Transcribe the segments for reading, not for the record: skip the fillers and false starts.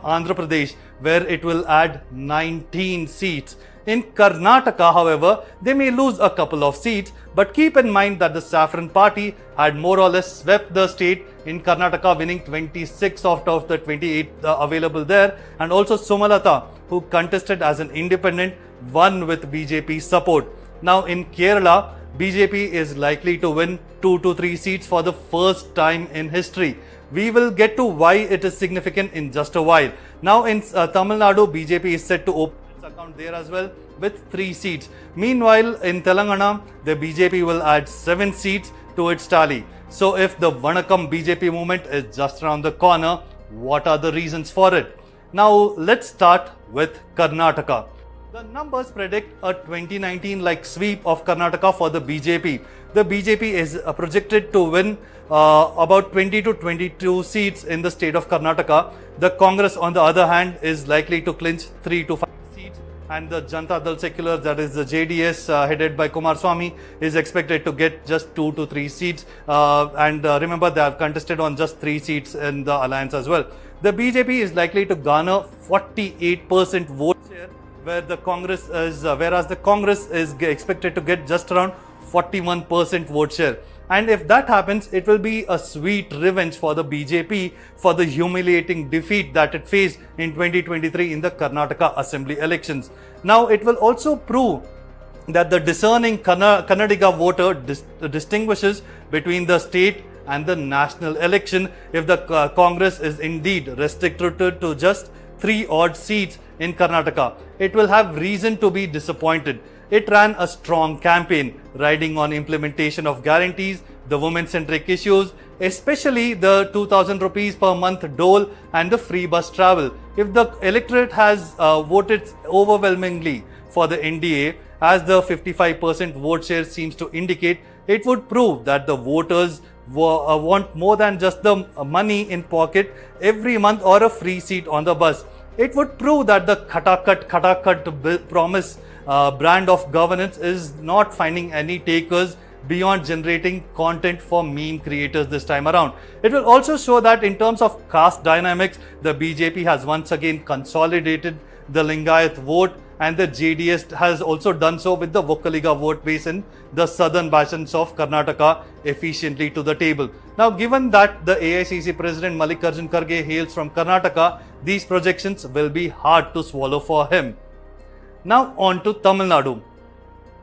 Andhra Pradesh, where it will add 19 seats. In Karnataka, however, they may lose a couple of seats, but keep in mind that the Saffron Party had more or less swept the state in Karnataka, winning 26 out of the 28 available there, and also Sumalata, who contested as an independent, won with BJP support. Now in Kerala, BJP is likely to win 2 to 3 seats for the first time in history. We will get to why it is significant in just a while. Now in Tamil Nadu, BJP is set to open its account there as well with 3 seats. Meanwhile, in Telangana, the BJP will add 7 seats to its tally. So if the Vanakkam BJP movement is just around the corner, what are the reasons for it? Now let's start with Karnataka. The numbers predict a 2019-like sweep of Karnataka for the BJP. The BJP is projected to win about 20 to 22 seats in the state of Karnataka. The Congress, on the other hand, is likely to clinch 3 to 5 seats, and the Janata Dal Secular, that is the JDS headed by Kumaraswamy, is expected to get just 2 to 3 seats. Remember, they have contested on just 3 seats in the alliance as well. The BJP is likely to garner 48% vote share, whereas the Congress is expected to get just around 41% vote share. And if that happens, it will be a sweet revenge for the BJP for the humiliating defeat that it faced in 2023 in the Karnataka Assembly elections. Now, it will also prove that the discerning Kannadiga voter distinguishes between the state and the national election if the Congress is indeed restricted to just 3 odd seats in Karnataka. It will have reason to be disappointed. It ran a strong campaign riding on implementation of guarantees, the women-centric issues, especially the 2,000 rupees per month dole and the free bus travel. If the electorate has voted overwhelmingly for the NDA, as the 55% vote share seems to indicate, it would prove that the voters want more than just the money in pocket every month or a free seat on the bus. It would prove that the khatakat promise brand of governance is not finding any takers beyond generating content for meme creators this time around. It will also show that in terms of caste dynamics, the BJP has once again consolidated the Lingayat vote, and the JDS has also done so with the Vokkaliga vote base in the southern bastions of Karnataka efficiently to the table. Now, given that the AICC President Mallikarjun Kharge hails from Karnataka, these projections will be hard to swallow for him. Now on to Tamil Nadu.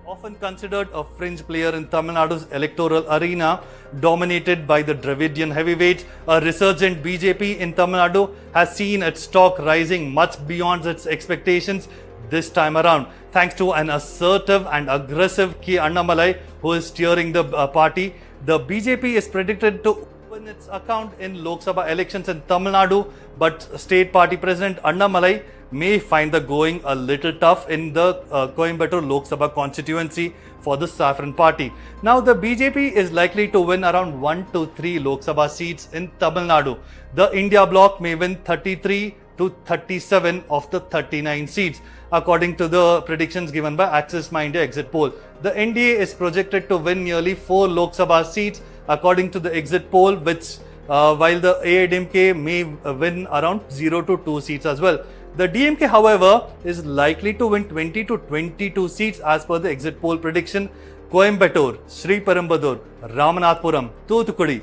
Often considered a fringe player in Tamil Nadu's electoral arena, dominated by the Dravidian heavyweights, a resurgent BJP in Tamil Nadu has seen its stock rising much beyond its expectations this time around, thanks to an assertive and aggressive K. Annamalai who is steering the party. The BJP is predicted to open its account in Lok Sabha elections in Tamil Nadu, but State Party President Annamalai may find the going a little tough in the Coimbatore Lok Sabha constituency for the Saffron Party. Now, the BJP is likely to win around 1 to 3 Lok Sabha seats in Tamil Nadu. The India bloc may win 33 to 37 of the 39 seats, according to the predictions given by Axis My India exit poll. The NDA is projected to win nearly 4 Lok Sabha seats, according to the exit poll, which while the AIDMK may win around 0 to 2 seats as well. The DMK, however, is likely to win 20 to 22 seats as per the exit poll prediction. Coimbatore, Sri Perumbudur, Ramanathapuram, Thoothukudi,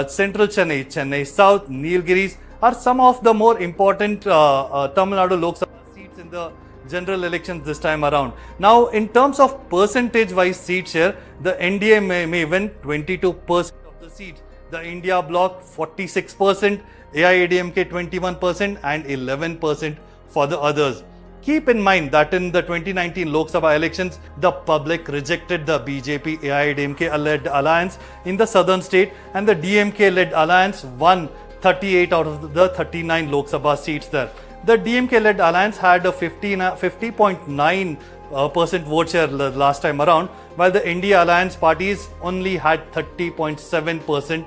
Central Chennai, Chennai South, Nilgiris are some of the more important Tamil Nadu Lok Sabha seats in the general elections this time around. Now, in terms of percentage-wise seat share, the NDA may win 22% of the seats. The India bloc 46%, AIADMK 21% and 11% for the others. Keep in mind that in the 2019 Lok Sabha elections, the public rejected the BJP AIADMK-led alliance in the southern state, and the DMK-led alliance won 38 out of the 39 Lok Sabha seats there. The DMK-led alliance had a 50.9% vote share last time around, while the NDA alliance parties only had 30.7%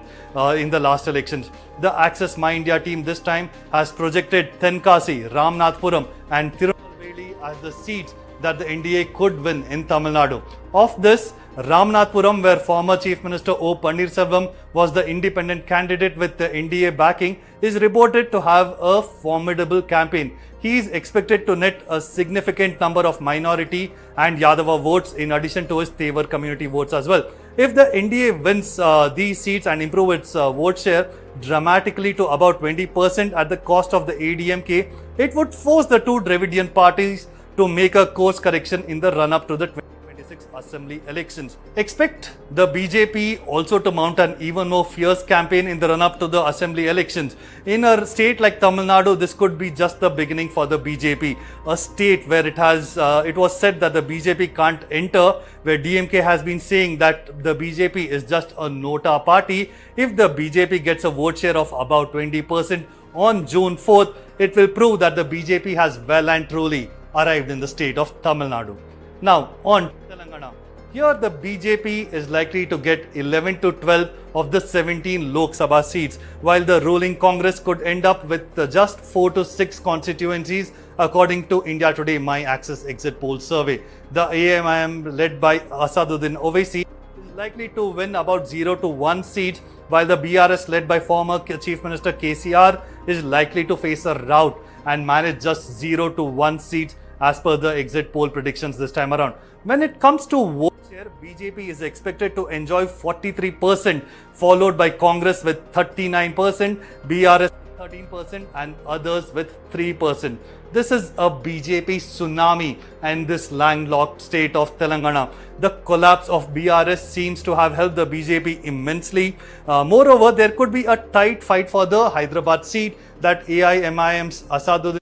in the last elections. The Axis My India team this time has projected Tenkasi, Ramanathapuram and Tirunelveli as the seats that the NDA could win in Tamil Nadu. Of this, Ramanathapuram, where former Chief Minister O. Pannirselvam was the independent candidate with the NDA backing, is reported to have a formidable campaign. He is expected to net a significant number of minority and Yadava votes in addition to his Tevar community votes as well. If the NDA wins these seats and improve its vote share dramatically to about 20% at the cost of the ADMK, it would force the two Dravidian parties to make a course correction in the run-up to the 2026 assembly elections. Expect the BJP also to mount an even more fierce campaign in the run-up to the assembly elections. In a state like Tamil Nadu, this could be just the beginning for the BJP. A state where it was said that the BJP can't enter, where DMK has been saying that the BJP is just a nota party. If the BJP gets a vote share of about 20% on June 4th, it will prove that the BJP has well and truly arrived in the state of Tamil Nadu. Now on Telangana. Here the BJP is likely to get 11 to 12 of the 17 Lok Sabha seats, while the ruling Congress could end up with just 4 to 6 constituencies according to India Today My Access exit poll survey. The AMIM led by Asaduddin Owaisi is likely to win about 0 to 1 seat, while the BRS led by former Chief Minister KCR is likely to face a rout and manage just 0 to 1 seats as per the exit poll predictions this time around. When it comes to vote share, BJP is expected to enjoy 43%, followed by Congress with 39%, BRS 13% and others with 3%. This is a BJP tsunami in this landlocked state of Telangana. The collapse of BRS seems to have helped the BJP immensely. Moreover, there could be a tight fight for the Hyderabad seat that AIMIM's Asaduddin.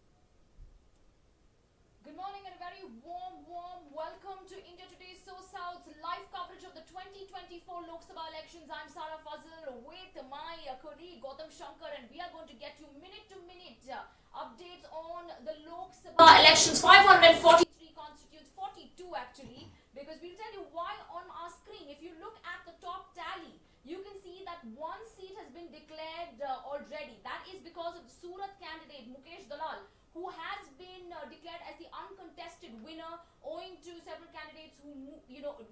Welcome to India Today's SoSouth live coverage of the 2024 Lok Sabha elections. I'm Sarah Fazal with my colleague Gautam Shankar, and we are going to get you minute-to-minute updates on the Lok Sabha elections. 543 constituents, 42 actually, because we'll tell you why on our screen. If you look at the top tally, you can see that one seat has been declared already. That is because of the Surat candidate Mukesh Dalal, who has been declared as the uncontested winner owing to several candidates who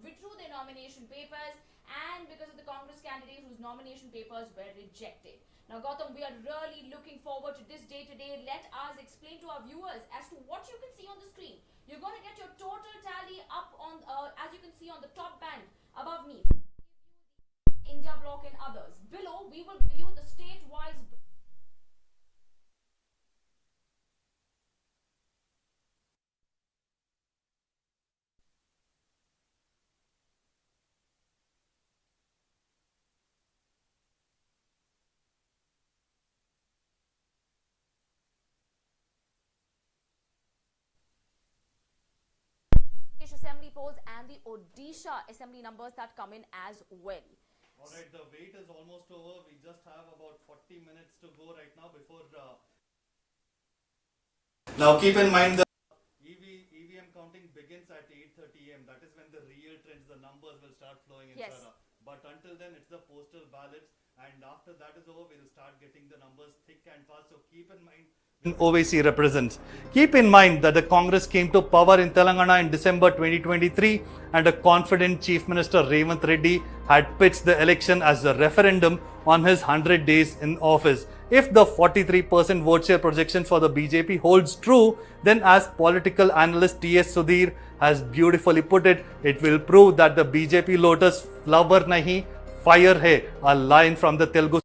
withdrew their nomination papers, and because of the Congress candidate whose nomination papers were rejected. Now Gautam, we are really looking forward to this day today. Let us explain to our viewers as to what you can see on the screen. You're going to get your total tally up on as you can see on the top band above me, India block and others. Below we will give you the state-wise assembly polls and the Odisha assembly numbers that come in as well. Alright, the wait is almost over. We just have about 40 minutes to go right now before. Now keep in mind the EVM counting begins at 8:30 am. That is when the real trends, the numbers will start flowing in. Yes. But until then, it's the postal ballots, and after that is over, we'll start getting the numbers thick and fast. So keep in mind. OVC represents. Keep in mind that the Congress came to power in Telangana in December 2023, and a confident Chief Minister Revanth Reddy had pitched the election as a referendum on his 100 days in office. If the 43% vote share projection for the BJP holds true, then as political analyst T.S. Sudhir has beautifully put it, it will prove that the BJP lotus flower nahi, fire hai, a line from the Telugu.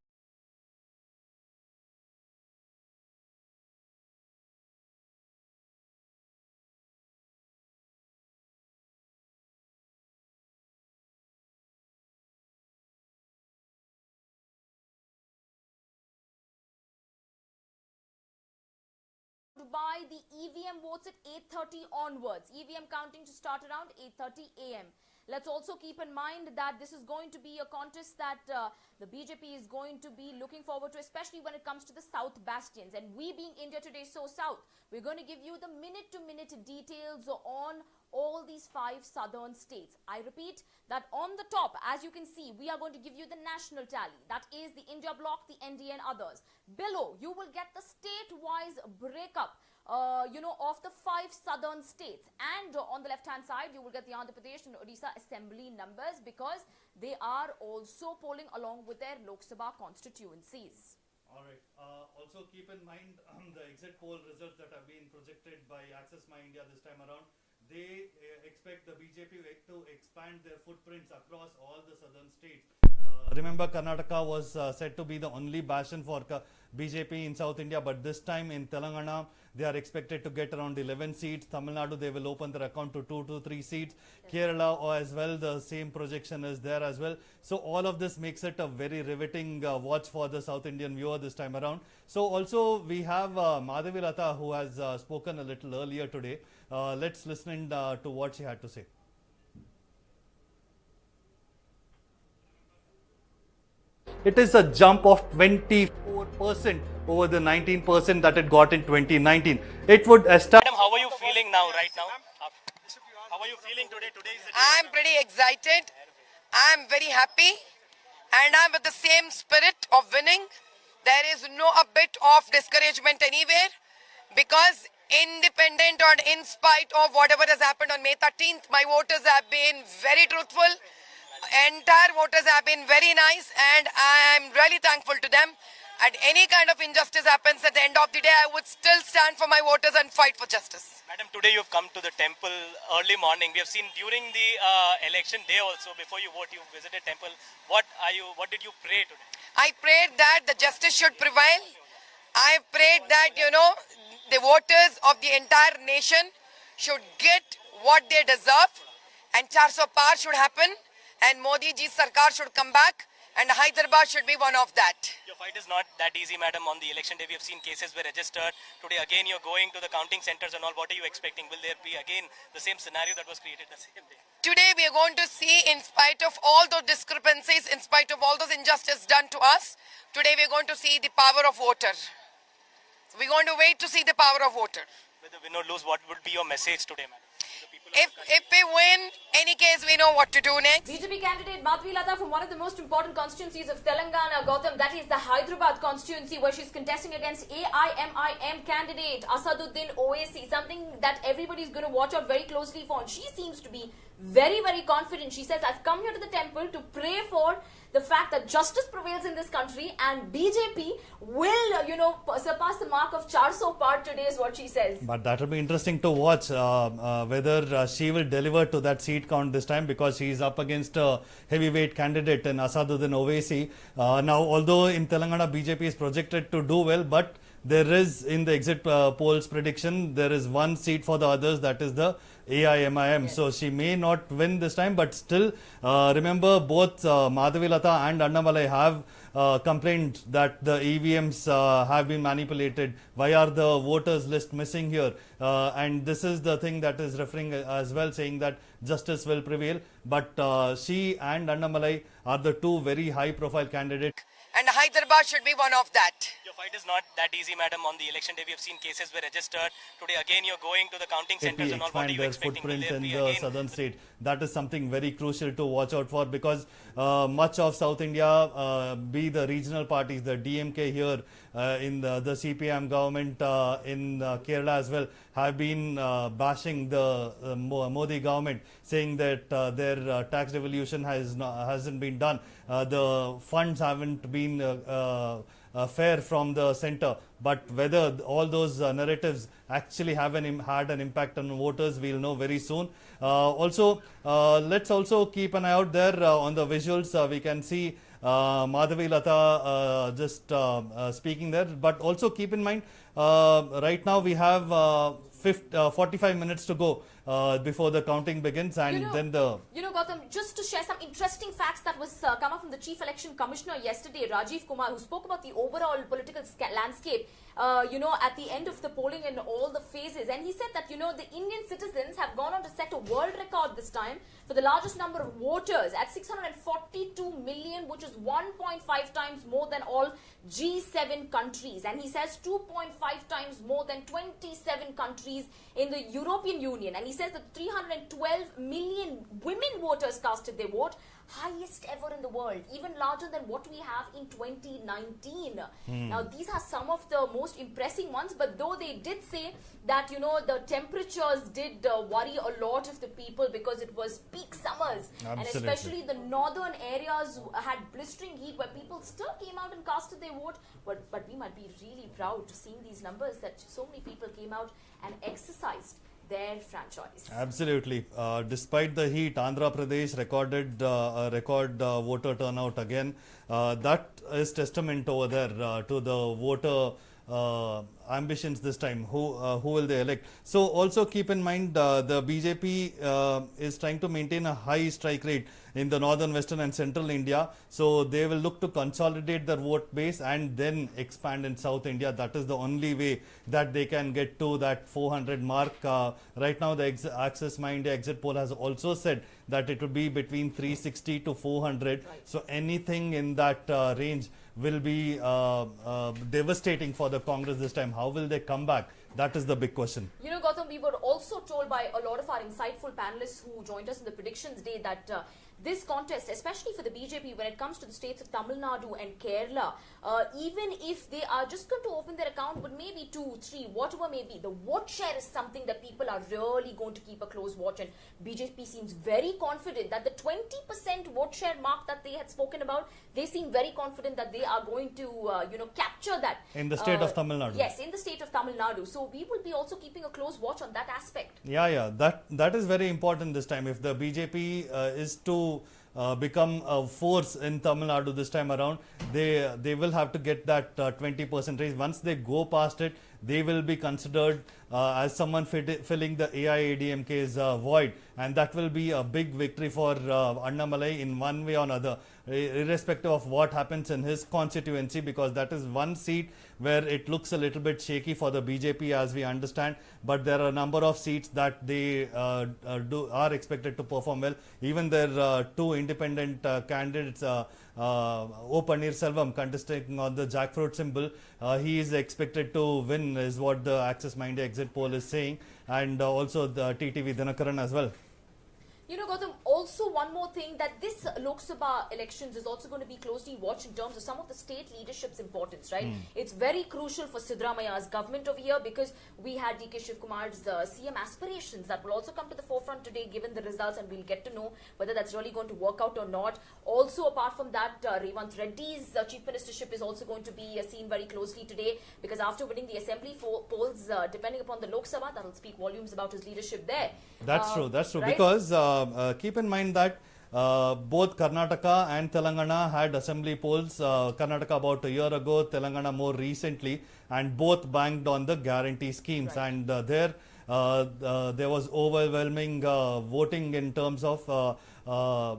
By the EVM votes at 8:30 onwards. EVM counting to start around 8:30 am. Let's also keep in mind that this is going to be a contest that the BJP is going to be looking forward to, especially when it comes to the South bastions. And we being India Today So South, we're going to give you the minute-to-minute details on all these 5 southern states. I repeat that on the top, as you can see, we are going to give you the national tally. That is the India block, the NDA and others. Below, you will get the state-wise breakup of the 5 southern states. And on the left-hand side, you will get the Andhra Pradesh and Odisha assembly numbers because they are also polling along with their Lok Sabha constituencies. All right. Also keep in mind the exit poll results that have been projected by Access My India this time around. They expect the BJP to expand their footprints across all the southern states. Remember, Karnataka was said to be the only bastion for BJP in South India, but this time in Telangana, they are expected to get around 11 seats. Tamil Nadu, they will open their account to 2 to 3 seats. Kerala as well, the same projection is there as well. So all of this makes it a very riveting watch for the South Indian viewer this time around. So also we have Madhavi Lata, who has spoken a little earlier today. Let's listen to what she had to say. It is a jump of 24% over the 19% that it got in 2019. It would establish. Madam, how are you feeling now, right now? How are you feeling today? Today is the day. I'm pretty excited. I'm very happy. And I'm with the same spirit of winning. There is no a bit of discouragement anywhere. Because independent or in spite of whatever has happened on May 13th, my voters have been very truthful. Entire voters have been very nice, and I am really thankful to them. And any kind of injustice happens at the end of the day, I would still stand for my voters and fight for justice. Madam, today you've come to the temple early morning. We have seen during the election day also, before you vote, you visited temple. What did you pray today? I prayed that the justice should prevail. I prayed that, the voters of the entire nation should get what they deserve, and 400 par should happen. And Modi ji's sarkar should come back, and Hyderabad should be one of that. Your fight is not that easy, madam. On the election day, we have seen cases were registered. Today, again, you're going to the counting centers and all. What are you expecting? Will there be, again, the same scenario that was created the same day? Today, we are going to see, in spite of all those discrepancies, in spite of all those injustice done to us, today we are going to see the power of voter. We're going to wait to see the power of voter. Whether win or lose, what would be your message today, madam? If we win, any case, we know what to do next. BJP candidate Madhavi Lata from one of the most important constituencies of Telangana, Gautam, that is the Hyderabad constituency, where she's contesting against AIMIM candidate Asaduddin Owaisi, something that everybody is going to watch out very closely for. And she seems to be very, very confident. She says, I've come here to the temple to pray for the fact that justice prevails in this country and BJP will, surpass the mark of 400 par today is what she says. But that will be interesting to watch whether she will deliver to that seat count this time, because she is up against a heavyweight candidate in Asaduddin Owaisi. Now, although in Telangana BJP is projected to do well, but there is, in the exit polls prediction, there is one seat for the others, that is the AIMIM. Yes. So she may not win this time, but still, remember, both Madhavi Lata and Annamalai have complained that the EVMs have been manipulated. Why are the voters list missing here? And this is the thing that is referring as well, saying that justice will prevail. But she and Annamalai are the two very high profile candidates. And Hyderabad should be one of that. Your fight is not that easy, madam. On the election day, we have seen cases were registered. Today, again, you're going to the counting centers and all. What are you expecting? Footprint in the southern state. That is something very crucial to watch out for, because much of South India, be the regional parties, the DMK here in the CPM government in Kerala as well, have been bashing the Modi government, saying that their tax devolution hasn't been done. The funds haven't been fair from the center, but whether all those narratives actually have had an impact on voters, we'll know very soon. Also, let's also keep an eye out there on the visuals. We can see Madhavi Lata just speaking there, but also keep in mind, right now we have 45 minutes to go before the counting begins, and then the... Gautam, just to share some interesting facts that was come up from the Chief Election Commissioner yesterday, Rajiv Kumar, who spoke about the overall political landscape, at the end of the polling in all the phases. And he said that, the Indian citizens have gone on to set a world record this time for the largest number of voters at 642 million, which is 1.5 times more than all G7 countries. And he says 2.5 times more than 27 countries in the European Union. And he says that 312 million women voters casted their vote. highest ever in the world, even larger than what we have in 2019. Now, these are some of the most impressive ones, but though they did say that, you know, the temperatures did worry a lot of the people because it was peak summers. And Absolutely. especially the northern areas had blistering heat where people still came out and casted their vote. But we might be really proud to seeing these numbers that so many people came out and exercised their franchise. Absolutely. Despite the heat, Andhra Pradesh recorded a record voter turnout again. That is testament over there to the voter ambitions this time. Who will they elect? So also keep in mind the BJP is trying to maintain a high strike rate in the northern, western and central India. So they will look to consolidate their vote base and then expand in South India. That is the only way that they can get to that 400 mark. Right now the Access My India exit poll has also said that it would be between 360 to 400. Right. So anything in that range will be devastating for the Congress this time. How will they come back? That is the big question. You know, Gautam, we were also told by a lot of our insightful panelists who joined us in the predictions day that this contest, especially for the BJP, when it comes to the states of Tamil Nadu and Kerala, even if they are just going to open their account with maybe 2, 3, whatever may be, the vote share is something that people are really going to keep a close watch. And BJP seems very confident that the 20% vote share mark that they had spoken about, they seem very confident that they are going to, you know, capture that. In the state of Tamil Nadu. Yes, in the state of Tamil Nadu. So we will be also keeping a close watch on that aspect. Yeah, that is very important this time. If the BJP is to become a force in Tamil Nadu this time around, they will have to get that 20% raise. Once they go past it, they will be considered as someone filling the AIADMK's void, and that will be a big victory for Annamalai in one way or another, irrespective of what happens in his constituency, because that is one seat where it looks a little bit shaky for the BJP, as we understand. But there are a number of seats that they are expected to perform well. Even their two independent candidates, O Pannirselvam, contesting on the jackfruit symbol, he is expected to win, is what the Access My India exit poll is saying, and also the TTV Dinakaran as well. You know, Gautam, also one more thing, that this Lok Sabha elections is also going to be closely watched in terms of some of the state leadership's importance, right? It's very crucial for Siddaramaya's government over here, because we had DK Shivkumar's CM aspirations that will also come to the forefront today given the results, and we'll get to know whether that's really going to work out or not. Also, apart from that, Revanth Reddy's chief ministership is also going to be seen very closely today, because after winning the assembly polls, depending upon the Lok Sabha, that will speak volumes about his leadership there. That's true, right? because keep in mind that both Karnataka and Telangana had assembly polls, Karnataka about a year ago, Telangana more recently, and both banked on the guarantee schemes. Right. And there was overwhelming voting in terms of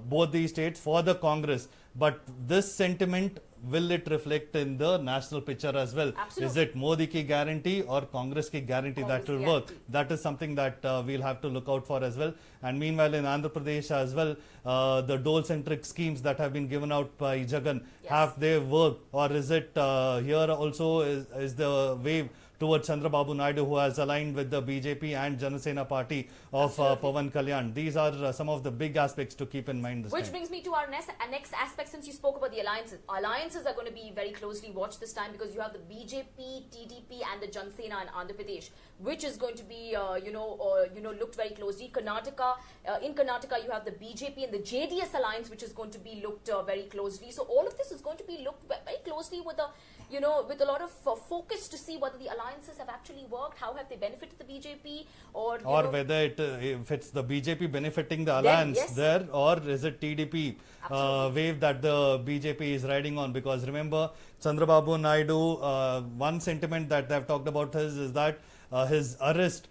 both these states for the Congress. But this sentiment, will it reflect in the national picture as well? Absolutely. Is it Modi ki guarantee or Congress ki guarantee that will work? That is something that we'll have to look out for as well. And meanwhile, in Andhra Pradesh as well, the dole-centric schemes that have been given out by Jagan, have they worked? Or is it here also is the wave towards Chandrababu Naidu, who has aligned with the BJP and Janasena party of Pawan Kalyan? These are some of the big aspects to keep in mind this Which time. brings me to our next aspect, since you spoke about the alliances. Alliances are going to be very closely watched this time, because you have the BJP, TDP and the Janasena in Andhra Pradesh, which is going to be, looked very closely. Karnataka, in Karnataka, you have the BJP and the JDS alliance, which is going to be looked very closely. So all of this is going to be looked very closely with a lot of focus to see whether the alliances have actually worked, how have they benefited the BJP, or whether if it's the BJP benefiting the alliance there, or is it TDP wave that the BJP is riding on? Because remember, Chandrababu Naidu, one sentiment that they've talked about is that his arrest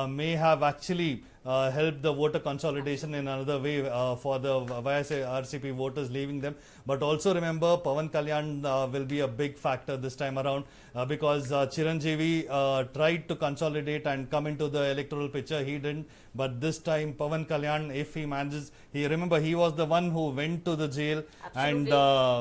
may have actually helped the voter consolidation in another way for the RCP voters leaving them. But also remember, Pawan Kalyan will be a big factor this time around, because Chiranjeevi tried to consolidate and come into the electoral picture. He didn't. But this time, Pawan Kalyan, if he manages, he was the one who went to the jail and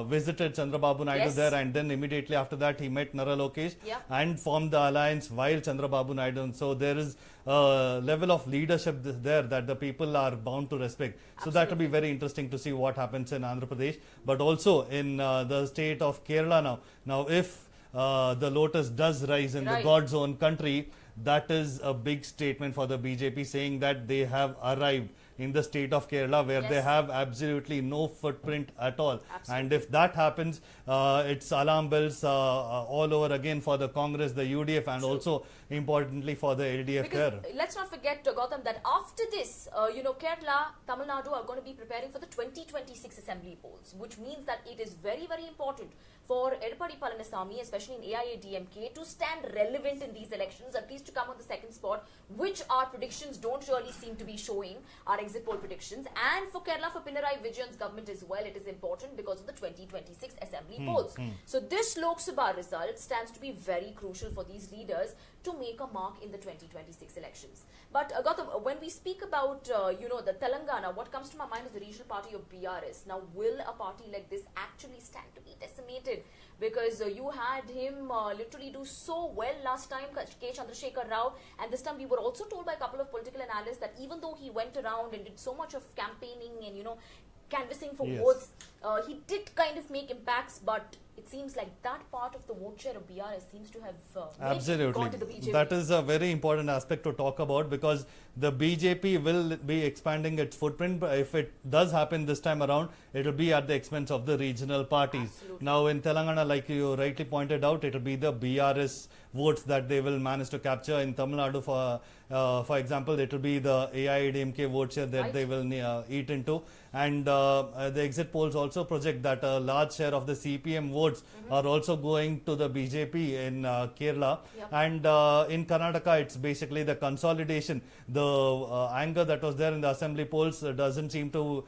visited Chandrababu Naidu there, and then immediately after that he met Nara Lokesh and formed the alliance while Chandrababu Naidu. So there is a level of leadership concept there that the people are bound to respect. So that will be very interesting to see what happens in Andhra Pradesh, but also in the state of Kerala now. Now, if the lotus does rise in the God's own country, that is a big statement for the BJP, saying that they have arrived in the state of Kerala where they have absolutely no footprint at all. And if that happens, it's alarm bells all over again for the Congress, the UDF, and also importantly for the LDF because there. let's not forget, Gautam, that after this, Kerala, Tamil Nadu are going to be preparing for the 2026 assembly polls, which means that it is very, very important for Edapadi Palaniswamy, especially in AIADMK, to stand relevant in these elections, at least to come on the second spot, which our predictions don't really seem to be showing, our exit poll predictions. And for Kerala, for Pinarayi Vijayan's government as well, it is important because of the 2026 assembly polls. So this Lok Sabha result stands to be very crucial for these leaders to make a mark in the 2026 elections. But Gautam, when we speak about, the Telangana, what comes to my mind is the regional party of BRS. Now, will a party like this actually stand to be decimated? Because you had him literally do so well last time, K. Chandrasekhar Rao, and this time we were also told by a couple of political analysts that even though he went around and did so much of campaigning and, canvassing for votes, he did kind of make impacts, but it seems like that part of the vote share of BRS seems to have gone to the BJP. That is a very important aspect to talk about, because the BJP will be expanding its footprint, but if it does happen this time around, it will be at the expense of the regional parties. Now in Telangana, like you rightly pointed out, it will be the BRS votes that they will manage to capture. In Tamil Nadu, for example, it will be the AIADMK vote share that they will eat into. And the exit polls also project that a large share of the CPM votes are also going to the BJP in Kerala. And in Karnataka, it's basically the consolidation. The anger that was there in the assembly polls doesn't seem to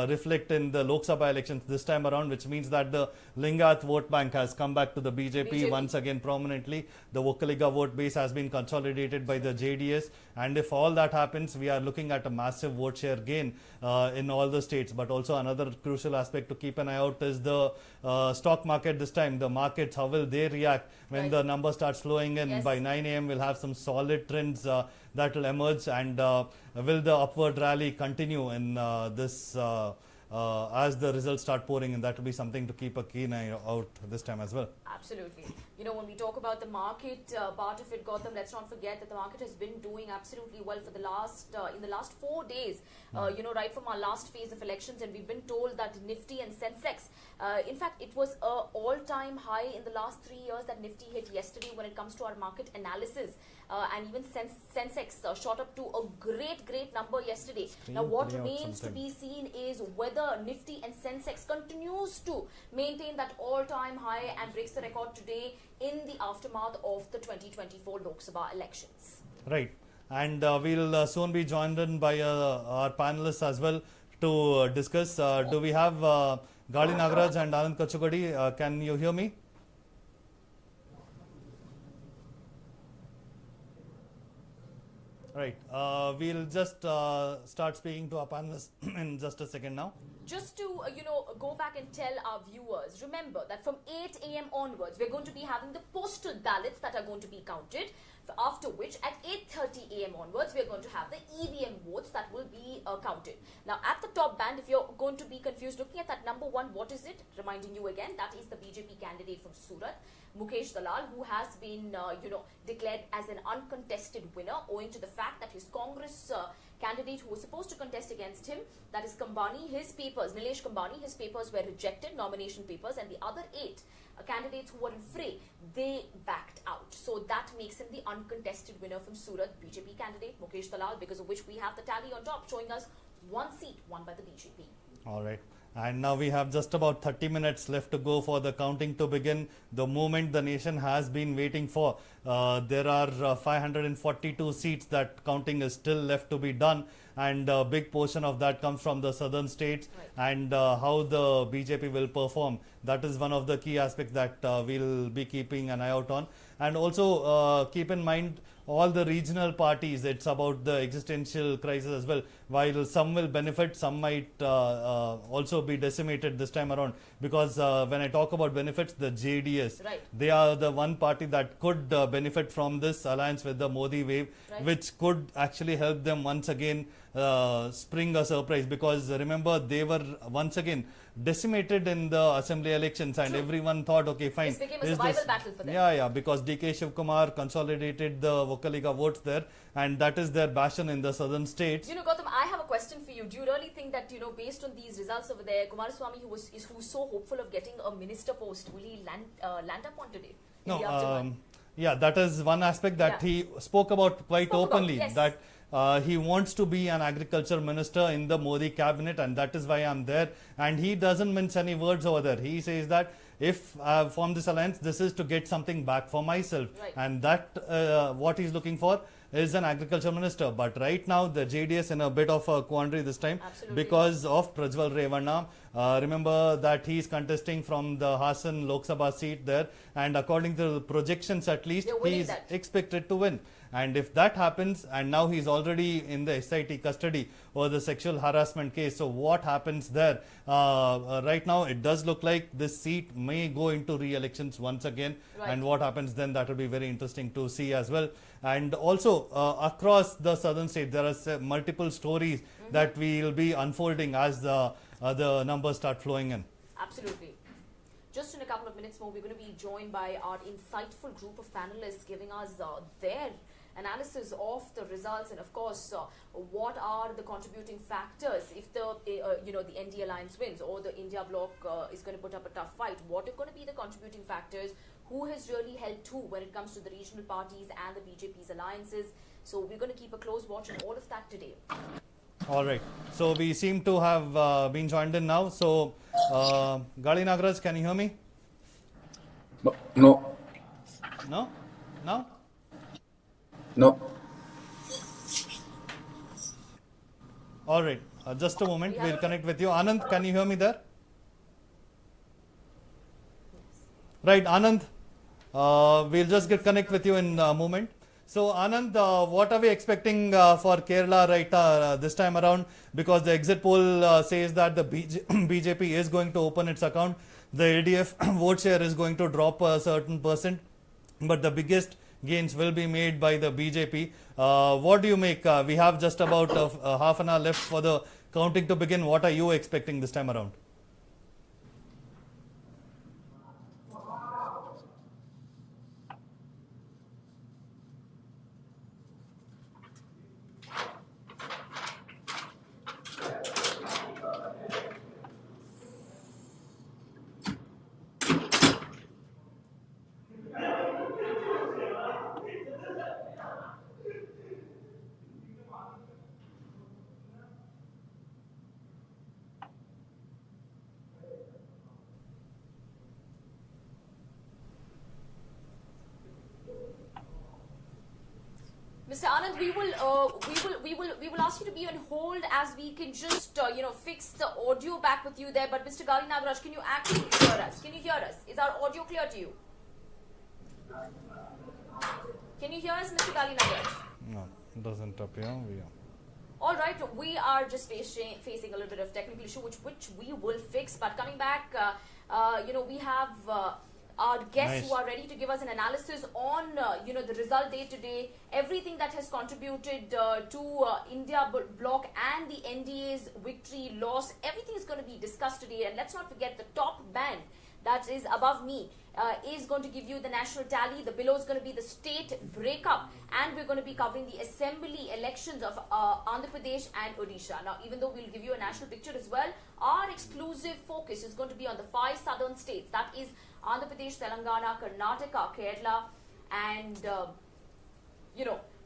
reflect in the Lok Sabha elections this time around, which means that the Lingayath vote bank has come back to the BJP once again prominently. The Vokkaliga vote base has been consolidated by the JDS. And if all that happens, we are looking at a massive vote share gain in all the states. But also another crucial aspect to keep an eye out is the stock market this time. The markets, how will they react when the numbers start flowing in? By 9 a.m. we'll have some solid trends that will emerge. And will the upward rally continue in this as the results start pouring in? That will be something to keep a keen eye out this time as well. Absolutely. When we talk about the market part of it, Gautam, let's not forget that the market has been doing absolutely well for the last in the last 4 days. Right from our last phase of elections, and we've been told that Nifty and Sensex, in fact, it was a all-time high in the last 3 years that Nifty hit yesterday when it comes to our market analysis. And even Sensex shot up to a great number yesterday. Now, what remains to be seen is whether Nifty and Sensex continues to maintain that all-time high and breaks the record today in the aftermath of the 2024 Lok Sabha elections. Right. And we'll soon be joined in by our panelists as well to discuss. Do we have Gali Nagaraj and Anand Kachugadi? Can you hear me? Right. We'll just start speaking to our panelists in just a second now. Just to, go back and tell our viewers, remember that from 8 a.m. onwards, we're going to be having the postal ballots that are going to be counted. After which, at 8:30 a.m. onwards, we're going to have the EVM votes that will be counted. Now, at the top band, if you're going to be confused, looking at that number 1, what is it? Reminding you again, that is the BJP candidate from Surat, Mukesh Dalal, who has been, declared as an uncontested winner owing to the fact that his Congress candidate who was supposed to contest against him, that is Kambani, Nilesh Kambani, his papers were rejected, nomination papers, and the other 8 candidates who were in fray, they backed out. So that makes him the uncontested winner from Surat, BJP candidate Mukesh Dalal, because of which we have the tally on top showing us 1 seat won by the BJP. All right. And now we have just about 30 minutes left to go for the counting to begin. The moment the nation has been waiting for. There are 542 seats that counting is still left to be done. And a big portion of that comes from the southern states. And how the BJP will perform. That is one of the key aspects that we'll be keeping an eye out on. And also keep in mind all the regional parties. It's about the existential crisis as well. While some will benefit, some might also be decimated this time around. Because when I talk about benefits, the JDS, Right. they are the one party that could benefit from this alliance with the Modi wave, Right. which could actually help them once again spring a surprise. Because remember, they were once again decimated in the assembly elections, and True. everyone thought, okay, fine. This became a is survival this- battle for them. Yeah, because DK Shivkumar consolidated the Vokkaliga votes there, and that is their bastion in the southern states. You know, Gautam, I have a question for you. Do you really think that, based on these results over there, Kumaraswamy, who's so hopeful of getting a minister post, will he land up on today? In No, the aftermath? yeah, that is one aspect that Yeah. he spoke about quite Spoke about, openly, yes. that he wants to be an agriculture minister in the Modi cabinet, and that is why I'm there. And he doesn't mince any words over there. He says that if I form this alliance, this is to get something back for myself. Right. And that what he's looking for is an agriculture minister. But right now, the JDS in a bit of a quandary this time. Absolutely. Because of Prajwal Revanna. Remember that he's contesting from the Hassan Lok Sabha seat there, and according to the projections at least, They're winning he's that. expected to win. And if that happens, and now he's already in the SIT custody over the sexual harassment case, so what happens there? Right now, it does look like this seat may go into re-elections once again. Right. And what happens then, that will be very interesting to see as well. And also, across the southern state, there are multiple stories that will be unfolding as the numbers start flowing in. Absolutely. Just in a couple of minutes more, we're going to be joined by our insightful group of panelists giving us their analysis of the results, and of course, what are the contributing factors if the the NDA alliance wins, or the India bloc is going to put up a tough fight. What are going to be the contributing factors? Who has really helped who when it comes to the regional parties and the BJP's alliances? So we're going to keep a close watch on all of that today. All right. So we seem to have been joined in now. So, Gali Nagaraj, can you hear me? No. No? No? No. All right. Just a moment. We'll connect with you. Anand, can you hear me there? Right, Anand. We'll just connect with you in a moment. So, Anand, what are we expecting for Kerala this time around? Because the exit poll says that the BJP is going to open its account. The ADF vote share is going to drop a certain percent, but the biggest gains will be made by the BJP. What do you make? We have just about half an hour left for the counting to begin. What are you expecting this time around? Mr. Anand, we will ask you to be on hold as we can just fix the audio back with you there. But Mr. Gali Nagaraj, can you actually hear us? Can you hear us? Is our audio clear to you? Can you hear us, Mr. Gali Nagaraj? No, it doesn't appear. All right, we are just facing a little bit of technical issue, which we will fix. But coming back, we have our guests Nice. who are ready to give us an analysis on the result day today, everything that has contributed to India bloc and the NDA's victory, loss. Everything is going to be discussed today, and let's not forget the top band that is above me is going to give you the national tally. The below is going to be the state breakup, and we're going to be covering the assembly elections of Andhra Pradesh and Odisha. Now, even though we'll give you a national picture as well, our exclusive focus is going to be on the 5 southern states. That is Andhra Pradesh, Telangana, Karnataka, Kerala, and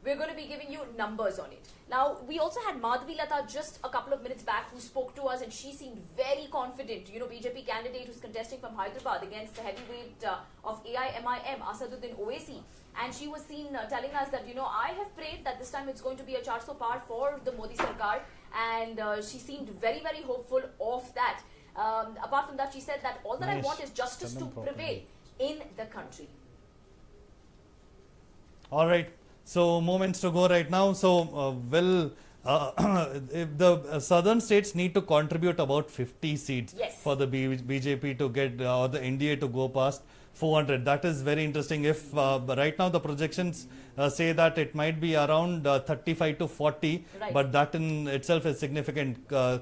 we're going to be giving you numbers on it. Now, we also had Madhavi Lata just a couple of minutes back who spoke to us, and she seemed very confident. BJP candidate who's contesting from Hyderabad against the heavyweight of AIMIM, Asaduddin Owaisi. And she was seen telling us that, I have prayed that this time it's going to be a 400 par for the Modi Sarkar. And she seemed very, very hopeful of that. Apart from that, she said that all that I Nice. want is justice to prevail in the country. All right. So moments to go right now. So if the southern states need to contribute about 50 seats Yes. for the BJP to get or the NDA to go past 400. That is very interesting. If right now the projections say that it might be around 35 to 40, Right. but that in itself is significant,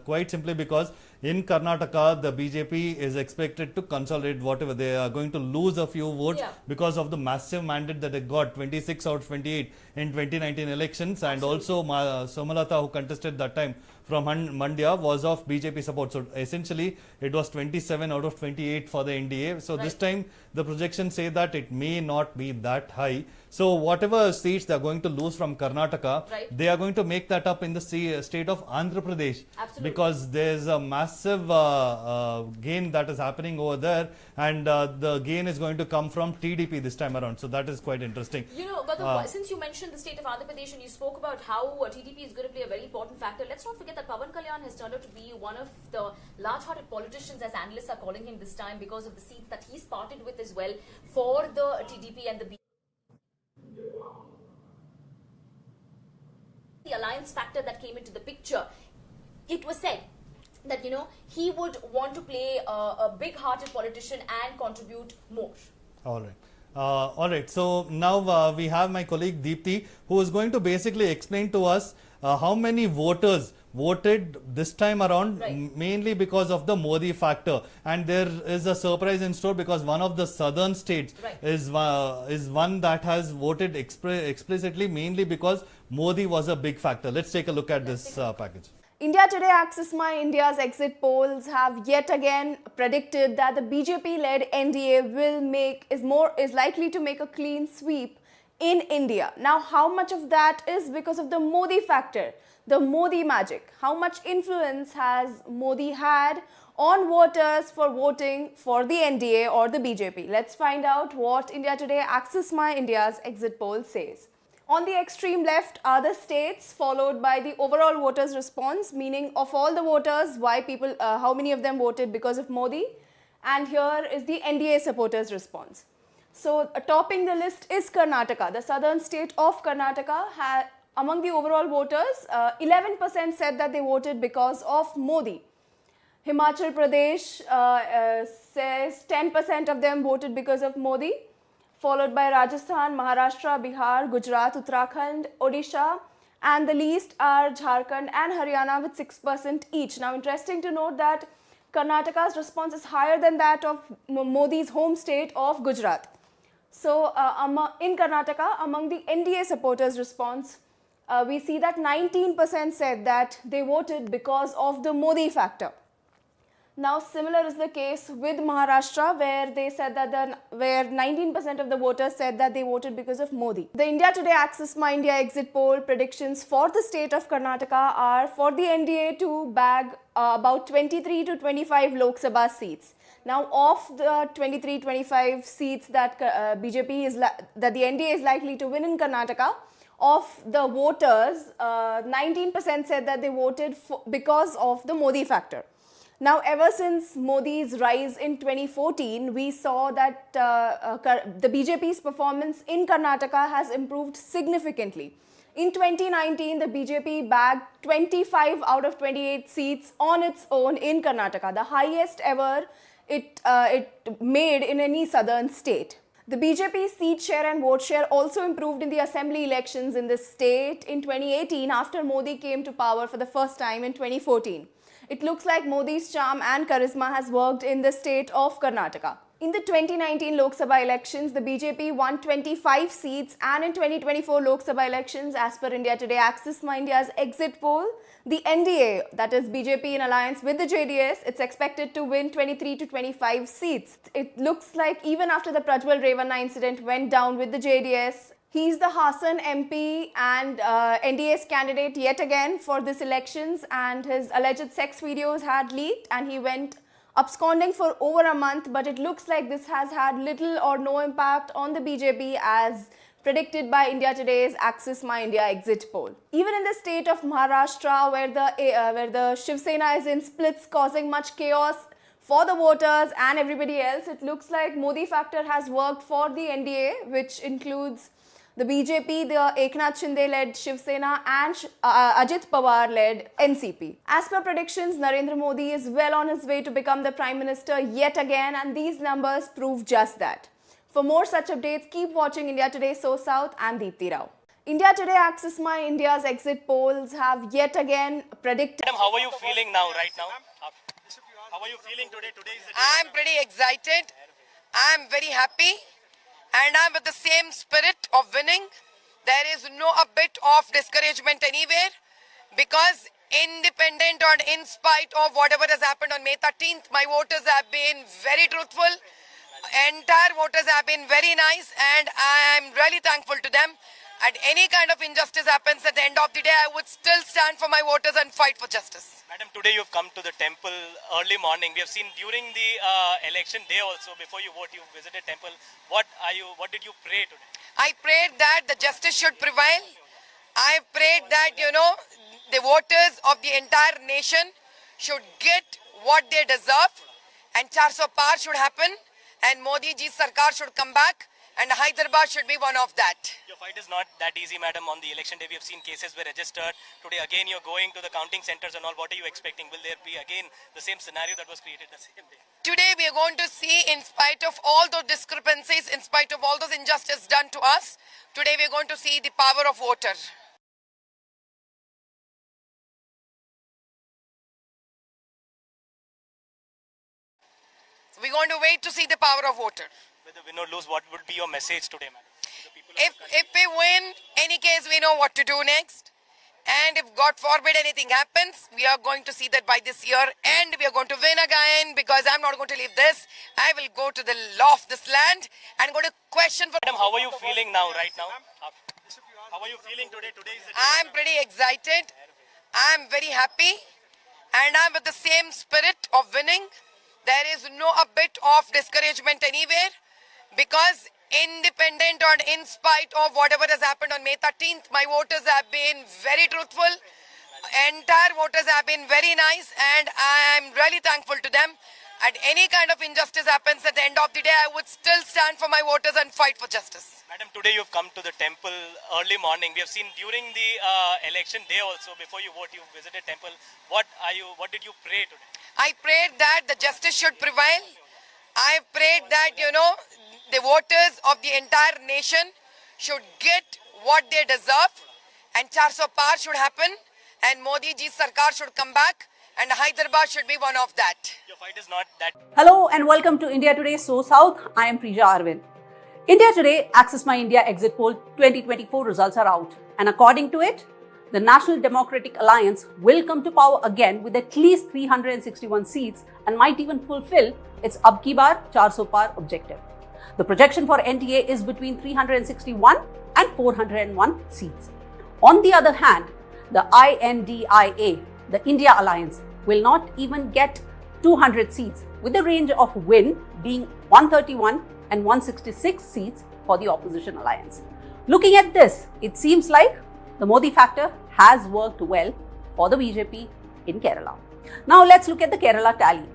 quite simply because in Karnataka the BJP is expected to consolidate whatever. They are going to lose a few votes Yeah. because of the massive mandate that they got, 26 out of 28 in 2019 elections. And also Somalata, who contested that time from Mandya, was of BJP support. So essentially it was 27 out of 28 for the NDA. So this time the projections say that it may not be that high. So whatever seats they are going to lose from Karnataka, Right. they are going to make that up in the state of Andhra Pradesh. Absolutely. Because there's a massive gain that is happening over there, and the gain is going to come from TDP this time around. So that is quite interesting. You know, but since you mentioned the state of Andhra Pradesh and you spoke about how TDP is going to play a very important factor, let's not forget that Pawan Kalyan has turned out to be one of the large-hearted politicians, as analysts are calling him this time, because of the seats that he's parted with as well for the TDP and the alliance factor that came into the picture. It was said that, you know, he would want to play a big-hearted politician and contribute more. All right. All right. So now we have my colleague Deepthi, who is going to basically explain to us how many voters voted this time around, Right. mainly because of the Modi factor. And there is a surprise in store because one of the southern states Right. is one that has voted explicitly, mainly because Modi was a big factor. Let's take a look at this package. India Today Axis My India's exit polls have yet again predicted that the BJP-led NDA is likely to make a clean sweep in India. Now, how much of that is because of the Modi factor, the Modi magic? How much influence has Modi had on voters for voting for the NDA or the BJP? Let's find out what India Today Axis My India's exit poll says. On the extreme left are the states, followed by the overall voters' response, meaning of all the voters, how many of them voted because of Modi. And here is the NDA supporters' response. So topping the list is Karnataka. The southern state of Karnataka among the overall voters, 11% said that they voted because of Modi. Himachal Pradesh says 10% of them voted because of Modi, followed by Rajasthan, Maharashtra, Bihar, Gujarat, Uttarakhand, Odisha, and the least are Jharkhand and Haryana with 6% each. Now, interesting to note that Karnataka's response is higher than that of Modi's home state of Gujarat. So, in Karnataka, among the NDA supporters' response, we see that 19% said that they voted because of the Modi factor. Now, similar is the case with Maharashtra, where they said that where 19% of the voters said that they voted because of Modi. The India Today Axis My India exit poll predictions for the state of Karnataka are for the NDA to bag about 23 to 25 Lok Sabha seats. Now, of the 23-25 seats that that the NDA is likely to win in Karnataka, of the voters, 19% said that they voted because of the Modi factor. Now, ever since Modi's rise in 2014, we saw that the BJP's performance in Karnataka has improved significantly. In 2019, the BJP bagged 25 out of 28 seats on its own in Karnataka, the highest ever it made in any southern state. The BJP's seat share and vote share also improved in the assembly elections in the state in 2018 after Modi came to power for the first time in 2014. It looks like Modi's charm and charisma has worked in the state of Karnataka. In the 2019 Lok Sabha elections, the BJP won 25 seats, and in 2024 Lok Sabha elections, as per India Today Axis My India's exit poll, the NDA, that is BJP in alliance with the JDS, it's expected to win 23 to 25 seats. It looks like even after the Prajwal Revanna incident went down with the JDS, he's the Hassan MP and NDA's candidate yet again for this elections, and his alleged sex videos had leaked and he went absconding for over a month, but it looks like this has had little or no impact on the BJP as predicted by India Today's Axis My India exit poll. Even in the state of Maharashtra, where the Shiv Sena is in splits causing much chaos for the voters and everybody else, it looks like Modi factor has worked for the NDA, which includes The BJP, the Eknath Shinde-led Shiv Sena and Ajit Pawar-led NCP. As per predictions, Narendra Modi is well on his way to become the Prime Minister yet again, and these numbers prove just that. For more such updates, keep watching India Today, SoSouth. I'm Deepthi Rao. India Today, Access My India's exit polls have yet again predicted. Madam, how are you feeling now, right now? How are you feeling today? Today is the day. I'm pretty excited. I'm very happy. And I'm with the same spirit of winning. There is no a bit of discouragement anywhere. Because independent or in spite of whatever has happened on May 13th, my voters have been very truthful. Entire voters have been very nice. And I'm really thankful to them. And any kind of injustice happens at the end of the day, I would still stand for my voters and fight for justice. Madam, today you've come to the temple early morning. We have seen during the election day also, before you vote, you visited temple. What did you pray today? I prayed that the justice should prevail. I prayed that, the voters of the entire nation should get what they deserve. And 400 Par should happen. And Modi ji's Sarkar should come back. And Hyderabad should be one of that. Your fight is not that easy, madam. On the election day, we have seen cases were registered. Today, again, you're going to the counting centers and all. What are you expecting? Will there be, again, the same scenario that was created the same day? Today, we are going to see, in spite of all those discrepancies, in spite of all those injustices done to us, today we are going to see the power of voter. So we're going to wait to see the power of voter. Whether win or lose, what would be your message today, madam? If we win, any case, we know what to do next. And if God forbid anything happens, we are going to see that by this year and we are going to win again, because I'm not going to leave this. I will go to the law of this land and go to question for... Madam, how are you feeling now, right now? How are you feeling today? Today is the day. I'm pretty excited. I'm very happy. And I'm with the same spirit of winning. There is no a bit of discouragement anywhere. Because independent or in spite of whatever has happened on May 13th, my voters have been very truthful. Entire voters have been very nice, and I'm really thankful to them. And any kind of injustice happens at the end of the day, I would still stand for my voters and fight for justice. Madam, today you've come to the temple early morning. We have seen during the election day also, before you vote, you visited temple. What did you pray today? I prayed that the justice should prevail. I prayed that, the voters of the entire nation should get what they deserve. And 400 Par should happen. And Modi ji's Sarkar should come back. And Hyderabad should be one of that. Your fight is not that... Hello and welcome to India Today, SoSouth. I am Prija Arvind. India Today, Access My India exit poll 2024 results are out. And according to it, the National Democratic Alliance will come to power again with at least 361 seats and might even fulfill its Ab Ki Baar 400 Par objective. The projection for NDA is between 361 and 401 seats. On the other hand, the INDIA, the India Alliance, will not even get 200 seats, with the range of win being 131 and 166 seats for the opposition alliance. Looking at this, it seems like the Modi factor has worked well for the BJP in Kerala. Now let's look at the Kerala tally.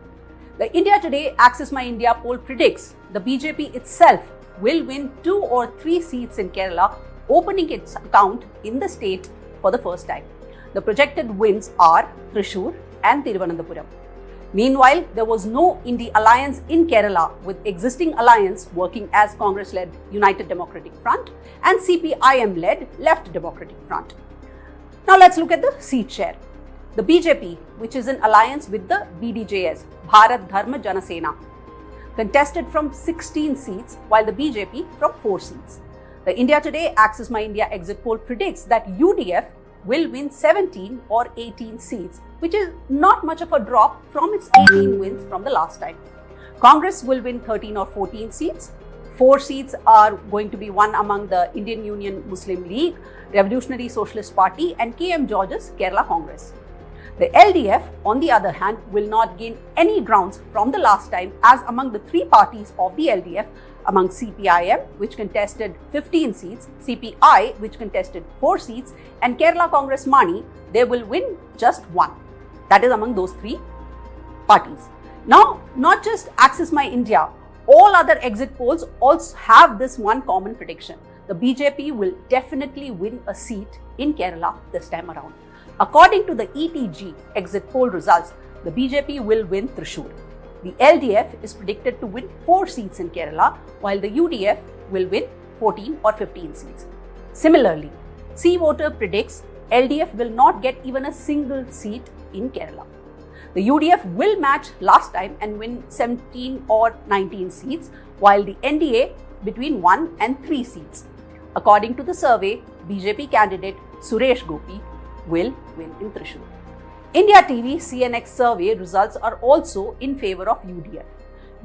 The India Today Access My India poll predicts the BJP itself will win 2 or 3 seats in Kerala, opening its account in the state for the first time. The projected wins are Thrissur and Thiruvananthapuram. Meanwhile, there was no India alliance in Kerala, with existing alliance working as Congress-led United Democratic Front and CPIM-led Left Democratic Front. Now let's look at the seat share. The BJP, which is in alliance with the BDJS, Bharat Dharma Janasena, contested from 16 seats, while the BJP from 4 seats. The India Today Access My India exit poll predicts that UDF will win 17 or 18 seats, which is not much of a drop from its 18 wins from the last time. Congress will win 13 or 14 seats. 4 seats are going to be won among the Indian Union Muslim League, Revolutionary Socialist Party and KM George's Kerala Congress. The LDF, on the other hand, will not gain any grounds from the last time, as among the 3 parties of the LDF, among CPIM, which contested 15 seats, CPI, which contested 4 seats, and Kerala Congress Mani, they will win just 1. That is among those 3 parties. Now, not just Access My India, all other exit polls also have this one common prediction. The the BJP will definitely win a seat in Kerala this time around. According to the ETG exit poll results, the BJP will win Thrissur. The LDF is predicted to win 4 seats in Kerala, while the UDF will win 14 or 15 seats. Similarly, C Voter predicts LDF will not get even a single seat in Kerala. The UDF will match last time and win 17 or 19 seats, while the NDA between 1 and 3 seats. According to the survey, BJP candidate Suresh Gopi will win in Thrissur. India TV CNX survey results are also in favor of UDF.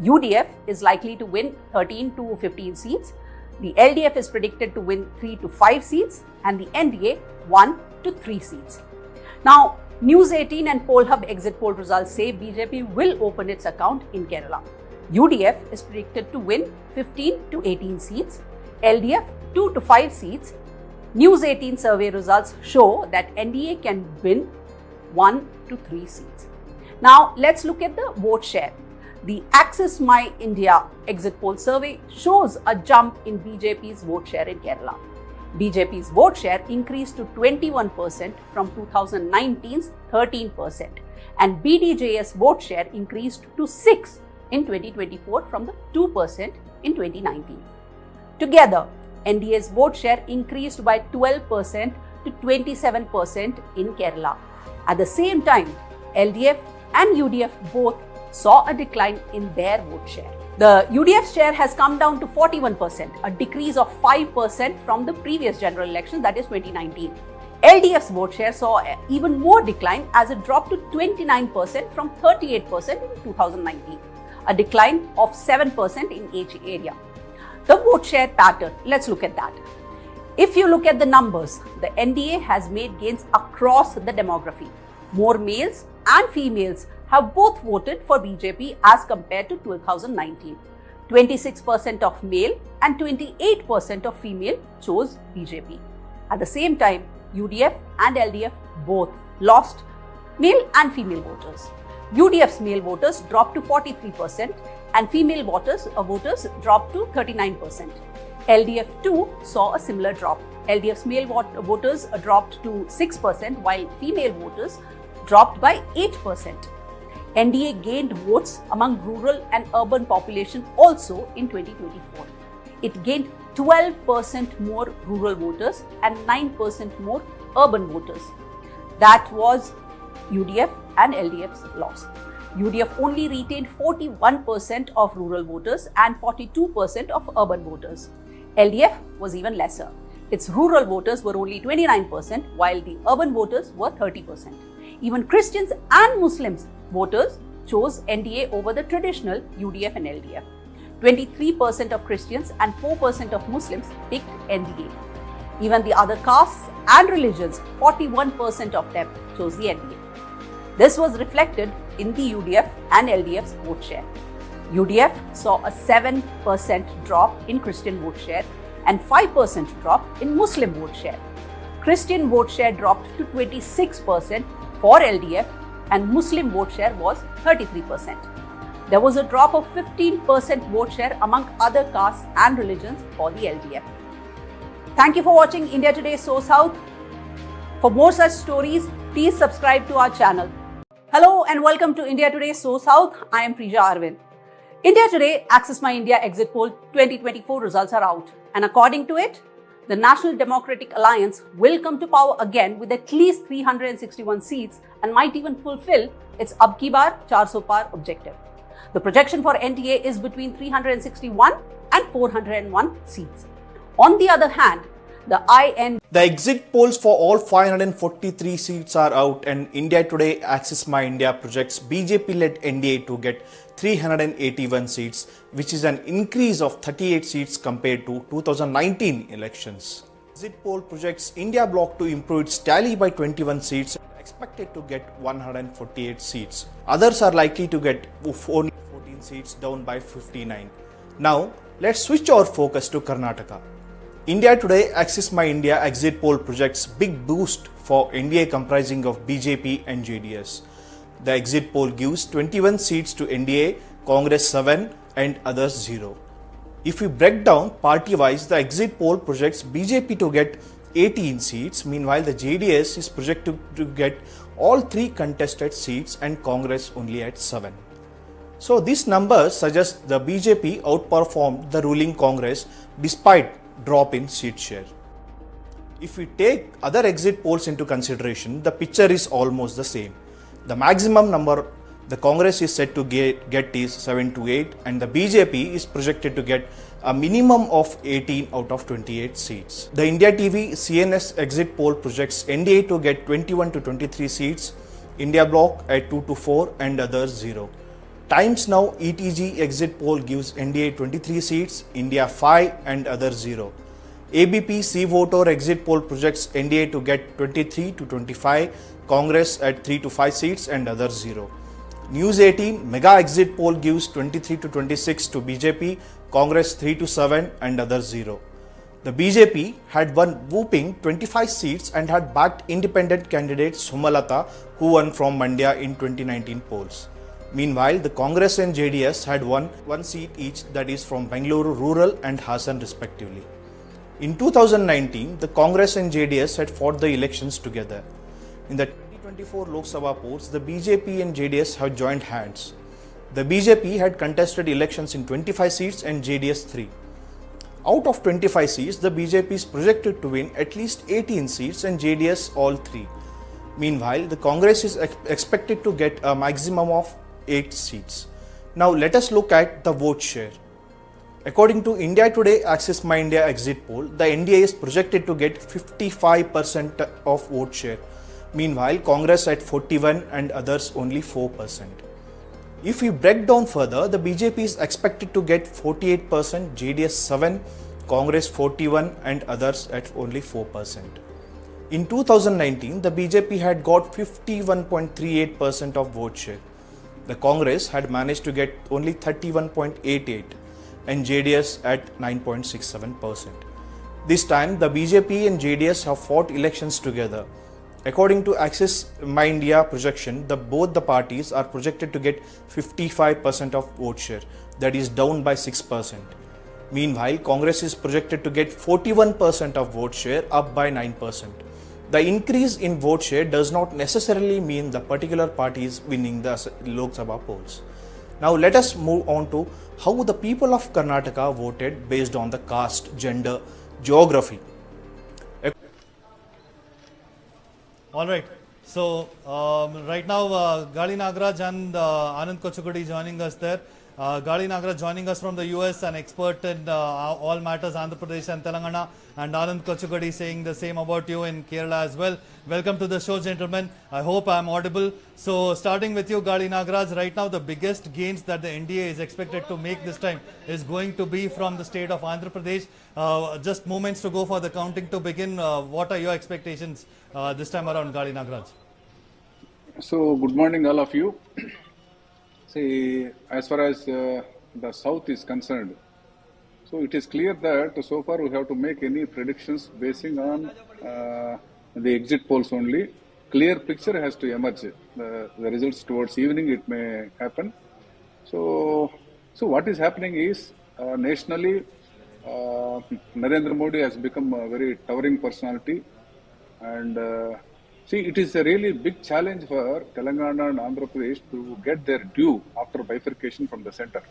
UDF is likely to win 13 to 15 seats. The LDF is predicted to win 3 to 5 seats and the NDA 1 to 3 seats. Now, News 18 and Poll Hub exit poll results say BJP will open its account in Kerala. UDF is predicted to win 15 to 18 seats, LDF 2 to 5 seats. News 18 survey results show that NDA can win 1 to 3 seats. Now, let's look at the vote share. The Access My India exit poll survey shows a jump in BJP's vote share in Kerala. BJP's vote share increased to 21% from 2019's 13%, and BDJ's vote share increased to 6% in 2024 from the 2% in 2019. Together, NDA's vote share increased by 12% to 27% in Kerala. At the same time, LDF and UDF both saw a decline in their vote share. The UDF share has come down to 41%, a decrease of 5% from the previous general election, that is 2019. LDF's vote share saw even more decline as it dropped to 29% from 38% in 2019, a decline of 7% in each area. The vote share pattern, let's look at that. If you look at the numbers, the NDA has made gains across the demography. More males and females have both voted for BJP as compared to 2019. 26% of male and 28% of female chose BJP. At the same time, UDF and LDF both lost male and female voters. UDF's male voters dropped to 43% and female voters dropped to 39%. LDF too saw a similar drop. LDF's male voters dropped to 6% while female voters dropped by 8%. NDA gained votes among rural and urban population also in 2024. It gained 12% more rural voters and 9% more urban voters. That was UDF and LDF's loss. UDF only retained 41% of rural voters and 42% of urban voters. LDF was even lesser. Its rural voters were only 29%, while the urban voters were 30%. Even Christians and Muslims voters chose NDA over the traditional UDF and LDF. 23% of Christians and 4% of Muslims picked NDA. Even the other castes and religions, 41% of them chose the NDA. This was reflected in the UDF and LDF's vote share. UDF saw a 7% drop in Christian vote share and 5% drop in Muslim vote share. Christian vote share dropped to 26% for LDF and Muslim vote share was 33%. There was a drop of 15% vote share among other castes and religions for the LDF. Thank you for watching India Today SoSouth. For more such stories, please subscribe to our channel. Hello and welcome to India Today SoSouth. I am Prija Arvind. India Today Access My India exit poll 2024 results are out, and according to it, the National Democratic Alliance will come to power again with at least 361 seats and might even fulfill its Ab Ki Baar 400 Par objective. The projection for NDA is between 361 and 401 seats. On the other hand, the exit polls for all 543 seats are out, and India Today Access My India projects BJP-led NDA to get 381 seats, which is an increase of 38 seats compared to 2019 elections. Exit poll projects India bloc to improve its tally by 21 seats and expected to get 148 seats. Others are likely to get only 14 seats, down by 59. Now, let's switch our focus to Karnataka. India Today Access My India exit poll projects big boost for NDA comprising of BJP and JDS. The exit poll gives 21 seats to NDA, Congress 7 and others 0. If we break down party-wise, the exit poll projects BJP to get 18 seats, meanwhile the JDS is projected to get all 3 contested seats and Congress only at 7. So these numbers suggest the BJP outperformed the ruling Congress despite drop in seat share. If we take other exit polls into consideration, the picture is almost the same. The maximum number the Congress is set to get is 7 to 8 and the BJP is projected to get a minimum of 18 out of 28 seats. The India TV CNS exit poll projects NDA to get 21 to 23 seats, India Bloc at 2 to 4 and others 0. Times Now ETG exit poll gives NDA 23 seats, India 5 and others 0. ABP C-Voter exit poll projects NDA to get 23 to 25, Congress at 3 to 5 seats and others 0. News 18 Mega exit poll gives 23 to 26 to BJP, Congress 3 to 7 and others 0. The BJP had won whooping 25 seats and had backed independent candidate Sumalata who won from Mandya in 2019 polls. Meanwhile, the Congress and JDS had won 1 seat each, that is from Bengaluru Rural and Hassan respectively. In 2019, the Congress and JDS had fought the elections together. In the 2024 Lok Sabha polls, the BJP and JDS have joined hands. The BJP had contested elections in 25 seats and JDS 3. Out of 25 seats, the BJP is projected to win at least 18 seats and JDS all 3. Meanwhile, the Congress is expected to get a maximum of 8 seats. Now let us look at the vote share. According to India Today Axis My India exit poll, the NDA is projected to get 55% of vote share. Meanwhile, Congress at 41 and others only 4%. If we break down further, the BJP is expected to get 48%, JDS 7, Congress 41 and others at only 4%. In 2019, the BJP had got 51.38% of vote share. The Congress had managed to get only 31.88 and JDS at 9.67%. This time, the BJP and JDS have fought elections together. According to Axis My India projection, both the parties are projected to get 55% of vote share, that is down by 6%. Meanwhile, Congress is projected to get 41% of vote share, up by 9%. The increase in vote share does not necessarily mean the particular party is winning the Lok Sabha polls. Now let us move on to how the people of Karnataka voted based on the caste, gender, geography. All right. So right now, Gali Nagaraj and Anand Kochukudi joining us there. Gali Nagaraj joining us from the US, an expert in all matters Andhra Pradesh and Telangana, and Anand Kochukudi saying the same about you in Kerala as well. Welcome to the show, gentlemen. I hope I'm audible. So starting with you, Gali Nagaraj, right now the biggest gains that the NDA is expected to make this time is going to be from the state of Andhra Pradesh. Just moments to go for the counting to begin. What are your expectations this time around, Gali Nagaraj? So, good morning, all of you. See, as far as the South is concerned, so it is clear that so far we have to make any predictions basing on the exit polls only. Clear picture has to emerge. The results towards evening it may happen. So what is happening is nationally, Narendra Modi has become a very towering personality, and see, it is a really big challenge for Telangana and Andhra Pradesh to get their due after bifurcation from the center.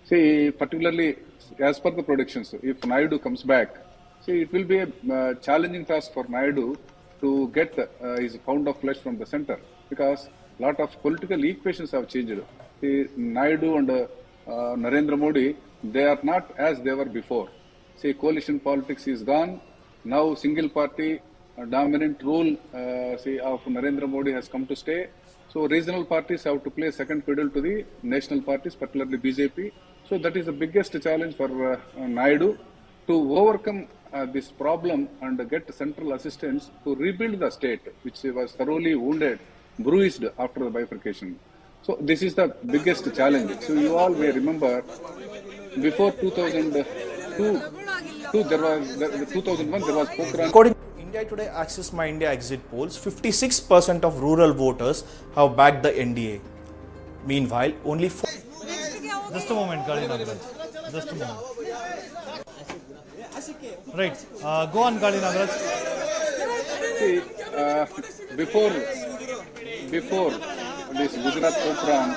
See, particularly as per the predictions, if Naidu comes back, see, it will be a challenging task for Naidu to get his pound of flesh from the center, because a lot of political equations have changed. See, Naidu and Narendra Modi, they are not as they were before. See, coalition politics is gone. Now single party dominant rule of Narendra Modi has come to stay. So regional parties have to play second fiddle to the national parties, particularly BJP. So that is the biggest challenge for Naidu to overcome this problem and get central assistance to rebuild the state, which was thoroughly wounded, bruised after the bifurcation. So this is the biggest challenge. So you all may remember, before 2002, 2001 there was Pokhran. According to India Today Axis My India exit polls, 56% of rural voters have backed the NDA. Meanwhile, only 4... Just a moment, Gali Nagaraj. Just a moment. Right. Go on, Gali Nagaraj. See, before before this Gujarat program,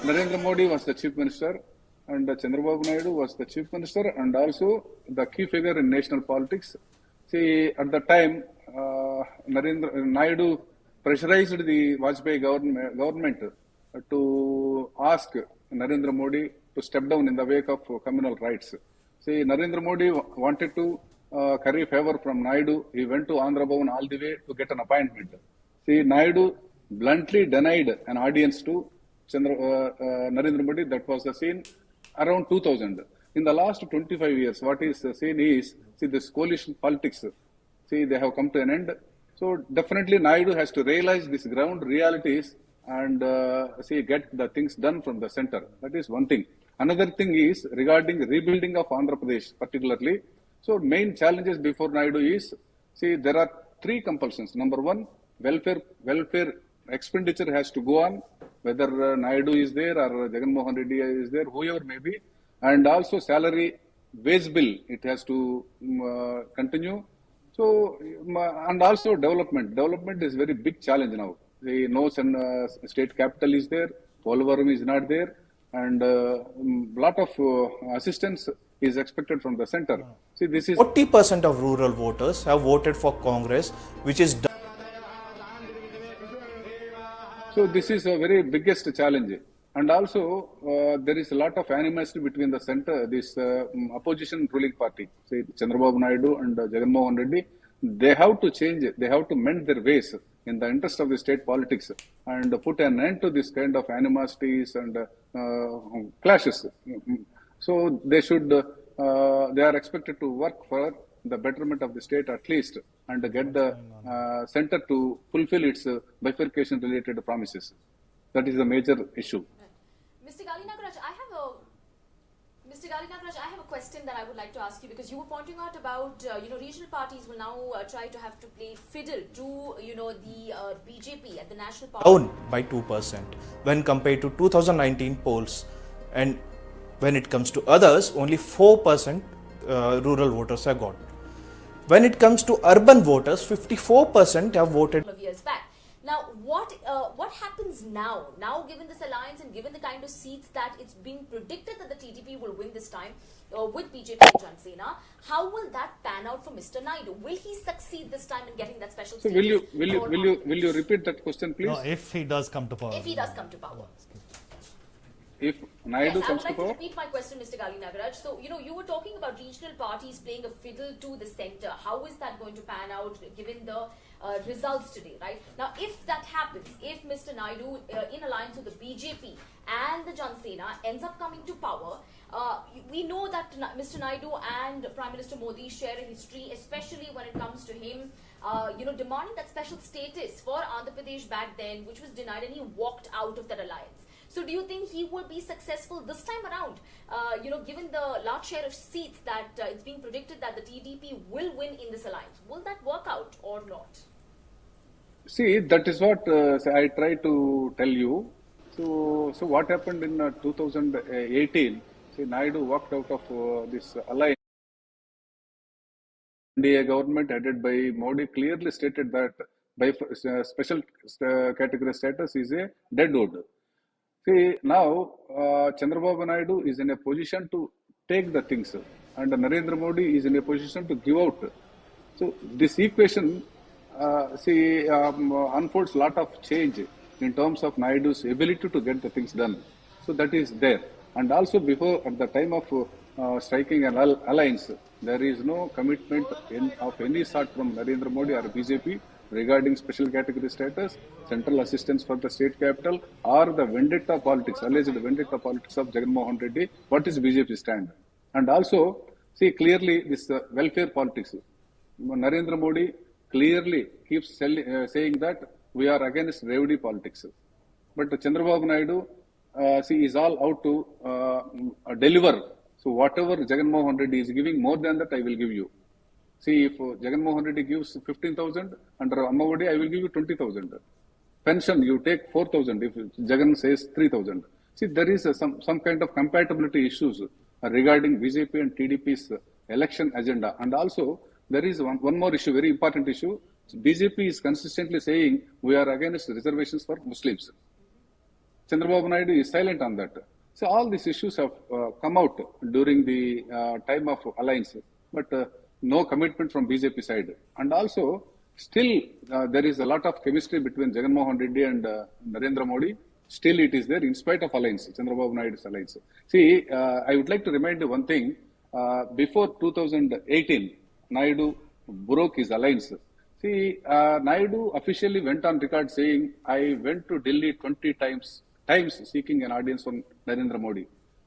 Narendra Modi was the chief minister, and Chandrababu Naidu was the chief minister, and also the key figure in national politics. See, at the time, Narendra Naidu pressurized the Vajpayee government to ask Narendra Modi to step down in the wake of communal rights. See, Narendra Modi wanted to curry favor from Naidu. He went to Andhra Bhavan all the way to get an appointment. See, Naidu bluntly denied an audience to Narendra Modi. That was the scene around 2000. In the last 25 years, what is seen is, see, this coalition politics, see, they have come to an end. So definitely Naidu has to realize these ground realities and see, get the things done from the center. That is one thing. Another thing is regarding rebuilding of Andhra Pradesh, particularly. So main challenges before Naidu is, see, there are three compulsions. Number one, welfare expenditure has to go on, whether Naidu is there or Jagan Mohan Reddy is there, whoever may be. And also salary wage bill, it has to continue. So, and also development. Development is very big challenge now. No state capital is there, Polavaram is not there, and lot of assistance is expected from the center. See, this is 40% of rural voters have voted for Congress, which is so this is a very biggest challenge. And also, there is a lot of animosity between the center, this opposition ruling party, say Chandrababu Naidu and Jagan Mohan Reddy. They have to change it. They have to mend their ways in the interest of the state politics and put an end to this kind of animosities and clashes. So they should, they are expected to work for the betterment of the state at least and get the center to fulfill its bifurcation related promises. That is the major issue. Mr. Gali Nagaraj, I have a question that I would like to ask you, because you were pointing out about regional parties will now try to have to play fiddle to the BJP at the national party. down by 2% when compared to 2019 polls, and when it comes to others, only 4% rural voters have got. When it comes to urban voters, 54% have voted. Of years back. Now, what happens now? Now, given this alliance and given the kind of seats that it's been predicted that the TDP will win this time with BJP and Jan Sena, how will that pan out for Mr. Naidu? Will he succeed this time in getting that special So status? will you repeat that question, please? No, if he does come to power. If he does come to power. If Naidu Yes, I comes would like to power, to repeat my question, Mr. Gali Nagaraj. So, you were talking about regional parties playing a fiddle to the center. How is that going to pan out given the results today, right? Now, if that happens, if Mr. Naidu, in alliance with the BJP and the Jan Sena, ends up coming to power, we know that Mr. Naidu and Prime Minister Modi share a history, especially when it comes to him, demanding that special status for Andhra Pradesh back then, which was denied, and he walked out of that alliance. So do you think he will be successful this time around, given the large share of seats that it's being predicted that the TDP will win in this alliance? Will that work out or not? see, that is what I try to tell you. So what happened in 2018? See, Naidu walked out of this alliance. NDA government headed by Modi clearly stated that by special category status is a dead wood. See, now Chandrababu Naidu is in a position to take the things, and Narendra Modi is in a position to give out. So this equation, unfolds a lot of change in terms of Naidu's ability to get the things done. So that is there. And also before, at the time of striking an alliance, there is no commitment of any sort from Narendra Modi or BJP regarding special category status, central assistance for the state capital, or the vendetta politics, alleged vendetta politics of Jagan Mohan Reddy. What is BJP stand? And also, see clearly this welfare politics. Narendra Modi clearly keeps saying that we are against revdi politics. But Chandrababu Naidu, is all out to deliver. So whatever Jagan Mohan Reddy is giving, more than that I will give you. See, if Jagan Mohan Reddy gives 15,000, under Ammavadi I will give you 20,000. Pension, you take 4,000 if Jagan says 3,000. See, there is some kind of compatibility issues regarding BJP and TDP's election agenda. And also, there is one more issue, very important issue. BJP is consistently saying we are against reservations for Muslims. Chandrababu Naidu is silent on that. So all these issues have come out during the time of alliance, but no commitment from BJP side. And also, still there is a lot of chemistry between Jagan Mohan Reddy and Narendra Modi. Still it is there in spite of alliance, Chandrababu Naidu's alliance. See, I would like to remind you one thing. Before 2018, Naidu broke his alliance. See, Naidu officially went on record saying, I went to Delhi 20 times seeking an audience from Narendra Modi.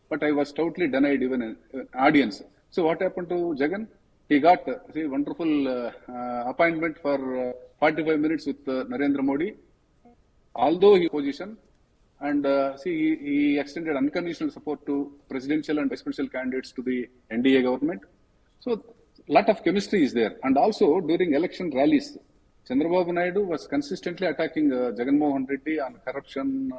But I was totally denied even an audience. So what happened to Jagan? He got wonderful appointment for 45 minutes with Narendra Modi. Although he position, and he extended unconditional support to presidential and vice presidential candidates to the NDA government. So lot of chemistry is there. And also during election rallies, Chandrababu Naidu was consistently attacking Jagan Mohan Reddy on corruption,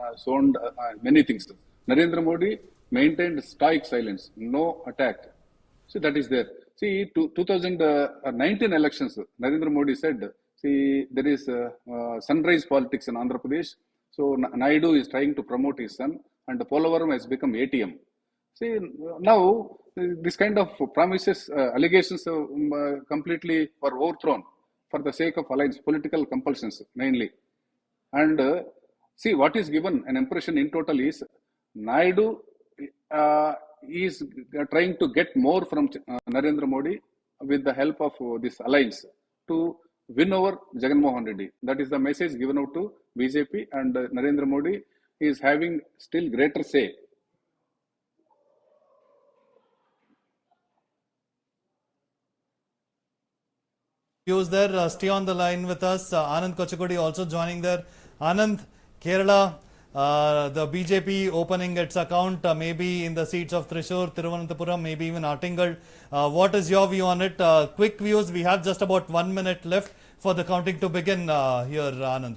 many things. Narendra Modi maintained stoic silence, no attack. So that is there. See, 2019 elections, Narendra Modi said, see, there is sunrise politics in Andhra Pradesh. So Naidu is trying to promote his son, and Polavaram has become ATM. See, now this kind of promises, allegations completely were overthrown for the sake of alliance, political compulsions mainly. And see, what is given an impression in total is Naidu is trying to get more from Narendra Modi with the help of this alliance to win over Jagan Mohan Reddy. That is the message given out to BJP, and Narendra Modi is having still greater say. Views there. Stay on the line with us. Anand Kochakudi also joining there. Anand, Kerala, the BJP opening its account maybe in the seats of Thrissur, Thiruvananthapuram, maybe even Attingal. What is your view on it? Quick views. We have just about 1 minute left for the counting to begin here, Anand.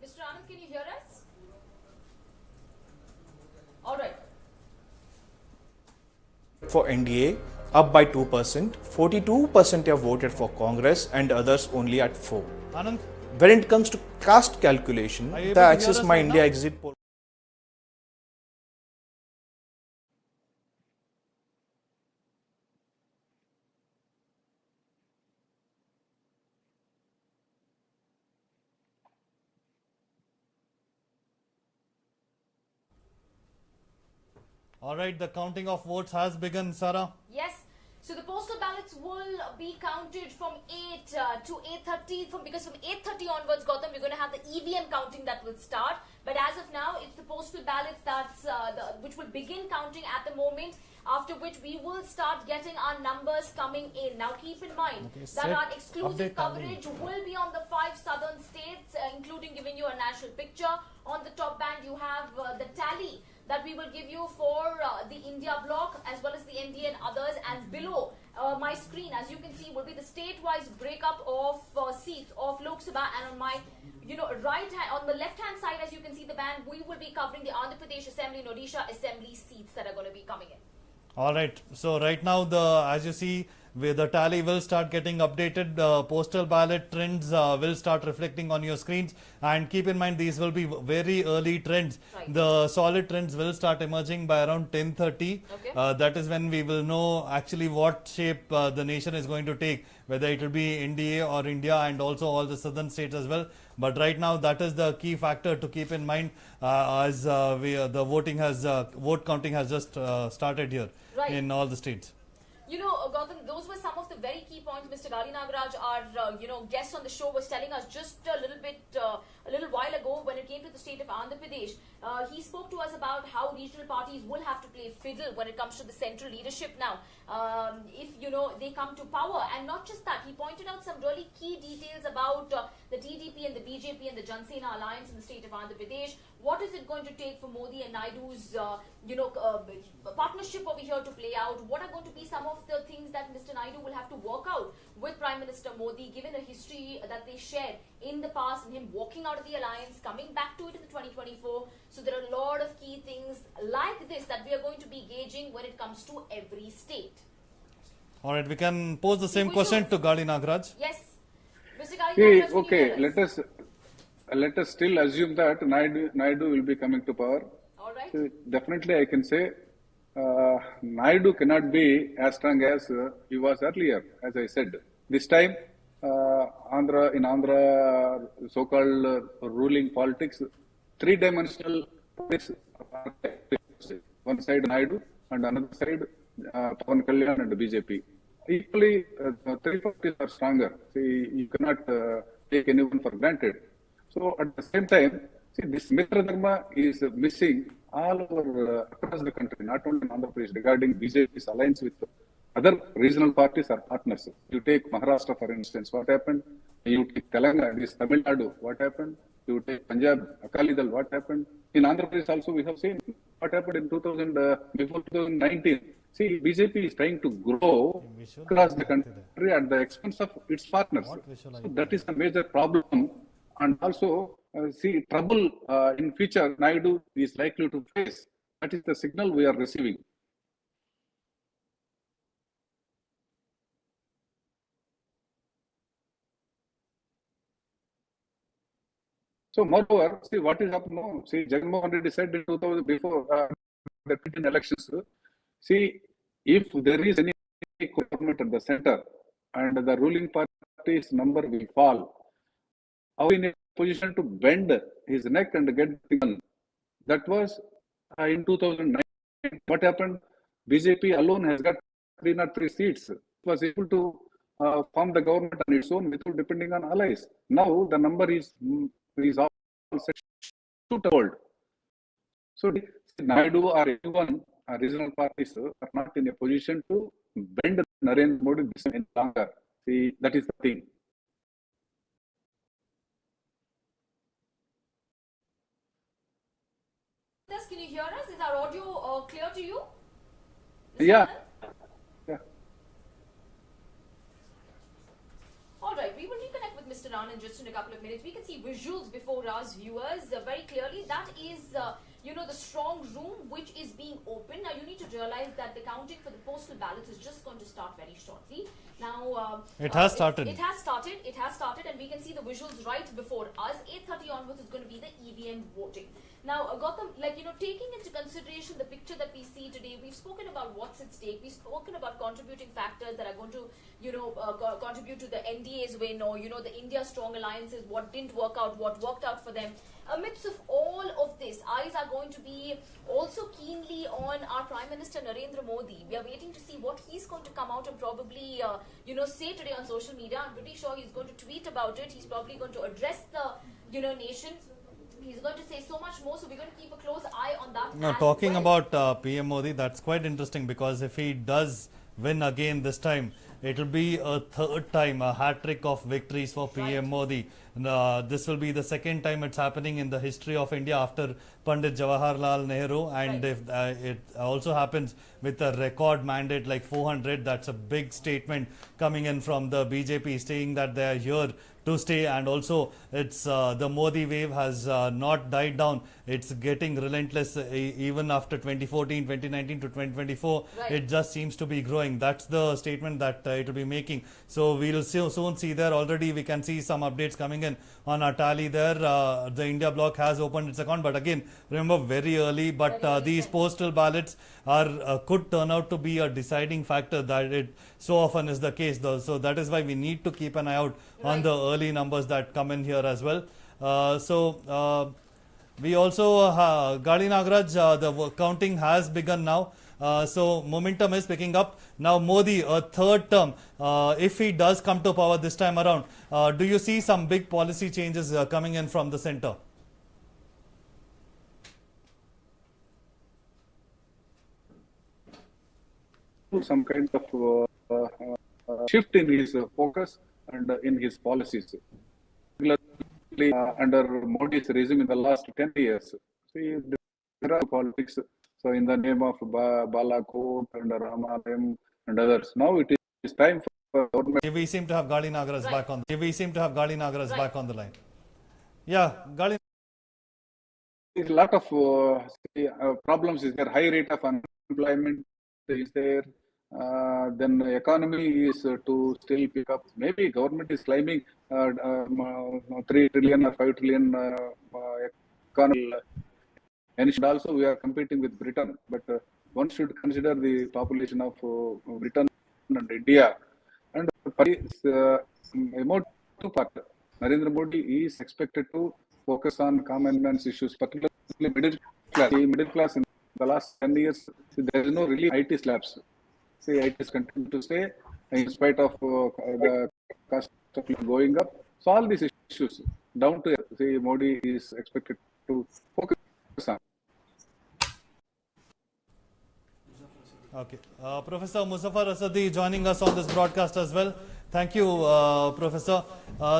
Mr. Anand, can you hear us? All right. For NDA, up by 2%, 42% have voted for Congress and others only at 4%. Anand? When it comes to caste calculation, Are you able the to hear Access us My right India now? exit poll. All right, the counting of votes has begun, Sarah. Yes. So the postal ballots will be counted from 8 to 8:30. Because from 8:30 onwards, Gautam, we're going to have the EVM counting that will start. But as of now, it's the postal ballots which will begin counting at the moment. After which we will start getting our numbers coming in. Now keep in mind that our exclusive coverage will be on the 5 southern states, including giving you a national picture. On the top band, you have the tally that we will give you for the India block as well as the NDA and others, and below my screen, as you can see, will be the state-wise breakup of seats of Lok Sabha, and on my right hand, on the left hand side, as you can see the band, we will be covering the Andhra Pradesh Assembly and Odisha Assembly seats that are going to be coming in. All right. So right now, as you see, where the tally will start getting updated. Postal ballot trends will start reflecting on your screens, and keep in mind these will be very early trends. Right. The solid trends will start emerging by around 10:30. Okay. That is when we will know actually what shape the nation is going to take, whether it will be NDA or India, and also all the southern states as well. But right now, that is the key factor to keep in mind as the vote counting has just started here Right. in all the states. You know, Gautam, those were some of the very key points Mr. Gali Nagaraj, our guest on the show, was telling us just a little while ago when it came to the state of Andhra Pradesh. He spoke to us about how regional parties will have to play fiddle when it comes to the central leadership now, if they come to power. And not just that, he pointed out some really key details about the TDP and the BJP and the Jan Sena alliance in the state of Andhra Pradesh. What is it going to take for Modi and Naidu's partnership over here to play out? What are going to be some of the things that Mr. Naidu will have to work out with Prime Minister Modi, given the history that they shared in the past and him walking out of the alliance, coming back to it in the 2024. So there are a lot of key things like this that we are going to be gauging when it comes to every state. All right, we can pose the same question to Gali Nagaraj. Yes. Mr. Gali See, Nagaraj, can you okay, hear us? let us still assume that Naidu will be coming to power. All right. So definitely, I can say Naidu cannot be as strong as he was earlier. As I said, this time Andhra, so-called ruling politics, three-dimensional politics. One side Naidu and another side Pawan Kalyan and BJP. Equally, three parties are stronger. See, you cannot take anyone for granted. So at the same time, see, this Mitra Dharma is missing all over across the country, not only in Andhra Pradesh, regarding BJP's alliance with other regional parties or partners. You take Maharashtra, for instance, what happened? You take Telangana, this Tamil Nadu, what happened? You take Punjab, Akali Dal, what happened? In Andhra Pradesh also, we have seen what happened in before 2019. See, BJP is trying to grow across the country at the expense of its partners. So that is a major problem. And also, see, trouble in future, Naidu is likely to face. That is the signal we are receiving. So, moreover, see what is happening now. See, Jagannath Reddy said in 2000 before the 15 elections. See, if there is any government at the center and the ruling party's number will fall, are we in a position to bend his neck and get things done? That was in 2009. What happened? BJP alone has got 303 seats. It was able to form the government on its own without depending on allies. Now the number is all two-fold. So Naidu or anyone, regional parties are not in a position to bend Narendra Modi this any longer. See, that is the thing. Can you hear us? Is our audio clear to you? Mr. Yeah. Anand? Yeah. All right, we will reconnect with Mr. Anand just in a couple of minutes. We can see visuals before us viewers very clearly. That is, the strong room which is being opened. Now, you need to realize that the counting for the postal ballots is just going to start very shortly. Now, it has started. It has started, and we can see the visuals right before us. 8:30 onwards is going to be the EVM voting. Now, Gautam, taking into consideration the picture that we see today, we've spoken about what's at stake. We've spoken about contributing factors that are going to, contribute to the NDA's win, or, the India strong alliances, what didn't work out, what worked out for them. Amidst of all of this, eyes are going to be also keenly on our Prime Minister Narendra Modi. We are waiting to see what he's going to come out and probably, say today on social media. I'm pretty sure he's going to tweet about it. He's probably going to address the, nation. He's going to say so much more, so we're going to keep a close eye on that. Now, talking about PM Modi, that's quite interesting, because if he does win again this time, it will be a third time, a hat-trick of victories for PM Modi. This will be the second time it's happening in the history of India after Pandit Jawaharlal Nehru, and if it also happens with a record mandate like 400, that's a big statement coming in from the BJP, saying that they are here to stay. And also, it's the Modi wave has not died down. It's getting relentless even after 2014, 2019 to 2024. It just seems to be growing. That's the statement that it will be making. So we'll soon see there. Already we can see some updates coming in on our tally there. The India bloc has opened its account, but again, remember, very early. But these postal ballots are could turn out to be a deciding factor. That it so often is the case, though. So that is why we need to keep an eye out on the early numbers that come in here as well. We also, Gali Nagaraj, the counting has begun now. So momentum is picking up. Now Modi, a third term, if he does come to power this time around, do you see some big policy changes coming in from the centre? Some kind of shift in his focus and in his policies. Under Modi's regime in the last 10 years, see, there are politics. So, in the name of Balakot and Ramalayam and others, now it is time for government. We seem to have Gali Nagaraj back on. We seem to have Gali Nagaraj back on the line. Yeah, Gali. A lot of problems is there. High rate of unemployment is there. Then the economy is to still pick up. Maybe government is claiming 3 trillion or 5 trillion economy. And also we are competing with Britain. But one should consider the population of Britain and India. And emotive part, Narendra Modi is expected to focus on common man's issues, particularly middle class. The middle class in the last 10 years, there is no really IT slabs. See, it is continuing to stay in spite of the cost of living going up. So all these issues down to see Modi is expected to focus on. Okay, Professor Muzaffar Asadi joining us on this broadcast as well. Thank you, Professor.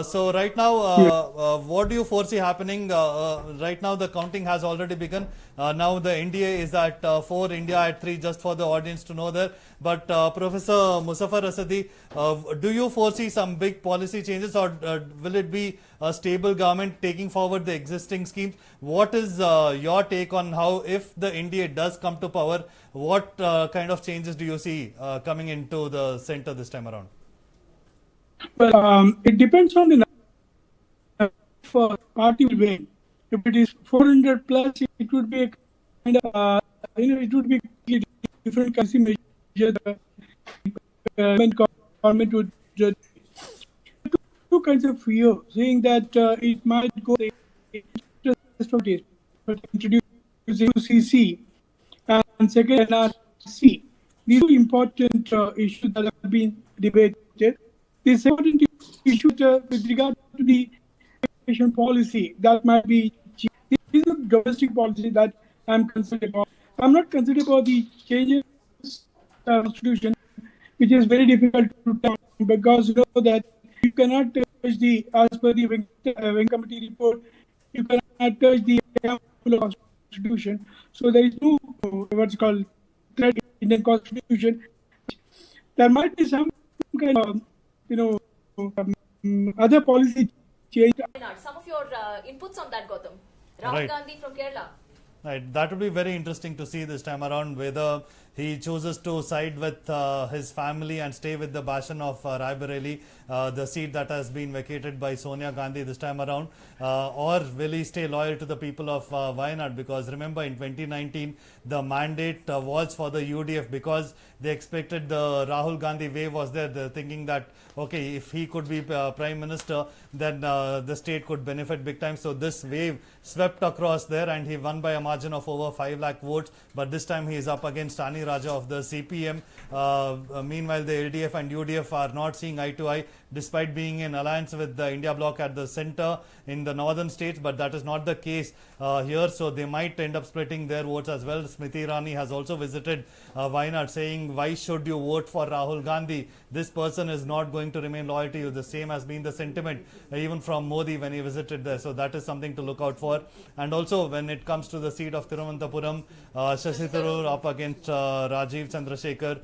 So right now, what do you foresee happening? Right now, the counting has already begun. Now the NDA is at 4, India at 3, just for the audience to know there. But Professor Muzaffar Asadi, do you foresee some big policy changes, or will it be a stable government taking forward the existing schemes? What is your take on how, if the NDA does come to power, what kind of changes do you see coming into the centre this time around? Well, it depends on the party will win. If it is 400 plus, it would be a kind of, it would be a different currency measure. Government would judge two kinds of fear, saying that it might go the interest of it, but introducing CC and second NRC. These are important issues that have been debated. This important issue with regard to the education policy that might be changed. This is a domestic policy that I'm concerned about. I'm not concerned about the changes constitution, which is very difficult to tell, because you know that you cannot touch the, as per the Wing Committee report, you cannot touch the constitution. So there is no what's called threat in the constitution. There might be some kind of other policy change. Some of your inputs on that, Gautam. Rahul Right. Gandhi from Kerala. Right, that would be very interesting to see this time around, whether he chooses to side with his family and stay with the bastion of Raebareli, the seat that has been vacated by Sonia Gandhi this time around, or will he stay loyal to the people of Wayanad? Because remember, in 2019, the mandate was for the UDF, because they expected the Rahul Gandhi wave was there. They're thinking that, okay, if he could be Prime Minister, then the state could benefit big time. So this wave swept across there, and he won by a margin of over 5 lakh votes. But this time he is up against Ani Raja of the CPM. Meanwhile, the LDF and UDF are not seeing eye to eye, despite being in alliance with the India bloc at the centre in the northern states. But that is not the case here, so they might end up splitting their votes as well. Smriti Irani has also visited Wayanad, saying, why should you vote for Rahul Gandhi? This person is not going to remain loyal to you. The same has been the sentiment even from Modi when he visited there. So that is something to look out for. And also, when it comes to the seat of Thiruvananthapuram, Shashi Tharoor up against Rajiv Chandrasekhar.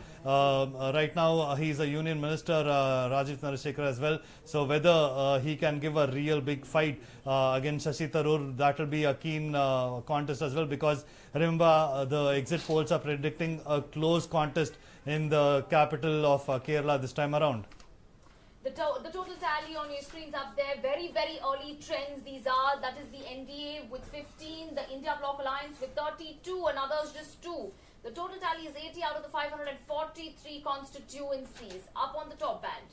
Right now, he is a union minister, Rajiv Chandrasekhar as well. So whether he can give a real big fight against Shashi Tharoor, that will be a keen contest as well, because remember, the exit polls are predicting a close contest in the capital of Kerala this time around? The total tally on your screens up there, very, very early trends these are. That is the NDA with 15, the India Bloc Alliance with 32, and others just 2. The total tally is 80 out of the 543 constituencies up on the top band.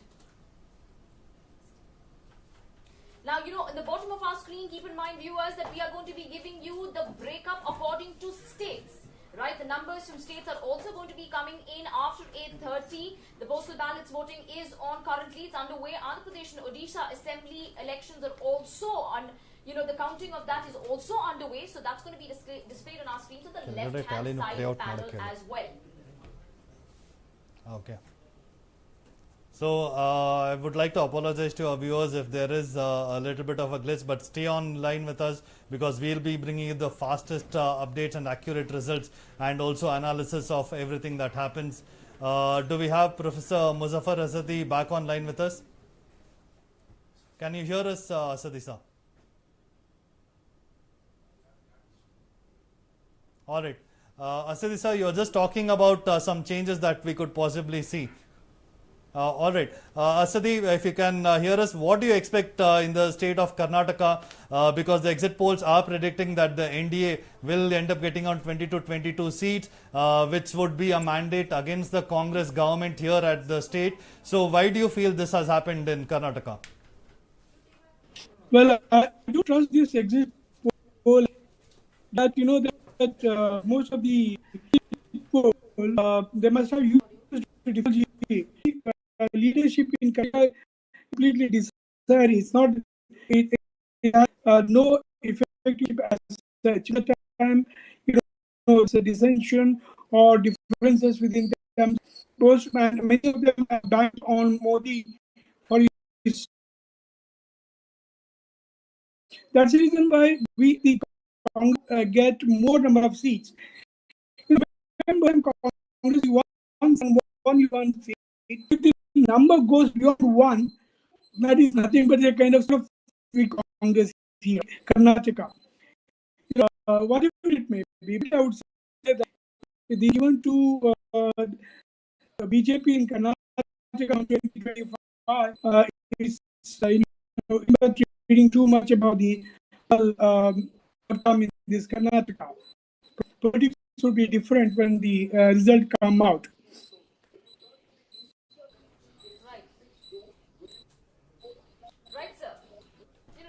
Now, in the bottom of our screen, keep in mind, viewers, that we are going to be giving you the breakup according to states. Right, the numbers from states are also going to be coming in after 8:30. The postal ballots voting is on currently. It's underway. Andhra Pradesh and Odisha assembly elections are also on. The counting of that is also underway. So that's going to be displayed on our screens on the left-hand side of the panel as well. Okay. So I would like to apologize to our viewers if there is a little bit of a glitch, but stay online with us because we'll be bringing you the fastest updates and accurate results and also analysis of everything that happens. Do we have Professor Muzaffar Asadi back online with us? Can you hear us, Asadi sir? All right. Asadi sir, you're just talking about some changes that we could possibly see. All right. Asadi, if you can hear us, what do you expect in the state of Karnataka? Because the exit polls are predicting that the NDA will end up getting on 20 to 22 seats, which would be a mandate against the Congress government here at the state. So why do you feel this has happened in Karnataka? Well, I do trust this exit poll that most of the people they must have used technology. Leadership in Canada completely decided. It's not. It has no effective as such. At the time, it's a dissension or differences within them. Those and many of them are backed on Modi for his. That's the reason why we the Congress get more number of seats. Remember, Congress won seat. If the number goes beyond 1, that is nothing but a kind of Congress here, Karnataka. Whatever it may be, I would say that even to BJP in Karnataka in 2025 is reading too much about the outcome in this Karnataka. Politics would be different when the result come out. Right, sir.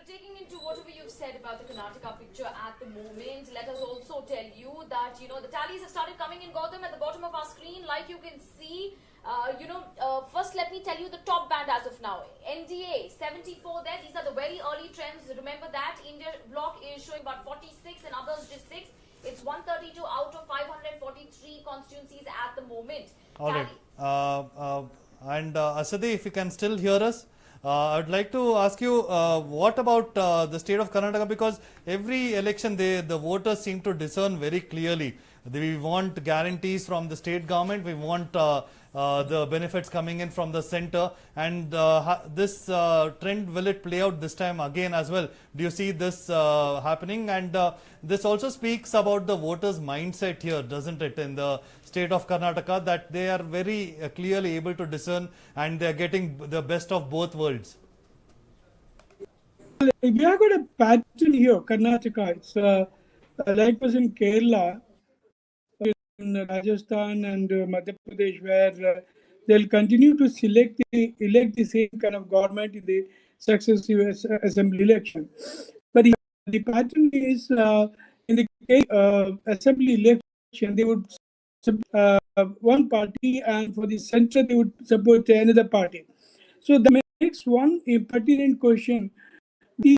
Taking into whatever you've said about the Karnataka picture at the moment, let us also tell you that, the tallies have started coming in, Gautam, at the bottom of our screen. Like you can see, first let me tell you the top band as of now. NDA, 74 there. These are the very early trends. Remember that. India block is showing about 46 and others just 6. It's 132 out of 543 constituencies at the moment. All right. And Asadi, if you can still hear us, I would like to ask you, what about the state of Karnataka? Because every election, the voters seem to discern very clearly. We want guarantees from the state government. We want the benefits coming in from the center. And this trend, will it play out this time again as well? Do you see this happening? And this also speaks about the voters' mindset here, doesn't it, in the state of Karnataka, that they are very clearly able to discern and they are getting the best of both worlds. We have got a pattern here, Karnataka. It's like was in Kerala, in Rajasthan and Madhya Pradesh, where they'll continue to elect the same kind of government in the successive assembly election. But the pattern is in the assembly election, they would one party, and for the center, they would support another party. So that makes one pertinent question: the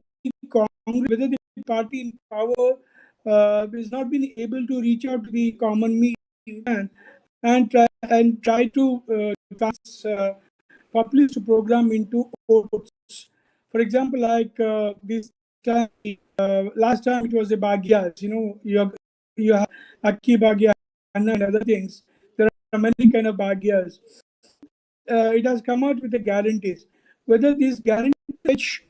Congress, whether the party in power has not been able to reach out to the common man and try to pass populist program into votes. For example, like this time, last time it was the Bhagyas. You have Akki Bhagya and other things. There are many kind of Bhagyas. It has come out with the guarantees. Whether these guarantees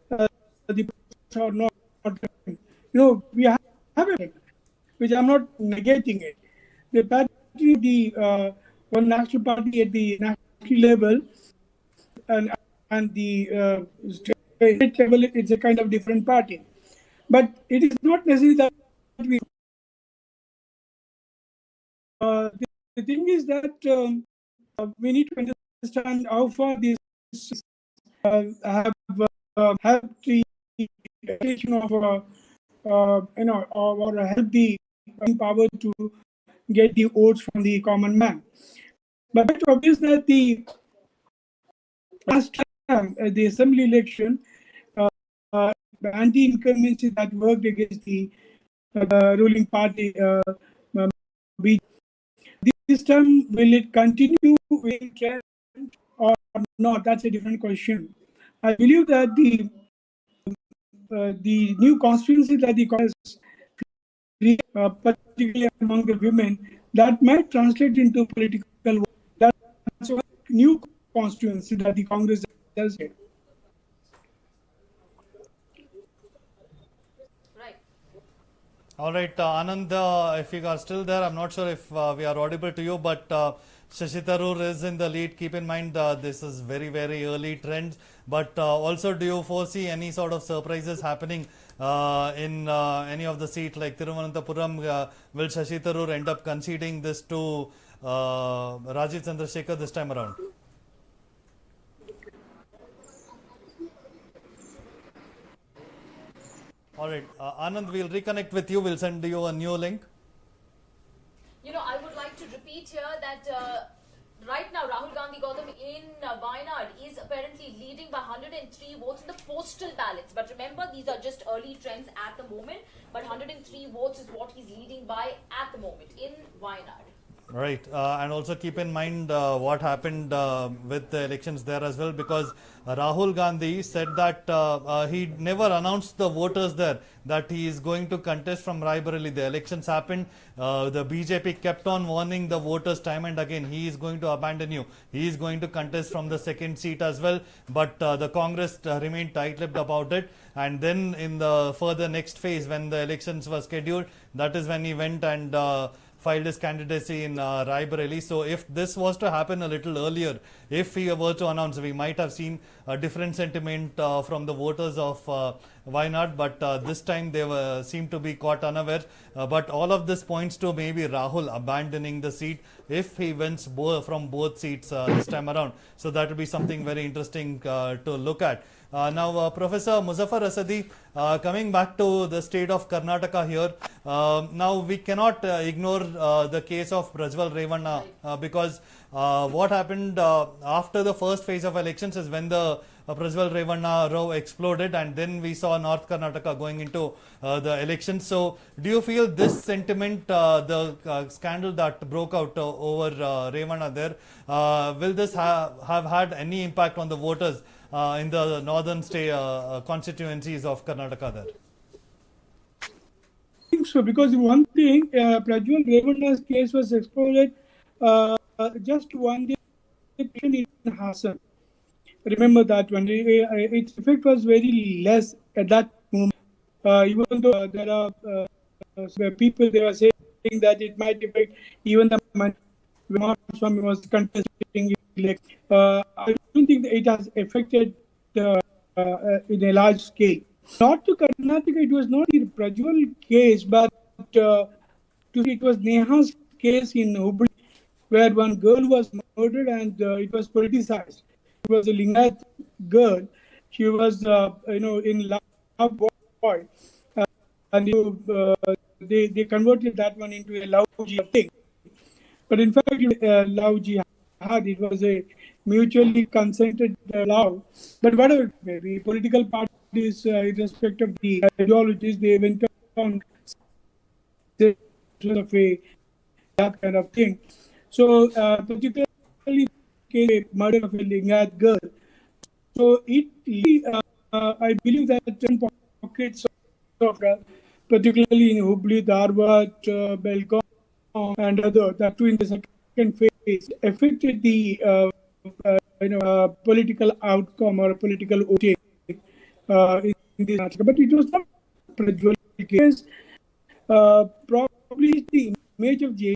the or not, we have it, which I'm not negating it. The pattern of the one national party at the national level, and the state level, it's a kind of different party. But it is not necessary that we. The thing is that we need to understand how far these have the education of or help the power to get the votes from the common man. But it's obvious that the last time the assembly election, the anti-incumbency that worked against the ruling party, BJP. This time, will it continue in trend or not? That's a different question. I believe that the new constituency that the Congress, particularly among the women, that might translate into political vote. That's a new constituency that the Congress does it. Right. All right, Anand, if you are still there, I'm not sure if we are audible to you, but Shashi Tharoor is in the lead. Keep in mind, this is very, very early trends. But also, do you foresee any sort of surprises happening in any of the seats like Thiruvananthapuram? Will Shashi Tharoor end up conceding this to Rajiv Chandrasekhar this time around? All right, Anand, we'll reconnect with you. We'll send you a new link. I would like to repeat here that right now Rahul Gandhi Gautam in Wayanad is apparently leading by 103 votes in the postal ballots. But remember, these are just early trends at the moment. But 103 votes is what he's leading by at the moment in Wayanad. Right, and also keep in mind what happened with the elections there as well, because Rahul Gandhi said that he never announced the voters there that he is going to contest from Raebareli. The elections happened, the BJP kept on warning the voters time and again, he is going to abandon you, he is going to contest from the second seat as well, but the Congress remained tight-lipped about it. And then in the further next phase, when the elections were scheduled, that is when he went and filed his candidacy in Raebareli. So if this was to happen a little earlier, if he were to announce, we might have seen a different sentiment from the voters of Wayanad, but this time they seemed to be caught unaware. But all of this points to maybe Rahul abandoning the seat if he wins from both seats this time around. So that will be something very interesting to look at. Now, Professor Muzaffar Asadi, coming back to the state of Karnataka here, now we cannot ignore the case of Prajwal Revanna because what happened after the first phase of elections is when the Prajwal Revanna row exploded, and then we saw North Karnataka going into the elections. So, do you feel this sentiment, the scandal that broke out over Revanna there, will this have had any impact on the voters in the northern state constituencies of Karnataka there? I think so, because one thing, Prajwal Revanna's case was exploded just one day in Hassan. Remember that one. Its effect was very less at that moment. Even though there are people, they were saying that it might affect even the money when Swami was contesting. I don't think that it has affected in a large scale. Not to Karnataka, it was not the Prajwal case, but it was Neha's case in Hubli, where one girl was murdered and it was politicized. She was a Lingat girl. She was, in love boy, and they converted that one into a love jihad thing. But in fact, love jihad, it was a mutually consented love. But whatever, the political parties, irrespective of the ideologies, they went on of a that kind of thing. So, particularly the murder of a Lingat girl. So, I believe that certain pockets of, particularly in Hubli, Dharwad, Belgaum, and other, that too in the second phase, affected the political outcome or political voting in this article. But it was not Prajwal case. Probably the image of JJ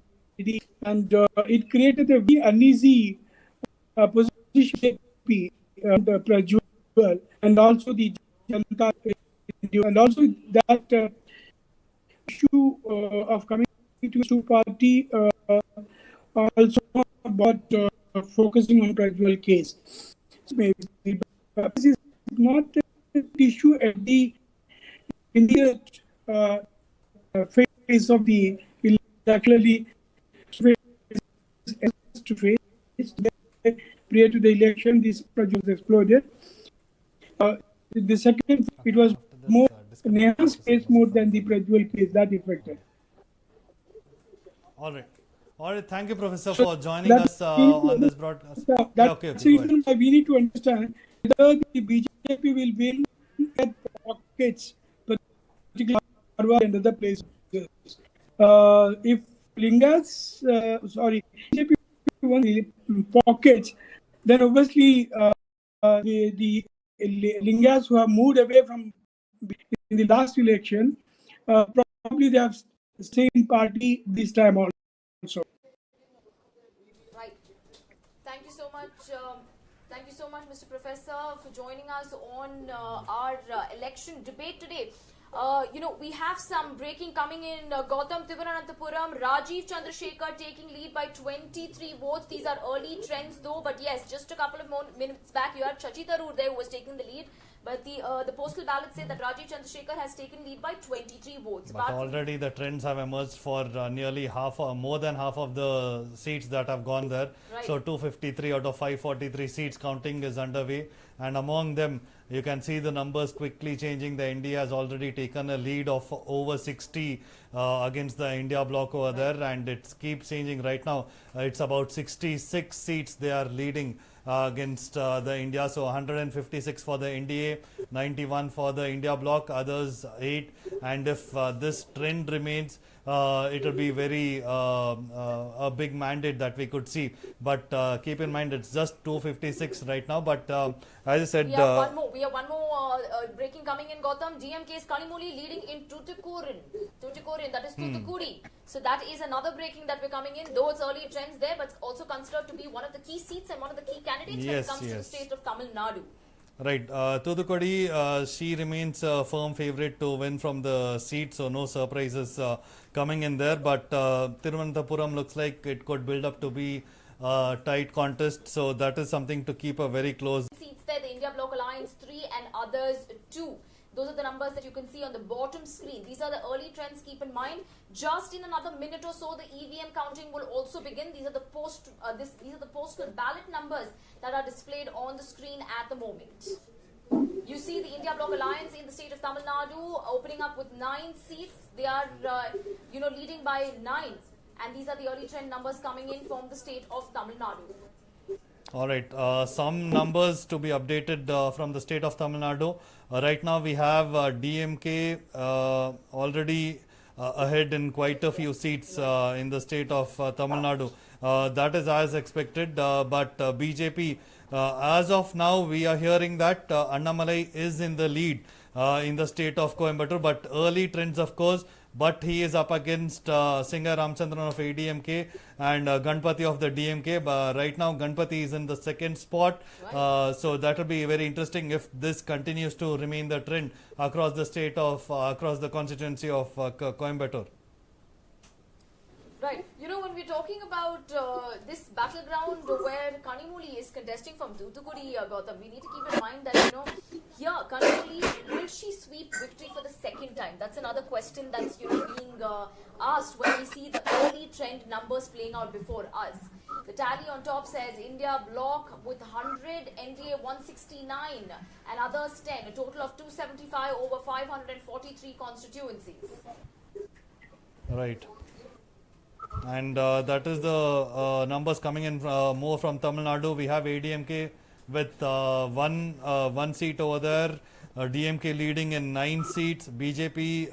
and it created a very uneasy position and Prajwal and also the Janata and also that issue of coming to two party also about focusing on Prajwal case. Maybe this is not an issue at the immediate phase of the actually to face prior to the election. This project was exploded. The second, it was more Neha's case more than the Prajwal case that affected. All right. All right. Thank you, Professor, So for joining that's us on this broadcast. That's Okay, the go ahead. reason why we need to understand whether the BJP will win at pockets, particularly Marwar and other places. If Lingas, BJP won the pockets, then obviously the Lingas who have moved away from in the last election, probably they have same party this time also. Right. Thank you so much. Thank you so much, Mr. Professor, for joining us on our election debate today. We have some breaking coming in. Gautam Thiruvananthapuram, Rajiv Chandrasekhar taking lead by 23 votes. These are early trends though, but yes, just a couple of more minutes back, you had Chachi Tharoor there who was taking the lead. But the postal ballot said that Rajiv Chandrasekhar has taken lead by 23 votes. But already the trends have emerged for nearly half or more than half of the seats that have gone there. Right. So 253 out of 543 seats counting is underway. And among them, you can see the numbers quickly changing. The NDA has already taken a lead of over 60 against the India bloc over there. And it keeps changing right now. It's about 66 seats they are leading against the India. So 156 for the NDA, 91 for the India bloc, others 8. And if this trend remains, it will be very a big mandate that we could see. But keep in mind, it's just 256 right now. But as I said, we have one more breaking coming in. Gautam, DMK's Kanimuli leading in Tuticorin, that is Thoothukudi. So that is another breaking that we're coming in. Though it's early trends there, but it's also considered to be one of the key seats and one of the key candidates when it comes to the state of Tamil Nadu. Right, Thoothukudi, she remains a firm favourite to win from the seat, so no surprises coming in there. But Thiruvananthapuram looks like it could build up to be a tight contest, so that is something to keep a very close. Seats there, the India Bloc Alliance 3 and others 2. Those are the numbers that you can see on the bottom screen. These are the early trends. Keep in mind, just in another minute or so, the EVM counting will also begin. These are the postal ballot numbers that are displayed on the screen at the moment. You see the India Bloc Alliance in the state of Tamil Nadu opening up with 9 seats. They are, leading by 9. And these are the early trend numbers coming in from the state of Tamil Nadu. All right, some numbers to be updated from the state of Tamil Nadu. Right now we have DMK already ahead in quite a few seats in the state of Tamil Nadu. That is as expected, but BJP, as of now, we are hearing that Annamalai is in the lead in the state of Coimbatore, but early trends, of course. But he is up against Singa Ramchandran of ADMK and Ganpati of the DMK. But right now, Ganpati is in the second spot. So that will be very interesting if this continues to remain the trend across the state of, across the constituency of Coimbatore. Right. When we're talking about this battleground where Kanimuli is contesting from Thoothukudi, Gautam, we need to keep in mind that, here, Kanimuli, will she sweep victory for the second time? That's another question that's, being asked when we see the early trend numbers playing out before us. The tally on top says India bloc with 100, NDA 169 and others 10, a total of 275 over 543 constituencies. Right. And that is the numbers coming in more from Tamil Nadu. We have ADMK with one seat over there. DMK leading in 9 seats. BJP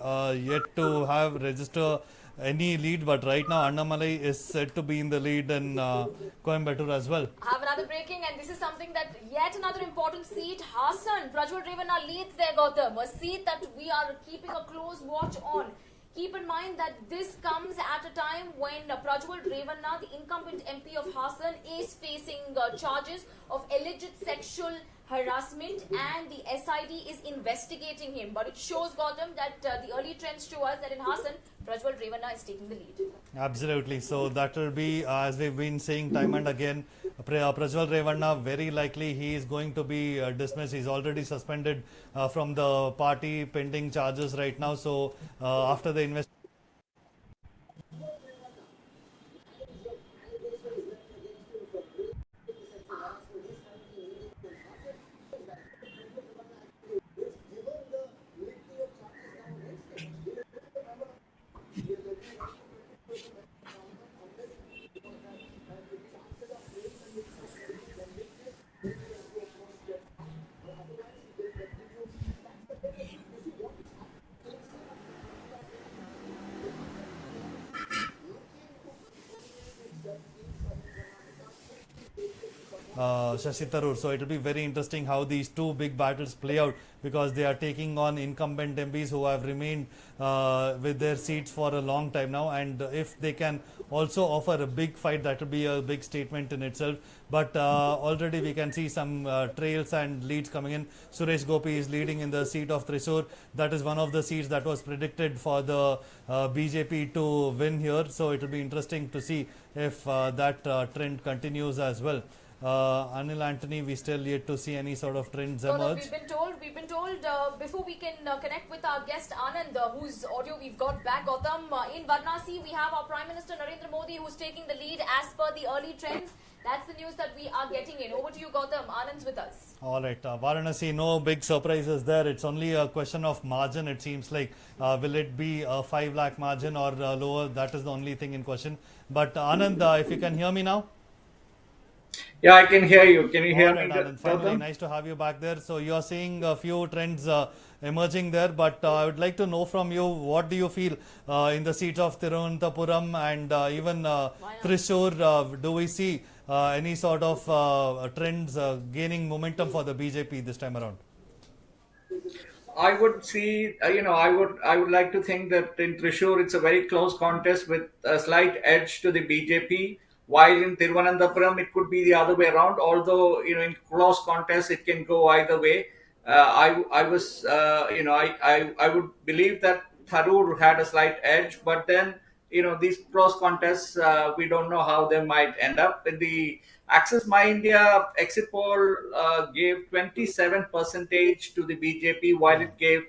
yet to have register any lead, but right now Annamalai is said to be in the lead in Coimbatore as well. I have another breaking, and this is something that yet another important seat. Hassan, Prajwal Ravana leads there, Gautam. A seat that we are keeping a close watch on. Keep in mind that this comes at a time when Prajwal Revanna, the incumbent MP of Hassan, is facing charges of alleged sexual harassment, and the SID is investigating him. But it shows, Gautam, that the early trends show us that in Hassan, Prajwal Revanna is taking the lead. Absolutely. So that will be, as we've been saying time and again, Prajwal Revanna, very likely he is going to be dismissed. He's already suspended from the party, pending charges right now. So after the investigation, Shashi Tharoor. So it will be very interesting how these two big battles play out, because they are taking on incumbent MPs who have remained with their seats for a long time now, and if they can also offer a big fight, that will be a big statement in itself. But already we can see some trails and leads coming in. Suresh Gopi is leading in the seat of Thrissur. That is one of the seats that was predicted for the BJP to win here. So it will be interesting to see if that trend continues as well. Anil Anthony, we still yet to see any sort of trends emerge. We've been told before we can connect with our guest Anand, whose audio we've got back, Gautam, in Varanasi we have our Prime Minister Narendra Modi, who's taking the lead as per the early trends. That's the news that we are getting in. Over to you, Gautam. Anand's with us. All right, Varanasi, no big surprises there. It's only a question of margin, it seems like. Will it be a 5 lakh margin or lower? That is the only thing in question. But Anand, if you can hear me now. Yeah, I can hear you. Can you hear me? Anand, finally, nice to have you back there. So you're seeing a few trends emerging there, but I would like to know from you, what do you feel in the seats of Thiruvananthapuram and even Thrissur? Do we see any sort of trends gaining momentum for the BJP this time around? I would see, I would like to think that in Thrissur it's a very close contest with a slight edge to the BJP. While in Thiruvananthapuram it could be the other way around. Although in close contest it can go either way. I would believe that Tharoor had a slight edge, but then these close contests, we don't know how they might end up. In the Access My India exit poll gave 27% to the BJP, while it gave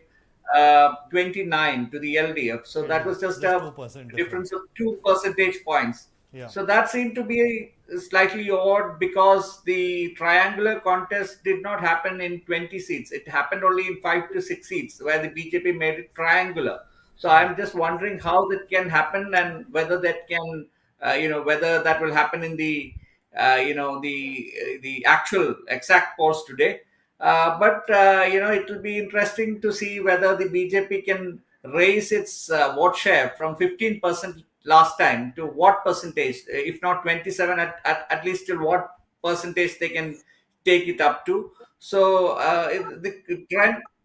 29 to the LDF. So that was just a difference of 2 percentage points. Yeah. So that seemed to be slightly odd, because the triangular contest did not happen in 20 seats. It happened only in 5 to 6 seats, where the BJP made it triangular. So I'm just wondering how that can happen, and whether that can, whether that will happen in the, the actual exact polls today. But it will be interesting to see whether the BJP can raise its vote share from 15% last time to what percentage, if not 27, at least till what percentage they can take it up to. So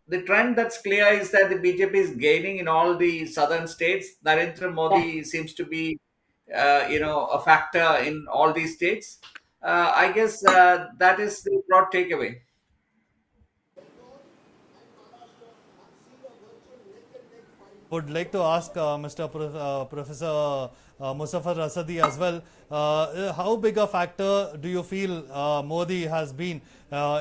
the trend that's clear is that the BJP is gaining in all the southern states. Narendra Modi seems to be a factor in all these states. I guess that is the broad takeaway. Would like to ask Mr. Professor Muzaffar Asadi as well. How big a factor do you feel Modi has been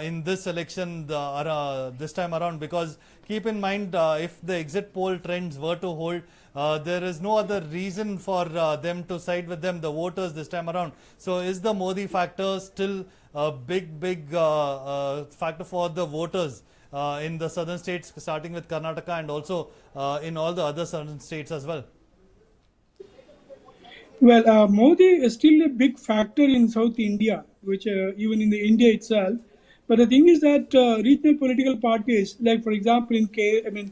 in this election this time around? Because keep in mind, if the exit poll trends were to hold, there is no other reason for them to side with them, the voters, this time around. So is the Modi factor still a big factor for the voters in the southern states, starting with Karnataka, and also in all the other southern states as well? Well, Modi is still a big factor in South India, which even in the India itself. But the thing is that regional political parties, like for example in Tamil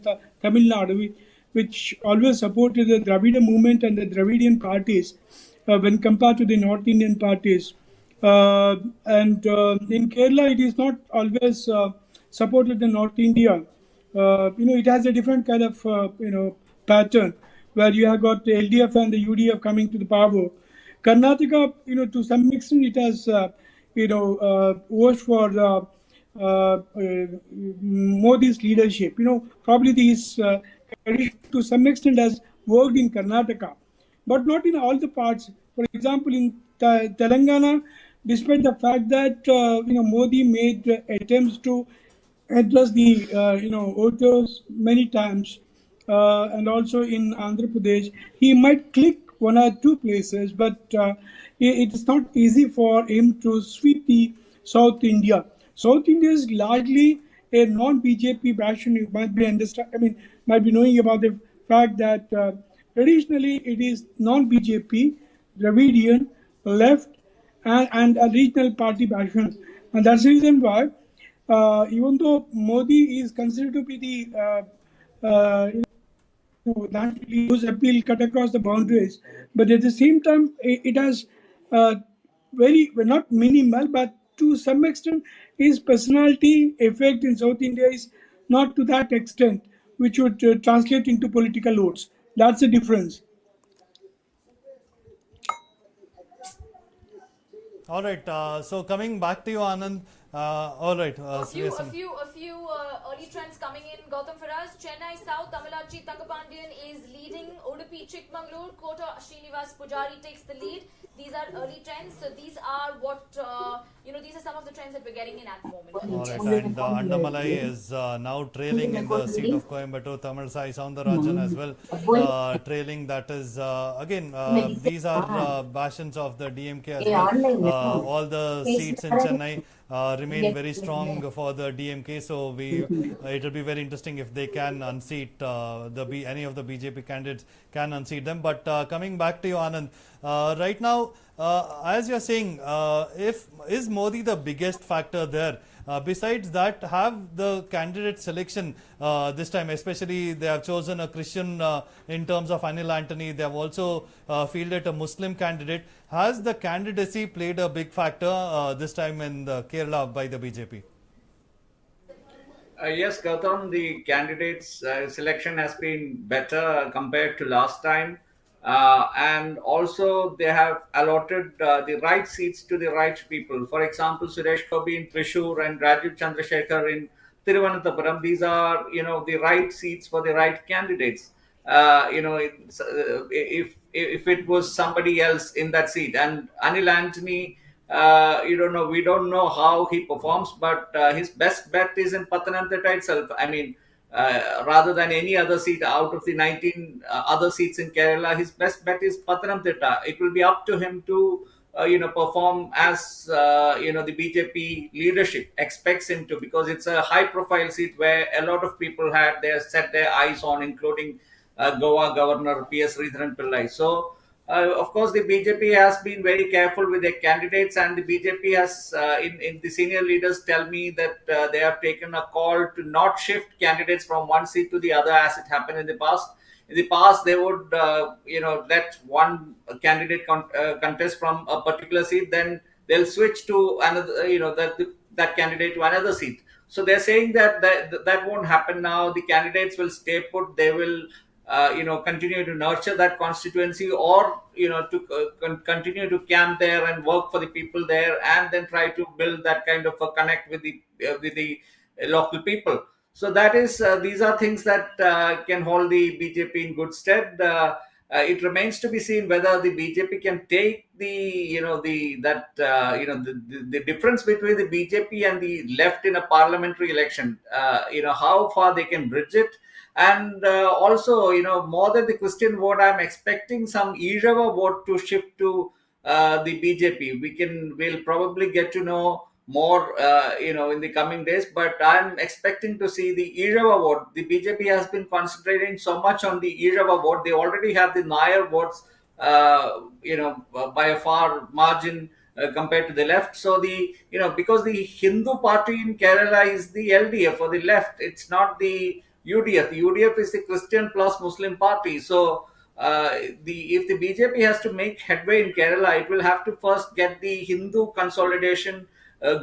Nadu, which always supported the Dravida movement and the Dravidian parties when compared to the North Indian parties. And in Kerala, it is not always supported the North India. It has a different kind of pattern. where you have got the LDF and the UDF coming to the power. Karnataka, to some extent, it has, voted for Modi's leadership. Probably these to some extent has worked in Karnataka, but not in all the parts. For example, in Telangana, despite the fact that Modi made attempts to address the voters many times, and also in Andhra Pradesh, he might click one or two places, but it is not easy for him to sweep the South India. South India is largely a non-BJP bastion. You might be understand. I mean, might be knowing about the fact that traditionally it is non-BJP, Dravidian, left, and a regional party bastion, and that's the reason why. Even though Modi is considered to be the naturally whose appeal cut across the boundaries, but at the same time, it has very well, not minimal, but to some extent, his personality effect in South India is not to that extent, which would translate into political votes. That's the difference. All right. So coming back to you, Anand. All right. A few yes, early trends coming in. Gautam Faraz, Chennai South, Tamilachi Tangapandian is leading. Udupi Chikmagalur, Kota Srinivas Pujari takes the lead. These are early trends. So these are what these are some of the trends that we're getting in at the moment. All right, and Andamalai is now trailing in the seat of Coimbatore. Tamil Sai Soundarajan as well trailing. That is again these are bastions of the DMK as well. All the seats in Chennai remain very strong for the DMK. So it will be very interesting if they can unseat any of the BJP candidates can unseat them. But coming back to you, Anand, right now, as you're saying, is Modi the biggest factor there? Besides that, have the candidate selection this time, especially they have chosen a Christian in terms of Anil Antony. They have also fielded a Muslim candidate. Has the candidacy played a big factor this time in Kerala by the BJP? Yes, Gautam, the candidates selection has been better compared to last time. And also they have allotted the right seats to the right people. For example, Suresh Gopi in Trishur and Rajiv Chandrasekhar in Thiruvananthapuram. These are, the right seats for the right candidates. If it was somebody else in that seat, and Anil Antony, we don't know how he performs, but his best bet is in Pathanamthitta itself. I mean, rather than any other seat out of the 19 other seats in Kerala, his best bet is Pathanamthitta. It will be up to him to perform as the BJP leadership expects him to, because it's a high profile seat where a lot of people had set their eyes on, including Goa Governor P.S. Sridharan Pillai. So of course, the BJP has been very careful with their candidates, and the BJP has, in the senior leaders tell me that they have taken a call to not shift candidates from one seat to the other as it happened in the past. In the past, they would, let one candidate contest from a particular seat, then they'll switch to another, that candidate to another seat. So they're saying that won't happen now. The candidates will stay put. They will continue to nurture that constituency, or to continue to camp there and work for the people there, and then try to build that kind of a connect with the local people. So that is these are things that can hold the BJP in good stead. It remains to be seen whether the BJP can take the difference between the BJP and the left in a parliamentary election. How far they can bridge it. And also, more than the Christian vote, I'm expecting some Ijava vote to shift to the BJP. We'll probably get to know more, in the coming days. But I'm expecting to see the Ijava vote. The BJP has been concentrating so much on the Ijava vote. They already have the Nair votes, by a far margin compared to the left. So because the Hindu party in Kerala is the LDF for the left, it's not the UDF. The UDF is the Christian plus Muslim party. So if the BJP has to make headway in Kerala, it will have to first get the Hindu consolidation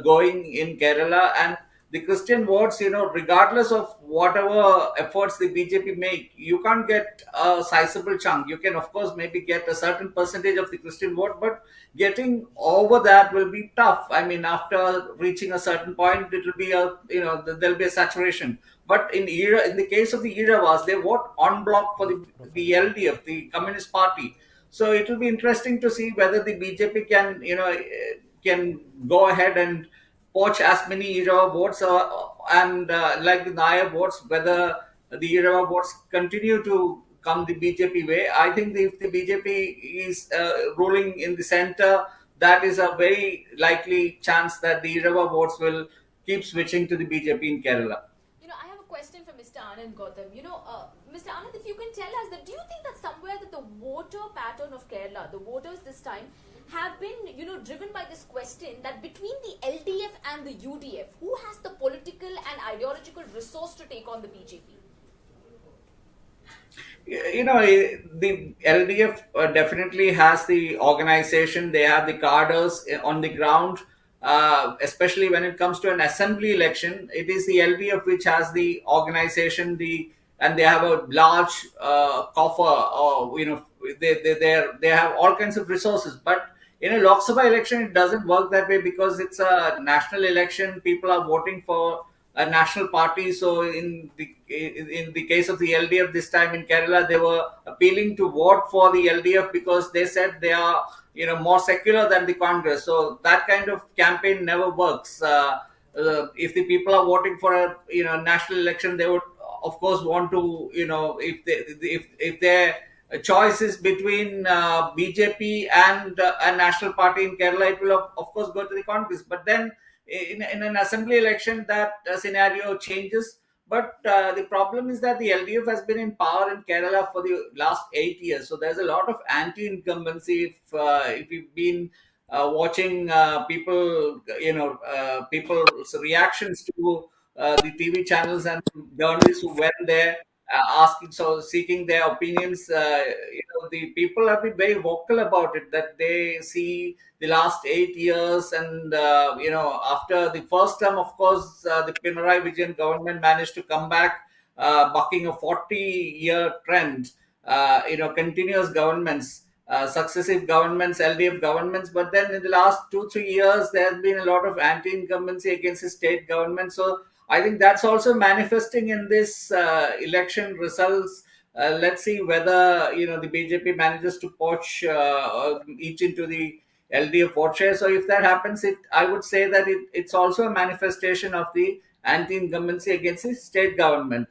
going in Kerala, and the Christian votes, regardless of whatever efforts the BJP make, you can't get a sizable chunk. You can, of course, maybe get a certain percentage of the Christian vote, but getting over that will be tough. I mean, after reaching a certain point, it will be there'll be a saturation. But in the case of the Iravas, they vote en bloc for the LDF, the Communist Party. So it will be interesting to see whether the BJP can go ahead and poach as many Irava votes and like the Naya votes, whether the Irava votes continue to come the BJP way. I think if the BJP is ruling in the center, that is a very likely chance that the Irava votes will keep switching to the BJP in Kerala. I have a question for Mr. Anand Gautam. Mr. Anand, if you can tell us that, do you think that somewhere that the voter pattern of Kerala, the voters this time, have been, driven by this question that between the LDF and the UDF, who has the political and ideological resource to take on the BJP? The LDF definitely has the organization. They have the cadres on the ground, especially when it comes to an assembly election. It is the LDF which has the organization, and they have a large coffer, or they have all kinds of resources. But in a Lok Sabha election, it doesn't work that way because it's a national election. People are voting for a national party. So in the case of the LDF this time in Kerala, they were appealing to vote for the LDF because they said they are more secular than the Congress. So that kind of campaign never works. If the people are voting for a national election, they would of course want to if their choice is between BJP and a national party in Kerala, it will of course go to the Congress. But then in an assembly election, that scenario changes. But the problem is that the LDF has been in power in Kerala for the last 8 years. So there's a lot of anti-incumbency. If you've been watching people's reactions to the TV channels and journalists who went there seeking their opinions, the people have been very vocal about it, that they see the last 8 years, and after the first term, of course, the Pinarayi Vijayan government managed to come back, bucking a 40-year trend. Continuous governments, successive governments, LDF governments. But then in the last 2-3 years, there has been a lot of anti-incumbency against the state government. So I think that's also manifesting in this election results. Let's see whether the BJP manages to poach each into the LDF vote share. So if that happens, I would say that it's also a manifestation of the anti-incumbency against the state government.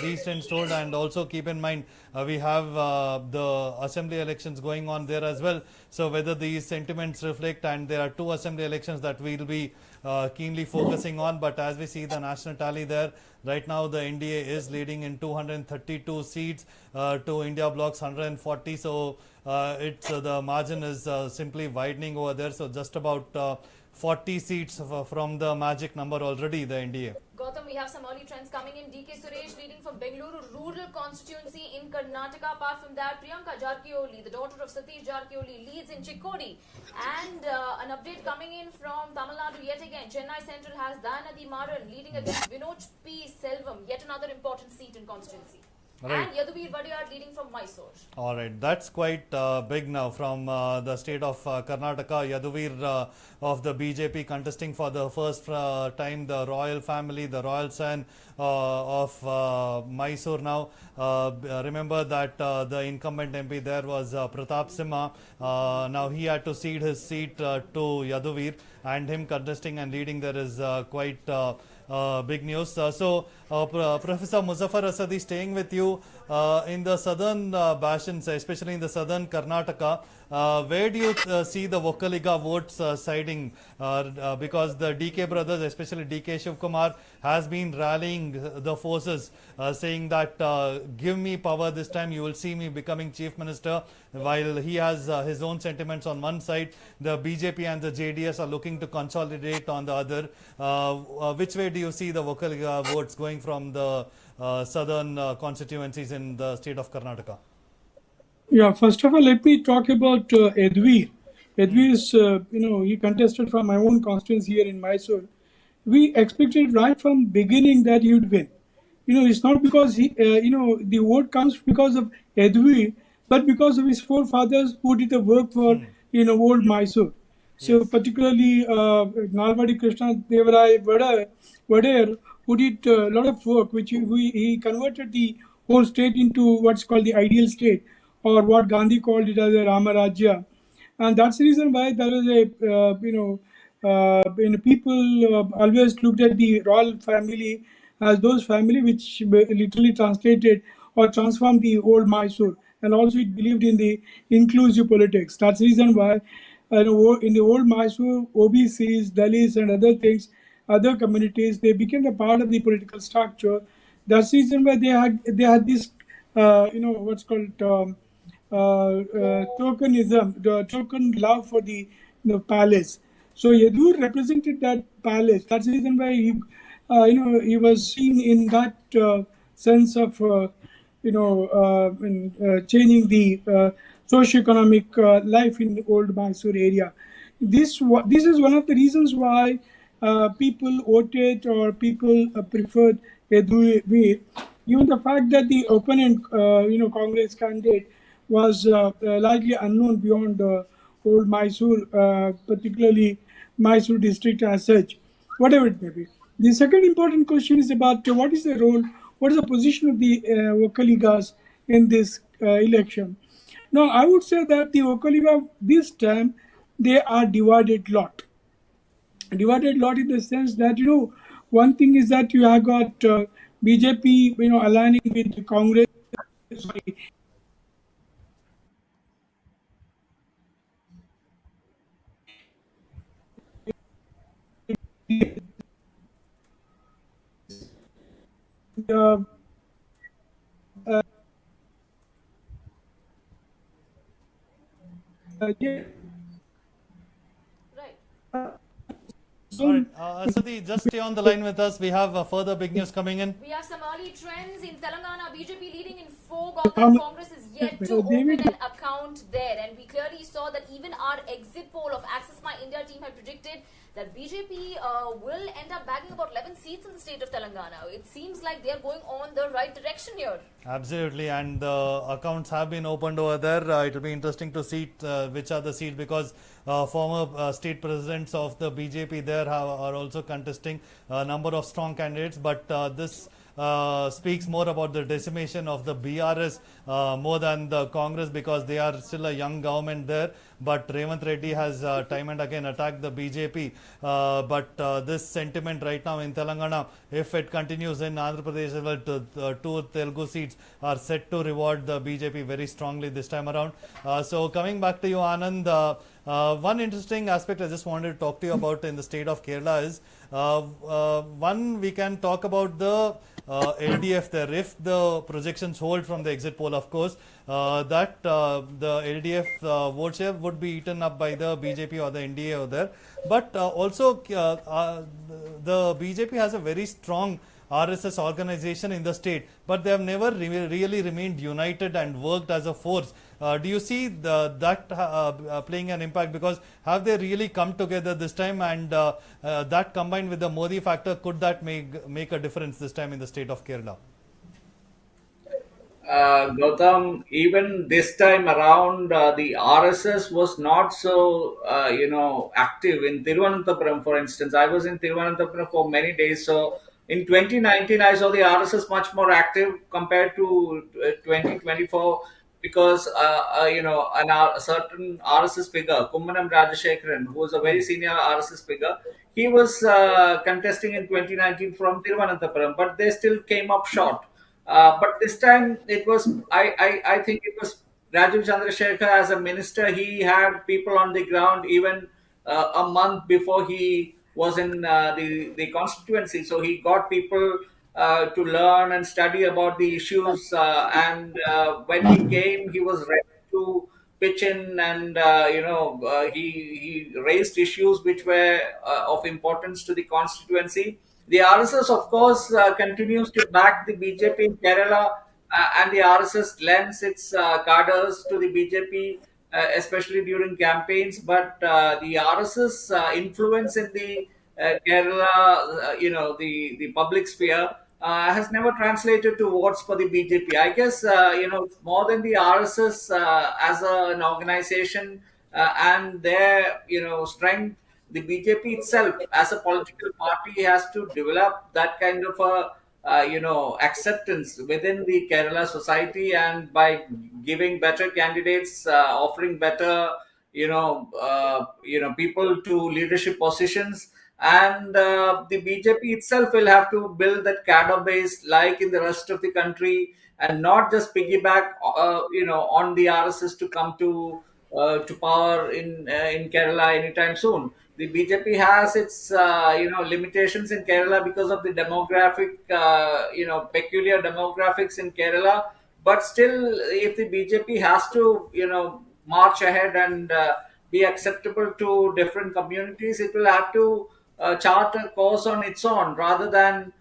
These trends told, and also keep in mind we have the assembly elections going on there as well. So whether these sentiments reflect, and there are 2 assembly elections that we'll be keenly focusing on. But as we see the national tally there, right now the NDA is leading in 232 seats to India Block's 140. So it's the margin is simply widening over there. So just about 40 seats from the magic number already, the NDA. Gautam, we have some early trends coming in. DK Suresh leading from Bengaluru rural constituency in Karnataka. Apart from that, Priyanka Jarkioli, the daughter of Satish Jarkioli, leads in Chikkodi. And an update coming in from Tamil Nadu yet again. Chennai Central has Dayanadi Maran leading against Vinod P. Selvam, yet another important seat in constituency. Right. And Yaduvir Vadiyar leading from Mysore. All right, that's quite big now from the state of Karnataka. Yaduvir of the BJP contesting for the first time, the royal family, the royal son of Mysore now. Remember that the incumbent MP there was Pratap Simha. Now he had to cede his seat to Yaduvir, and him contesting and leading there is quite big news. Professor Muzaffar Asadi, staying with you in the southern bastions, especially in the southern Karnataka, where do you see the Vokaliga votes siding? Because the DK brothers, especially DK Shivkumar, has been rallying the forces, saying that give me power this time, you will see me becoming chief minister. While he has his own sentiments on one side, the BJP and the JDS are looking to consolidate on the other. Which way do you see the Vokaliga votes going from the southern constituencies in the state of Karnataka? Yeah, first of all, let me talk about Edveer. Edveer is, he contested from my own constituency here in Mysore. We expected right from beginning that he would win. It's not because the vote comes because of Edveer, but because of his forefathers who did the work for, old Mysore. So Yes. particularly Nalvadi Krishna Devarai Vadar, who did a lot of work, which he converted the whole state into what's called the ideal state, or what Gandhi called it as a Ramarajya. And that's the reason why there is a, people always looked at the royal family as those family which literally translated or transformed the old Mysore. And also it believed in the inclusive politics. That's the reason why in the old Mysore, OBCs, Dalits, and other things, other communities, they became a part of the political structure. That's the reason why they had this, what's called tokenism, the token love for the palace. So Yadur represented that palace. That's the reason why he was seen in that sense of changing the socio-economic life in the old Mysore area. This is one of the reasons why people voted or people preferred Yadurveer. Even the fact that the opponent, Congress candidate, was largely unknown beyond old Mysore, particularly Mysore district as such, whatever it may be. The second important question is about what is the role, what is the position of the Vokaligas in this election. Now, I would say that the Vokaliga this time, they are divided lot. Divided lot in the sense that, one thing is that you have got BJP, aligning with Congress. Sorry, uh, yeah, Right. All right, Asadi, just stay on the line with us. We have further big news coming in. We have some early trends in Telangana. BJP leading in 4. Gotham Congress is yet to open an account there. And we clearly saw that even our exit poll of Access My India team had predicted that BJP will end up bagging about 11 seats in the state of Telangana. It seems like they are going on the right direction here. Absolutely, and the accounts have been opened over there. It will be interesting to see which are the seats, because former state presidents of the BJP there are also contesting a number of strong candidates. But this speaks more about the decimation of the BRS more than the Congress, because they are still a young government there. But Revant Reddy has time and again attacked the BJP. But this sentiment right now in Telangana, if it continues in Andhra Pradesh, two Telugu seats are set to reward the BJP very strongly this time around. So coming back to you, Anand, one interesting aspect I just wanted to talk to you about in the state of Kerala is one, we can talk about the LDF there. If the projections hold from the exit poll, of course, that the LDF vote share would be eaten up by the BJP or the NDA over there. But also the BJP has a very strong RSS organization in the state, but they have never really remained united and worked as a force. Do you see that playing an impact? Because have they really come together this time, and that combined with the Modi factor, could that make a difference this time in the state of Kerala? Gautam, even this time around, the RSS was not so, active in Thiruvananthapuram, for instance. I was in Thiruvananthapuram for many days. So in 2019, I saw the RSS much more active compared to 2024. because a certain RSS figure, Kummanam Rajashekharan, who was a very senior RSS figure, he was contesting in 2019 from Thiruvananthapuram, but they still came up short. But this time it was, I think it was Rajiv Chandrasekhar as a minister. He had people on the ground even a month before he was in the constituency. So he got people to learn and study about the issues. And when he came, he was ready to pitch in, and he raised issues which were of importance to the constituency. The RSS, of course, continues to back the BJP in Kerala, and the RSS lends its cadres to the BJP, especially during campaigns. But the RSS influence in the Kerala, the public sphere, has never translated to votes for the BJP. I guess more than the RSS as an organization and their strength, the BJP itself as a political party has to develop that kind of a acceptance within the Kerala society, and by giving better candidates, offering better people to leadership positions. And the BJP itself will have to build that cadre base like in the rest of the country, and not just piggyback on the RSS to come to power in Kerala anytime soon. The BJP has its limitations in Kerala because of the demographic peculiar demographics in Kerala. But still, if the BJP has to march ahead and be acceptable to different communities, it will have to chart a course on its own, rather than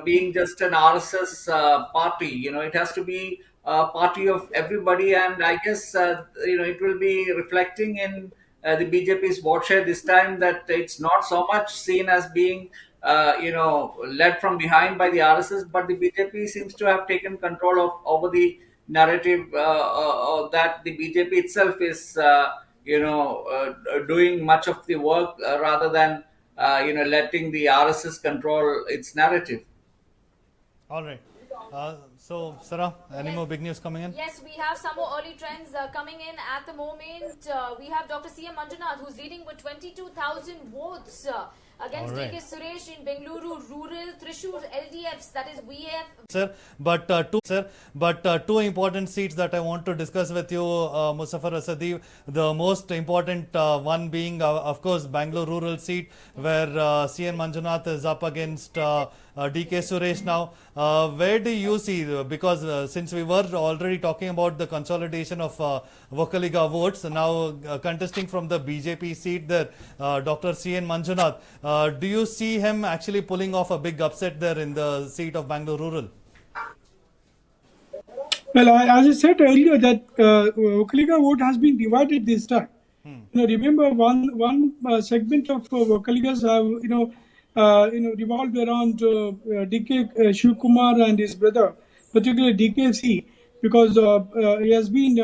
being just an RSS party. It has to be a party of everybody, and I guess it will be reflecting in the BJP's vote share this time, that it's not so much seen as being led from behind by the RSS, but the BJP seems to have taken control of over the narrative, that the BJP itself is doing much of the work, rather than letting the RSS control its narrative. All right. So, Sarah, any more big news coming in? Yes, we have some more early trends coming in at the moment. We have Dr. C.M. Manjunath, who's leading with 22,000 votes against All right. D.K. Suresh in Bengaluru Rural, Thrissur LDFs, that is VF. But two important seats that I want to discuss with you, Muzaffar Asadi. The most important one being, of course, Bangalore rural seat, where C.N. Manjunath is up against D.K. Suresh now. Where do you see, because since we were already talking about the consolidation of Vocaliga votes, now contesting from the BJP seat there, Dr. C.N. Manjunath, do you see him actually pulling off a big upset there in the seat of Bangalore rural? Well, as I said earlier, that Vocaliga vote has been divided this time. Remember, one segment of Vocaligas have revolved around D.K. Shivkumar and his brother, particularly D.K.C., because he has been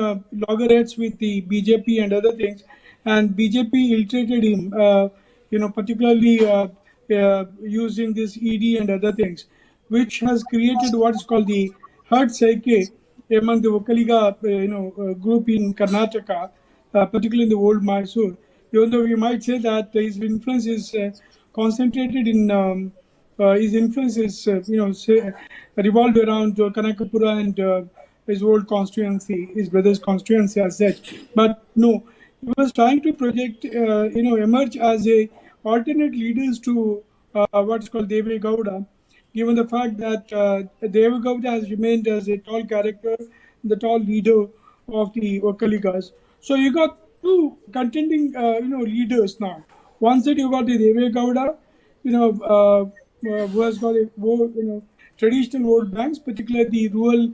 loggerheads with the BJP and other things, and BJP ill-treated him, particularly using this ED and other things, which has created what is called the herd psyche among the Vocaliga group in Karnataka, particularly in the old Mysore. Even though we might say that his influence is concentrated in his influence is revolved around Kanakapura and his old constituency, his brother's constituency as such. But no, he was trying to project, emerge as a alternate leaders to what's called Deve Gowda, given the fact that Deve Gowda has remained as a tall character, the tall leader of the Vocaligas. So you got two contending, leaders now. One side you got the Deve Gowda, who has got a traditional vote banks, particularly the rural,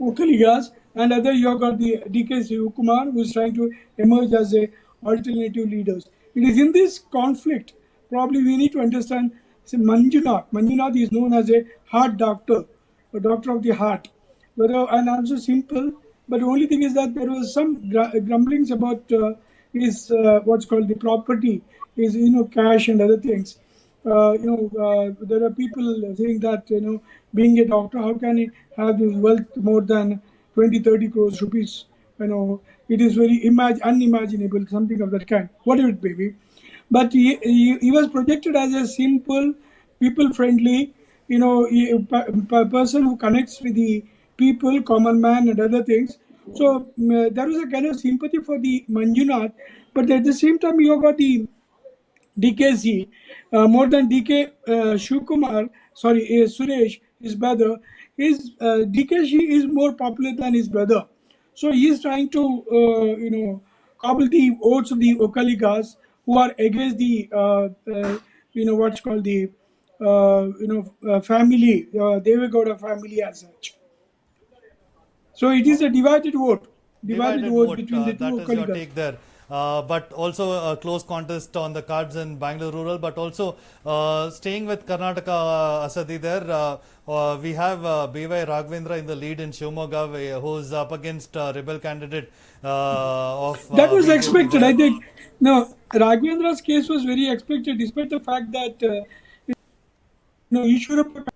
Vocaligas, and other you have got the D.K. Shivkumar, who is trying to emerge as a alternative leaders. It is in this conflict, probably we need to understand, Manjunath is known as a heart doctor, a doctor of the heart. And also simple, but the only thing is that there was some grumblings about his what's called the property, his cash and other things. there are people saying that, being a doctor, how can he have this wealth more than 20, 30 crores rupees? It is very unimaginable, something of that kind, whatever it may be. But he was projected as a simple, people friendly, person who connects with the people, common man, and other things. So there was a kind of sympathy for the Manjunath, but at the same time, you got the DKC, more than DK Shivkumar, sorry, Suresh, his brother, DKC is more popular than his brother. So he is trying to, cobble the votes of the Okaligas who are against the, what's called the, family, Devegowda family as such. So it is a divided vote vote. between the two That is your Okaligas. take there. But also a close contest on the cards in Bangalore rural. But also staying with Karnataka, Asadi there, we have B.Y. Raghavendra in the lead in Shivamogga, who's up against rebel candidate of That was BJP expected. there. I think no, Raghavendra's case was very expected, despite the fact that Ishwarappa,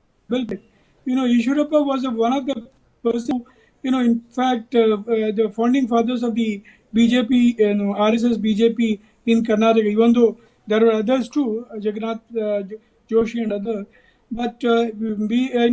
Ishwarappa was one of the person who, in fact, the founding fathers of the BJP, RSS BJP in Karnataka. Even though there were others too, Jagannath Joshi and others, but Ishwarappa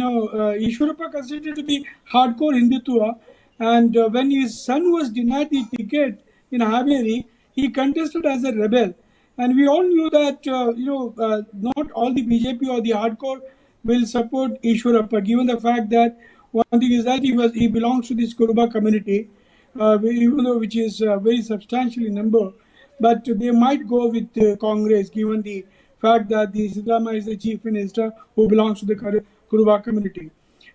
considered to be hardcore Hindutva, and when his son was denied the ticket in Haveri, he contested as a rebel. And we all knew that not all the BJP or the hardcore will support Ishwarappa, given the fact that one thing is that he belongs to this Kuruba community, even though which is very substantial in number, but they might go with Congress, given the fact that the Siddharama is the chief minister who belongs to the Kuruba community.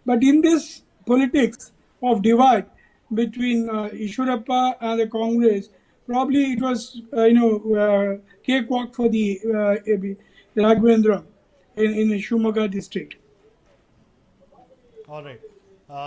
But in this politics of divide between Ishwarappa and the Congress, probably it was cakewalk for the Raghavendra in Shumaga district. All right.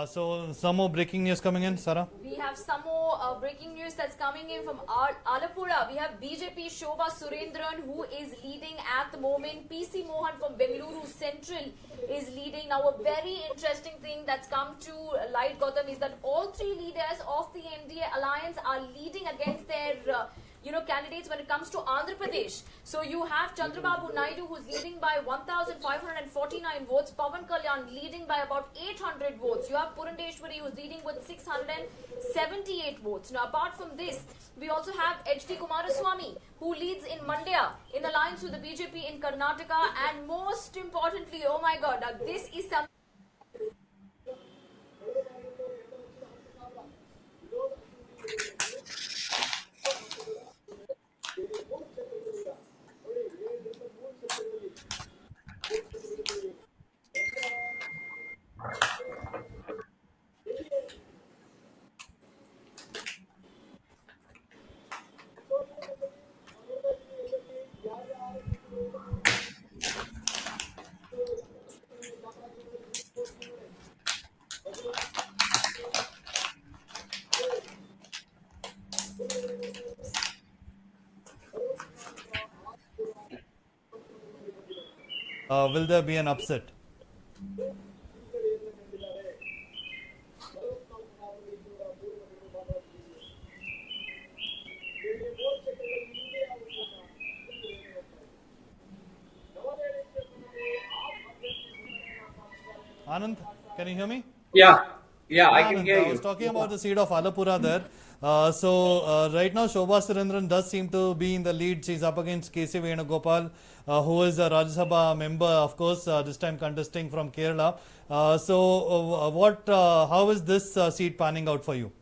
So some more breaking news coming in, Sarah. We have some more breaking news that's coming in from Alapura. We have BJP Shobha Surendran, who is leading at the moment. PC Mohan from Bengaluru Central is leading. Now, a very interesting thing that's come to light, Gautam, is that all three leaders of the NDA alliance are leading against their candidates when it comes to Andhra Pradesh. So you have Chandrababu Naidu, who's leading by 1,549 votes. Pawan Kalyan leading by about 800 votes. You have Purandeshwari, who's leading with 678 votes. Now, apart from this, we also have H.D. Kumaraswamy, who leads in Mandya in alliance with the BJP in Karnataka. And most importantly, oh my God, now this is something. Will there be an upset? Anand, can you hear me? Yeah, yeah, I can Anand, hear I was you. talking about the seat of Alapura there. Right now, Shobha Surendran does seem to be in the lead. She's up against K.C. Venugopal, who is a Rajya Sabha member, of course, this time contesting from Kerala. How is this seat panning out for you?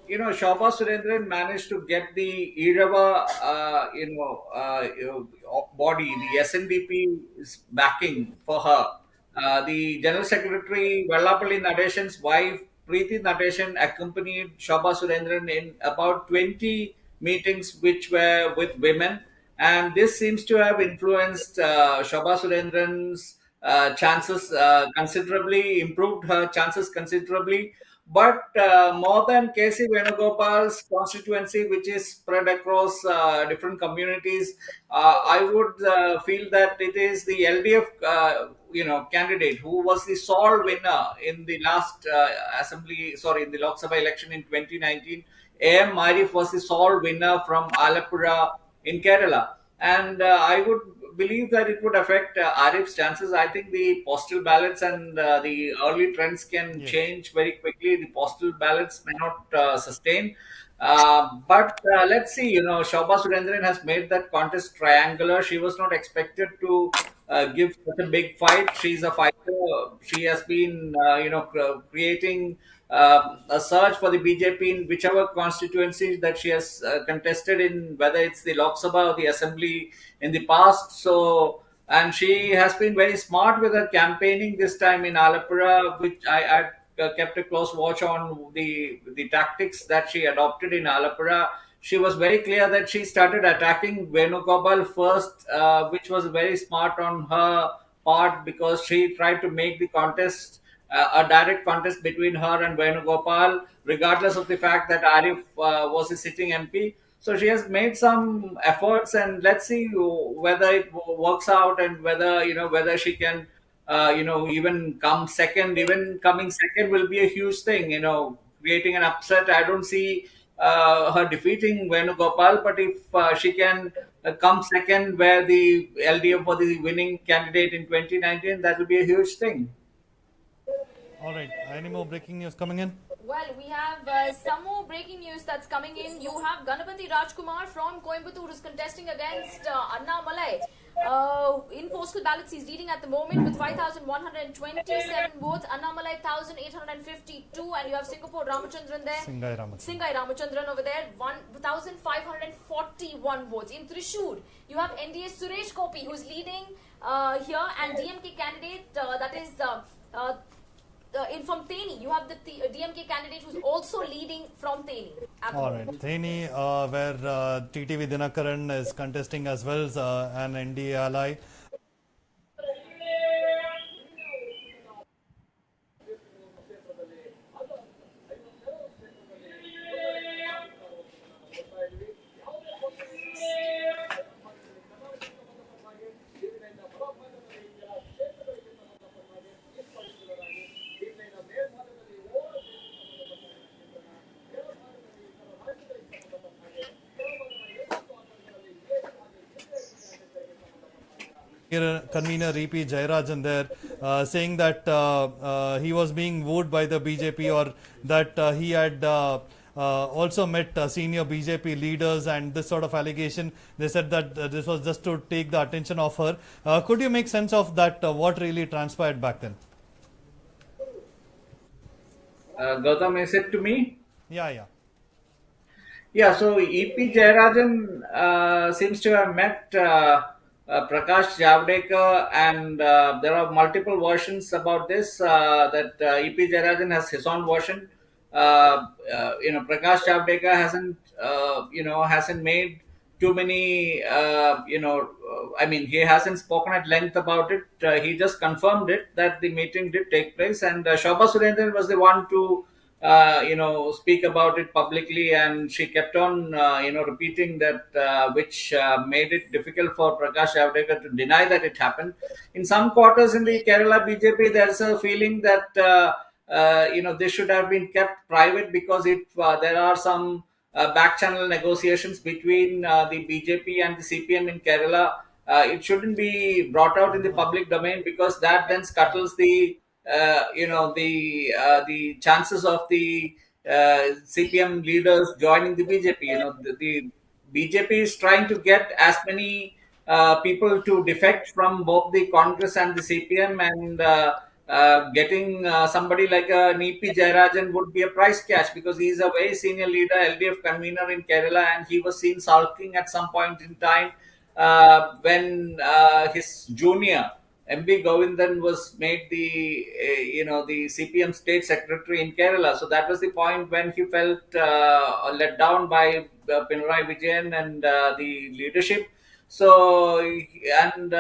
Shobha Surendran managed to get the Irava, body, the SNDP is backing for her. The General Secretary, Vellapalli Nadeshan's wife, Preeti Nadeshan, accompanied Shobha Surendran in about 20 meetings which were with women. And this seems to have influenced Shobha Surendran's chances considerably, improved her chances considerably. But more than KC Venugopal's constituency, which is spread across different communities, I would feel that it is the LDF, candidate who was the sole winner in the last in the Lok Sabha election in 2019. AM Arif was the sole winner from Alappuzha in Kerala. And I would believe that it would affect Arif's chances. I think the postal ballots and the early trends can Yes. change very quickly. The postal ballots may not sustain. But let's see, Shobha Surendran has made that contest triangular. She was not expected to give such a big fight. She's a fighter. She has been, creating a search for the BJP in whichever constituencies that she has contested in, whether it's the Lok Sabha or the Assembly in the past. So, and she has been very smart with her campaigning this time in Alappuzha, which I kept a close watch on the tactics that she adopted in Alappuzha. She was very clear that she started attacking Venugopal first, which was very smart on her part, because she tried to make the contest a direct contest between her and Venugopal, regardless of the fact that Arif was a sitting MP. So she has made some efforts, and let's see whether it works out, and whether she can, even come second. Even coming second will be a huge thing. Creating an upset. I don't see her defeating Venugopal, but if she can come second, where the LDF was the winning candidate in 2019, that will be a huge thing. All right. Any more breaking news coming in? Well, we have some more breaking news that's coming in. You have Ganapati Rajkumar from Coimbatore who's contesting against Anna Malai. In postal ballots, he's leading at the moment with 5,127 votes. Anna Malai 1,852, and you have Singapore Ramachandran there. Singai Ramachandran over there, 1,541 votes. In Thrissur, you have NDA Suresh Kopi who's leading here, and DMK candidate from Theni, you have the DMK candidate who's also leading from Theni. All right. Theni, where TTV Dinakaran is contesting as well, an NDA ally. Convener E.P. Jayarajan there, saying that he was being wooed by the BJP, or that he had also met senior BJP leaders, and this sort of allegation. They said that this was just to take the attention of her. Could you make sense of that? What really transpired back then? Gautam, is it to me? Yeah. Yeah, so EP Jayarajan seems to have met Prakash Javadekar, and there are multiple versions about this. That EP Jayarajan has his own version. Prakash Javadekar hasn't made too many. He hasn't spoken at length about it. He just confirmed it that the meeting did take place, and Shobha Surendran was the one to speak about it publicly, and she kept on, repeating that, which made it difficult for Prakash Javadekar to deny that it happened. In some quarters in the Kerala BJP, there's a feeling that, this should have been kept private, because if there are some back channel negotiations between the BJP and the CPM in Kerala, it shouldn't be brought out in the public domain, because that then scuttles the chances of the CPM leaders joining the BJP. The BJP is trying to get as many people to defect from both the Congress and the CPM, and getting somebody like a Nipi Jayarajan would be a price catch, because he is a very senior leader, LDF convener in Kerala, and he was seen sulking at some point in time when his junior MB Govindan was made the CPM state secretary in Kerala. So that was the point when he felt let down by Pinarayi Vijayan and the leadership. So, and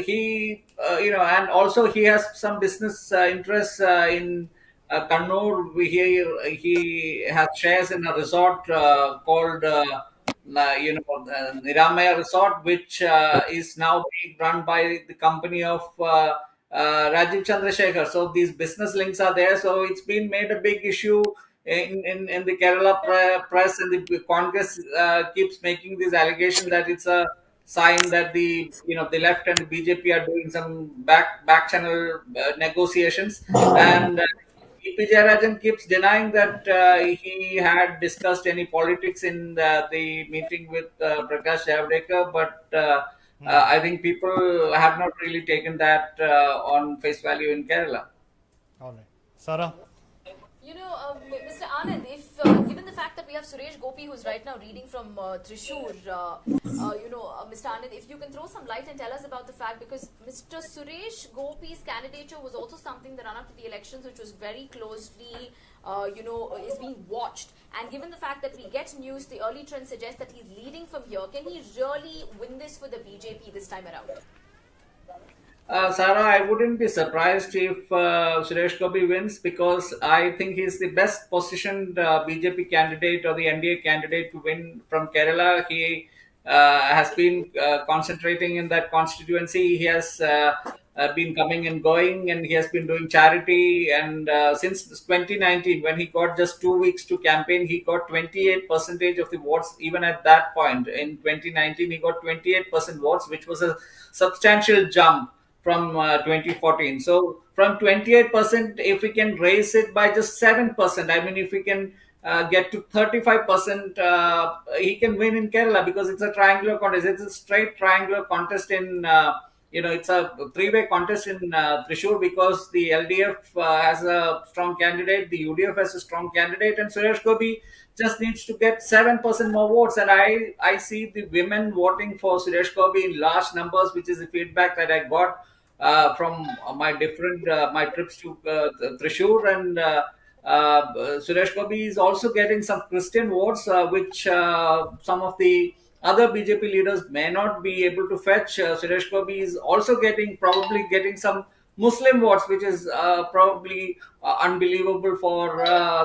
he and also he has some business interests in Kannur, he has shares in a resort called Niramaya Resort, which is now being run by the company of Rajiv Chandrasekhar. So these business links are there. So it's been made a big issue in the Kerala press, and the Congress keeps making this allegation that it's a sign that the left and the BJP are doing some back channel negotiations, and EP Jayarajan keeps denying that he had discussed any politics in the meeting with Prakash Javadekar, but I think people have not really taken that on face value in Kerala. All right. Sarah? Mr. Anand, if given the fact that we have Suresh Gopi, who's right now reading from Thrissur, Mr. Anand, if you can throw some light and tell us about the fact, because Mr. Suresh Gopi's candidature was also something that run up to the elections, which was very closely, is being watched. And given the fact that we get news, the early trend suggests that he's leading from here. Can he really win this for the BJP this time around? Sarah, I wouldn't be surprised if Suresh Gopi wins, because I think he's the best positioned BJP candidate or the NDA candidate to win from Kerala. He has been concentrating in that constituency. He has been coming and going, and he has been doing charity. And since 2019, when he got just 2 weeks to campaign, he got 28% of the votes. Even at that point in 2019, he got 28% votes, which was a substantial jump from 2014. So from 28%, if we can raise it by just 7%, I mean, if we can get to 35%, he can win in Kerala, because it's a triangular contest. It's a straight triangular contest in, it's a three-way contest in Thrissur, because the LDF has a strong candidate, the UDF has a strong candidate, and Suresh Gopi just needs to get 7% more votes. And I see the women voting for Suresh Gopi in large numbers, which is the feedback that I got from my trips to Thrissur, and Suresh Gopi is also getting some Christian votes, which some of the other BJP leaders may not be able to fetch. Suresh Gopi is also probably getting some Muslim votes, which is probably unbelievable for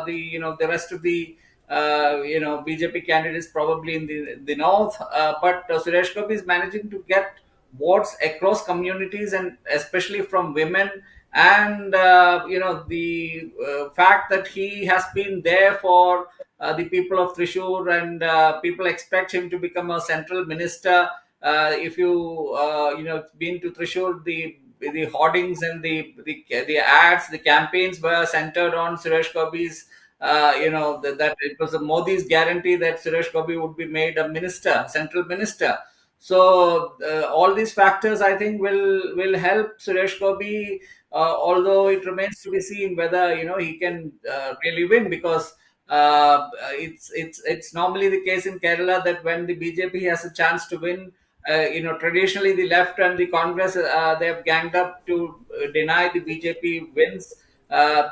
the rest of the BJP candidates probably in the north. But Suresh Gopi is managing to get votes across communities, and especially from women. And the fact that he has been there for the people of Thrissur, and people expect him to become a central minister. If been to Thrissur, the hoardings and the ads, the campaigns were centered on Suresh Gopi's. That it was Modi's guarantee that Suresh Gopi would be made a minister, central minister. So all these factors, I think, will help Suresh Gopi. Although it remains to be seen whether he can really win, because it's normally the case in Kerala that when the BJP has a chance to win, traditionally the left and the Congress, they have ganged up to deny the BJP wins.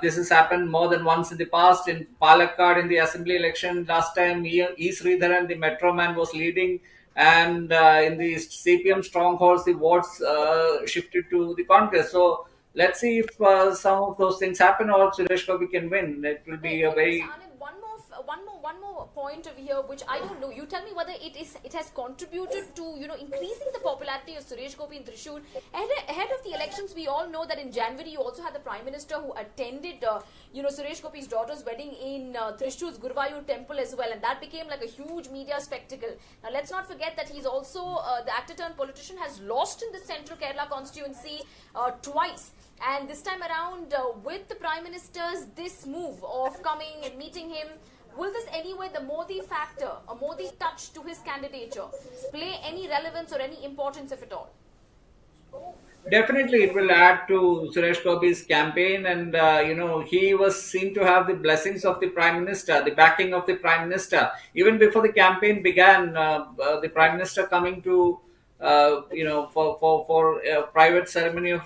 This has happened more than once in the past. In Palakkad, in the assembly election last time, E. Sridharan, the Metro Man, was leading, and in the CPM strongholds, the votes shifted to the Congress. So let's see if some of those things happen, or Suresh Gopi can win. It will be a very One more point over here, which I don't know. You tell me whether it has contributed to increasing the popularity of Suresh Gopi in Thrissur. Ahead of the elections, we all know that in January you also had the Prime Minister who attended Suresh Gopi's daughter's wedding in Thrishur's Guruvayur temple as well, and that became like a huge media spectacle. Now let's not forget that he's also the actor turned politician, has lost in the central Kerala constituency twice. And this time around, with the Prime Minister's this move of coming and meeting him, will this anyway, the Modi factor, a Modi touch to his candidature, play any relevance or any importance, if at all? Definitely, it will add to Suresh Gopi's campaign, and he was seen to have the blessings of the Prime Minister, the backing of the Prime Minister. Even before the campaign began, the Prime Minister coming to for a private ceremony of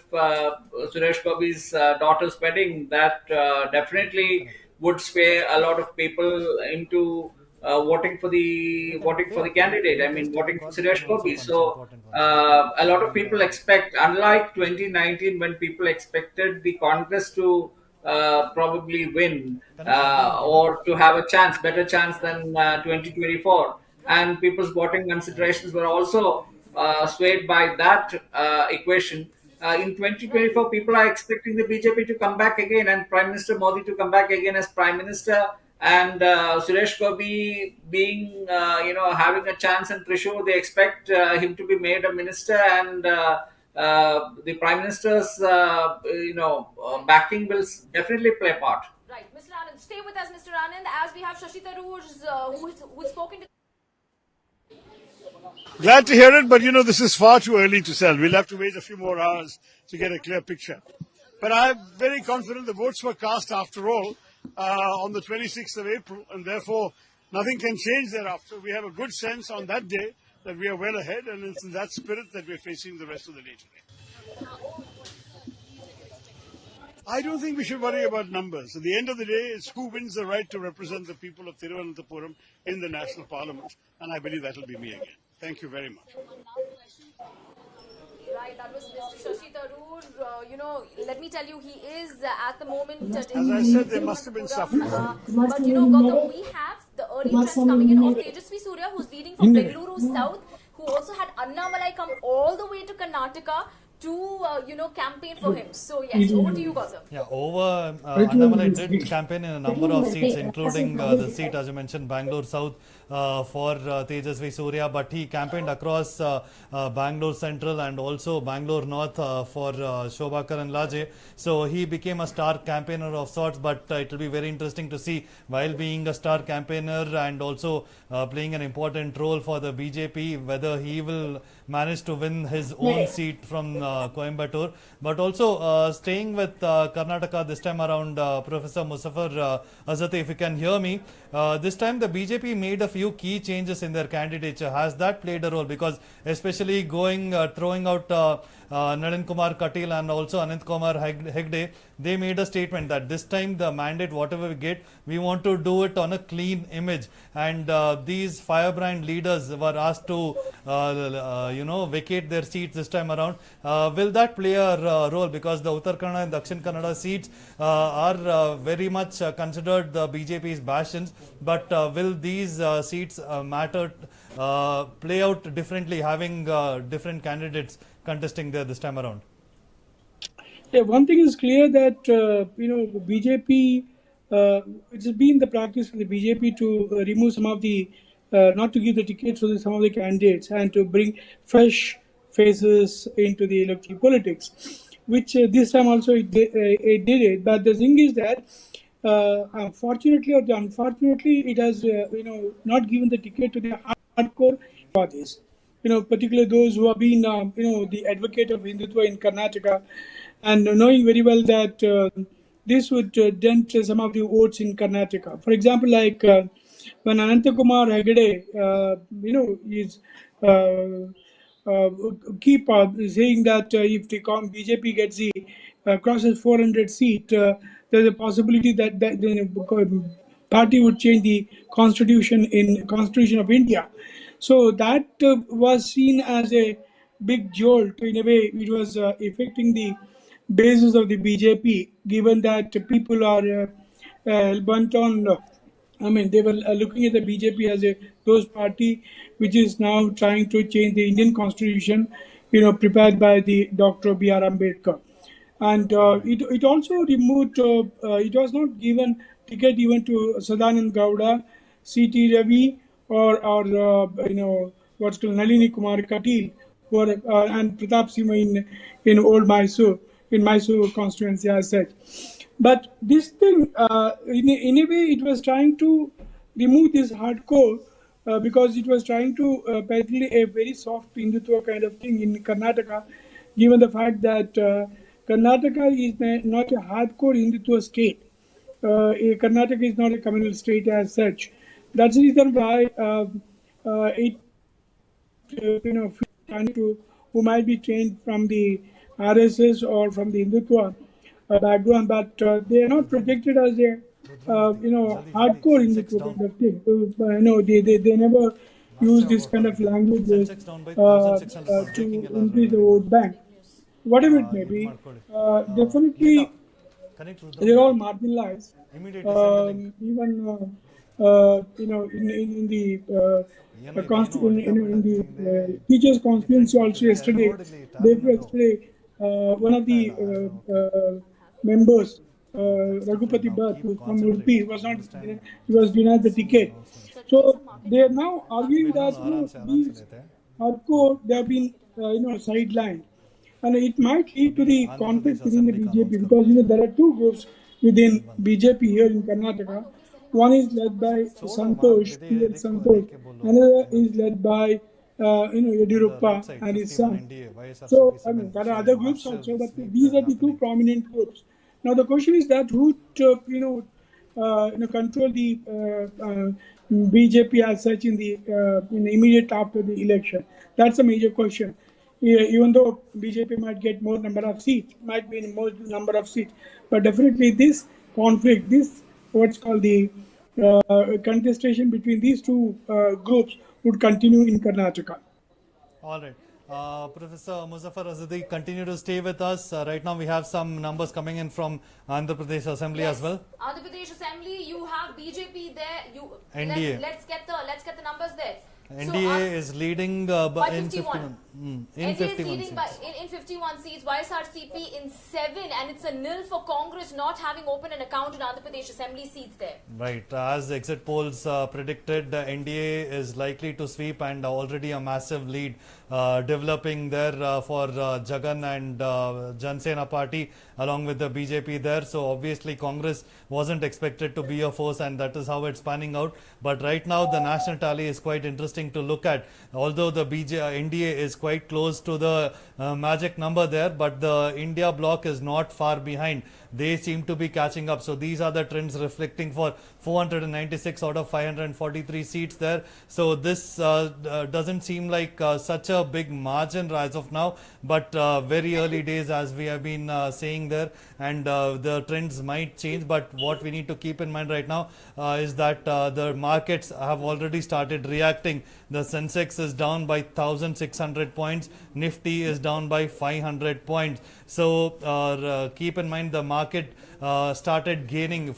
Suresh Gopi's daughter's wedding, that definitely would sway a lot of people into voting for the candidate. I mean, voting for Suresh Gopi. So a lot of people expect, unlike 2019, when people expected the Congress to probably win or to have a chance, better chance than 2024. And people's voting considerations were also swayed by that equation. In 2024, people are expecting the BJP to come back again and Prime Minister Modi to come back again as Prime Minister, and Suresh Gopi being, having a chance in Trishur. They expect him to be made a minister, and the Prime Minister's, backing will definitely play a part. Right, Mr. Anand, stay with us, Mr. Anand, as we have Shashi Tharoor, who's spoken to. Glad to hear it, but this is far too early to tell. We'll have to wait a few more hours to get a clear picture. But I'm very confident the votes were cast after all on the 26th of April, and therefore nothing can change thereafter. We have a good sense on that day that we are well ahead, and it's in that spirit that we're facing the rest of the day today. I don't think we should worry about numbers. At the end of the day, it's who wins the right to represent the people of Thiruvananthapuram in the National Parliament, and I believe that will be me again. Thank you very much. Right, that was Mr. Shashi Tharoor. Let me tell you, he is at the moment. As I said, there must have been suffering. But Gautam, we have the early trends coming in of Tejasvi Surya, who's leading from Bengaluru South, who also had Annamalai come all the way to Karnataka to campaign for him. So yes, over to you, Gautam. Yeah, Annamalai did campaign in a number of seats, including the seat, as you mentioned, Bangalore South for Tejasvi Surya, but he campaigned across Bangalore Central and also Bangalore North for Shobha Karandlaje. So he became a star campaigner of sorts, but it will be very interesting to see, while being a star campaigner and also playing an important role for the BJP, whether he will manage to win his own seat from Coimbatore. But also staying with Karnataka this time around, Professor Muzaffar Azati, if you can hear me, this time the BJP made a few key changes in their candidature. Has that played a role? Because especially throwing out Nalin Kumar Katil and also Anant Kumar Hegde, they made a statement that this time the mandate, whatever we get, we want to do it on a clean image. And these firebrand leaders were asked to, vacate their seats this time around. Will that play a role? Because the Uttar Kannada and Dakshin Kannada seats are very much considered the BJP's bastions. But will these seats play out differently, having different candidates contesting there this time around? Yeah, one thing is clear that BJP. It's been the practice for the BJP to remove some of the, not to give the tickets to some of the candidates and to bring fresh faces into the electoral politics, which this time also it did it. But the thing is that, fortunately or unfortunately, it has not given the ticket to the hardcore parties. Particularly those who have been the advocate of Hindutva in Karnataka, and knowing very well that this would dent some of the votes in Karnataka. For example, like when Anantakumar Hegde, is keep saying that if the BJP gets the crosses 400 seat, there's a possibility that the party would change the Constitution of India. So that was seen as a big jolt. In a way, it was affecting the basis of the BJP, given that people are bent on. They were looking at the BJP as those party which is now trying to change the Indian Constitution, prepared by the Dr. B.R. Ambedkar. And it also removed, it was not given ticket even to Sadanand Gowda, C.T. Ravi, or what's called Nalini Kumar Katil, and Pratap Singh in Old Mysore, in Mysore constituency as such. But this thing, in a way, it was trying to remove this hardcore because it was trying to peddle a very soft Hindutva kind of thing in Karnataka, given the fact that Karnataka is not a hardcore Hindutva state. Karnataka is not a communal state as such. That's the reason why it who might be trained from the RSS or from the Hindutva background, but they are not projected as a hardcore Hindutva kind of thing. They never use this kind of language to increase the vote bank. Whatever it may be, definitely Connect they're all Rudram. marginalized. Immediately send the link. Even in the ಏನೋ ಇದೇನೋ in the ಹೊಡಿತಾಬಿಡಂಗಿದೆ teachers different constituency also ಬರ್ತಿದೆ yesterday, ನೋಡಿಲ್ಲಿ ಟ್ಯಾಬ್ನಲ್ಲೂ one of ಆಗ್ತಾ the ಇಲ್ಲ okay members, that's different Raghupati ನಾವು Bhatt, keep who's from Udupi, concentrating was you not, understand he was denied the ticket. So they are now arguing that ಆರಾಮ್ಸೆ these ಆರಾಮ್ಸೆ hardcore, they have been sidelined, and it might lead to अभी the Andhra Pradesh conflict within the assembly का BJP, announce करो because there are two groups within BJP here in Karnataka. One is led by छोड़ो वहाँ Santosh, दे PL देखो Santosh. देख के बोलो Another kind of is led by on the Yediyurappa right side and his 51 son. NDA So YSRCP I 7 mean there so are other groups massive also, but sweep these there are the two happening prominent groups. Now the question is that who took, control the BJP as such in the immediate after the election. That's a major question. Yeah, even though BJP might get more number of seats, might be in more number of seats, but definitely this conflict, this what's called the contestation between these two groups would continue in Karnataka. all right Professor Muzaffar Azadi continue to stay with us right now we have some numbers coming in from Andhra Pradesh Assembly as well Andhra Pradesh Assembly, you have BJP there. NDA. Let's get the numbers there. NDA is leading by in 51. 51 in NDA is 51 leading seats. in 51 seats, YSRCP in 7, and it's a nil for Congress not having opened an account in Andhra Pradesh Assembly seats there. Right. As exit polls predicted, the NDA is likely to sweep and already a massive lead developing there for Jagan and Jansena party along with the BJP there. So obviously Congress wasn't expected to be a force and that is how it's panning out. But right now the national tally is quite interesting to look at. Although the NDA is quite close to the magic number there, but the India bloc is not far behind. They seem to be catching up. So these are the trends reflecting for 496 out of 543 seats there. So this doesn't seem like such a big margin as of now, but very early days as we have been saying there, and the trends might change. But what we need to keep in mind right now is that the markets have already started reacting. The Sensex is down by 1,600 points. Nifty is down by 500 points. So keep in mind the market started gaining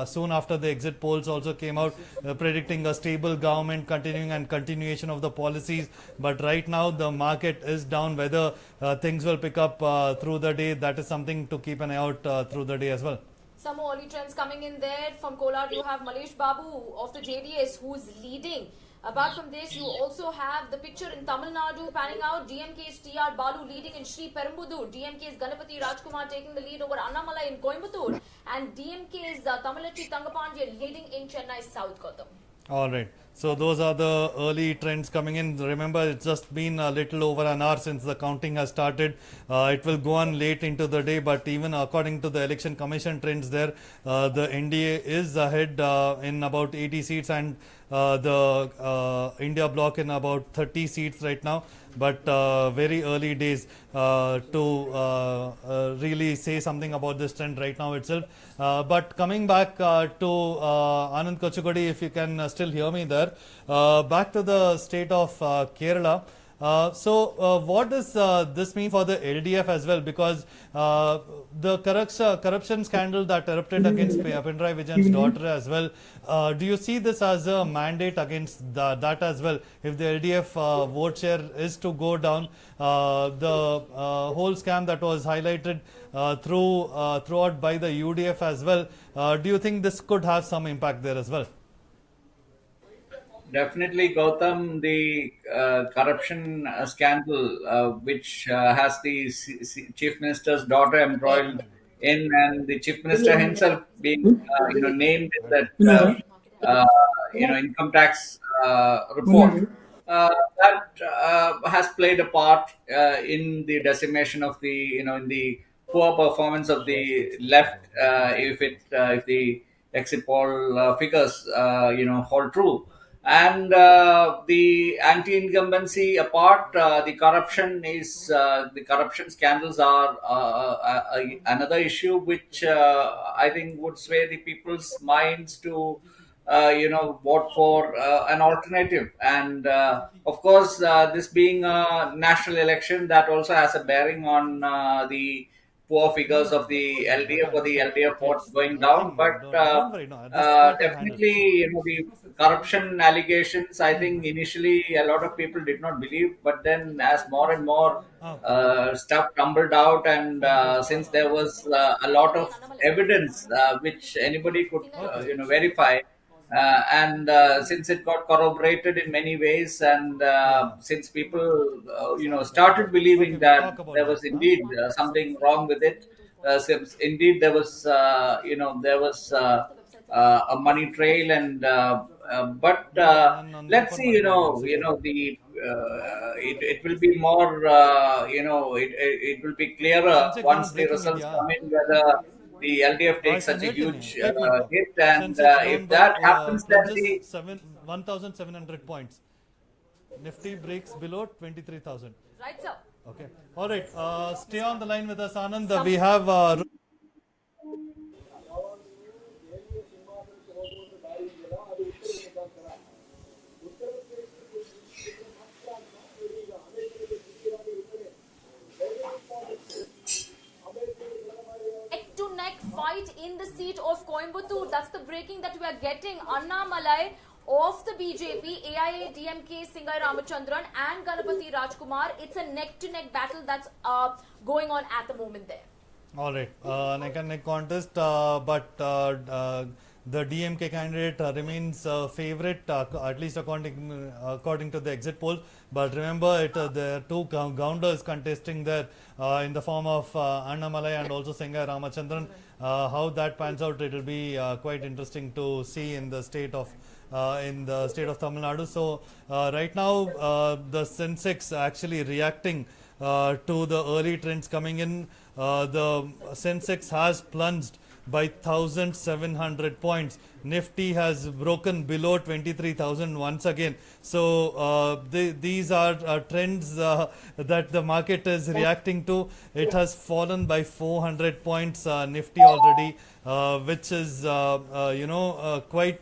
soon after the exit polls also came out predicting a stable government continuing and continuation of the policies. But right now the market is down. Whether things will pick up through the day, that is something to keep an eye out through the day as well. Some more early trends coming in there. From Kolar, you have Malesh Babu of the JDS who's leading. Apart from this, you also have the picture in Tamil Nadu panning out. DMK's TR Balu leading in Sri Perumbudur. DMK's Ganapati Rajkumar taking the lead over Annamalai in Coimbatore. And DMK's Tamilachi Tangapandya leading in Chennai South, Gautam. All right. So those are the early trends coming in. Remember, it's just been a little over an hour since the counting has started. It will go on late into the day, but even according to the Election Commission trends there, the NDA is ahead in about 80 seats and the India bloc in about 30 seats right now. But very early days to really say something about this trend right now itself. But coming back to Anand Kochugodi, if you can still hear me there, back to the state of Kerala. So what does this mean for the LDF as well? Because the corruption scandal that erupted against Pinarayi Vijayan's daughter as well, do you see this as a mandate against that as well? If the LDF vote share is to go down, the whole scam that was highlighted throughout by the UDF as well, do you think this could have some impact there as well? Definitely, Gautam, the corruption scandal, which has the chief minister's daughter embroiled in, and the chief minister himself being, named in that, income tax report. That has played a part in the decimation of the, in the poor performance of the left. If the exit poll figures, hold true. And the anti-incumbency apart, the corruption scandals are another issue which I think would sway the people's minds to vote for an alternative. And of course, this being a national election, that also has a bearing on the poor figures of the LDF or the LDF votes going down. Nothing. But Don't worry. No, at this point I'll handle. definitely, the corruption allegations, I think initially a lot of people did not believe, but then as more and more stuff tumbled out, and since there was a lot of evidence which anybody could verify, and since it got corroborated in many ways, and since people started believing that there was indeed something wrong with it, since indeed there was a money trail, and but let's see, the it will be more, it will be clearer once the results come in, whether the LDF takes such a huge hit, and if that happens, then the 1,700 points. Nifty breaks below 23,000. Right, sir. Okay. All right. Stay on the line with us, Anand. We have. Neck fight in the seat of Coimbatore. That's the breaking that we are getting. Annamalai of the BJP, AIA, DMK, Singai Ramachandran and Ganapati Rajkumar. It's a neck-to-neck battle that's going on at the moment there. All right, neck and neck contest, but the DMK candidate remains favorite, at least according to the exit poll. But remember, there are two Gounders contesting there in the form of Annamalai and also Singai Ramachandran. How that pans out, it will be quite interesting to see in the state of Tamil Nadu. So right now, the Sensex actually reacting to the early trends coming in. The Sensex has plunged by 1,700 points. Nifty has broken below 23,000 once again. So these are trends that the market is reacting to. It has fallen by 400 points, Nifty already, which is quite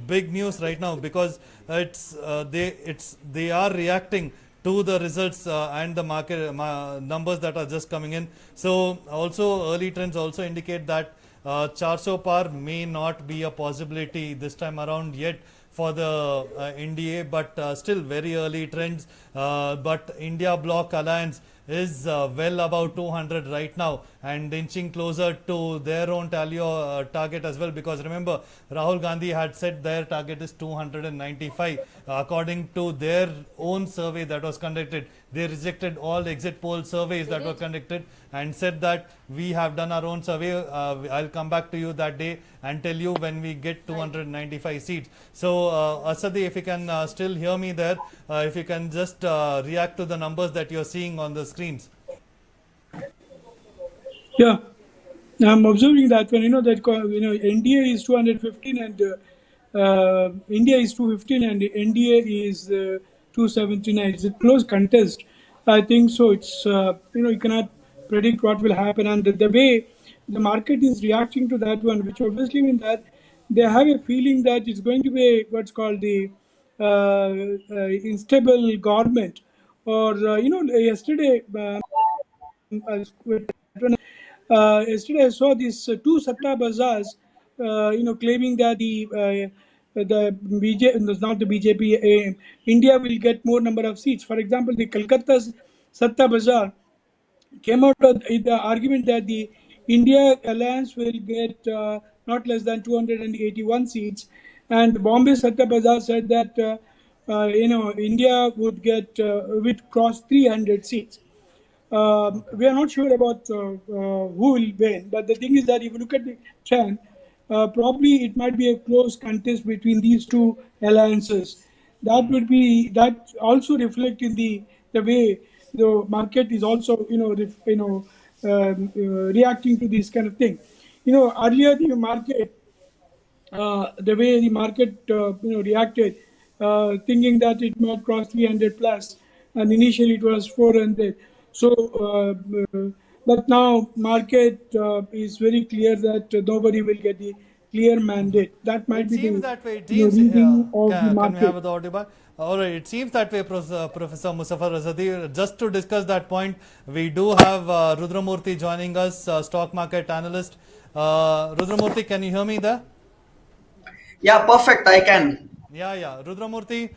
big news right now, because they are reacting to the results and the market numbers that are just coming in. So also early trends also indicate that 400 par may not be a possibility this time around yet for the NDA, but still very early trends. But India Bloc Alliance is well above 200 right now and inching closer to their own target as well, because remember, Rahul Gandhi had said their target is 295 according to their own survey that was conducted. They rejected all exit poll surveys that were conducted and said that we have done our own survey. I'll come back to you that day and tell you when we get 295 seats. So Asadi, if you can still hear me there, if you can just react to the numbers that you're seeing on the screens. Yeah, I'm observing that when NDA is 215 and India is 215 and NDA is 279. It's a close contest. I think so. It's you cannot predict what will happen, and the way the market is reacting to that one, which obviously means that they have a feeling that it's going to be what's called the unstable government, or yesterday. Yesterday I saw these two Satta Bazaars, claiming that the BJP, not the BJP, India will get more number of seats. For example, the Calcutta's Satta Bazaar came out with the argument that the India alliance will get not less than 281 seats, and Bombay Satta Bazaar said that India would cross 300 seats. We are not sure about who will win, but the thing is that if you look at the trend, probably it might be a close contest between these two alliances. That also reflect in the way the market is also reacting to this kind of thing. Earlier the market, the way the market reacted, thinking that it might cross 300 plus, and initially it was 400. So, but now market is very clear that nobody will get the clear mandate. That might It be seems the that way. It seems. reading of the Can we have market. the audio back? All right. It seems that way, Professor Muzaffar Azadi. Just to discuss that point, we do have Rudramurthy joining us, stock market analyst. Rudramurthy, can you hear me there? Yeah, perfect. I can. Yeah. Rudramurthy,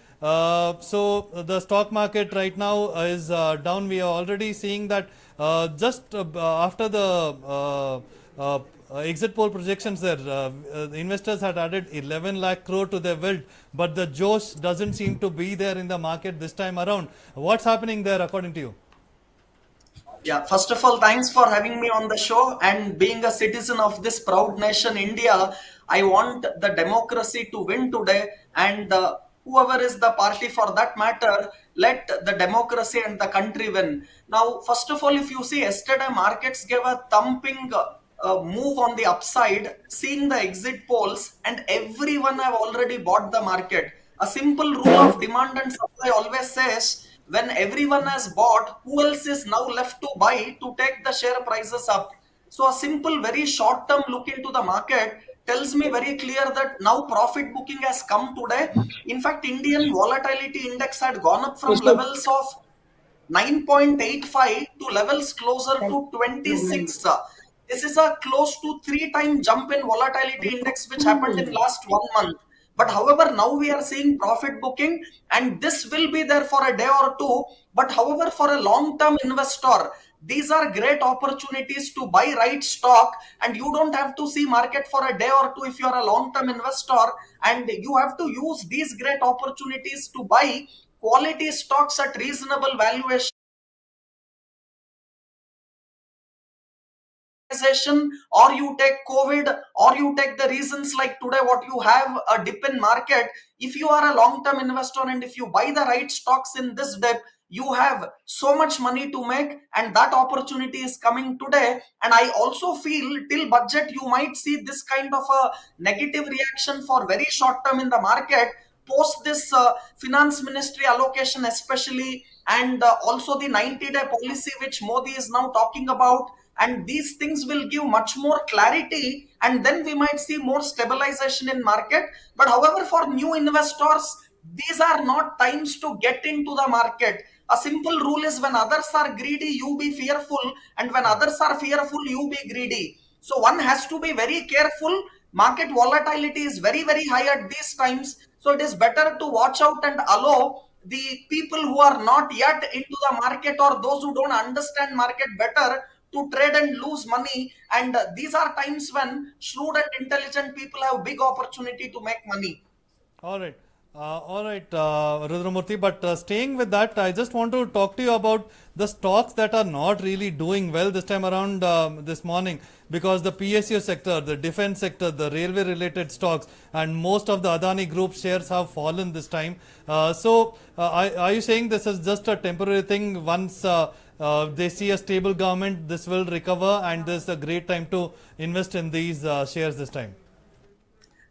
so the stock market right now is down. We are already seeing that just after the exit poll projections there, the investors had added 11 lakh crore to their wealth, but the Josh doesn't seem to be there in the market this time around. What's happening there according to you? Yeah, first of all, thanks for having me on the show. And being a citizen of this proud nation, India, I want the democracy to win today. And whoever is the party for that matter, let the democracy and the country win. Now, first of all, if you see yesterday, markets gave a thumping move on the upside, seeing the exit polls, and everyone have already bought the market. A simple rule of demand and supply always says when everyone has bought, who else is now left to buy to take the share prices up? So a simple, very short term look into the market tells me very clear that now profit booking has come today. In fact, Indian volatility index had gone up from levels of 9.85 to levels closer to 26. This is a close to 3 time jump in volatility index which happened in last 1 month. But however, now we are seeing profit booking, and this will be there for a day or two. But however, for a long-term investor, these are great opportunities to buy right stock, and you don't have to see market for a day or two if you are a long-term investor, and you have to use these great opportunities to buy quality stocks at reasonable valuation, or you take COVID, or you take the reasons like today what you have a dip in market. If you are a long-term investor and if you buy the right stocks in this dip, you have so much money to make, and that opportunity is coming today. And I also feel till budget you might see this kind of a negative reaction for very short term in the market post this finance ministry allocation especially, and also the 90-day policy which Modi is now talking about. And these things will give much more clarity, and then we might see more stabilization in market. But however, for new investors, these are not times to get into the market. A simple rule is when others are greedy, you be fearful, and when others are fearful, you be greedy. So one has to be very careful. Market volatility is very, very high at these times. So it is better to watch out and allow the people who are not yet into the market, or those who don't understand market better, to trade and lose money. And these are times when shrewd and intelligent people have big opportunity to make money. All right, Rudramurthy. But staying with that, I just want to talk to you about the stocks that are not really doing well this time around this morning, because the PSU sector, the defense sector, the railway related stocks, and most of the Adani Group shares have fallen this time. Are you saying this is just a temporary thing? Once they see a stable government, this will recover, and this is a great time to invest in these shares this time?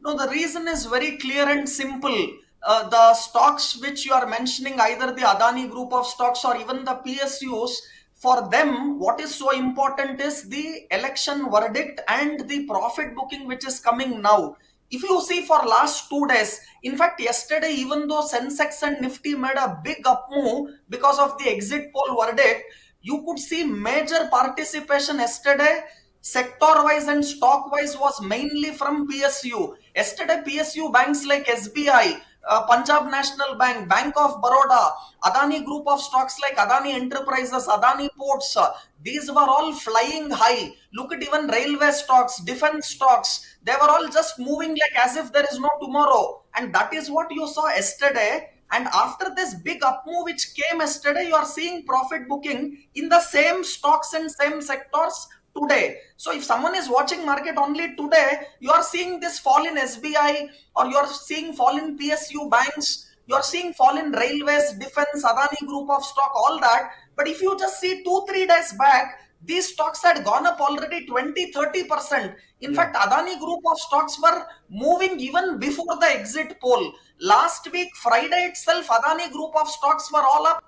No, the reason is very clear and simple. The stocks which you are mentioning, either the Adani group of stocks or even the PSUs, for them, what is so important is the election verdict and the profit booking which is coming now. If you see for last 2 days, in fact, yesterday, even though Sensex and Nifty made a big up move because of the exit poll verdict, you could see major participation yesterday sector wise and stock wise was mainly from PSU. Yesterday, PSU banks like SBI, Punjab National Bank, Bank of Baroda, Adani group of stocks like Adani Enterprises, Adani Ports, these were all flying high. Look at even railway stocks, defense stocks, they were all just moving like as if there is no tomorrow. And that is what you saw yesterday. And after this big up move which came yesterday, you are seeing profit booking in the same stocks and same sectors today. So if someone is watching market only today, you are seeing this fall in SBI, or you are seeing fall in PSU banks, you are seeing fall in railways, defense, Adani group of stock, all that. But if you just see 2-3 days back, these stocks had gone up already 20-30%. In fact, Adani group of stocks were moving even before the exit poll. Last week, Friday itself, Adani group of stocks were all up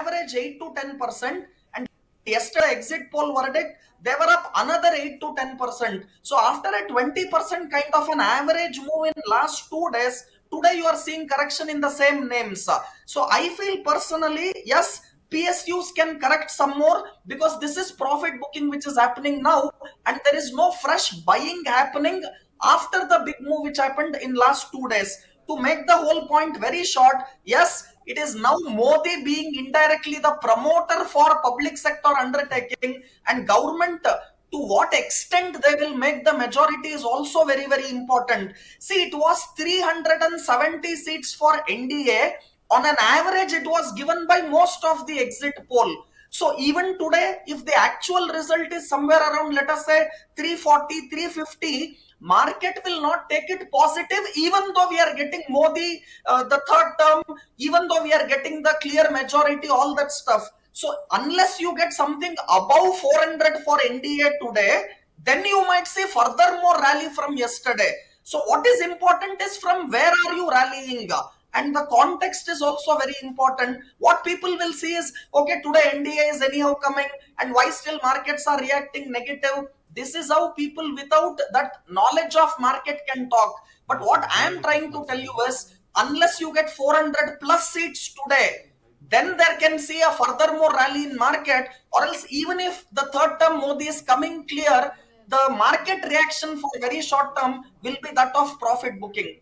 average 8 to 10%. And yesterday exit poll verdict, they were up another 8 to 10%. So after a 20% kind of an average move in last 2 days, today you are seeing correction in the same names. So I feel personally, yes, PSUs can correct some more because this is profit booking which is happening now, and there is no fresh buying happening after the big move which happened in last 2 days. To make the whole point very short, yes, it is now Modi being indirectly the promoter for public sector undertaking, and government to what extent they will make the majority is also very, very important. See, it was 370 seats for NDA. On an average, it was given by most of the exit poll. So even today, if the actual result is somewhere around, let us say 340, 350, market will not take it positive, even though we are getting Modi the third term, even though we are getting the clear majority, all that stuff. So unless you get something above 400 for NDA today, then you might see further more rally from yesterday. So what is important is from where are you rallying? And the context is also very important. What people will see is, okay, today NDA is anyhow coming, and why still markets are reacting negative? This is how people without that knowledge of market can talk. But what I am trying to tell you is, unless you get 400 plus seats today, then there can see a furthermore rally in market, or else even if the third term Modi is coming clear, the market reaction for very short term will be that of profit booking.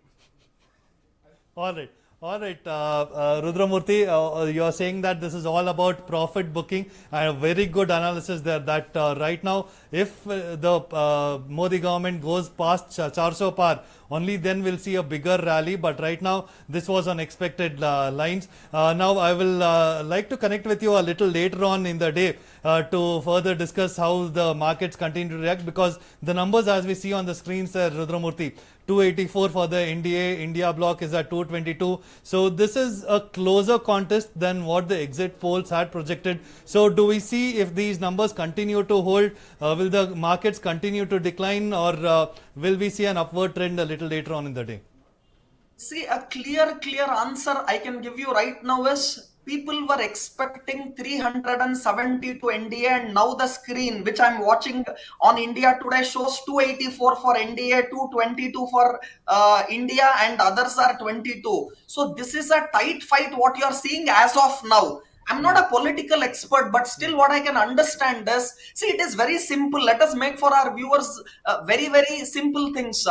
All right. All right, Rudramurthy, you are saying that this is all about profit booking, and a very good analysis there that right now, if the Modi government goes past 400 par, only then we'll see a bigger rally. But right now, this was on expected lines. Now, I will like to connect with you a little later on in the day to further discuss how the markets continue to react, because the numbers as we see on the screens there, Rudramurthy, 284 for the NDA, India block is at 222. So this is a closer contest than what the exit polls had projected. So do we see, if these numbers continue to hold, will the markets continue to decline, or will we see an upward trend a little later on in the day? See, a clear answer I can give you right now is, people were expecting 370 to NDA, and now the screen which I'm watching on India Today shows 284 for NDA, 222 for India, and others are 22. So this is a tight fight what you are seeing as of now. I'm not a political expert, but still what I can understand is, see, it is very simple. Let us make for our viewers very, very simple things.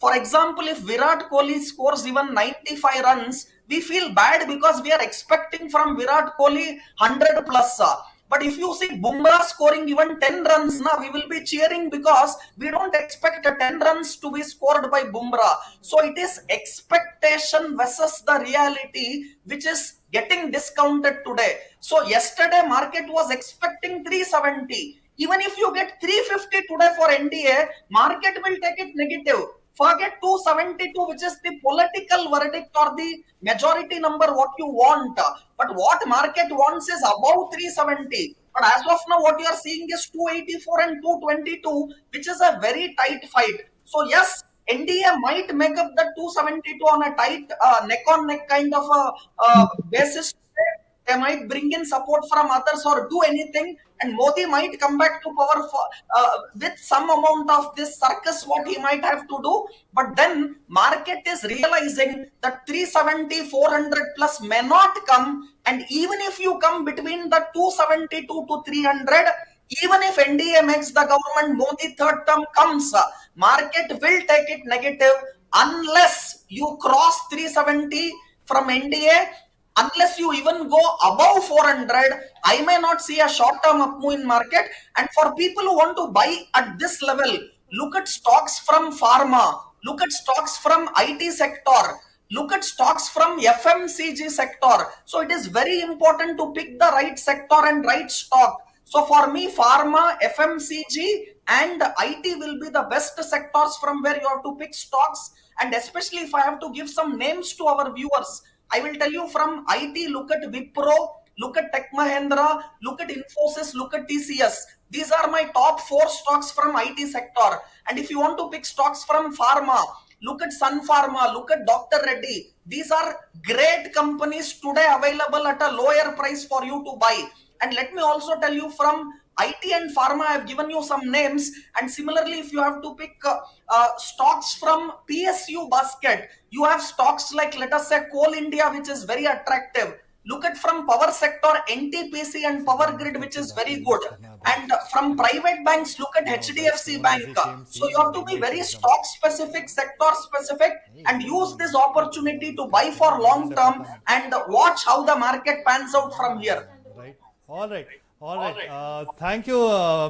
For example, if Virat Kohli scores even 95 runs, we feel bad because we are expecting from Virat Kohli 100 plus. But if you see Bumrah scoring even 10 runs now, we will be cheering because we don't expect 10 runs to be scored by Bumrah. So it is expectation versus the reality which is getting discounted today. So yesterday market was expecting 370. Even if you get 350 today for NDA, market will take it negative. Forget 272, which is the political verdict or the majority number what you want. But what market wants is above 370. But as of now, what you are seeing is 284 and 222, which is a very tight fight. So yes, NDA might make up the 272 on a tight neck-on-neck kind of a basis. They might bring in support from others or do anything, and Modi might come back to power for, with some amount of this circus what he might have to do. But then market is realizing that 370, 400 plus may not come, and even if you come between the 272 to 300, even if NDA makes the government, Modi third term comes, market will take it negative unless you cross 370 from NDA. Unless you even go above 400, I may not see a short-term up move in market. And for people who want to buy at this level, look at stocks from pharma, look at stocks from IT sector, look at stocks from FMCG sector. So it is very important to pick the right sector and right stock. So for me, pharma, FMCG and IT will be the best sectors from where you have to pick stocks. And especially if I have to give some names to our viewers, I will tell you from IT, look at Wipro, look at Tech Mahindra, look at Infosys, look at TCS. These are my top 4 stocks from IT sector. And if you want to pick stocks from pharma, look at Sun Pharma, look at Dr. Reddy. These are great companies today available at a lower price for you to buy. And let me also tell you, from IT and pharma, I have given you some names. And similarly, if you have to pick stocks from PSU basket, you have stocks like, let us say, Coal India, which is very attractive. Look at from power sector, NTPC and Power Grid, which is very good. And from private banks, look at HDFC Bank. So you have to be very stock specific, sector specific, and use this opportunity to buy for long term and watch how the market pans out from here. Right. All right. All right. Thank you,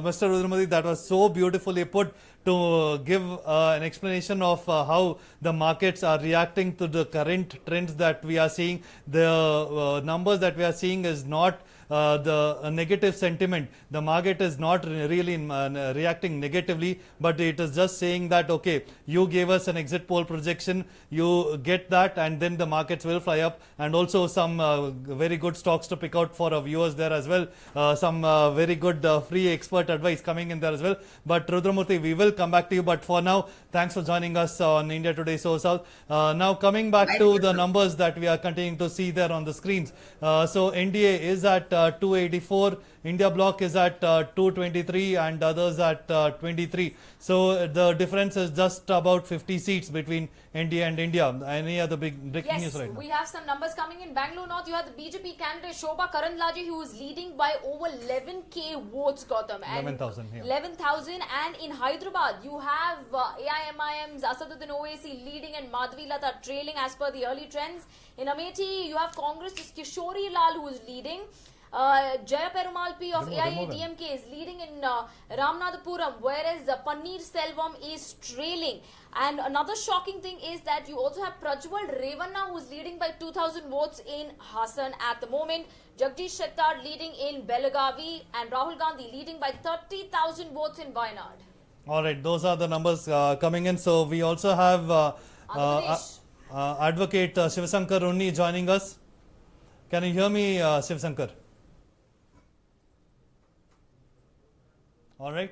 Mr. Rudramati. That was so beautifully put to give an explanation of how the markets are reacting to the current trends that we are seeing. The numbers that we are seeing is not the negative sentiment. The market is not really reacting negatively, but it is just saying that, okay, you gave us an exit poll projection, you get that, and then the markets will fly up. And also some very good stocks to pick out for our viewers there as well. Some very good free expert advice coming in there as well. But Rudramurthy, we will come back to you. But for now, thanks for joining us on India Today SoSouth. Now coming back to the numbers that we are continuing to see there on the screens. So NDA is at 284, India block is at 223, and others at 23. So the difference is just about 50 seats between NDA and India. Any other big breaking news right now? We have some numbers coming in. Bangalore North, you have the BJP candidate Shobha Karandlaje, who is leading by over 11k votes, Gautam. 11,000. Yeah. 11,000. And in Hyderabad, you have AIMIM's Asaduddin Owaisi leading and Madhvi Lata trailing as per the early trends. In Amethi, you have Congress's Kishori Lal, who is leading. Jaya Perumal P of AIADMK is leading in Ramanathapuram, whereas Paneer Selvam is trailing. And another shocking thing is that you also have Prajwal Revanna, who is leading by 2,000 votes in Hassan at the moment. Jagdish Shettar leading in Belagavi, and Rahul Gandhi leading by 30,000 votes in Wayanad. All right, those are the numbers coming in. So we also have Advocate Shivasankar Unni joining us. Can you hear me, Shivasankar? All right.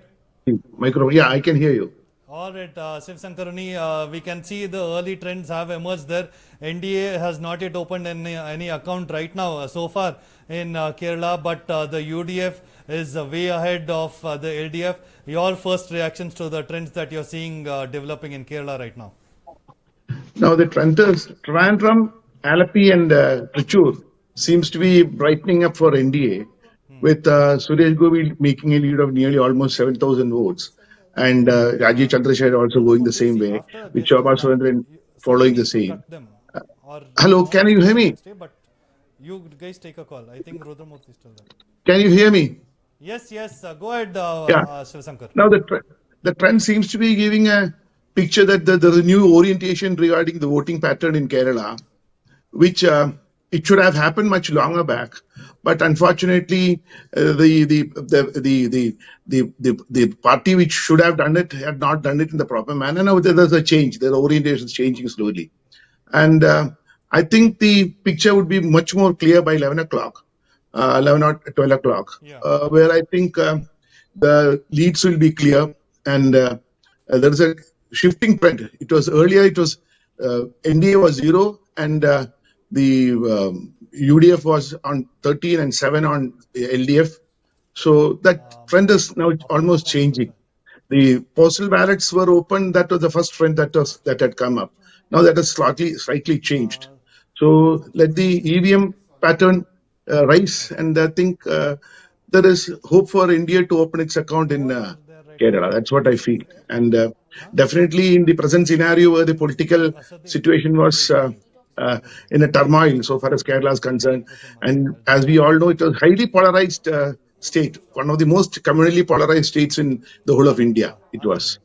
Micro, yeah, I can hear you. All right, Shivasankar Unni, we can see the early trends have emerged there. NDA has not yet opened any account right now so far in Kerala, but the UDF is way ahead of the LDF. Your first reactions to the trends that you're seeing developing in Kerala right now? Now the Trivandrum, Alapi and Trichur seems to be brightening up for NDA, with Suresh Govi making a lead of nearly almost 7,000 votes, and Rajiv Chandrasekhar also going the same way, with Shobha Surendran following the same. Hello, can you hear me? But you guys take a call. I think Rudramurthy is still there. Can you hear me? Yes, go ahead, Shivasankar. Now the trend seems to be giving a picture that there's a new orientation regarding the voting pattern in Kerala, which it should have happened much longer back, but unfortunately, the party which should have done it had not done it in the proper manner. Now there's a change. The orientation is changing slowly, and I think the picture would be much more clear by 11 o'clock, 11 or 12 o'clock, where I think the leads will be clear, and there is a shifting trend. It was earlier, it was NDA was 0, and the UDF was on 13 and 7 on LDF. So that trend is now almost changing. The postal ballots were open. That was the first trend that had come up. Now that has slightly changed. So let the EVM pattern rise, and I think there is hope for India to open its account in Kerala. That's what I feel. And definitely in the present scenario where the political situation was in a turmoil so far as Kerala is concerned, and as we all know, it was a highly polarized state, one of the most communally polarized states in the whole of India. It was.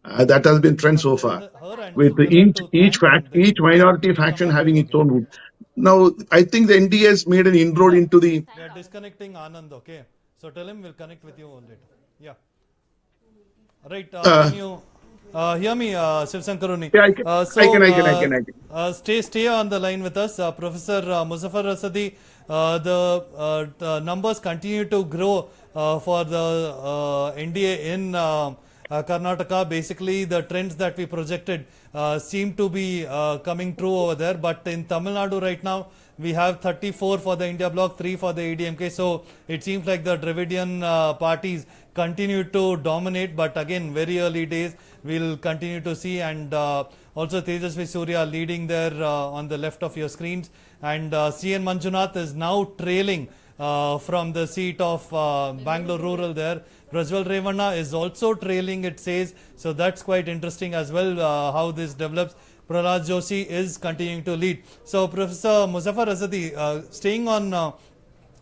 That has been trend so far, with each minority faction having its own route. Now, I think the NDA has made an inroad into the... We are disconnecting Anand, okay? So tell him we'll connect with you later. Yeah. Right, can you hear me, Shivasankar Unni? Yeah, I can. Stay on the line with us. Professor Muzaffar Asadi, the numbers continue to grow for the NDA in Karnataka. Basically, the trends that we projected seem to be coming true over there. But in Tamil Nadu right now, we have 34 for the India bloc, 3 for the ADMK. So it seems like the Dravidian parties continue to dominate. But again, very early days, we'll continue to see. And also Tejasvi Surya leading there on the left of your screens. And CN Manjunath is now trailing from the seat of Bangalore Rural there. Prajwal Revanna is also trailing, it says. So that's quite interesting as well, how this develops. Prahlad Joshi is continuing to lead. So Professor Muzaffar Azadi, staying on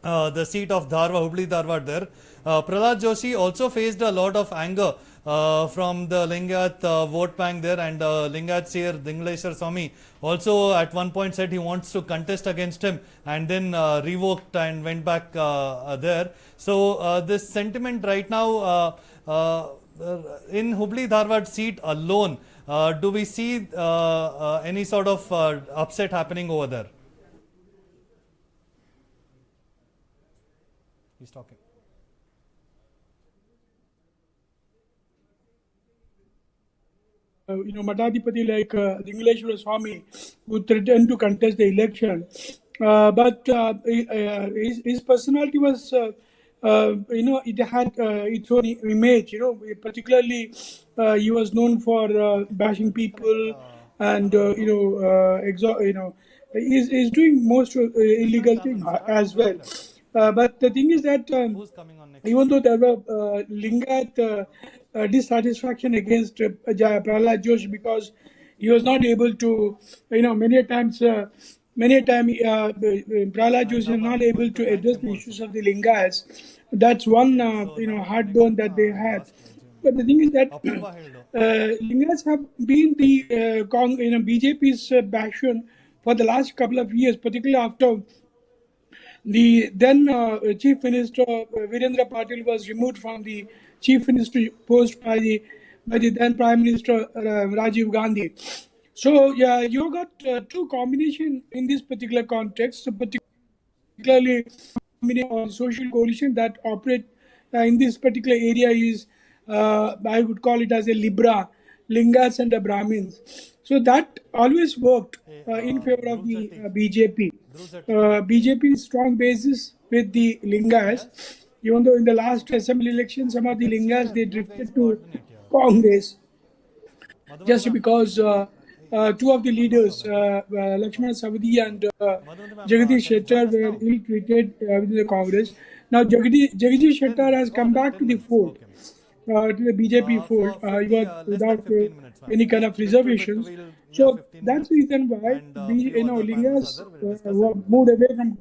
the seat of Dharwad, Hubli Dharwad there, Prahlad Joshi also faced a lot of anger from the Lingayat vote bank there, and Lingayat seer Dingleshwar Swami also at one point said he wants to contest against him, and then revoked and went back there. So this sentiment right now in Hubli Dharwad seat alone, do we see any sort of upset happening over there? He's talking. Matadipati like Dingleshwara Swami who threatened to contest the election. But his personality was, it had its own image, particularly he was known for bashing people and, he's doing most illegal things as well. But the thing is that even though there were Lingayat dissatisfaction against Prahlad Joshi because he was not able to, many times Prahlad Joshi is not able to address the issues of the Lingayats. That's one, heartburn that they had. But the thing is that Lingayats have been the BJP's passion for the last couple of years, particularly after the then Chief Minister Virendra Patil was removed from the Chief Minister post by the then Prime Minister Rajiv Gandhi. So yeah, you got two combination in this particular context, particularly on social coalition that operate in this particular area is I would call it as a Libra, Lingayats and the Brahmins. So that always worked in favor of the BJP. BJP's strong basis with the Lingayats, even though in the last assembly election some of the Lingayats they drifted to Congress just because two of the leaders, Lakshmana Savadi and Jagadish Shettar, were ill-treated within the Congress. Now Jagadish Shettar has come back to the fold, to the BJP fold. He was without any kind of reservations. So that's the reason why Lingayats moved away from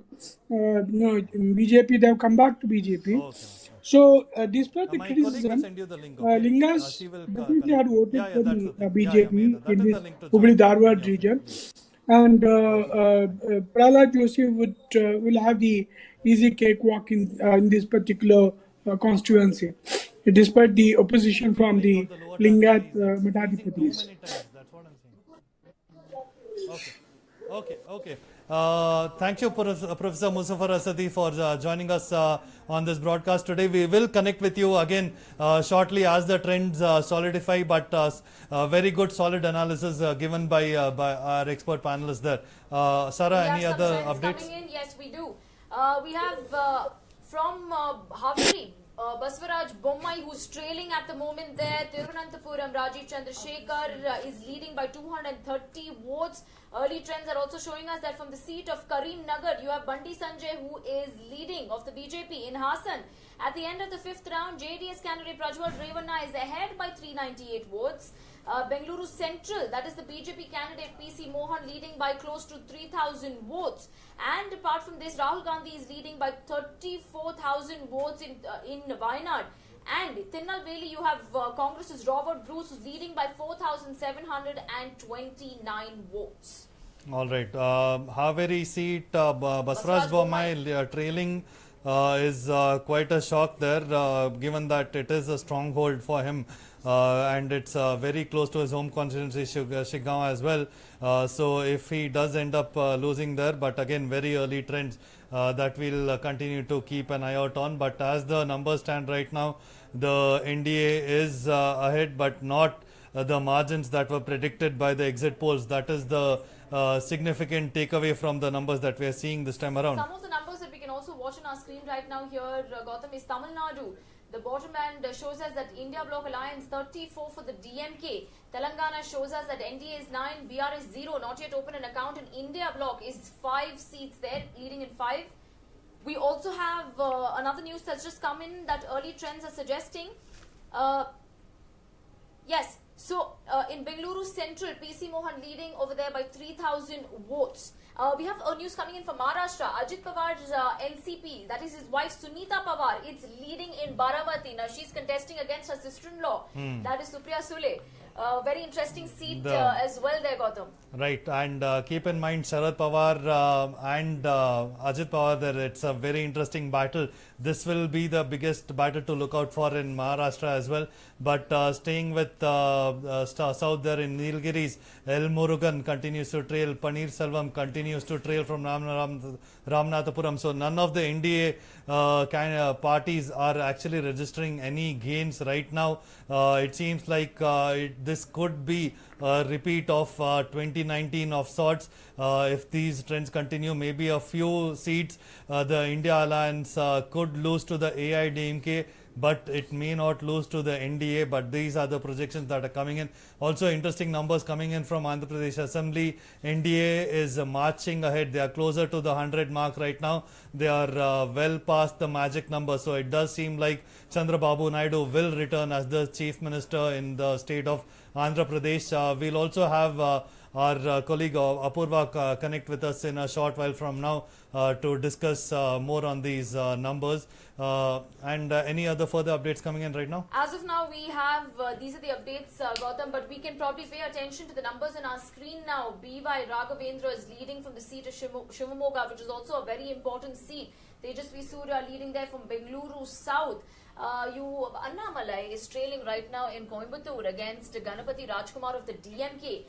BJP. They have come back to BJP. So despite the criticism, Lingayats definitely had voted for the BJP in this Hubli Dharwad region, and Prahlad Joshi will have the easy cakewalk in this particular constituency, despite the opposition from the Lingayat Matadipatis. Okay. Thank you, Professor Muzaffar Azadi, for joining us on this broadcast today. We will connect with you again shortly as the trends solidify, but very good, solid analysis given by our expert panelists there. Sarah, any other updates? Coming in? Yes, we do. We have from Haveri, Basvaraj Bommai, who's trailing at the moment there. Tirunanthapuram, Rajiv Chandrasekhar is leading by 230 votes. Early trends are also showing us that from the seat of Karim Nagar, you have Bandi Sanjay, who is leading of the BJP in Hassan. At the end of the fifth round, JDS candidate Prajwal Revanna is ahead by 398 votes. Bengaluru Central, that is the BJP candidate PC Mohan, leading by close to 3,000 votes. And apart from this, Rahul Gandhi is leading by 34,000 votes in Wayanad. And Tirunelveli, you have Congress's Robert Bruce, who's leading by 4,729 votes. All right. Haveri seat, Basvaraj Bommai trailing is quite a shock there, given that it is a stronghold for him. And it's very close to his home constituency, Shiggaon as well. So if he does end up losing there, but again, very early trends that we'll continue to keep an eye out on. But as the numbers stand right now, the NDA is ahead, but not the margins that were predicted by the exit polls. That is the significant takeaway from the numbers that we are seeing this time around. Some of the numbers that we can also watch on our screen right now here, Gautam, is Tamil Nadu. The bottom end shows us that India Bloc Alliance 34 for the DMK. Telangana shows us that NDA is 9, BR is 0, not yet open an account, and India Bloc is 5 seats there, leading in 5. We also have another news that's just come in that early trends are suggesting. Yes, so in Bengaluru Central, PC Mohan leading over there by 3,000 votes. We have news coming in from Maharashtra. Ajit Pawar's NCP, that is his wife Sunita Pawar, it's leading in Baramati. Now she's contesting against her sister-in-law, that is Supriya Sule. Very interesting seat as well there, Gautam. Right, and keep in mind Sharad Pawar and Ajit Pawar there. It's a very interesting battle. This will be the biggest battle to look out for in Maharashtra as well. But staying with South there in Nilgiris, El Murugan continues to trail, Paneer Selvam continues to trail from Ramanathapuram. So none of the NDA parties are actually registering any gains right now. It seems like this could be a repeat of 2019 of sorts. If these trends continue, maybe a few seats the India Alliance could lose to the AIDMK, but it may not lose to the NDA. But these are the projections that are coming in. Also interesting numbers coming in from Andhra Pradesh Assembly. NDA is marching ahead. They are closer to the 100 mark right now. They are well past the magic number. So it does seem like Chandrababu Naidu will return as the Chief Minister in the state of Andhra Pradesh. We'll also have our colleague Apurva connect with us in a short while from now to discuss more on these numbers. And any other further updates coming in right now? As of now, we have, these are the updates, Gautam, but we can probably pay attention to the numbers on our screen now. B.Y. Raghavendra is leading from the seat of Shivamogga, which is also a very important seat. Tejasvi Surya leading there from Bengaluru South. Annamalai is trailing right now in Coimbatore against Ganapati Rajkumar of the DMK.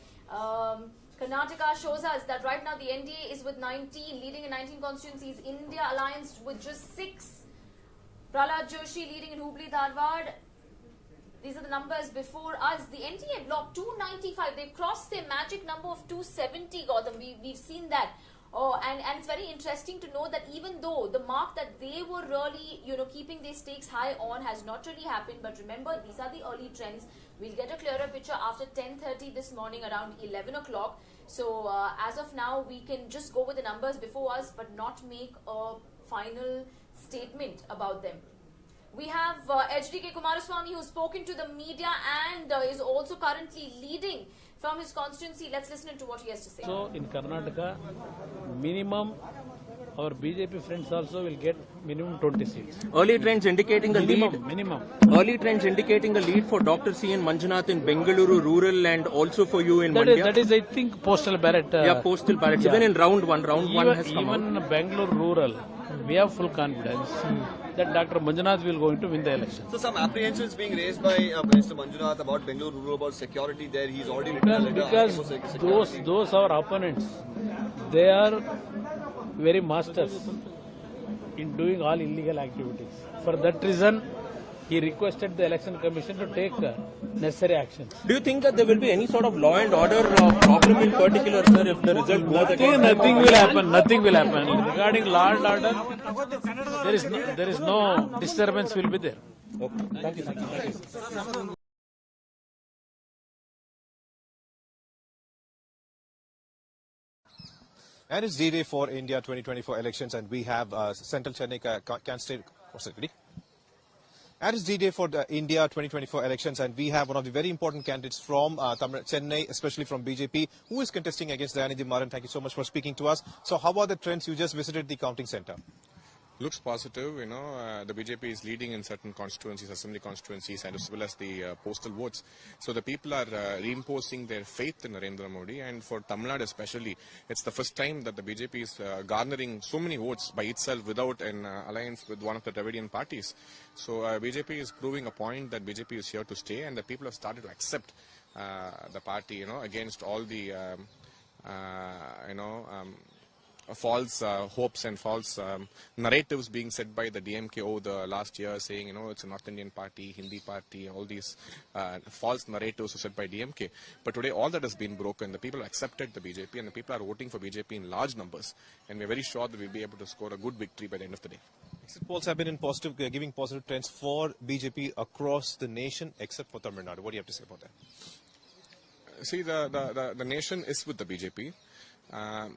Karnataka shows us that right now the NDA is with 19, leading in 19 constituencies. India Alliance with just 6. Prahlad Joshi leading in Hubli Dharwad. These are the numbers before us. The NDA block 295. They crossed their magic number of 270, Gautam. We've seen that. Oh, and it's very interesting to know that even though the mark that they were really, keeping their stakes high on has not really happened, but remember, these are the early trends. We'll get a clearer picture after 10:30 this morning around 11 o'clock. So as of now, we can just go with the numbers before us, but not make a final statement about them. We have HDK Kumaraswamy, who's spoken to the media and is also currently leading from his constituency. Let's listen to what he has to say. So in Karnataka, minimum our BJP friends also will get minimum 20 seats. Early trends indicating a lead. Minimum. Early trends indicating a lead for Dr. C. N. Manjunath in Bengaluru rural and also for you in Mandya. That is, I think, postal ballot. Yeah, postal ballot. Yeah. Even in round one has come out. Even Bengaluru rural, we have full confidence that Dr. Manjunath will going to win the election. So some apprehensions being raised by Minister Manjunath about Bengaluru rural, about security there. He's already written a letter because those our opponents, they are very masters in doing all illegal activities. For that reason, he requested the election commission to take necessary actions. Do you think that there will be any sort of law and order problem in particular, sir, if the result goes against Nothing will happen. Nothing will happen. Regarding law and order, there is no disturbance will be there. Okay. Thank you. Thank you. And it's D-Day for India 2024 elections, and we have Central Chennai candidate. And it's D-Day for the India 2024 elections, and we have one of the very important candidates from Chennai, especially from BJP, who is contesting against Dayanidhi Maran. Thank you so much for speaking to us. So how are the trends? You just visited the counting center. Looks positive, the BJP is leading in certain constituencies, assembly constituencies, and as well as the postal votes. So the people are reinforcing their faith in Narendra Modi, and for Tamil Nadu especially, it's the first time that the BJP is garnering so many votes by itself without an alliance with one of the Dravidian parties. So BJP is proving a point that BJP is here to stay, and the people have started to accept the party, against all the, false hopes and false narratives being said by the DMK over the last year, saying, it's a North Indian party, Hindi party, all these false narratives were said by DMK. But today all that has been broken. The people have accepted the BJP and the people are voting for BJP in large numbers. And we're very sure that we'll be able to score a good victory by the end of the day. Exit polls have been in positive, giving positive trends for BJP across the nation, except for Tamil Nadu. What do you have to say about that? See, the nation is with the BJP.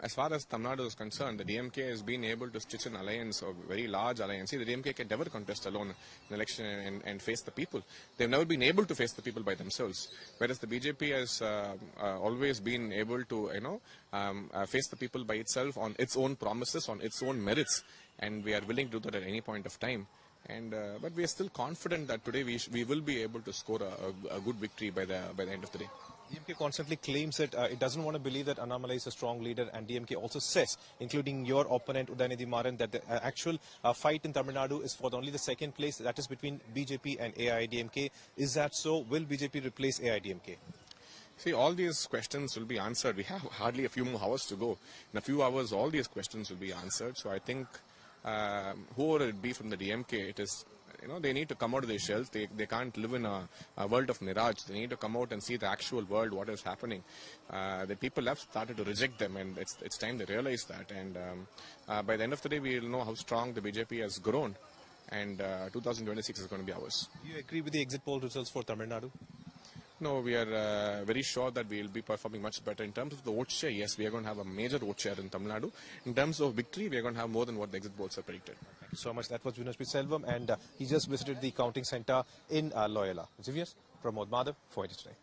As far as Tamil Nadu is concerned, the DMK has been able to stitch an alliance, a very large alliance. See, the DMK can never contest alone an election and face the people. They've never been able to face the people by themselves. Whereas the BJP has always been able to, face the people by itself on its own promises, on its own merits. And we are willing to do that at any point of time. But we are still confident that today we will be able to score a good victory by the end of the day. DMK constantly claims that it doesn't want to believe that Annamalai is a strong leader, and DMK also says, including your opponent Udayanidhi Maran, that the actual fight in Tamil Nadu is for only the second place, that is between BJP and AIDMK. Is that so? Will BJP replace AIDMK? See, all these questions will be answered. We have hardly a few more hours to go. In a few hours, all these questions will be answered. So I think whoever it be from the DMK, it is, they need to come out of their shells. They can't live in a world of mirage. They need to come out and see the actual world, what is happening. The people have started to reject them, and it's time they realize that. And by the end of the day, we will know how strong the BJP has grown, and 2026 is going to be ours. Do you agree with the exit poll results for Tamil Nadu? No, we are very sure that we will be performing much better. In terms of the vote share, yes, we are going to have a major vote share in Tamil Nadu. In terms of victory, we are going to have more than what the exit polls have predicted. Thank you so much. That was Vinashpi Selvam, and he just visited the counting center in Loyola. Xavier, Pramod Madhav for it today.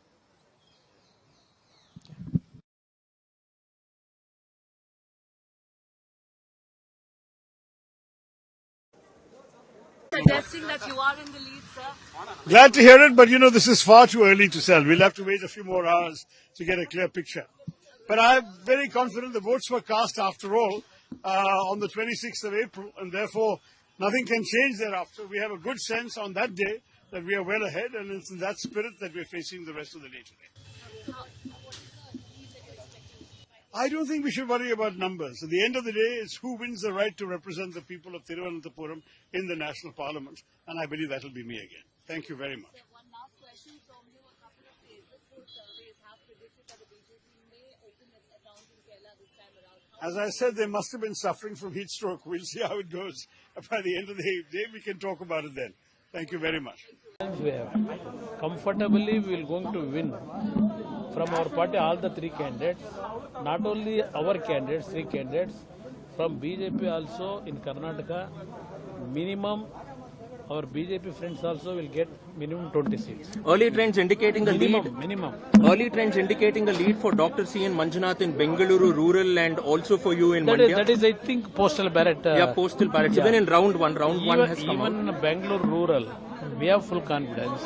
Suggesting that you are in the lead, sir. Glad to hear it, but this is far too early to tell. We'll have to wait a few more hours to get a clear picture. But I'm very confident the votes were cast after all on the 26th of April, and therefore nothing can change thereafter. We have a good sense on that day that we are well ahead, and it's in that spirit that we're facing the rest of the day today. I don't think we should worry about numbers. At the end of the day, it's who wins the right to represent the people of Thiruvananthapuram in the National Parliament, and I believe that will be me again. Thank you very much. One last question from you. A couple of Facebook surveys have predicted that the BJP may open its account in Kerala this time around. As I said, they must have been suffering from heat stroke. We'll see how it goes. By the end of the day, we can talk about it then. Thank you very much. We have comfortably we will going to win from our party all the three candidates. Not only our candidates, three candidates from BJP also in Karnataka. Minimum our BJP friends also will get minimum 20 seats. Early trends indicating a lead. Minimum. Early trends indicating a lead for Dr. C.N. Manjunath in Bengaluru rural and also for you in Mandya. That is, I think, postal ballot. Postal ballot. Even in round one has come out. Even Bangalore rural, we have full confidence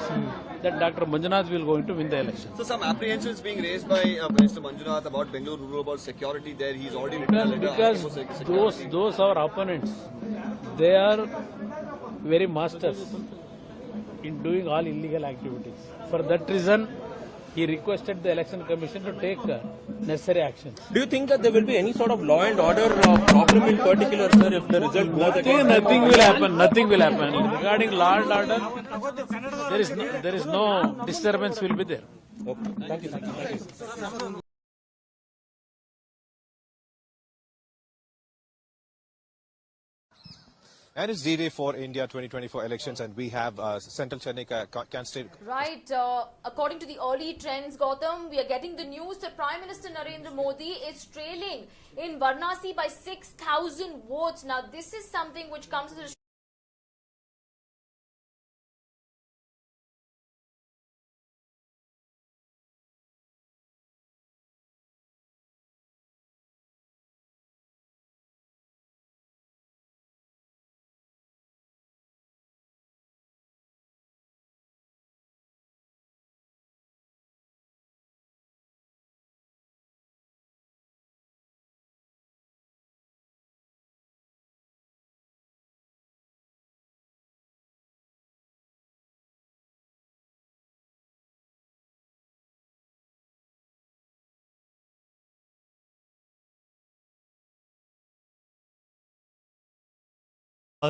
that Dr. Manjunath will going to win the election. So some apprehensions being raised by Minister Manjunath about Bengaluru rural, about security there. He's already written a letter. Because those our opponents, they are very masters in doing all illegal activities. For that reason, he requested the election commission to take necessary actions. Do you think that there will be any sort of law and order problem in particular, sir, if the result goes against? Nothing will happen. Nothing will happen. Regarding law and order, there is no disturbance will be there. Okay. Thank you. And it's D-Day for India 2024 elections, and we have Central Chennai candidate. Right. According to the early trends, Gautam, we are getting the news that Prime Minister Narendra Modi is trailing in Varanasi by 6,000 votes. Now, this is something which comes as a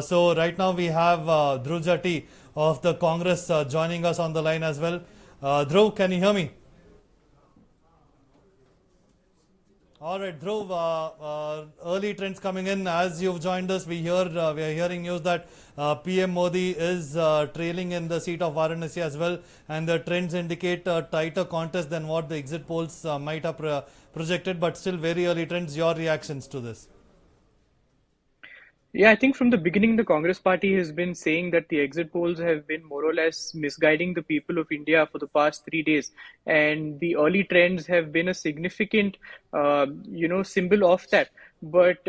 So right now we have Dhruv Jati of the Congress joining us on the line as well. Dhruv, can you hear me? All right, Dhruv, early trends coming in. As you've joined us, we are hearing news that PM Modi is trailing in the seat of Varanasi as well, and the trends indicate a tighter contest than what the exit polls might have projected, but still very early trends. Your reactions to this? Yeah, I think from the beginning, the Congress party has been saying that the exit polls have been more or less misguiding the people of India for the past 3 days. And the early trends have been a significant, symbol of that. But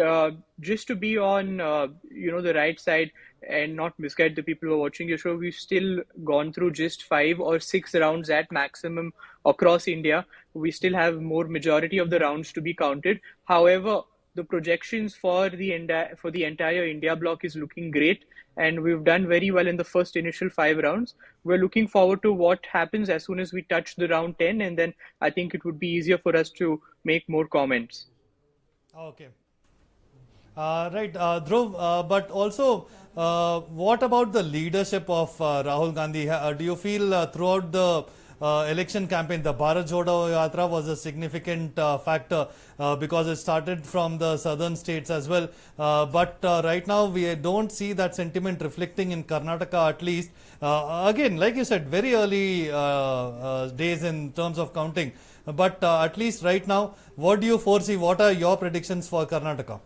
just to be on, the right side and not misguide the people who are watching your show, we've still gone through just 5 or 6 rounds at maximum across India. We still have more majority of the rounds to be counted. However, the projections for the entire India block is looking great, and we've done very well in the first initial 5 rounds. We're looking forward to what happens as soon as we touch the round 10, and then I think it would be easier for us to make more comments. Okay. Right, Dhruv, but also, what about the leadership of Rahul Gandhi? Do you feel throughout the election campaign, the Bharat Jodo Yatra was a significant factor because it started from the southern states as well. But right now, we don't see that sentiment reflecting in Karnataka at least. Again, like you said, very early days in terms of counting. But at least right now, what do you foresee? What are your predictions for Karnataka?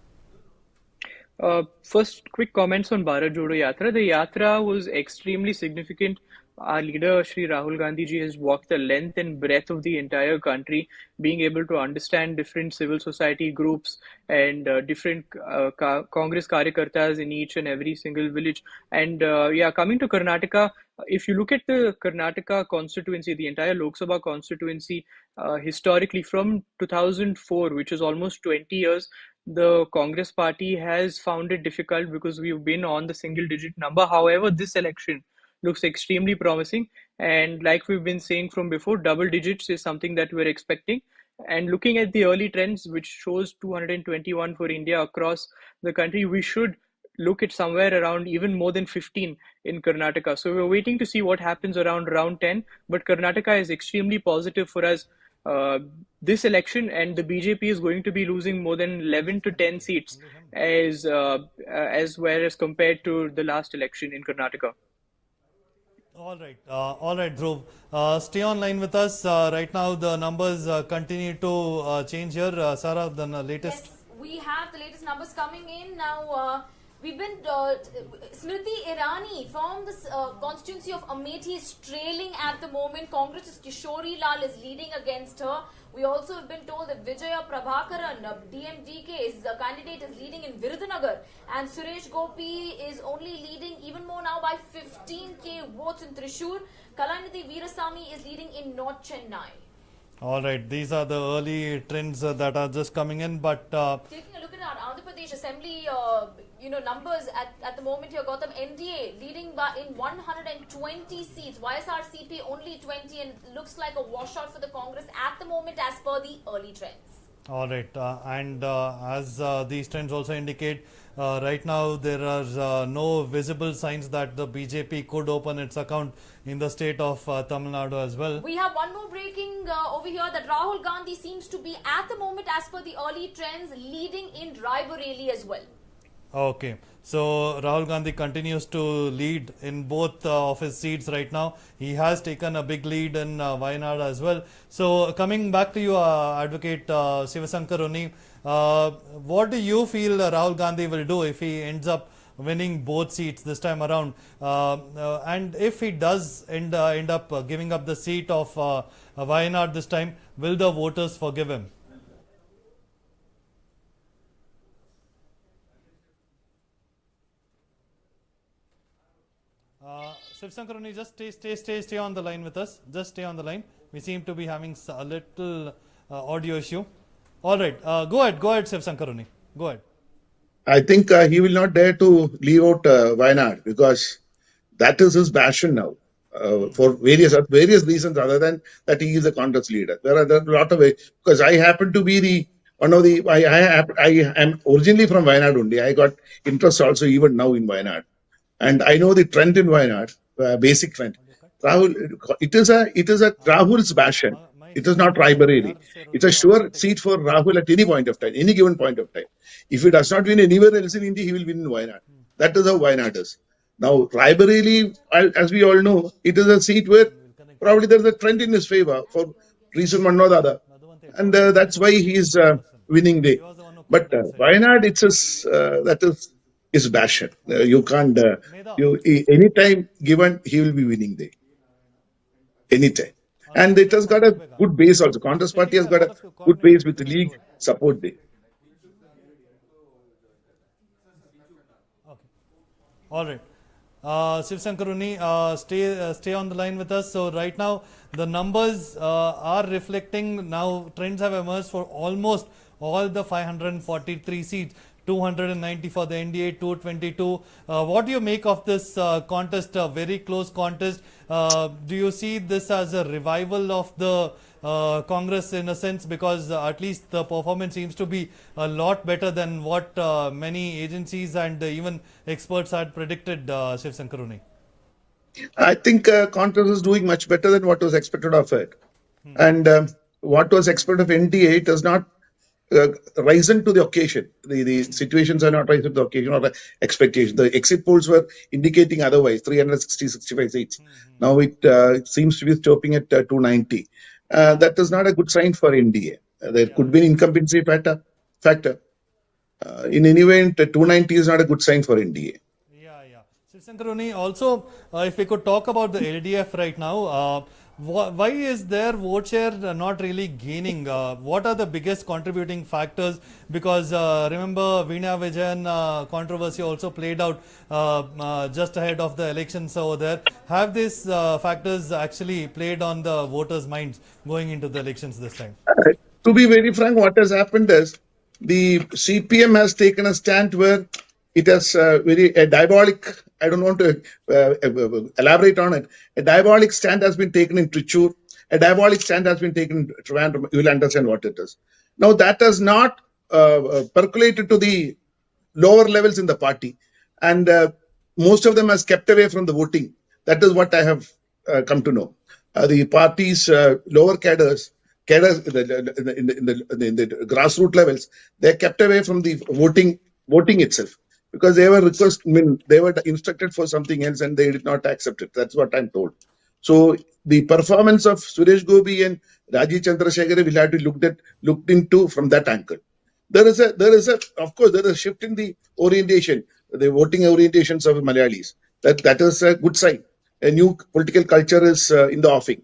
First, quick comments on Bharat Jodo Yatra. The Yatra was extremely significant. Our leader, Shri Rahul Gandhi ji, has walked the length and breadth of the entire country, being able to understand different civil society groups and different Congress Karyakartas in each and every single village. And coming to Karnataka, if you look at the Karnataka constituency, the entire Lok Sabha constituency, historically from 2004, which is almost 20 years, the Congress party has found it difficult because we've been on the single digit number. However, this election looks extremely promising. And like we've been saying from before, double digits is something that we're expecting. And looking at the early trends, which shows 221 for India across the country, we should look at somewhere around even more than 15 in Karnataka. So we're waiting to see what happens around round 10. But Karnataka is extremely positive for us this election, and the BJP is going to be losing more than 11 to 10 seats as whereas compared to the last election in Karnataka. All right, Dhruv. Stay online with us. Right now, the numbers continue to change here. Sarah, the latest. Yes, we have the latest numbers coming in now. We've been Smriti Irani from the constituency of Amethi is trailing at the moment. Congress's Kishori Lal is leading against her. We also have been told that Vijaya Prabhakaran, DMDK's candidate, is leading in Virudhunagar, and Suresh Gopi is only leading even more now by 15k votes in Thrissur. Kalanidhi Veerasamy is leading in North Chennai. All right, these are the early trends that are just coming in, but taking a look at our Andhra Pradesh Assembly, numbers at the moment here, Gautam, NDA leading by in 120 seats, YSRCP only 20, and it looks like a washout for the Congress at the moment as per the early trends. All right, and as these trends also indicate, right now there are no visible signs that the BJP could open its account in the state of Tamil Nadu as well. We have one more breaking over here that Rahul Gandhi seems to be at the moment as per the early trends leading in Raebareli as well. Okay, so Rahul Gandhi continues to lead in both of his seats right now. He has taken a big lead in Wayanad as well. So coming back to you, Advocate Sivasankar Unni, what do you feel Rahul Gandhi will do if he ends up winning both seats this time around? And if he does end up giving up the seat of Wayanad this time, will the voters forgive him? Sivasankar Unni, just stay on the line with us. Just stay on the line. We seem to be having a little audio issue. All right, go ahead, Sivasankar Unni. Go ahead. I think he will not dare to leave out Wayanad because that is his passion now. For various reasons other than that he is a contest leader. There are a lot of ways, because I happen to be the one of the I am originally from Wayanad only. I got interest also even now in Wayanad, and I know the trend in Wayanad, basic trend. Rahul, it is a Rahul's passion. It is not Raebareli. It's a sure seat for Rahul at any point of time, any given point of time. If he does not win anywhere else in India, he will win in Wayanad. That is how Wayanad is. Now, Raebareli, as we all know, it is a seat where probably there is a trend in his favor for reason one or the other, and that's why he is winning day. But Wayanad, it's that is his passion. You can't. Any time given, he will be winning day. Anytime. And it has got a good base also. Congress party has got a good base with the league support there. All right. Shiv Shankaruni, stay on the line with us. So right now, the numbers are reflecting. Now trends have emerged for almost all the 543 seats. 290 for the NDA, 222. What do you make of this contest, a very close contest? Do you see this as a revival of the Congress in a sense, because at least the performance seems to be a lot better than what many agencies and even experts had predicted, Shiv Shankaruni? I think Congress is doing much better than what was expected of it. And what was expected of NDA, it has not risen to the occasion. The situations are not risen to the occasion or the expectation. The exit polls were indicating otherwise, 65 seats. Now it seems to be stopping at 290. That is not a good sign for NDA. There could be an incumbency factor. In any event, 290 is not a good sign for NDA. Shiv Shankaruni, also, if we could talk about the LDF right now, why is their vote share not really gaining? What are the biggest contributing factors? Because remember, Veena Vijayan controversy also played out just ahead of the elections over there. Have these factors actually played on the voters' minds going into the elections this time? To be very frank, what has happened is the CPM has taken a stand where it has a diabolic, I don't want to elaborate on it. A diabolic stand has been taken in Trichur. A diabolic stand has been taken in Trivandrum. You will understand what it is. Now, that has not percolated to the lower levels in the party. And most of them has kept away from the voting. That is what I have come to know. The party's lower cadres in the grassroots levels, they are kept away from the voting itself, because they were they were instructed for something else and they did not accept it. That's what I'm told. So the performance of Suresh Gopi and Rajiv Chandrasekhar will have to be looked into from that angle. There is a shift in the orientation, the voting orientations of Malayalis. That is a good sign. A new political culture is in the offing.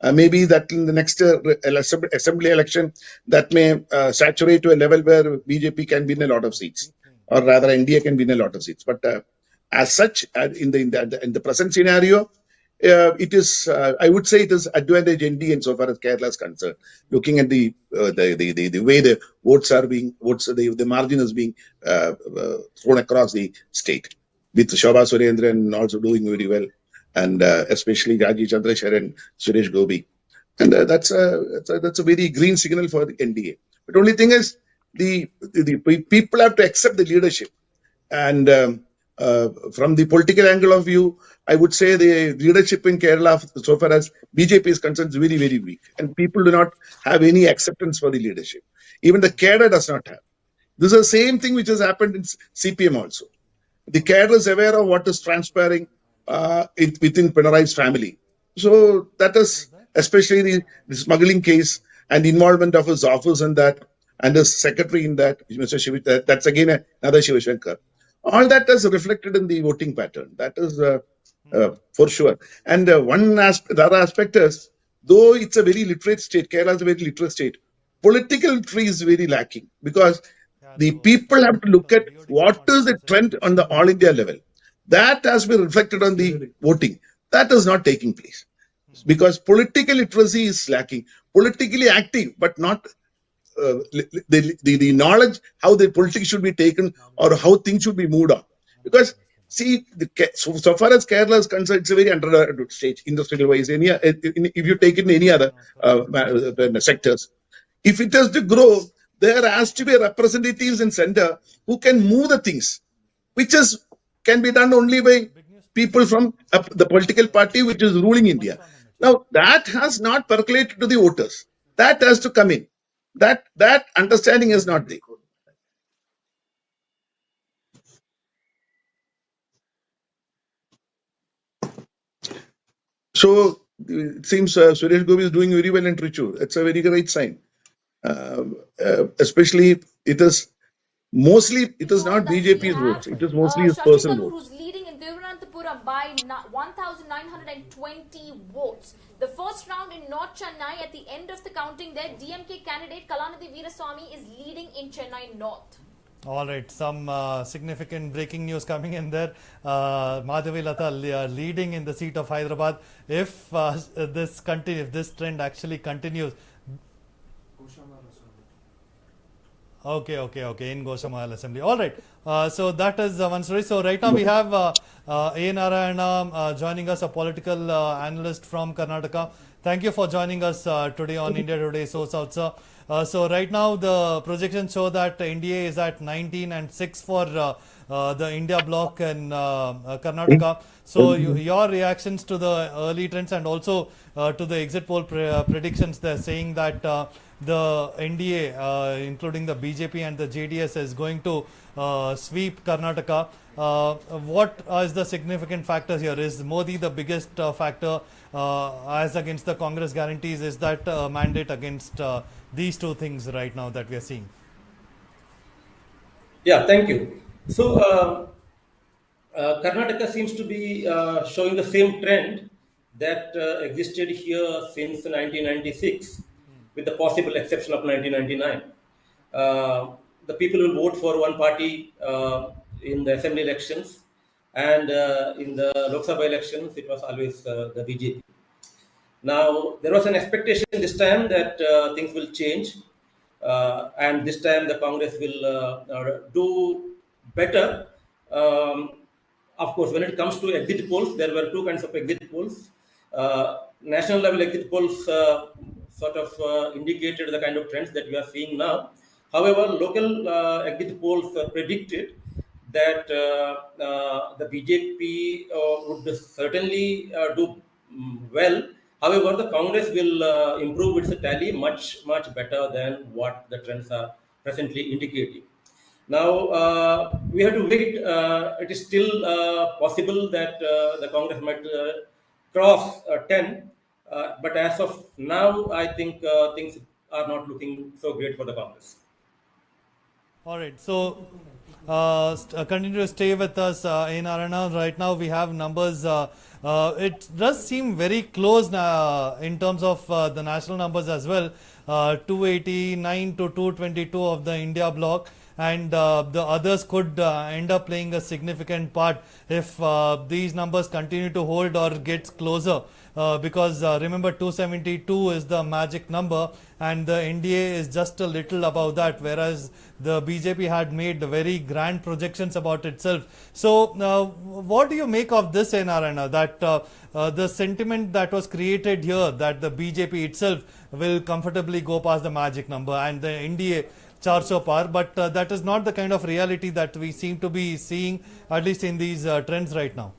Maybe that in the next assembly election, that may saturate to a level where BJP can win a lot of seats, or rather NDA can win a lot of seats. But as such, in the present scenario, it is, I would say it is advantage NDA insofar as Kerala is concerned. Looking at the way the votes are being, the margin is being thrown across the state, with Sabha Surendran also doing very well, and especially Rajiv Chandrasekhar and Suresh Gopi. And that's a very green signal for the NDA. But only thing is, the people have to accept the leadership. And from the political angle of view, I would say the leadership in Kerala, so far as BJP is concerned, is very, very weak. And people do not have any acceptance for the leadership. Even the cadre does not have. This is the same thing which has happened in CPM also. The cadre is aware of what is transpiring within Pinarai's family. So that is especially the smuggling case and the involvement of his office in that, and his secretary in that, Mr. Shiv, that's again another Shiv Shankar. All that is reflected in the voting pattern. That is for sure. And the other aspect is, though it's a very literate state, Kerala is a very literate state, political literacy is very lacking, because the people have to look at what is the trend on the all India level. That has been reflected on the voting. That is not taking place, because political literacy is lacking. Politically active, but not the knowledge how the politics should be taken or how things should be moved on. Because see, so far as Kerala is concerned, it's a very underdeveloped stage, industrial wise. If you take it in any other sectors, if it has to grow, there has to be representatives in center who can move the things, which can be done only by people from the political party which is ruling India. Now that has not percolated to the voters. That has to come in. That understanding is not there. So it seems Suresh Gopi is doing very well in Trichur. It's a very great sign. Especially it is not BJP's votes. It is mostly his Shashi personal Tharoor, votes. who's leading in Thiruvananthapuram by 1,920 votes. The first round in North Chennai, at the end of the counting there, DMK candidate Kalanidhi Veeraswamy is leading in Chennai North. All right, some significant breaking news coming in there. Madhavi Lata leading in the seat of Hyderabad. If this trend actually continues. Okay, in Goshamal Assembly. All right, so that is one story. So right now we have A. Narayana joining us, a political analyst from Karnataka. Thank you for joining us today on India Today SoSouth, sir. So right now the projections show that NDA is at 19 and 6 for the India bloc in Karnataka. So your reactions to the early trends and also to the exit poll predictions, they're saying that the NDA, including the BJP and the JDS, is going to sweep Karnataka. What is the significant factors here? Is Modi the biggest factor as against the Congress guarantees? Is that mandate against these two things right now that we are seeing? Yeah, thank you. So, Karnataka seems to be showing the same trend that existed here since 1996, with the possible exception of 1999. The people will vote for one party in the assembly elections, and in the Lok Sabha elections, it was always the BJP. Now, there was an expectation this time that things will change, and this time the Congress will do better. Of course, when it comes to exit polls, there were two kinds of exit polls. National level exit polls sort of indicated the kind of trends that we are seeing now. However, local exit polls predicted that the BJP would certainly do well. However, the Congress will improve its tally much better than what the trends are presently indicating. Now, we have to wait. It is still possible that the Congress might cross 10. But as of now, I think things are not looking so great for the Congress. All right, so continue to stay with us in Arana. Right now we have numbers. It does seem very close in terms of the national numbers as well. 289 to 222 of the India bloc, and the others could end up playing a significant part if these numbers continue to hold or get closer. Because remember, 272 is the magic number and the NDA is just a little above that, whereas the BJP had made very grand projections about itself. So what do you make of this, Narayana, that the sentiment that was created here, that the BJP itself will comfortably go past the magic number and the NDA 400 par, but that is not the kind of reality that we seem to be seeing, at least in these trends right now?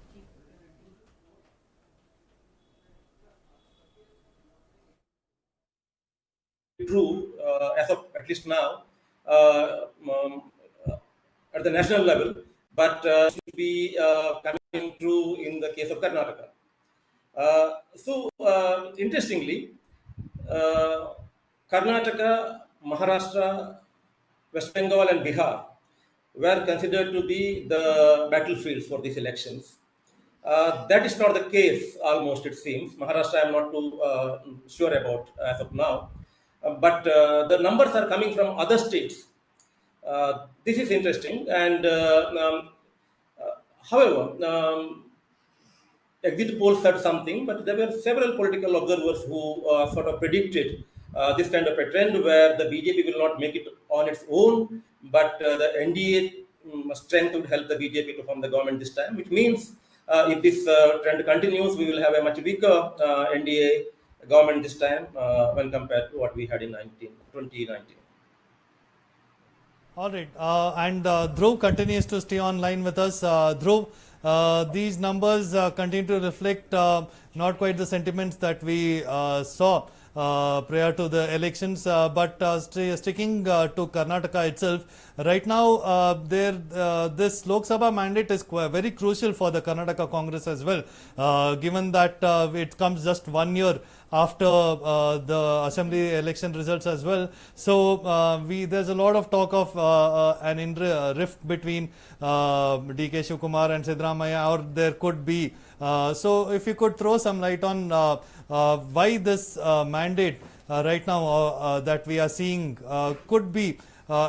True, as of at least now, at the national level, but should be coming true in the case of Karnataka. Interestingly, Karnataka, Maharashtra, West Bengal, and Bihar were considered to be the battlefields for these elections. That is not the case, almost, it seems. Maharashtra, I am not too sure about as of now. But the numbers are coming from other states. This is interesting. And however, exit polls said something, but there were several political observers who sort of predicted this kind of a trend where the BJP will not make it on its own, but the NDA strength would help the BJP to form the government this time, which means if this trend continues, we will have a much weaker NDA government this time when compared to what we had in 2019. All right, and Dhruv continues to stay online with us. Dhruv, these numbers continue to reflect not quite the sentiments that we saw prior to the elections, but sticking to Karnataka itself, right now this Lok Sabha mandate is very crucial for the Karnataka Congress as well, given that it comes just 1 year after the assembly election results as well. So there's a lot of talk of an rift between DK Shivkumar and Siddaramaiah, or there could be. So if you could throw some light on why this mandate right now that we are seeing could be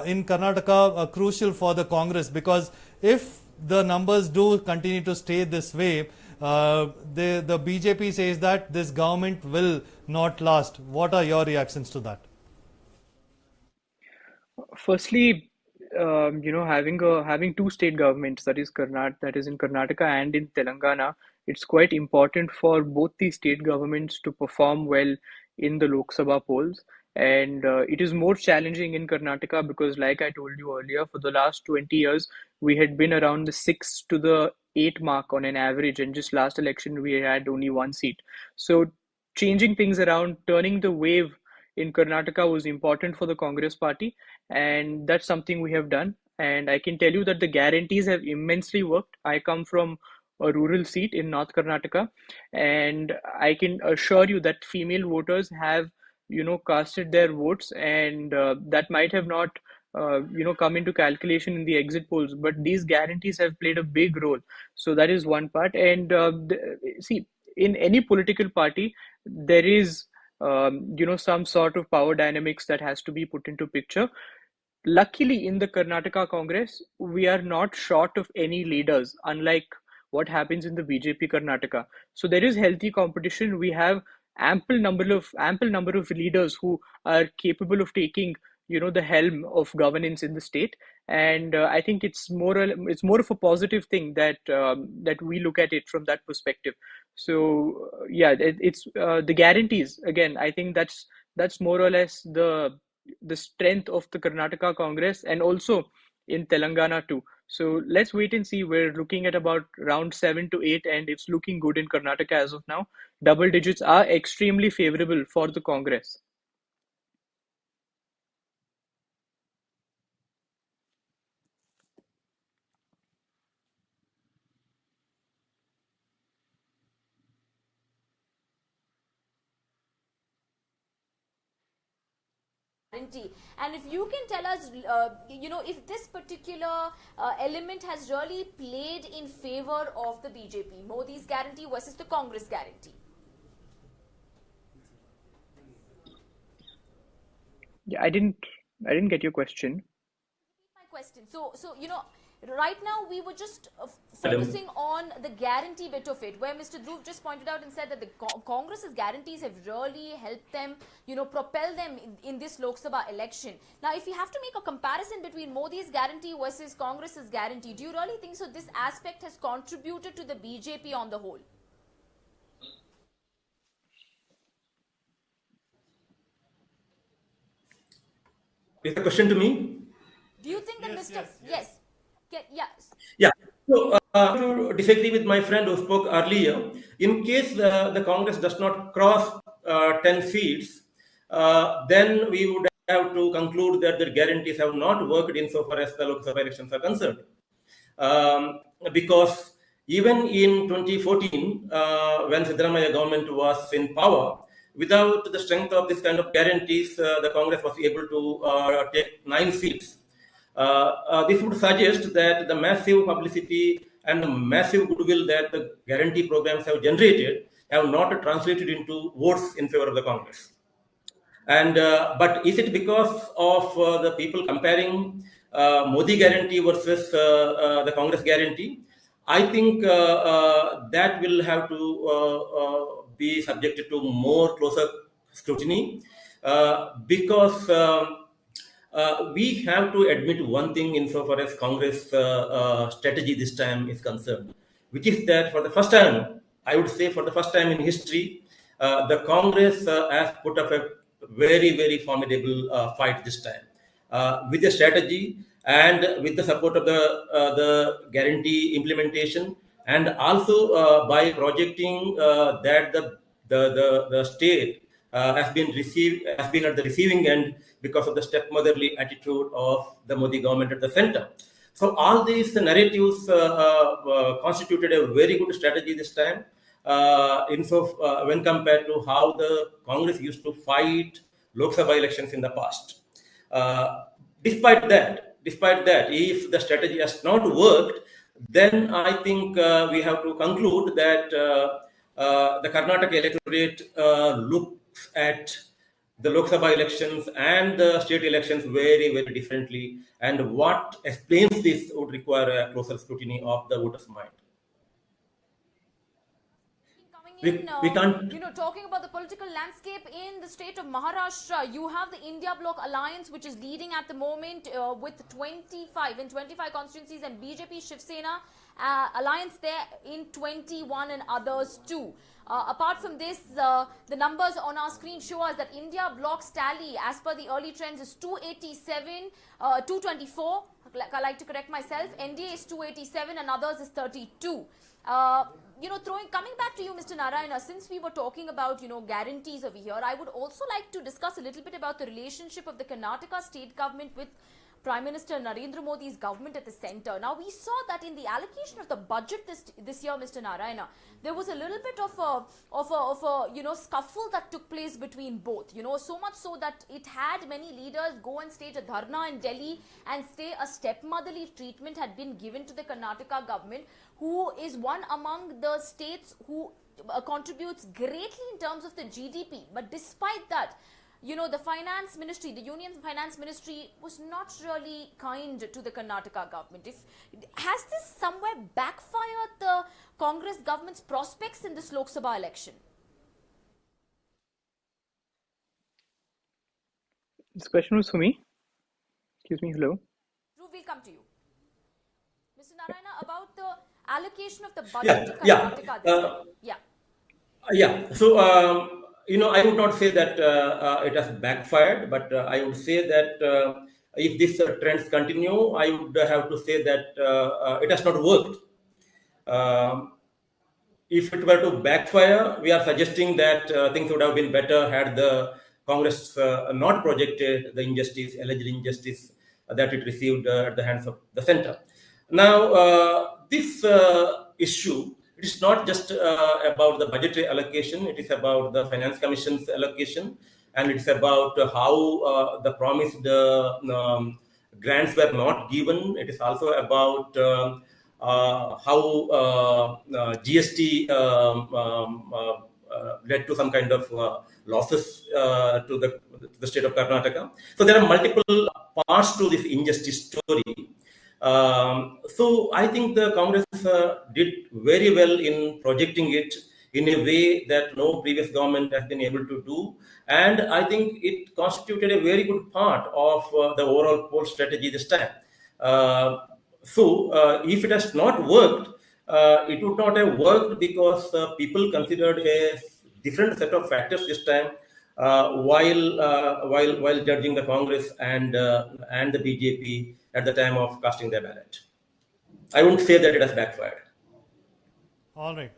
in Karnataka crucial for the Congress, because if the numbers do continue to stay this way, the BJP says that this government will not last. What are your reactions to that? Firstly, having two state governments, that is in Karnataka and in Telangana, it's quite important for both the state governments to perform well in the Lok Sabha polls. And it is more challenging in Karnataka because, like I told you earlier, for the last 20 years, we had been around the 6 to the 8 mark on an average, and just last election, we had only one seat. So, changing things around, turning the wave in Karnataka was important for the Congress party, and that's something we have done. And I can tell you that the guarantees have immensely worked. I come from a rural seat in North Karnataka, and I can assure you that female voters have casted their votes, and that might have not come into calculation in the exit polls, but these guarantees have played a big role. So that is one part. And see, in any political party there is some sort of power dynamics that has to be put into picture. Luckily, in the Karnataka Congress, we are not short of any leaders, unlike what happens in the BJP Karnataka. So there is healthy competition. We have ample number of leaders who are capable of taking the helm of governance in the state. And I think it's more of a positive thing that we look at it from that perspective. So yeah, it's the guarantees again. I think that's more or less the strength of the Karnataka Congress, and also in Telangana too. So let's wait and see. We're looking at about round 7 to 8, and it's looking good in Karnataka as of now. Double digits are extremely favorable for the Congress. And if you can tell us, if this particular element has really played in favor of the BJP, Modi's guarantee versus the Congress guarantee. Yeah, I didn't get your question. My question. So right now we were just focusing on the guarantee bit of it, where Mr. Dhruv just pointed out and said that the Congress's guarantees have really helped them, propel them in this Lok Sabha election. Now, if you have to make a comparison between Modi's guarantee versus Congress's guarantee, do you really think so this aspect has contributed to the BJP on the whole? Is the question to me? Do you think that Mr. Yes. Yeah. So, to disagree with my friend who spoke earlier, in case the Congress does not cross 10 seats, then we would have to conclude that the guarantees have not worked insofar as the Lok Sabha elections are concerned. Because even in 2014, when Siddaramaiah government was in power, without the strength of this kind of guarantees, the Congress was able to take 9 seats. This would suggest that the massive publicity and the massive goodwill that the guarantee programs have generated have not translated into votes in favor of the Congress. And but is it because of the people comparing Modi guarantee versus the Congress guarantee? I think that will have to be subjected to more closer scrutiny because we have to admit one thing insofar as Congress strategy this time is concerned, which is that for the first time, I would say for the first time in history, the Congress has put up a very, very formidable fight this time with a strategy and with the support of the guarantee implementation, and also by projecting that the state has been at the receiving end because of the stepmotherly attitude of the Modi government at the center. So all these narratives constituted a very good strategy this time, when compared to how the Congress used to fight Lok Sabha elections in the past. Uh, despite that, if the strategy has not worked, then I think we have to conclude that the Karnataka electorate looks at the Lok Sabha elections and the state elections very, very differently. And what explains this would require a closer scrutiny of the voters' mind. We can't. Talking about the political landscape in the state of Maharashtra, you have the India Bloc Alliance, which is leading at the moment with 25 constituencies, and BJP Shiv Sena alliance there in 21 and others too. Apart from this, the numbers on our screen show us that India Bloc's tally, as per the early trends, is 287, 224. I like to correct myself. NDA is 287 and others is 32. Coming back to you, Mr. Narayana, since we were talking about, guarantees over here, I would also like to discuss a little bit about the relationship of the Karnataka state government with Prime Minister Narendra Modi's government at the center. Now, we saw that in the allocation of the budget this year, Mr. Narayana, there was a little bit of a scuffle that took place between both. So much so that it had many leaders go and stage a dharna in Delhi and say a stepmotherly treatment had been given to the Karnataka government, who is one among the states who contributes greatly in terms of the GDP. But despite that, the finance ministry, the union finance ministry was not really kind to the Karnataka government. Has this somewhere backfired the Congress government's prospects in this Lok Sabha election? This question was for me. Excuse me, hello. Dhruv, we'll come to you. Mr. Narayana, about the allocation of the budget to Karnataka this time. Yeah. So, I would not say that it has backfired, but I would say that if these trends continue, I would have to say that it has not worked. If it were to backfire, we are suggesting that things would have been better had the Congress not projected the alleged injustice that it received at the hands of the center. Now, this issue, it is not just about the budgetary allocation, it is about the Finance Commission's allocation, and it's about how the promised grants were not given. It is also about how GST led to some kind of losses to the state of Karnataka. So there are multiple parts to this injustice story. So I think the Congress did very well in projecting it in a way that no previous government has been able to do. And I think it constituted a very good part of the overall poll strategy this time. So if it has not worked, it would not have worked because people considered a different set of factors this time while judging the Congress and the BJP at the time of casting their ballot. I wouldn't say that it has backfired. All right.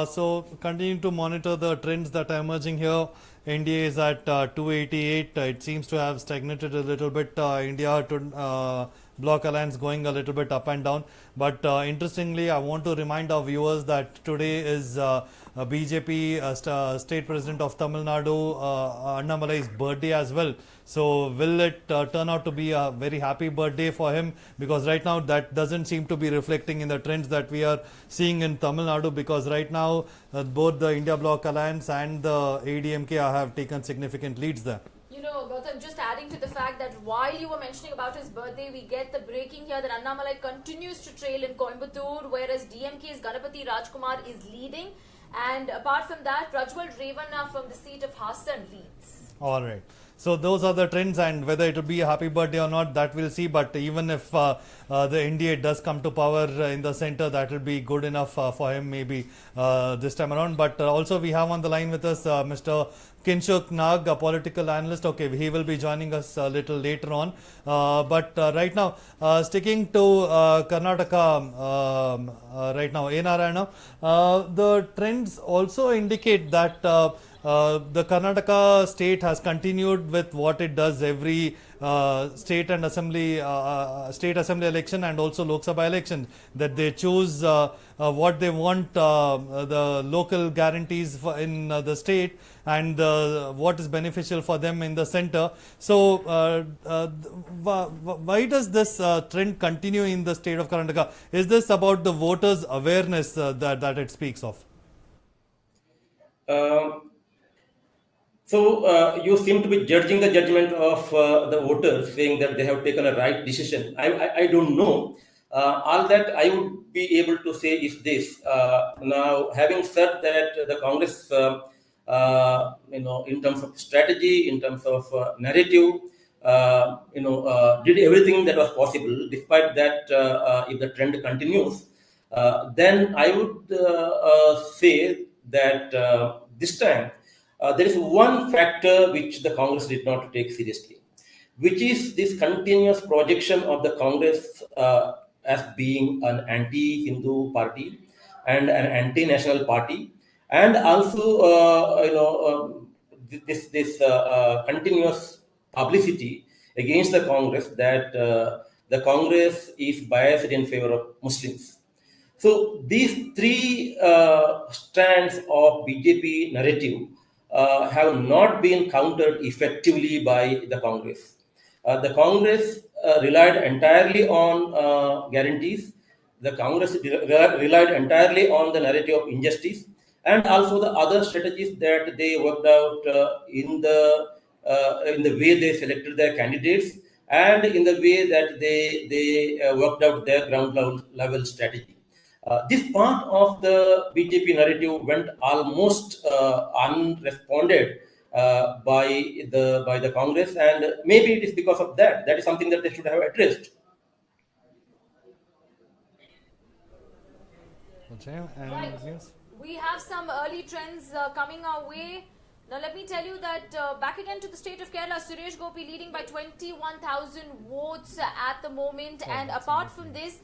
So continuing to monitor the trends that are emerging here, NDA is at 288. It seems to have stagnated a little bit. India to Bloc Alliance going a little bit up and down. But interestingly, I want to remind our viewers that today is BJP State President of Tamil Nadu, Annamalai's birthday as well. So will it turn out to be a very happy birthday for him? Because right now that doesn't seem to be reflecting in the trends that we are seeing in Tamil Nadu, because right now both the India Bloc Alliance and the ADMK have taken significant leads there. Gautam, just adding to the fact that while you were mentioning about his birthday, we get the breaking here that Annamalai continues to trail in Coimbatore, whereas DMK's Ganapati Rajkumar is leading. And apart from that, Prajwal Revanna from the seat of Hassan leads. All right. So those are the trends, and whether it will be a happy birthday or not, that we'll see. But even if the NDA does come to power in the center, that will be good enough for him maybe this time around. But also we have on the line with us Mr. Kinshuk Nag, a political analyst. Okay, he will be joining us a little later on. But right now, sticking to Karnataka right now, A. Narayana, the trends also indicate that the Karnataka state has continued with what it does every state assembly election and also Lok Sabha election, that they choose what they want, the local guarantees in the state, and what is beneficial for them in the center. So why does this trend continue in the state of Karnataka? Is this about the voters' awareness that it speaks of? So you seem to be judging the judgment of the voters, saying that they have taken a right decision. I don't know. All that I would be able to say is this. Now, having said that, the Congress, in terms of strategy, in terms of narrative, did everything that was possible. Despite that, if the trend continues, then I would say that this time there is one factor which the Congress did not take seriously, which is this continuous projection of the Congress as being an anti-Hindu party and an anti-national party, and also this continuous publicity against the Congress that the Congress is biased in favor of Muslims. So these three strands of BJP narrative have not been countered effectively by the Congress. The Congress relied entirely on guarantees. The Congress relied entirely on the narrative of injustice, and also the other strategies that they worked out in the way they selected their candidates, and in the way that they worked out their ground level strategy. This part of the BJP narrative went almost unresponded by the Congress, and maybe it is because of that. That is something that they should have addressed. Okay, and Right. yes. We have some early trends coming our way. Now, let me tell you that back again to the state of Kerala, Suresh Gopi leading by 21,000 votes at the moment. And apart from this,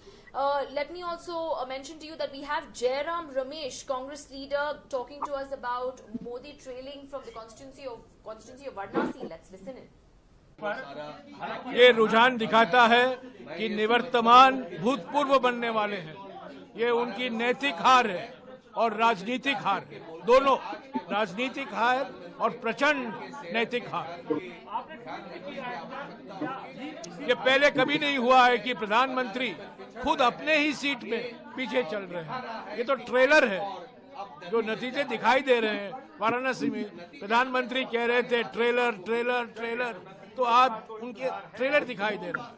let me also mention to you that we have Jairam Ramesh, Congress leader, talking to us about Modi trailing from the constituency of Varanasi. Let's listen in. ये रुझान दिखाता है कि निवर्तमान भूतपूर्व बनने वाले हैं। ये उनकी नैतिक हार है और राजनीतिक हार है, दोनों राजनीतिक हार और प्रचंड नैतिक हार। ये पहले कभी नहीं हुआ है कि प्रधानमंत्री खुद अपने ही सीट में पीछे चल रहे हैं। ये तो ट्रेलर है, जो नतीजे दिखाई दे रहे हैं। वाराणसी में प्रधानमंत्री कह रहे थे ट्रेलर ट्रेलर ट्रेलर, तो आज उनके ट्रेलर दिखाई दे रहा है।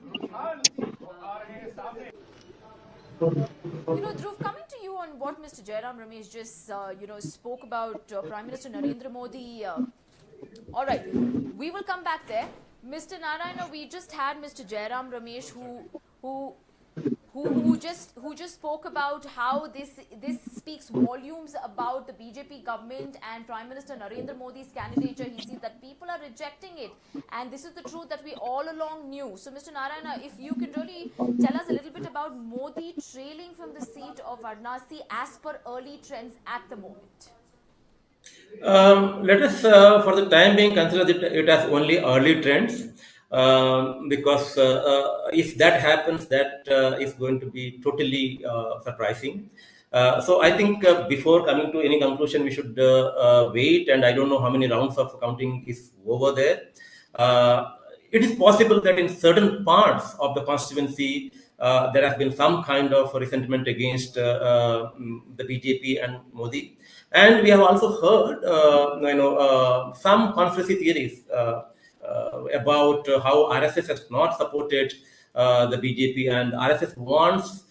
Dhruv, coming to you on what Mr. Jairam Ramesh just, spoke about Prime Minister Narendra Modi. All right, we will come back there. Mr. Narayana, we just had Mr. Jairam Ramesh who just spoke about how this speaks volumes about the BJP government and Prime Minister Narendra Modi's candidature. He sees that people are rejecting it, and this is the truth that we all along knew. So, Mr. Narayana, if you could really tell us a little bit about Modi trailing from the seat of Varanasi as per early trends at the moment. Let us, for the time being, consider it as only early trends, because if that happens, that is going to be totally surprising. So I think before coming to any conclusion, we should wait, and I don't know how many rounds of counting is over there. It is possible that in certain parts of the constituency, there has been some kind of resentment against the BJP and Modi. And we have also heard, some conspiracy theories about how RSS has not supported the BJP, and RSS wants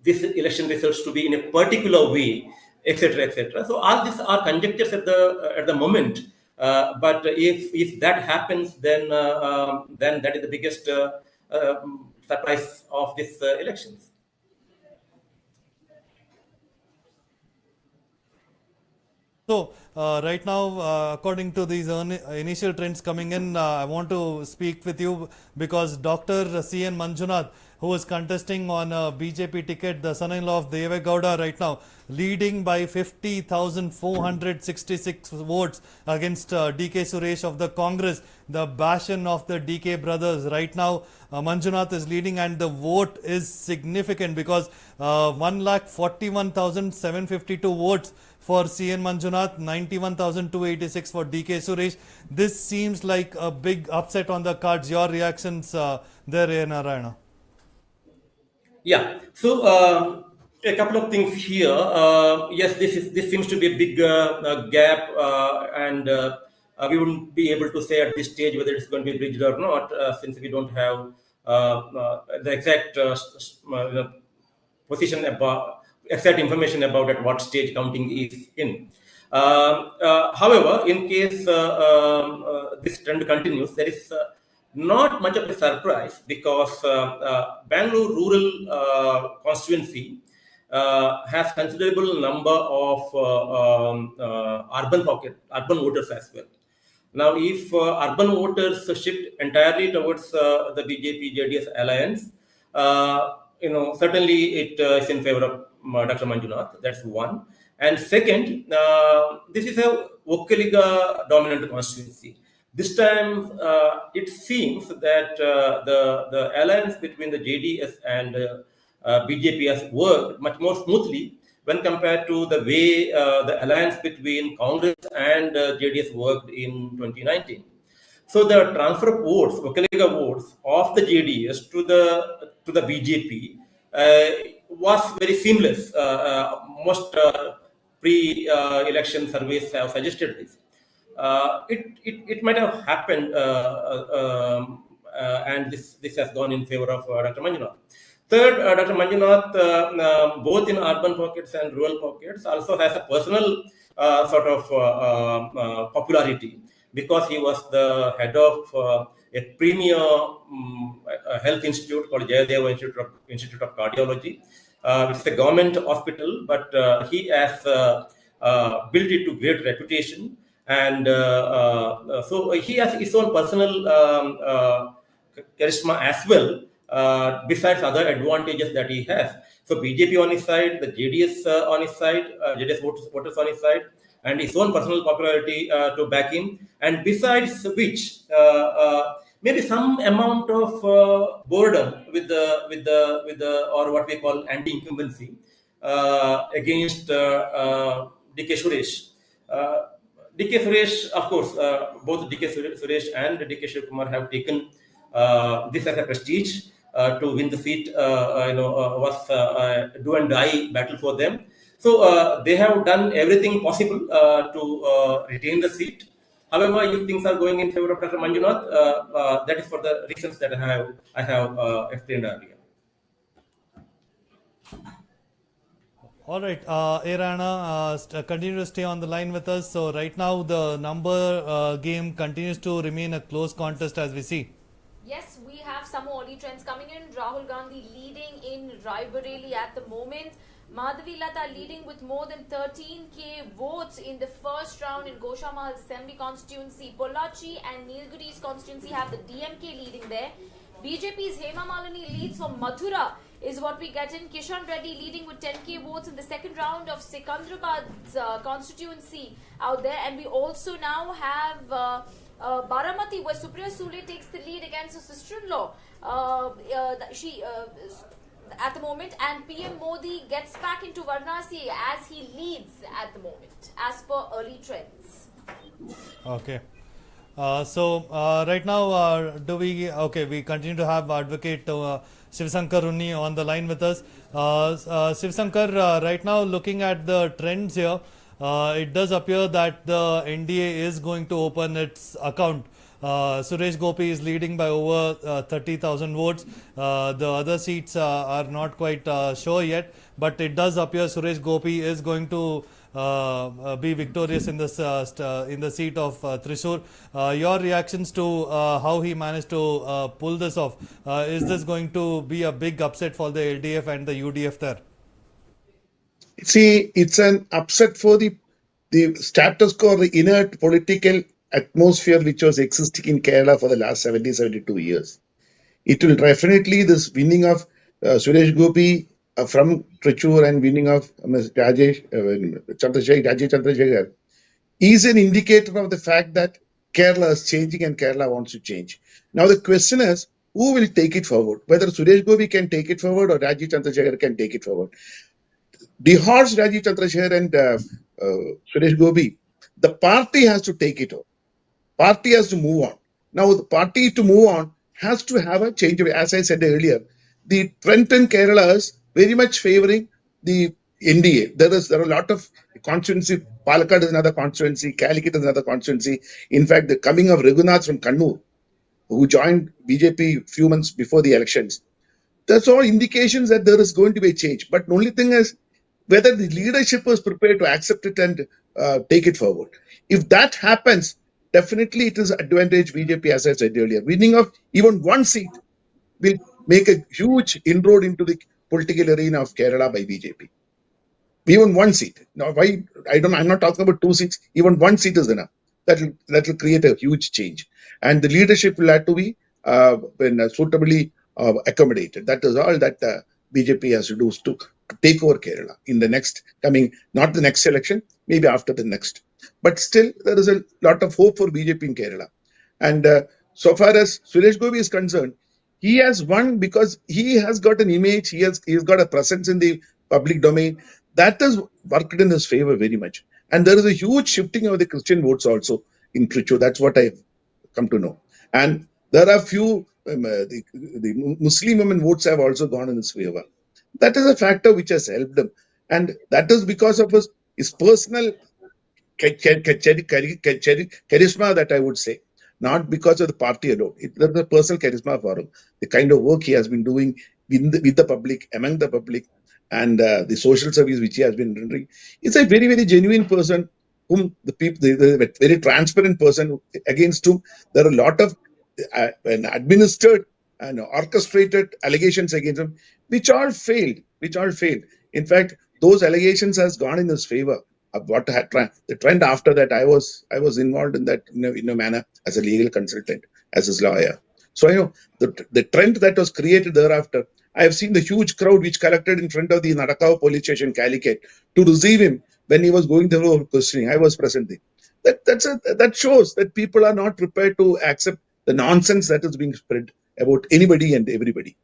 this election results to be in a particular way, etc., etc. So all these are conjectures at the moment. But if that happens, then that is the biggest surprise of this elections. So, right now, according to these initial trends coming in, I want to speak with you because Dr. C.N. Manjunath, who is contesting on a BJP ticket, the son-in-law of Deve Gowda right now, leading by 50,466 votes against DK Suresh of the Congress, the bastion of the DK brothers. Right now, Manjunath is leading and the vote is significant because 1,41,752 votes for CN Manjunath, 91,286 for DK Suresh. This seems like a big upset on the cards. Your reactions there, A. Narayana? Yeah. So a couple of things here. Yes, this seems to be a big gap, and we wouldn't be able to say at this stage whether it's going to be bridged or not, since we don't have the exact position about exact information about at what stage counting is in. However, in case this trend continues, there is not much of a surprise because Bangalore rural constituency has considerable number of urban voters as well. Now, if urban voters shift entirely towards the BJP-JDS alliance, certainly it is in favor of Dr. Manjunath. That's one. And second, this is a Vokkaliga dominant constituency. This time, it seems that the alliance between the JDS and BJP has worked much more smoothly when compared to the way the alliance between Congress and JDS worked in 2019. So the transfer of votes, Vokkaliga votes of the JDS to the BJP was very seamless. Most pre-election surveys have suggested this. It might have happened, and this has gone in favor of Dr. Manjunath. Third, Dr. Manjunath, both in urban pockets and rural pockets, also has a personal sort of popularity because he was the head of a premier health institute called Jayadeva Institute of Cardiology. It's a government hospital, but he has built it to great reputation. And so he has his own personal charisma as well, besides other advantages that he has. So BJP on his side, the JDS on his side, JDS voters on his side, and his own personal popularity to back him. And besides which, maybe some amount of boredom with the or what we call anti-incumbency against DK Suresh. DK Suresh, of course, both DK Suresh and DK Shivakumar have taken this as a prestige to win the seat. Was a do and die battle for them. So they have done everything possible to retain the seat. However, if things are going in favor of Dr. Manjunath, that is for the reasons that I have explained earlier. All right, Rana, continue to stay on the line with us. So right now the number game continues to remain a close contest as we see. Yes, we have some more early trends coming in. Rahul Gandhi leading in Raebareli at the moment. Madhavi Lata leading with more than 13k votes in the first round in Goshamal's Assembly constituency. Pollachi and Nilgiri's constituency have the DMK leading there. BJP's Hema Malini leads for Mathura is what we get in. Kishan Reddy leading with 10k votes in the second round of Sikandrabad's constituency out there. And we also now have Baramati, where Supriya Sule takes the lead against her sister-in-law. She at the moment, and PM Modi gets back into Varanasi as he leads at the moment, as per early trends. Okay. So right now, we continue to have Advocate Shivasankar Unni on the line with us. Shivasankar, right now looking at the trends here, it does appear that the NDA is going to open its account. Suresh Gopi is leading by over 30,000 votes. The other seats are not quite sure yet, but it does appear Suresh Gopi is going to be victorious in this in the seat of Thrissur. Your reactions to how he managed to pull this off? Is this going to be a big upset for the LDF and the UDF there? See, it's an upset for the status quo, the inert political atmosphere which was existing in Kerala for the last 70, 72 years. It will definitely, this winning of Suresh Gopi from Trichure and winning of Rajesh Chandrasekhar is an indicator of the fact that Kerala is changing and Kerala wants to change. Now the question is, who will take it forward? Whether Suresh Gopi can take it forward or Rajesh Chandrasekhar can take it forward. The horse Rajesh Chandrasekhar and Suresh Gopi, the party has to take it over. Party has to move on. Now the party to move on has to have a change. As I said earlier, the trend in Kerala is very much favoring the NDA. There are a lot of constituency. Palakkad is another constituency. Calicut is another constituency. In fact, the coming of Raghunath from Kannur, who joined BJP a few months before the elections, that's all indications that there is going to be a change. But the only thing is whether the leadership is prepared to accept it and take it forward. If that happens, definitely it is advantage BJP, as I said earlier. Winning of even one seat will make a huge inroad into the political arena of Kerala by BJP. Even one seat. Now, I'm not talking about 2 seats. Even one seat is enough. That will create a huge change, and the leadership will have to be suitably accommodated. That is all that BJP has to do to take over Kerala in the next coming, not the next election, maybe after the next. But still, there is a lot of hope for BJP in Kerala. And so far as Suresh Gopi is concerned, he has won because he has got an image, he's got a presence in the public domain. That has worked in his favor very much. And there is a huge shifting of the Christian votes also in Trichure. That's what I've come to know. And there are few, the Muslim women votes have also gone in his favor. That is a factor which has helped him. And that is because of his personal charisma, that I would say, not because of the party alone. There's a personal charisma for him. The kind of work he has been doing with the public, among the public, and the social service which he has been rendering. It's a very, very genuine person whom the people, the very transparent person against whom there are a lot of administered and orchestrated allegations against him, which all failed. In fact, those allegations has gone in his favor. What had the trend after that, I was involved in that in a manner as a legal consultant, as his lawyer. So I know the trend that was created thereafter. I have seen the huge crowd which collected in front of the Nadakawa police station, Calicut, to receive him when he was going through questioning. I was present there. That shows that people are not prepared to accept the nonsense that is being spread about anybody and everybody.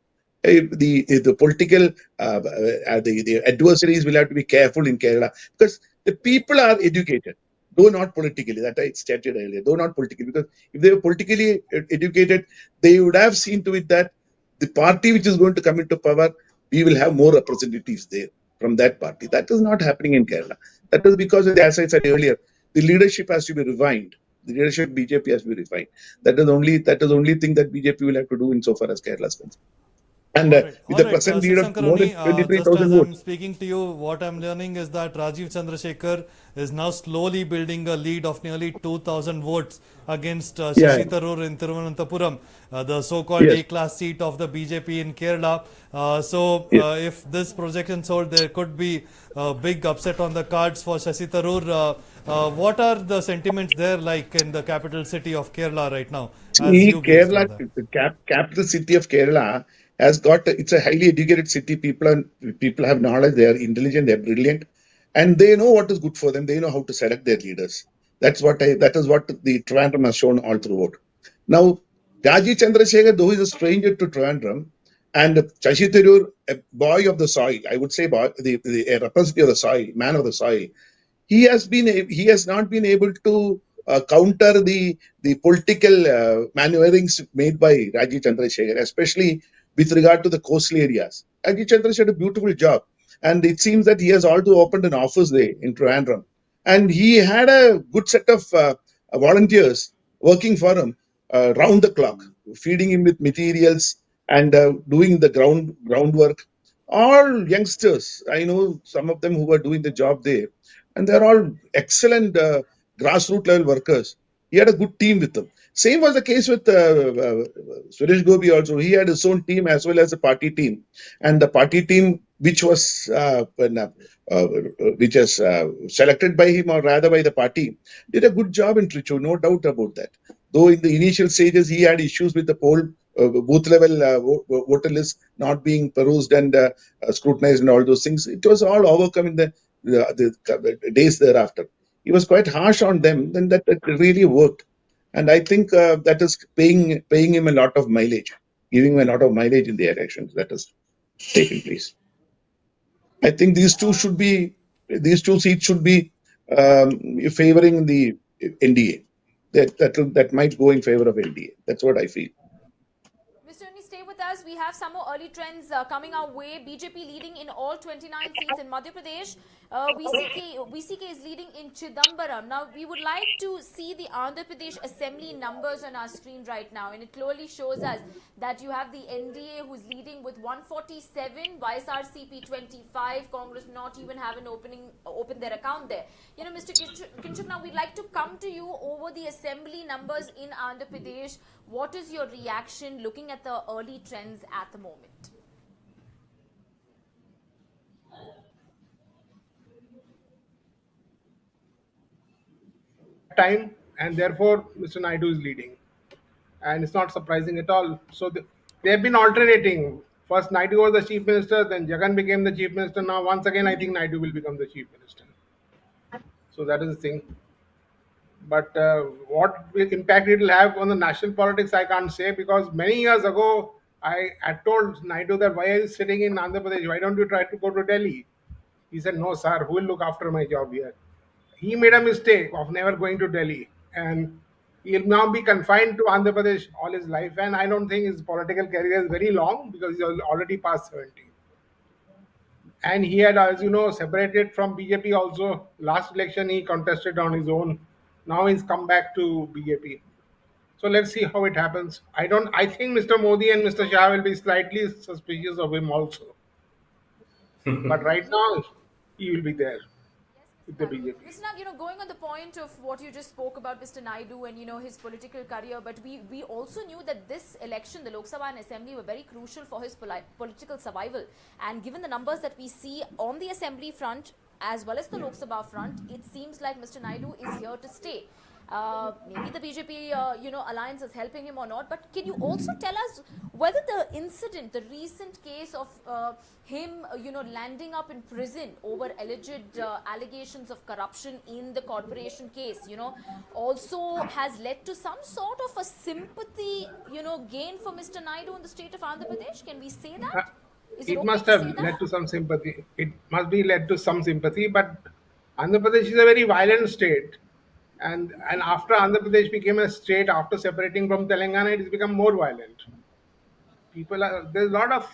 The political the adversaries will have to be careful in Kerala, because the people are educated, though not politically. That I stated earlier, though not politically, because if they were politically educated, they would have seen to it that the party which is going to come into power, we will have more representatives there from that party. That is not happening in Kerala. That is because, as I said earlier, the leadership has to be refined. The leadership of BJP has to be refined. That is the only thing that BJP will have to do insofar as Kerala is concerned. And with the present lead of more than 23,000 votes. I'm speaking to you, what I'm learning is that Rajiv Chandrasekhar is now slowly building a lead of nearly 2,000 votes against Shashi Tharoor in Thiruvananthapuram, the so-called A-class seat of the BJP in Kerala. If this projection sold, there could be a big upset on the cards for Shashi Tharoor. What are the sentiments there like in the capital city of Kerala right now? Kerala, the capital city of Kerala has got, it's a highly educated city. People have knowledge, they are intelligent, they are brilliant, and they know what is good for them. They know how to select their leaders. That is what the Trivandrum has shown all throughout. Now, Rajiv Chandrasekhar, though he is a stranger to Trivandrum, and Shashi Tharoor, a boy of the soil, I would say, a representative of the soil, man of the soil, he has not been able to counter the political maneuverings made by Rajiv Chandrasekhar, especially with regard to the coastal areas. Rajiv Chandrasekhar did a beautiful job, and it seems that he has also opened an office there in Trivandrum, and he had a good set of volunteers working for him round the clock, feeding him with materials and doing the groundwork. All youngsters, I know some of them who were doing the job there, and they're all excellent grassroots level workers. He had a good team with them. Same was the case with Suresh Gopi also. He had his own team as well as a party team, and the party team which was which is selected by him or rather by the party did a good job in Trichy, no doubt about that. Though in the initial stages he had issues with the booth level voter list not being perused and scrutinized and all those things, it was all overcome in the days thereafter. He was quite harsh on them, then that really worked. And I think that is paying him a lot of mileage, giving him a lot of mileage in the elections that has taken place. I think these two seats should be favoring the NDA. That might go in favor of NDA. That's what I feel. Mr. Uni, stay with us. We have some more early trends coming our way. BJP leading in all 29 seats in Madhya Pradesh. VCK is leading in Chidambaram. Now, we would like to see the Andhra Pradesh Assembly numbers on our screen right now. And it clearly shows us that you have the NDA who's leading with 147, YSRCP 25, Congress not even having open their account there. You know, Mr. Kinchuk, now we'd like to come to you over the Assembly numbers in Andhra Pradesh. What is your reaction looking at the early trends at the moment? Time, and therefore Mr. Naidu is leading, and it's not surprising at all. So they have been alternating. First Naidu was the chief minister, then Jagan became the chief minister. Now once again I think Naidu will become the chief minister. So that is the thing. But what impact it will have on the national politics, I can't say, because many years ago I had told Naidu that why are you sitting in Andhra Pradesh? Why don't you try to go to Delhi? He said, no, sir, who will look after my job here? He made a mistake of never going to Delhi, and he'll now be confined to Andhra Pradesh all his life. And I don't think his political career is very long because he's already past 70. And he had, as you know, separated from BJP also. Last election he contested on his own. Now he's come back to BJP. So let's see how it happens. I think Mr. Modi and Mr. Shah will be slightly suspicious of him also. But right now he will be there. The BJP. Mr. Nag, going on the point of what you just spoke about Mr. Naidu and, his political career, but we also knew that this election, the Lok Sabha and Assembly, were very crucial for his political survival. And given the numbers that we see on the Assembly front, as well as the Lok Sabha front, it seems like Mr. Naidu is here to stay. Maybe the BJP, alliance is helping him or not. But can you also tell us whether the incident, the recent case of him, landing up in prison over alleged allegations of corruption in the corporation case, also has led to some sort of a sympathy, gain for Mr. Naidu in the state of Andhra Pradesh? Can we say that? It must have led to some sympathy. It must be led to some sympathy, but Andhra Pradesh is a very violent state. And after Andhra Pradesh became a state, after separating from Telangana, it has become more violent. There's a lot of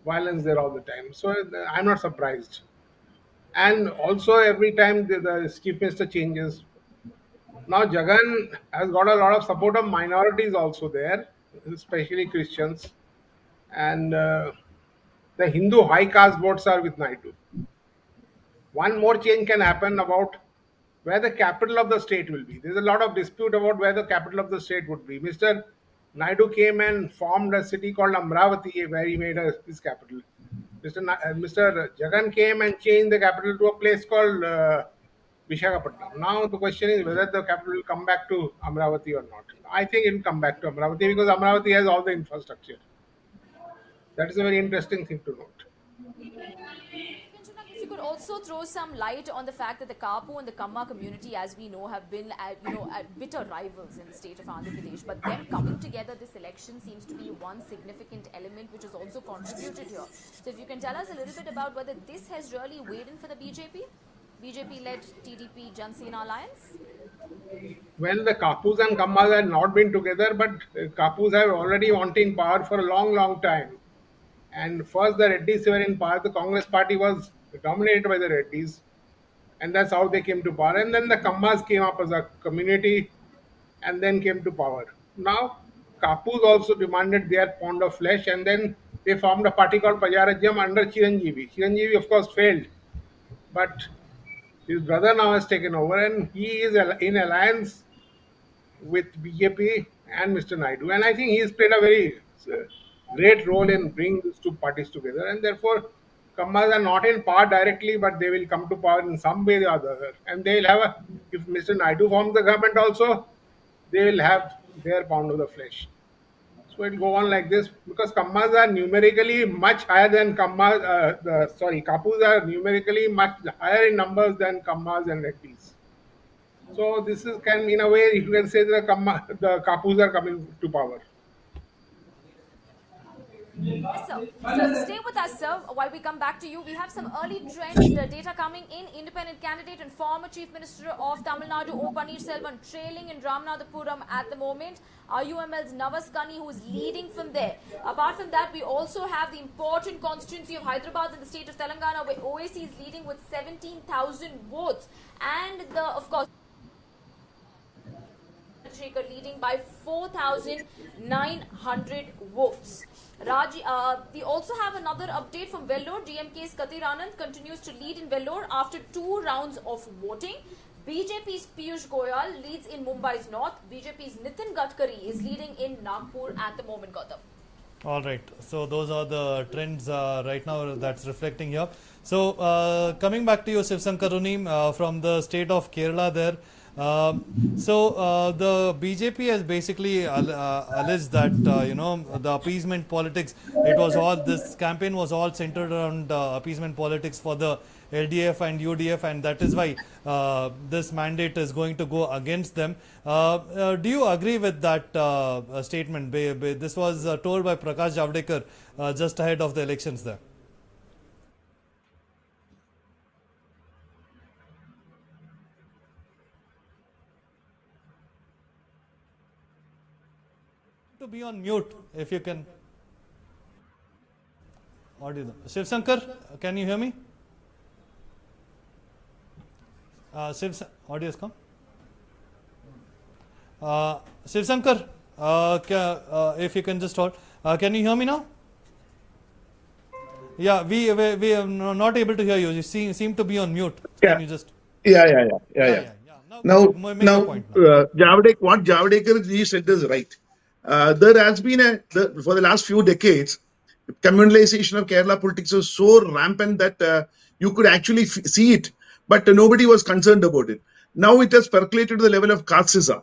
violence there all the time. So I'm not surprised. And also every time the chief minister changes. Now Jagan has got a lot of support of minorities also there, especially Christians. And the Hindu high caste votes are with Naidu. One more change can happen about where the capital of the state will be. There's a lot of dispute about where the capital of the state would be. Mr. Naidu came and formed a city called Amravati, where he made his capital. Mr. Jagan came and changed the capital to a place called Visakhapatnam. Now the question is whether the capital will come back to Amravati or not. I think it will come back to Amravati because Amravati has all the infrastructure. That is a very interesting thing to note. If you could also throw some light on the fact that the Kapu and the Kamma community, as we know, have been bitter rivals in the state of Andhra Pradesh. But them coming together this election seems to be one significant element which has also contributed here. So if you can tell us a little bit about whether this has really weighed in for the BJP-led TDP Jansena alliance? Well, the Kapus and Kammas have not been together, but Kapus have already wanting power for a long, long time. And first the Reddys were in power. The Congress party was dominated by the Reddys, and that's how they came to power. And then the Kammas came up as a community and then came to power. Now, Kapus also demanded their pound of flesh, and then they formed a party called Pajarajyam under Chiranjeevi. Chiranjeevi, of course, failed, but His brother now has taken over, and he is in alliance with BJP and Mr. Naidu. And I think he's played a very great role in bringing these two parties together. And therefore, Kammas are not in power directly, but they will come to power in some way or the other. And they'll have if Mr. Naidu forms the government also, they will have their pound of the flesh. So it'll go on like this because Kammas are numerically much higher than Kapus are numerically much higher in numbers than Kammas and Reddis. So this is in a way you can say the Kapus are coming to power. Yes, sir. So stay with us, sir. While we come back to you, we have some early trend data coming in. Independent candidate and former Chief Minister of Tamil Nadu, O. Pannirselvan, trailing in Ramanathapuram at the moment. RUML's Navas Kani, who is leading from there. Apart from that, we also have the important constituency of Hyderabad in the state of Telangana, where OAC is leading with 17,000 votes. And of course, leading by 4,900 votes. We also have another update from Vellore. DMK's Kathir Anand continues to lead in Vellore after 2 rounds of voting. BJP's Piyush Goyal leads in Mumbai's north. BJP's Nitin Gadkari is leading in Nagpur at the moment, Gautam. All right. So those are the trends right now that's reflecting here. So coming back to you, Shiv Sankarunim, from the state of Kerala there. The BJP has basically alleged that the appeasement politics. This campaign was all centered around appeasement politics for the LDF and UDF, and that is why this mandate is going to go against them. Do you agree with that statement? This was told by Prakash Javadekar just ahead of the elections there. To be on mute if you can. Audio. Shiv Shankar, can you hear me? Audio has come. Shiv Shankar, if you can just hold. Can you hear me now? Yeah, we are not able to hear you. You seem to be on mute. Yeah. Can you just? Yeah. Now, Make your point what Javadekar said is right. There has been for the last few decades, communalization of Kerala politics was so rampant that you could actually see it, but nobody was concerned about it. Now it has percolated to the level of casteism.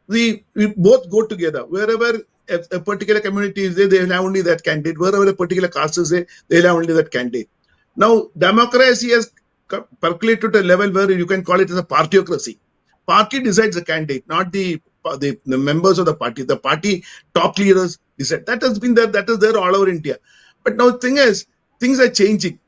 We both go together. Wherever a particular community is there, they will have only that candidate. Wherever a particular caste is there, they will have only that candidate. Now, democracy has percolated to a level where you can call it as a partiocracy. Party decides the candidate, not the members of the party. The party top leaders decide. That has been there. That is there all over India. But now the thing is, things are changing.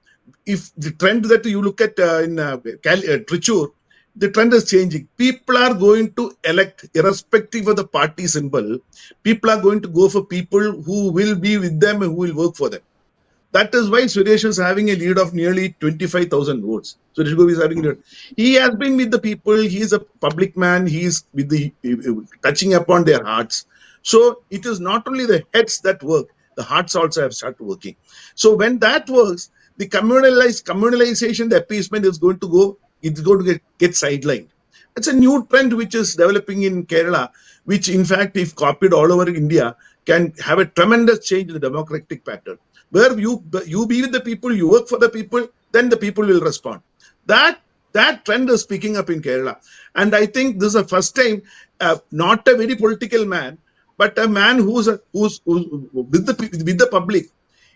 If the trend that you look at in Trichur, the trend is changing. People are going to elect, irrespective of the party symbol. People are going to go for people who will be with them and who will work for them. That is why Suresh is having a lead of nearly 25,000 votes. Suresh Gopi is having a lead. He has been with the people. He is a public man. He is with touching upon their hearts. So it is not only the heads that work, the hearts also have started working. So when that works, the communalization, the appeasement is going to go. It's going to get sidelined. It's a new trend which is developing in Kerala, which in fact, if copied all over India, can have a tremendous change in the democratic pattern. Where you be with the people, you work for the people, then the people will respond. That trend is picking up in Kerala. And I think this is the first time, not a very political man, but a man who's with the public.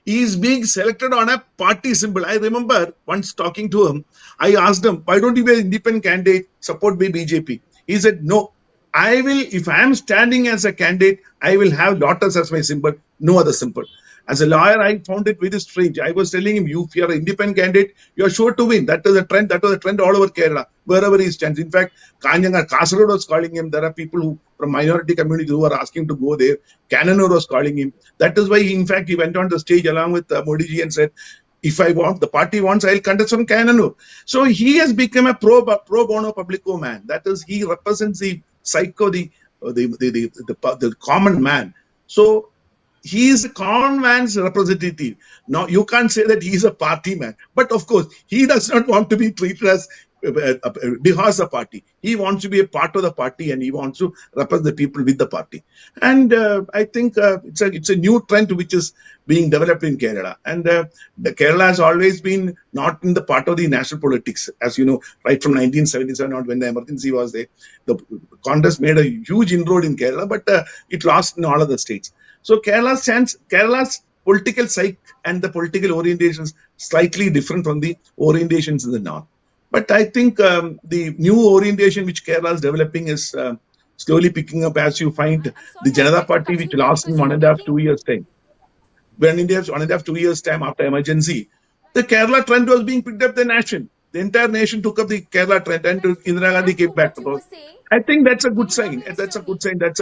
He is being selected on a party symbol. I remember once talking to him, I asked him, why don't you be an independent candidate, support by BJP? He said, no, if I am standing as a candidate, I will have daughters as my symbol, no other symbol. As a lawyer, I found it very strange. I was telling him, if you are an independent candidate, you are sure to win. That was a trend. That was a trend all over Kerala, wherever he stands. In fact, Kasaragod was calling him. There are people from minority communities who are asking to go there. Kannanur was calling him. That is why, in fact, he went on the stage along with Modi ji and said, if the party wants, I'll contest from Kannanur. So he has become a pro bono publico man. That is, he represents the psycho, the common man. So he is a common man's representative. Now, you can't say that he is a party man. But of course, he does not want to be treated as dehouse the party. He wants to be a part of the party and he wants to represent the people with the party. And I think it's a new trend which is being developed in Kerala. And the Kerala has always been not in the part of the national politics, as you know, right from 1977 on when the emergency was there. The Congress made a huge inroad in Kerala, but it lost in all other states. So Kerala's political psyche and the political orientations slightly different from the orientations in the north. But I think the new orientation which Kerala is developing is slowly picking up as you find the Janata Party, which lost in 1.5, 2 years' time. When India's 1.5, 2 years' time after emergency, the Kerala trend was being picked up the nation. The entire nation took up the Kerala trend and Indira Gandhi came back to power. I think that's a good sign. That's a good sign. That's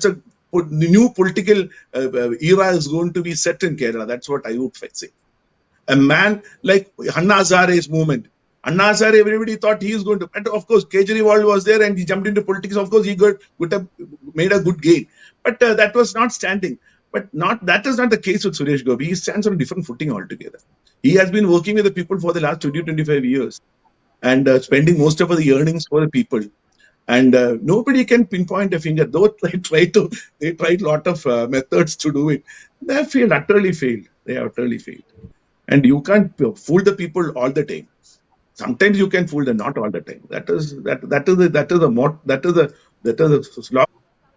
a new political era is going to be set in Kerala. That's what I would say. A man like Anna Hazare's movement. Anna Hazare, everybody thought he is going to. And of course, Kejriwal was there and he jumped into politics. Of course, he made a good gain. But that was not standing. But that is not the case with Suresh Gopi. He stands on a different footing altogether. He has been working with the people for the last 20, 25 years and spending most of the earnings for the people. And nobody can pinpoint a finger. Though they tried a lot of methods to do it. They have utterly failed. And you can't fool the people all the time. Sometimes you can fool them, not all the time. That is the law.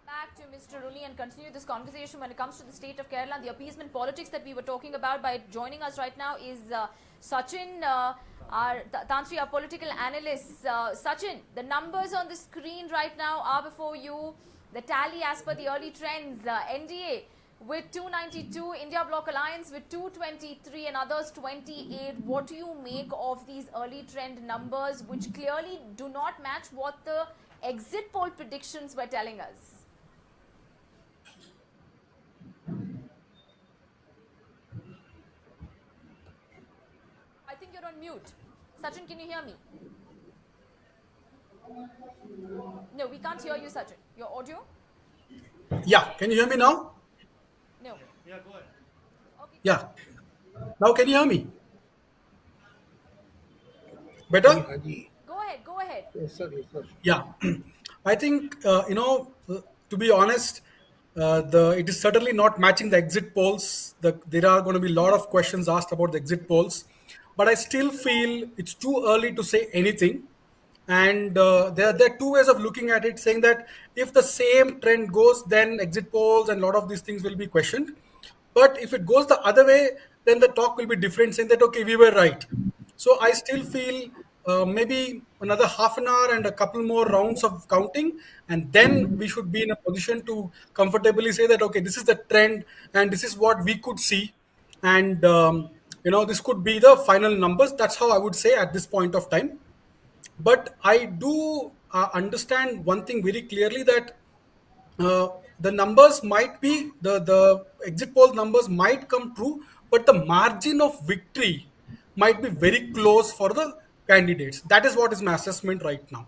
Back to Mr. Runi and continue this conversation when it comes to the state of Kerala and the appeasement politics that we were talking about. By joining us right now is Sachin, our Tantri, our political analyst. Sachin, the numbers on the screen right now are before you. The tally as per the early trends, NDA with 292, India Bloc Alliance with 223 and others 28. What do you make of these early trend numbers which clearly do not match what the exit poll predictions were telling us? I think you're on mute. Sachin, can you hear me? No, we can't hear you, Sachin. Your audio? Yeah, can you hear me now? No. Yeah, go ahead. Okay. Yeah. Now can you hear me? Better? Go ahead. Yes, sir. Yeah. I think, to be honest, it is certainly not matching the exit polls. There are going to be a lot of questions asked about the exit polls. But I still feel it's too early to say anything. And there are two ways of looking at it, saying that if the same trend goes, then exit polls and a lot of these things will be questioned. But if it goes the other way, then the talk will be different, saying that, okay, we were right. So I still feel maybe another half an hour and a couple more rounds of counting, and then we should be in a position to comfortably say that, okay, this is the trend and this is what we could see. And, this could be the final numbers. That's how I would say at this point of time. But I do understand one thing very clearly, that the numbers might be, the exit poll numbers might come true, but the margin of victory might be very close for the candidates. That is what is my assessment right now.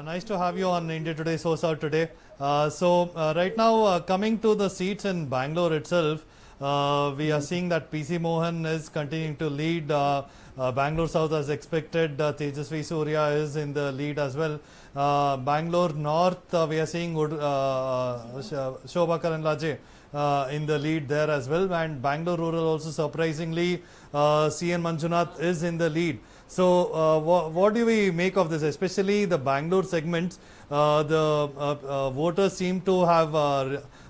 Nice to have you on India Today, SoSouth today. Right now, coming to the seats in Bangalore itself, we are seeing that PC Mohan is continuing to lead. Bangalore South, as expected, Tejasvi Surya is in the lead as well. Bangalore North, we are seeing Shobha Karanlaje in the lead there as well. And Bangalore Rural also, surprisingly, CN Manjunath is in the lead. So what do we make of this, especially the Bangalore segments? The voters seem to have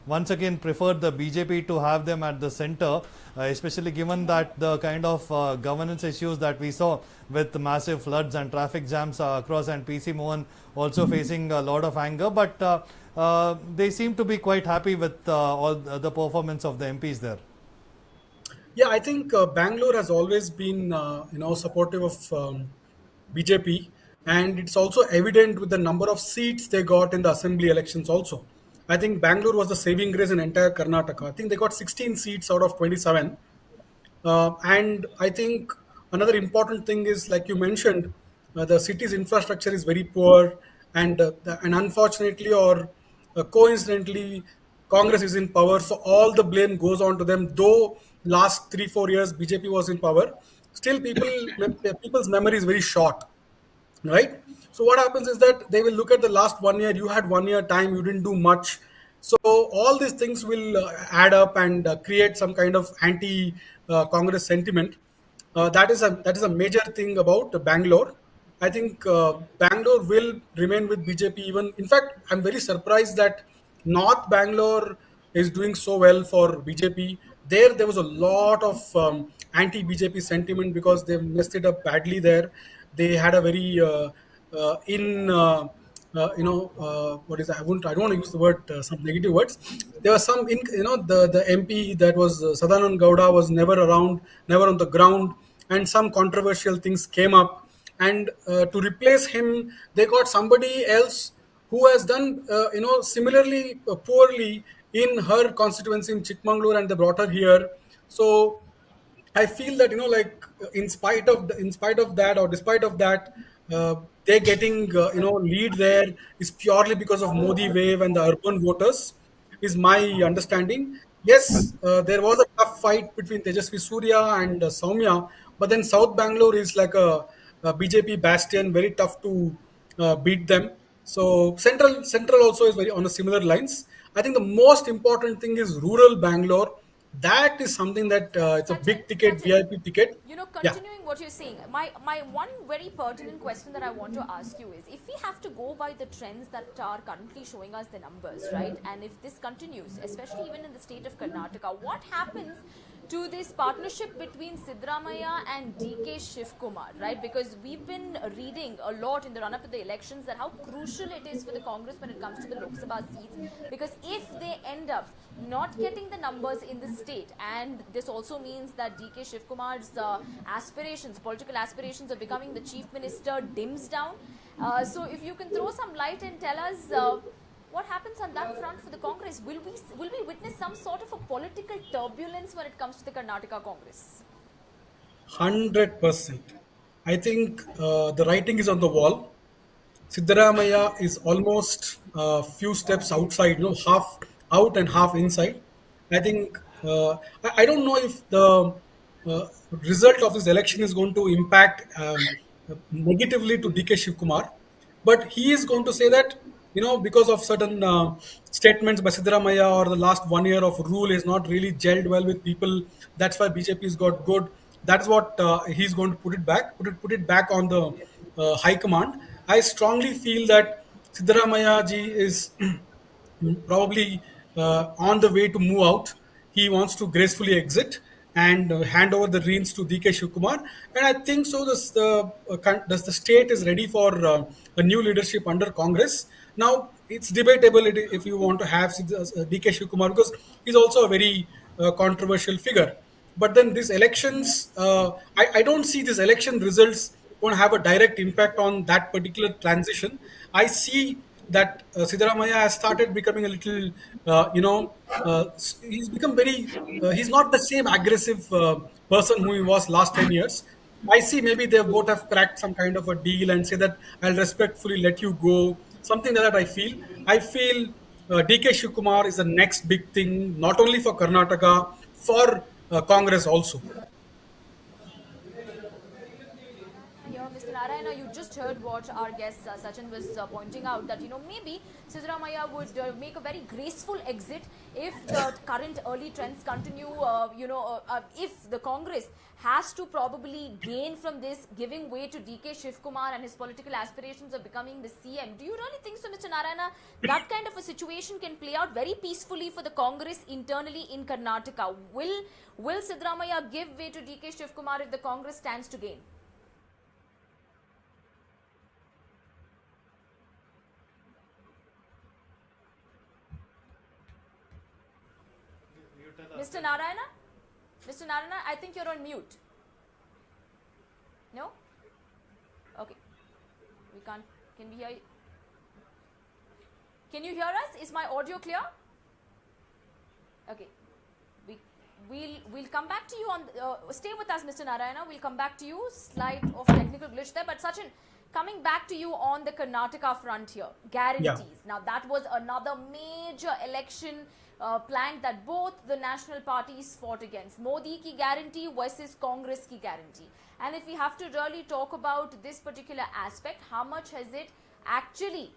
once again preferred the BJP to have them at the center, especially given that the kind of governance issues that we saw with massive floods and traffic jams across, and PC Mohan also facing a lot of anger. But they seem to be quite happy with all the performance of the MPs there. Yeah, I think Bangalore has always been, supportive of BJP, and it's also evident with the number of seats they got in the assembly elections. Also, I think Bangalore was the saving grace in entire Karnataka. I think they got 16 seats out of 27, and I think another important thing is, like you mentioned, the city's infrastructure is very poor, and unfortunately, or coincidentally, Congress is in power, so all the blame goes on to them. Though last 3-4 years BJP was in power, still people's memory is very short, right? So what happens is that they will look at the last 1 year. You had 1 year time, you didn't do much. So all these things will add up and create some kind of anti Congress sentiment. That is a major thing about Bangalore. I think Bangalore will remain with BJP. Even in fact, I'm very surprised that North Bangalore is doing so well for BJP. There was a lot of anti-BJP sentiment because they messed it up badly there. They had a very in what is that? I don't want to use the word some negative words. There was some in the MP that was Sadanand Gowda was never around, never on the ground, and some controversial things came up. And to replace him, they got somebody else who has done similarly poorly in her constituency in Chikmagalur, and they brought her here. So I feel that like in spite of that, or despite of that, they're getting lead there is purely because of Modi wave and the urban voters, is my understanding. Yes, there was a tough fight between Tejasvi Surya and Soumya, but then South Bangalore is like a BJP bastion, very tough to beat them. So central also is very on a similar lines. I think the most important thing is rural Bangalore. That is something that it's a big ticket, VIP ticket. Yeah. Continuing what you're saying, my one very pertinent question that I want to ask you is, if we have to go by the trends that are currently showing us the numbers, right, and if this continues, especially even in the state of Karnataka, what happens to this partnership between Sidramaya and DK Shivkumar, right? Because we've been reading a lot in the run-up to the elections that how crucial it is for the Congress when it comes to the Lok Sabha seats, because if they end up not getting the numbers in the state, and this also means that DK Shivkumar's aspirations, political aspirations of becoming the chief minister dims down. So if you can throw some light and tell us what happens on that front for the Congress? Will we witness some sort of a political turbulence when it comes to the Karnataka Congress? 100%. I think the writing is on the wall. Siddaramaya is almost a few steps outside, half out and half inside. I think I don't know if the result of this election is going to impact negatively to DK Shivkumar, but he is going to say that because of certain statements by Siddaramaya or the last 1 year of rule is not really gelled well with people. That's why BJP's got good. That's what he's going to put it back on the high command. I strongly feel that Siddaramaya ji is probably on the way to move out. He wants to gracefully exit and hand over the reins to DK Shivkumar. And I think so. The state is ready for a new leadership under Congress. Now, it's debatable if you want to have DK Shivkumar, because he's also a very controversial figure. But then these elections, I don't see these election results going to have a direct impact on that particular transition. I see that Siddaramaya has started becoming a little, he's become he's not the same aggressive person who he was last 10 years. I see maybe they both have cracked some kind of a deal and say that I'll respectfully let you go. Something like that I feel. I feel DK Shivkumar is the next big thing, not only for Karnataka, for Congress also. Here, Mr. Narayana, you just heard what our guest Sachin was pointing out, that maybe Siddaramaya would make a very graceful exit if the current early trends continue. If the Congress has to probably gain from this, giving way to DK Shivkumar and his political aspirations of becoming the CM. Do you really think so, Mr. Narayana? That kind of a situation can play out very peacefully for the Congress internally in Karnataka. Will Siddaramaya give way to DK Shivkumar if the Congress stands to gain? Mr. Narayana? Mr. Narayana, I think you're on mute. No? Okay. We can't. Can we hear you? Can you hear us? Is my audio clear? Okay. We'll come back to you on. Stay with us, Mr. Narayana. We'll come back to you. Slight of technical glitch there, but Sachin, Coming back to you on the Karnataka front here, guarantees. Now that was another major election plank that both the national parties fought against. Modi ki guarantee versus Congress ki guarantee. And if we have to really talk about this particular aspect, how much has it actually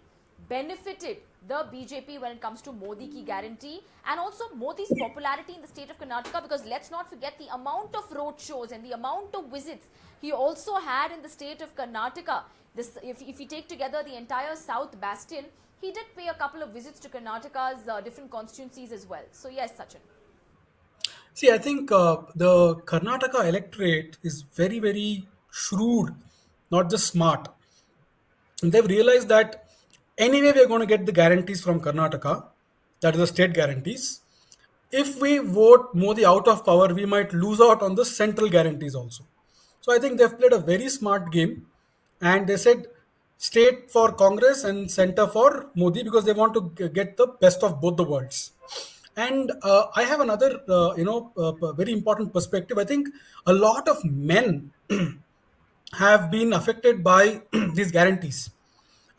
benefited the BJP when it comes to Modi ki guarantee and also Modi's popularity in the state of Karnataka, because let's not forget the amount of road shows and the amount of visits he also had in the state of Karnataka. This, if you take together the entire South Bastion, he did pay a couple of visits to Karnataka's different constituencies as well. So yes, Sachin. See, I think the Karnataka electorate is very, very shrewd, not just smart. And they've realized that anyway we're going to get the guarantees from Karnataka, that is the state guarantees. If we vote Modi out of power, we might lose out on the central guarantees also. So I think they've played a very smart game, and they said state for Congress and center for Modi because they want to get the best of both the worlds. And I have another, very important perspective. I think a lot of men have been affected by these guarantees.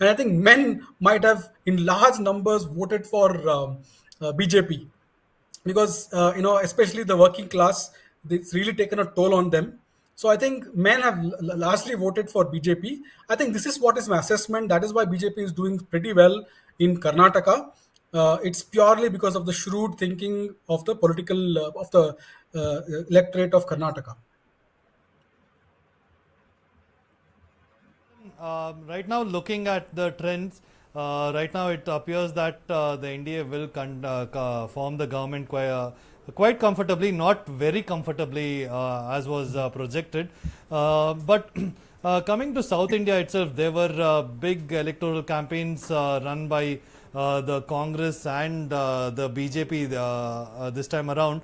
And I think men might have, in large numbers, voted for BJP because, especially the working class, it's really taken a toll on them. So I think men have largely voted for BJP. I think this is what is my assessment. That is why BJP is doing pretty well in Karnataka. It's purely because of the shrewd thinking of the political, of the electorate of Karnataka. Right now, looking at the trends, right now it appears that the NDA will form the government quite comfortably, not very comfortably as was projected. But coming to South India itself, there were big electoral campaigns run by the Congress and the BJP this time around.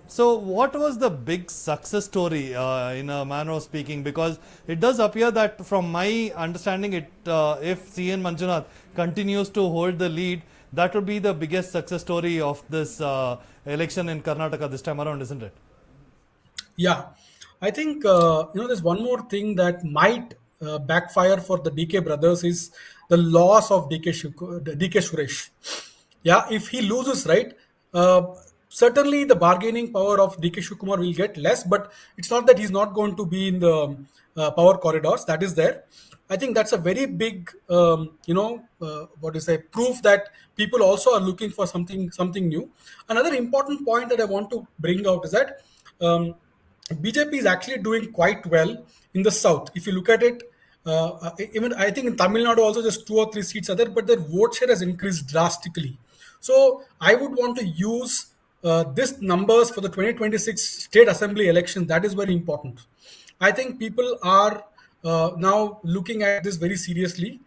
So what was the big success story in a manner of speaking? Because it does appear that from my understanding, if CN Manjunath continues to hold the lead, that would be the biggest success story of this election in Karnataka this time around, isn't it? Yeah, I think there's one more thing that might backfire for the DK brothers is the loss of DK Suresh. Yeah, if he loses, right, certainly the bargaining power of DK Shivakumar will get less, but it's not that he's not going to be in the power corridors. That is there. I think that's a very big, proof that people also are looking for something new. Another important point that I want to bring out is that. BJP is actually doing quite well in the south. If you look at it, even I think in Tamil Nadu also just 2 or 3 seats are there, but their vote share has increased drastically. So I would want to use this numbers for the 2026 state assembly election. That is very important. I think people are now looking at this very seriously.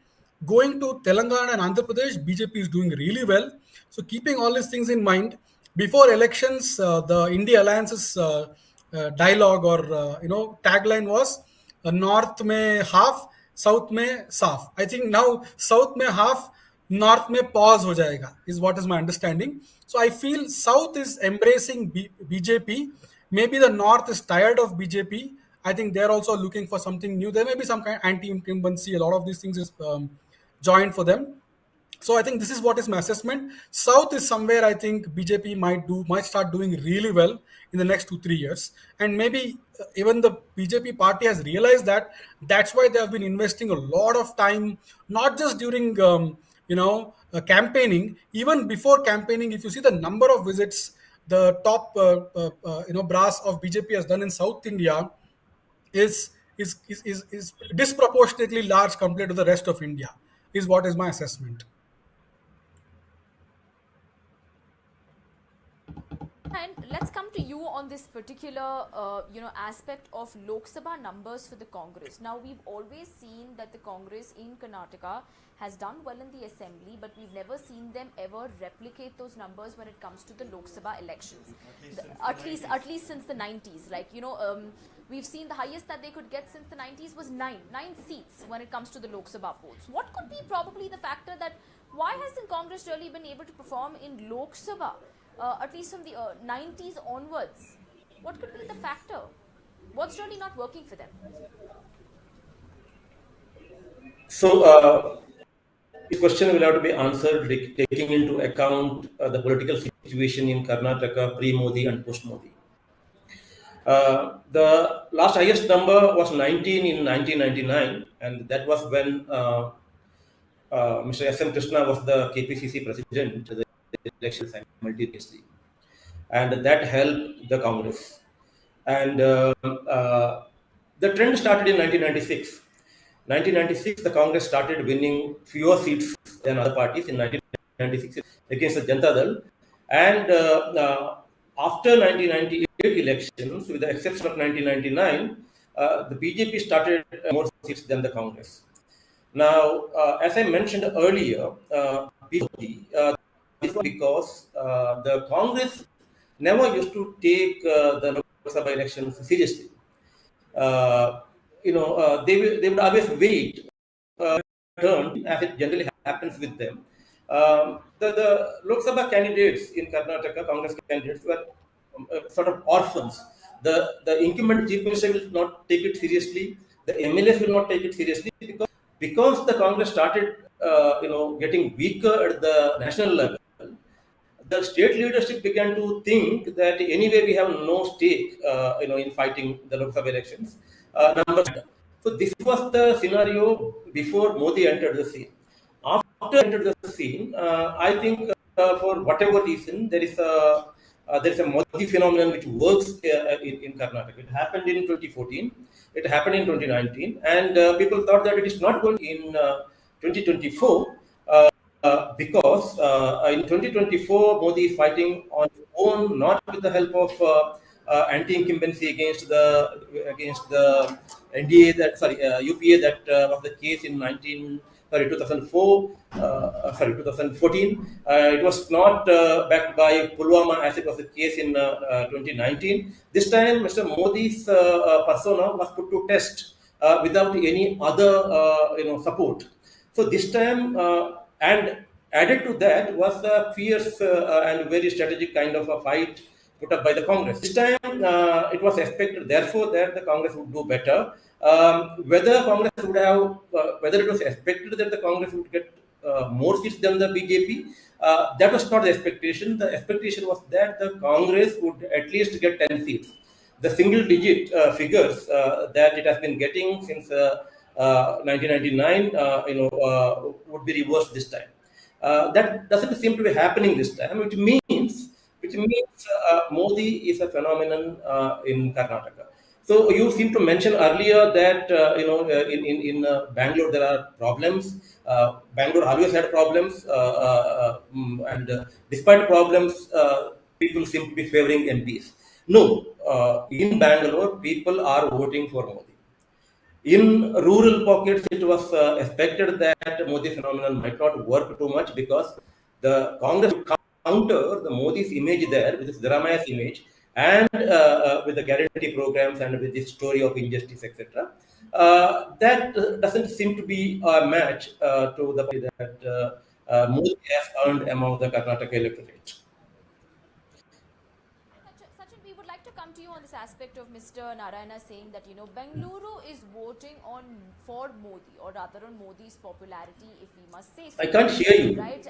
Going to Telangana and Andhra Pradesh, BJP is doing really well. So keeping all these things in mind, before elections, the India Alliance's dialogue or tagline was North में half, South में साफ. I think now South में half, North में pause हो जाएगा is what is my understanding. So I feel South is embracing BJP. Maybe the North is tired of BJP. I think they're also looking for something new. There may be some kind of anti-incumbency. A lot of these things is joined for them. So I think this is what is my assessment. South is somewhere I think BJP might start doing really well in the next 2-3 years, and maybe even the BJP party has realized that. That's why they have been investing a lot of time, not just during campaigning, even before campaigning. If you see the number of visits the top brass of BJP has done in South India is disproportionately large compared to the rest of India. Is what is my assessment. And let's come to you on this particular, aspect of Lok Sabha numbers for the Congress. Now, we've always seen that the Congress in Karnataka has done well in the assembly, but we've never seen them ever replicate those numbers when it comes to the Lok Sabha elections. At least since the 90s. We've seen the highest that they could get since the 90s was nine seats when it comes to the Lok Sabha polls. What could be probably the factor that why hasn't Congress really been able to perform in Lok Sabha? At least from the 90s onwards, what could be the factor? What's really not working for them? So, this question will have to be answered taking into account the political situation in Karnataka pre-Modi and post-Modi. The last highest number was 19 in 1999, and that was when Mr. S. M. Krishna was the KPCC president. The election simultaneously, and that helped the Congress. And the trend started in 1996. 1996, the Congress started winning fewer seats than other parties in 1996 against the Janata Dal. And after 1998 elections, with the exception of 1999, the BJP started more seats than the Congress. Now, as I mentioned earlier, this was because the Congress never used to take the Lok Sabha elections seriously. They would always wait turn, as it generally happens with them. The Lok Sabha candidates in Karnataka, Congress candidates, were sort of orphans. The incumbent chief minister will not take it seriously. The MLAs will not take it seriously because the Congress started, getting weaker at the national level. The state leadership began to think that anyway we have no stake, in fighting the Lok Sabha elections. So this was the scenario before Modi entered the scene. After entered the scene, I think for whatever reason there is a Modi phenomenon which works in Karnataka. It happened in 2014. It happened in 2019, and people thought that it is not going in 2024. Because in 2024, Modi is fighting on his own, not with the help of anti-incumbency against the NDA UPA that was the case in 2014. It was not backed by Pulwama as it was the case in 2019. This time, Mr. Modi's persona was put to test without any other support. So this time, and added to that was the fierce and very strategic kind of a fight put up by the Congress. This time, it was expected, therefore, that the Congress would do better. Whether it was expected that the Congress would get more seats than the BJP, that was not the expectation. The expectation was that the Congress would at least get 10 seats. The single-digit figures that it has been getting since 1999, would be reversed this time. That doesn't seem to be happening this time, which means Modi is a phenomenon in Karnataka. So you seem to mention earlier that in Bangalore there are problems. Bangalore always had problems, and despite problems, people seem to be favoring MPs. No, in Bangalore, people are voting for Modi. In rural pockets, it was expected that Modi phenomenon might not work too much because the Congress would counter the Modi's image there, with his Dharamaya's image, and with the guarantee programs and with the story of injustice, etc. That doesn't seem to be a match to the party that Modi has earned among the Karnataka electorate. Sachin, we would like to come to you on this aspect of Mr. Narayana saying that Bengaluru is voting for Modi, or rather on Modi's popularity, if we must say so. I can't hear you. Right?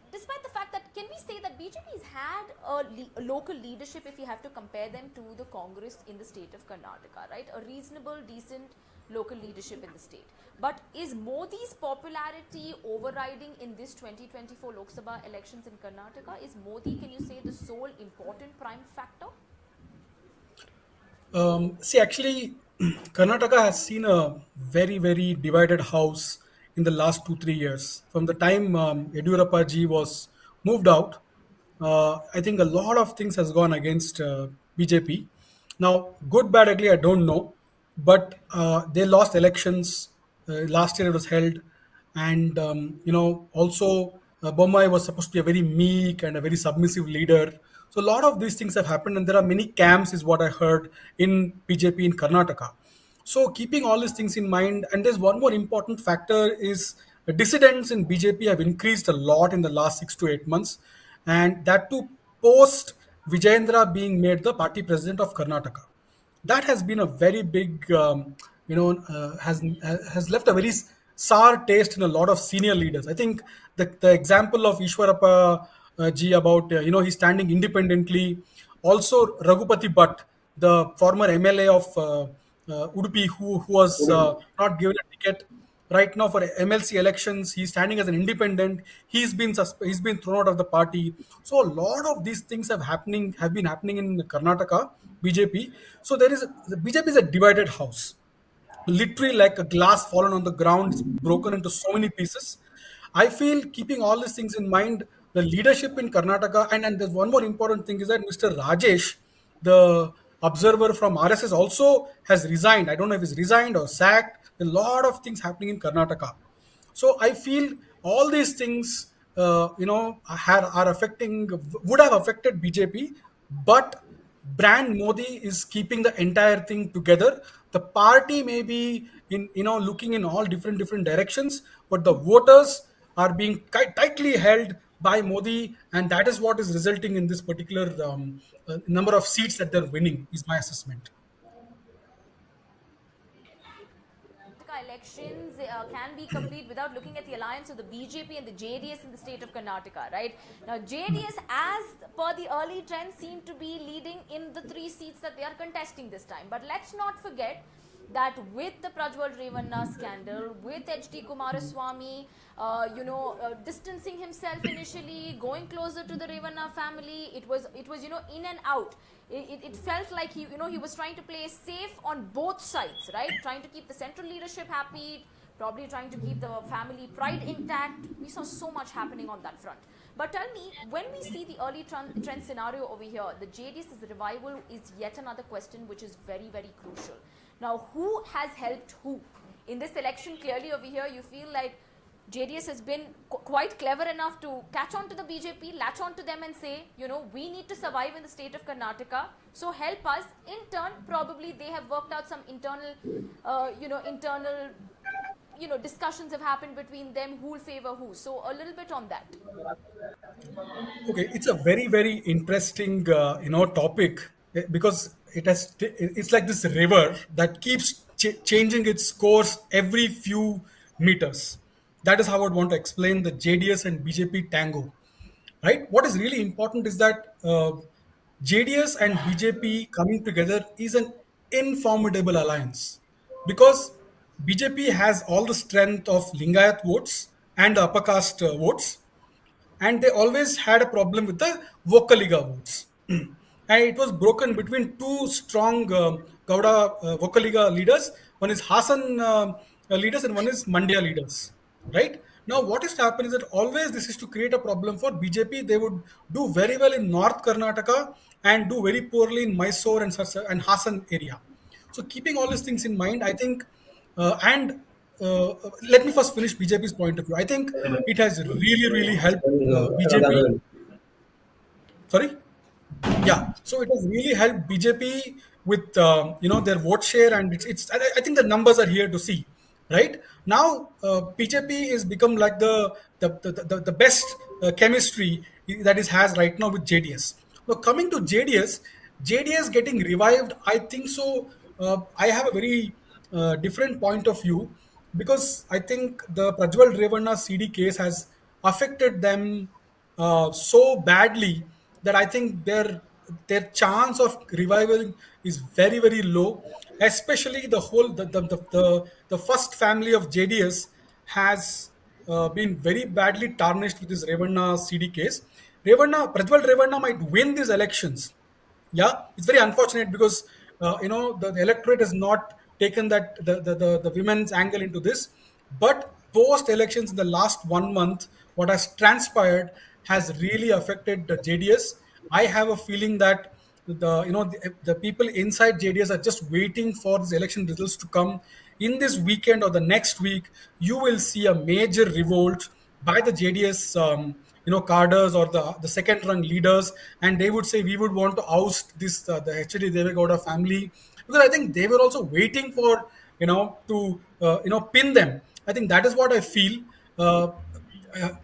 Despite the fact that, can we say that BJP's had a local leadership, if you have to compare them to the Congress in the state of Karnataka, right? A reasonable, decent local leadership in the state. But is Modi's popularity overriding in this 2024 Lok Sabha elections in Karnataka? Is Modi, can you say, the sole important prime factor? Actually, Karnataka has seen a very, very divided house in the last 2, 3 years. From the time Yediyurappa ji was moved out, I think a lot of things has gone against BJP. Now, good, bad, ugly, I don't know, but they lost elections. Last year it was held, and also Bommai was supposed to be a very meek and a very submissive leader. So a lot of these things have happened, and there are many camps, is what I heard in BJP in Karnataka. So keeping all these things in mind, and there's one more important factor is dissidents in BJP have increased a lot in the last 6 to 8 months, and that too post Vijayendra being made the party president of Karnataka. That has been a very big has left a very sour taste in a lot of senior leaders. I think the example of Ishwarappa ji about he's standing independently. Also, Raghupati Bhatt, the former MLA of Udupi, who was not given a ticket right now for MLC elections. He's standing as an independent. He's been thrown out of the party. So a lot of these things have been happening in Karnataka BJP. So the BJP is a divided house, literally like a glass fallen on the ground. It's broken into so many pieces. I feel, keeping all these things in mind, the leadership in Karnataka, and there's one more important thing is that Mr. Rajesh, the observer from RSS, also has resigned. I don't know if he's resigned or sacked. A lot of things happening in Karnataka. So I feel all these things, are affecting, would have affected BJP, but brand Modi is keeping the entire thing together. The party may be in, looking in all different directions, but the voters are being tightly held by Modi, and that is what is resulting in this particular number of seats that they're winning. Is my assessment. Elections can be complete without looking at the alliance of the BJP and the JDS in the state of Karnataka, right? Now, JDS, as per the early trend, seem to be leading in the 3 seats that they are contesting this time. But let's not forget that with the Prajwal Revanna scandal, with H.D. Kumaraswamy, distancing himself initially, going closer to the Revanna family, it was in and out. It felt like he was trying to play safe on both sides, right? Trying to keep the central leadership happy, probably trying to keep the family pride intact. We saw so much happening on that front. But tell me, when we see the early trend scenario over here, the JDS's revival is yet another question which is very, very crucial. Now, who has helped who? In this election, clearly over here, you feel like JDS has been quite clever enough to catch on to the BJP, latch on to them and say, we need to survive in the state of Karnataka, so help us. In turn, probably they have worked out some internal discussions have happened between them, who will favor who. So a little bit on that. Okay, it's a very, very interesting, topic, because it's like this river that keeps changing its course every few meters. That is how I would want to explain the JDS and BJP tango, right? What is really important is that JDS and BJP coming together is an informidable alliance, because BJP has all the strength of Lingayat votes and the upper caste votes, and they always had a problem with the Vokaliga votes. And it was broken between two strong Gauda Vokaliga leaders. One is Hassan leaders and one is Mandya leaders. Right now, what is to happen is that always this is to create a problem for BJP. They would do very well in North Karnataka and do very poorly in Mysore and Hassan area. So, keeping all these things in mind, I think, and let me first finish BJP's point of view. I think it has really, really helped BJP. Sorry. Yeah, so it has really helped BJP with their vote share, and I think the numbers are here to see. Right now, BJP is become like the best chemistry that it has right now with JDS. Now, coming to JDS getting revived, I think so. I have a very different point of view, because I think the Prajwal Revanna CD case has affected them so badly that I think their chance of revival is very, very low. Especially the whole the first family of JDS has been very badly tarnished with this Revanna CD case. Prajwal Revanna might win these elections. Yeah, it's very unfortunate, because the electorate has not taken the women's angle into this. But post elections in the last 1 month, what has transpired has really affected the JDS. I have a feeling that the people inside JDS are just waiting for these election results to come. In this weekend or the next week, you will see a major revolt by the JDS, cadres or the second rung leaders, and they would say we would want to oust this the HD Devegowda family, because I think they were also waiting for to pin them. I think that is what I feel.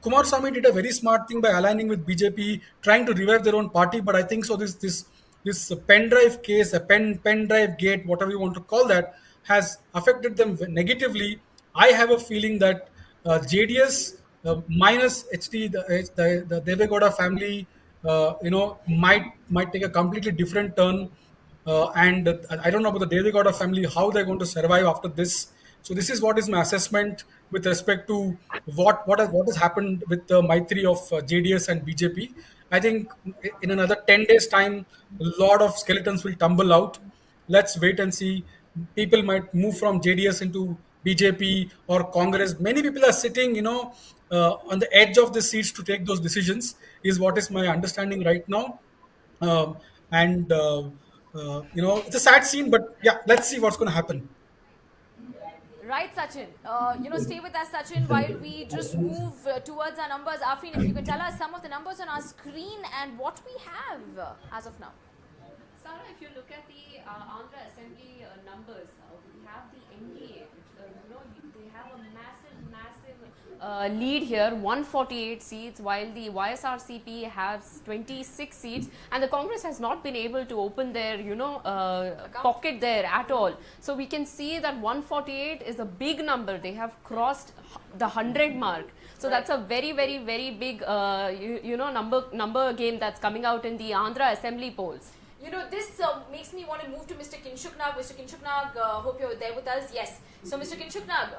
Kumar Swamy did a very smart thing by aligning with BJP, trying to revive their own party. But I think so. This pen drive case, a pen drive gate, whatever you want to call that, has affected them negatively, I have a feeling that JDS minus HD, the Deve Gowda family, might take a completely different turn. And I don't know about the Deve Gowda family, how they're going to survive after this. So this is what is my assessment with respect to what has happened with the Maitri of JDS and BJP. I think in another 10 days time, a lot of skeletons will tumble out. Let's wait and see. People might move from JDS into BJP or Congress. Many people are sitting, on the edge of the seats to take those decisions. Is what is my understanding right now. Um, and it's a sad scene, but yeah, let's see what's going to happen. Right, Sachin. Stay with us, Sachin, while we just move towards our numbers. Afrin, if you can tell us some of the numbers on our screen and what we have as of now. Sarah, if you look at the Andhra Assembly numbers, we have the NDA, which, they have a massive lead here, 148 seats, while the YSRCP has 26 seats, and the Congress has not been able to open their, pocket there at all. So we can see that 148 is a big number. They have crossed the 100 mark. So that's a very, very, very big, number game that's coming out in the Andhra Assembly polls. This makes me want to move to Mr. Kinshuknag. Mr. Kinshuknag, hope you're there with us. Yes. So, Mr. Kinshuknag,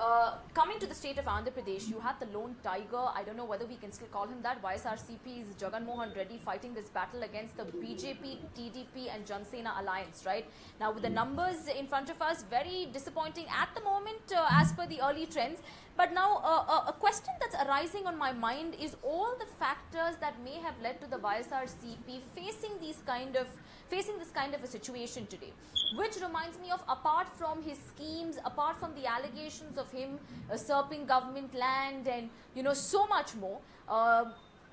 coming to the state of Andhra Pradesh, you had the lone tiger. I don't know whether we can still call him that. YSRCP's Jagan Mohan Reddy fighting this battle against the BJP, TDP and Jansena alliance, right? Now, with the numbers in front of us, very disappointing at the moment as per the early trends. But now, a question that's arising on my mind is all the factors that may have led to the YSRCP facing this kind of a situation today. Which reminds me of, apart from his schemes, apart from the allegations of him usurping government land and so much more,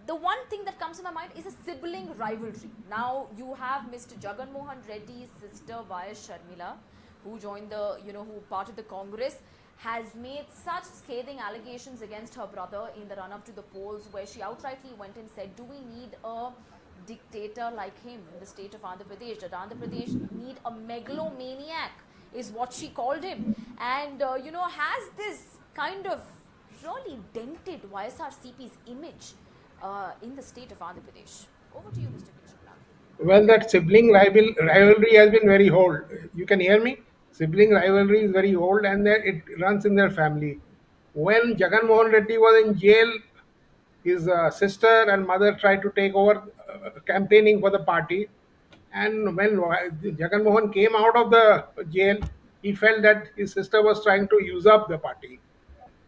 the one thing that comes to my mind is a sibling rivalry. Now you have Mr. Jagan Mohan Reddy's sister YS Sharmila, who joined who part of the Congress, has made such scathing allegations against her brother in the run-up to the polls, where she outrightly went and said, do we need a dictator like him in the state of Andhra Pradesh? Did Andhra Pradesh need a megalomaniac, is what she called him. And, has this kind of really dented YSRCP's image in the state of Andhra Pradesh? Over to you, Mr. Kinshukla. Well, that sibling rivalry has been very old. You can hear me? Sibling rivalry is very old, and it runs in their family. When Jagan Mohan Reddy was in jail, his sister and mother tried to take over campaigning for the party. And when Jagan Mohan came out of the jail, he felt that his sister was trying to use up the party.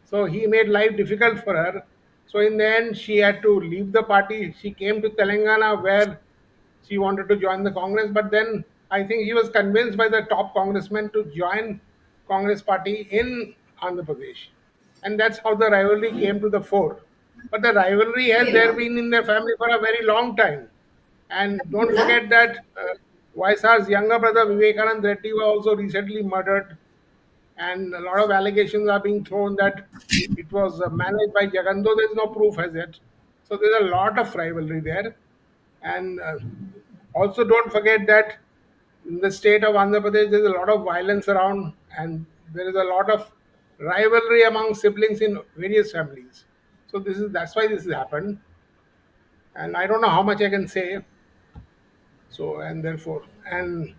So he made life difficult for her. So in the end, she had to leave the party. She came to Telangana, where she wanted to join the Congress, but then I think he was convinced by the top congressman to join Congress party in Andhra Pradesh. And that's how the rivalry came to the fore. But the rivalry has there been in their family for a very long time. And don't forget that YSR's younger brother Vivekanand Reddy was also recently murdered, and a lot of allegations are being thrown that it was managed by Jagan, though there's no proof as yet. So there's a lot of rivalry there. And also don't forget that in the state of Andhra Pradesh, there's a lot of violence around, and there is a lot of rivalry among siblings in various families. So that's why this has happened. And I don't know how much I can say. So, and therefore, and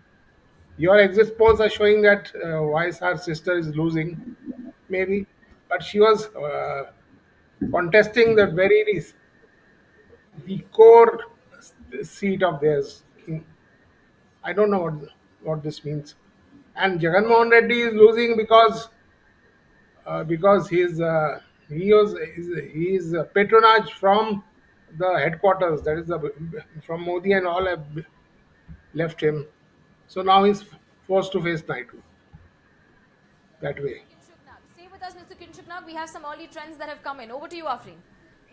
your exit polls are showing that YSR sister is losing, maybe, but she was contesting the core seat of theirs. I don't know what this means. And Jagan Mohan Reddy is losing because he is patronage from the headquarters. That is from Modi and all have left him. So now he's forced to face Naidu. That way. Stay with us, Mr. Kinshuknag. We have some early trends that have come in. Over to you, Afrin.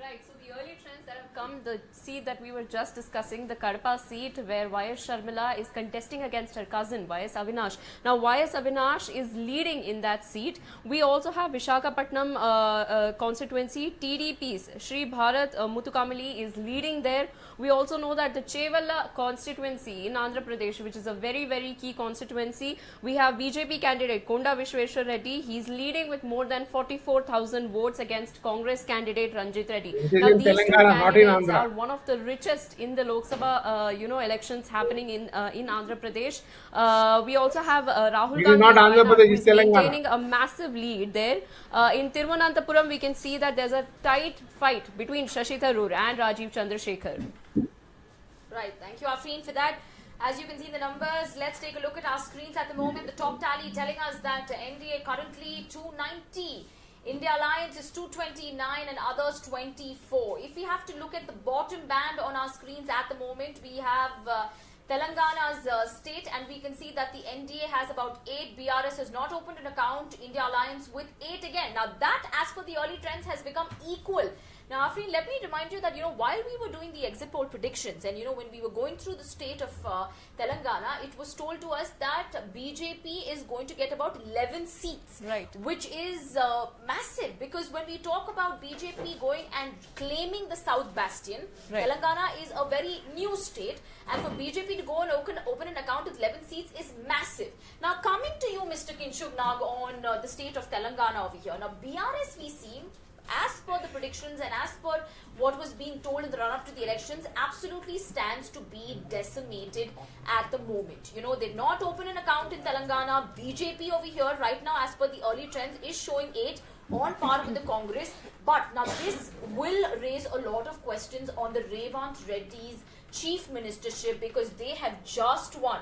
Right, so the early trends that have come, the seat that we were just discussing, the Kadapa seat where Y.S. Sharmila is contesting against her cousin Y.S. Avinash. Now Y.S. Avinash is leading in that seat. We also have Vishakhapatnam constituency, TDP's Shri Bharat Muthukamali is leading there. We also know that the Chevalla constituency in Andhra Pradesh, which is a very, very key constituency, we have BJP candidate Konda Vishweshwar Reddy. He's leading with more than 44,000 votes against Congress candidate Ranjit Reddy. It is Now, in these two Telangana, not in candidates Andhra. are one of the richest in the Lok Sabha, elections happening in Andhra Pradesh. We also have Rahul It is Gandhi not of Andhra Wayanad, Pradesh, who it's is Telangana. maintaining a massive lead there. In Thiruvananthapuram, we can see that there's a tight fight between Shashi Tharoor and Rajiv Chandrasekhar. Right, thank you, Afreen, for that. As you can see the numbers, let's take a look at our screens at the moment. The top tally telling us that NDA currently 290, India Alliance is 229 and others 24. If we have to look at the bottom band on our screens at the moment, we have Telangana's state, and we can see that the NDA has about 8, BRS has not opened an account, India Alliance with 8 again. Now that, as per the early trends, has become equal. Now, Afreen, let me remind you that, while we were doing the exit poll predictions and, when we were going through the state of Telangana, it was told to us that BJP is going to get about 11 seats. Right. Which is massive, because when we talk about BJP going and claiming the South Bastion, Right. Telangana is a very new state, and for BJP to go and open an account with 11 seats is massive. Now, coming to you, Mr. Kinshuk Nag, on the state of Telangana over here. Now, BRS, we see, as per the predictions and as per what was being told in the run-up to the elections, absolutely stands to be decimated at the moment. They've not opened an account in Telangana. BJP over here right now, as per the early trends, is showing 8 on par with the Congress. But now this will raise a lot of questions on the Revant Reddy's chief ministership, because they have just won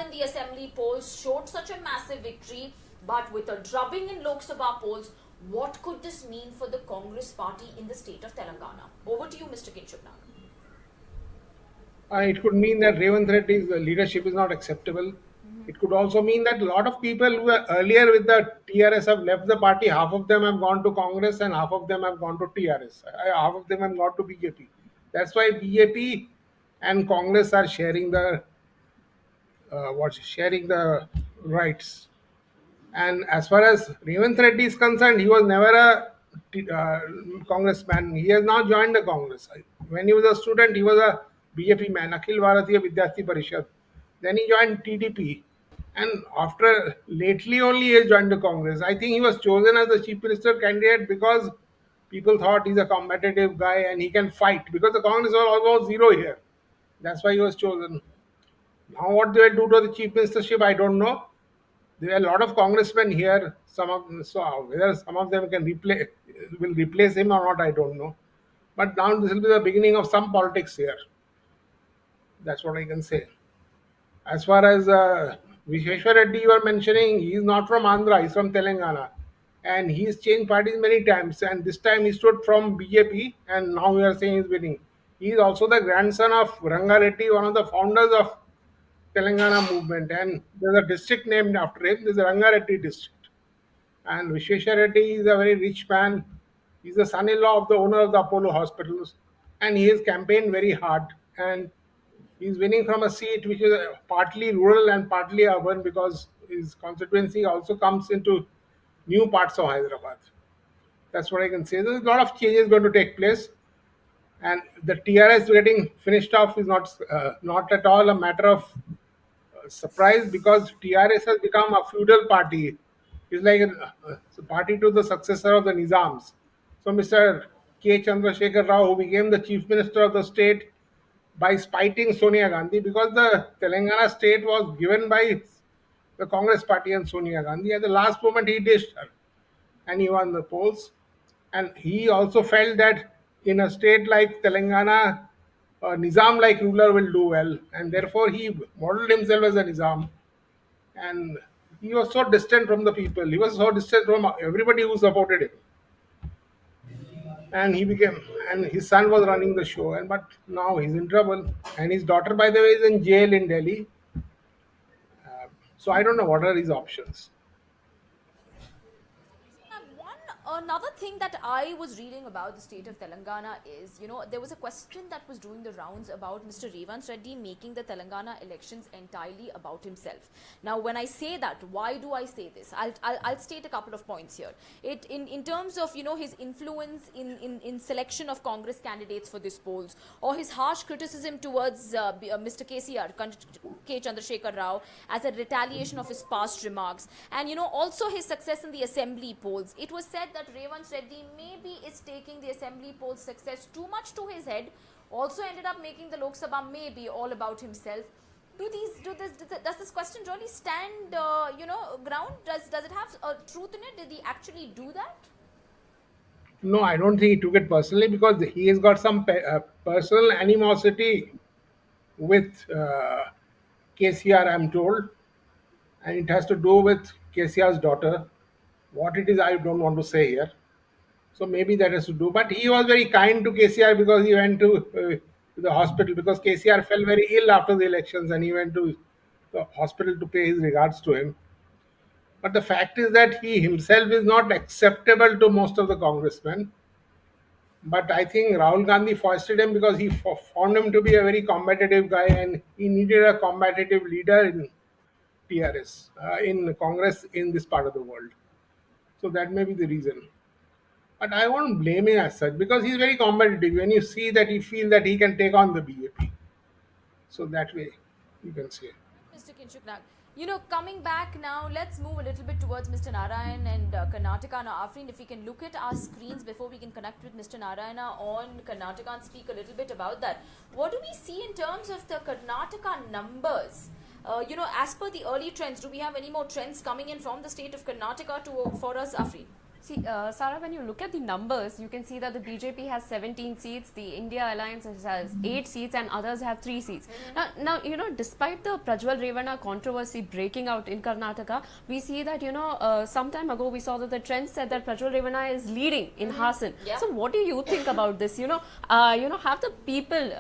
in the assembly polls, showed such a massive victory, but with a drubbing in Lok Sabha polls. What could this mean for the Congress party in the state of Telangana? Over to you, Mr. Kinshuk Nag. It could mean that Revant Reddy's leadership is not acceptable. It could also mean that a lot of people who were earlier with the TRS have left the party. Half of them have gone to Congress and half of them have gone to TRS. Half of them have gone to BJP. That's why BJP and Congress are sharing the rights. And as far as Revant Reddy is concerned, he was never a congressman. He has now joined the Congress. When he was a student, he was a BJP man, Akhil Bharatiya Vidyarthi Parishad. Then he joined TDP. And after lately only he has joined the Congress. I think he was chosen as the chief minister candidate because people thought he's a competitive guy and he can fight, because the Congress was almost zero here. That's why he was chosen. Now what they will do to the chief ministership, I don't know. There are a lot of congressmen here. Whether some of them will replace him or not, I don't know. But now this will be the beginning of some politics here. That's what I can say. As far as Vishweshwar Reddy you were mentioning, he is not from Andhra, he's from Telangana. And he's changed parties many times. And this time he stood from BJP, and now we are saying he's winning. He is also the grandson of Ranga Reddy, one of the founders of Telangana movement. And there's a district named after him. There's a Ranga Reddy district. And Vishweshwar Reddy is a very rich man. He's the son-in-law of the owner of the Apollo hospitals. And he has campaigned very hard. And he's winning from a seat which is partly rural and partly urban, because his constituency also comes into new parts of Hyderabad. That's what I can say. There's a lot of changes going to take place, and the TRS getting finished off is not at all a matter of surprise, because TRS has become a feudal party. It's like a party to the successor of the Nizams. So Mr. K. Chandrasekhar Rao, who became the chief minister of the state by spiting Sonia Gandhi, because the Telangana state was given by the Congress party and Sonia Gandhi. At the last moment, he dished her and he won the polls. And he also felt that in a state like Telangana, a Nizam-like ruler will do well, and therefore he modeled himself as a Nizam. And he was so distant from the people. He was so distant from everybody who supported him. And his son was running the show. But now he's in trouble. And his daughter, by the way, is in jail in Delhi. So I don't know what are his options. One another thing that I was reading about the state of Telangana is, there was a question that was doing the rounds about Mr. Revanth Reddy making the Telangana elections entirely about himself. Now, when I say that, why do I say this? I'll state a couple of points here. In terms of, his influence in selection of Congress candidates for these polls, or his harsh criticism towards Mr. K. Chandrasekhar Rao as a retaliation of his past remarks, and also his success in the assembly polls. It was said that Revanth Reddy maybe is taking the assembly polls success too much to his head, also ended up making the Lok Sabha maybe all about himself. Does this question really stand ground? Does it have a truth in it? Did he actually do that? No, I don't think he took it personally, because he has got some personal animosity with KCR, I'm told, and it has to do with KCR's daughter. What it is, I don't want to say here. So maybe that has to do. But he was very kind to KCR, because he went to the hospital, because KCR fell very ill after the elections, and he went to the hospital to pay his regards to him. But the fact is that he himself is not acceptable to most of the congressmen. But I think Rahul Gandhi foisted him, because he found him to be a very combative guy, and he needed a combative leader in TRS, in Congress in this part of the world. So that may be the reason. But I won't blame him as such, because he's very competitive. When you see that, he feel that he can take on the BJP. So that way, you can say. Mr. Kinshuk Nag, coming back now, let's move a little bit towards Mr. Narayan and Karnataka. Now, Afrin, if we can look at our screens before we can connect with Mr. Narayana on Karnataka and speak a little bit about that. What do we see in terms of the Karnataka numbers? As per the early trends, do we have any more trends coming in from the state of Karnataka for us, Afrin? See, Sarah, when you look at the numbers, you can see that the BJP has 17 seats, the India Alliance has 8 seats, and others have 3 seats. Now, despite the Prajwal Revana controversy breaking out in Karnataka, we see that, some time ago we saw that the trend said that Prajwal Revana is leading in Hassan. Yeah. So what do you think about this? Have the people,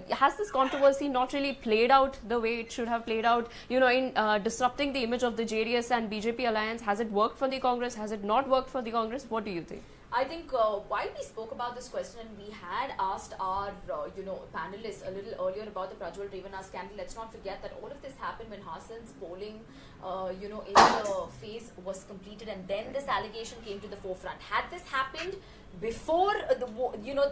has this controversy not really played out the way it should have played out, in disrupting the image of the JDS and BJP alliance? Has it worked for the Congress? Has it not worked for the Congress? What do you think? I think while we spoke about this question, we had asked our panelists a little earlier about the Prajwal Revana scandal. Let's not forget that all of this happened when Hassan's polling in the phase was completed, and then this allegation came to the forefront. Had this happened before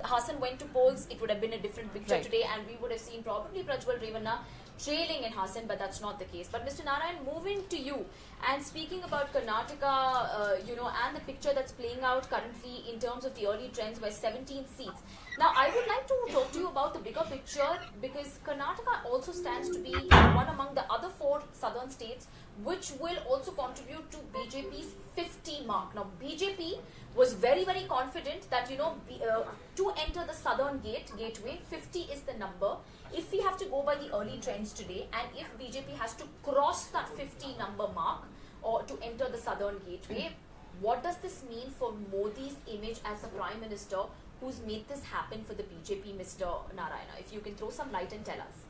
Hassan went to polls, it would have been a different picture Right. today, and we would have seen probably Prajwal Revana trailing in Hassan, but that's not the case. But Mr. Narayan, moving to you and speaking about Karnataka, and the picture that's playing out currently in terms of the early trends by 17 seats. Now, I would like to talk to you about the bigger picture, because Karnataka also stands to be one among the other 4 southern states which will also contribute to BJP's 50 mark. Now, BJP was very, very confident that, to enter the southern gateway, 50 is the number. If we have to go by the early trends today, and if BJP has to cross that 50 number mark or to enter the southern gateway, what does this mean for Modi's image as the Prime Minister who's made this happen for the BJP, Mr. Narayana? If you can throw some light and tell us.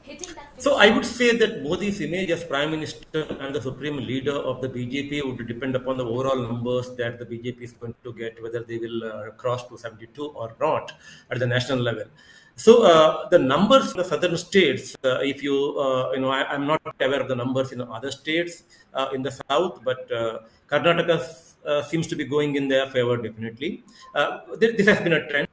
Hitting that 50. So I would say that Modi's image as Prime Minister and the Supreme Leader of the BJP would depend upon the overall numbers that the BJP is going to get, whether they will cross to 72 or not at the national level. So the numbers in the southern states, if you, I'm not aware of the numbers in other states in the south, but Karnataka seems to be going in their favor definitely. This has been a trend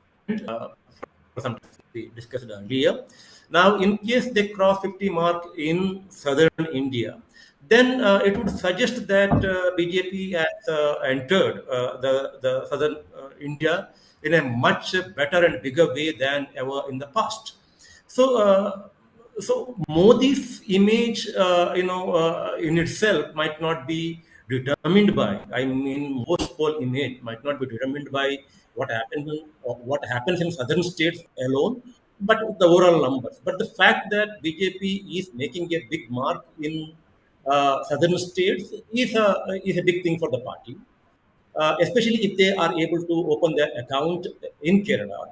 for some time, we discussed earlier. Now, in case they cross 50 mark in southern India, then it would suggest that BJP has entered the southern India in a much better and bigger way than ever in the past. So, so Modi's image, in itself might not be determined by. I mean, most poll image might not be determined by what happens in southern states alone, but the overall numbers. But the fact that BJP is making a big mark in southern states is a big thing for the party, especially if they are able to open their account in Kerala.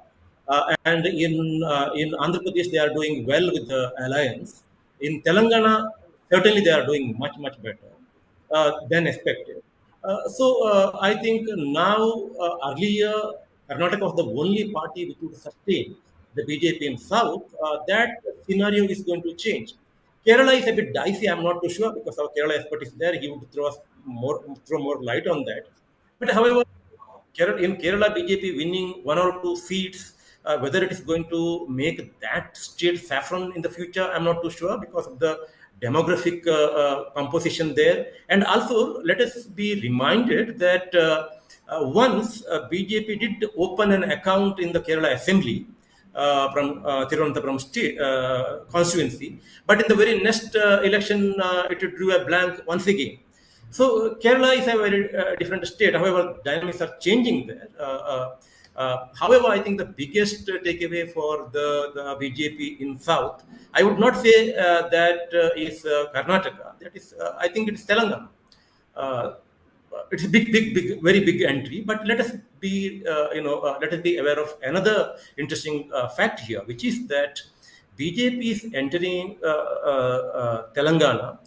And in Andhra Pradesh, they are doing well with the alliance. In Telangana, certainly they are doing much, much better than expected. So I think now, earlier, Karnataka was the only party which would sustain the BJP in South. That scenario is going to change. Kerala is a bit dicey. I'm not too sure because our Kerala expert is there. He would throw more light on that. But however, in Kerala, BJP winning one or two seats, whether it is going to make that state saffron in the future, I'm not too sure because of the demographic composition there. And also, let us be reminded that once BJP did open an account in the Kerala Assembly from Tirunelveli state constituency, but in the very next election, it drew a blank once again. So Kerala is a very different state. However, dynamics are changing there. However, I think the biggest takeaway for the BJP in South, I would not say that is Karnataka. That is, I think it is Telangana. Uh, it's a big, very big entry. But let us be, let us be aware of another interesting fact here, which is that BJP is entering Telangana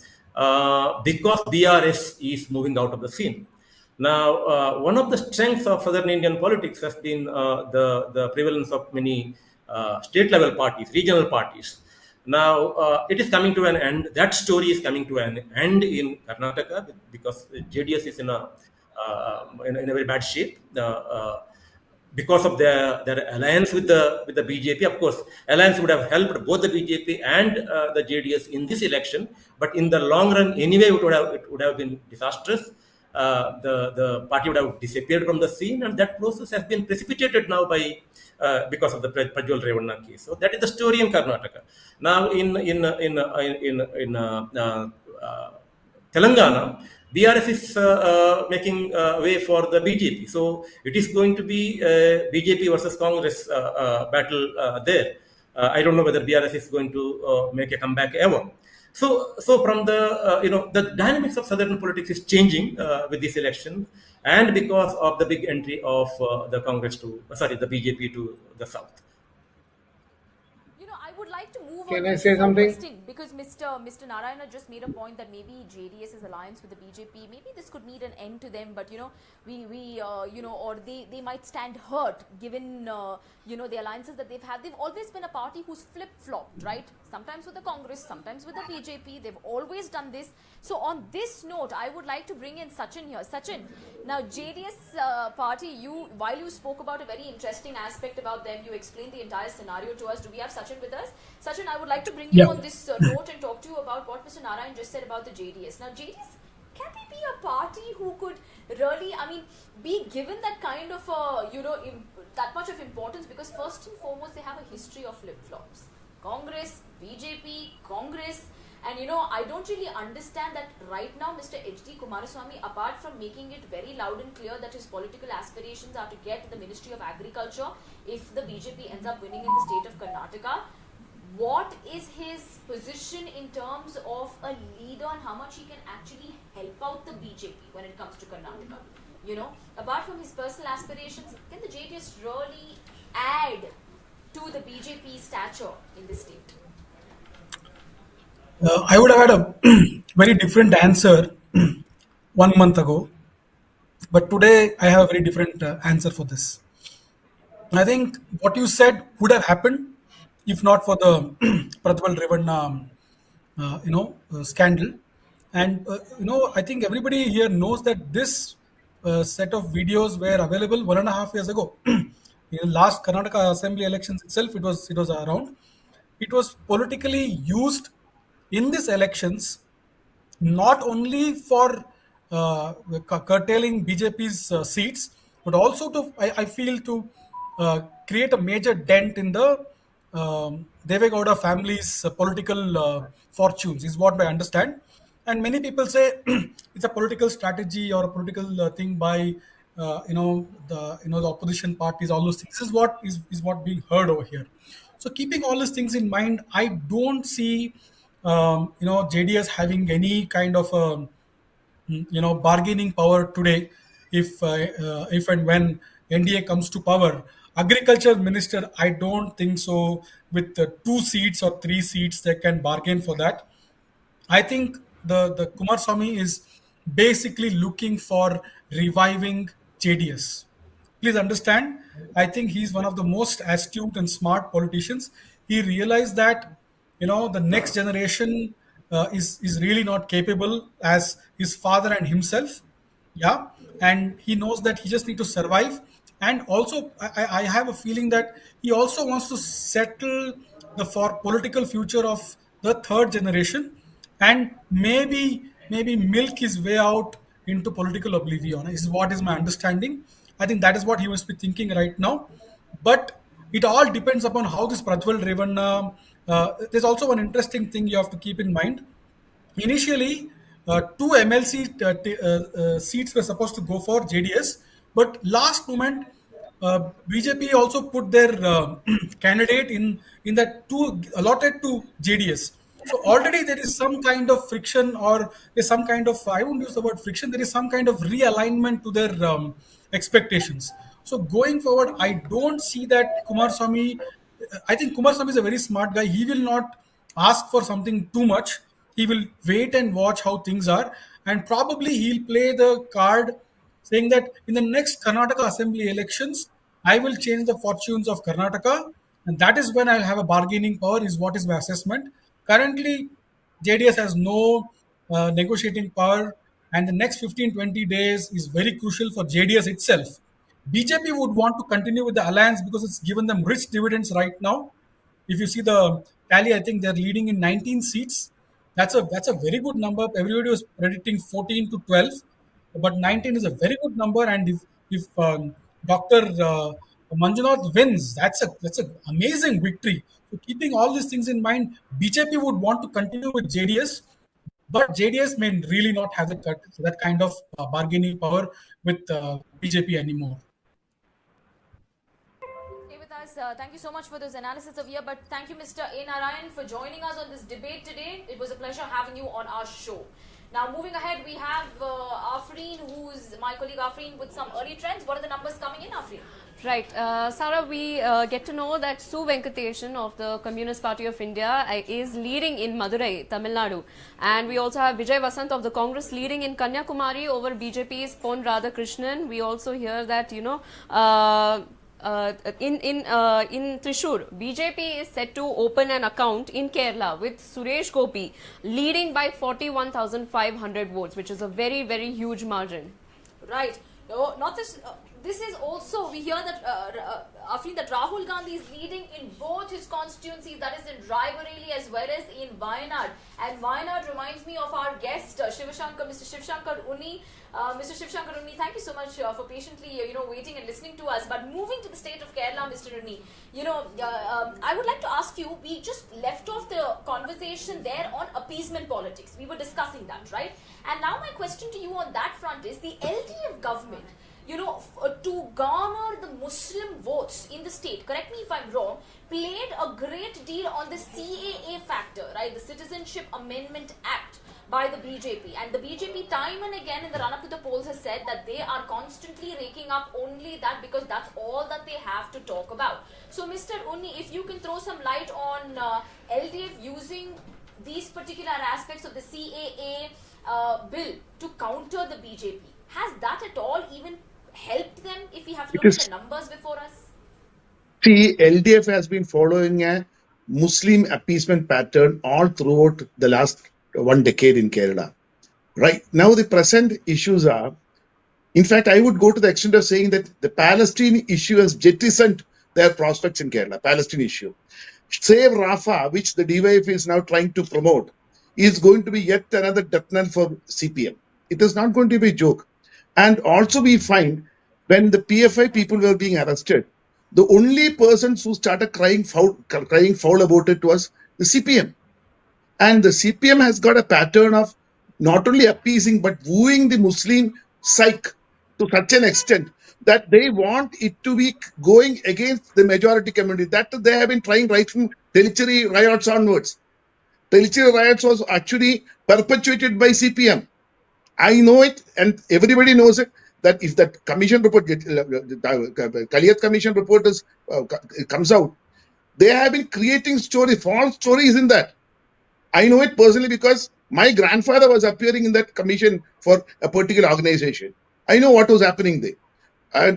because BRS is moving out of the scene. Now, one of the strengths of southern Indian politics has been the prevalence of many state level parties, regional parties. Now, it is coming to an end. That story is coming to an end in Karnataka because JDS is in a very bad shape. Because of their alliance with the BJP. Of course, alliance would have helped both the BJP and the JDS in this election, but in the long run, anyway, it would have been disastrous. The party would have disappeared from the scene, and that process has been precipitated now by because of the Prajwal Revanna case. So that is the story in Karnataka. Now in Telangana, BRS is making way for the BJP. So it is going to be BJP versus Congress battle there. I don't know whether BRS is going to make a comeback ever. So from the dynamics of southern politics is changing with this election, and because of the big entry of the BJP to the south. I would like to move Can on I this say something? question because Mr. Narayana just made a point that maybe JDS's alliance with the BJP, maybe this could meet an end to them, but or they might stand hurt given the alliances that they've had. They've always been a party who's flip-flopped, right? Sometimes with the Congress, sometimes with the BJP. They've always done this. So on this note, I would like to bring in Sachin here. Sachin, now JDS party, while you spoke about a very interesting aspect about them, you explained the entire scenario to us. Do we have Sachin with us? Sachin, I would like to bring you on this note and talk to you about what Mr. Narayan just said about the JDS. Now, JDS, can they be a party who could really, be given that kind of, that much of importance? Because first and foremost, they have a history of flip-flops. Congress, BJP, Congress, and I don't really understand that right now Mr. H.D. Kumaraswamy, apart from making it very loud and clear that his political aspirations are to get the Ministry of Agriculture if the BJP ends up winning in the state of Karnataka, what is his position in terms of a leader and how much he can actually help out the BJP when it comes to Karnataka? Apart from his personal aspirations, can the JDS really add to the BJP stature in the state? I would have had a very different answer 1 month ago, but today I have a very different answer for this. I think what you said would have happened if not for the Pratwal Revanna, scandal. And I think everybody here knows that this set of videos were available 1.5 years ago. In the last Karnataka Assembly elections itself, it was around. It was politically used in these elections not only for curtailing BJP's seats, but also I feel, to create a major dent in the Devegowda family's political fortunes, is what I understand. And many people say it's a political strategy or a political thing by the opposition parties. All those things is what being heard over here. So keeping all these things in mind, I don't see JDS having any kind of bargaining power today if and when NDA comes to power. Agriculture minister, I don't think so. With 2 seats or 3 seats, they can bargain for that. I think the Kumaraswamy is basically looking for reviving JDS. Please understand, I think he's one of the most astute and smart politicians. He realized that the next generation is really not capable as his father and himself. Yeah, and he knows that he just need to survive. And also, I have a feeling that he also wants to settle the for political future of the third generation, and maybe milk his way out into political oblivion. Is what is my understanding. I think that is what he must be thinking right now. But it all depends upon how this Prajwal Revanna. There's also one interesting thing you have to keep in mind. Initially, two MLC seats were supposed to go for JDS, but last moment, BJP also put their candidate in that two allotted to JDS. So already there is some kind of friction, or there's some kind of, I won't use the word friction. There is some kind of realignment to their expectations. So going forward, I don't see that Kumaraswamy. I think Kumaraswamy is a very smart guy. He will not ask for something too much. He will wait and watch how things are, and probably he'll play the card saying that in the next Karnataka Assembly elections, I will change the fortunes of Karnataka, and that is when I'll have a bargaining power. Is what is my assessment. Currently, JDS has no negotiating power, and the next 15-20 days is very crucial for JDS itself. BJP would want to continue with the alliance because it's given them rich dividends right now. If you see the tally, I think they're leading in 19 seats. That's a very good number. Everybody was predicting 14 to 12, but 19 is a very good number. And if Dr. Manjunath wins, that's an amazing victory. So keeping all these things in mind, BJP would want to continue with JDS, but JDS may really not have that kind of bargaining power with BJP anymore. Stay with us. Thank you so much for this analysis of year. But thank you, Mr. A. Narayan, for joining us on this debate today. It was a pleasure having you on our show. Now, moving ahead, we have Afreen, who's my colleague Afreen, with some early trends. What are the numbers coming in, Afreen? Right. Sarah, we get to know that Su Venkatesan of the Communist Party of India is leading in Madurai, Tamil Nadu. And we also have Vijay Vasant of the Congress leading in Kanyakumari over BJP's Pon Radhakrishnan. We also hear that, in Thrissur, BJP is set to open an account in Kerala with Suresh Gopi leading by 41,500 votes, which is a very, very huge margin. Right. No, not this. This is also, we hear that Afreen, that Rahul Gandhi is leading in both his constituencies, that is in Raebareli as well as in Wayanad. And Wayanad reminds me of our guest, Mr. Shivshankar Unni. Mr. Shivshankar Unni, thank you so much for patiently, waiting and listening to us. But moving to the state of Kerala, Mr. Unni, I would like to ask you, we just left off the conversation there on appeasement politics. We were discussing that, right? And now my question to you on that front is, the LDF government, to garner the Muslim votes in the state, correct me if I'm wrong, played a great deal on the CAA factor, right? The Citizenship Amendment Act by the BJP. And the BJP time and again in the run-up to the polls has said that they are constantly raking up only that because that's all that they have to talk about. So Mr. Unni, if you can throw some light on LDF using these particular aspects of the CAA bill to counter the BJP. Has that at all even helped them if we have to look at the numbers before us? See, LDF has been following a Muslim appeasement pattern all throughout the last 1 decade in Kerala. Right now, the present issues are, in fact, I would go to the extent of saying that the Palestine issue has jettisoned their prospects in Kerala, Palestine issue. Save Rafah, which the DYF is now trying to promote, is going to be yet another death knell for CPM. It is not going to be a joke. And also we find when the PFI people were being arrested, the only persons who started crying foul about it was the CPM. And the CPM has got a pattern of not only appeasing but wooing the Muslim psyche to such an extent that they want it to be going against the majority community. That they have been trying right from Tellicherry riots onwards. Tellicherry riots was actually perpetuated by CPM. I know it, and everybody knows it, that if that commission report, Kaliyat commission report comes out, they have been creating false stories in that. I know it personally because My grandfather was appearing in that commission for a particular organization. I know what was happening there. I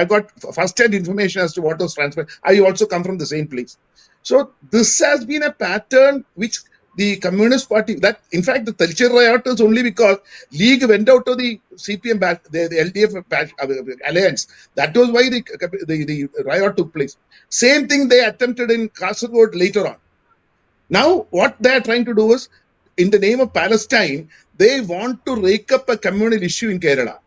got first-hand information as to what was transpired. I also come from the same place. So this has been a pattern which the Communist Party, that in fact the Talcher riot is only because League went out to the CPM, the LDF alliance. That was why the riot took place. Same thing they attempted in Kasaragod later on. Now what they are trying to do is, in the name of Palestine, they want to rake up a communal issue in Kerala,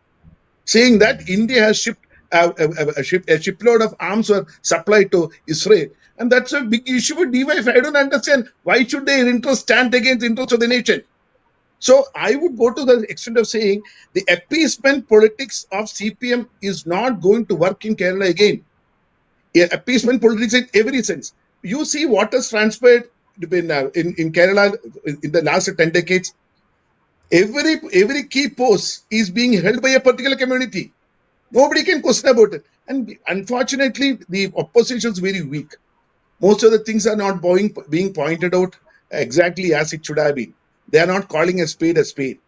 saying that India has shipped a shipload of arms were supplied to Israel. And that's a big issue with DYF. I don't understand why should their interest stand against the interest of the nation. So I would go to the extent of saying the appeasement politics of CPM is not going to work in Kerala again. Appeasement politics in every sense. You see what has transpired in Kerala in the last 10 decades. Every key post is being held by a particular community. Nobody can question about it. And unfortunately, the opposition is very weak. Most of the things are not being pointed out exactly as it should have been. They are not calling a spade a spade.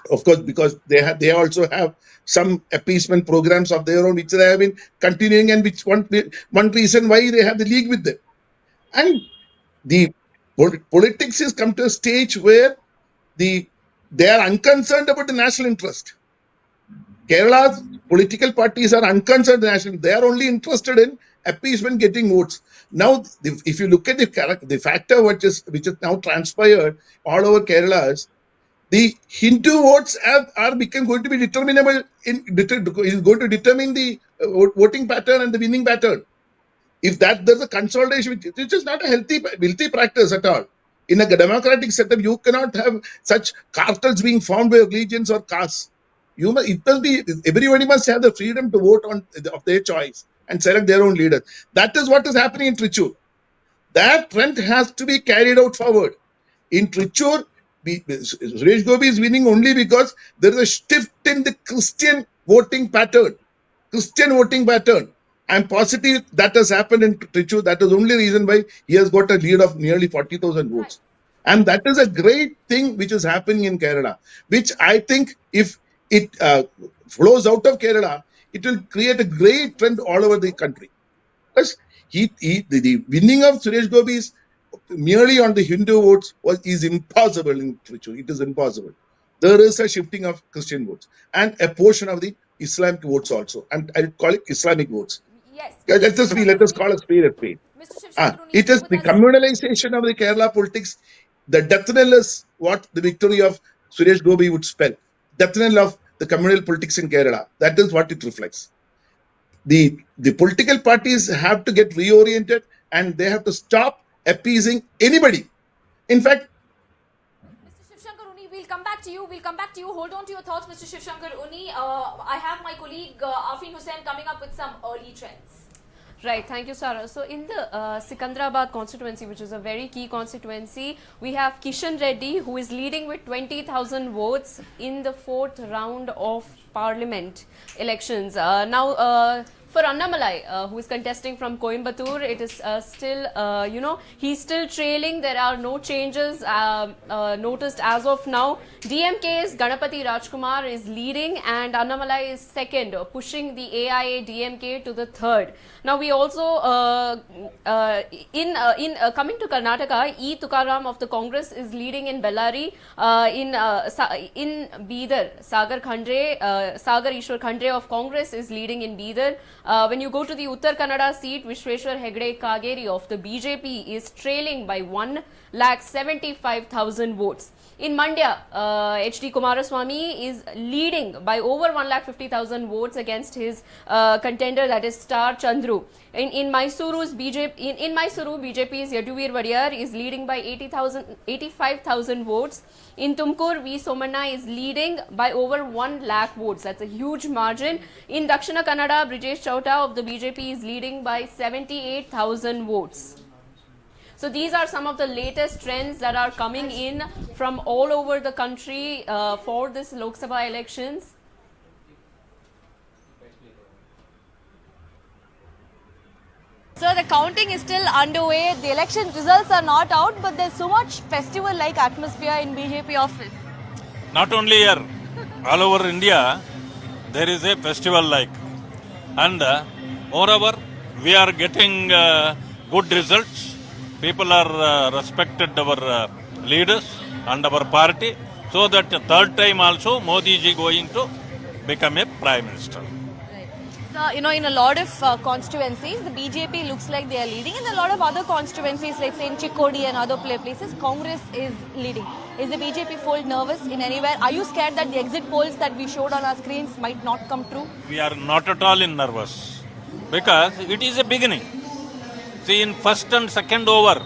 Of course, because they also have some appeasement programs of their own, which they have been continuing, and which one reason why they have the league with them. And the politics has come to a stage where they are unconcerned about the national interest. Kerala's political parties are unconcerned national. They are only interested in appeasement, getting votes. Now, if you look at the factor which is now transpired all over Kerala, the Hindu votes are going to be determinable. Is going to determine the voting pattern and the winning pattern. If there's a consolidation, which is not a healthy practice at all. In a democratic setup, you cannot have such cartels being formed by religions or castes. Everybody must have the freedom to vote of their choice and select their own leader. That is what is happening in Trichur. That trend has to be carried out forward. In Trichur, Suresh Gopi is winning only because there is a shift in the Christian voting pattern. I'm positive that has happened in Trichur. That is the only reason why he has got a lead of nearly 40,000 votes. And that is a great thing which is happening in Kerala, which I think if it flows out of Kerala, it will create a great trend all over the country. Because the winning of Suresh Gopi is merely on the Hindu votes is impossible in Trichur. It is impossible. There is a shifting of Christian votes and a portion of the Islamic votes also. And I call it Islamic votes. Yes. Let us call a spade a spade. It is the communalization of the Kerala politics. The death knell is what the victory of Suresh Gopi would spell. Death knell of the communal politics in Kerala. That is what it reflects. The political parties have to get reoriented and they have to stop appeasing anybody. In fact, Mr. Shivshankar Uni, we'll come back to you. Hold on to your thoughts, Mr. Shivshankar Uni. I have my colleague Afin Hussain coming up with some early trends. Right, thank you, Sarah. So in the Sikandrabad constituency, which is a very key constituency, we have Kishan Reddy, who is leading with 20,000 votes in the 4th round of parliament elections. For Annamalai, who is contesting from Coimbatore, it is still, he's still trailing. There are no changes noticed as of now. DMK's Ganapati Rajkumar is leading and Annamalai is second, pushing the AIA DMK to the third. Now we also, coming to Karnataka, E. Tukaram of the Congress is leading in Bellary. In Bidar, Sagar Ishwar Khandre of Congress is leading in Bidar. When you go to the Uttar Kannada seat, Vishweshwar Hegde Kageri of the BJP is trailing by 1,75,000 votes. In Mandya, H.D. Kumaraswamy is leading by over 1,50,000 votes against his contender, that is Star Chandru. In Mysuru, BJP's Yaduvir Vadiyar is leading by 85,000 votes. In Tumkur, V. Somanna is leading by over 1 lakh votes. That's a huge margin. In Dakshina Kannada, Brijesh Chauta of the BJP is leading by 78,000 votes. So these are some of the latest trends that are coming in from all over the country for this Lok Sabha elections. So the counting is still underway. The election results are not out, but there's so much festival-like atmosphere in BJP office. Not only here, all over India, there is a festival like. And moreover, we are getting good results. People are respected our leaders and our party. So that third time also Modi ji going to become a prime minister. So, in a lot of constituencies, the BJP looks like they are leading. In a lot of other constituencies, like say in Chikkodi and other places, Congress is leading. Is the BJP fold nervous in anywhere? Are you scared that the exit polls that we showed on our screens might not come true? We are not at all in nervous because it is a beginning. See, in first and second over,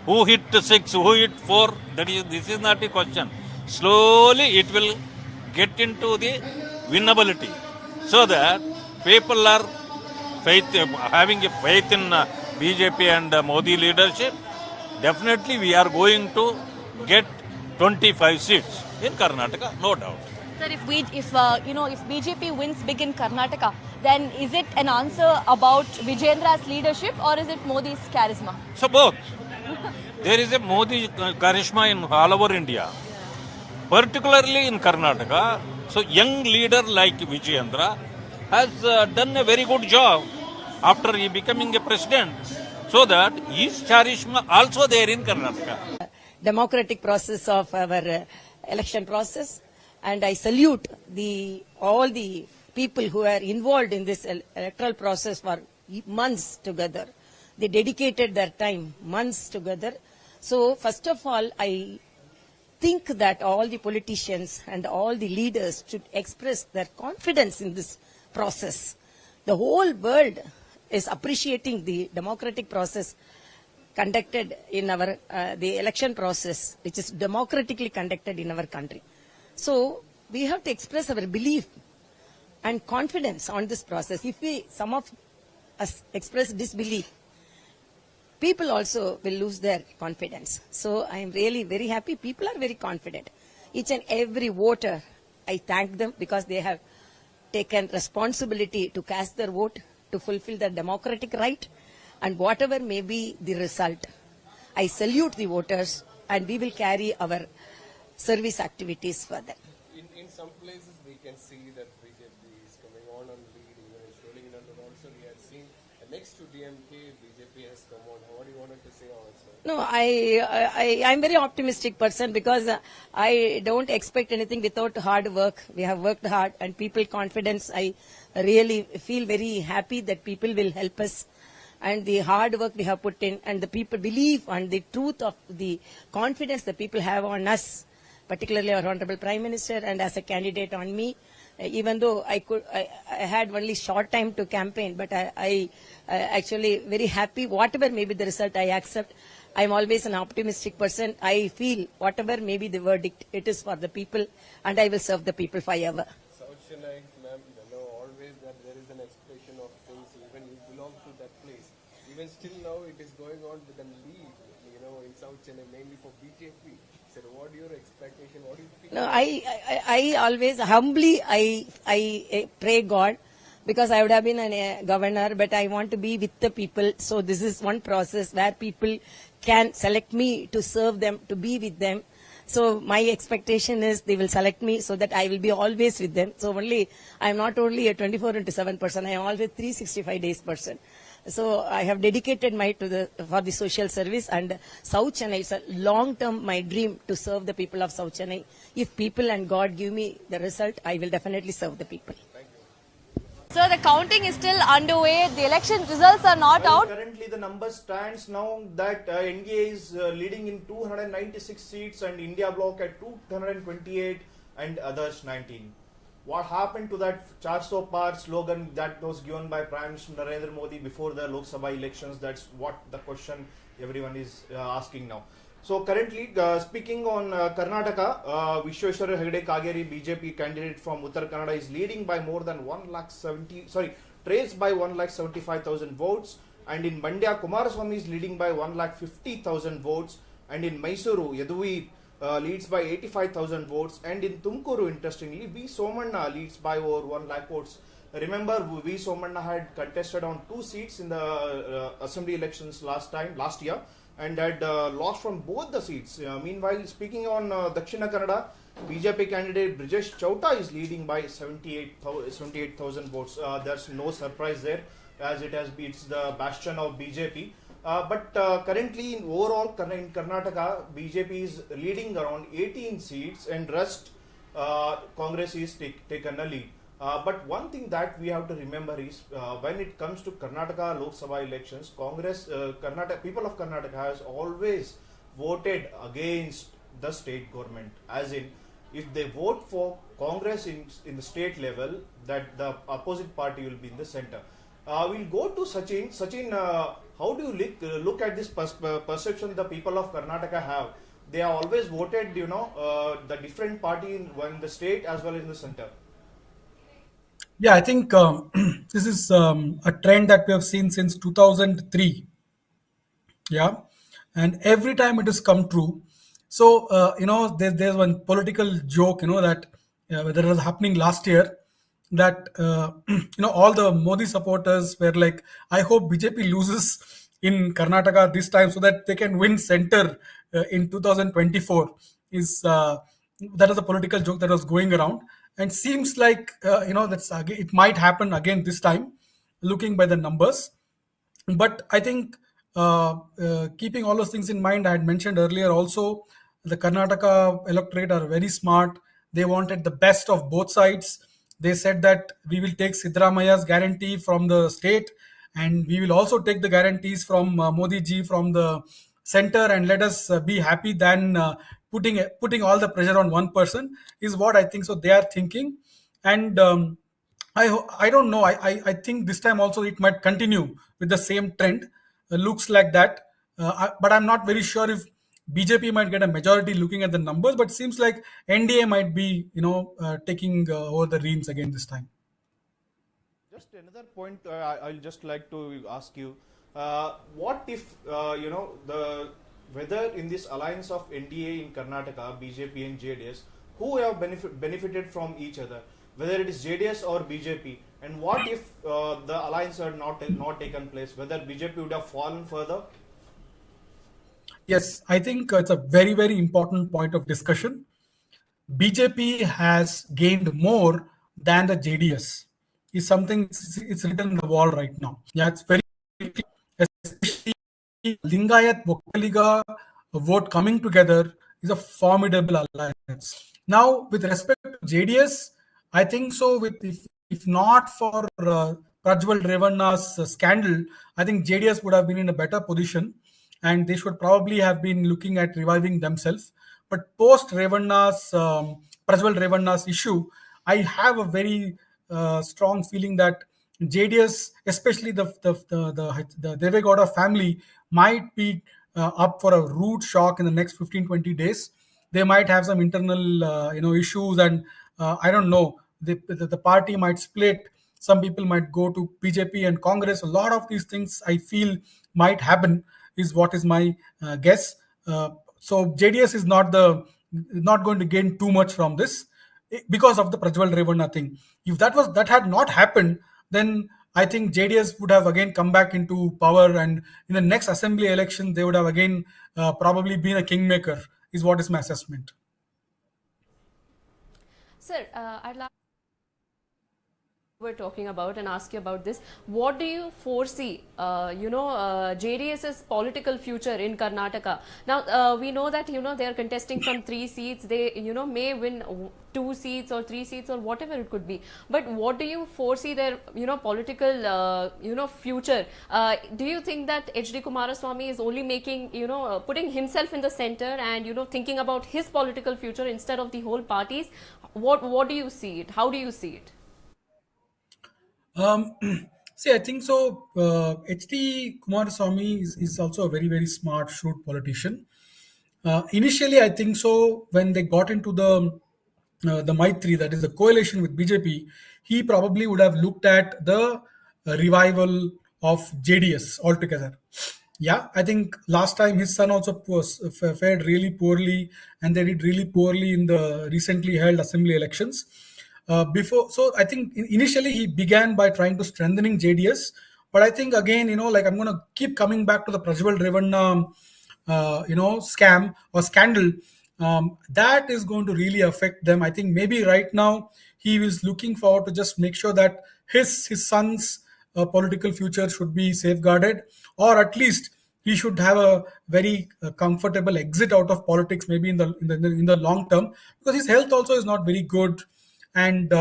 who hit 6, who hit 4, this is not a question. Slowly it will get into the winnability, so that people are having a faith in BJP and Modi leadership. Definitely we are going to get 25 seats in Karnataka, no doubt. Sir, if BJP wins big in Karnataka, then is it an answer about Vijendra's leadership or is it Modi's charisma? So both. There is a Modi charisma in all over India, particularly in Karnataka. So young leader like Vijayendra has done a very good job after he becoming a president, so that his charisma also there in Karnataka. Democratic process of our election process, and I salute all the people who are involved in this electoral process for months together. They dedicated their time months together. So first of all, I think that all the politicians and all the leaders should express their confidence in this process. The whole world is appreciating the democratic process conducted in our the election process, which is democratically conducted in our country. So we have to express our belief and confidence on this process. If some of us express disbelief, people also will lose their confidence. So I am really very happy. People are very confident. Each and every voter, I thank them because they have taken responsibility to cast their vote, to fulfill their democratic right, and whatever may be the result, I salute the voters, and we will carry our service activities further. In some places we can see that BJP is coming on and leading, even in Shroling and also we have seen next to DMK, BJP has come on. What do you wanted to say also? No, I'm very optimistic person because I don't expect anything without hard work. We have worked hard and people confidence. I really feel very happy that people will help us, and the hard work we have put in, and the people believe and the truth of the confidence the people have on us, particularly our Honorable Prime Minister and as a candidate on me. Even though I had only short time to campaign, but I actually very happy. Whatever may be the result, I accept. I'm always an optimistic person. I feel whatever may be the verdict, it is for the people, and I will serve the people forever. South Chennai, ma'am, always that there is an expectation of things. Even you belong to that place. Even still now, it is going on with a lead, in South Chennai, mainly for BJP. So what your expectation? What do you think? No, I always humbly I pray God, because I would have been a governor, but I want to be with the people. So this is one process where people can select me to serve them, to be with them. So my expectation is they will select me so that I will be always with them. So I am not only a 24/7 person, I am always 365 days person. So I have dedicated for the social service, and South Chennai is a long term my dream to serve the people of South Chennai. If people and God give me the result, I will definitely serve the people. So the counting is still underway. The election results are not out. Currently, the number stands now that NDA is leading in 296 seats and India bloc at 228 and others 19. What happened to that "400 Par" slogan that was given by Prime Minister Narendra Modi before the Lok Sabha elections? That's what the question everyone is asking now. So currently, speaking on Karnataka, Vishweshwara Hegde Kageri, BJP candidate from Uttar Kannada, is leading by more than trails by 1,75,000 votes. And in Mandya, Kumaraswamy is leading by 1,50,000 votes. And in Mysuru, Yaduvir leads by 85,000 votes. And in Tumkuru, interestingly, V. Somanna leads by over 1 lakh votes. Remember, V. Somanna had contested on 2 seats in the assembly elections last year, and had lost from both the seats. Meanwhile, speaking on Dakshina Kannada, BJP candidate Brijesh Chauta is leading by 78,000 votes. There's no surprise there, as it's the bastion of BJP. But currently, in Karnataka, BJP is leading around 18 seats, and rest Congress is taken a lead. But one thing that we have to remember is when it comes to Karnataka Lok Sabha elections, people of Karnataka has always voted against the state government. As in, if they vote for Congress in the state level, that the opposite party will be in the center. We'll go to Sachin. Sachin, how do you look at this perception the people of Karnataka have? They have always voted, the different party in the state as well as in the center. Yeah, I think this is a trend that we have seen since 2003. Yeah, and every time it has come true. So there's one political joke, that that was happening last year, that all the Modi supporters were like, I hope BJP loses in Karnataka this time so that they can win center in 2024. Is That is a political joke that was going around, and seems like that's again, it might happen again this time, looking by the numbers. But I think keeping all those things in mind, I had mentioned earlier also, the Karnataka electorate are very smart. They wanted the best of both sides. They said that we will take Siddaramaya's guarantee from the state, and we will also take the guarantees from Modi ji from the center, and let us be happy than putting all the pressure on one person, is what I think. So they are thinking. And I don't know. I think this time also it might continue with the same trend. Looks like that. But I'm not very sure if BJP might get a majority looking at the numbers. But seems like NDA might be taking over the reins again this time. Just another point, I'll just like to ask you: what if whether in this alliance of NDA in Karnataka, BJP and JDS, who have benefited from each other, whether it is JDS or BJP, and what if the alliance had not taken place, whether BJP would have fallen further? Yes, I think it's a very, very important point of discussion. BJP has gained more than the JDS. Is something, it's written on the wall right now. Yeah, it's very, especially Lingayat Vokkaliga vote coming together is a formidable alliance. Now, with respect to JDS, I think so. If not for Prajwal Revanna's scandal, I think JDS would have been in a better position, and they should probably have been looking at reviving themselves. But post Revanna's Prajwal Revanna's issue, I have a very strong feeling that JDS, especially the Devegowda family, might be up for a rude shock in the next 15-20 days. They might have some internal issues, and I don't know. The party might split. Some people might go to BJP and Congress. A lot of these things I feel might happen, is what is my guess. So JDS is not going to gain too much from this because of the Prajwal Revanna thing. If that had not happened, then I think JDS would have again come back into power, and in the next assembly election they would have again probably been a kingmaker. Is what is my assessment. Sir, I'd like we're talking about and ask you about this. What do you foresee, JDS's political future in Karnataka? Now, we know that, they are contesting from 3 seats. They, may win 2 seats or 3 seats or whatever it could be. But what do you foresee their, political, future? Do you think that H.D. Kumaraswamy is only making, putting himself in the center and, thinking about his political future instead of the whole parties? What do you see it? How do you see it? See, I think so. H.D. Kumaraswamy is also a very, very smart, shrewd politician. Initially, I think so, when they got into the Maitri, that is the coalition with BJP, he probably would have looked at the revival of JDS altogether. Yeah, I think last time his son also fared really poorly, and they did really poorly in the recently held assembly elections. before. So I think initially he began by trying to strengthening JDS, but I think again, like I'm going to keep coming back to the Prajwal driven, scam or scandal. That is going to really affect them. I think maybe right now he is looking forward to just make sure that his son's political future should be safeguarded, or at least he should have a very comfortable exit out of politics, maybe in the long term, because his health also is not very good, and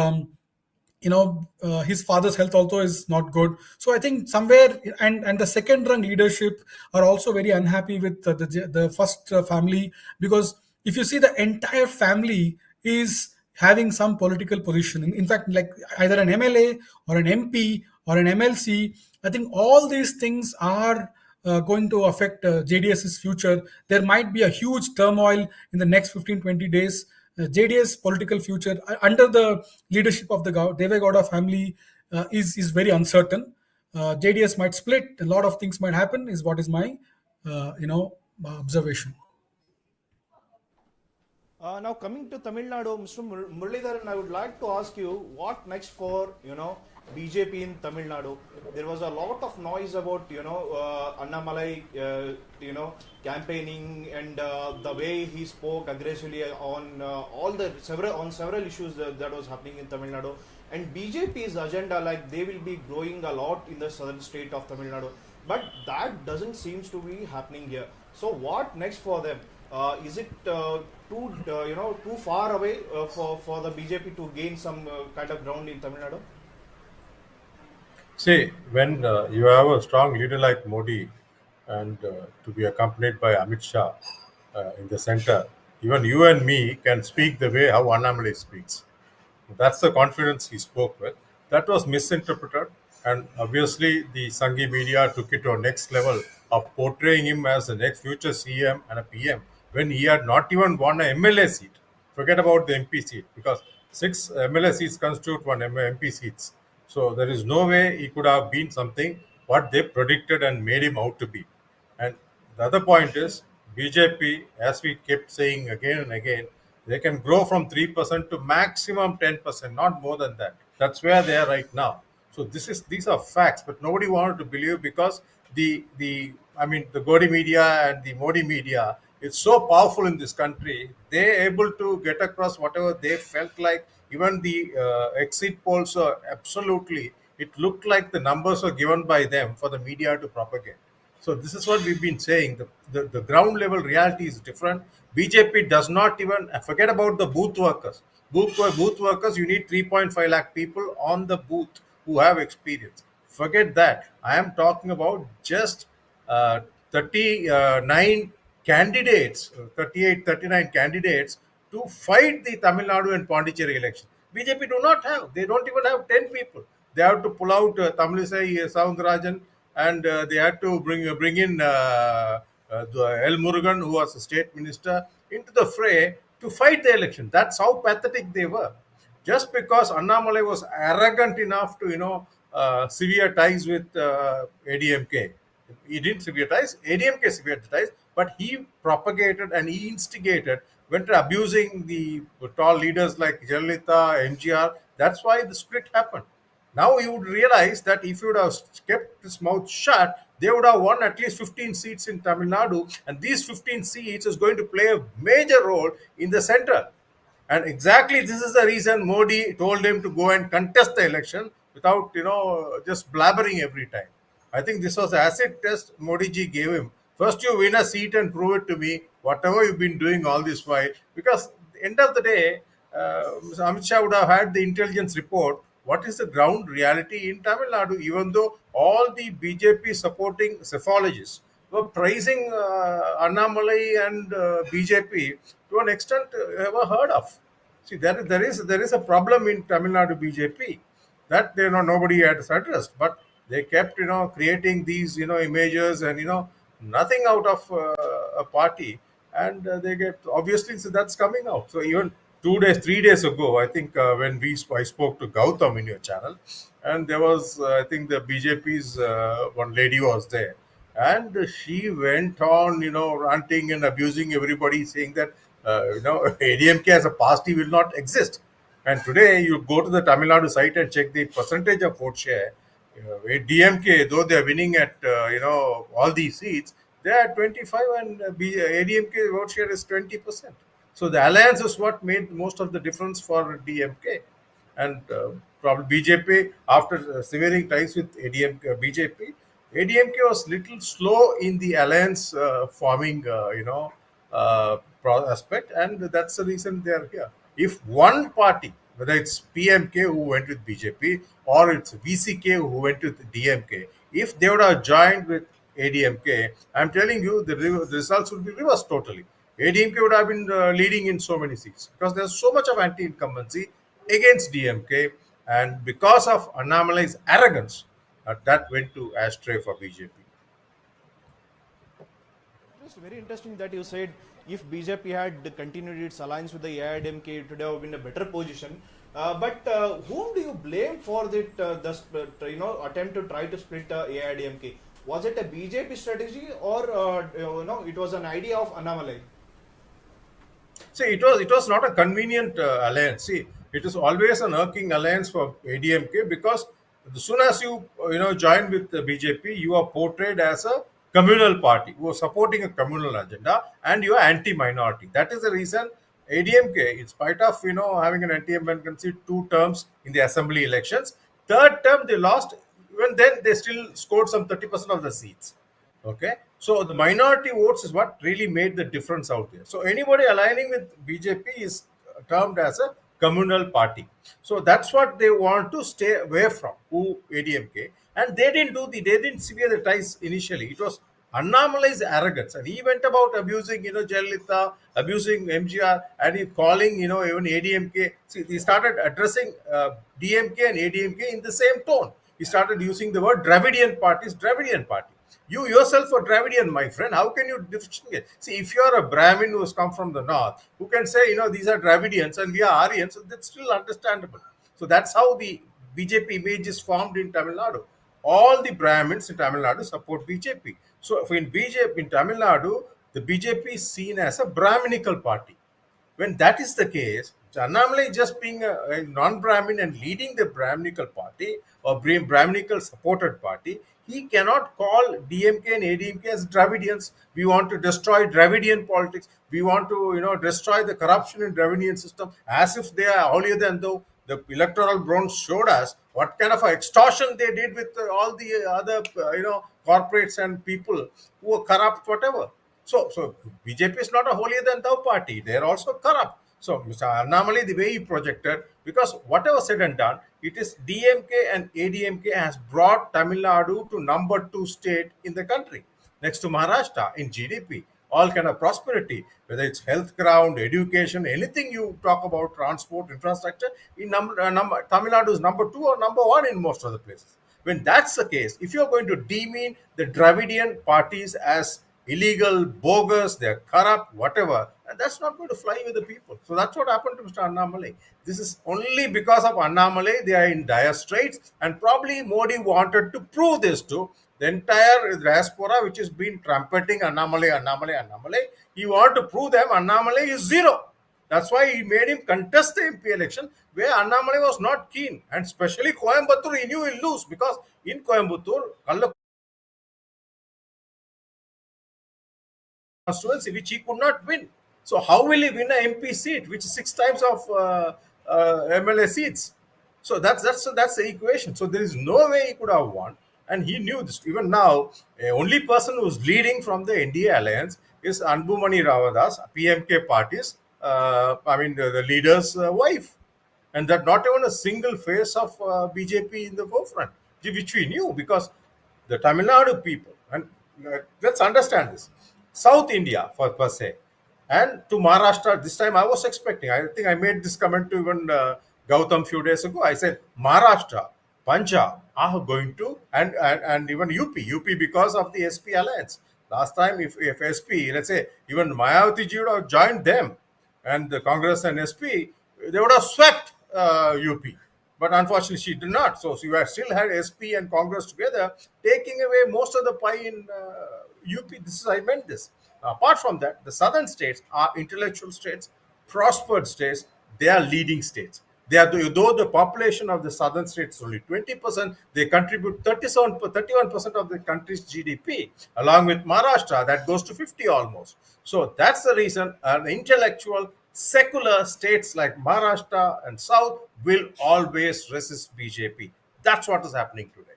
his father's health also is not good. So I think somewhere, and the second rung leadership are also very unhappy with the first family, because if you see, the entire family is having some political position, in fact, like either an MLA or an MP or an MLC. I think all these things are going to affect JDS's future. There might be a huge turmoil in the next 15-20 days. JDS political future under the leadership of the Deve Gowda family is very uncertain. JDS might split. A lot of things might happen. Is what is my observation. Now coming to Tamil Nadu, Mr. Muralidharan, I would like to ask you what next for BJP in Tamil Nadu. There was a lot of noise about Annamalai campaigning and the way he spoke aggressively on several issues that was happening in Tamil Nadu. And BJP's agenda, like they will be growing a lot in the southern state of Tamil Nadu, but that doesn't seems to be happening here. So what next for them? Is it too far away for the BJP to gain some kind of ground in Tamil Nadu? See, when you have a strong leader like Modi and to be accompanied by Amit Shah in the center, even you and me can speak the way how Annamalai speaks. That's the confidence he spoke with. That was misinterpreted, and obviously the Sanghi media took it to a next level of portraying him as the next future CM and a PM when he had not even won an MLA seat. Forget about the MP seat, because 6 MLA seats constitute 1 MP seats. So there is no way he could have been something what they predicted and made him out to be. And the other point is BJP, as we kept saying again and again, they can grow from 3% to maximum 10%, not more than that. That's where they are right now. So these are facts, but nobody wanted to believe, because the Godi media and the Modi media, it's so powerful in this country. They're able to get across whatever they felt like. Even the exit polls are absolutely, it looked like the numbers were given by them for the media to propagate. So this is what we've been saying. The ground level reality is different. BJP does not even forget about the booth workers. Booth workers, you need 3.5 lakh people on the booth who have experience. Forget that. I am talking about just 39 candidates, 38, 39 candidates to fight the Tamil Nadu and Pondicherry election. BJP do not have. They don't even have 10 people. They have to pull out Tamilisai Soundarajan, and they had to bring in L. Murugan, who was a state minister, into the fray to fight the election. That's how pathetic they were. Just because Annamalai was arrogant enough to, severe ties with ADMK. He didn't severe ties, ADMK severed ties, but he propagated and he instigated, went abusing the tall leaders like Jayalalitha, MGR. That's why the split happened. Now you would realize that if you would have kept his mouth shut, they would have won at least 15 seats in Tamil Nadu, and these 15 seats is going to play a major role in the center. And exactly this is the reason Modi told him to go and contest the election without, just blabbering every time. I think this was the acid test Modi ji gave him. First, you win a seat and prove it to me, whatever you've been doing all this while. Because at the end of the day, Amit Shah would have had the intelligence report. What is the ground reality in Tamil Nadu? Even though all the BJP supporting psephologists were praising Annamalai and BJP to an extent ever heard of. See, there is a problem in Tamil Nadu BJP that nobody had addressed, but they kept creating these images and nothing out of a party, and they get obviously, so that's coming out. So even 2 days, 3 days ago, I think when I spoke to Gautam in your channel, and there was I think the BJP's one lady was there, and she went on ranting and abusing everybody, saying that ADMK as a party will not exist. And today, you go to the Tamil Nadu site and check the percentage of vote share. DMK, though they are winning at all these seats, they are 25, and ADMK vote share is 20%. So the alliance is what made most of the difference for DMK. And probably BJP, after severing ties with ADMK, BJP, ADMK was little slow in the alliance forming, aspect, and that's the reason they are here. If one party, whether it's PMK who went with BJP or it's VCK who went with DMK, if they would have joined with ADMK, I'm telling you, the results would be reversed totally. ADMK would have been leading in so many seats because there's so much of anti-incumbency against DMK, and because of Annamalai's arrogance, that went to ashtray for BJP. It's very interesting that you said if BJP had continued its alliance with the AIDMK, it would have been a better position. But whom do you blame for attempt to try to split AIDMK? Was it a BJP strategy, or it was an idea of Annamalai? See, it was not a convenient alliance. See, it is always an irking alliance for ADMK because as soon as you join with the BJP, you are portrayed as a communal party who are supporting a communal agenda, and you are anti-minority. That is the reason ADMK, in spite of having an anti-incumbency 2 terms in the assembly elections, third term they lost. Even then, they still scored some 30% of the seats. Okay, so the minority votes is what really made the difference out there. So anybody aligning with BJP is termed as a communal party. So that's what they want to stay away from. Who ADMK, and they didn't sever the ties initially. It was Annamalai's arrogance, and he went about abusing Jayalalitha, abusing MGR, and he calling even ADMK. See, he started addressing DMK and ADMK in the same tone. He started using the word Dravidian parties, Dravidian party. You yourself are Dravidian, my friend. How can you differentiate? See, if you are a Brahmin who has come from the north, who can say, these are Dravidians and we are Aryans, that's still understandable. So that's how the BJP image is formed in Tamil Nadu. All the Brahmins in Tamil Nadu support BJP. So in BJP in Tamil Nadu, the BJP is seen as a Brahminical party. When that is the case, Annamalai just being a non-Brahmin and leading the Brahminical party or Brahminical supported party, he cannot call DMK and ADMK as Dravidians. We want to destroy Dravidian politics. We want to, destroy the corruption in Dravidian system, as if they are holier than thou. The electoral bronze showed us what kind of extortion they did with all the other, corporates and people who were corrupt, whatever. So BJP is not a holier than thou party. They are also corrupt. So Mr. Annamalai, the way he projected, because whatever said and done, it is DMK and ADMK has brought Tamil Nadu to number 2 state in the country, next to Maharashtra in GDP. All kind of prosperity, whether it's health ground, education, anything you talk about, transport, infrastructure, Tamil Nadu is number 2 or number 1 in most of the places. When that's the case, if you're going to demean the Dravidian parties as illegal, bogus, they're corrupt, whatever, and that's not going to fly with the people. So that's what happened to Mr. Annamalai. This is only because of Annamalai they are in dire straits, and probably Modi wanted to prove this to the entire diaspora, which has been trumpeting Annamalai, Annamalai, Annamalai. He wanted to prove them Annamalai is zero. That's why he made him contest the MP election, where Annamalai was not keen, and especially Coimbatore, he knew he'll lose because in Coimbatore, constituency which he could not win. So how will he win an MP seat, which is 6 times of MLA seats? So that's the equation. So there is no way he could have won, and he knew this. Even now, only person who is leading from the NDA alliance is Anbumani Ravadas, PMK parties. The leader's wife, and that not even a single face of BJP in the forefront, which we knew because the Tamil Nadu people, and let's understand this, South India for per se, and to Maharashtra. This time I was expecting. I think I made this comment to even Gautam few days ago. I said Maharashtra, Punjab are going to, and even UP because of the SP alliance. Last time, if SP, let's say even Mayawati ji would have joined them, and the Congress and SP, they would have swept UP. But unfortunately, she did not. So you still had SP and Congress together, taking away most of the pie in UP. I meant this. Apart from that, the southern states are intellectual states, prospered states. They are leading states. They are though the population of the southern states is only 20%, they contribute 31% of the country's GDP, along with Maharashtra that goes to 50 almost. So that's the reason an intellectual, secular states like Maharashtra and South will always resist BJP. That's what is happening today.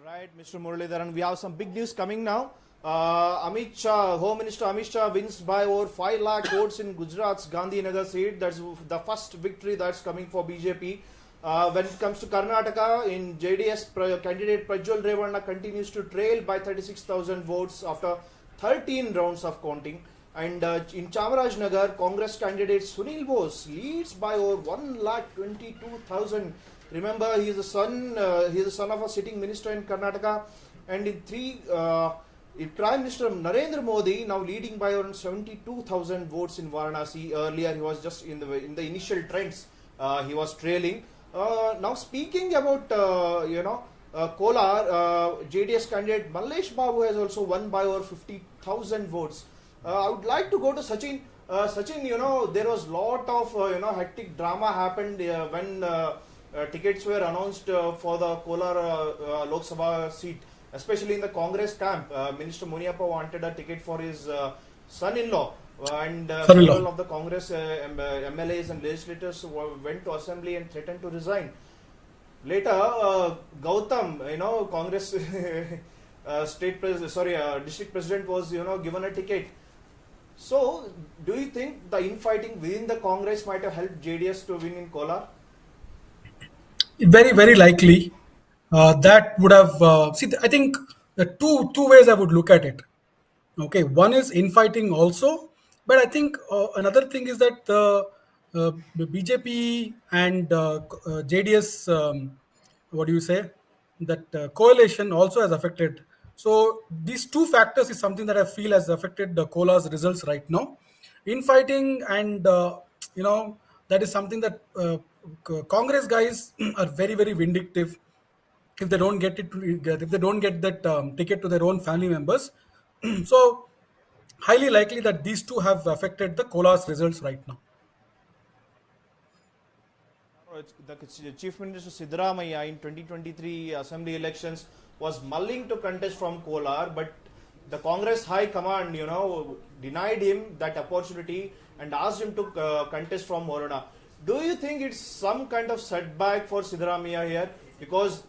Right, Mr. Muralidharan, we have some big news coming now. Home Minister Amit Shah wins by over 5 lakh votes in Gujarat's Gandhinagar seat. That's the first victory that's coming for BJP. When it comes to Karnataka, in JDS candidate Prajwal Revanna continues to trail by 36,000 votes after 13 rounds of counting. And in Chamarajnagar, Congress candidate Sunil Bose leads by over 1,22,000. Remember, he is the son of a sitting minister in Karnataka. And in Prime Minister Narendra Modi now leading by around 72,000 votes in Varanasi. Earlier, he was just in the initial trends. He was trailing. Now speaking about Kolar, JDS candidate Mallesh Babu has also won by over 50,000 votes. I would like to go to Sachin. Sachin, there was lot of hectic drama happened when tickets were announced for the Kolar Lok Sabha seat, especially in the Congress camp. Minister Muniappa wanted a ticket for his son-in-law, and several of the Congress MLAs and legislators went to assembly and threatened to resign. Later, Gautam, Congress district president was given a ticket. So, do you think the infighting within the Congress might have helped JDS to win in Kolar? Very, very likely. That would have I think the two ways I would look at it. Okay, one is infighting also, but I think another thing is that the BJP and JDS, what do you say, that coalition also has affected. So these two factors is something that I feel has affected the Kola's results right now. Infighting and that is something that Congress guys are very, very vindictive. If they don't get if they don't get that ticket to their own family members, so highly likely that these two have affected the Kola's results right now. The Chief Minister Siddaramaiah in 2023 assembly elections was mulling to contest from Kolar, but the Congress High Command, denied him that opportunity and asked him to contest from Morona. Do you think it's some kind of setback for Siddaramaiah here? Because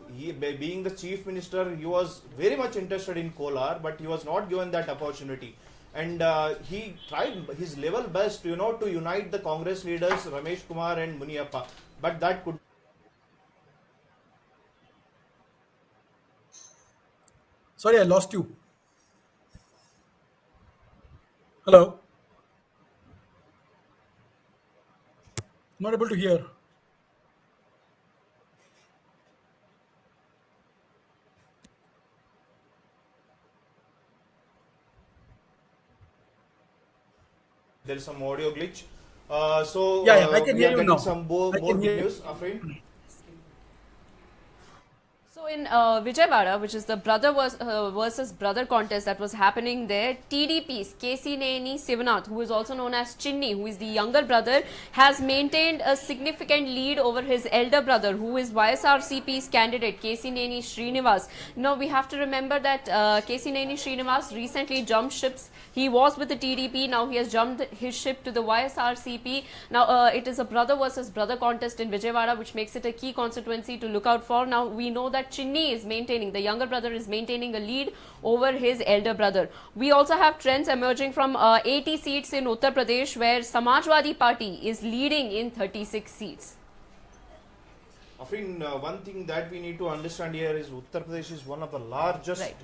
being the Chief Minister, he was very much interested in Kolar, but he was not given that opportunity. And he tried his level best, to unite the Congress leaders, Ramesh Kumar and Muniappa. But that could. Sorry, I lost you. Hello. Not able to hear. There is some audio glitch. I can we hear are you getting now. some more good news, Afrin. So in Vijayawada, which is the brother versus brother contest that was happening there, TDP's Kesineni Sivanath, who is also known as Chinni, who is the younger brother, has maintained a significant lead over his elder brother, who is YSRCP's candidate, Kesineni Srinivas. Now we have to remember that Kesineni Srinivas recently jumped ships. He was with the TDP, now he has jumped his ship to the YSRCP. Now it is a brother versus brother contest in Vijayawada, which makes it a key constituency to look out for. Now we know that Chinni is maintaining, the younger brother is maintaining a lead over his elder brother. We also have trends emerging from 80 seats in Uttar Pradesh, where Samajwadi Party is leading in 36 seats. Afrin, one thing that we need to understand here is Uttar Pradesh is one of the largest,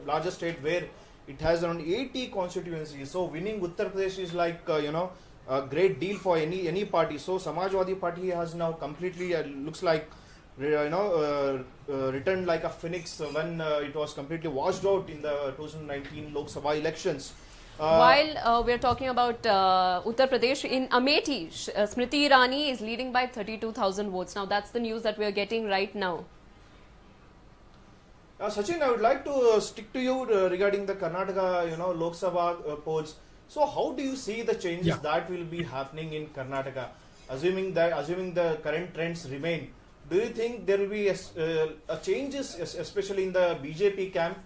largest state where it has around 80 constituencies. So winning Uttar Pradesh is like, a great deal for any party. So Samajwadi Party has now completely, looks like, returned like a phoenix when it was completely washed out in the 2019 Lok Sabha elections. While we are talking about Uttar Pradesh, in Amethi, Smriti Irani is leading by 32,000 votes. Now that's the news that we are getting right now. Sachin, I would like to stick to you regarding the Karnataka, Lok Sabha polls. So how do you see the changes Yeah. that will be happening in Karnataka? Assuming the current trends remain, do you think there will be a changes, especially in the BJP camp,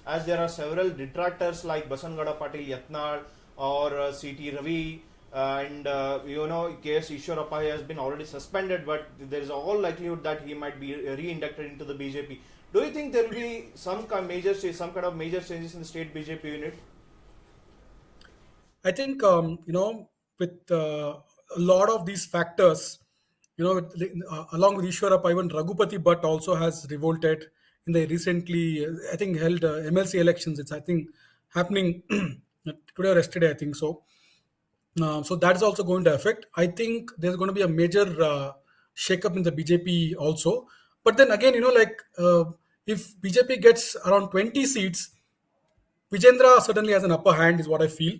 as there are several detractors like Basangada Patil Yatnal or C.T. Ravi, and K.S. Ishwarappa has been already suspended, but there is all likelihood that he might be re-inducted into the BJP. Do you think there will be some kind of major changes in the state BJP unit? I think with a lot of these factors, along with Ishwarappa, even Raghupati Bhatt also has revolted in the recently, I think, held MLC elections. It's, I think, happening today or yesterday, I think so. So that's also going to affect. I think there's going to be a major shake-up in the BJP also. But then again, if BJP gets around 20 seats, Vijendra certainly has an upper hand, is what I feel.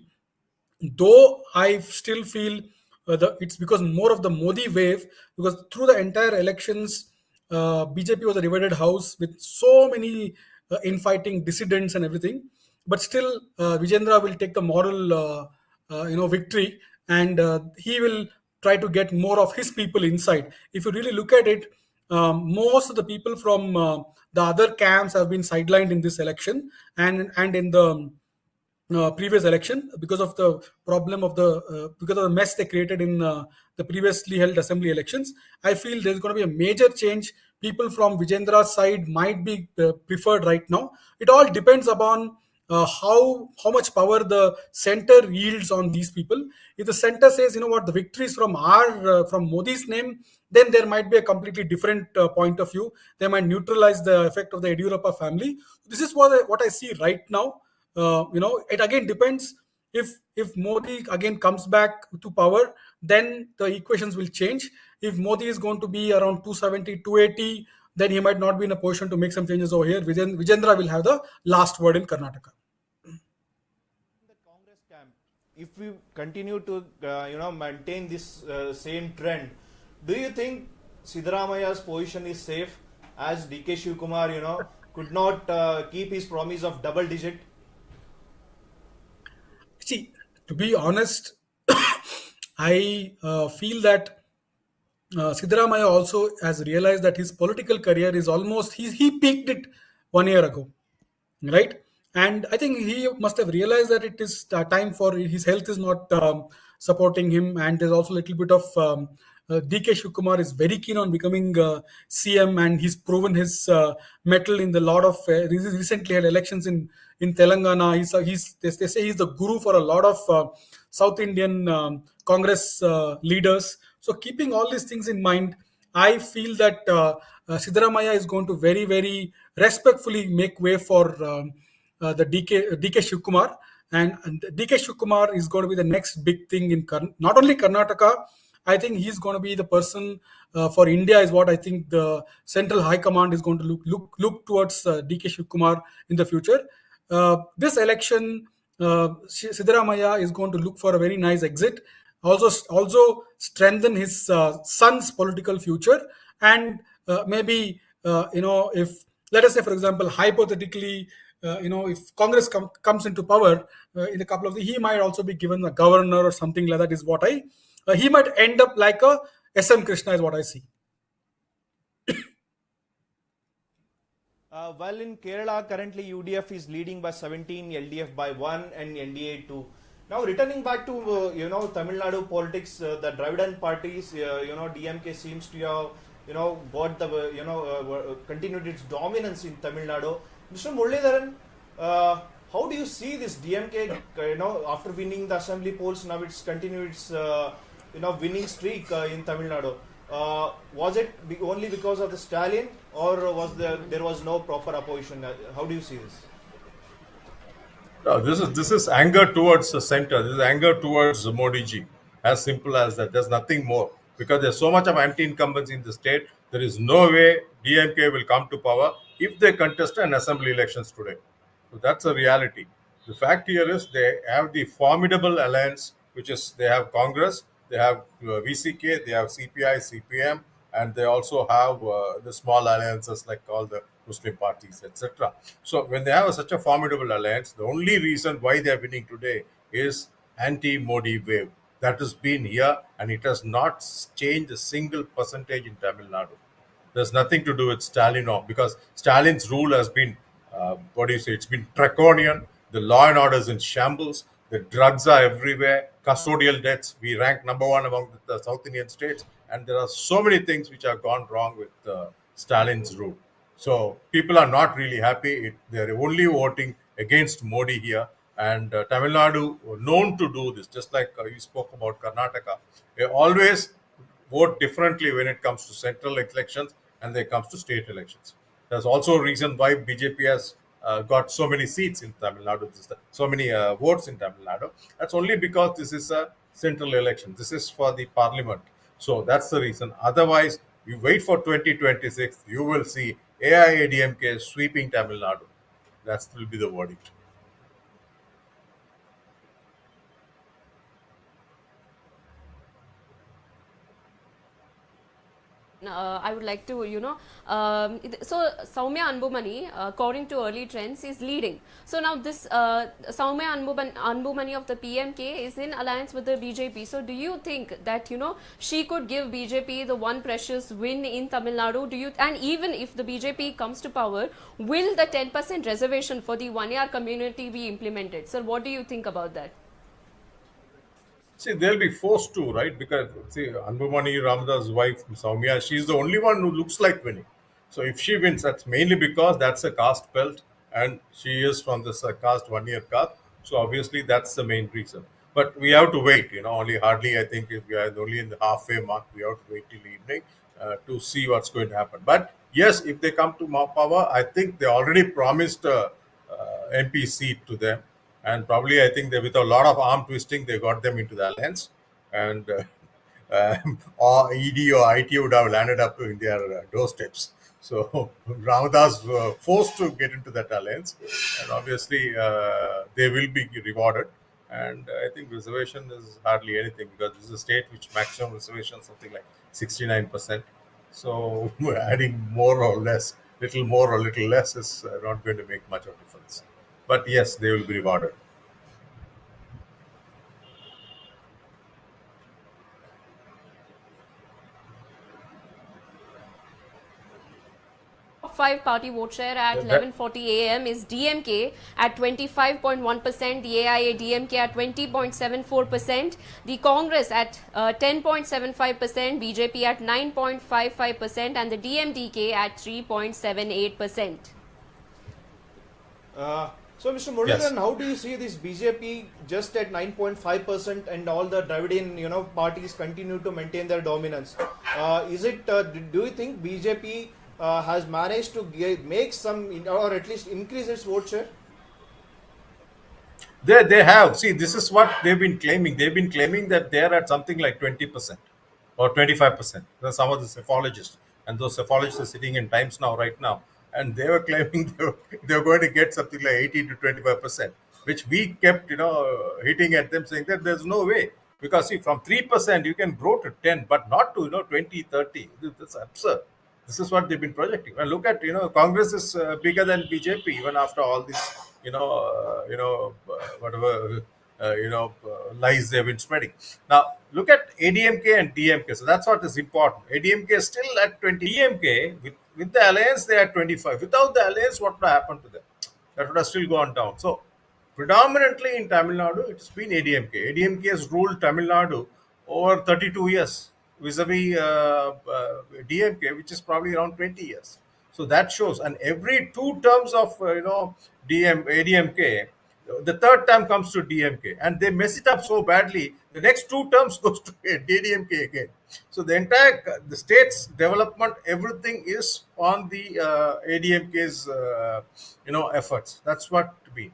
Though I still feel it's because more of the Modi wave, because through the entire elections, BJP was a divided house with so many infighting dissidents and everything. But still, Vijendra will take the moral, victory, and he will try to get more of his people inside. If you really look at it, most of the people from the other camps have been sidelined in this election, and in the previous election, because of the problem of the because of the mess they created in the previously held assembly elections. I feel there's going to be a major change. People from Vijendra's side might be preferred right now. It all depends upon how much power the center yields on these people. If the center says, you know what, the victory is from from Modi's name, then there might be a completely different point of view. They might neutralize the effect of the Yediyurappa family. This is what I see right now. It again depends. If Modi again comes back to power, then the equations will change. If Modi is going to be around 270, 280, then he might not be in a position to make some changes over here. Vijendra will have the last word in Karnataka. The Congress camp, if we continue to maintain this same trend, do you think Siddaramaya's position is safe, as DK Shivkumar could not keep his promise of double digit? See, to be honest, I feel that Siddaramaya also has realized that his political career is almost, he peaked it 1 year ago, right? And I think he must have realized that it is time for his health is not supporting him, and there's also a little bit of DK Shivkumar is very keen on becoming CM, and he's proven his mettle in the lot of recently had elections in Telangana. They say he's the guru for a lot of South Indian Congress leaders. So keeping all these things in mind, I feel that Siddaramaya is going to very, very respectfully make way for the DK Shivkumar. And DK Shivkumar is going to be the next big thing in not only Karnataka. I think he's going to be the person for India, is what I think the Central High Command is going to look towards DK Shivkumar in the future. This election, Siddaramaya is going to look for a very nice exit, also strengthen his son's political future, and maybe if, let us say, for example, hypothetically, if Congress comes into power in a couple of he might also be given a governor or something like that, is what I he might end up like a SM Krishna, is what I see. Well, in Kerala, currently UDF is leading by 17, LDF by 1, and NDA 2. Now, returning back to Tamil Nadu politics, the Dravidian parties, DMK seems to have got the continued its dominance in Tamil Nadu. Mr. Muralidharan, how do you see this DMK? After winning the assembly polls, now it's continued its winning streak in Tamil Nadu. Was it only because of the Stalin, or was there was no proper opposition? How do you see this? No, this is anger towards the center. This is anger towards Modi ji. As simple as that. There's nothing more. Because there's so much of anti-incumbents in the state, there is no way DMK will come to power if they contest an assembly elections today. So that's a reality. The fact here is they have the formidable alliance, which is they have Congress, they have VCK, they have CPI, CPM, and they also have the small alliances like all the Muslim parties, etc. So when they have such a formidable alliance, the only reason why they are winning today is anti-Modi wave that has been here, and it has not changed a single percentage in Tamil Nadu. There's nothing to do with Stalin, or because Stalin's rule has been, what do you say? It's been draconian. The law and order is in shambles. The drugs are everywhere. Custodial deaths. We rank number one among the South Indian states, and there are so many things which have gone wrong with Stalin's rule. So people are not really happy. They're only voting against Modi here. And Tamil Nadu were known to do this, just like you spoke about Karnataka. They always vote differently when it comes to central elections and when it comes to state elections. There's also a reason why BJP has got so many seats in Tamil Nadu, so many votes in Tamil Nadu. That's only because this is a central election. This is for the parliament. So that's the reason. Otherwise, you wait for 2026, you will see AIADMK sweeping Tamil Nadu. That will be the verdict. I would like to, so Soumya Anbumani, according to early trends, is leading. So now this Soumya Anbumani of the PMK is in alliance with the BJP. So do you think that, she could give BJP the one precious win in Tamil Nadu? And even if the BJP comes to power, will the 10% reservation for the 1 year community be implemented? Sir, what do you think about that? See, they'll be forced to, right? Because, see, Anbumani Ramadas' wife, Soumya, she's the only one who looks like winning. So if she wins, that's mainly because that's a caste belt and she is from this caste 1 year caste. So obviously that's the main reason. But we have to wait, only hardly, I think, if we are only in the halfway mark, we have to wait till evening to see what's going to happen. But yes, if they come to more power, I think they already promised MP seat to them, and probably I think that with a lot of arm twisting, they got them into the alliance, and or ED or IT would have landed up in their doorsteps. So Ramadas were forced to get into that alliance, and obviously they will be rewarded. And I think reservation is hardly anything, because this is a state which maximum reservation something like 69%. So adding more or less, little more or little less, is not going to make much of a difference. But yes, they will be rewarded. Top 5 party vote share at 11:40 a.m. is DMK at 25.1%, the AIADMK at 20.74%, the Congress at 10.75%, BJP at 9.55%, and the DMDK at 3.78%. So, Mr. Muralidharan, how do you see this BJP just at 9.5% and all the Dravidian, parties continue to maintain their dominance? Do you think BJP has managed to make some, or at least increase its vote share? They have. See, this is what they've been claiming. They've been claiming that they're at something like 20% or 25%. There's some of the psephologists, and those psephologists are sitting in Times Now right now, and they were claiming they were going to get something like 18 to 25%, which we kept, hitting at them, saying that there's no way. Because see, from 3% you can grow to 10, but not to 20, 30. That's absurd. This is what they've been projecting. And look at, Congress is bigger than BJP even after all this, whatever lies they've been spreading. Now look at ADMK and DMK. So that's what is important. ADMK is still at 20. DMK with the alliance they are at 25. Without the alliance, what would have happened to them? That would have still gone down. So predominantly in Tamil Nadu, it's been ADMK. ADMK has ruled Tamil Nadu over 32 years, vis-a-vis DMK, which is probably around 20 years. So that shows, and every two terms of ADMK, the third term comes to DMK, and they mess it up so badly. The next two terms goes to DMK again. So the entire the state's development, everything is on the ADMK's efforts. That's what to be,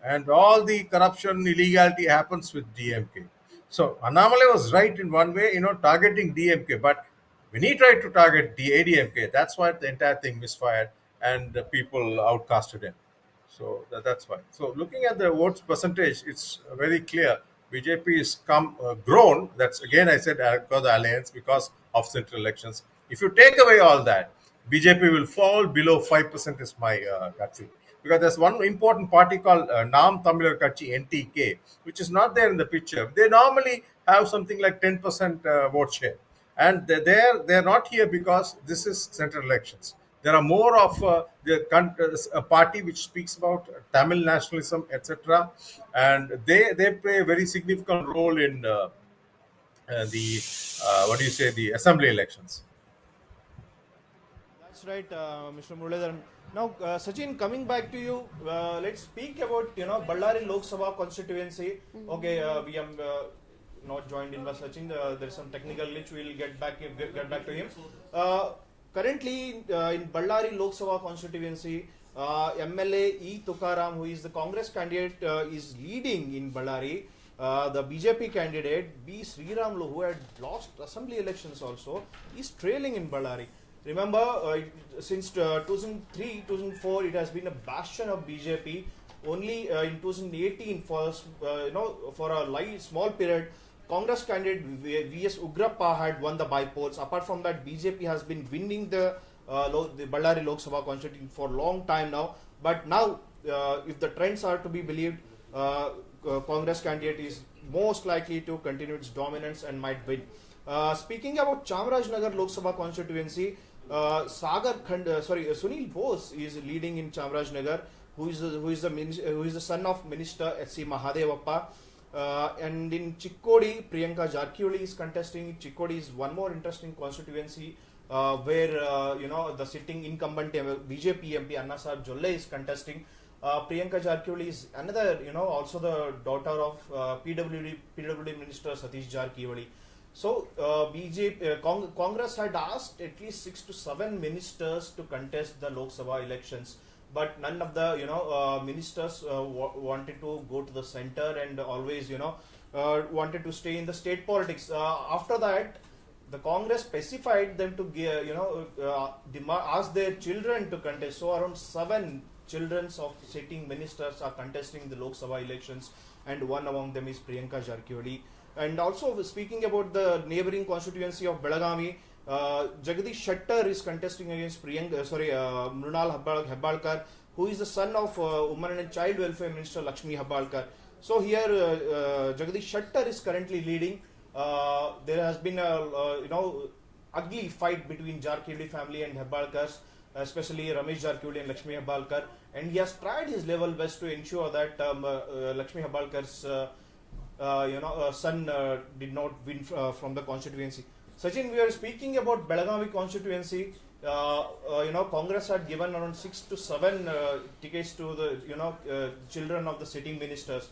and all the corruption, illegality happens with DMK. So Annamalai was right in one way, targeting DMK, but when he tried to target the ADMK, that's why the entire thing misfired and the people outcasted him. So that's why. So looking at the votes percentage, it's very clear. BJP is grown. That's again I said because the alliance, because of central elections. If you take away all that, BJP will fall below 5% is my gut feel. because there's one important party called Nam Tamil Kachi NTK, which is not there in the picture. They normally have something like 10% vote share, and they're not here because this is central elections. There are more of a party which speaks about Tamil nationalism, etc., and they play a very significant role in the what do you say, the assembly elections. That's right, Mr. Muralidharan. Now, Sachin, coming back to you, let's speak about Ballari Lok Sabha constituency. Okay, we have not joined in by Sachin. There is some technical glitch. We'll get back to him. Currently, in Ballari Lok Sabha constituency, MLA E. Tukaram, who is the Congress candidate, is leading in Ballari. The BJP candidate B. Sriramlu, who had lost assembly elections also, is trailing in Ballari. Remember, since 2003, 2004, it has been a bastion of BJP. Only in 2018, for a small period, Congress candidate V.S. Ugrappa had won the by-polls. Apart from that, BJP has been winning the Ballari Lok Sabha constituency for a long time now. But now, if the trends are to be believed, Congress candidate is most likely to continue its dominance and might win. Speaking about Chamarajnagar Lok Sabha constituency, Sunil Bose is leading in Chamarajnagar, who is the son of Minister S.C. Mahadevappa. And in Chikkodi, Priyanka Jarkioli is contesting. Chikkodi is one more interesting constituency where the sitting incumbent BJP MP Anna Sahib Jolle is contesting. Priyanka Jarkioli is another, also the daughter of PWD Minister Satish Jarkioli. So Congress had asked at least 6 to 7 ministers to contest the Lok Sabha elections, but none of the ministers wanted to go to the center and always wanted to stay in the state politics. After that, the Congress specified them to ask their children to contest. So around 7 children of sitting ministers are contesting the Lok Sabha elections, and one among them is Priyanka Jarkioli. And also, speaking about the neighboring constituency of Belagavi, Jagadish Shettar is contesting against Mrunal Hebbalkar, who is the son of Women and Child Welfare Minister Lakshmi Hebbalkar. So here, Jagadish Shettar is currently leading. There has been a ugly fight between Jarkioli family and Hebbalkars, especially Ramesh Jarkioli and Lakshmi Hebbalkar, and he has tried his level best to ensure that Lakshmi Hebbalkar's son did not win from the constituency. Sachin, we are speaking about Belagavi constituency. Congress had given around 6 to 7 tickets to the children of the sitting ministers.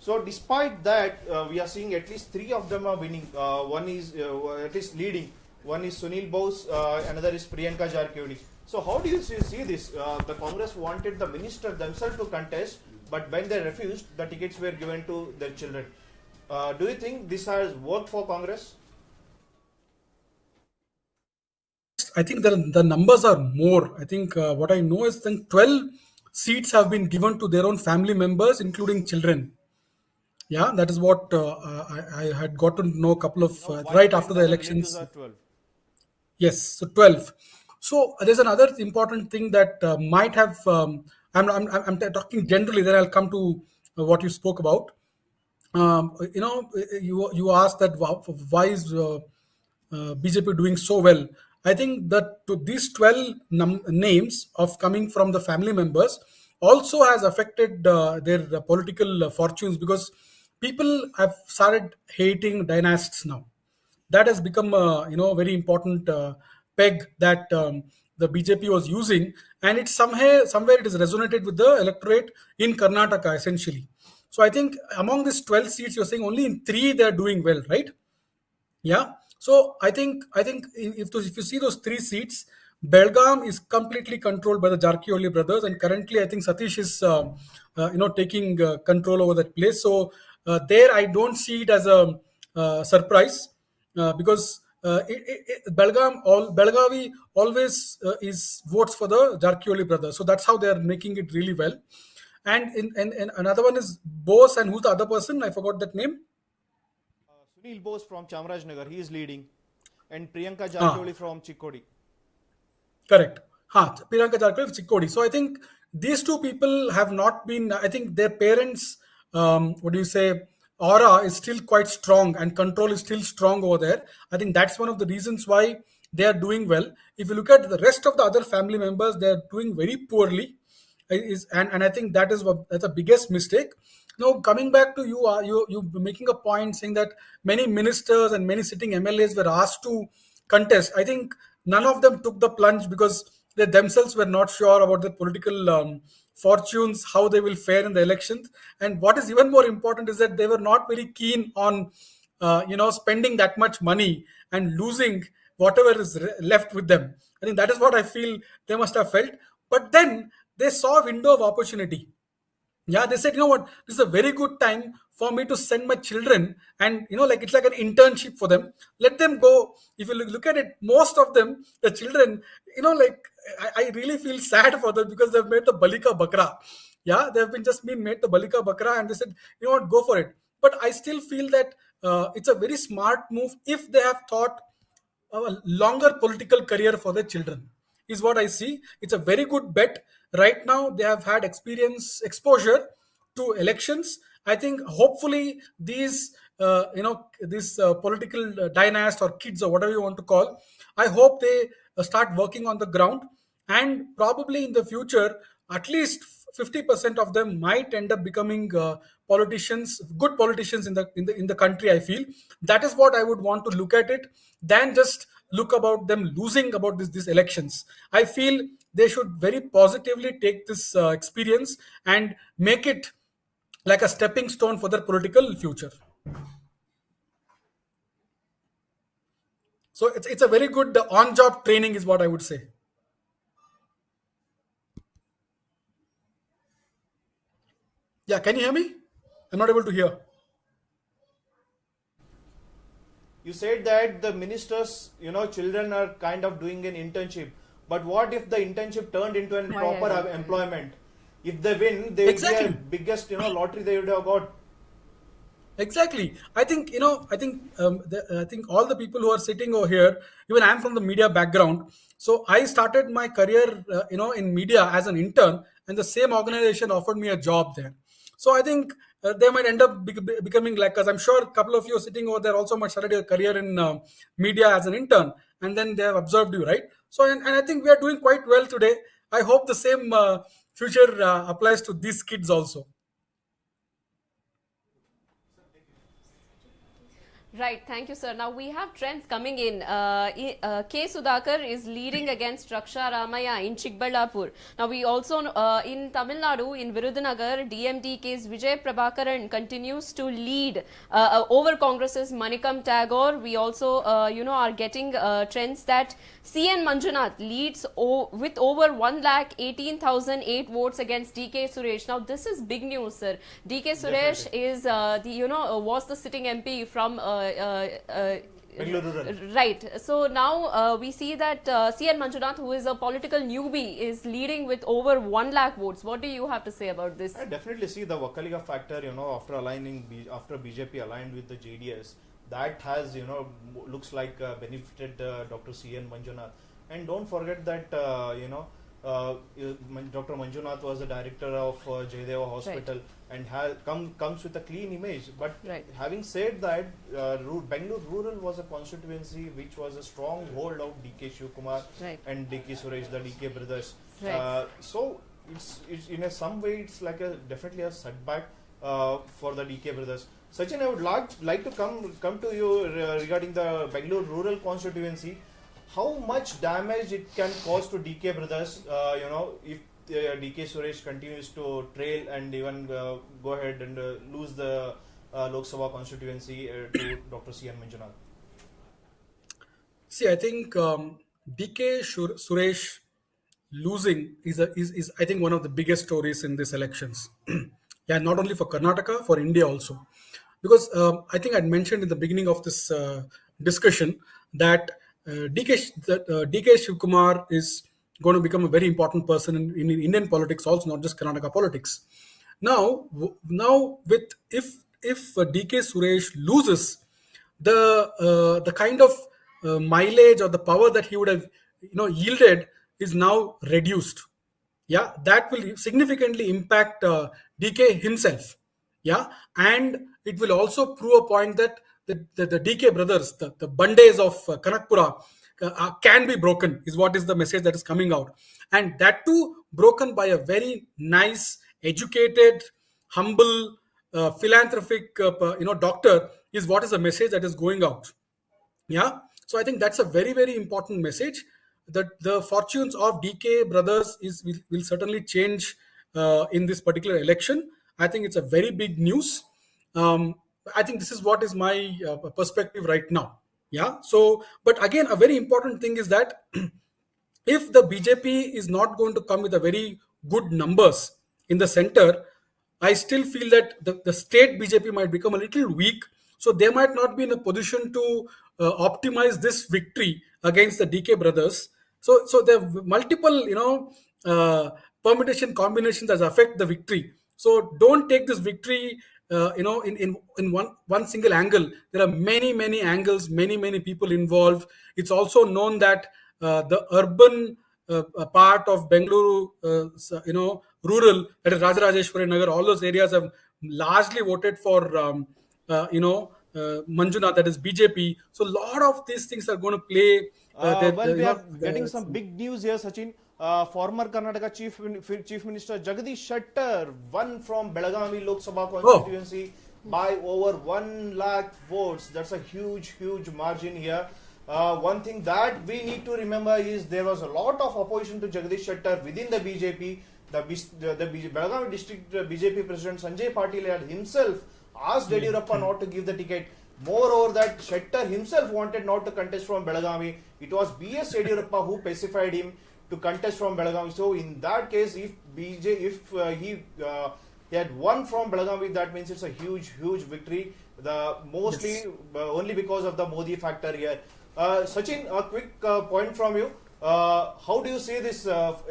So despite that, we are seeing at least 3 of them are winning. One is at least leading. One is Sunil Bose, another is Priyanka Jarkioli. So how do you see this? The Congress wanted the minister themselves to contest, but when they refused, the tickets were given to their children. Do you think this has worked for Congress? I think the numbers are more. I think what I know is then 12 seats have been given to their own family members, including children. Yeah, that is what I had got to know a couple of right after the elections. 12. Yes, so 12. So there's another important thing that might have. I'm talking generally. Then I'll come to what you spoke about. You asked that why is BJP doing so well. I think that to these 12 names of coming from the family members also has affected their political fortunes, because people have started hating dynasts now. That has become a very important peg that the BJP was using, and it's somewhere it has resonated with the electorate in Karnataka essentially. So I think among these 12 seats, you're saying only in 3 they're doing well, right? Yeah. So I think if you see those 3 seats, Belgaum is completely controlled by the Jarkioli brothers, and currently I think Satish is taking control over that place. So there I don't see it as a surprise, because Belgavi always is votes for the Jarkioli brothers. So that's how they are making it really well. And in another one is Bose, and who's the other person? I forgot that name. Sunil Bose from Chamarajnagar, he is leading, and Priyanka Ah. Jarkioli from Chikkodi. Correct. Priyanka Jarkar, Chikkodi. So I think these two people have not been, I think their parents, what do you say, aura is still quite strong and control is still strong over there. I think that's one of the reasons why they are doing well. If you look at the rest of the other family members, they are doing very poorly. And I think that is that's the biggest mistake. Now coming back to you, you making a point saying that many ministers and many sitting MLAs were asked to contest. I think none of them took the plunge because they themselves were not sure about their political fortunes, how they will fare in the elections. And what is even more important is that they were not very keen on spending that much money and losing whatever is left with them. I think that is what I feel they must have felt. But then they saw a window of opportunity. Yeah, they said, you know what, this is a very good time for me to send my children, and like it's like an internship for them. Let them go. If you look at it, most of them, the children, like I really feel sad for them because they've made the balika bakra. Yeah, they've been made the balika bakra, and they said, you know what, go for it. But I still feel that it's a very smart move if they have thought a longer political career for their children, is what I see. It's a very good bet. Right now they have had exposure to elections. I think hopefully these political dynasts or kids or whatever you want to call, I hope they start working on the ground, and probably in the future at least 50% of them might end up becoming politicians, good politicians in the country. I feel that is what I would want to look at it, than just look about them losing about these elections. I feel they should very positively take this experience and make it like a stepping stone for their political future. So it's a very good on job training is what I would say. Yeah, can you hear me? I'm not able to hear. You said that the ministers, children are kind of doing an internship. But what if the internship turned into a proper employment? If they win, they will be Exactly. a biggest, lottery they would have got. Exactly. I think all the people who are sitting over here, even I'm from the media background. So I started my career, in media as an intern, and the same organization offered me a job there. So I think they might end up becoming like us. I'm sure a couple of you sitting over there also might started your career in media as an intern, and then they have observed you, right? So and I think we are doing quite well today. I hope the same future applies to these kids also. Right, thank you, sir. Now we have trends coming in. K. Sudhakar is leading against Raksha Ramaya in Chikballapur. Now we also, in Tamil Nadu, in Virudhunagar, DMDK's Vijay Prabhakaran continues to lead over Congress's Manikam Tagore. We also, are getting trends that CN Manjunath leads with over 1,18,008 votes against DK Suresh. Now this is big news, sir. DK Suresh is was the sitting MP from Bengaluru Rural. right. So now we see that CN Manjunath, who is a political newbie, is leading with over 1 lakh votes. What do you have to say about this? I definitely see the Vakaliga factor, after BJP aligned with the JDS, that has, looks like benefited Dr. C.N. Manjunath. And don't forget that, Dr. Manjunath was the director of Jayadeva Hospital, and comes with a clean image. But having said that, Bengaluru Rural was a constituency which was a strong hold of DK Shivkumar and DK Suresh, the DK brothers. So it's in some way it's like definitely a setback for the DK brothers. Sachin, I would like to come to you regarding the Bengaluru rural constituency. How much damage it can cause to DK brothers, if DK Suresh continues to trail and even go ahead and lose the Lok Sabha constituency to Dr. C.N. Manjunath? See, I think DK Suresh losing is I think one of the biggest stories in these elections. Yeah, not only for Karnataka, for India also, because I think I'd mentioned in the beginning of this discussion that DK Shivkumar is going to become a very important person in Indian politics also, not just Karnataka politics. Now with if DK Suresh loses, the kind of mileage or the power that he would have yielded is now reduced. yeah, that will significantly impact DK himself. Yeah, and it will also prove a point that the DK brothers, the Bandes of Kanakpura, can be broken, is what is the message that is coming out. And that too broken by a very nice, educated, humble, philanthropic, doctor, is what is the message that is going out. Yeah, so I think that's a very, very important message, that the fortunes of DK brothers will certainly change in this particular election. I think it's a very big news. um, I think this is what is my perspective right now. Yeah, so but again, a very important thing is that if the BJP is not going to come with a very good numbers in the center, I still feel that the state BJP might become a little weak. So they might not be in a position to optimize this victory against the DK brothers. So there are multiple, permutation combinations that affect the victory. So don't take this victory, in one single angle. There are many angles, many people involved. It's also known that the urban part of Bengaluru, rural, that is Rajarajeshwari Nagar, all those areas have largely voted for, Manjunath, that is BJP. So a lot of these things are going to play. Well, we are getting some big news here, Sachin. Former Karnataka Chief Minister Jagdish Shettar won from Belagavi Lok Sabha constituency by over 1 lakh votes. That's a huge margin here. One thing that we need to remember is there was a lot of opposition to Jagdish Shettar within the BJP. The Belagavi district BJP president Sanjay Patil had himself asked Yediyurappa not to give the ticket. Moreover, that Shettar himself wanted not to contest from Belagavi. It was B.S. Yediyurappa who pacified him to contest from Belagavi. So in that case, if he had won from Belagavi, that means it's a huge victory. Mostly only because of the Modi factor here. Sachin, a quick point from you. How do you see this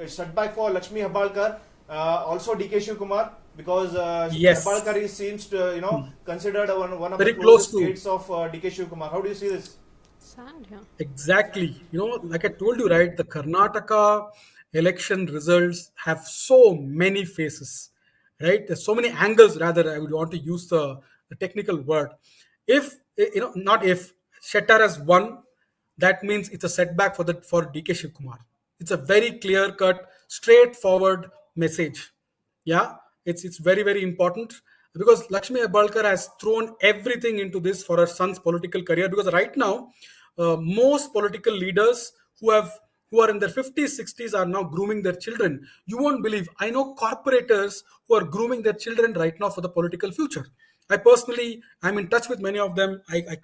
setback for Lakshmi Hebalkar, also DK Shivkumar? Because Yes. Hebalkar seems to, considered one of Very the close closest to. states of DK Shivkumar. How do you see this? Sad, yeah. Exactly. Like I told you, right, the Karnataka election results have so many faces, right? There's so many angles, rather, I would want to use the technical word. If, not if, Shettar has won, that means it's a setback for DK Shivkumar. It's a very clear cut, straightforward message. Yeah, it's very important, because Lakshmi Hebalkar has thrown everything into this for her son's political career. Because right now, most political leaders who are in their 50s, 60s are now grooming their children. You won't believe, I know corporators who are grooming their children right now for the political future. I personally, I'm in touch with many of them. I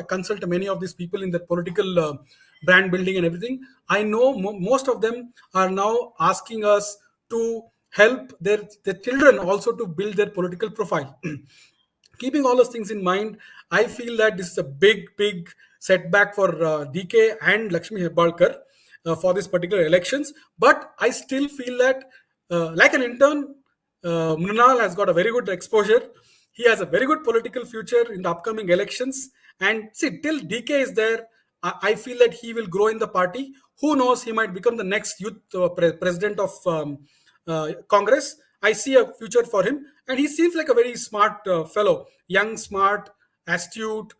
consult many of these people in their political brand building and everything. I know most of them are now asking us to help their children also to build their political profile. Keeping all those things in mind, I feel that this is a big setback for DK and Lakshmi Hebalkar for these particular elections. But I still feel that, like an intern, Mrinal has got a very good exposure. He has a very good political future in the upcoming elections. And see, till DK is there, I feel that he will grow in the party. Who knows? He might become the next youth president of Congress. I see a future for him, and he seems like a very smart fellow, young, smart, astute.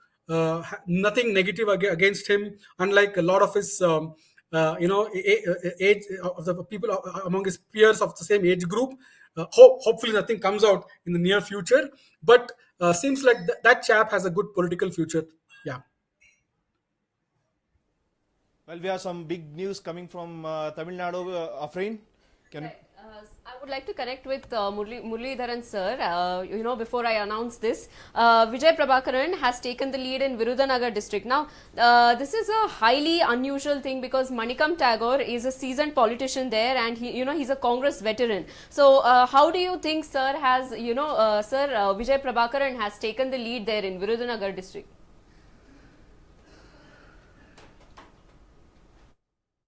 Nothing negative against him. Unlike a lot of his, age of the people among his peers of the same age group. Hopefully, nothing comes out in the near future. But seems like that chap has a good political future. Yeah. Well, we have some big news coming from Tamil Nadu. Afreen, can you? I would like to connect with Muralidharan sir. Before I announce this, Vijay Prabhakaran has taken the lead in Virudhunagar district. Now, this is a highly unusual thing because Manikam Tagore is a seasoned politician there, and he's a Congress veteran. So, how do you think, sir, Vijay Prabhakaran has taken the lead there in Virudhunagar district?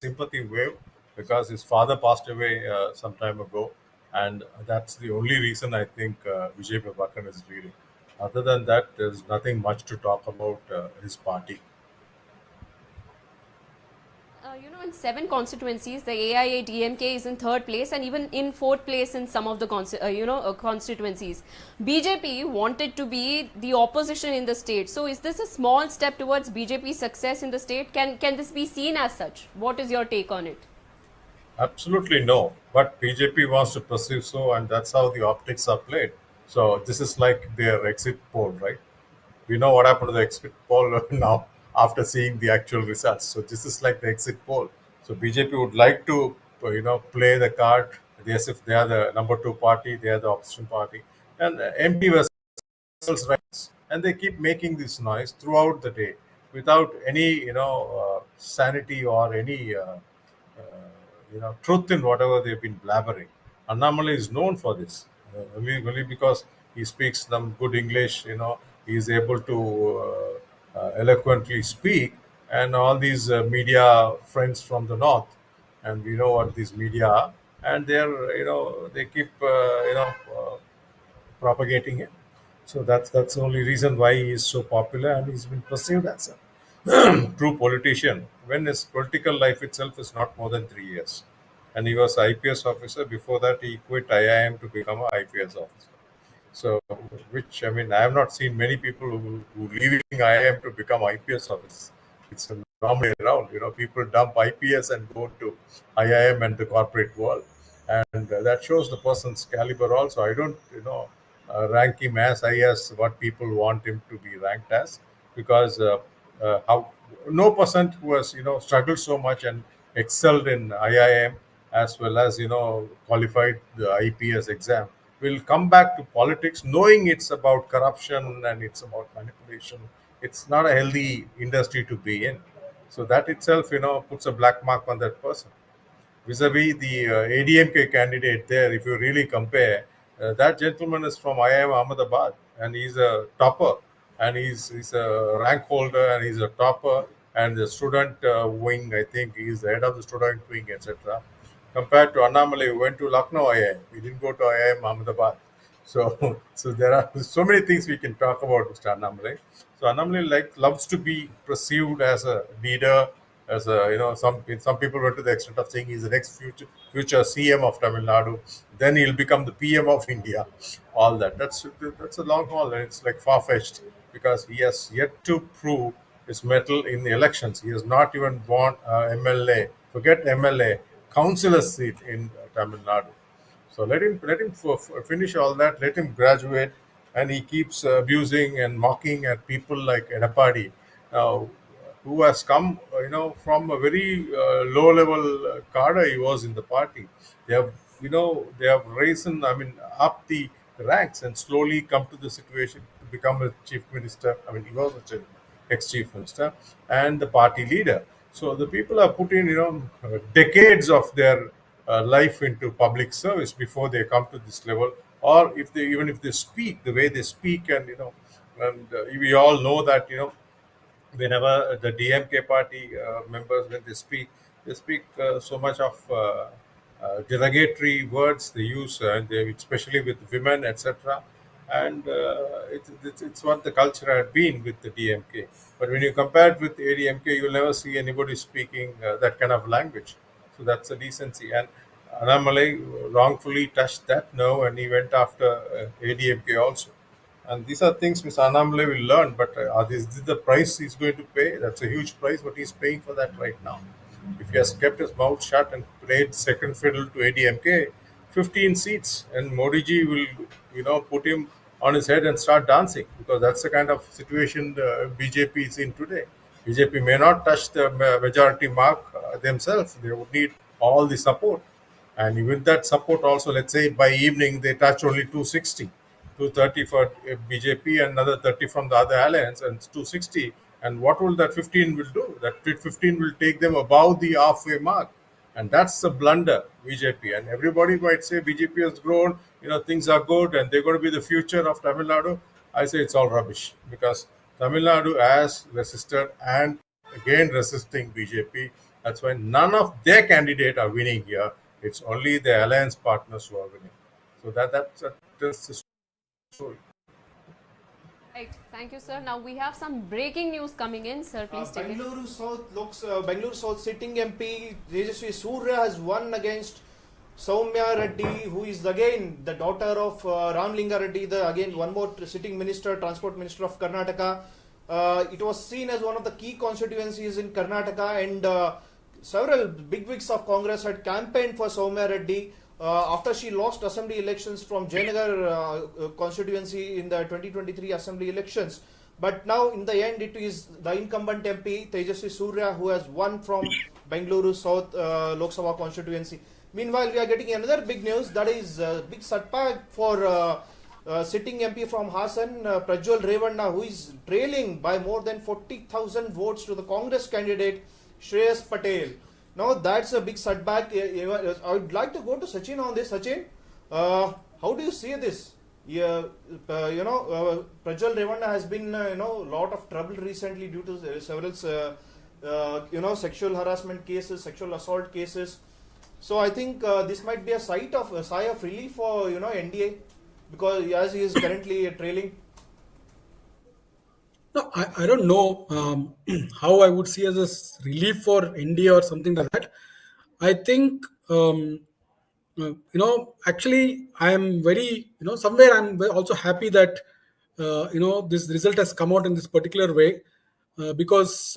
Sympathy wave, because his father passed away some time ago, and that's the only reason I think Vijay Prabhakaran is leading. Other than that, there's nothing much to talk about his party. In 7 constituencies, the AIA DMK is in third place and even in fourth place in some of the constituencies. BJP wanted to be the opposition in the state. So, is this a small step towards BJP's success in the state? Can this be seen as such? What is your take on it? Absolutely no. But BJP wants to perceive so, and that's how the optics are played. So this is like their exit poll, right? We know what happened to the exit poll now after seeing the actual results. So this is like the exit poll. So BJP would like to, play the card as if they are the number two party, they are the opposition party, and empty vessels rights, and they keep making this noise throughout the day without any, sanity or any. Truth in whatever they've been blabbering. Annamalai is known for this, only because he speaks some good English. He is able to eloquently speak, and all these media friends from the north, and we know what these media are, and they keep propagating it. So that's the only reason why he is so popular, and he's been perceived as a true politician when his political life itself is not more than 3 years. And he was IPS officer. Before that, he quit IIM to become an IPS officer. So, which I mean, I have not seen many people who leaving IIM to become IPS officers. It's a normally around. People dump IPS and go to IIM and the corporate world, and that shows the person's caliber. Also, I don't, rank him as high as what people want him to be ranked as, because how no person who has struggled so much and excelled in IIM as well as qualified the IPS exam will come back to politics knowing it's about corruption and it's about manipulation. It's not a healthy industry to be in. So that itself, puts a black mark on that person. Vis-a-vis the ADMK candidate there, if you really compare, that gentleman is from IIM Ahmedabad, and he's a topper, and he's a rank holder, and he's a topper, and the student wing, I think he's the head of the student wing, etc. Compared to Annamalai, who went to Lucknow IIM, he didn't go to IIM Ahmedabad. So, so there are so many things we can talk about Mr. Annamalai. So Annamalai loves to be perceived as a leader, as a some people went to the extent of saying he's the next future CM of Tamil Nadu. Then he'll become the PM of India. All that's a long haul, and it's like far fetched because he has yet to prove his mettle in the elections. He has not even won MLA. Forget MLA, councillor seat in Tamil Nadu. So let him finish all that. Let him graduate, and he keeps abusing and mocking at people like Edapadi, who has come, from a very low level cadre he was in the party. They have, they have risen, I mean, up the ranks and slowly come to the situation to become a chief minister. I mean, he was a ex-chief minister and the party leader. So the people are put in, decades of their life into public service before they come to this level. Or if they even if they speak the way they speak, and and we all know that whenever the DMK party members, when they speak so much of derogatory words they use, and especially with women, etc. And it's what the culture had been with the DMK. But when you compare it with ADMK, you'll never see anybody speaking that kind of language. So that's a decency. And Annamalai wrongfully touched that nerve, and he went after ADMK also. And these are things Mr. Annamalai will learn, but this the price he's going to pay? That's a huge price, but he's paying for that right now. If he has kept his mouth shut and played second fiddle to ADMK, 15 seats, and Modi ji will, put him on his head and start dancing, because that's the kind of situation the BJP is in today. BJP may not touch the majority mark themselves. They would need all the support. And with that support also, let's say by evening they touch only 260, 230 for BJP and another 30 from the other alliance, and 260. And what will that 15 will do? That 15 will take them above the halfway mark. And that's a blunder, BJP. And everybody might say BJP has grown, things are good, and they're going to be the future of Tamil Nadu. I say it's all rubbish, because Tamil Nadu has resisted and again resisting BJP. That's why none of their candidates are winning here. It's only the alliance partners who are winning. So that's the story. Right. Thank you, sir. Now we have some breaking news coming in. Sir, please take it. Bangalore South sitting MP Tejaswi Surya has won against Soumya Reddy, who is again the daughter of Ramlinga Reddy, again one more sitting minister, transport minister of Karnataka. It was seen as one of the key constituencies in Karnataka, and several bigwigs of Congress had campaigned for Soumya Reddy after she lost assembly elections from Jayanagar constituency in the 2023 assembly elections. But now, in the end, it is the incumbent MP Tejaswi Surya who has won from Bengaluru South Lok Sabha constituency. Meanwhile, we are getting another big news, that is big setback for sitting MP from Hassan, Prajwal Revanna, who is trailing by more than 40,000 votes to the Congress candidate Shreyas Patel. Now that's a big setback. I would like to go to Sachin on this. Sachin, how do you see this? Prajwal Revanna has been lot of trouble recently due to several sexual harassment cases, sexual assault cases. So I think this might be a sigh of relief for NDA, because as he is currently trailing. No, I don't know how I would see as a relief for India or something like that. I think, actually, I am very, somewhere I'm also happy that, this result has come out in this particular way, because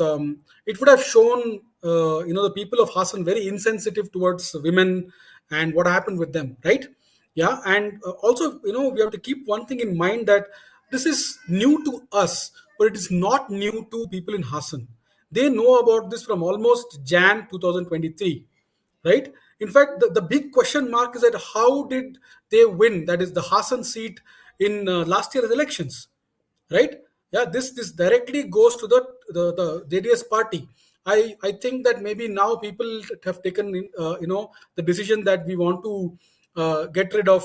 it would have shown, the people of Hassan very insensitive towards women and what happened with them, right? Yeah, and also, we have to keep one thing in mind, that this is new to us, but it is not new to people in Hassan. They know about this from almost Jan 2023, right? In fact, the big question mark is that how did they win, that is the Hassan seat, in last year's elections, right? Yeah, this directly goes to the JDS party. I think that maybe now people have taken the decision that we want to get rid of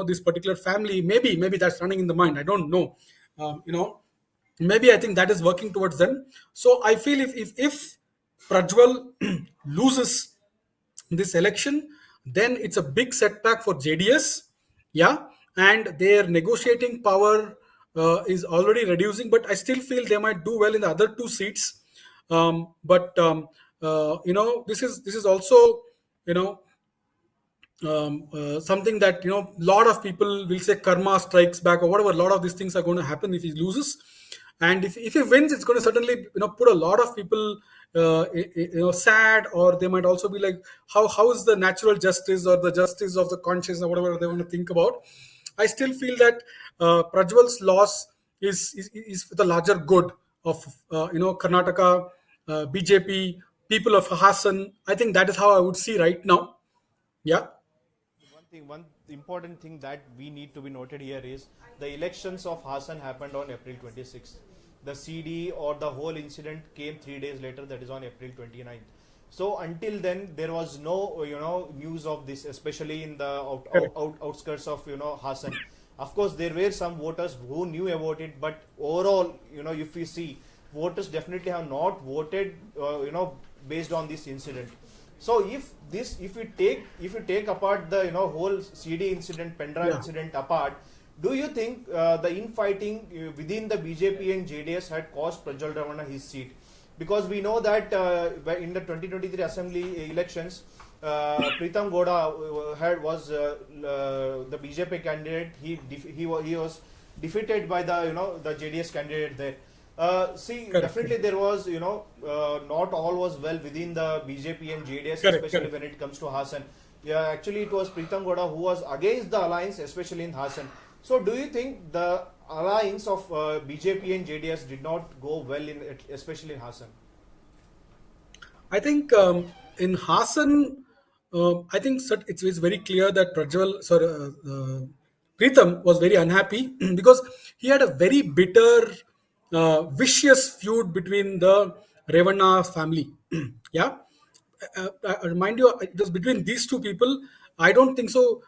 this particular family. Maybe that's running in the mind, I don't know. Maybe I think that is working towards them. So I feel if Prajwal loses this election, then it's a big setback for JDS. Yeah, and their negotiating power is already reducing, but I still feel they might do well in the other two seats. This is also, you know something that, lot of people will say karma strikes back or whatever. A lot of these things are going to happen if he loses, and if he wins, it's going to certainly put a lot of people sad, or they might also be like, how is the natural justice or the justice of the conscience or whatever they want to think about. I still feel that Prajwal's loss is for the larger good of Karnataka, BJP, people of Hassan. I think that is how I would see right now. Yeah. One important thing that we need to be noted here is the elections of Hassan happened on April 26th. The CD or the whole incident came 3 days later, that is on April 29th. So until then, there was no news of this, especially in the outskirts of Hassan. Of course, there were some voters who knew about it, but overall, if we see, voters definitely have not voted, based on this incident. So if you take apart the whole CD incident, Pendra incident apart, do you think the infighting within the BJP and JDS had cost Prajwal Revanna his seat? Because we know that in the 2023 assembly elections, Pritam Gowda was the BJP candidate. He was defeated by the JDS candidate there. Definitely there was, not all was well within the BJP and JDS, especially when it comes to Hassan. Yeah, actually it was Pritam Gowda who was against the alliance, especially in Hassan. So do you think the alliance of BJP and JDS did not go well especially in Hassan? I think in Hassan, I think it's very clear that Pritam was very unhappy because he had a very bitter, vicious feud between the Revanna family. Yeah, I remind you, it was between these two people. I don't think so.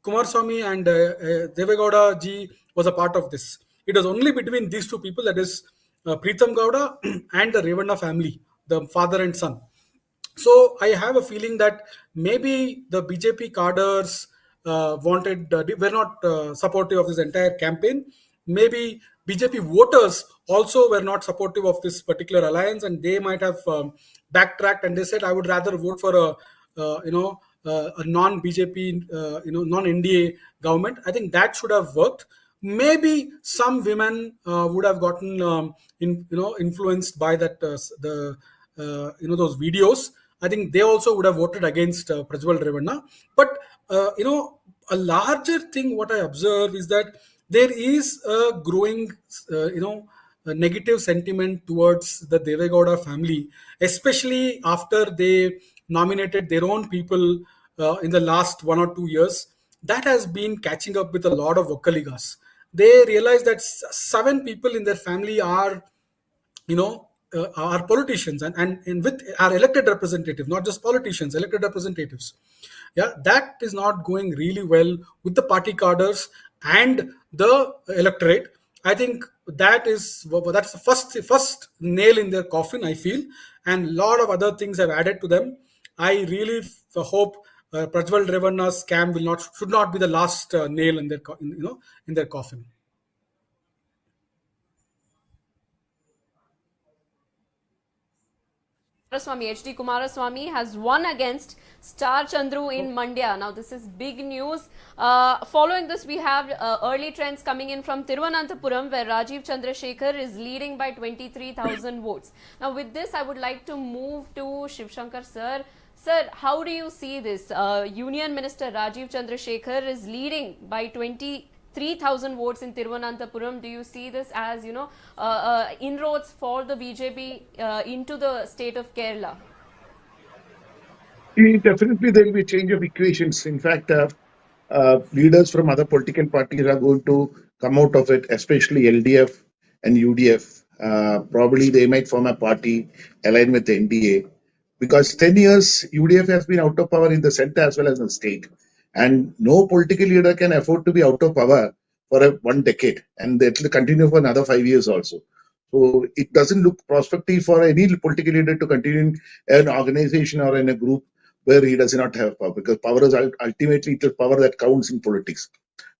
Kumaraswamy and Devegowda ji was a part of this. It was only between these two people, that is Pritam Gowda and the Revanna family, the father and son. So I have a feeling that maybe the BJP cadres were not supportive of this entire campaign. maybe BJP voters also were not supportive of this particular alliance, and they might have backtracked and they said, "I would rather vote for a non-BJP, non-NDA government." I think that should have worked. Maybe some women would have gotten influenced by that those videos. I think they also would have voted against Prajwal Revanna. But a larger thing what I observe is that there is a growing a negative sentiment towards the Devegowda family, especially after they nominated their own people in the last 1 or 2 years. That has been catching up with a lot of Vokkaligas. They realize that seven people in their family are are politicians, and with our elected representatives, not just politicians, elected representatives. Yeah, that is not going really well with the party cadres and the electorate. I think that's the first nail in their coffin, I feel, and a lot of other things have added to them. I really hope Prajwal Revanna's scam should not be the last nail in their in their coffin. Kumaraswamy, HD Kumaraswamy has won against Star Chandru in Mandya. Now this is big news. Following this, we have early trends coming in from Thiruvananthapuram, where Rajiv Chandrasekhar is leading by 23,000 votes. Now with this, I would like to move to Shiv Shankar sir. Sir, how do you see this? Union Minister Rajiv Chandrasekhar is leading by 23,000 votes in Thiruvananthapuram. Do you see this as, inroads for the BJP into the state of Kerala? Definitely, there will be a change of equations. In fact, leaders from other political parties are going to come out of it, especially LDF and UDF. Probably they might form a party aligned with the NDA, because 10 years UDF has been out of power in the center as well as in the state. And no political leader can afford to be out of power for 1 decade, and it will continue for another 5 years also. So it doesn't look prospective for any political leader to continue in an organization or in a group where he does not have power, because power is ultimately it is power that counts in politics.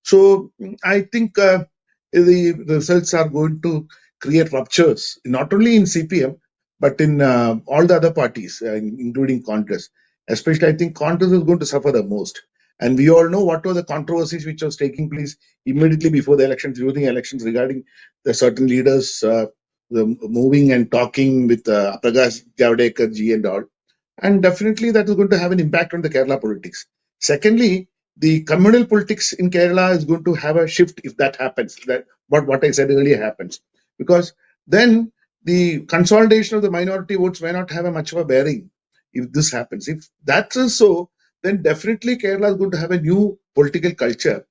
So I think the results are going to create ruptures, not only in CPM, but in all the other parties, including Congress. Especially, I think Congress is going to suffer the most. And we all know what were the controversies which was taking place immediately before the elections, during the elections, regarding the certain leaders the moving and talking with Prakash Javadekar ji and all. And definitely that is going to have an impact on the Kerala politics. Secondly, the communal politics in Kerala is going to have a shift if that happens. That what I said earlier happens, because then the consolidation of the minority votes may not have a much of a bearing if this happens. If that is so, then definitely Kerala is going to have a new political culture,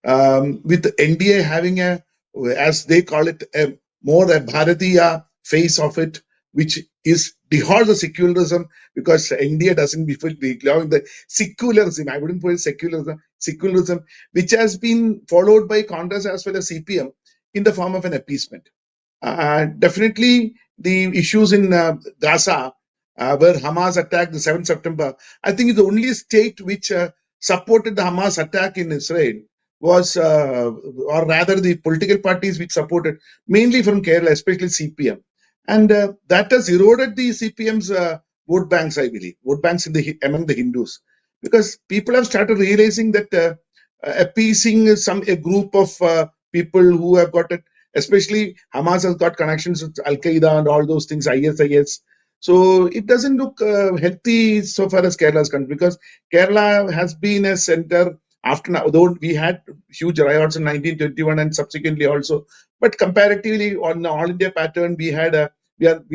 with the NDA having a, as they call it, a more a Bharatiya face of it, which is dehors the secularism, because NDA doesn't be allowing the secularism. I wouldn't put it secularism, which has been followed by Congress as well as CPM in the form of an appeasement. Definitely the issues in Gaza, where Hamas attacked the 7th September, I think the only state which supported the Hamas attack in Israel was, or rather the political parties which supported, mainly from Kerala, especially CPM. And that has eroded the CPM's vote banks, I believe, vote banks among the Hindus, because people have started realizing that appeasing a group of people who have got it, especially Hamas has got connections with Al Qaeda and all those things, ISIS. So it doesn't look healthy so far as Kerala is concerned, because Kerala has been a center after now, though we had huge riots in 1921 and subsequently also, but comparatively on the all India pattern, we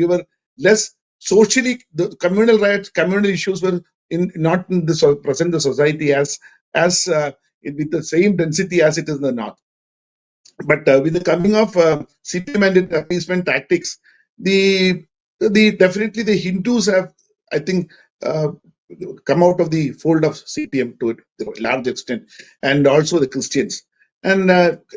were less socially, the communal riots, communal issues were not in the present the society as with the same density as it is in the north. But with the coming of CPM and appeasement tactics, definitely the Hindus have, I think, come out of the fold of CPM to a large extent, and also the Christians. And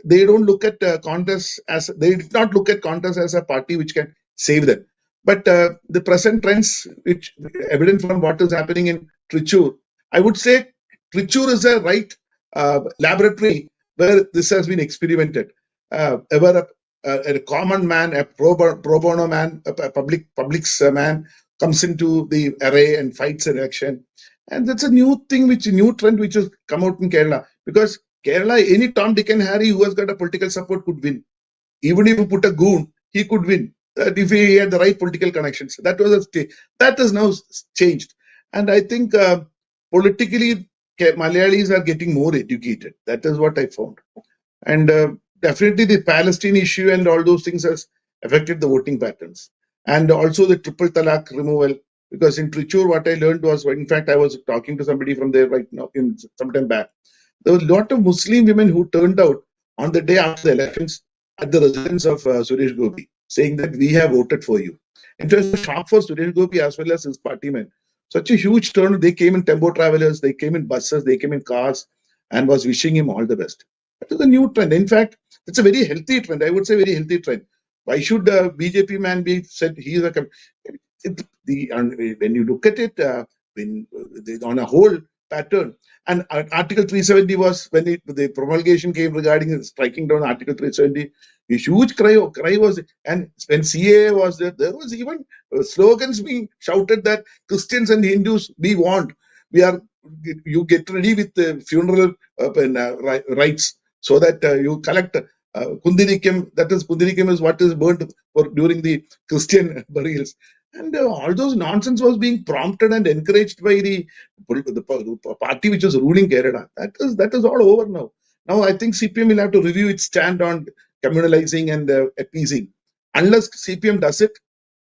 they don't look at Congress they did not look at Congress as a party which can save them. But the present trends, which evident from what is happening in Trichur, I would say Trichur is a right laboratory where this has been experimented. ever a common man, a pro bono man, a public's man comes into the array and fights an election. And that's a new trend which has come out in Kerala. Because Kerala, any Tom, Dick and Harry who has got a political support could win. Even if you put a goon, he could win. If he had the right political connections. That has now changed. And I think politically, Malayalis are getting more educated. That is what I found. And definitely the Palestine issue and all those things has affected the voting patterns. And also the triple talaq removal. Because in Trichur, what I learned was, in fact, I was talking to somebody from there right now, some time back. There was a lot of Muslim women who turned out on the day after the elections at the residence of Suresh Gopi, saying that we have voted for you. And it was a shock for Suresh Gopi as well as his party men. Such a huge turn. They came in tempo travelers, they came in buses, they came in cars, and was wishing him all the best. That is a new trend. In fact, it's a very healthy trend. I would say very healthy trend. Why should a BJP man be said he is a... when you look at it, on a whole pattern, and Article 370 was, when the promulgation came regarding striking down Article 370, a huge cry was, and when CAA was there, there was even slogans being shouted that Christians and Hindus be warned. You get ready with the funeral rites so that you collect Kundinikim. That is, Kundinikim is what is burnt during the Christian burials. And all those nonsense was being prompted and encouraged by the party which was ruling Kerala. That is all over now. Now I think CPM will have to review its stand on communalizing and appeasing. Unless CPM does it,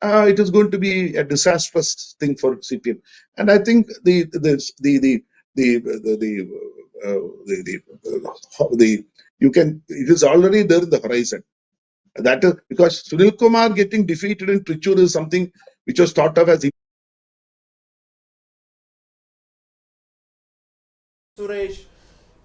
it is going to be a disastrous thing for CPM. And I think it is already there in the horizon. That is because Sunil Kumar getting defeated in Trichur is something which was thought of as... Suresh,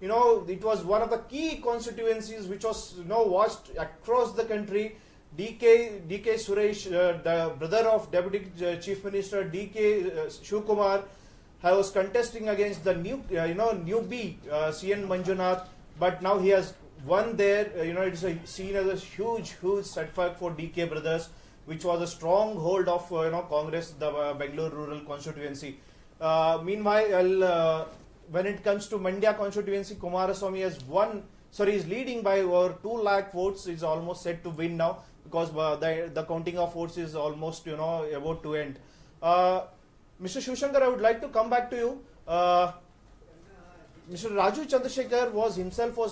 it was one of the key constituencies which was watched across the country. DK Suresh, the brother of Deputy Chief Minister DK Shivkumar, was contesting against the newbie CN Manjunath, but now he has won there. It is seen as a huge setback for DK brothers, which was a stronghold of Congress, the Bangalore rural constituency. Meanwhile, when it comes to Mandya constituency, Kumaraswamy is leading by over 2 lakh votes. Is almost set to win now because the counting of votes is almost about to end. Mr. Shivshankar, I would like to come back to you. Mr. Raju Chandrasekhar was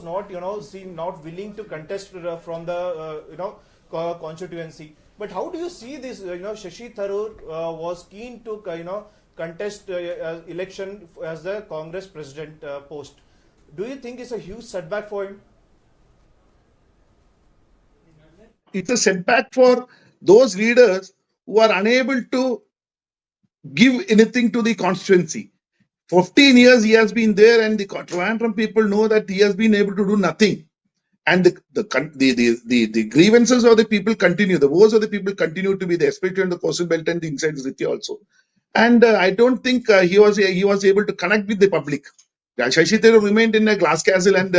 not seen not willing to contest from the constituency. But how do you see this? Shashi Tharoor was keen to contest election as the Congress president post. Do you think it's a huge setback for him? It's a setback for those leaders who are unable to give anything to the constituency. 15 years he has been there, and the Trivandrum people know that he has been able to do nothing. And the grievances of the people continue. The woes of the people continue to be there, especially in the coastal belt and the inside the city also. And I don't think he was able to connect with the public. Shashi Tharoor remained in a glass castle, and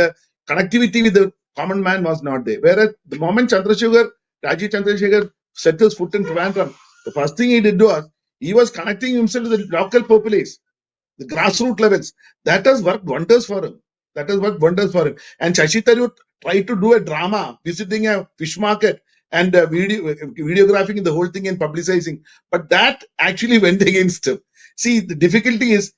connectivity with the common man was not there. Whereas the moment Rajiv Chandrasekhar set his foot in Trivandrum, the first thing he did was he was connecting himself to the local populace, the grassroots levels. That has worked wonders for him. And Shashi Tharoor tried to do a drama, visiting a fish market and videographing the whole thing and publicizing. But that actually went against him. See, the difficulty is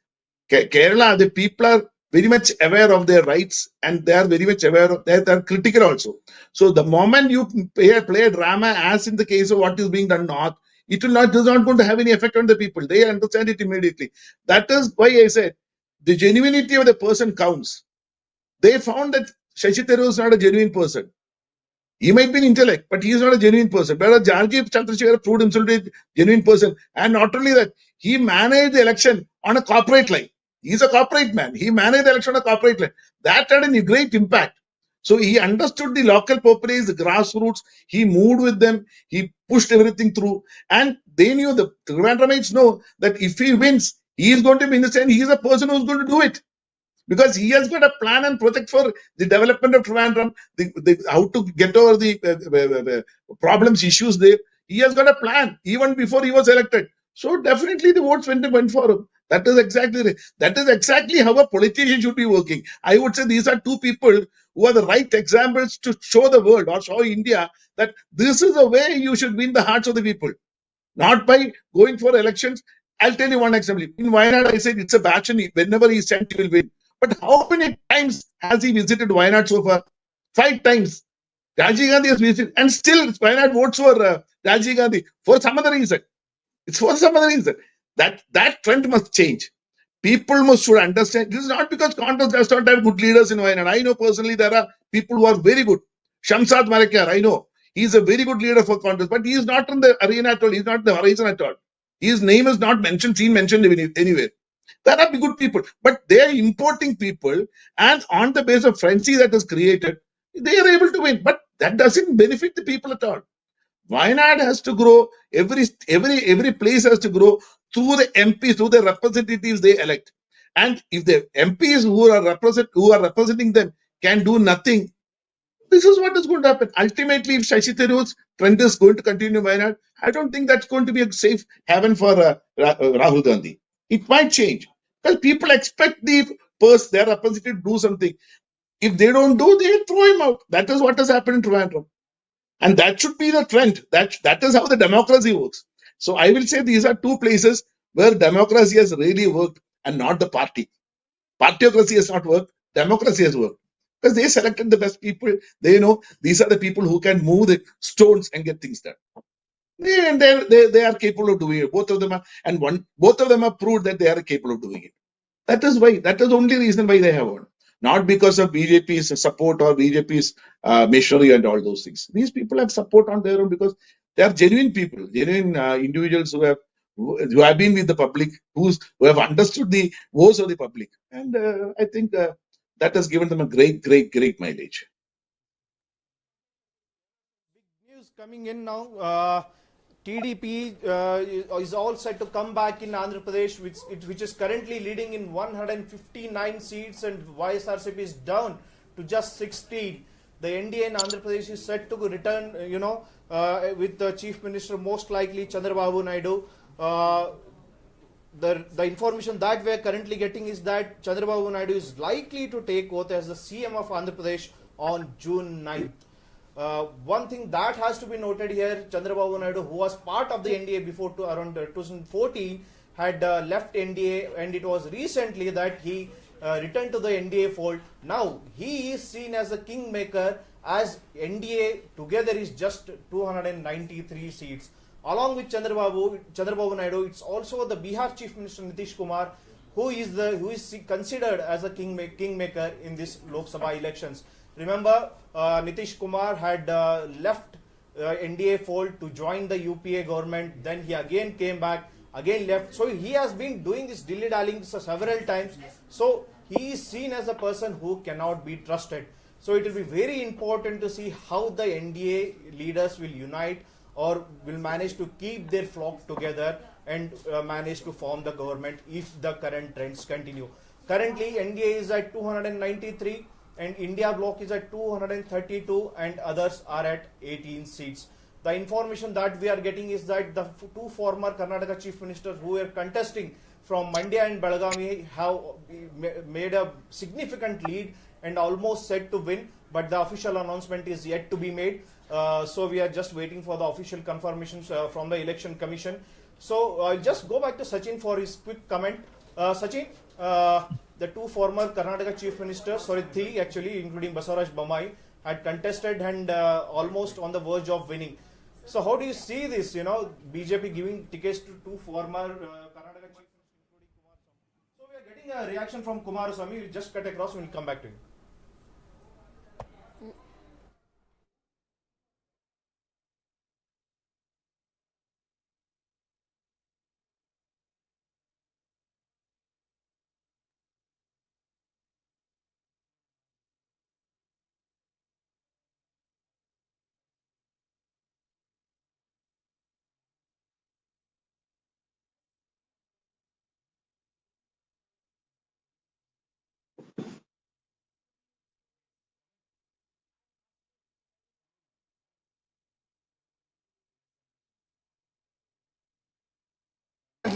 Kerala, the people are very much aware of their rights, and they are very much aware of that. They are critical also. So the moment you play a drama, as in the case of what is being done north, it is not going to have any effect on the people. They understand it immediately. That is why I said the genuinity of the person counts. They found that Shashi Tharoor is not a genuine person. He might be an intellect, but he is not a genuine person. Whereas Rajiv Chandrasekhar proved himself to be a genuine person. And not only that, he managed the election on a corporate line. He is a corporate man. He managed the election on a corporate line. That had a great impact. So he understood the local populace, the grassroots. He moved with them. He pushed everything through. And they knew, the Trivandrumites know that if he wins, he is going to be in the stand. He is a person who is going to do it. because he has got a plan and project for the development of Trivandrum, how to get over the problems, issues there. He has got a plan even before he was elected. So definitely the votes went for him. That is exactly how a politician should be working. I would say these are two people who are the right examples to show the world or show India that this is the way you should win the hearts of the people, not by going for elections. I'll tell you one example. In Wayanad, I said it's a batch and whenever he's sent, he will win. But how many times has he visited Wayanad so far? 5 times. Rajiv Gandhi has visited, and still Wayanad votes for Rajiv Gandhi for some other reason. It's for some other reason. That trend must change. People should understand. This is not because Congress does not have good leaders in Wayanad. I know personally there are people who are very good. Shamsad Marekar, I know. He is a very good leader for Congress, but he is not in the arena at all. He is not in the horizon at all. His name is not mentioned, seen mentioned anywhere. There are good people, but they are importing people, and on the base of frenzy that is created, they are able to win. But that doesn't benefit the people at all. Wayanad has to grow. Every place has to grow through the MPs, through the representatives they elect. And if the MPs who are representing them can do nothing, this is what is going to happen. Ultimately, if Shashi Tharoor's trend is going to continue in Wayanad, I don't think that's going to be a safe haven for Rahul Gandhi. It might change because people expect their representative to do something. If they don't do, they throw him out. That is what has happened in Trivandrum. And that should be the trend. That is how the democracy works. So I will say these are two places where democracy has really worked and not the party. Partyocracy has not worked. Democracy has worked. Because they selected the best people. They know these are the people who can move the stones and get things done. They are capable of doing it. Both of them have proved that they are capable of doing it. That is the only reason why they have won. Not because of BJP's support or BJP's machinery and all those things. These people have support on their own because they are genuine people, genuine individuals who have been with the public, who have understood the woes of the public. And I think that has given them a great mileage. News coming in now. TDP is all set to come back in Andhra Pradesh, which is currently leading in 159 seats, and YSRCP is down to just 16. The NDA in Andhra Pradesh is set to return, with the Chief Minister most likely Chandrababu Naidu. The information that we are currently getting is that Chandrababu Naidu is likely to take oath as the CM of Andhra Pradesh on June 9th. One thing that has to be noted here, Chandrababu Naidu, who was part of the NDA before around 2014, had left NDA, and it was recently that he returned to the NDA fold. Now he is seen as a kingmaker, as NDA together is just 293 seats. Along with Chandrababu Naidu, it's also the Bihar Chief Minister Nitish Kumar who is considered as a kingmaker in this Lok Sabha elections. Remember, Nitish Kumar had left NDA fold to join the UPA government. Then he again came back, again left. So he has been doing this dilly-dallying several times. So he is seen as a person who cannot be trusted. So it will be very important to see how the NDA leaders will unite or will manage to keep their flock together and manage to form the government if the current trends continue. Currently, NDA is at 293. And India bloc is at 232 and others are at 18 seats. The information that we are getting is that the two former Karnataka chief ministers who were contesting from Mandya and Belagavi have made a significant lead and almost set to win, but the official announcement is yet to be made. So we are just waiting for the official confirmations from the election commission. So I'll just go back to Sachin for his quick comment. Sachin, the two former Karnataka chief ministers, three actually, including Basavaraj Bommai, had contested and almost on the verge of winning. So how do you see this, BJP giving tickets to two former Karnataka chief ministers, including Kumaraswamy? So we are getting a reaction from Kumaraswamy. We'll just cut across and we'll come back to him.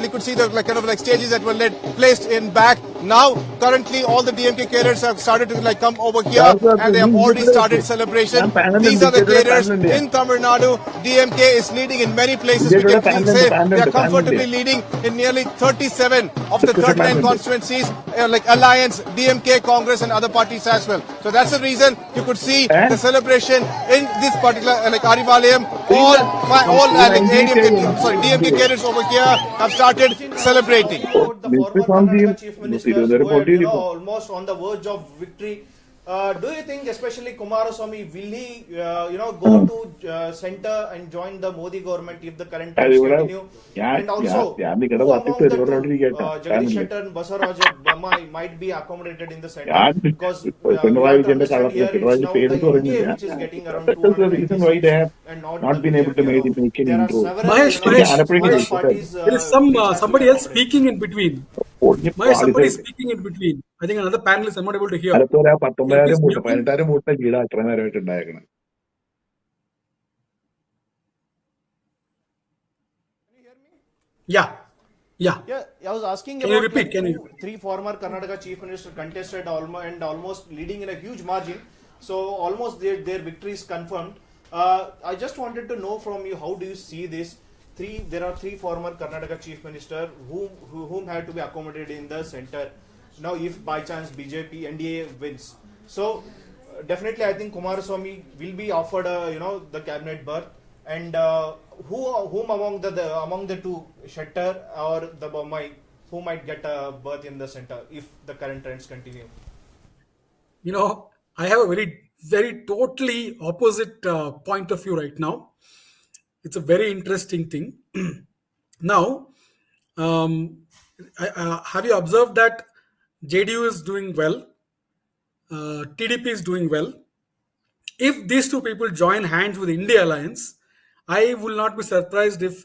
you could see the kind of stages that were placed in back. Now, currently, all the DMK cadres have started to come over here, and they have already started celebration. These are the cadres in Tamil Nadu. DMK is leading in many places. We can say they are comfortably leading in nearly 37 of the 39 constituencies, like Alliance, DMK, Congress, and other parties as well. So that's the reason you could see the celebration in this particular Arivalayam. All DMK cadres over here have started celebrating. The former Karnataka chief ministers were, almost on the verge of victory. Do you think, especially Kumaraswamy, will he, go to center and join the Modi government if the current trends continue? And also, who among the two, Jagadish Shettar and Basaraj might be accommodated in the center? Because we have to understand here, it's now the NDA which is getting around 290 seats and not the BJP. There are several parties. There is somebody else speaking in between. Somebody is speaking in between. I think another panelist, I'm not able to hear. Yeah. Yeah, I was asking Can about you repeat? three former Karnataka chief ministers contested almost leading in a huge margin. So almost their victory is confirmed. I just wanted to know from you, how do you see this? There are three former Karnataka chief ministers whom have to be accommodated in the center. Now, if by chance BJP NDA wins, so definitely I think Kumaraswamy will be offered the cabinet berth. And whom among the two, Shettar or the Bommai, who might get a berth in the center if the current trends continue? I have a very totally opposite point of view right now. It's a very interesting thing. Now, have you observed that JDU is doing well, TDP is doing well? If these two people join hands with India Alliance, I will not be surprised if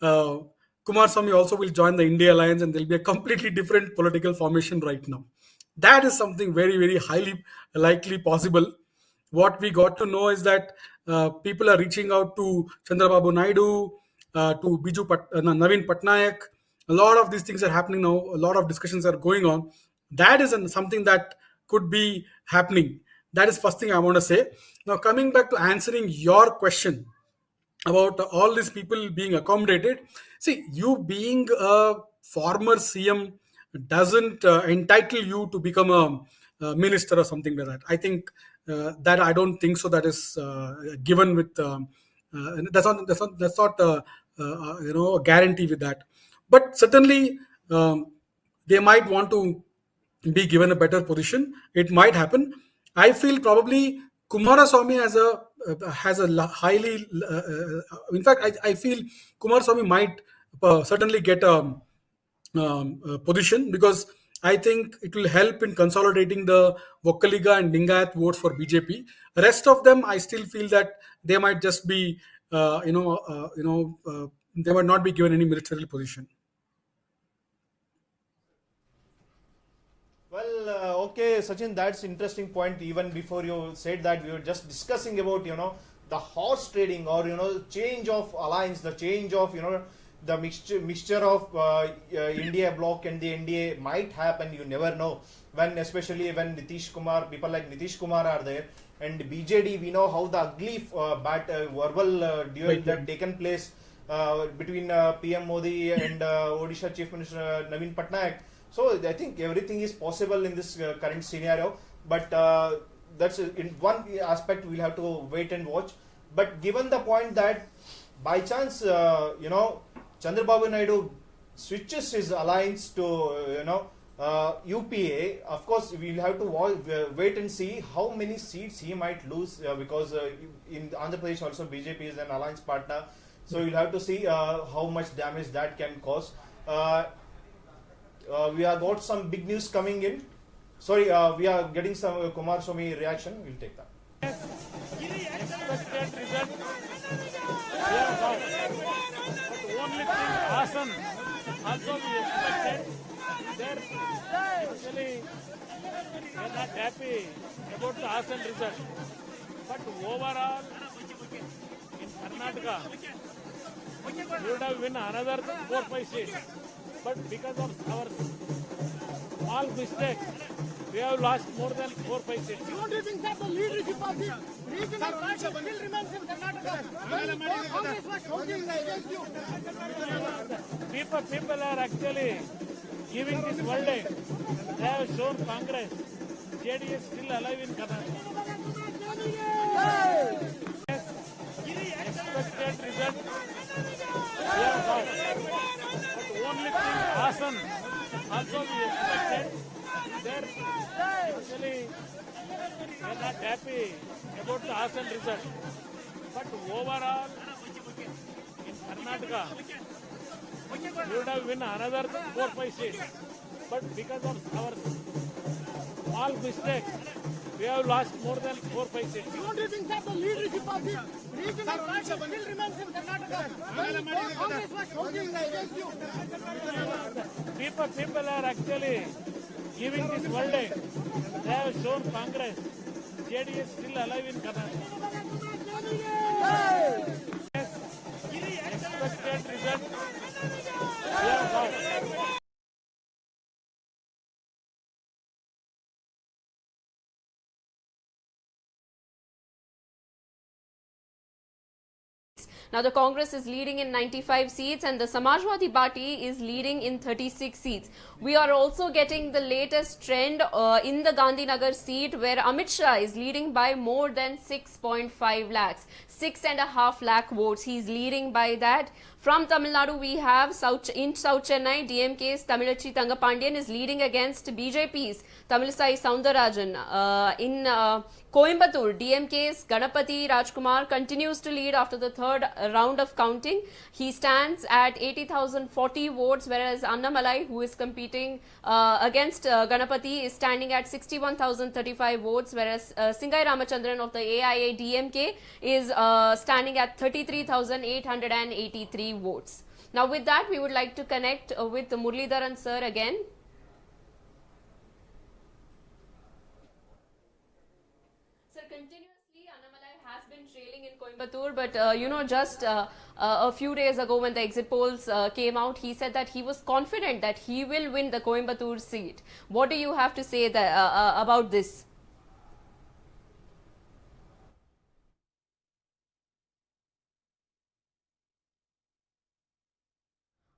Kumaraswamy also will join the India Alliance, and there will be a completely different political formation right now. That is something very, very highly likely possible. What we got to know is that people are reaching out to Chandrababu Naidu, to Naveen Patnaik. A lot of these things are happening now. A lot of discussions are going on. That is something that could be happening. That is first thing I want to say. Now, coming back to answering your question about all these people being accommodated. See, you being a former CM doesn't entitle you to become a minister or something like that. I think that I don't think so. That is given with that's not a guarantee with that. But certainly they might want to be given a better position. It might happen. I feel probably Kumaraswamy has a highly. In fact, I feel Kumaraswamy might certainly get a position, because I think it will help in consolidating the Vokkaliga and Lingayat votes for BJP. The rest of them, I still feel that they might just be, they might not be given any ministerial position. Well, okay, Sachin, that's interesting point. Even before you said that, we were just discussing about, the horse trading, or, change of alliance, the change of, the mixture of India bloc and the NDA might happen. You never know. Especially when people like Nitish Kumar are there, and BJD, we know how the ugly verbal duel that taken place between PM Modi and Odisha Chief Minister Naveen Patnaik. So I think everything is possible in this current scenario, but that's in one aspect we'll have to wait and watch. But given the point that by chance, Chandrababu Naidu switches his alliance to, UPA, of course we'll have to wait and see how many seats he might lose, because in Andhra Pradesh also BJP is an alliance partner. So you'll have to see how much damage that can cause. We have got some big news coming in. Sorry, we are getting some Kumaraswamy reaction. We'll take that. Expected result. But only thing, Hassan also we expected. There actually we are not happy about the Hassan result. But overall, in Karnataka, we would have won another 4-5 seats. But because of our small mistake, we have lost more than 4-5 seats. You don't think that the leadership of the regional party still remains in Karnataka? Congress was shouting against you. People are actually giving this verdict. They have shown Congress. JDS still alive in Karnataka. Yes, expected result. We have got. But only thing, Hassan also we expected. They're actually not happy about the Hassan result. But overall, in Karnataka, we would have won another 4-5 seats. But because of our small mistake, we have lost more than 4-5 seats. You don't think that the leadership of the regional party still remains in Karnataka? Congress was shouting against you. People are actually giving this verdict. They have shown Congress. JDS still alive in Karnataka. Yes, expected result. We have got. Now the Congress is leading in 95 seats and the Samajwadi Party is leading in 36 seats. We are also getting the latest trend in the Gandhinagar seat where Amit Shah is leading by more than 6.5 lakhs. 6.5 lakh votes. He is leading by that. From Tamil Nadu, we have in South Chennai, DMK's Tamilachi Tangapandian is leading against BJP's Tamilisai Soundarajan. In Coimbatore, DMK's Ganapati Rajkumar continues to lead after the third round of counting. He stands at 80,040 votes, whereas Annamalai, who is competing against Ganapati, is standing at 61,035 votes, whereas Singai Ramachandran of the AIA DMK is standing at 33,883 votes. Now with that, we would like to connect with Muralidharan sir again. Sir, continuously Annamalai has been trailing in Coimbatore, but just a few days ago when the exit polls came out, he said that he was confident that he will win the Coimbatore seat. What do you have to say about this?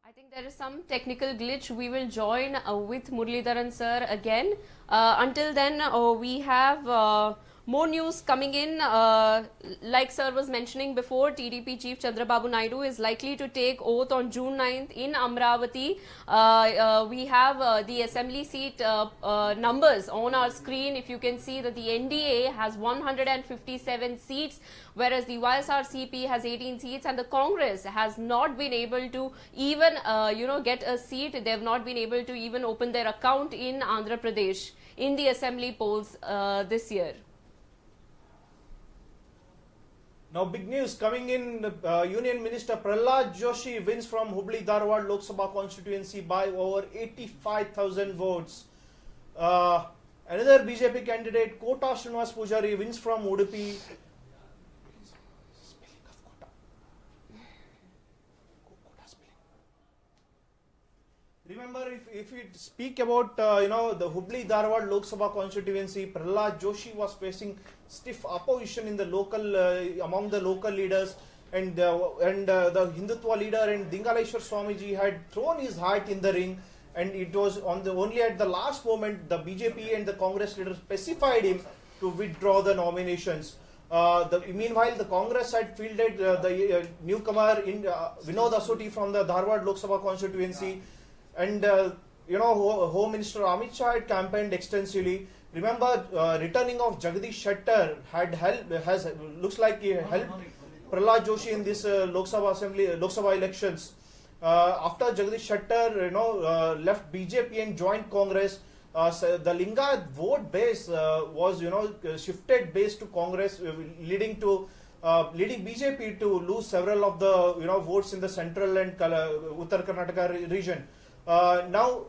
I think there is some technical glitch. We will join with Muralidharan sir again. Until then, we have more news coming in. Like sir was mentioning before, TDP Chief Chandrababu Naidu is likely to take oath on June 9th in Amravati. We have the assembly seat numbers on our screen. If you can see that the NDA has 157 seats, whereas the YSRCP has 18 seats, and the Congress has not been able to even get a seat. They have not been able to even open their account in Andhra Pradesh in the assembly polls this year. Now big news coming in, Union Minister Prahlad Joshi wins from Hubli Dharwad Lok Sabha constituency by over 85,000 votes. Another BJP candidate Kota Srinivas Pujari wins from Udupi. Remember, if we speak about the Hubli Dharwad Lok Sabha constituency, Prahlad Joshi was facing stiff opposition in the local among the local leaders, and the Hindutva leader and Dingaleshwar Swamiji had thrown his hat in the ring, and it was only at the last moment the BJP and the Congress leaders specified him to withdraw the nominations. Meanwhile, the Congress had fielded the newcomer in Vinod Asoti from the Dharwad Lok Sabha constituency. And Home Minister Amit Shah had campaigned extensively. Remember, returning of Jagdish Shettar looks like he helped Prahlad Joshi in this Lok Sabha elections. After Jagdish Shettar left BJP and joined Congress, the Lingayat vote base was shifted base to Congress, leading BJP to lose several of the votes in the central and Uttar Karnataka region. Now,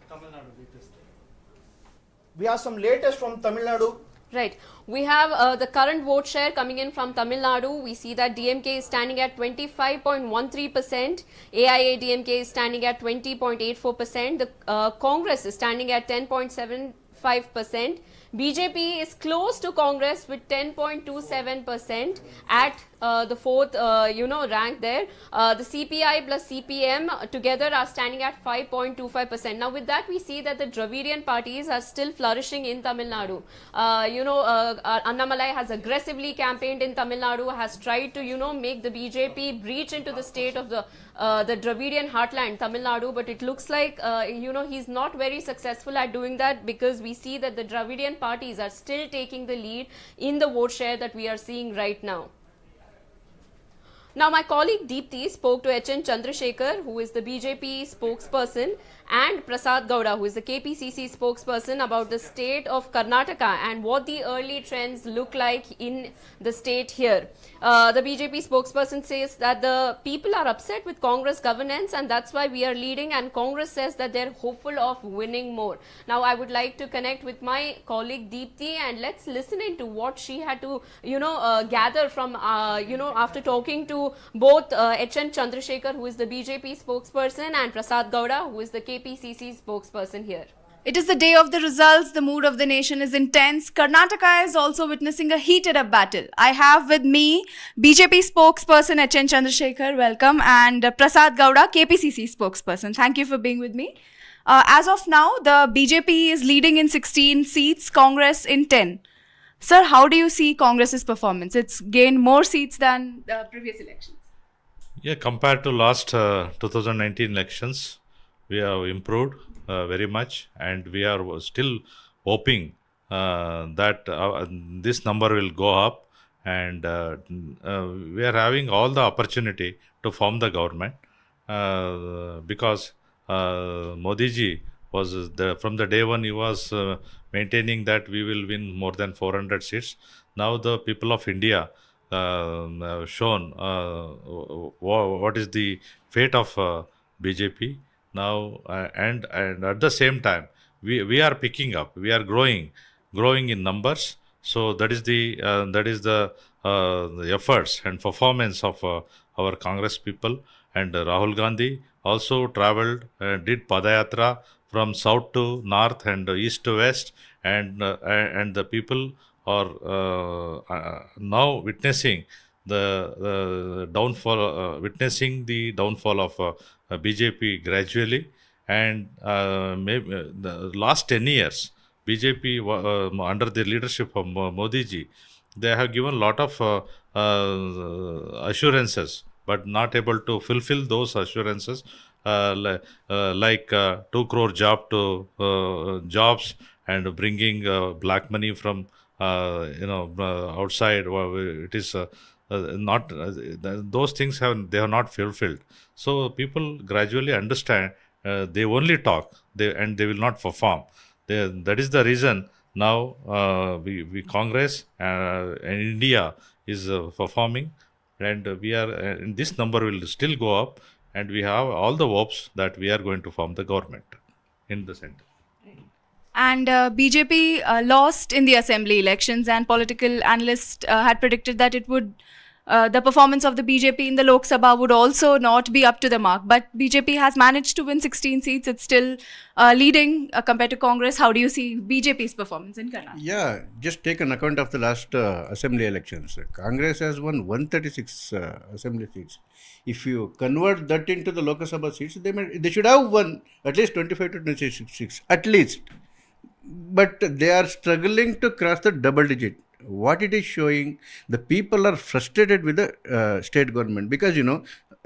Tamil Nadu latest. We have some latest from Tamil Nadu. Right. We have the current vote share coming in from Tamil Nadu. We see that DMK is standing at 25.13%. AIA DMK is standing at 20.84%. The Congress is standing at 10.75%. BJP is close to Congress with 10.27% at the fourth, rank there. The CPI plus CPM together are standing at 5.25%. Now, with that, we see that the Dravidian parties are still flourishing in Tamil Nadu. Annamalai has aggressively campaigned in Tamil Nadu, has tried to, make the BJP breach into the state of the Dravidian heartland, Tamil Nadu, but it looks like, he's not very successful at doing that, because we see that the Dravidian parties are still taking the lead in the vote share that we are seeing right now. Now, my colleague Deepthi spoke to H.N. Chandrasekhar, who is the BJP spokesperson, and Prasad Gowda, who is the KPCC spokesperson, about the state of Karnataka and what the early trends look like in the state here. The BJP spokesperson says that the people are upset with Congress governance, and that's why we are leading, and Congress says that they're hopeful of winning more. Now, I would like to connect with my colleague Deepthi, and let's listen into what she had to, gather from, after talking to both H.N. Chandrasekhar, who is the BJP spokesperson, and Prasad Gowda, who is the KPCC spokesperson here. It is the day of the results. The mood of the nation is intense. Karnataka is also witnessing a heated up battle. I have with me BJP spokesperson H.N. Chandrasekhar, welcome, and Prasad Gowda, KPCC spokesperson. Thank you for being with me. As of now, the BJP is leading in 16 seats, Congress in 10. Sir, how do you see Congress's performance? It's gained more seats than the previous elections. Yeah, compared to last 2019 elections, we have improved very much, and we are still hoping that this number will go up, and we are having all the opportunity to form the government because Modi ji was from the day one, he was maintaining that we will win more than 400 seats. Now the people of India have shown what is the fate of BJP now, and at the same time we are picking up, we are growing in numbers. So that is the efforts and performance of our Congress people. And Rahul Gandhi also traveled, did Padayatra from south to north and east to west, and the people are now witnessing the downfall, witnessing the downfall of BJP gradually. And maybe the last 10 years, BJP under the leadership of Modi ji, they have given a lot of assurances, but not able to fulfill those assurances, like 2 crore jobs, and bringing black money from outside. It is not those things they have not fulfilled. So people gradually understand. They only talk, and they will not perform. That is the reason now we Congress and India is performing, and we are and this number will still go up, and we have all the hopes that we are going to form the government in the center. And BJP lost in the assembly elections, and political analysts had predicted that it would the performance of the BJP in the Lok Sabha would also not be up to the mark. But BJP has managed to win 16 seats. It's still leading compared to Congress. How do you see BJP's performance in Karnataka? Yeah, just take an account of the last assembly elections. Congress has won 136 assembly seats. If you convert that into the Lok Sabha seats, they should have won at least 25 to 26 seats, at least. But they are struggling to cross the double digit. What it is showing, the people are frustrated with the state government, because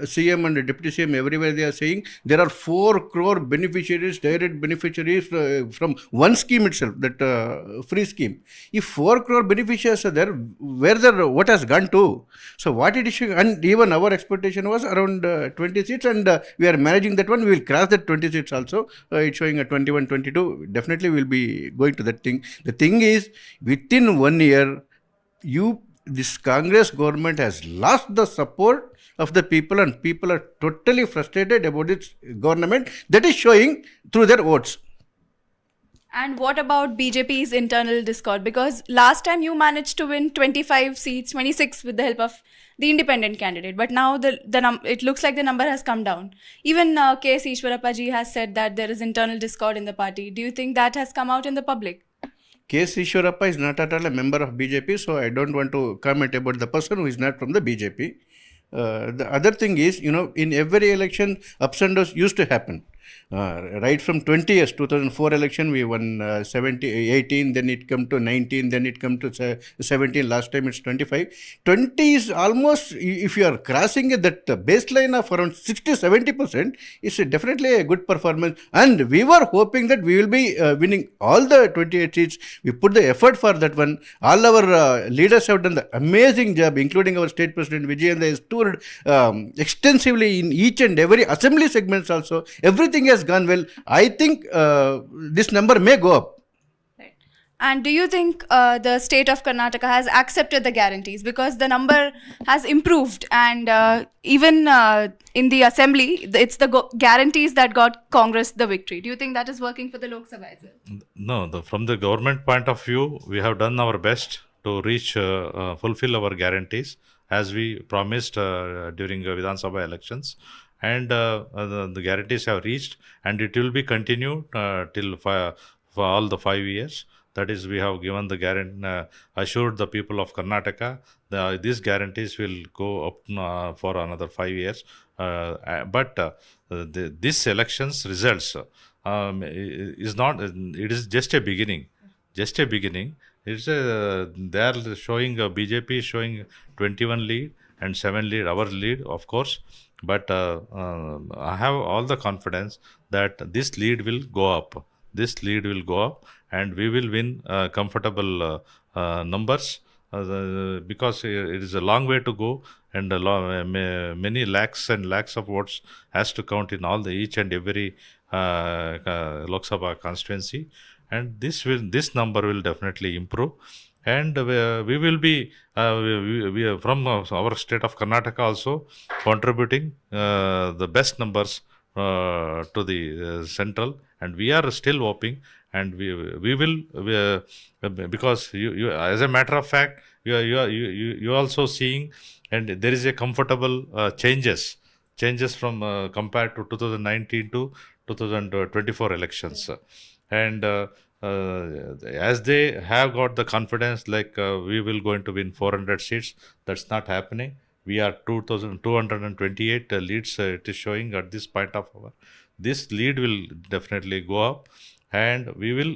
CM and Deputy CM everywhere they are saying there are 4 crore beneficiaries, direct beneficiaries from one scheme itself, that free scheme. If 4 crore beneficiaries are there, what has gone to? So what it is showing, and even our expectation was around 20 seats, and we are managing that one. We will cross that 20 seats also. It's showing a 21, 22. Definitely we will be going to that thing. The thing is, within 1 year, this Congress government has lost the support of the people, and people are totally frustrated about its government. That is showing through their votes. And what about BJP's internal discord? Because last time you managed to win 25 seats, 26 with the help of the independent candidate. But now it looks like the number has come down. Even K.S. Ishwarappa ji has said that there is internal discord in the party. Do you think that has come out in the public? K.S. Ishwarappa is not at all a member of BJP, so I don't want to comment about the person who is not from the BJP. The other thing is, in every election, ups and downs used to happen. Right from 20 years, 2004 election, we won 18, then it come to 19, then it come to 17, last time it's 25. 20 is almost, if you are crossing that baseline of around 60-70%, it's definitely a good performance. And we were hoping that we will be winning all the 28 seats. We put the effort for that one. All our leaders have done the amazing job, including our state president Vijayendra has toured extensively in each and every assembly segments also. Everything has gone well. I think this number may go up. And do you think the state of Karnataka has accepted the guarantees? Because the number has improved, and even in the assembly, it's the guarantees that got Congress the victory. Do you think that is working for the Lok Sabha as well? No, from the government point of view, we have done our best to reach, fulfill our guarantees as we promised during Vidhan Sabha elections. And the guarantees have reached, and it will be continued till for all the 5 years. That is, we have given the guarantee, assured the people of Karnataka, these guarantees will go up for another 5 years. But this election's results is not, it is just a beginning. Just a beginning. It's they are showing, BJP is showing 21 lead and 7 lead, our lead, of course. But I have all the confidence that this lead will go up. This lead will go up, and we will win comfortable numbers because it is a long way to go, and many lakhs and lakhs of votes has to count in all the each and every Lok Sabha constituency, and this number will definitely improve. And we will be we are from our state of Karnataka also contributing the best numbers to the central, and we are still hoping, and we will because you as a matter of fact you also seeing, and there is a comfortable changes from compared to 2019 to 2024 elections, and as they have got the confidence like we will going to win 400 seats, that's not happening. We are 2,228 leads it is showing at this point of our. This lead will definitely go up, and we will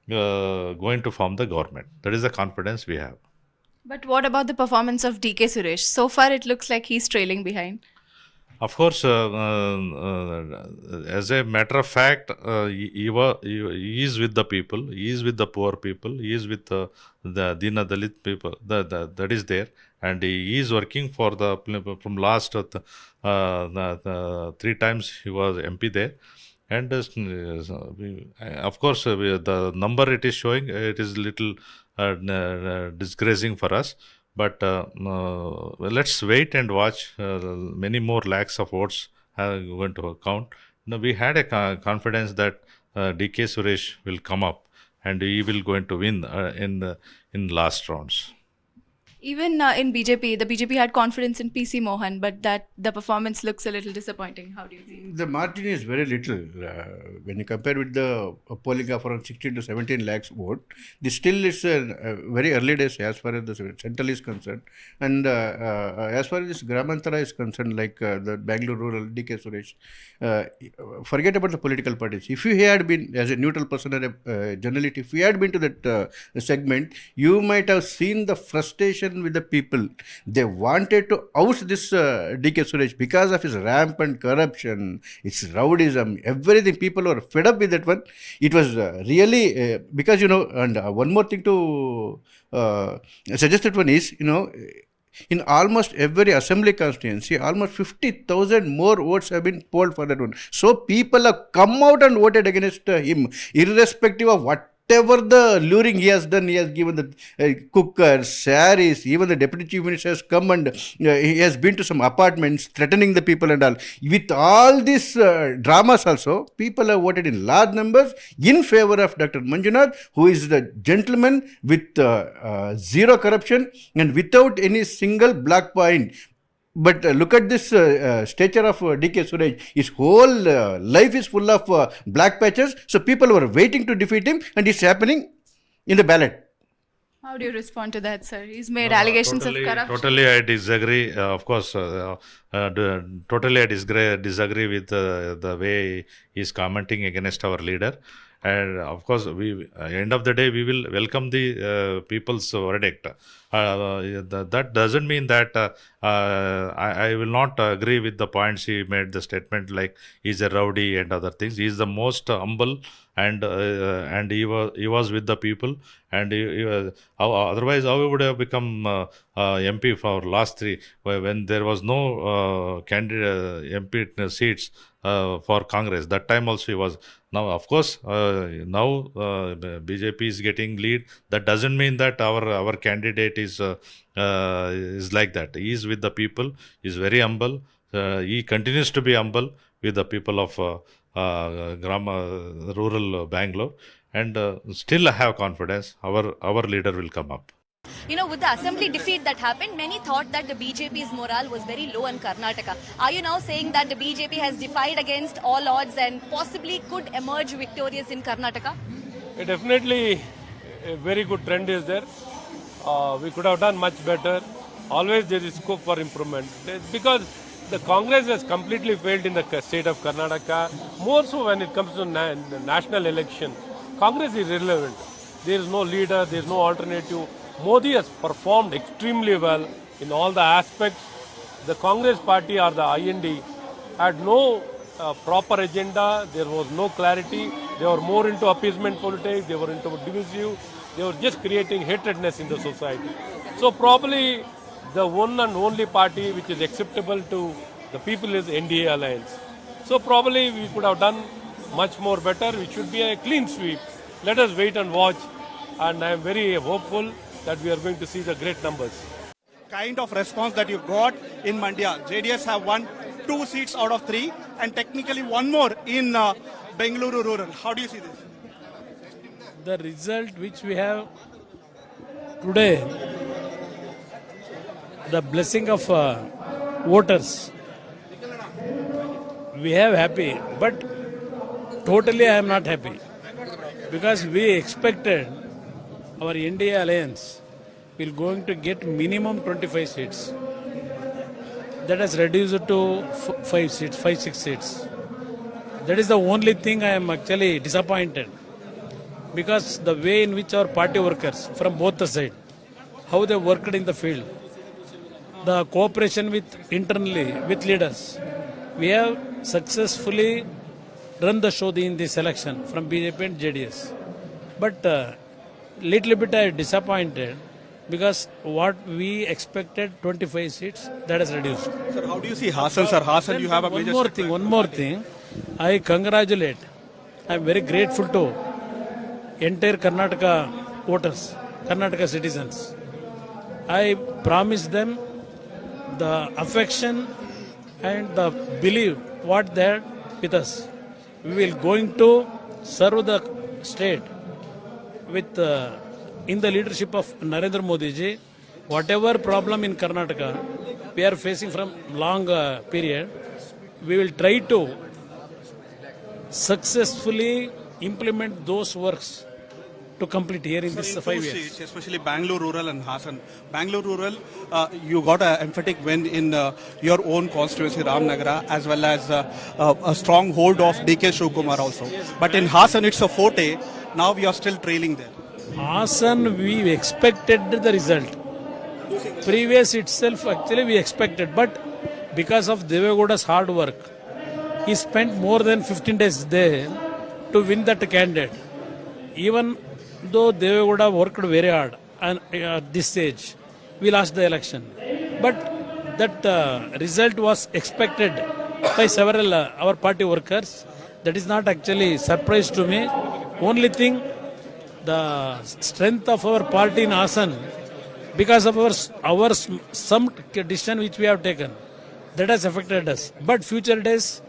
going to form the government. That is the confidence we have. But what about the performance of DK Suresh? So far, it looks like he's trailing behind. Of course, as a matter of fact, he is with the people, he is with the poor people, he is with the Dina Dalit people, that is there, and he is working for the, from last 3 times he was MP there. And of course, the number it is showing, it is little disgracing for us. But let's wait and watch. Many more lakhs of votes are going to count. Now, we had a confidence that DK Suresh will come up and he will going to win in last rounds. Even in BJP, the BJP had confidence in PC Mohan, but that the performance looks a little disappointing. How do you see it? The margin is very little. When you compare with the polling of around 16 to 17 lakhs vote, this still is very early days as far as the central is concerned. And as far as this Gramantara is concerned, like the Bangalore rural, DK Suresh, forget about the political parties. If you had been, as a neutral person or a journalist, if you had been to that segment, you might have seen the frustration with the people. They wanted to oust this DK Suresh because of his rampant corruption, its rowdyism, everything. People were fed up with that one. It was really because, and one more thing to suggest that one is, in almost every assembly constituency, almost 50,000 more votes have been polled for that one. So people have come out and voted against him, irrespective of what whatever the luring he has done, he has given the cookers, saris, even the deputy chief minister has come and he has been to some apartments threatening the people and all. With all these dramas also, people have voted in large numbers in favor of Dr. Manjunath, who is the gentleman with zero corruption and without any single black point. But look at this stature of DK Suresh. His whole life is full of black patches. So people were waiting to defeat him, and it's happening in the ballot. How do you respond to that, sir? He's made allegations of corruption. Totally, I disagree. Of course, totally, I disagree with the way he's commenting against our leader. And of course, end of the day, we will welcome the people's verdict. That doesn't mean that I will not agree with the points he made. The statement like he's a rowdy and other things. He's the most humble, and he was with the people. And otherwise, how he would have become MP for last three when there was no candidate MP seats for Congress. That time also he was. Now, of course, now BJP is getting lead. That doesn't mean that our candidate is like that. He is with the people. He is very humble. He continues to be humble with the people of rural Bangalore. And still I have confidence our leader will come up. You know, with the assembly defeat that happened, many thought that the BJP's morale was very low in Karnataka. Are you now saying that the BJP has defied against all odds and possibly could emerge victorious in Karnataka? Definitely a very good trend is there. We could have done much better. Always there is scope for improvement. Because the Congress has completely failed in the state of Karnataka. More so when it comes to the national election. Congress is irrelevant. There is no leader, there is no alternative. Modi has performed extremely well in all the aspects. The Congress party or the IND had no proper agenda. There was no clarity. They were more into appeasement politics. They were into divisive. They were just creating hatredness in the society. So probably the one and only party which is acceptable to the people is NDA alliance. So probably we could have done much more better. It should be a clean sweep. Let us wait and watch. And I am very hopeful that we are going to see the great numbers. Kind of response that you got in Mandya. JDS have won 2 seats out of 3 and technically one more in Bengaluru rural. How do you see this? The result which we have today, the blessing of voters, we have happy, but totally I am not happy because we expected our NDA alliance will going to get minimum 25 seats. That has reduced to 5 seats, 5-6 seats. That is the only thing I am actually disappointed. Because the way in which our party workers from both the sides, how they worked in the field, the cooperation with internally with leaders, we have successfully run the show in this election from BJP and JDS. But little bit I am disappointed because what we expected 25 seats, that is reduced. Sir, how do you see Hassan, sir? Hassan, you have a major... One more thing. I congratulate. I am very grateful to entire Karnataka voters, Karnataka citizens. I promise them the affection and the belief what they are with us. We will going to serve the state with in the leadership of Narendra Modi ji. Whatever problem in Karnataka we are facing from long period, we will try to successfully implement those works to complete here in this 5 years. Seats, especially Bangalore rural and Hassan. Bangalore rural, you got an emphatic win in your own constituency, Ramnagara, as well as a strong hold of DK Shivakumar also. But in Hassan, it's a forte. Now we are still trailing there. Hassan, we expected the result. Previous itself, actually we expected, but because of Devegowda's hard work, he spent more than 15 days there to win that candidate. Even though Devegowda worked very hard and at this stage, we lost the election. But that result was expected by several our party workers. That is not actually surprise to me. Only thing, the strength of our party in Asan, because of our some decision which we have taken, that has affected us. But future days,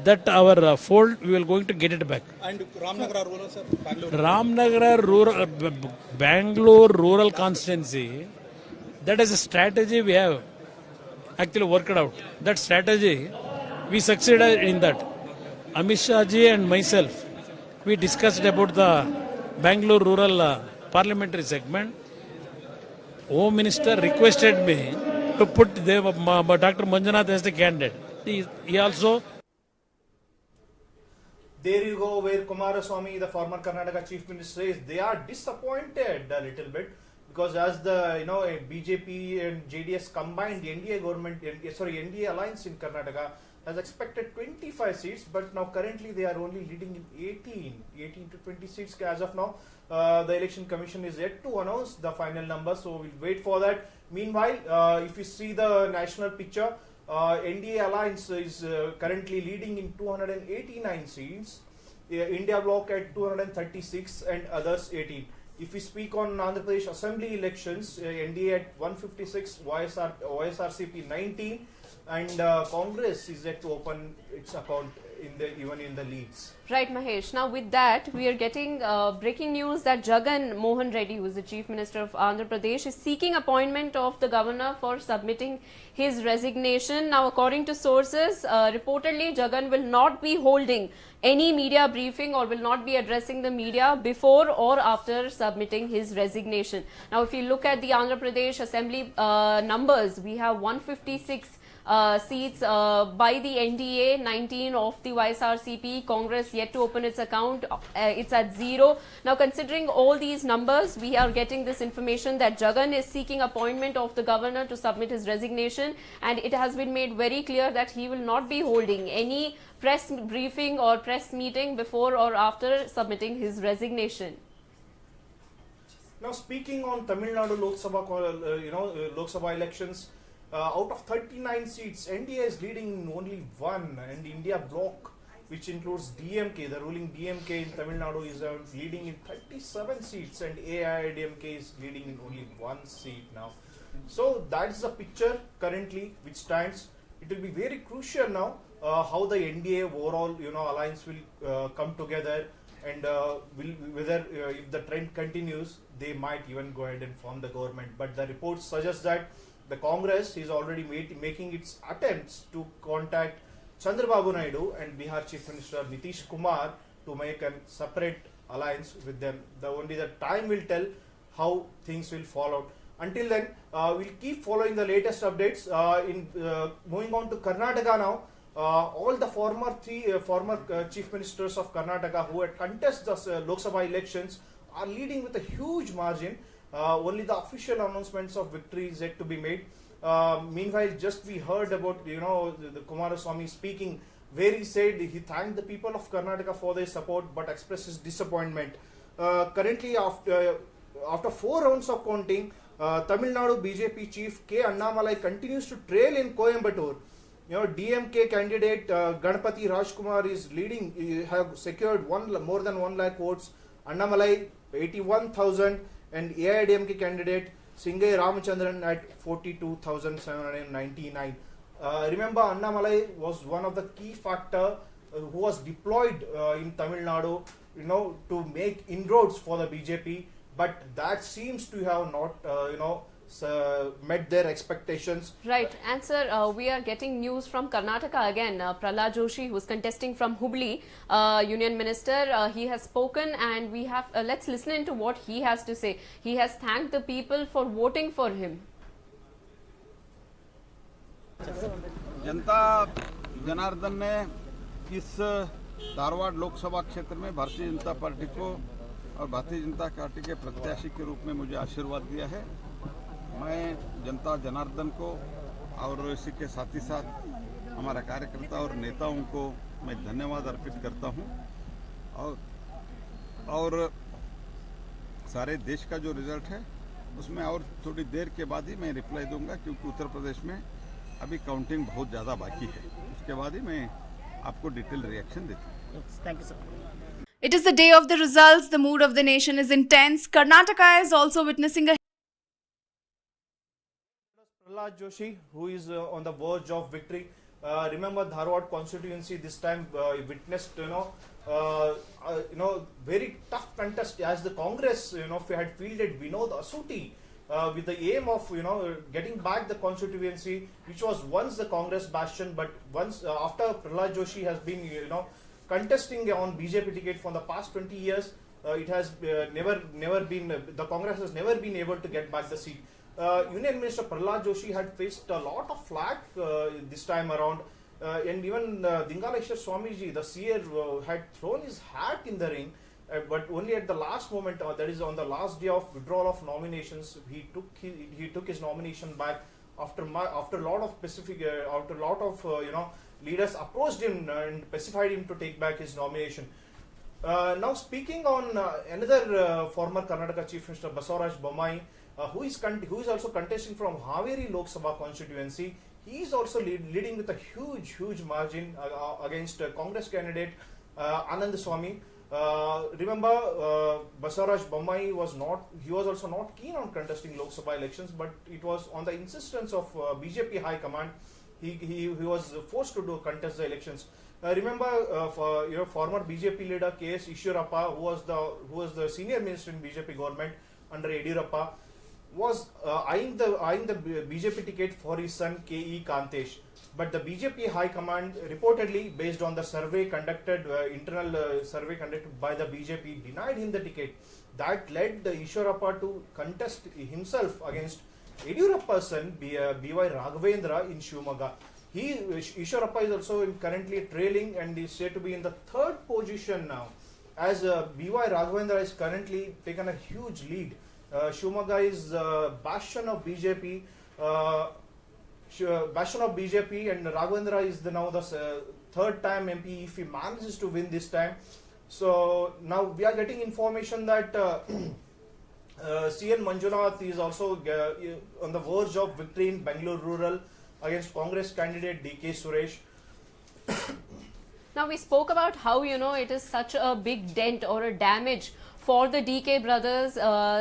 that our fold, we will going to get it back. And Ramnagara rural, sir, Bangalore. Ramnagara rural, Bangalore rural constituency, that is a strategy we have actually worked out. That strategy, we succeeded in that. Amit Shah ji and myself, we discussed about the Bangalore rural parliamentary segment. Home Minister requested me to put Dr. Manjunath as the candidate. He also. There you go, where Kumaraswamy, the former Karnataka Chief Minister, is. They are disappointed a little bit because as the BJP and JDS combined, the NDA government, NDA alliance in Karnataka has expected 25 seats, but now currently they are only leading in 18 to 20 seats as of now. The election commission is yet to announce the final number, so we'll wait for that. Meanwhile, if you see the national picture, NDA alliance is currently leading in 289 seats, India bloc at 236 and others 18. If we speak on Andhra Pradesh Assembly elections, NDA at 156, YSRCP 19, and Congress is yet to open its account even in the leads. Right, Mahesh. Now with that, we are getting breaking news that Jagan Mohan Reddy, who is the Chief Minister of Andhra Pradesh, is seeking appointment of the governor for submitting his resignation. Now, according to sources, reportedly Jagan will not be holding any media briefing or will not be addressing the media before or after submitting his resignation. Now, if you look at the Andhra Pradesh Assembly numbers, we have 156 seats by the NDA, 19 of the YSRCP. Congress yet to open its account, it's at 0. Now, considering all these numbers, we are getting this information that Jagan is seeking appointment of the governor to submit his resignation, and it has been made very clear that he will not be holding any press briefing or press meeting before or after submitting his resignation. Now, speaking on Tamil Nadu Lok Sabha elections, out of 39 seats, NDA is leading in only one, and India bloc, which includes DMK, the ruling DMK in Tamil Nadu, is leading in 37 seats, and AIADMK is leading in only one seat now. So that's the picture currently which stands. It will be very crucial now how the NDA overall alliance will come together, and whether if the trend continues, they might even go ahead and form the government. But the reports suggest that the Congress is already making its attempts to contact Chandrababu Naidu and Bihar Chief Minister Nitish Kumar to make a separate alliance with them. Only the time will tell how things will fall out. Until then, we'll keep following the latest updates. Moving on to Karnataka now, all the former chief ministers of Karnataka who had contested the Lok Sabha elections are leading with a huge margin. Only the official announcements of victory is yet to be made. Meanwhile, just we heard about the Kumaraswamy speaking, where he said he thanked the people of Karnataka for their support but expressed his disappointment. Currently, after 4 rounds of counting, Tamil Nadu BJP chief K. Annamalai continues to trail in Coimbatore. DMK candidate Ganapati Rajkumar is leading. He have secured more than 1 lakh votes. Annamalai 81,000. And AIADMK candidate Singai Ramachandran at 42,799. Remember, Annamalai was one of the key factor who was deployed in Tamil Nadu, to make inroads for the BJP, but that seems to have not, met their expectations. Right, and sir, we are getting news from Karnataka again. Prahlad Joshi, who is contesting from Hubli, Union Minister, he has spoken, and we have let's listen into what he has to say. He has thanked the people for voting for him. जनता जनार्दन ने इस धारवाड़ लोकसभा क्षेत्र में Bharatiya Janata party को और Bharatiya Janata party के प्रत्याशी के रूप में मुझे आशीर्वाद दिया है। मैं जनता जनार्दन को और इसी के साथ ही साथ हमारा कार्यकर्ता और नेताओं को मैं धन्यवाद अर्पित करता हूं, और सारे देश का जो रिजल्ट है उसमें और थोड़ी देर के बाद ही मैं रिप्लाई दूंगा, क्योंकि उत्तर प्रदेश में अभी काउंटिंग बहुत ज़्यादा बाकी है। उसके बाद ही मैं आपको डिटेल रिएक्शन देता हूँ। Thank you sir. It is the day of the results. The mood of the nation is intense. Karnataka is also witnessing a Prahlad Joshi, who is on the verge of victory. Remember, Dharwad constituency this time witnessed, very tough contest as the Congress, had fielded Vinod Asuti with the aim of, getting back the constituency, which was once the Congress bastion, but once after Prahlad Joshi has been, contesting on BJP ticket for the past 20 years, it has never been, the Congress has never been able to get back the seat. Union Minister Prahlad Joshi had faced a lot of flack this time around, and even Dingaleshwar Swamiji, the seer, had thrown his hat in the ring, but only at the last moment, that is on the last day of withdrawal of nominations, he took his nomination back after a lot of leaders approached him and specified him to take back his nomination. Now speaking on another former Karnataka Chief Minister Basavaraj Bommai, who is also contesting from Haveri Lok Sabha constituency. He is also leading with a huge margin against Congress candidate Anand Swamy. Remember, Basavaraj Bommai was also not keen on contesting Lok Sabha elections, but it was on the insistence of BJP High Command. He was forced to contest the elections. Remember, former BJP leader K.S. Ishwarappa, who was the senior minister in BJP government under Yediyurappa, was eyeing the BJP ticket for his son K.E. Kantesh. But the BJP High Command, reportedly based on the survey conducted, internal survey conducted by the BJP, denied him the ticket. That led the Ishwarappa to contest himself against Yediyurappa's son B.Y. Raghavendra in Shivamogga. Ishwarappa is also currently trailing and is said to be in the third position now, as B.Y. Raghavendra is currently taken a huge lead. Shivamogga is bastion of BJP. And Raghavendra is now the third time MP if he manages to win this time. So now we are getting information that CN Manjunath is also on the verge of victory in Bangalore Rural against Congress candidate DK Suresh. Now we spoke about how it is such a big dent or a damage for the DK brothers,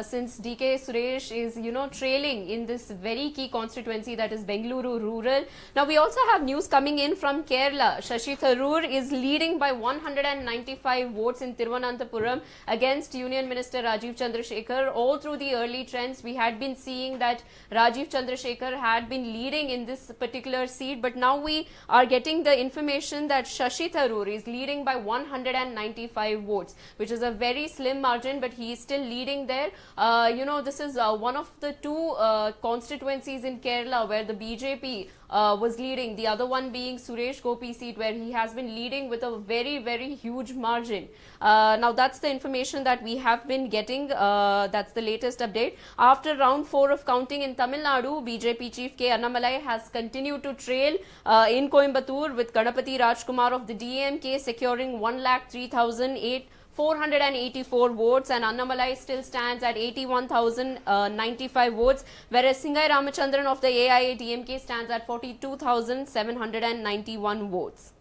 since DK Suresh is trailing in this very key constituency, that is Bengaluru Rural. Now we also have news coming in from Kerala. Shashi Tharoor is leading by 195 votes in Thiruvananthapuram against Union Minister Rajiv Chandrasekhar. All through the early trends, we had been seeing that Rajiv Chandrasekhar had been leading in this particular seat, but now we are getting the information that Shashi Tharoor is leading by 195 votes, which is a very slim margin, but he is still leading there. This is one of the two constituencies in Kerala where the BJP was leading, the other one being Suresh Gopi seat, where he has been leading with a very huge margin. Now that's the information that we have been getting. That's the latest update. After round 4 of counting in Tamil Nadu, BJP chief K. Annamalai has continued to trail in Coimbatore, with Ganapati Rajkumar of the DMK securing 103,484 votes, and Annamalai still stands at 81,095 votes, whereas Singai Ramachandran of the AIA-DMK stands at 42,791 votes.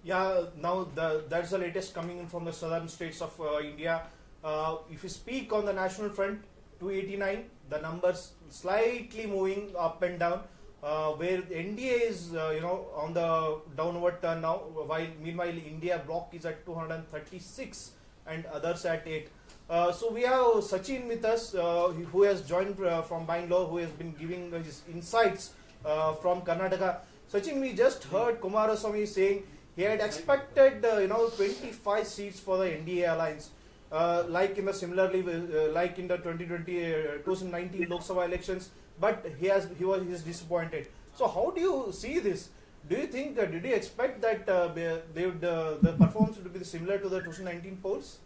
Yeah, now that's the latest coming in from the southern states of India. If you speak on the national front, 289, the numbers slightly moving up and down, where NDA is on the downward turn now, while meanwhile India bloc is at 236 and others at 8. So we have Sachin with us, who has joined from Bangalore, who has been giving his insights from Karnataka. Sachin, we just heard Kumaraswamy saying he had expected 25 seats for the NDA alliance, like in the 2019 Lok Sabha elections, but he is disappointed. So how do you see this? Do you think did you expect that the performance would be similar to the 2019 polls?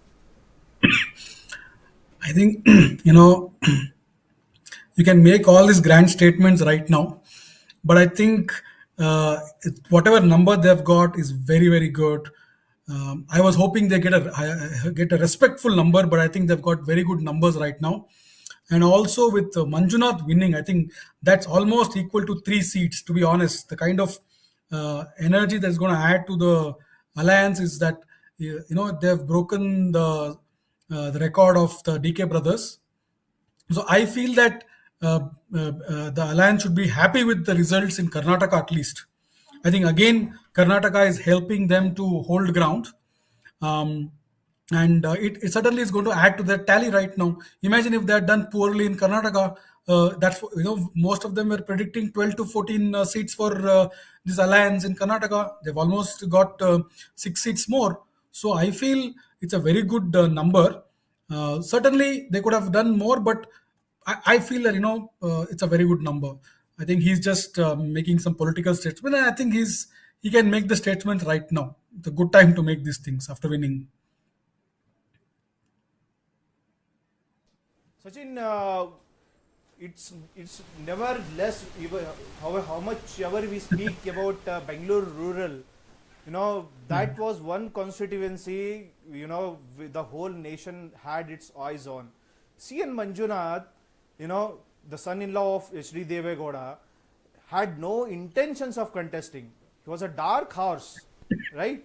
I think you can make all these grand statements right now, but I think whatever number they've got is very good. I was hoping they get a respectful number, but I think they've got very good numbers right now. And also with Manjunath winning, I think that's almost equal to 3 seats, to be honest. The kind of energy that's going to add to the alliance is that they've broken the record of the DK brothers. So I feel that the alliance should be happy with the results in Karnataka at least. I think again Karnataka is helping them to hold ground, um, and it certainly is going to add to their tally right now. Imagine if they had done poorly in Karnataka. Most of them were predicting 12 to 14 seats for this alliance in Karnataka. They've almost got 6 seats more. So I feel it's a very good number. Certainly they could have done more, but I feel that it's a very good number. I think he's just making some political statement, and I think he can make the statement right now. It's a good time to make these things after winning. Sachin, it's never less. How much ever we speak about Bangalore rural, that was one constituency. The whole nation had its eyes on. CN Manjunath, the son-in-law of HD Devegowda, had no intentions of contesting. He was a dark horse, right?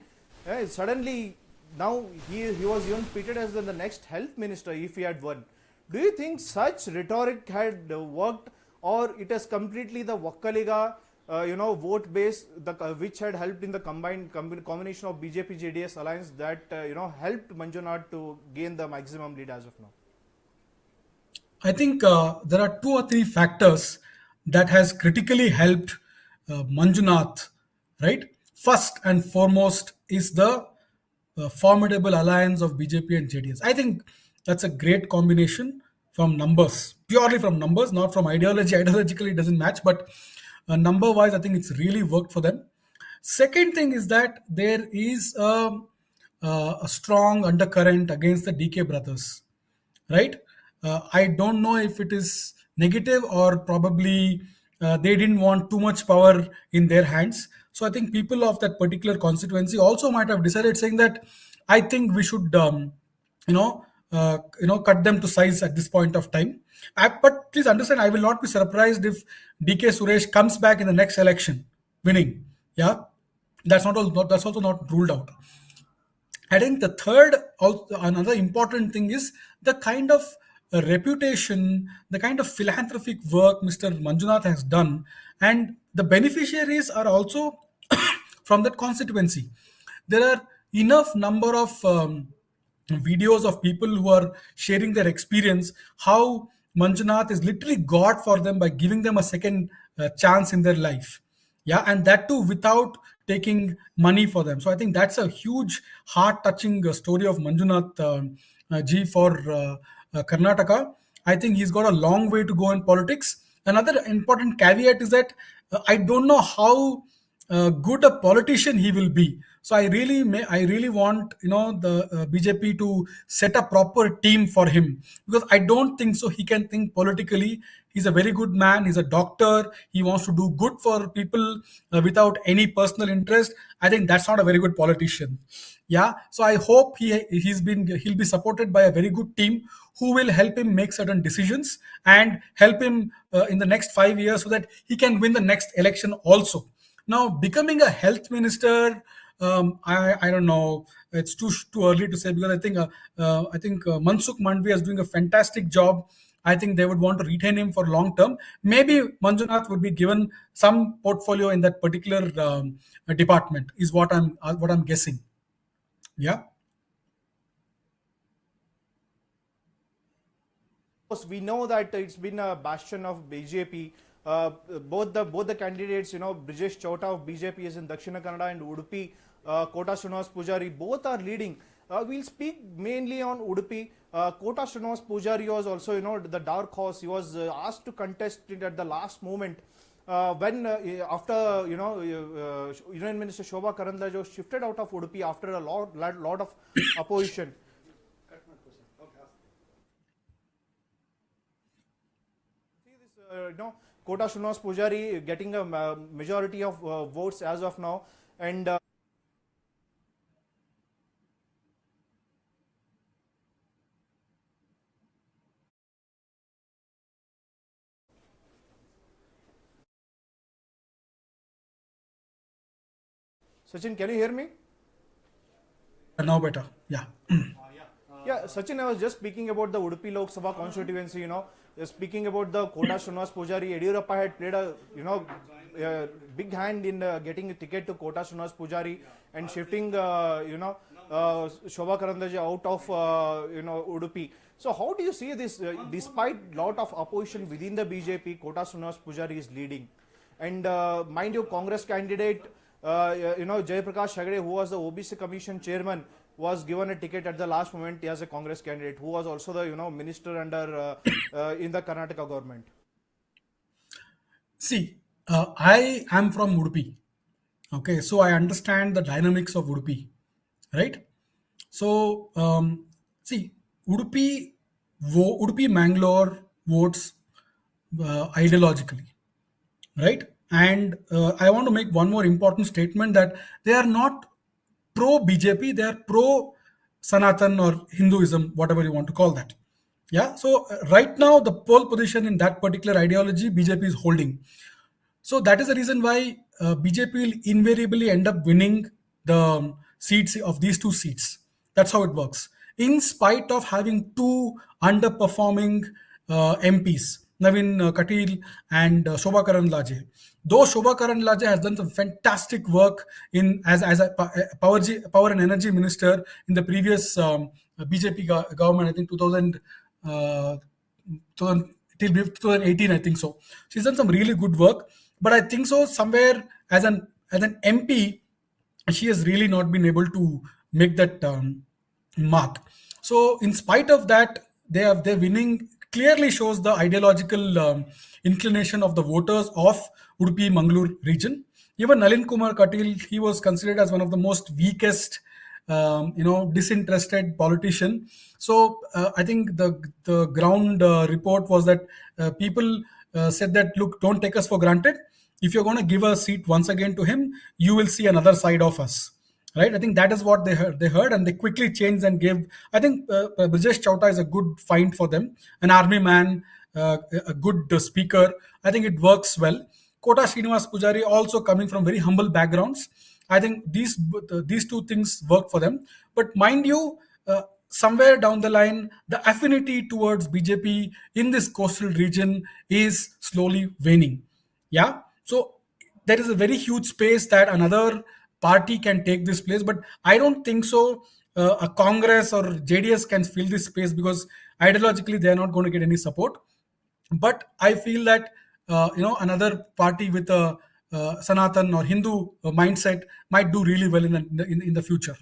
Suddenly, now he was even pitted as the next health minister if he had won. Do you think such rhetoric had worked, or it is completely the Wakkaliga, vote base, which had helped in the combination of BJP JDS alliance that helped Manjunath to gain the maximum lead as of now? I think there are 2 or 3 factors that has critically helped Manjunath, right? First and foremost is the formidable alliance of BJP and JDS. I think that's a great combination from numbers, purely from numbers, not from ideology. Ideologically, it doesn't match, but number wise, I think it's really worked for them. Second thing is that there is a strong undercurrent against the DK brothers, right? I don't know if it is negative or probably they didn't want too much power in their hands. So I think people of that particular constituency also might have decided, saying that I think we should, cut them to size at this point of time. But please understand, I will not be surprised if DK Suresh comes back in the next election, winning. Yeah, that's also not ruled out. I think the third, also another important thing is the kind of reputation, the kind of philanthropic work Mr. Manjunath has done, and the beneficiaries are also from that constituency. There are enough number of videos of people who are sharing their experience, how Manjunath is literally God for them by giving them a second chance in their life. Yeah, and that too without taking money for them. So I think that's a huge heart touching story of Manjunath ji for Karnataka. I think he's got a long way to go in politics. Another important caveat is that I don't know how good a politician he will be. So I really want the BJP to set a proper team for him, because I don't think so he can think politically. He's a very good man. He's a doctor. He wants to do good for people without any personal interest. I think that's not a very good politician. Yeah. So I hope he'll be supported by a very good team who will help him make certain decisions and help him in the next 5 years so that he can win the next election also. Now, becoming a health minister, I don't know. It's too early to say, because I think Mansukh Mandvi is doing a fantastic job. I think they would want to retain him for long term. Maybe Manjunath would be given some portfolio in that particular department. Is what I'm guessing. Yeah. Course, we know that it's been a bastion of BJP. Both the candidates, Brijesh Chauta of BJP is in Dakshina Kannada, and Udupi, Kota Srinivas Pujari, both are leading. We'll speak mainly on Udupi. Kota Srinivas Pujari was also, the dark horse. He was asked to contest it at the last moment. When after Union Minister Shobha Karandlaj was shifted out of Udupi after a lot of opposition. Kota Srinivas Pujari getting a majority of votes as of now, and Sachin, can you hear me? Now better. Yeah. Yeah, Sachin, I was just speaking about the Udupi Lok Sabha constituency, speaking about the Kota Srinivas Pujari. Yediyurappa had played a, big hand in getting a ticket to Kota Srinivas Pujari and shifting, Shobha Karandaje out of, Udupi. So how do you see this, despite lot of opposition within the BJP, Kota Srinivas Pujari is leading. And mind you, Congress candidate, Jayaprakash Hegde, who was the OBC Commission chairman, was given a ticket at the last moment as a Congress candidate, who was also the minister under in the Karnataka government. See, I am from Udupi. Okay, so I understand the dynamics of Udupi, right? So, see, Udupi Mangalore votes ideologically, right? And I want to make one more important statement that they are not pro BJP, they are pro Sanatan or Hinduism, whatever you want to call that. Yeah. So right now, the pole position in that particular ideology, BJP is holding. So that is the reason why BJP will invariably end up winning the seats of these two seats. That's how it works. In spite of having two underperforming MPs, Navin Katil and Shobha Karandaje. Though Shobha Karandaje has done some fantastic work in as a power and energy minister in the previous BJP government, I think 2018, I think so. She's done some really good work, but I think so somewhere as an MP, she has really not been able to make that mark. So in spite of that, their winning clearly shows the ideological inclination of the voters of Udupi Mangalore region. Even Nalin Kumar Katil, he was considered as one of the most weakest, disinterested politician. So I think the ground report was that people said that, look, don't take us for granted. If you're going to give a seat once again to him, you will see another side of us, right? I think that is what they heard, and they quickly changed and gave. I think Brijesh Chauta is a good find for them, an army man, a good speaker. I think it works well. Kota Srinivas Pujari also coming from very humble backgrounds. I think these two things work for them. But mind you, somewhere down the line, the affinity towards BJP in this coastal region is slowly waning. Yeah. So there is a very huge space that another party can take this place, but I don't think so. A Congress or JDS can fill this space because ideologically they are not going to get any support. But I feel that another party with a Sanatan or Hindu mindset might do really well in the future.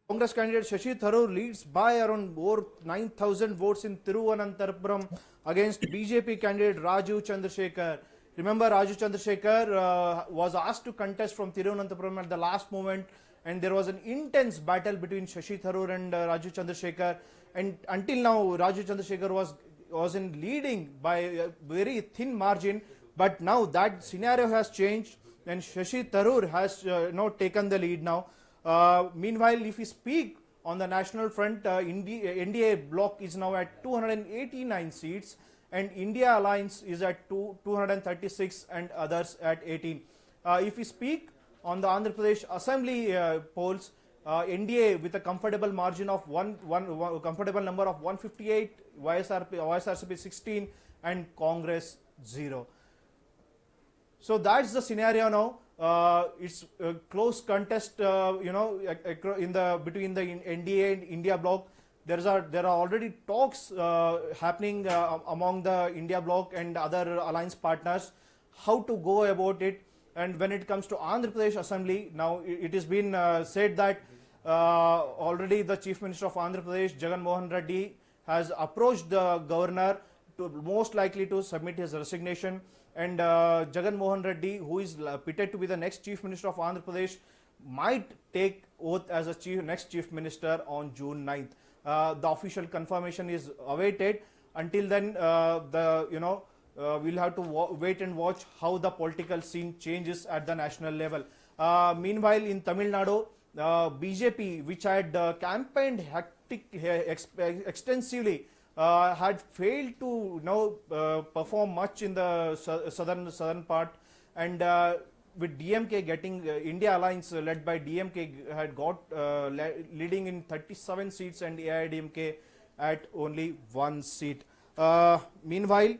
Congress candidate Shashi Tharoor leads by around over 9,000 votes in Thiruvananthapuram against BJP candidate Raju Chandrasekhar. Remember, Raju Chandrasekhar was asked to contest from Thiruvananthapuram at the last moment, and there was an intense battle between Shashi Tharoor and Raju Chandrasekhar. And until now, Raju Chandrasekhar was in leading by a very thin margin. But now that scenario has changed, and Shashi Tharoor has taken the lead now. Meanwhile, if we speak on the national front, NDA bloc is now at 289 seats, and India Alliance is at 236 and others at 18. If we speak on the Andhra Pradesh Assembly polls, NDA with a comfortable margin of one comfortable number of 158, YSRCP 16, and Congress 0. So that's the scenario now. It's a close contest, between the NDA and India bloc. There are already talks happening among the India bloc and other alliance partners how to go about it. And when it comes to Andhra Pradesh Assembly, now it has been said that already the Chief Minister of Andhra Pradesh, Jagan Mohan Reddy, has approached the governor to most likely to submit his resignation. And Jagan Mohan Reddy, who is pitted to be the next Chief Minister of Andhra Pradesh, might take oath as a next Chief Minister on June 9th. The official confirmation is awaited. Until then, we'll have to wait and watch how the political scene changes at the national level. Meanwhile, in Tamil Nadu, BJP, which had campaigned extensively, had failed to perform much in the southern part, and with DMK getting India Alliance led by DMK had got leading in 37 seats and AIDMK at only 1 seat. Meanwhile,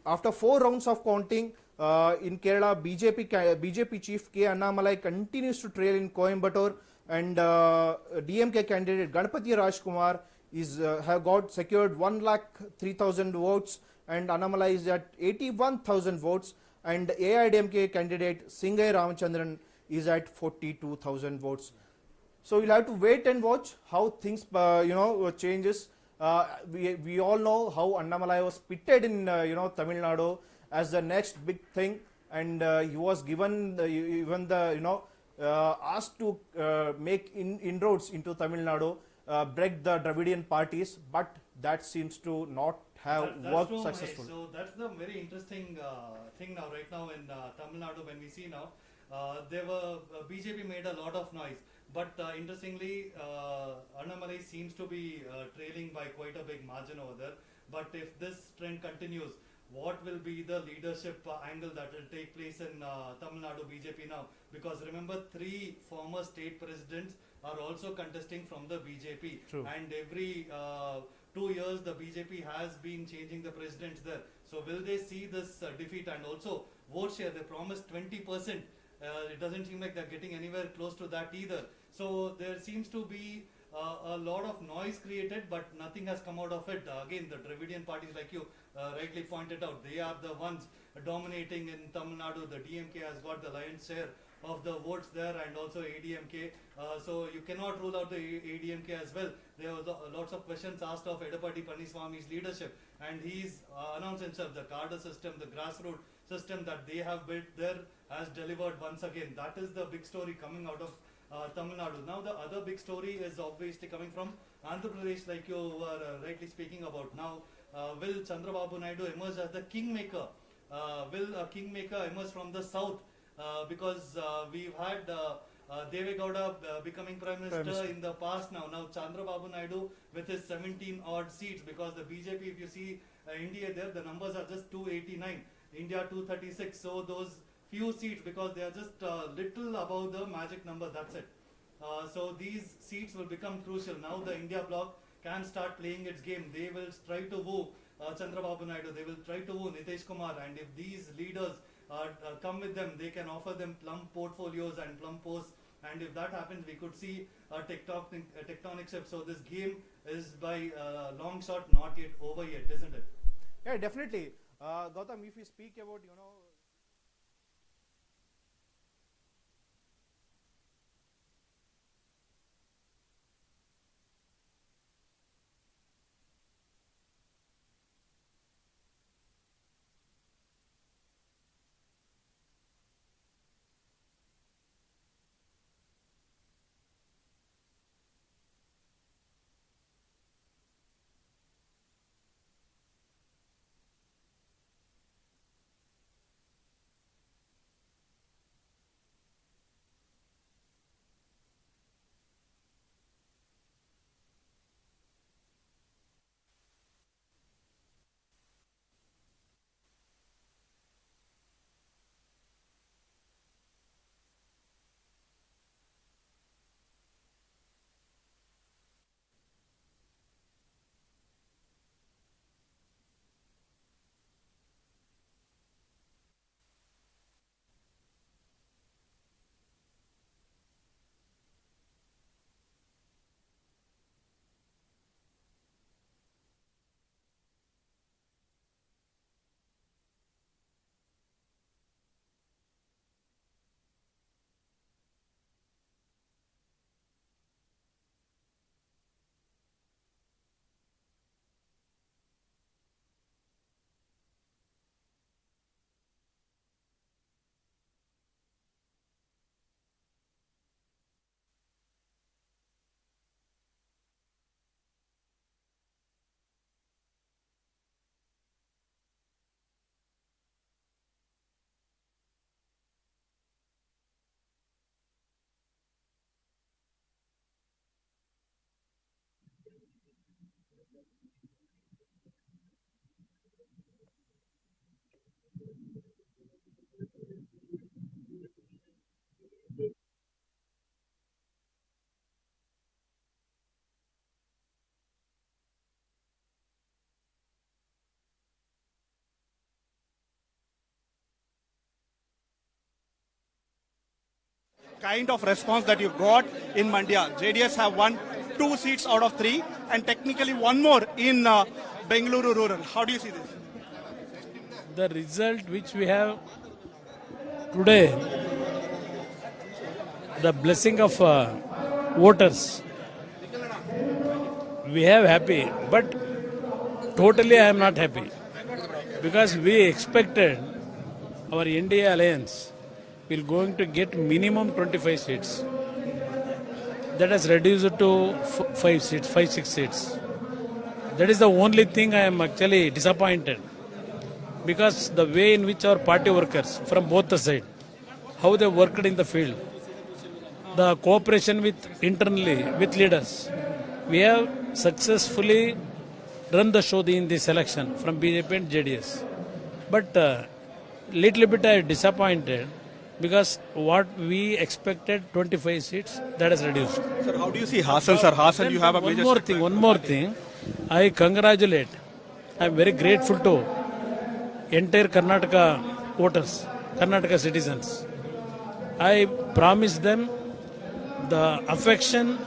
after 4 rounds of counting in Kerala, BJP chief K. Annamalai continues to trail in Coimbatore, and DMK candidate Ganapati Rajkumar is have got secured 1,03,000 votes, and Annamalai is at 81,000 votes, and AIDMK candidate Singai Ramachandran is at 42,000 votes. So we'll have to wait and watch how things changes. We all know how Annamalai was pitted in Tamil Nadu as the next big thing, and he was given even the asked to make inroads into Tamil Nadu, break the Dravidian parties, but that seems to not have worked true, Mahesh. successfully. So that's the very interesting thing now, right now in Tamil Nadu. When we see now, BJP made a lot of noise, but interestingly, Annamalai seems to be trailing by quite a big margin over there. But if this trend continues, what will be the leadership angle that will take place in Tamil Nadu BJP now? Because remember, 3 former state presidents are also contesting from the BJP. True. And every 2 years the BJP has been changing the presidents there. So will they see this defeat? And also vote share, they promised 20%. It doesn't seem like they're getting anywhere close to that either. So there seems to be a lot of noise created, but nothing has come out of it. Again, the Dravidian parties, like you rightly pointed out, they are the ones dominating in Tamil Nadu. The DMK has got the lion's share of the votes there, and also ADMK. So you cannot rule out the ADMK as well. There was lots of questions asked of Edapati Paniswami's leadership, and he's announced himself the cadre system, the grassroots system that they have built there has delivered once again. That is the big story coming out of Tamil Nadu. Now the other big story is obviously coming from Andhra Pradesh, like you were rightly speaking about. Now, will Chandrababu Naidu emerge as the kingmaker? Will a kingmaker emerge from the south? Because we've had Deve Gowda becoming Prime Minister in the past now. Now Chandrababu Naidu with his 17 odd seats, because the BJP, if you see India there, the numbers are just 289, India 236. So those few seats, because they are just little above the magic number, that's it. So these seats will become crucial. Now the India bloc can start playing its game. They will try to woo Chandrababu Naidu, they will try to woo Nitish Kumar, and if these leaders come with them, they can offer them plum portfolios and plum posts, and if that happens, we could see a tectonic shift. So this game is by long shot not yet over yet, isn't it? Yeah, definitely. Gautam, if we speak about kind of response that you got in Mandya. JDS have won 2 seats out of 3 and technically one more in Bengaluru rural. How do you see this? The result which we have today, the blessing of voters, we have happy, but totally I am not happy because we expected our NDA alliance will going to get minimum 25 seats. That has reduced to 5 seats, 5-6 seats. That is the only thing I am actually disappointed because the way in which our party workers from both the sides, how they worked in the field, the cooperation with internally with leaders, we have successfully run the show in this election from BJP and JDS. But little bit I disappointed because what we expected 25 seats, that has reduced. Sir, how do you see Hassan, sir? Hassan, you have a major... One more thing. I congratulate. I am very grateful to entire Karnataka voters, Karnataka citizens. I promise them the affection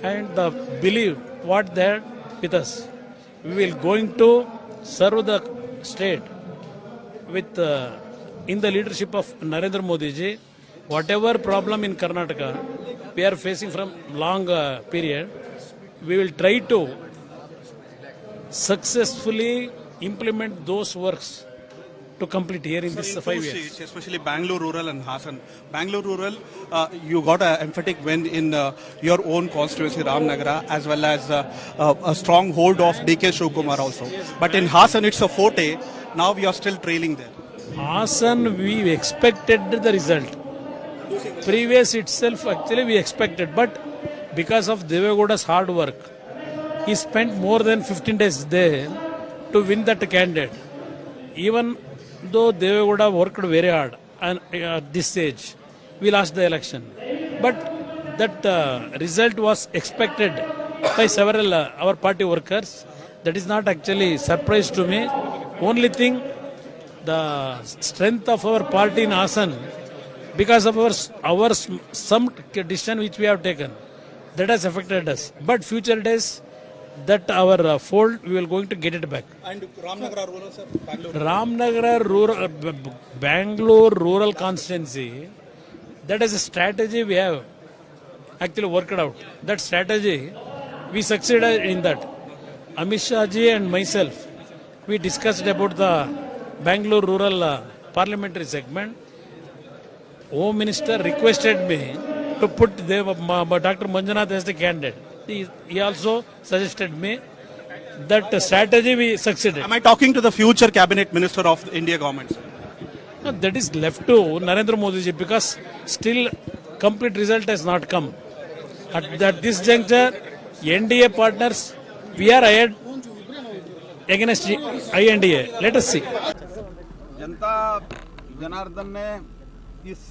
and the belief what they had with us. We will going to serve the state with in the leadership of Narendra Modi ji. Whatever problem in Karnataka we are facing from long period, we will try to successfully implement those works to complete here in this 5 years. States, especially Bangalore rural and Hassan. Bangalore rural, you got an emphatic win in your own constituency, Ramnagara, as well as a strong hold of DK Shivkumar also. But in Hassan, it's a forte. Now we are still trailing there. Hassan, we expected the result. Previous itself, actually, we expected. But because of Devegowda's hard work, he spent more than 15 days there to win that candidate. Even though Devegowda worked very hard and at this stage, we lost the election. But that result was expected by several our party workers. That is not actually surprise to me. Only thing, the strength of our party in Hassan, because of our some decision which we have taken, that has affected us. But future days, that our fold, we will going to get it back. And Ramnagara rural, sir? Ramnagara rural, Bangalore rural constituency, that is a strategy we have actually worked out. That strategy, we succeeded in that. Amit Shah ji and myself, we discussed about the Bangalore rural parliamentary segment. Home Minister requested me to put Dr. Manjunath as the candidate. He also suggested me that strategy we succeeded. Am I talking to the future cabinet minister of the India government? No, that is left to Narendra Modi ji because still complete result has not come. At this juncture, NDA partners, we are ahead against INDA. Let us see. जनता जनार्दन ने इस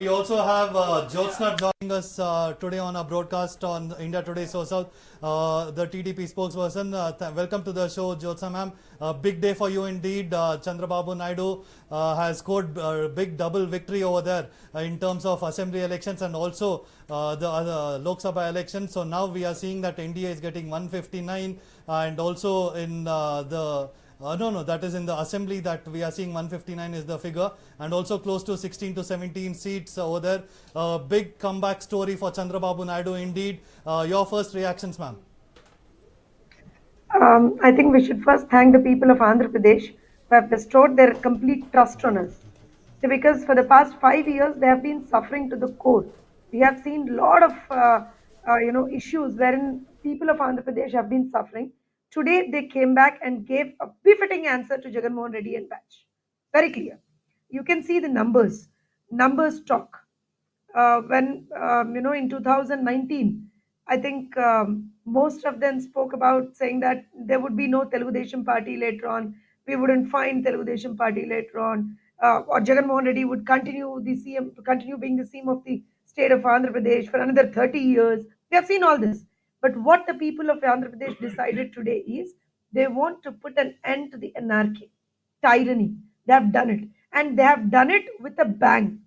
We also have Jyotsna joining us today on our broadcast on India Today SoSouth, the TDP spokesperson. Welcome to the show, Jyotsna ma'am. Big day for you indeed. Chandrababu Naidu has scored a big double victory over there in terms of assembly elections and also the Lok Sabha elections. So now we are seeing that NDA is getting 159 and also in that is in the assembly that we are seeing 159 is the figure and also close to 16 to 17 seats over there. Big comeback story for Chandrababu Naidu indeed. Your first reactions, ma'am? I think we should first thank the people of Andhra Pradesh who have bestowed their complete trust on us. So because for the past 5 years they have been suffering to the core. We have seen a lot of issues wherein people of Andhra Pradesh have been suffering. Today they came back and gave a befitting answer to Jagan Mohan Reddy and batch. Very clear. You can see the numbers. Numbers talk. When in 2019, I think most of them spoke about saying that there would be no Telugu Desam party later on. We wouldn't find Telugu Desam party later on, or Jagan Mohan Reddy would continue being the CM of the state of Andhra Pradesh for another 30 years. We have seen all this. But what the people of Andhra Pradesh decided today is they want to put an end to the anarchy, tyranny. They have done it. and they have done it with a bang.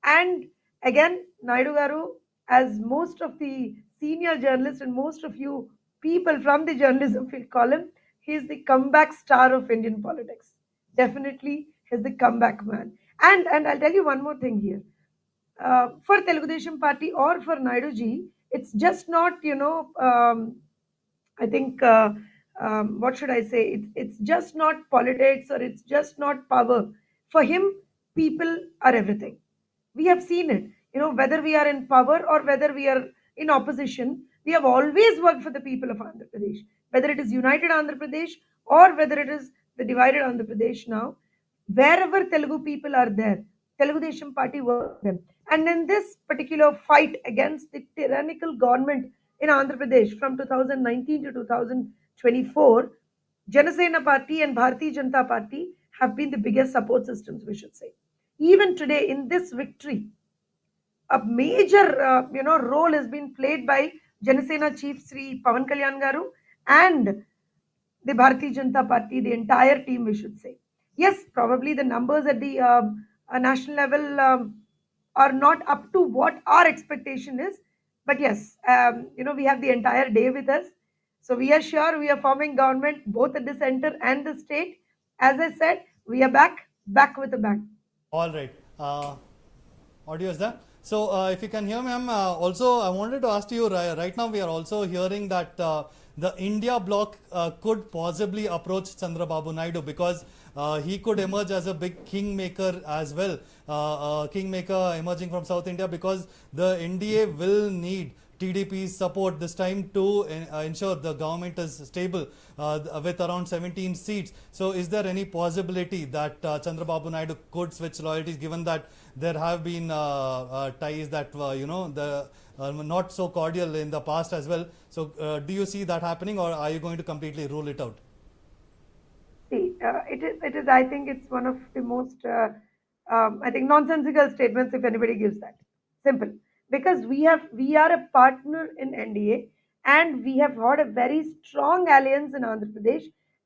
And again, Naidu Garu, as most of the senior journalists and most of you people from the journalism field call him, he is the comeback star of Indian politics. Definitely, he's the comeback man. And I'll tell you one more thing here. For Telugu Desam Party or for Naidu ji, it's just not, I think, what should I say? It's just not politics or it's just not power. For him, people are everything. We have seen it. Whether we are in power or whether we are in opposition, we have always worked for the people of Andhra Pradesh. Whether it is United Andhra Pradesh or whether it is the divided Andhra Pradesh now, wherever Telugu people are there, Telugu Desam Party works with them. And in this particular fight against the tyrannical government in Andhra Pradesh from 2019 to 2024, Janasena Party and Bharatiya Janata Party have been the biggest support systems, we should say. Even today, in this victory, a major role has been played by Janasena Chief Sri Pavan Kalyan Garu and the Bharatiya Janata Party, the entire team, we should say. Yes, probably the numbers at the national level are not up to what our expectation is. But yes, we have the entire day with us. So we are sure we are forming government both at the center and the state. As I said, we are back with a bang. All right. Audio is there. So, if you can hear me, also I wanted to ask you, right now we are also hearing that the India bloc could possibly approach Chandrababu Naidu because he could emerge as a big kingmaker as well, kingmaker emerging from South India, because the NDA will need TDP's support this time to ensure the government is stable with around 17 seats. So is there any possibility that Chandrababu Naidu could switch loyalties, given that there have been ties that the not so cordial in the past as well? So do you see that happening, or are you going to completely rule it out? See, it is. I think it's one of the most, I think, nonsensical statements if anybody gives that. Simple, because we are a partner in NDA, and we have got a very strong alliance in Andhra Pradesh,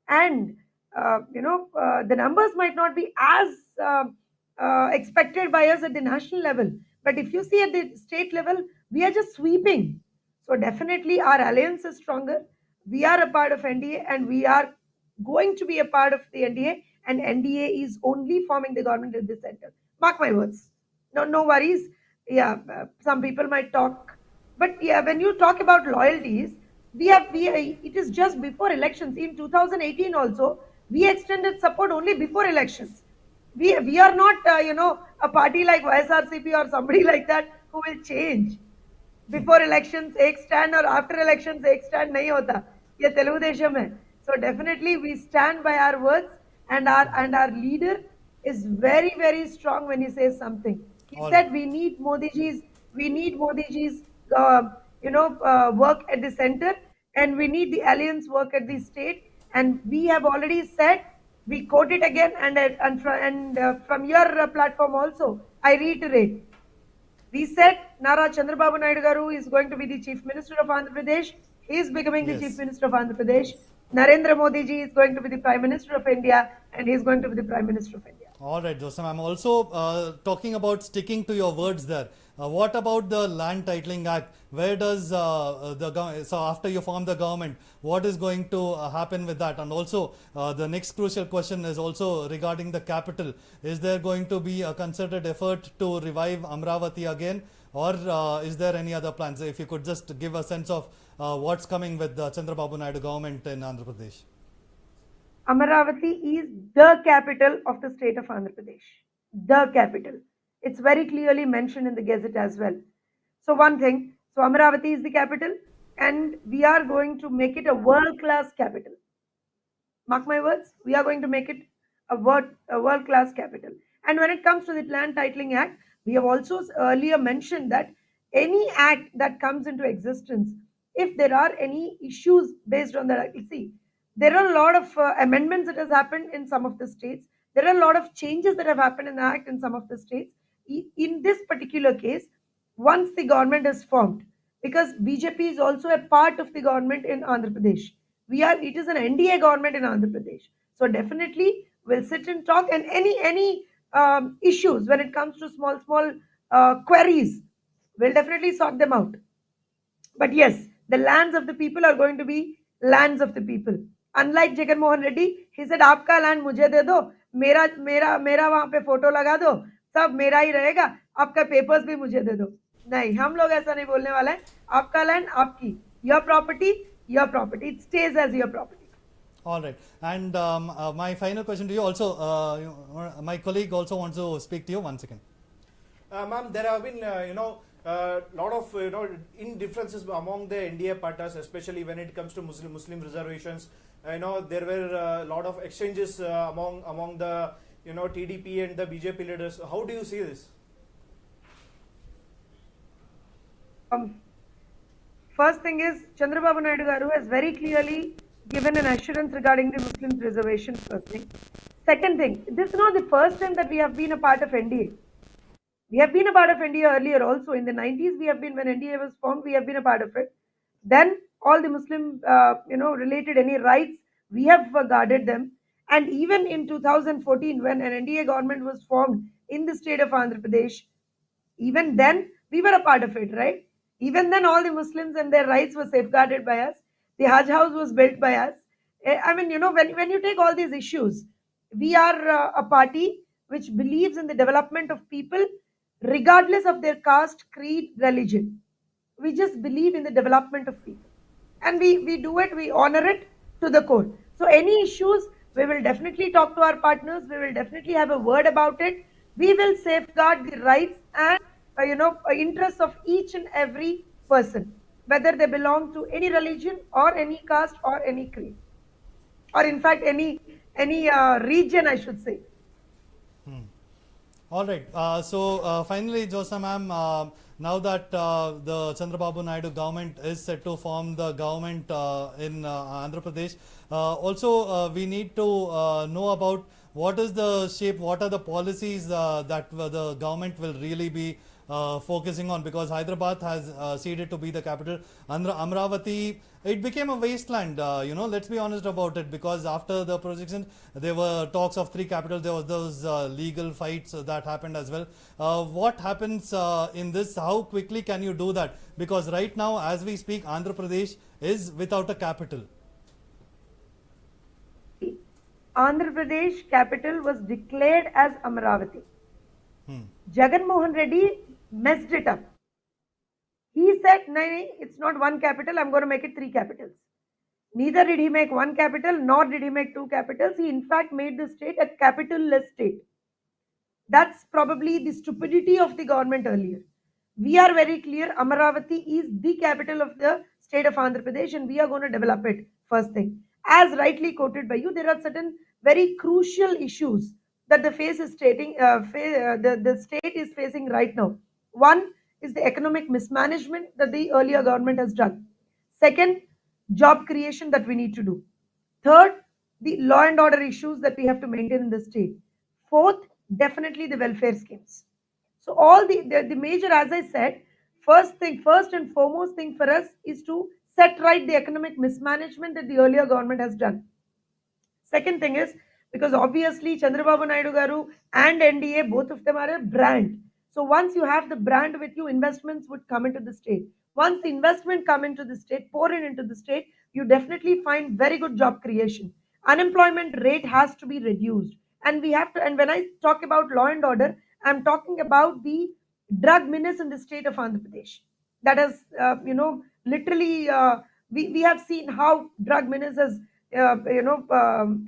and the numbers might not be as expected by us at the national level, but if you see at the state level, we are just sweeping. So definitely, our alliance is stronger. We are a part of NDA, and we are going to be a part of the NDA, and NDA is only forming the government at the center. Mark my words. No worries. Yeah, some people might talk, but yeah, when you talk about loyalties, it is just before elections. In 2018 also, we extended support only before elections. We are not a party like YSRCP or somebody like that who will change. Before elections एक stand और after elections एक stand नहीं होता ये तेलुगु देशम है so definitely we stand by our words and our leader is very strong when he says something. He said we need Modi ji's work at the center, and we need the alliance work at the state, and we have already said, we quote it again, and from your platform also I reiterate, we said Nara Chandrababu Naidu Garu is going to be the Chief Minister of Andhra Pradesh. He is becoming the Chief Minister of Andhra Pradesh. Narendra Modi ji is going to be the Prime Minister of India, and he is going to be the Prime Minister of India. All right, Joseph. I'm also talking about sticking to your words there. What about the Land Titling Act? Where does so after you form the government, what is going to happen with that? And also, the next crucial question is also regarding the capital. Is there going to be a concerted effort to revive Amravati again, or is there any other plans? If you could just give a sense of what's coming with the Chandrababu Naidu government in Andhra Pradesh. Amaravati is the capital of the state of Andhra Pradesh. The capital. It's very clearly mentioned in the Gazette as well. So one thing, so Amaravati is the capital, and we are going to make it a world-class capital. Mark my words, we are going to make it a world-class capital. And when it comes to the Land Titling Act, we have also earlier mentioned that any act that comes into existence, if there are any issues based on that, you see, there are a lot of amendments that has happened in some of the states. There are a lot of changes that have happened in the act in some of the states. In this particular case, once the government is formed, because BJP is also a part of the government in Andhra Pradesh, it is an NDA government in Andhra Pradesh. So definitely we'll sit and talk, and any issues, when it comes to small queries, we'll definitely sort them out. But yes, the lands of the people are going to be lands of the people. Unlike Jagan Mohan Reddy, he said, "आपका land मुझे दे दो, मेरा मेरा मेरा वहां पे photo लगा दो, सब मेरा ही रहेगा, आपका पेपर्स भी मुझे दे दो." नहीं, हम लोग ऐसा नहीं बोलने वाले हैं. आपका land आपकी, your property, your property. It stays as your property. All right. And my final question to you also, my colleague also wants to speak to you. 1 second. Ma'am, there have been, lot of, indifferences among the NDA partners, especially when it comes to Muslim reservations. There were a lot of exchanges among the, TDP and the BJP leaders. How do you see this? First thing is, Chandrababu Naidu Garu has very clearly given an assurance regarding the Muslim reservation, first thing. Second thing, this is not the first time that we have been a part of NDA. We have been a part of NDA earlier also. In the 90s, we have been, when NDA was formed, we have been a part of it. Then all the Muslim, related any rights, we have guarded them. And even in 2014, when an NDA government was formed in the state of Andhra Pradesh, even then we were a part of it, right? Even then, all the Muslims and their rights were safeguarded by us. The Hajj house was built by us. I mean, when you take all these issues, we are a party which believes in the development of people regardless of their caste, creed, religion. We just believe in the development of people. And we do it, we honor it to the core. So any issues, we will definitely talk to our partners. We will definitely have a word about it. We will safeguard the rights and interests of each and every person, whether they belong to any religion or any caste or any creed, or in fact any region, I should say. All right. Finally, Josa ma'am, now that the Chandrababu Naidu government is set to form the government in Andhra Pradesh, we need to know about what is the shape, what are the policies that the government will really be focusing on, because Hyderabad has ceded to be the capital. Amravati, it became a wasteland, let's be honest about it, because after the projection, there were talks of 3 capitals, there was those legal fights that happened as well. What happens in this? How quickly can you do that? Because right now, as we speak, Andhra Pradesh is without a capital. Andhra Pradesh capital was declared as Amravati. Jagan Mohan Reddy messed it up. He said, "No, it's not 1 capital, I'm going to make it 3 capitals." Neither did he make 1 capital, nor did he make 2 capitals. He in fact made the state a capitalless state. That's probably the stupidity of the government earlier. We are very clear, Amaravati is the capital of the state of Andhra Pradesh, and we are going to develop it, first thing. As rightly quoted by you, there are certain very crucial issues that the state is facing right now. One is the economic mismanagement that the earlier government has done. Second, job creation that we need to do. Third, the law and order issues that we have to maintain in the state. Fourth, definitely the welfare schemes. So all the major, as I said, first and foremost thing for us is to set right the economic mismanagement that the earlier government has done. Second thing is, because obviously Chandrababu Naidu Garu and NDA, both of them are a brand. So once you have the brand with you, investments would come into the state. Once the investment come into the state, pour it into the state, you definitely find very good job creation. Unemployment rate has to be reduced. And we have to, and when I talk about law and order, I'm talking about the drug menace in the state of Andhra Pradesh. That has, literally, we have seen how drug menace has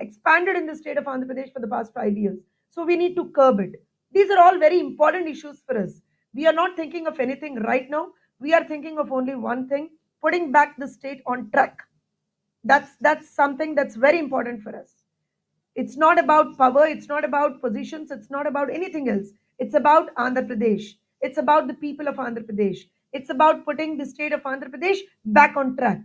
expanded in the state of Andhra Pradesh for the past 5 years. So we need to curb it. These are all very important issues for us. We are not thinking of anything right now. We are thinking of only one thing: putting back the state on track. That's something that's very important for us. It's not about power, it's not about positions, it's not about anything else. It's about Andhra Pradesh. It's about the people of Andhra Pradesh. It's about putting the state of Andhra Pradesh back on track.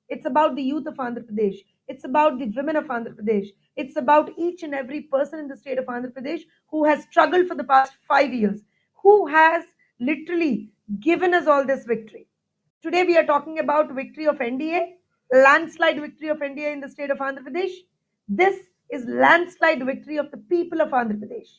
It's about the youth of Andhra Pradesh. It's about the women of Andhra Pradesh. It's about each and every person in the state of Andhra Pradesh who has struggled for the past 5 years, who has literally given us all this victory. Today we are talking about victory of NDA, landslide victory of NDA in the state of Andhra Pradesh. This is landslide victory of the people of Andhra Pradesh.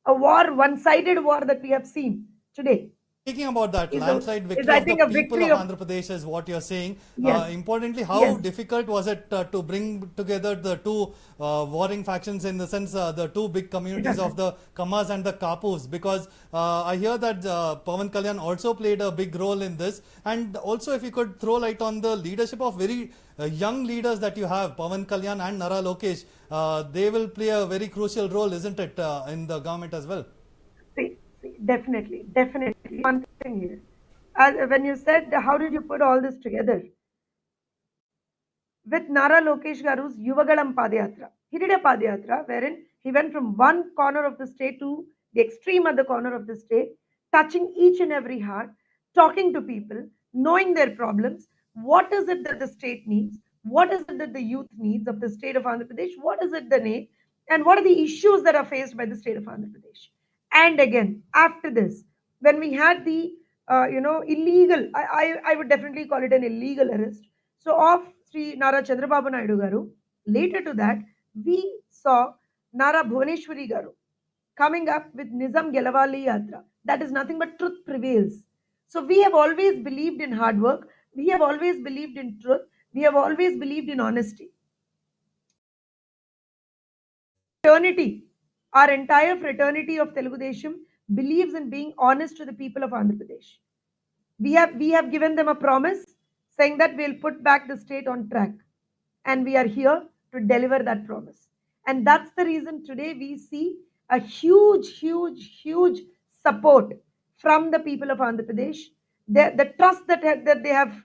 A war, one-sided war that we have seen today. Speaking about that landslide Is victory I of the think a people victory of of Andhra Pradesh is what you're saying. yes, Importantly, how yes. difficult was it to bring together the two warring factions, in the sense the two big communities of the Kamas and the Kapus? Because I hear that Pawan Kalyan also played a big role in this. And also, if you could throw light on the leadership of very young leaders that you have, Pawan Kalyan and Nara Lokesh, they will play a very crucial role, isn't it, in the government as well? See, definitely. One thing here. When you said, how did you put all this together? With Nara Lokesh Garu's Yuvagalam Padayatra. He did a Padayatra wherein he went from one corner of the state to the extreme other corner of the state, touching each and every heart, talking to people, knowing their problems. What is it that the state needs? What is it that the youth needs of the state of Andhra Pradesh? What is it the need? And what are the issues that are faced by the state of Andhra Pradesh? And again, after this, when we had the illegal, I would definitely call it an illegal arrest. So of Sri Nara Chandrababu Naidu Garu. Later to that, we saw Nara Bhuvaneshwari Garu coming up with Nizam Gelavali Yatra. That is nothing but truth prevails. So we have always believed in hard work. We have always believed in truth. We have always believed in honesty. Fraternity, our entire fraternity of Telugu Desam believes in being honest to the people of Andhra Pradesh. We have given them a promise saying that we'll put back the state on track, and we are here to deliver that promise. And that's the reason today we see a huge support from the people of Andhra Pradesh. The trust that they have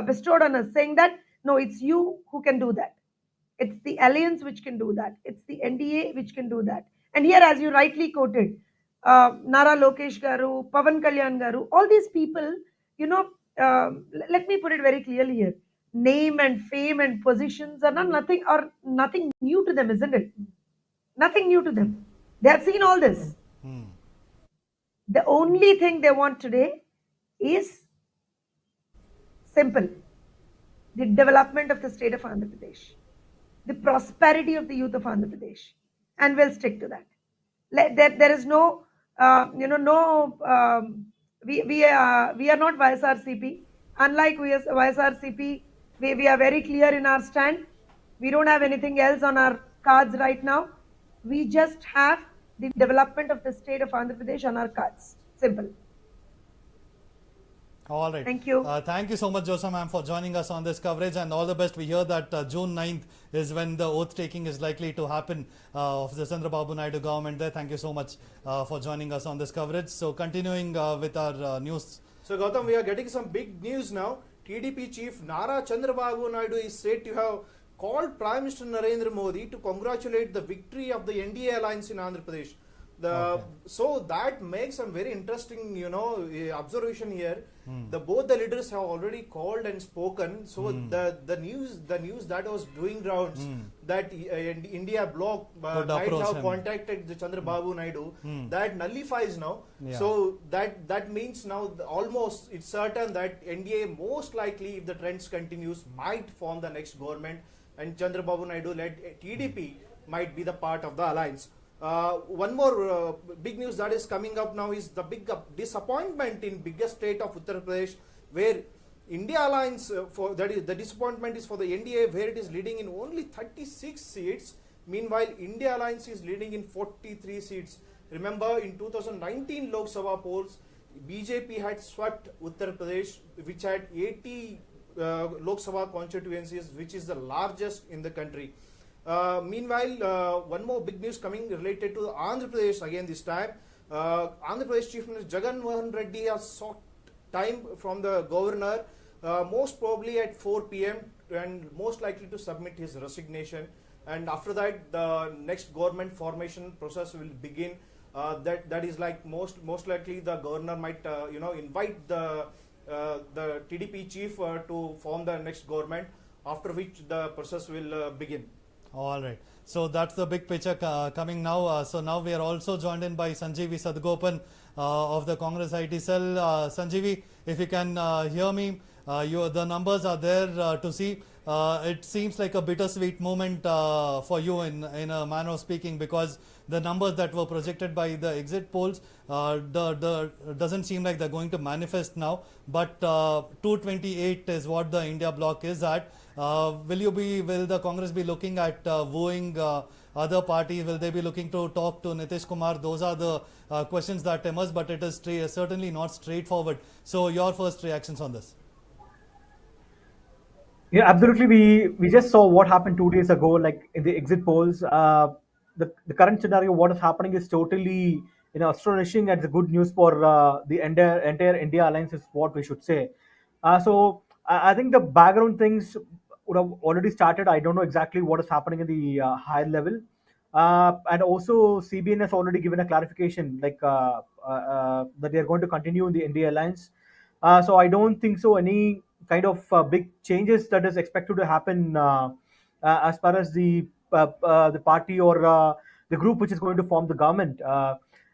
bestowed on us, saying that no, it's you who can do that. It's the alliance which can do that. It's the NDA which can do that. And here, as you rightly quoted, Nara Lokesh Garu, Pawan Kalyan Garu, all these people, let me put it very clearly here. Name and fame and positions are nothing new to them, isn't it? Nothing new to them. They have seen all this. The only thing they want today is simple: the development of the state of Andhra Pradesh, the prosperity of the youth of Andhra Pradesh, and we'll stick to that. There is no, we are not YSRCP. Unlike YSRCP, we are very clear in our stand. We don't have anything else on our cards right now. We just have the development of the state of Andhra Pradesh on our cards. Simple. All right. Thank you. Thank you so much, Josa ma'am, for joining us on this coverage, and all the best. We hear that June 9th is when the oath taking is likely to happen of the Chandrababu Naidu government there. Thank you so much for joining us on this coverage. So continuing with our news. So Gautam, we are getting some big news now. TDP chief Nara Chandrababu Naidu is said to have called Prime Minister Narendra Modi to congratulate the victory of the NDA alliance in Andhra Pradesh. So that makes some very interesting, observation here. Both the leaders have already called and spoken. So the news that was doing rounds that India bloc might have contacted the Chandrababu Naidu, that nullifies now. Yeah. So that means now almost it's certain that NDA most likely, if the trends continues, might form the next government, and Chandrababu Naidu led TDP might be the part of the alliance. One more big news that is coming up now is the big disappointment in biggest state of Uttar Pradesh, where India alliance the disappointment is for the NDA, where it is leading in only 36 seats. Meanwhile, India alliance is leading in 43 seats. Remember, in 2019 Lok Sabha polls, BJP had swept Uttar Pradesh, which had 80 Lok Sabha constituencies, which is the largest in the country. Meanwhile, one more big news coming related to Andhra Pradesh again this time. Andhra Pradesh Chief Minister Jagan Mohan Reddy has sought time from the governor, most probably at 4 p.m. and most likely to submit his resignation. And after that, the next government formation process will begin. That is like most likely the governor might invite the TDP chief to form the next government, after which the process will begin. All right. So that's the big picture coming now. So now we are also joined in by Sanjeevi Sadgopan of the Congress IT cell. Sanjeevi, if you can hear me, the numbers are there to see. it seems like a bittersweet moment for you in a manner of speaking, because the numbers that were projected by the exit polls the doesn't seem like they're going to manifest now. But 228 is what the India bloc is at. Will the Congress be looking at wooing other parties? Will they be looking to talk to Nitish Kumar? Those are the questions that emerge, but it is certainly not straightforward. So your first reactions on this? Yeah, absolutely. We just saw what happened 2 days ago, like in the exit polls. The current scenario, what is happening, is totally astonishing, and it's good news for the entire India alliance, is what we should say. So I think the background things would have already started. I don't know exactly what is happening in the higher level, and also CBN has already given a clarification, like that they are going to continue in the India alliance. So I don't think so any kind of big changes that is expected to happen as far as the party or the group which is going to form the government.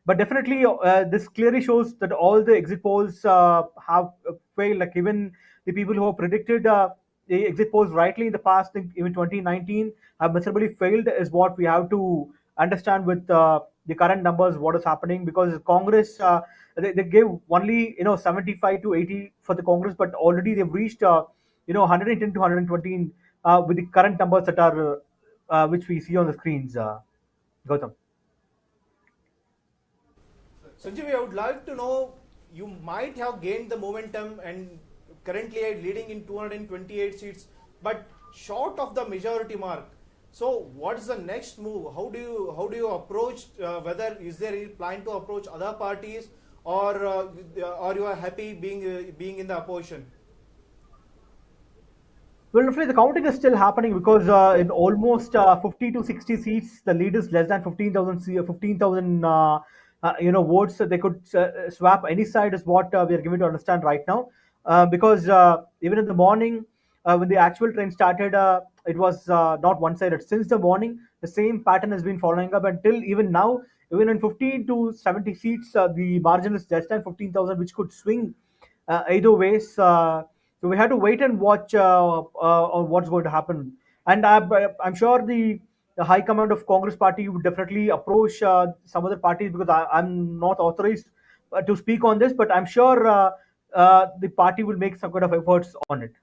But definitely, this clearly shows that all the exit polls have failed. Like even the people who have predicted the exit polls rightly in the past, think even 2019, have miserably failed, is what we have to understand with the current numbers, what is happening. Because Congress, they gave only 75 to 80 for the Congress, but already they've reached 110 to 120 with the current numbers that are which we see on the screens. Gautam. Sanjeev, I would like to know, you might have gained the momentum and currently are leading in 228 seats, but short of the majority mark. So, what is the next move? How do you approach? Whether is there any plan to approach other parties, or you are happy being in the opposition? Well, roughly the counting is still happening, because in almost 50 to 60 seats, the lead is less than 15,000 15,000 votes. So they could swap any side, is what we are given to understand right now. Because even in the morning, when the actual train started, it was not one-sided. Since the morning, the same pattern has been following up until even now. Even in 15 to 70 seats, the margin is less than 15,000, which could swing either ways. So we have to wait and watch on what's going to happen. And I'm sure the high command of Congress party would definitely approach some other parties, because I'm not authorized to speak on this, but I'm sure the party will make some kind of efforts on it.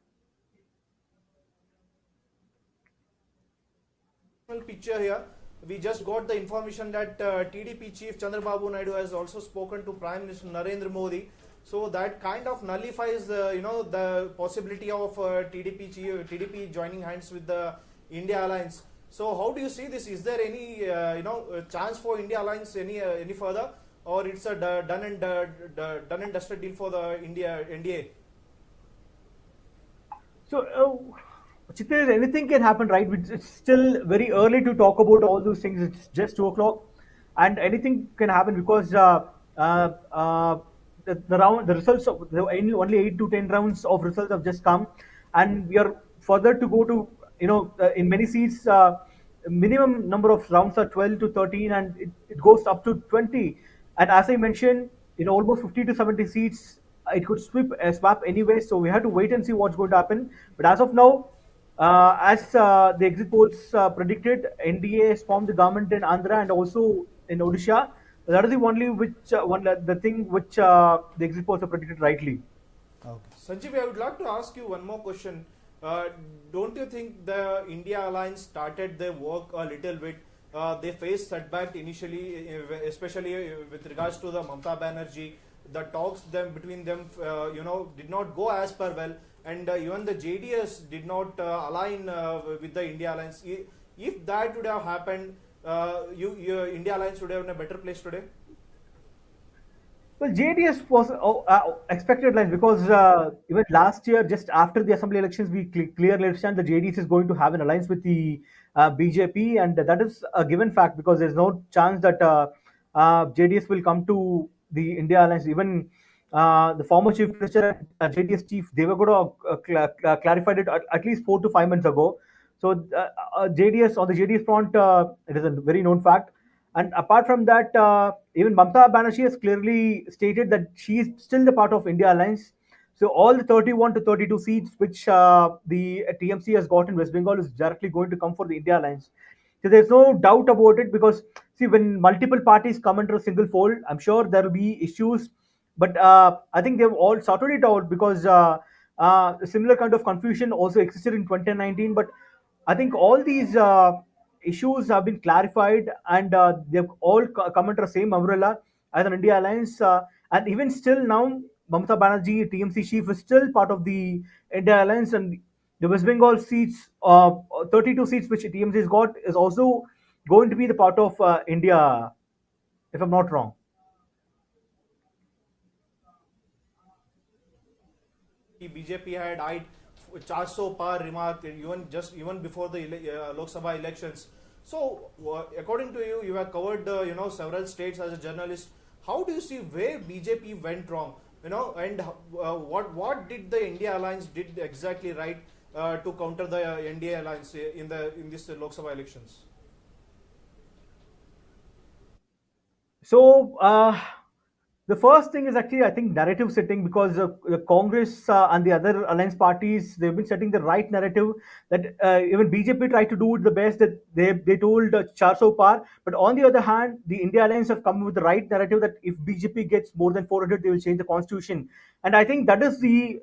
Picture here. We just got the information that TDP chief Chandrababu Naidu has also spoken to Prime Minister Narendra Modi. So that kind of nullifies the possibility of TDP joining hands with the India alliance. So how do you see this? Is there any chance for India alliance any further, or it's a done and dusted deal for the NDA? So, Chitra, anything can happen, right? It's still very early to talk about all those things. It's just 2 o'clock, and anything can happen, because the results of only 8 to 10 rounds of results have just come, and we are further to go to in many seats. Minimum number of rounds are 12 to 13, and it goes up to 20. And as I mentioned, in almost 50 to 70 seats, it could swap anyway. So we have to wait and see what's going to happen. But as of now, as the exit polls predicted, NDA has formed the government in Andhra and also in Odisha. That is the only the thing which the exit polls are predicted rightly. Okay. Sanjeev, I would like to ask you one more question. Don't you think the India alliance started their work a little bit? They faced setback initially, especially with regards to the Mamata Banerjee. The talks between them, did not go as per well, and even the JDS did not align with the India alliance. If that would have happened, your India alliance would have been a better place today. Well, JDS was expected, like, because even last year, just after the assembly elections, we clearly understand the JDS is going to have an alliance with the BJP, and that is a given fact, because there's no chance that JDS will come to the India alliance. Even the former chief minister and JDS chief, they were going to clarified it at least 4 to 5 months ago. So JDS, on the JDS front, it is a very known fact. And apart from that, even Mamata Banerjee has clearly stated that she is still the part of India alliance. So all the 31 to 32 seats which the TMC has got in West Bengal is directly going to come for the India Alliance. So there's no doubt about it, because see, when multiple parties come under a single fold, I'm sure there will be issues, but I think they've all sorted it out, because a similar kind of confusion also existed in 2019. But I think all these issues have been clarified, and they've all come under the same umbrella as an India Alliance. And even still now, Mamata Banerjee, TMC chief, is still part of the India Alliance, and the West Bengal seats, 32 seats which TMC has got, is also going to be the part of India, if I'm not wrong. BJP had eyed 400 par remark even before the Lok Sabha elections. So, according to you, you have covered several states as a journalist. How do you see where BJP went wrong? And what did the India Alliance did exactly right to counter the NDA Alliance in this Lok Sabha elections? So, the first thing is actually, I think, narrative setting, because the Congress and the other alliance parties, they've been setting the right narrative, that even BJP tried to do it the best, that they told 400 par. But on the other hand, the India Alliance have come with the right narrative, that if BJP gets more than 400, they will change the constitution. And I think that is the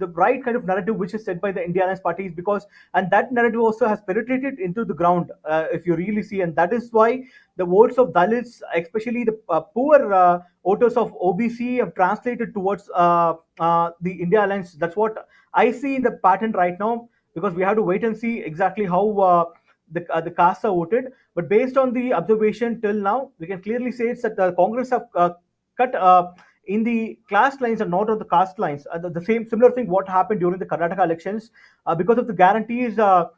right kind of narrative which is set by the India Alliance parties, because, and that narrative also has penetrated into the ground, if you really see. And that is why the votes of Dalits, especially the poor voters of OBC, have translated towards the India Alliance. That's what I see in the pattern right now, because we have to wait and see exactly how the castes are voted. But based on the observation till now, we can clearly say it's that the Congress have cut in the class lines and not on the caste lines. The same similar thing what happened during the Karnataka elections, because of the guarantees. The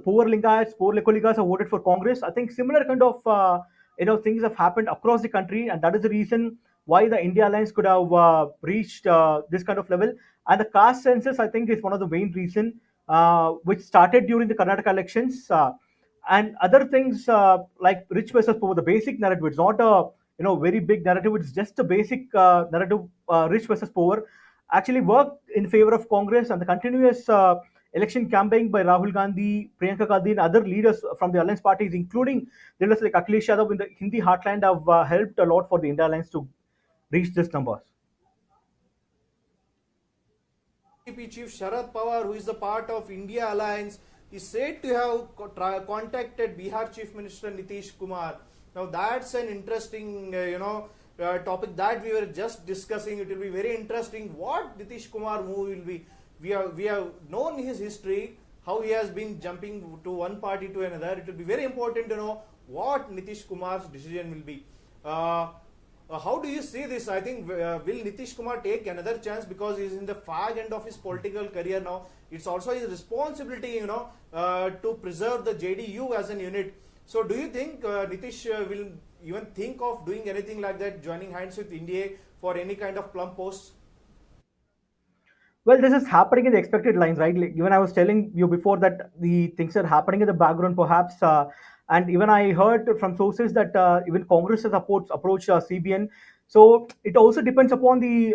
poor Lingayats, poor Lekoligas have voted for Congress. I think similar kind of things have happened across the country, and that is the reason why the India Alliance could have reached this kind of level. And the caste census, I think, is one of the main reason which started during the Karnataka elections. And other things like rich versus poor, the basic narrative. It's not a very big narrative. It's just a basic narrative. Rich versus poor actually worked in favor of Congress, and the continuous election campaign by Rahul Gandhi, Priyanka Gandhi, and other leaders from the alliance parties, including leaders like Akhilesh Yadav in the Hindi heartland, have helped a lot for the India Alliance to reach this numbers. BJP chief Sharad Pawar, who is the part of India Alliance, is said to have contacted Bihar Chief Minister Nitish Kumar. Now that's an interesting, topic that we were just discussing. It will be very interesting what Nitish Kumar move will be. We have known his history, how he has been jumping to one party to another. It will be very important to know what Nitish Kumar's decision will be. How do you see this? I think will Nitish Kumar take another chance, because he is in the fag end of his political career now. It's also his responsibility, to preserve the JDU as an unit. So do you think Nitish will even think of doing anything like that, joining hands with NDA for any kind of plum posts? Well, this is happening in the expected lines, right? Like, even I was telling you before that the things are happening in the background, perhaps. And even I heard from sources that even Congress has approached CBN. So it also depends upon the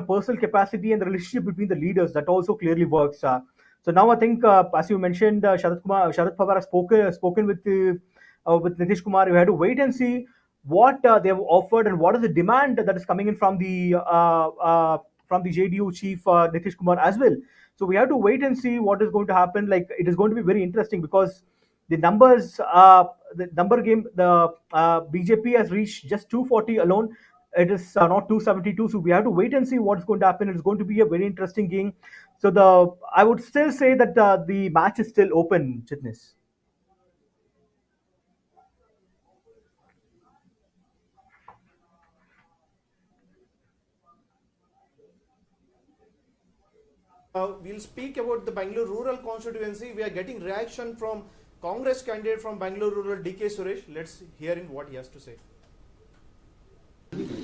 personal capacity and the relationship between the leaders. That also clearly works. So now I think, as you mentioned, Sharad Pawar has spoken with Nitish Kumar. We had to wait and see what they have offered and what is the demand that is coming in from the JDU chief Nitish Kumar as well. So we have to wait and see what is going to happen. Like, it is going to be very interesting, because the numbers, the number game, the BJP has reached just 240 alone. It is not 272. So we have to wait and see what's going to happen. It's going to be a very interesting game. So I would still say that the match is still open, Chitnis. We'll speak about the Bangalore rural constituency. We are getting reaction from Congress candidate from Bangalore rural, DK Suresh. Let's hear in what he has to say.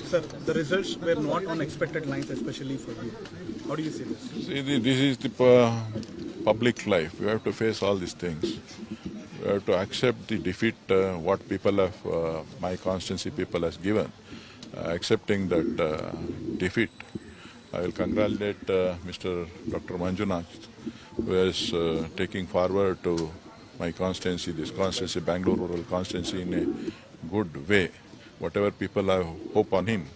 Sir, the results were not on expected lines, especially for you. How do you see this? See, this is the public life. We have to face all these things. We have to accept the defeat, what people have, my constituency people has given. Accepting that defeat. I will congratulate Mr. Dr. Manjunath, who is taking forward to my constituency, this constituency, Bangalore rural constituency, in a good way. Whatever people have hope on him,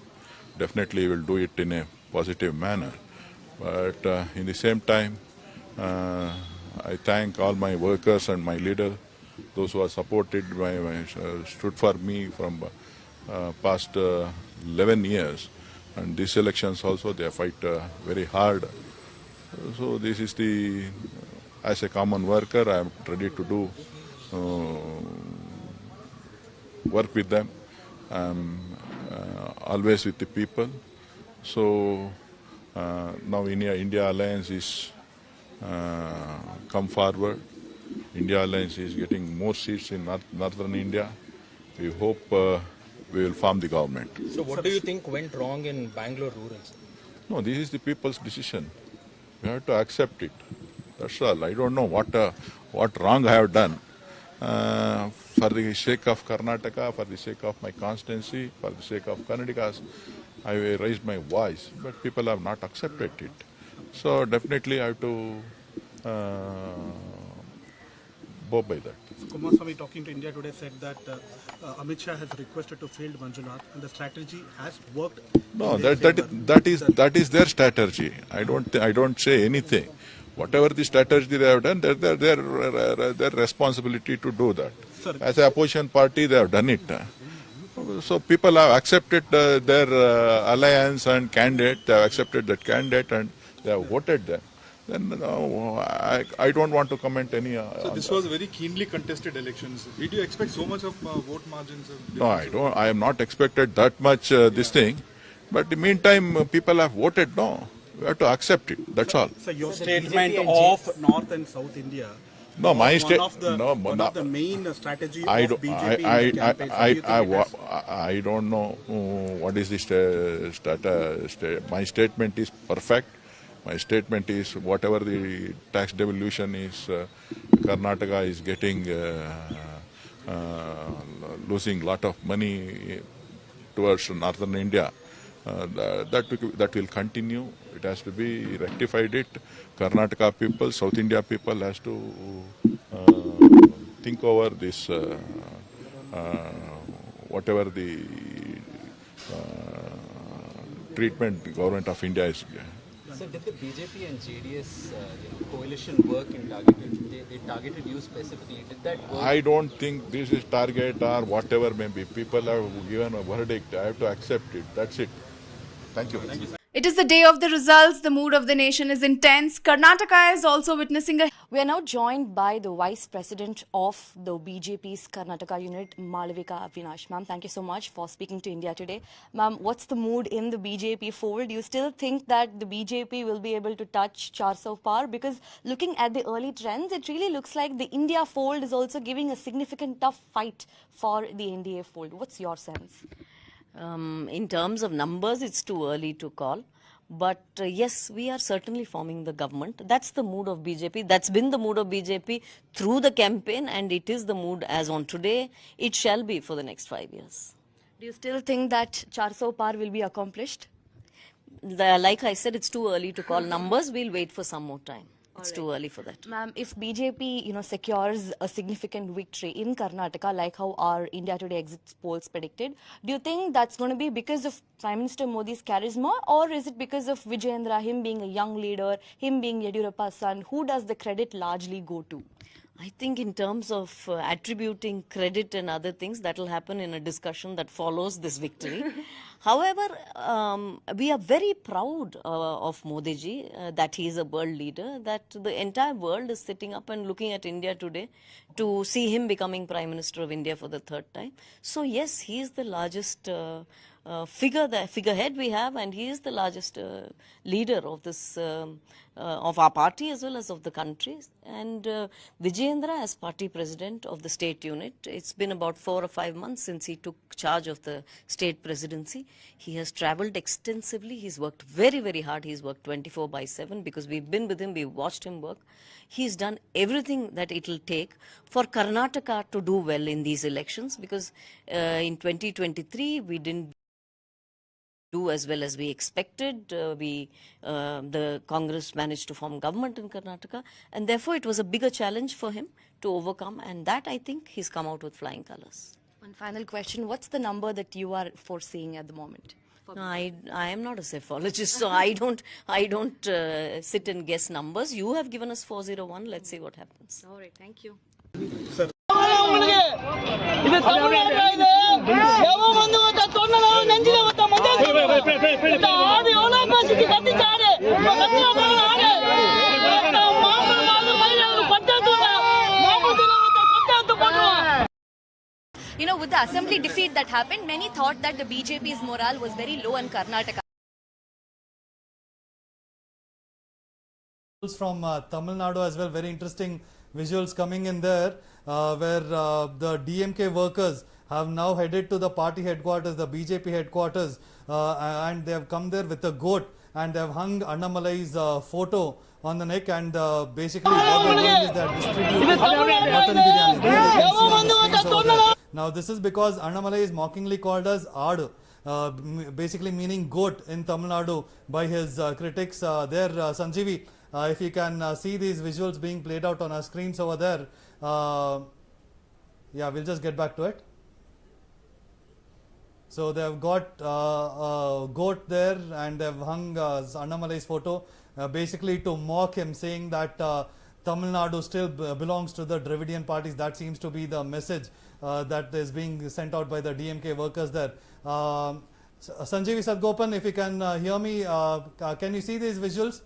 definitely will do it in a positive manner. But in the same time, I thank all my workers and my leader, those who have supported, stood for me from past 11 years. And these elections also, they fight very hard. So this is as a common worker, I am ready to do work with them. Always with the people. So now India Alliance is come forward. India Alliance is getting more seats in northern India. We hope we will form the government. So what do you think went wrong in Bangalore rural? No, this is the people's decision. We have to accept it. That's all. I don't know what wrong I have done. For the sake of Karnataka, for the sake of my constituency, for the sake of Karnataka, I raised my voice, but people have not accepted it. So definitely I have to bow by that. Kumaraswamy, talking to India Today, said that Amit Shah has requested to field Manjunath, and the strategy has worked. No, that is their strategy. I don't say anything. Whatever the strategy they have done, their responsibility to do that. Sir, as an opposition party, they have done it. So people have accepted their alliance and candidate. They have accepted that candidate and they have voted them. Then I don't want to comment any. So this was very keenly contested elections. Did you expect so much of vote margins? No, I don't. I am not expected that much this thing. But in the meantime, people have voted. No, we have to accept it. That's all. So your statement of North and South India. No, my statement. One of the main strategy of BJP in the campaign. I don't know what is the my statement is perfect. My statement is whatever the tax devolution is, Karnataka is getting losing lot of money towards northern India. That will continue. It has to be rectified. Karnataka people, South India people has to think over this. Whatever the treatment the government of India is. So did the BJP and JDS coalition work in targeted? They targeted you specifically. Did that work? I don't think this is target or whatever may be. People have given a verdict. I have to accept it. That's it. Thank you. It is the day of the results. The mood of the nation is intense. Karnataka is also witnessing a... We are now joined by the Vice President of the BJP's Karnataka unit, Malavika Avinash. Ma'am, thank you so much for speaking to India Today. Ma'am, what's the mood in the BJP fold? Do you still think that the BJP will be able to touch 400 par? Because looking at the early trends, it really looks like the India fold is also giving a significant tough fight for the NDA fold. What's your sense? In terms of numbers, it's too early to call. But yes, we are certainly forming the government. That's the mood of BJP. That's been the mood of BJP through the campaign, and it is the mood as on today. It shall be for the next 5 years. Do you still think that 400 par will be accomplished? Like I said, it's too early to call numbers. We'll wait for some more time. It's too early for that. Ma'am, if BJP, secures a significant victory in Karnataka, like how our India Today exit polls predicted, do you think that's going to be because of Prime Minister Modi's charisma, or is it because of Vijayendra, him being a young leader, him being Yediyurappa's son? Who does the credit largely go to? I think in terms of attributing credit and other things, that will happen in a discussion that follows this victory. However, we are very proud of Modi ji, that he is a world leader, that the entire world is sitting up and looking at India today to see him becoming Prime Minister of India for the third time. So yes, he is the largest figurehead we have, and he is the largest leader of this of our party as well as of the country. And Vijayendra, as party president of the state unit, it's been about 4 or 5 months since he took charge of the state presidency. He has travelled extensively. He's worked very, very hard. He's worked 24/7 because we've been with him. We've watched him work. He's done everything that it will take for Karnataka to do well in these elections, because in 2023 we didn't do as well as we expected. The Congress managed to form government in Karnataka, and therefore it was a bigger challenge for him to overcome, and that I think he's come out with flying colors. One final question. What's the number that you are foreseeing at the moment? No, I am not a psephologist, so I don't sit and guess numbers. You have given us 401. Let's see what happens. All right, thank you. You know, with the assembly defeat that happened, many thought that the BJP's morale was very low in Karnataka. From Tamil Nadu as well, very interesting visuals coming in there, where the DMK workers have now headed to the party headquarters, the BJP headquarters, and they have come there with a goat, and they have hung Annamalai's photo on the neck, and basically what they are doing is they are distributing mutton biryani. There you can see on the screens over there. Now this is because Annamalai is mockingly called as Aadu, basically meaning goat in Tamil Nadu by his critics. Sanjeevi, if you can see these visuals being played out on our screens over there. Yeah, we'll just get back to it. So they have got a goat there, and they have hung Annamalai's photo, basically to mock him, saying that Tamil Nadu still belongs to the Dravidian parties. That seems to be the message that is being sent out by the DMK workers there. Sanjeevi Sadgopan, if you can hear me, can you see these visuals?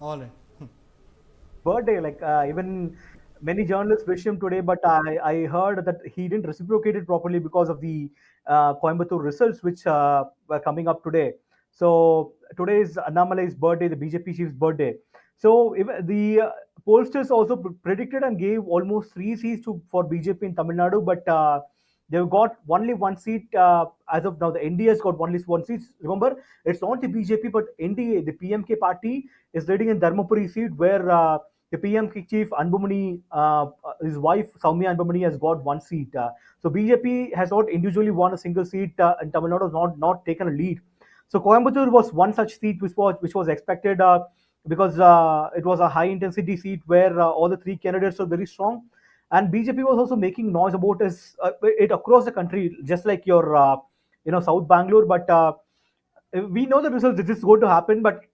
All right. Birthday, like even many journalists wish him today, but I heard that he didn't reciprocate it properly because of the Coimbatore results which were coming up today. So today is Annamalai's birthday, the BJP chief's birthday. So if the pollsters also predicted and gave almost 3 seats for BJP in Tamil Nadu, but they've got only 1 seat as of now. The NDA has got only 1 seat. Remember, it's not the BJP, but NDA, the PMK party, is leading in Dharmapuri seat, where the PMK chief Anbumani, his wife Soumya Anbumani, has got 1 seat. So BJP has not individually won a single seat, and Tamil Nadu has not taken a lead. So Coimbatore was one such seat which was expected because it was a high intensity seat where all the 3 candidates were very strong, and BJP was also making noise about it across the country, just like your South Bangalore. But we know the results. This is going to happen, but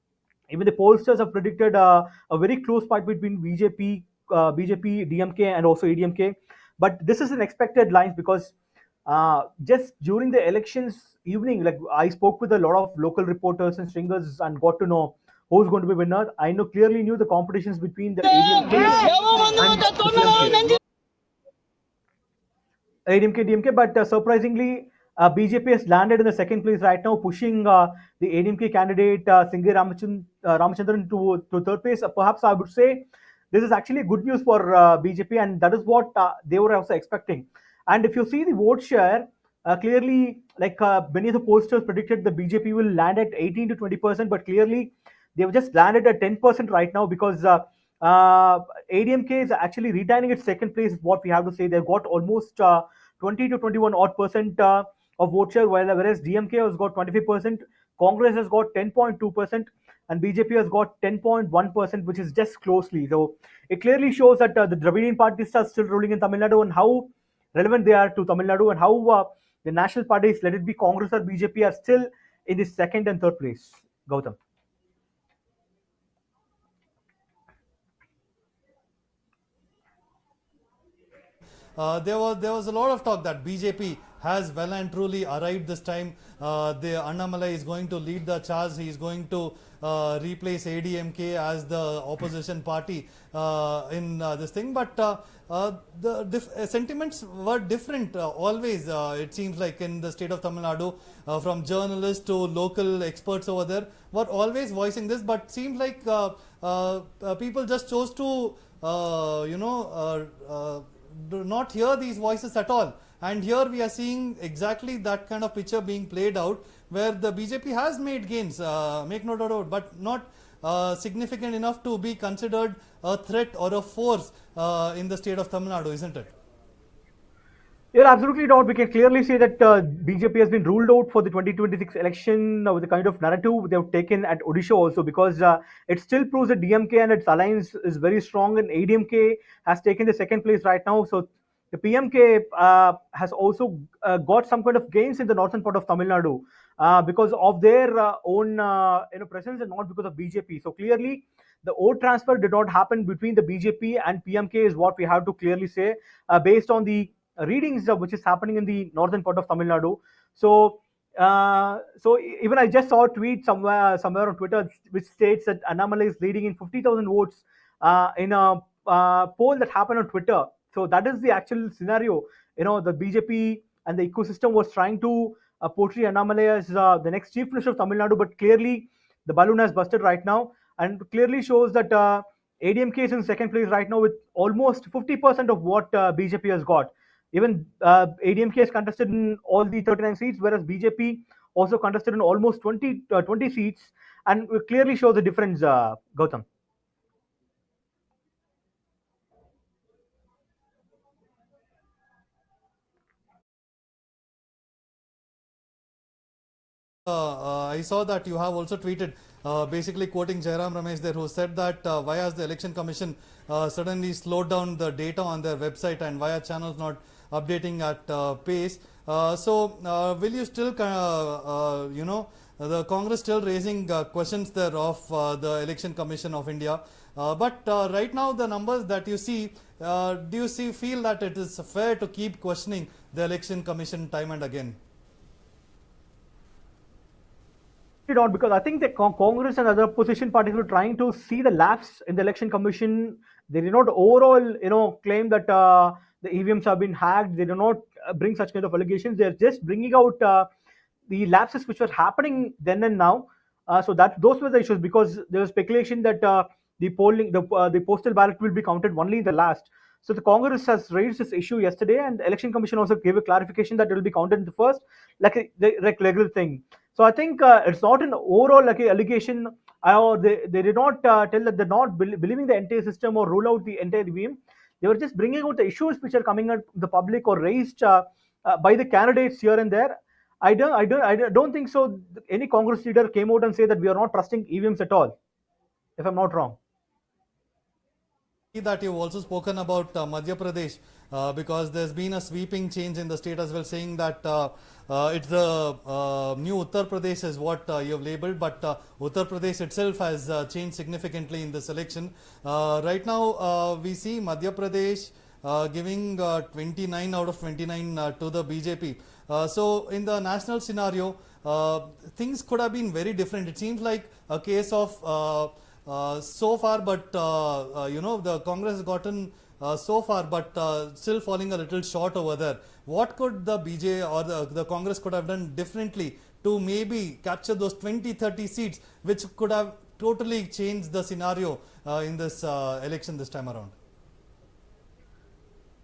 even the pollsters have predicted a very close fight between BJP, DMK, and also ADMK. But this is an expected lines because just during the elections evening, like I spoke with a lot of local reporters and stringers and got to know who's going to be winner. I clearly knew the competitions between the ADMK and ADMK, DMK, but surprisingly, BJP has landed in the second place right now, pushing the ADMK candidate Singhe Ramachandran to third place. Perhaps I would say this is actually good news for BJP, and that is what they were also expecting. And if you see the vote share, clearly, like many of the pollsters predicted, the BJP will land at 18 to 20%, but clearly they've just landed at 10% right now because ADMK is actually retaining its second place, is what we have to say. They've got almost 20 to 21 odd percent of vote share, whereas DMK has got 25%, Congress has got 10.2%, and BJP has got 10.1%, which is just closely. So it clearly shows that the Dravidian parties are still ruling in Tamil Nadu, and how relevant they are to Tamil Nadu, and how the national parties, let it be Congress or BJP, are still in the second and third place. Gautam. There was a lot of talk that BJP has well and truly arrived this time. The Annamalai is going to lead the charge. He is going to replace ADMK as the opposition party in this thing. But the sentiments were different always. It seems like in the state of Tamil Nadu, from journalists to local experts over there, were always voicing this. But seems like people just chose to do not hear these voices at all. And here we are seeing exactly that kind of picture being played out, where the BJP has made gains, make no doubt about it, but not significant enough to be considered a threat or a force in the state of Tamil Nadu, isn't it? Yeah, absolutely not. We can clearly say that BJP has been ruled out for the 2026 election with the kind of narrative they have taken at Odisha also, because it still proves that DMK and its alliance is very strong, and ADMK has taken the second place right now. So the PMK has also got some kind of gains in the northern part of Tamil Nadu because of their own presence and not because of BJP. So clearly, the vote transfer did not happen between the BJP and PMK is what we have to clearly say based on the readings which is happening in the northern part of Tamil Nadu. So, even I just saw a tweet somewhere on Twitter which states that Annamalai is leading in 50,000 votes in a poll that happened on Twitter. So that is the actual scenario. The BJP and the ecosystem was trying to portray Annamalai as the next chief minister of Tamil Nadu, but clearly the balloon has busted right now, and clearly shows that ADMK is in second place right now with almost 50% of what BJP has got. Even ADMK has contested in all the 39 seats, whereas BJP also contested in almost 20 seats, and will clearly show the difference, Gautam. I saw that you have also tweeted, basically quoting Jairam Ramesh there, who said that why has the Election Commission suddenly slowed down the data on their website and why are channels not updating at pace. Will you still, the Congress still raising questions there of the Election Commission of India. But right now the numbers that you see, do you feel that it is fair to keep questioning the Election Commission time and again? Not, because I think the Congress and other opposition parties were trying to see the lapse in the election commission. They did not overall, claim that the EVMs have been hacked. They do not bring such kind of allegations. They're just bringing out the lapses which were happening then and now. So that those were the issues, because there was speculation that the postal ballot will be counted only in the last. So the Congress has raised this issue yesterday, and the Election Commission also gave a clarification that it will be counted in the first, like the regular thing. So I think it's not an overall like a allegation, or they did not tell that they're not believing the entire system or rule out the entire EVM. They were just bringing out the issues which are coming out the public or raised by the candidates here and there. I don't think so. Any Congress leader came out and say that we are not trusting EVMs at all, if I'm not wrong. That you've also spoken about Madhya Pradesh, because there's been a sweeping change in the state as well, saying that it's the new Uttar Pradesh is what you have labeled, but Uttar Pradesh itself has changed significantly in this election. Right now, we see Madhya Pradesh giving 29 out of 29 to the BJP. So in the national scenario, things could have been very different. It seems like a case of so far, but the Congress has gotten so far, but still falling a little short over there. What could the BJ or the Congress could have done differently to maybe capture those 20-30 seats, which could have totally changed the scenario in this election this time around?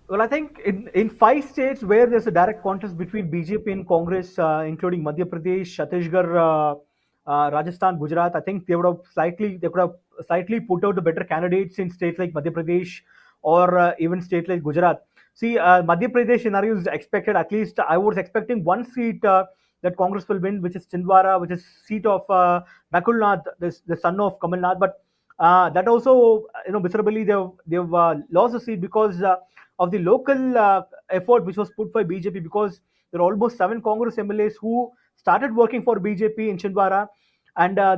Well, I think in 5 states where there's a direct contest between BJP and Congress, including Madhya Pradesh, Chhattisgarh, Rajasthan, Gujarat, I think they could have slightly put out the better candidates in states like Madhya Pradesh or even states like Gujarat. See, Madhya Pradesh scenario is expected. At least I was expecting one seat that Congress will win, which is Chindwara, which is seat of Nakul Nath, the son of Kamal Nath. But that also, miserably they've lost the seat because of the local effort which was put by BJP, because there are almost 7 Congress MLAs who started working for BJP in Chindwara, and I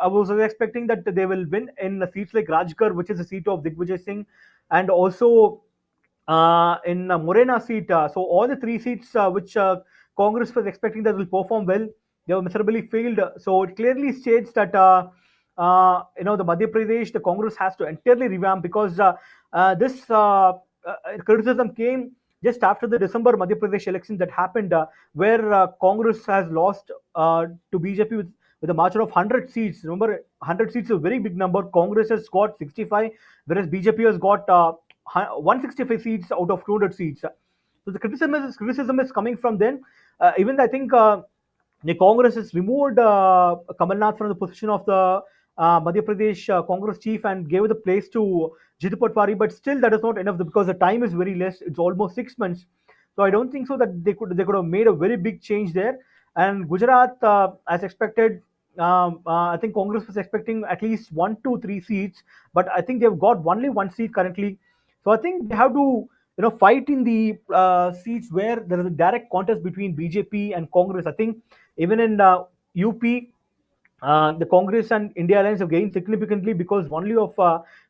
was expecting that they will win in seats like Rajgarh, which is the seat of Digvijay Singh, and also in Morena seat. So all the 3 seats which Congress was expecting that will perform well, they were miserably failed. So it clearly states that the Madhya Pradesh, the Congress has to entirely revamp, because this criticism came just after the December Madhya Pradesh election that happened, where Congress has lost to BJP with a margin of 100 seats. Remember, 100 seats is a very big number. Congress has got 65, whereas BJP has got 165 seats out of 200 seats. So the criticism is coming from then. Even I think the Congress has removed Kamal Nath from the position of the Madhya Pradesh Congress chief and gave the place to Jitu Patwari, but still that is not enough because the time is very less. It's almost 6 months. So I don't think so that they could have made a very big change there. And Gujarat, as expected, I think Congress was expecting at least 1 to 3 seats, but I think they've got only 1 seat currently. So I think they have to fight in the seats where there is a direct contest between BJP and Congress. I think even in UP, the Congress and India Alliance have gained significantly because only of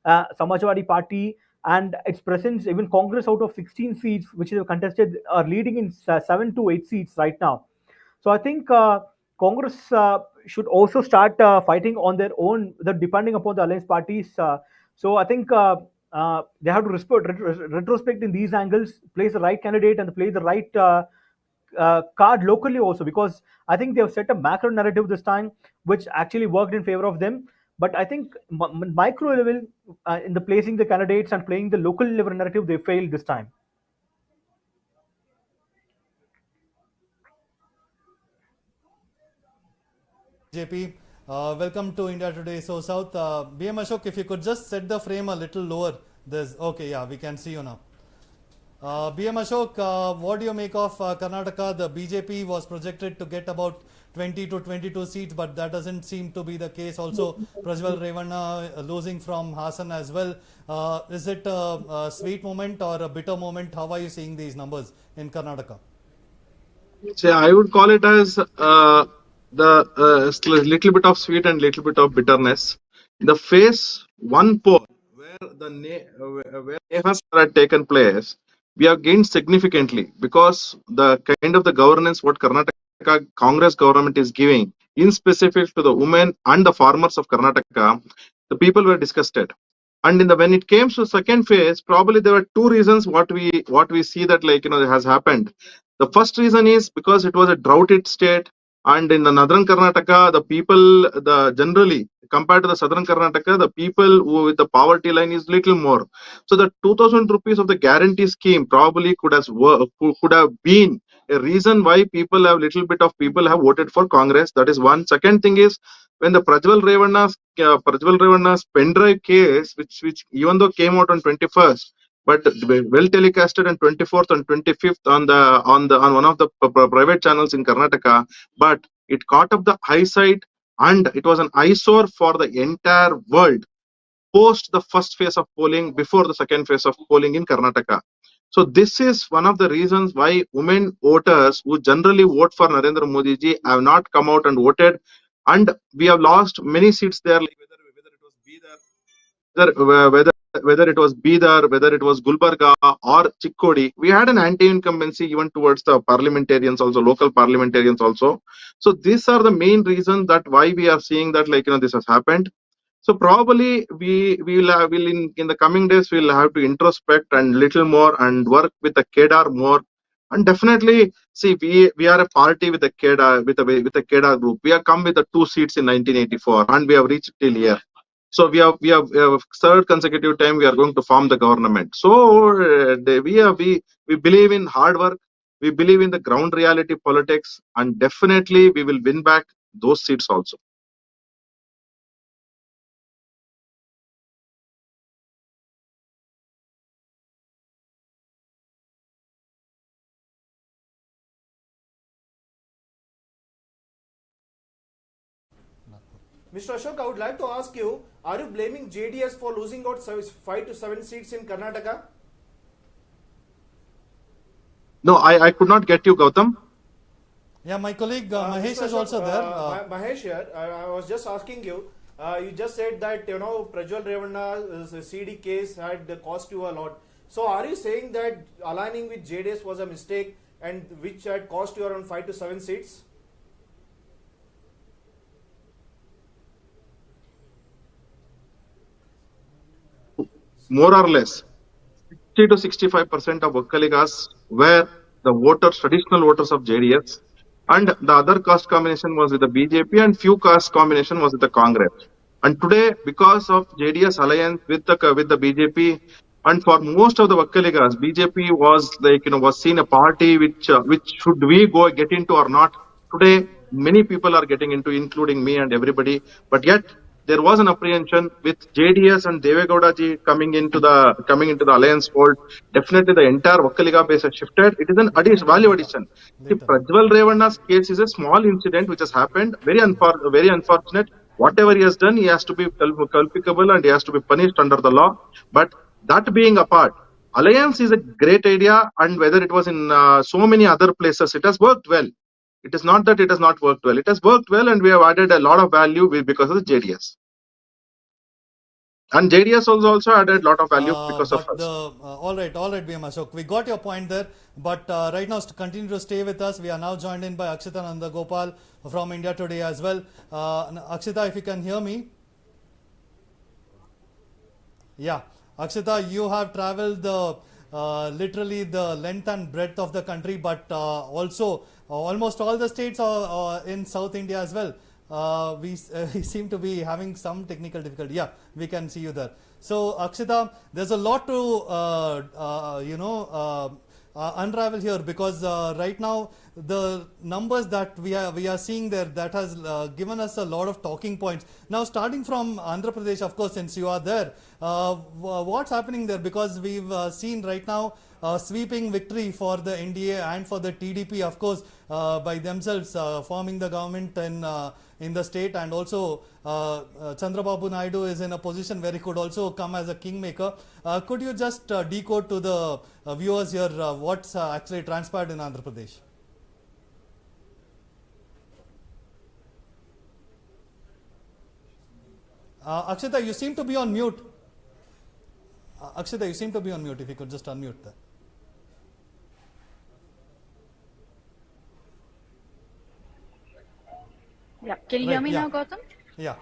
Samajwadi Party and its presence. Even Congress, out of 16 seats which they have contested, are leading in 7 to 8 seats right now. So I think Congress should also start fighting on their own, depending upon the alliance parties. So I think they have to retrospect in these angles, place the right candidate, and play the right card locally also, because I think they have set a macro narrative this time, which actually worked in favor of them. But I think micro level, in the placing the candidates and playing the local level narrative, they failed this time. JP, welcome to India Today SoSouth. BM Ashok, if you could just set the frame a little lower. Okay, yeah, we can see you now. BM Ashok, what do you make of Karnataka? The BJP was projected to get about 20 to 22 seats, but that doesn't seem to be the case. Also, Prajwal Revanna losing from Hassan as well. Is it a sweet moment or a bitter moment? How are you seeing these numbers in Karnataka? So I would call it as little bit of sweet and little bit of bitterness. The phase one poll where where Nehas had taken place, we have gained significantly because the kind of the governance what Karnataka Congress government is giving, in specific to the women and the farmers of Karnataka, the people were disgusted. And in the when it came to second phase, probably there were two reasons what we see that has happened. The first reason is because it was a droughted state, and in the northern Karnataka, the people, the generally compared to the southern Karnataka, the people who with the poverty line is little more. So the 2,000 rupees of the guarantee scheme probably could have been a reason why little bit of people have voted for Congress. That is one. Second thing is when the Prajwal Revanna's pen drive case, which even though came out on 21st, but well telecasted on 24th and 25th on one of the private channels in Karnataka, but it caught up the eyesight and it was an eyesore for the entire world post the first phase of polling before the second phase of polling in Karnataka. So this is one of the reasons why women voters who generally vote for Narendra Modi ji have not come out and voted, and we have lost many seats there, like whether it was Bidar, whether it was Gulbarga or Chikkodi. We had an anti-incumbency even towards the parliamentarians also, local parliamentarians also. So these are the main reasons that why we are seeing that this has happened. So probably we will in the coming days we'll have to introspect and little more and work with the Kedar more. And definitely see we are a party with the Kedar with the Kedar group. We have come with the 2 seats in 1984 and we have reached till here. So we have third consecutive time we are going to form the government. So we believe in hard work. We believe in the ground reality politics, and definitely we will win back those seats also. Mr. Ashok, I would like to ask you, are you blaming JDS for losing out 5 to 7 seats in Karnataka? No, I could not get you, Gautam. Yeah, my colleague Mahesh is also there. Mahesh here. I was just asking you. You just said that Prajwal Revanna's CD case had cost you a lot. So are you saying that aligning with JDS was a mistake and which had cost you around 5 to 7 seats? More or less 60 to 65% of Vakkaligas were the traditional voters of JDS, and the other caste combination was with the BJP, and few caste combination was with the Congress. And today, because of JDS alliance with the BJP, and for most of the Vakkaligas, BJP was was seen a party which should we get into or not. Today, many people are getting into, including me and everybody. But yet, there was an apprehension with JDS and Devegowda ji coming into the alliance fold. Definitely, the entire Vakkaliga base has shifted. It is an value addition. See, Prajwal Revanna's case is a small incident which has happened. Very unfortunate. Whatever he has done, he has to be culpable and he has to be punished under the law. But that being apart, alliance is a great idea, and whether it was in so many other places, it has worked well. It is not that it has not worked well. It has worked well, and we have added a lot of value because of the JDS. And JDS also added a lot of value because of us. All right, BM Ashok. We got your point there, but right now, continue to stay with us. We are now joined in by Akshita Nandagopal from India Today as well. Akshita, if you can hear me. Yeah, Akshita, you have traveled literally the length and breadth of the country, but also almost all the states are in South India as well. We seem to be having some technical difficulty. Yeah, we can see you there. So, Akshita, there's a lot to unravel here, because right now the numbers that we are seeing there, that has given us a lot of talking points. Now, starting from Andhra Pradesh, of course, since you are there, what's happening there? Because we've seen right now sweeping victory for the NDA and for the TDP, of course, by themselves forming the government in the state, and also Chandrababu Naidu is in a position where he could also come as a kingmaker. Could you just decode to the viewers here what's actually transpired in Andhra Pradesh? Akshita, you seem to be on mute. Akshita, you seem to be on mute. If you could just unmute that. Yeah, can you hear me now, Gautam? Yeah.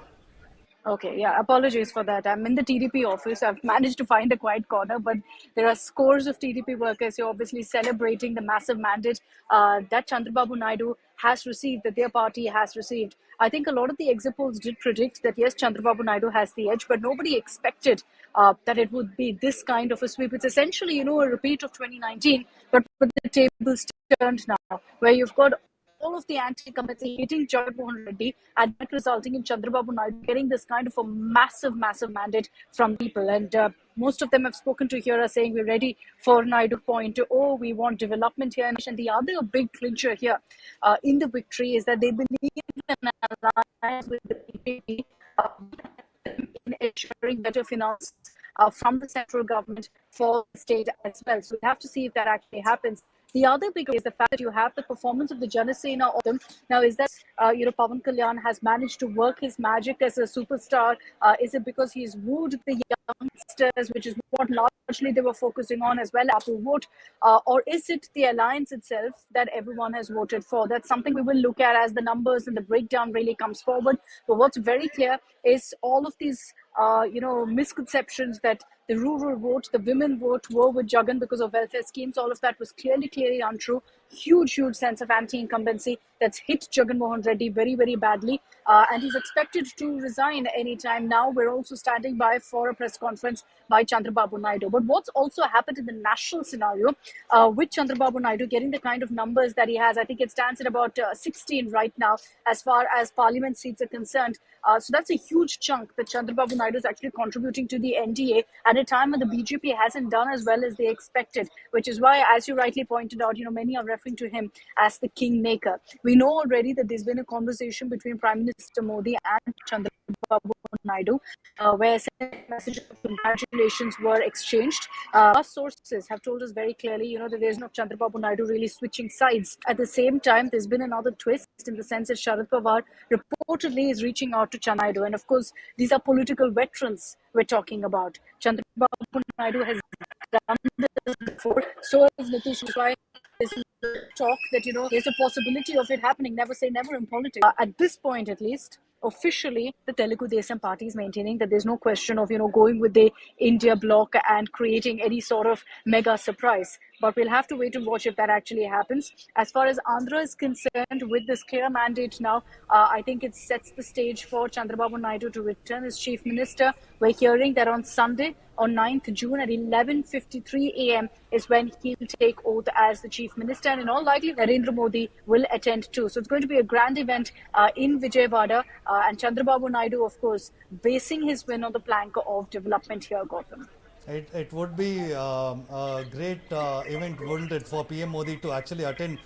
Okay, yeah, apologies for that. I'm in the TDP office. I've managed to find a quiet corner, but there are scores of TDP workers who are obviously celebrating the massive mandate that Chandrababu Naidu has received, that their party has received. I think a lot of the exit polls did predict that, yes, Chandrababu Naidu has the edge, but nobody expected that it would be this kind of a sweep. It's essentially, a repeat of 2019, but with the tables turned now, where you've got all of the anti-incumbents hitting Jagat Mohan Reddy, and that resulting in Chandrababu Naidu getting this kind of a massive mandate from people. And most of them have spoken to here are saying we're ready for Naidu 2.0. We want development here. And the other big clincher here in the victory is that they believe in an alliance with the BJP in ensuring better finance from the central government for the state as well. So we have to see if that actually happens. The other big is the fact that you have the performance of the Janasena of them. Now, is that, Pawan Kalyan has managed to work his magic as a superstar? Is it because he's wooed the youngsters, which is what largely they were focusing on as well after vote? Or is it the alliance itself that everyone has voted for? That's something we will look at as the numbers and the breakdown really comes forward. But what's very clear is all of these, misconceptions that the rural vote, the women vote were with Jagan because of welfare schemes. All of that was clearly untrue. Huge sense of anti-incumbency that's hit Jagan Mohan Reddy very, very badly. And he's expected to resign anytime now. We're also standing by for a press conference by Chandrababu Naidu. But what's also happened in the national scenario with Chandrababu Naidu getting the kind of numbers that he has, I think it stands at about 16 right now as far as parliament seats are concerned. So that's a huge chunk that Chandrababu Naidu is actually contributing to the NDA at a time when the BJP hasn't done as well as they expected, which is why, as you rightly pointed out, many are referring to him as the kingmaker. We know already that there's been a conversation between Prime Minister Modi and Chandrababu Naidu, where messages of congratulations were exchanged. Our sources have told us very clearly, that there's no Chandrababu Naidu really switching sides. At the same time, there's been another twist in the sense that Sharad Pawar reportedly is reaching out to Chandrababu, and of course, these are political veterans we're talking about. Chandrababu Naidu has done this before, so is Nitish. Why there's talk that there's a possibility of it happening. Never say never in politics. At this point, at least, officially, the Telugu Desam party is maintaining that there's no question of going with the India bloc and creating any sort of mega surprise. but we'll have to wait and watch if that actually happens. As far as Andhra is concerned, with this clear mandate now, I think it sets the stage for Chandrababu Naidu to return as Chief Minister. We're hearing that on Sunday, on 9th June at 11:53 a.m. is when he'll take oath as the Chief Minister, and in all likelihood, Narendra Modi will attend too. So it's going to be a grand event in Vijayawada, and Chandrababu Naidu, of course, basing his win on the plank of development here, Gautam. It would be a great event, wouldn't it, for PM Modi to actually attend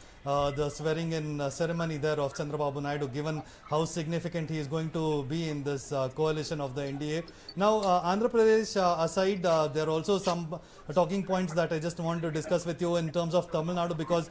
the swearing in ceremony there of Chandrababu Naidu, given how significant he is going to be in this coalition of the NDA. Now, Andhra Pradesh aside, there are also some talking points that I just want to discuss with you in terms of Tamil Nadu, because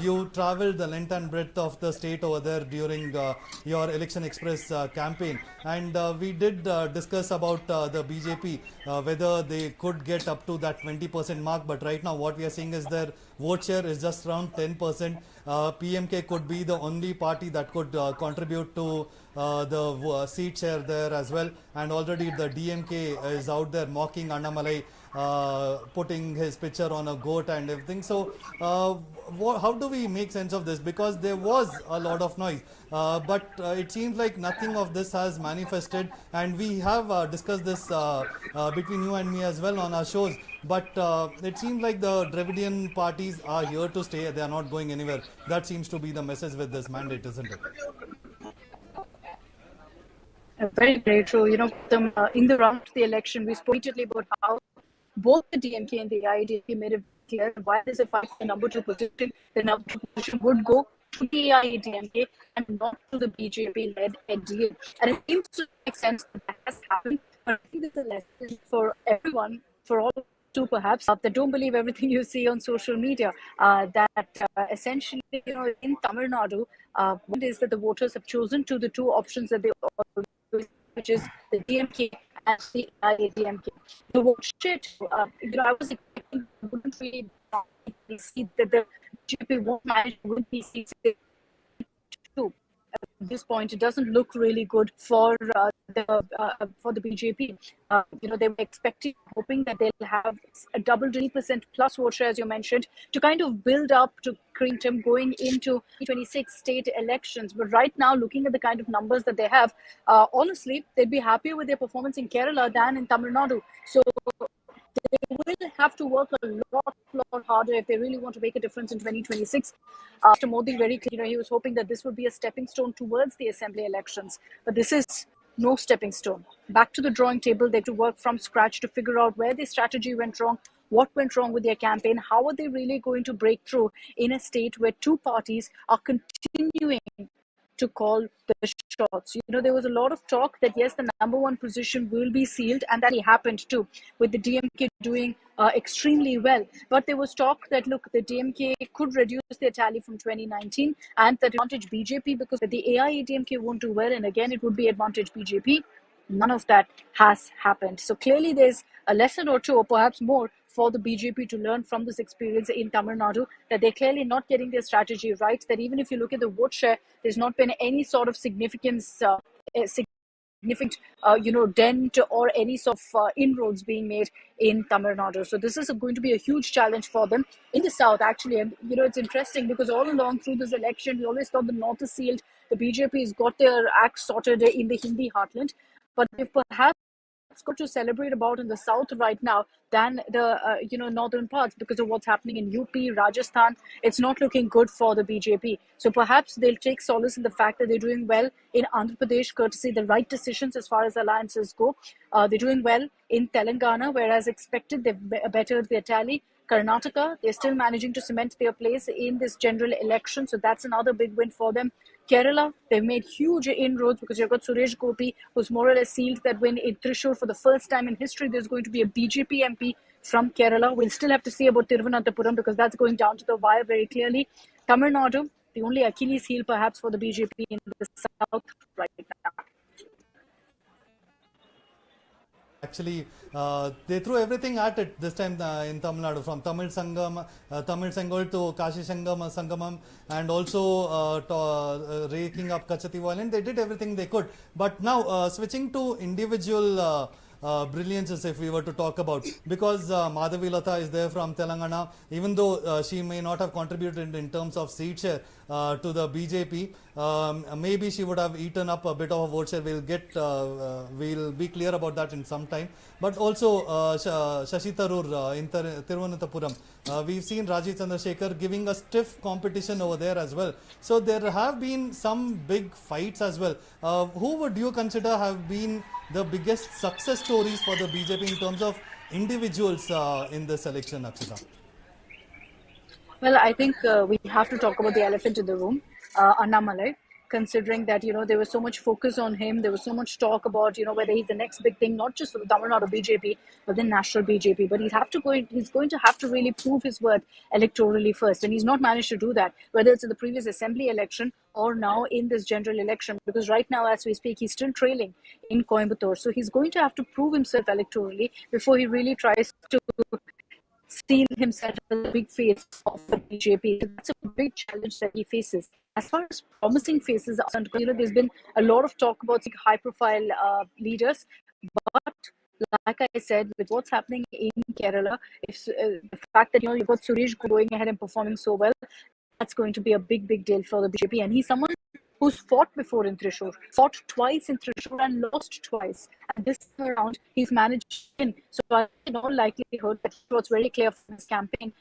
you traveled the length and breadth of the state over there during your Election Express campaign, and we did discuss about the BJP, whether they could get up to that 20% mark, but right now what we are seeing is their vote share is just around 10%. PMK could be the only party that could contribute to the seat share there as well, and already the DMK is out there mocking Annamalai, putting his picture on a goat and everything. So how do we make sense of this? Because there was a lot of noise, but it seems like nothing of this has manifested, and we have discussed this between you and me as well on our shows, but it seems like the Dravidian parties are here to stay. They are not going anywhere. That seems to be the message with this mandate, isn't it? Very, very true. In the run to the election, we spoke repeatedly about how both the DMK and the AIADMK made it clear why there's a fight for number two position. The number two position would go to the AIADMK and not to the BJP-led NDA. And it seems to make sense that has happened. But I think there's a lesson for everyone, for all to perhaps, that don't believe everything you see on social media. Essentially, in Tamil Nadu, one is that the voters have chosen to the two options that they always, which is the DMK and the AIADMK. The vote share, I was expecting wouldn't really see that the GP won't manage to win these seats too. At this point, it doesn't look really good for the BJP. They were expecting, hoping that they'll have a double 20% plus vote share, as you mentioned, to kind of build up to momentum going into 26 state elections. But right now, looking at the kind of numbers that they have, honestly, they'd be happier with their performance in Kerala than in Tamil Nadu. So they will have to work a lot harder if they really want to make a difference in 2026. Mr. Modi very clear, he was hoping that this would be a stepping stone towards the assembly elections, but this is no stepping stone. Back to the drawing table, they have to work from scratch to figure out where their strategy went wrong, what went wrong with their campaign, how are they really going to break through in a state where two parties are continuing to call the shots. There was a lot of talk that yes, the number one position will be sealed, and that happened too, with the DMK doing extremely well. But there was talk that, look, the DMK could reduce their tally from 2019 and that advantage BJP, because the AIADMK won't do well, and again, it would be advantage BJP. None of that has happened. So clearly there's a lesson or two, or perhaps more, for the BJP to learn from this experience in Tamil Nadu, that they're clearly not getting their strategy right, that even if you look at the vote share, there's not been any sort of significant dent or any sort of inroads being made in Tamil Nadu. So this is going to be a huge challenge for them in the south, actually. And it's interesting because all along through this election, we always thought the north is sealed. The BJP has got their act sorted in the Hindi heartland, but they've perhaps got to celebrate about in the south right now than the northern parts, because of what's happening in UP, Rajasthan. It's not looking good for the BJP. So perhaps they'll take solace in the fact that they're doing well in Andhra Pradesh, courtesy the right decisions as far as alliances go. They're doing well in Telangana, whereas expected they've bettered their tally. Karnataka, they're still managing to cement their place in this general election, so that's another big win for them. Kerala, they've made huge inroads because you've got Suresh Gopi, who's more or less sealed that win in Thrissur for the first time in history. There's going to be a BJP MP from Kerala. We'll still have to see about Thiruvananthapuram because that's going down to the wire very clearly. Tamil Nadu, the only Achilles heel perhaps for the BJP in the south right now. Actually, they threw everything at it this time in Tamil Nadu, from Tamil Sangol to Kashi Sangamam, and also raking up Kachati Violin. They did everything they could. But now, switching to individual brilliances if we were to talk about, because Madhavi Lata is there from Telangana, even though she may not have contributed in terms of seat share to the BJP. Maybe she would have eaten up a bit of a vote share. We'll be clear about that in some time. But also Shashi Tharoor in Thiruvananthapuram, we've seen Rajiv Chandrasekhar giving a stiff competition over there as well. So there have been some big fights as well. Who would you consider have been the biggest success stories for the BJP in terms of individuals in this election, Akshita? Well, I think we have to talk about the elephant in the room, Annamalai, considering that, there was so much focus on him. There was so much talk about, whether he's the next big thing, not just for the Tamil Nadu BJP, but the national BJP. But he's going to have to really prove his worth electorally first. And he's not managed to do that, whether it's in the previous assembly election or now in this general election, because right now, as we speak, he's still trailing in Coimbatore. So he's going to have to prove himself electorally before he really tries to seen himself as a big face of the BJP. That's a big challenge that he faces. As far as promising faces are concerned, there's been a lot of talk about high-profile leaders, but like I said, with what's happening in Kerala, if the fact that you've got Suresh going ahead and performing so well, that's going to be a big, big deal for the BJP. And he's someone who's fought before in Thrissur, fought twice in Thrissur and lost twice. And this time around, he's managed to win. So in all likelihood, that what's very clear from his campaign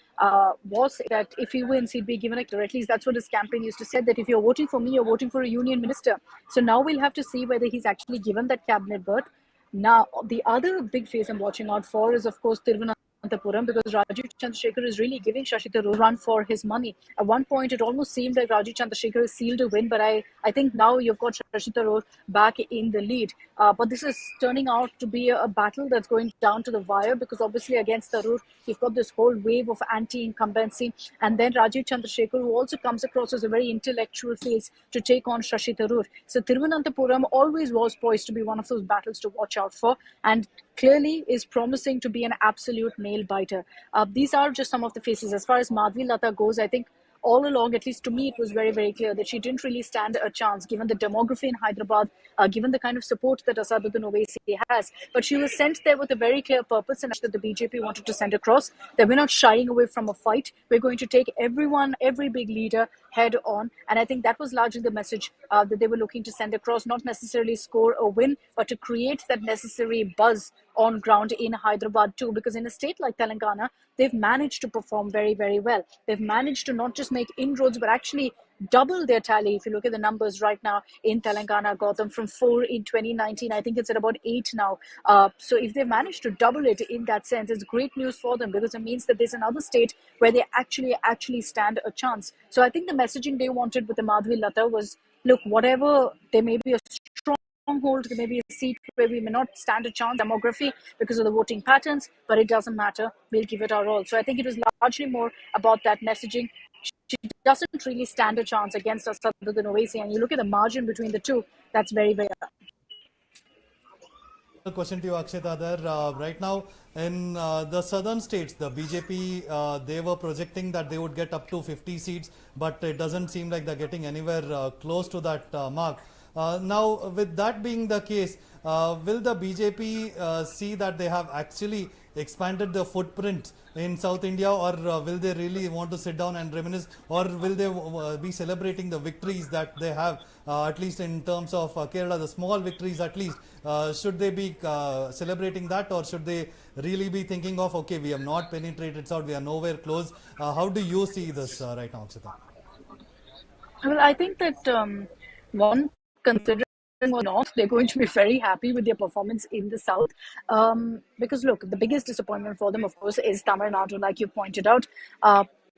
was that if he wins, he'd be given or at least that's what his campaign used to say, that if you're voting for me, you're voting for a union minister. So now we'll have to see whether he's actually given that cabinet berth. Now, the other big face I'm watching out for is, of course, Thiruvananthapuram, because Rajiv Chandrasekhar is really giving Shashi Tharoor a run for his money. At one point, it almost seemed like Rajiv Chandrasekhar is sealed a win, but I think now you've got Shashi Tharoor back in the lead. But this is turning out to be a battle that's going down to the wire, because obviously against Tharoor, you've got this whole wave of anti-incumbency, and then Rajiv Chandrasekhar, who also comes across as a very intellectual face to take on Shashi Tharoor. So Thiruvananthapuram always was poised to be one of those battles to watch out for, and clearly is promising to be an absolute nail biter. These are just some of the faces. As far as Madhavi Lata goes, I think all along, at least to me, it was very, very clear that she didn't really stand a chance given the demography in Hyderabad, given the kind of support that Asaduddin Owaisi has. But she was sent there with a very clear purpose, and that the BJP wanted to send across, that we're not shying away from a fight. We're going to take everyone, every big leader head on. And I think that was largely the message that they were looking to send across, not necessarily score a win, but to create that necessary buzz on ground in Hyderabad too, because in a state like Telangana, they've managed to perform very, very well. They've managed to not just make inroads, but actually double their tally. If you look at the numbers right now in Telangana, Gautam, from 4 in 2019, I think it's at about 8 now. So if they managed to double it in that sense, it's great news for them, because it means that there's another state where they actually stand a chance. So I think the messaging they wanted with the Madhavi Lata was, look, whatever, there may be a stronghold, there may be a seat where we may not stand a chance, demography, because of the voting patterns, but it doesn't matter. We'll give it our all. So I think it was largely more about that messaging. She doesn't really stand a chance against Asaduddin Owaisi, and you look at the margin between the two, that's very, very Question to you, Akshita, there. Right now, in the southern states, the BJP, they were projecting that they would get up to 50 seats, but it doesn't seem like they're getting anywhere close to that mark. Now, with that being the case, will the BJP see that they have actually expanded the footprint in South India, or will they really want to sit down and reminisce, or will they be celebrating the victories that they have, at least in terms of Kerala, the small victories at least? Should they be celebrating that, or should they really be thinking of, okay, we have not penetrated South, we are nowhere close? How do you see this right now, Akshita? well. I think that one, considering or not, they're going to be very happy with their performance in the South. Because look, the biggest disappointment for them, of course, is Tamil Nadu, like you pointed out.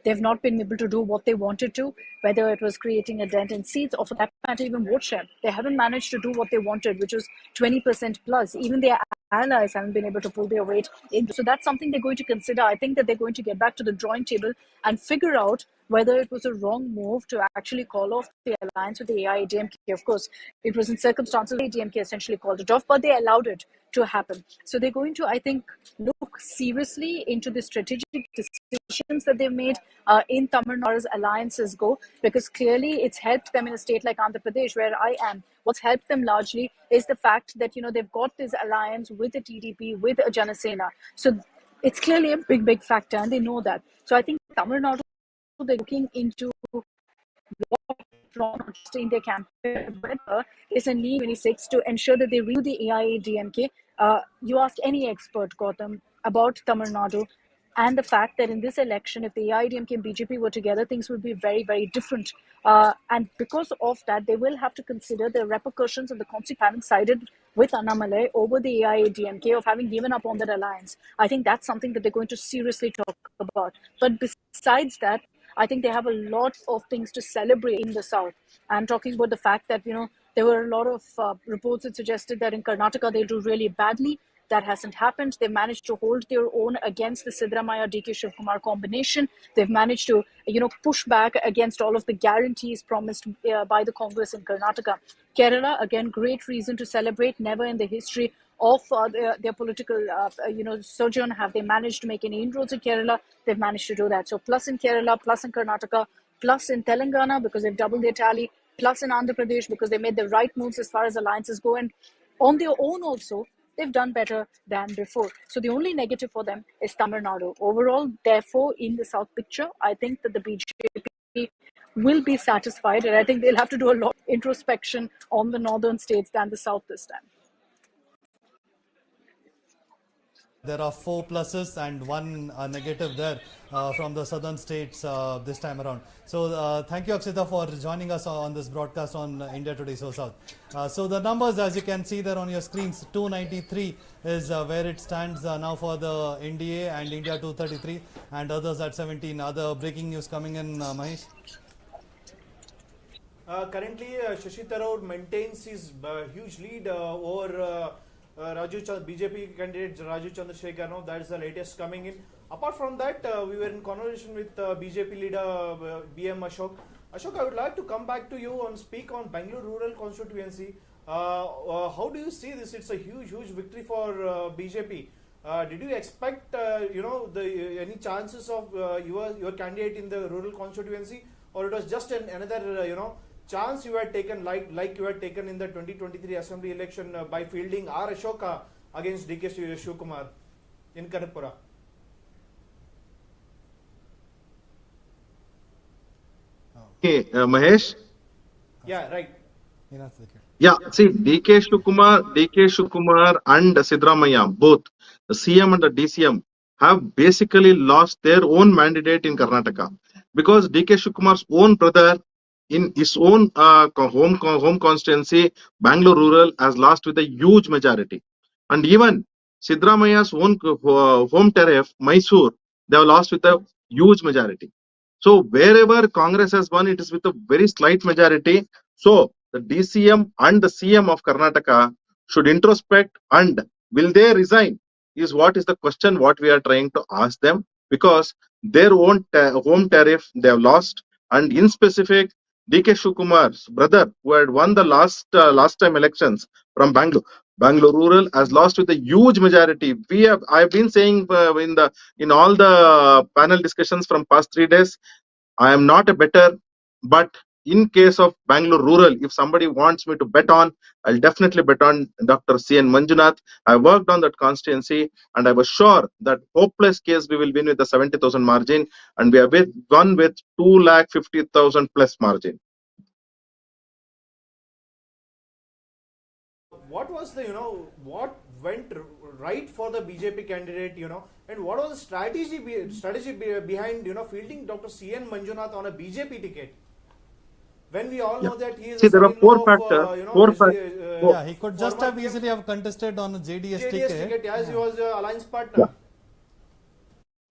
They've not been able to do what they wanted to, whether it was creating a dent in seats or for that matter, even vote share. They haven't managed to do what they wanted, which was 20% plus. Even their allies haven't been able to pull their weight in. So that's something they're going to consider. I think that they're going to get back to the drawing table and figure out whether it was a wrong move to actually call off the alliance with the AIADMK. Of course, it was in circumstances AIADMK essentially called it off, but they allowed it to happen. So they're going to, I think, look seriously into the strategic decisions that they've made in Tamil Nadu as alliances go, because clearly it's helped them in a state like Andhra Pradesh, where I am. What's helped them largely is the fact that, they've got this alliance with the TDP, with a Janasena. So it's clearly a big factor, and they know that. So I think Tamil Nadu, they're looking into wrong in their campaign, whether there's a need 26 to ensure that they review the AIADMK. You ask any expert, Gautam, about Tamil Nadu, and the fact that in this election, if the AIADMK and BJP were together, things would be very different. And because of that, they will have to consider the repercussions and the consequences of having sided with Annamalai over the AIADMK, of having given up on that alliance. I think that's something that they're going to seriously talk about. But besides that, I think they have a lot of things to celebrate in the South. I'm talking about the fact that, there were a lot of reports that suggested that in Karnataka they'll do really badly. That hasn't happened. They've managed to hold their own against the Sidramaya DK Shivkumar combination. They've managed to, push back against all of the guarantees promised by the Congress in Karnataka. Kerala, again, great reason to celebrate. Never in the history of their political, sojourn have they managed to make any inroads in Kerala. They've managed to do that. So plus in Kerala, plus in Karnataka, plus in Telangana because they've doubled their tally, plus in Andhra Pradesh because they made the right moves as far as alliances go. And on their own also, they've done better than before. So the only negative for them is Tamil Nadu. Overall, therefore, in the South picture, I think that the BJP will be satisfied, and I think they'll have to do a lot of introspection on the northern states than the South this time. There are 4 pluses and 1 negative there from the southern states this time around. So thank you, Akshita, for joining us on this broadcast on India Today SoSouth. So the numbers, as you can see there on your screens, 293 is where it stands now for the NDA, and India 233 and others at 17. Other breaking news coming in, Mahesh? Currently, Shashi Tharoor maintains his huge lead over BJP candidate Raju Chandrasekhar. No, that is the latest coming in. Apart from that, we were in conversation with BJP leader BM Ashok. Ashok, I would like to come back to you and speak on Bangalore rural constituency. How do you see this? It's a huge victory for BJP. Did you expect, any chances of your candidate in the rural constituency, or it was just another, chance you had taken, like you had taken in the 2023 assembly election by fielding R. Ashoka against DK Shivkumar in Kanakpura? Okay, Mahesh. Yeah, right. Yeah, see, DK Shivkumar and Sidramaya, both the CM and the DCM, have basically lost their own mandate in Karnataka, because DK Shivkumar's own brother in his own home constituency, Bangalore rural, has lost with a huge majority. And even Sidramaya's own home tariff, Mysore, they have lost with a huge majority. So wherever Congress has won, it is with a very slight majority. So the DCM and the CM of Karnataka should introspect, and will they resign is what is the question what we are trying to ask them, because their own home tariff they have lost. And in specific, DK Shivkumar's brother, who had won the last time elections from Bangalore rural, has lost with a huge majority. I've been saying in all the panel discussions from past 3 days, I am not a better, but in case of Bangalore rural, if somebody wants me to bet on, I'll definitely bet on Dr. C.N. Manjunath. I worked on that constituency, and I was sure that hopeless case we will win with the 70,000 margin, and we have won with 250,000 plus margin. What was the, what went right for the BJP candidate, and what was the strategy behind, fielding Dr. C.N. Manjunath on a BJP ticket? When we all know that he is there are 4 factors. Yeah, he could just have easily have contested on a JDS ticket. As he was alliance partner.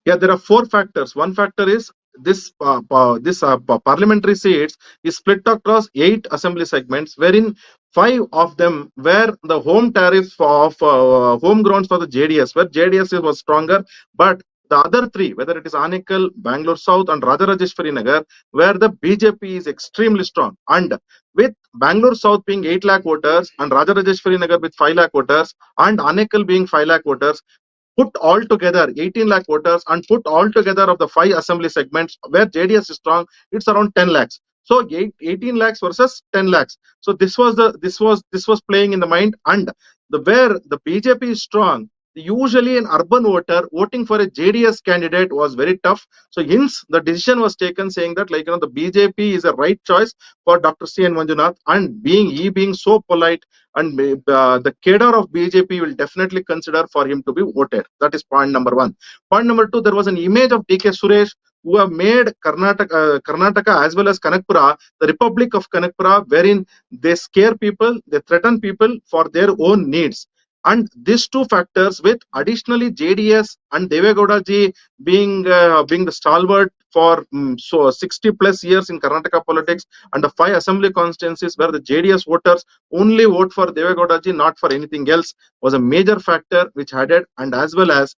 Yeah, there are 4 factors. One factor is this parliamentary seats is split across 8 assembly segments, wherein 5 of them were the home tariff of home grounds for the JDS, where JDS was stronger, but the other three, whether it is Anekal, Bangalore South, and Rajarajeshwari Nagar, where the BJP is extremely strong. And with Bangalore South being 8 lakh voters, and Rajarajeshwari Nagar with 5 lakh voters, and Anekal being 5 lakh voters, put all together 18 lakh voters, and put all together of the 5 assembly segments where JDS is strong, it's around 10 lakhs. So 18 lakhs versus 10 lakhs. So this was playing in the mind. And the where the BJP is strong, usually an urban voter voting for a JDS candidate was very tough. So hence the decision was taken saying that, like, the BJP is a right choice for Dr. C.N. Manjunath, and being so polite, and the cadre of BJP will definitely consider for him to be voted. That is point number one. Point number two, there was an image of DK Suresh, who have made Karnataka as well as Kanakpura, the Republic of Kanakpura, wherein they scare people, they threaten people for their own needs. And these two factors, with additionally JDS and Devegowda ji being the stalwart for 60 plus years in Karnataka politics, and the 5 assembly constituencies where the JDS voters only vote for Devegowda ji, not for anything else, was a major factor which added. And as well as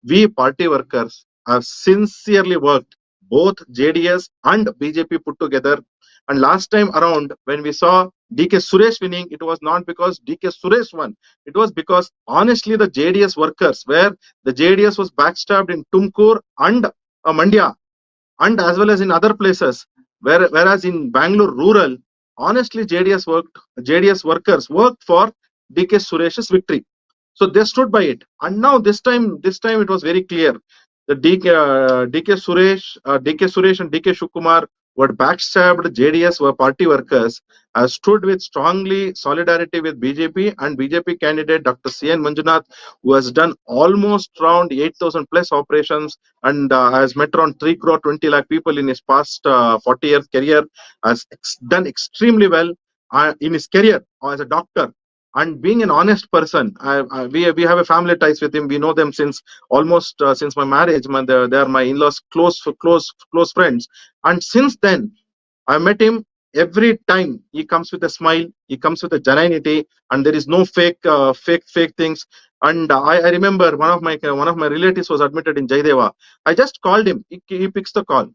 we party workers have sincerely worked, both JDS and BJP put together. And last time around, when we saw DK Suresh winning, it was not because DK Suresh won. It was because honestly the JDS workers, where the JDS was backstabbed in Tumkur and Mandya, and as well as in other places, whereas in Bangalore rural, honestly JDS workers worked for DK Suresh's victory. So they stood by it. And now this time it was very clear. The DK Suresh and DK Shukumar were backstabbed. JDS were party workers, stood with strongly solidarity with BJP, and BJP candidate Dr. C.N. Manjunath, who has done almost around 8,000 plus operations, and has met around 3 crore 20 lakh people in his past 40-year career, has done extremely well in his career as a doctor. And being an honest person, we have a family ties with him. We know them since almost since my marriage. They are my in-laws, close friends. And since then, I met him. Every time he comes with a smile, he comes with a genuinity, and there is no fake things. And I remember one of my relatives was admitted in Jaideva. I just called him. He picks the call.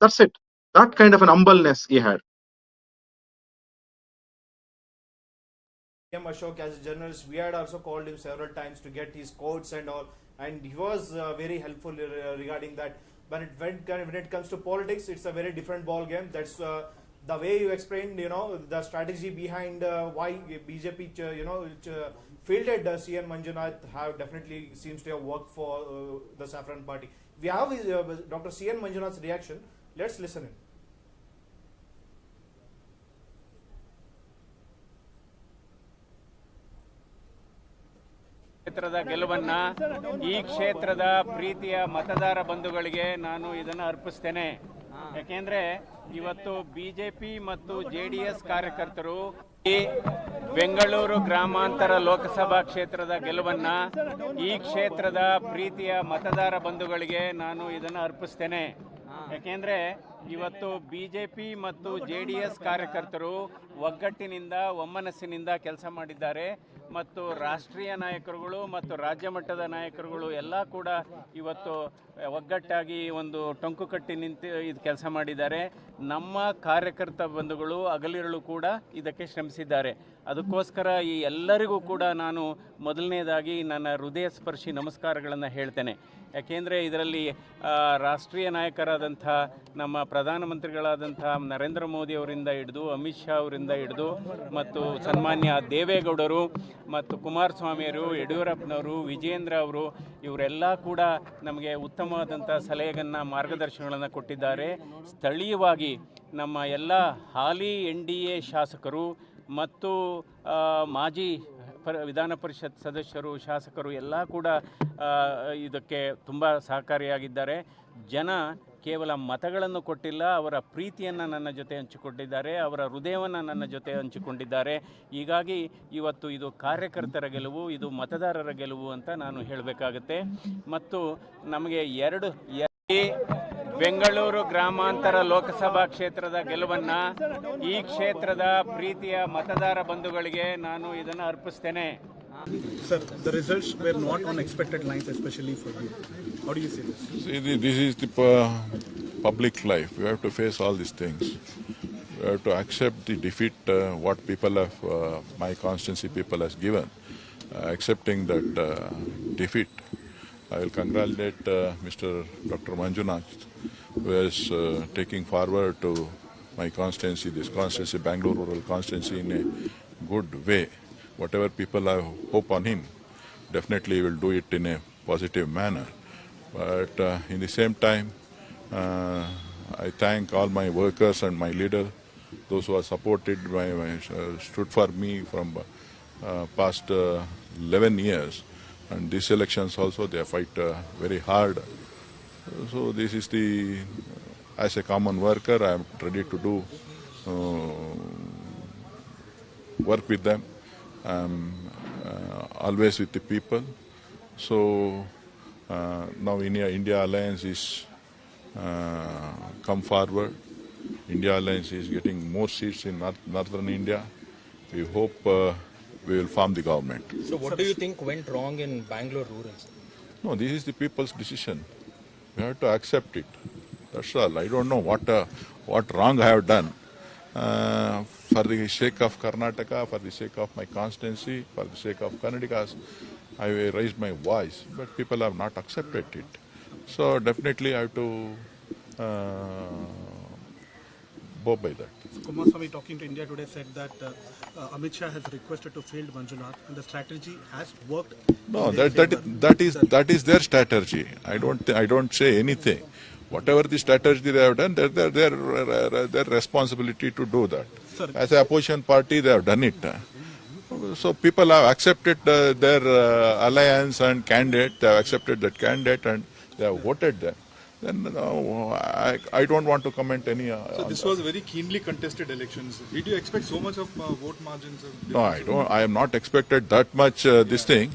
That's it. That kind of an humbleness he had. Ashok, as a journalist, we had also called him several times to get his quotes and all, and he was very helpful regarding that. But when it comes to politics, it's a very different ball game. That's the way you explained, the strategy behind why BJP, fielded C.N. Manjunath have definitely seems to have worked for the Saffron Party. We have Dr. C.N. Manjunath's reaction. Let's listen in. ಕ್ಷೇತ್ರದ ಗೆಲುವನ್ನ ಈ ಕ್ಷೇತ್ರದ ಪ್ರೀತಿಯ ಮತದಾರ ಬಂಧುಗಳಿಗೆ ನಾನು ಇದನ್ನು ಅರ್ಪಿಸ್ತೇನೆ. ಯಾಕೆಂದ್ರೆ ಇವತ್ತು ಬಿಜೆಪಿ ಮತ್ತು ಜೆಡಿಎಸ್ ಕಾರ್ಯಕರ್ತರು ಈ ಬೆಂಗಳೂರು ಗ್ರಾಮಾಂತರ ಲೋಕಸಭಾ ಕ್ಷೇತ್ರದ ಗೆಲುವನ್ನ ಈ ಕ್ಷೇತ್ರದ ಪ್ರೀತಿಯ ಮತದಾರ ಬಂಧುಗಳಿಗೆ ನಾನು ಇದನ್ನು ಅರ್ಪಿಸ್ತೇನೆ. ಯಾಕೆಂದ್ರೆ ಇವತ್ತು ಬಿಜೆಪಿ ಮತ್ತು ಜೆಡಿಎಸ್ ಕಾರ್ಯಕರ್ತರು ಒಗ್ಗಟ್ಟಿನಿಂದ ಒಮ್ಮನಸ್ಸಿನಿಂದ ಕೆಲಸ ಮಾಡಿದ್ದಾರೆ ಮತ್ತು ರಾಷ್ಟ್ರೀಯ ನಾಯಕರುಗಳು ಮತ್ತು ರಾಜ್ಯ ಮಟ್ಟದ ನಾಯಕರುಗಳು ಎಲ್ಲ ಕೂಡ ಇವತ್ತು ಒಗ್ಗಟ್ಟಾಗಿ ಒಂದು ಟೊಂಕು ಕಟ್ಟಿ ನಿಂತು ಇದು ಕೆಲಸ ಮಾಡಿದ್ದಾರೆ. ನಮ್ಮ ಕಾರ್ಯಕರ್ತ ಬಂಧುಗಳು ಹಗಲಿರುಳು ಕೂಡ ಇದಕ್ಕೆ ಶ್ರಮಿಸಿದ್ದಾರೆ. ಅದಕ್ಕೋಸ್ಕರ ಈ ಎಲ್ಲರಿಗೂ ಕೂಡ ನಾನು ಮೊದಲನೇದಾಗಿ ನನ್ನ ಹೃದಯ ಸ್ಪರ್ಶಿ ನಮಸ್ಕಾರಗಳನ್ನು ಹೇಳ್ತೇನೆ. ಯಾಕೆಂದರೆ ಇದರಲ್ಲಿ ರಾಷ್ಟ್ರೀಯ ನಾಯಕರಾದಂಥ ನಮ್ಮ ಪ್ರಧಾನಮಂತ್ರಿಗಳಾದಂಥ ನರೇಂದ್ರ ಮೋದಿ ಅವರಿಂದ ಹಿಡಿದು ಅಮಿತ್ ಶಾ ಅವರಿಂದ ಹಿಡಿದು ಮತ್ತು ಸನ್ಮಾನ್ಯ ದೇವೇಗೌಡರು ಮತ್ತು ಕುಮಾರಸ್ವಾಮಿಯವರು, ಯಡಿಯೂರಪ್ಪನವರು, ವಿಜೇಂದ್ರ ಅವರು ಇವರೆಲ್ಲ ಕೂಡ ನಮಗೆ ಉತ್ತಮವಾದಂಥ ಸಲಹೆಗಳನ್ನು ಮಾರ್ಗದರ್ಶನಗಳನ್ನು ಕೊಟ್ಟಿದ್ದಾರೆ. ಸ್ಥಳೀಯವಾಗಿ ನಮ್ಮ ಎಲ್ಲ ಹಾಲಿ NDA ಶಾಸಕರು ಮತ್ತು ಮಾಜಿ ವಿಧಾನ ಪರಿಷತ್ ಸದಸ್ಯರು, ಶಾಸಕರು ಎಲ್ಲ ಕೂಡ ಇದಕ್ಕೆ ತುಂಬ ಸಹಕಾರಿಯಾಗಿದ್ದಾರೆ. ಜನ ಕೇವಲ ಮತಗಳನ್ನು ಕೊಟ್ಟಿಲ್ಲ, ಅವರ ಪ್ರೀತಿಯನ್ನು ನನ್ನ ಜೊತೆ ಹಂಚಿಕೊಂಡಿದ್ದಾರೆ, ಅವರ ಹೃದಯವನ್ನು ನನ್ನ ಜೊತೆ ಹಂಚಿಕೊಂಡಿದ್ದಾರೆ. ಹೀಗಾಗಿ ಇವತ್ತು ಇದು ಕಾರ್ಯಕರ್ತರ ಗೆಲುವು, ಇದು ಮತದಾರರ ಗೆಲುವು ಅಂತ ನಾನು ಹೇಳಬೇಕಾಗುತ್ತೆ. ಮತ್ತು ನಮಗೆ ಬೆಂಗಳೂರು ಗ್ರಾಮಾಂತರ ಲೋಕಸಭಾ ಕ್ಷೇತ್ರದ ಗೆಲುವನ್ನ ಈ ಕ್ಷೇತ್ರದ ಪ್ರೀತಿಯ ಮತದಾರ ಬಂಧುಗಳಿಗೆ ನಾನು ಇದನ್ನು ಅರ್ಪಿಸ್ತೇನೆ. Sir, the results were not on expected lines, especially for you. How do you see this? See, this is the public life. We have to face all these things. We have to accept the defeat what people have, my constituency people has given. Accepting that defeat. I will congratulate Mr. Dr. Manjunath, who is taking forward to my constituency, this constituency, Bangalore rural constituency, in a good way. Whatever people have hope on him, definitely he will do it in a positive manner. But in the same time, I thank all my workers and my leaders, those who have supported, stood for me from past 11 years. And these elections also, they fight very hard. So this is the, as a common worker, I am ready to do work with them. Always with the people. So now India Alliance is come forward. India Alliance is getting more seats in northern India. We hope we will form the government. So what do you think went wrong in Bangalore rural? No, this is the people's decision. We have to accept it. That's all. I don't know what wrong I have done. For the sake of Karnataka, for the sake of my constituency, for the sake of Karnataka, I raised my voice, but people have not accepted it. So definitely I have to go by that. So Kumaraswamy, talking to India Today, said that Amit Shah has requested to field Manjunath, and the strategy has worked. No, that is their strategy. I don't say anything. Whatever the strategy they have done, their responsibility to do that. Sir, as an opposition party, they have done it. So people have accepted their alliance and candidate. They have accepted that candidate and they have voted them. Then I don't want to comment any. So this was very keenly contested elections. Did you expect so much of vote margins? No, I don't. I am not expected that much this thing.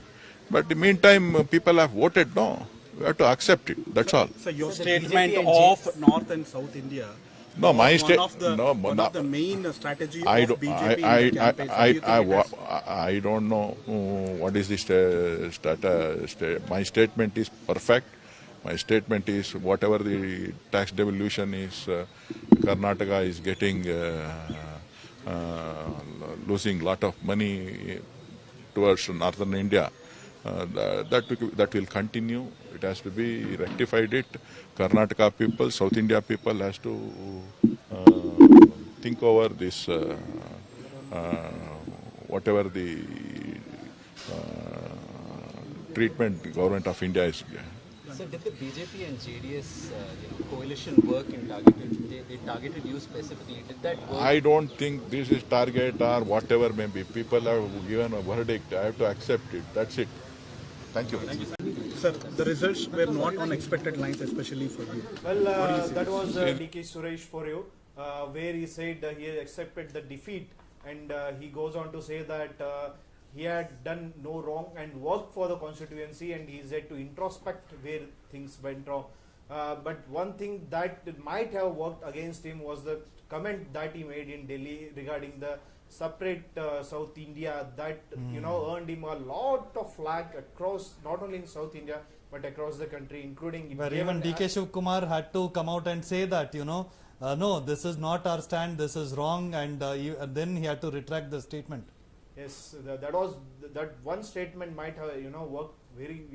But in the meantime, people have voted. No, we have to accept it. That's all. So your statement of North and South India. No, my one of the main strategy of BJP in the campaign. I don't know what is the my statement is perfect. My statement is whatever the tax devolution is, Karnataka is getting losing lot of money towards northern India. That will continue. It has to be rectified. Karnataka people, South India people has to think over this. Whatever the treatment the government of India is. So did the BJP and JDS coalition work in targeted? They targeted you specifically. Did that work? I don't think this is target or whatever may be. People have given a verdict. I have to accept it. That's it. Thank you. Sir, the results were not on expected lines, especially for you. Well, that was DK Suresh for you, where he said he accepted the defeat, and he goes on to say that he had done no wrong and worked for the constituency, and he said to introspect where things went wrong. But one thing that might have worked against him was the comment that he made in Delhi regarding the separate South India that earned him a lot of flack across, not only in South India but across the country, including where even DK Shivkumar had to come out and say that no, this is not our stand, this is wrong, and then he had to retract the statement. Yes, that one statement might have worked very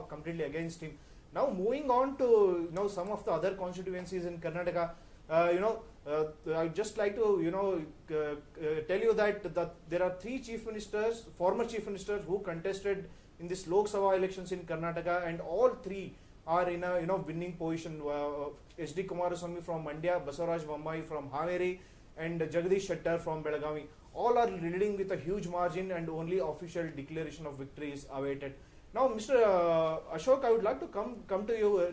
completely against him. Now moving on to some of the other constituencies in Karnataka, I'd just like to tell you that there are three former chief ministers who contested in this Lok Sabha elections in Karnataka, and all three are in a winning position. SD Kumaraswamy from Mandya, Basavaraj Bommai from Haveri, and Jagdish Shettar from Belagavi. All are leading with a huge margin, and only official declaration of victory is awaited. Now, Mr. Ashok, I would like to come to you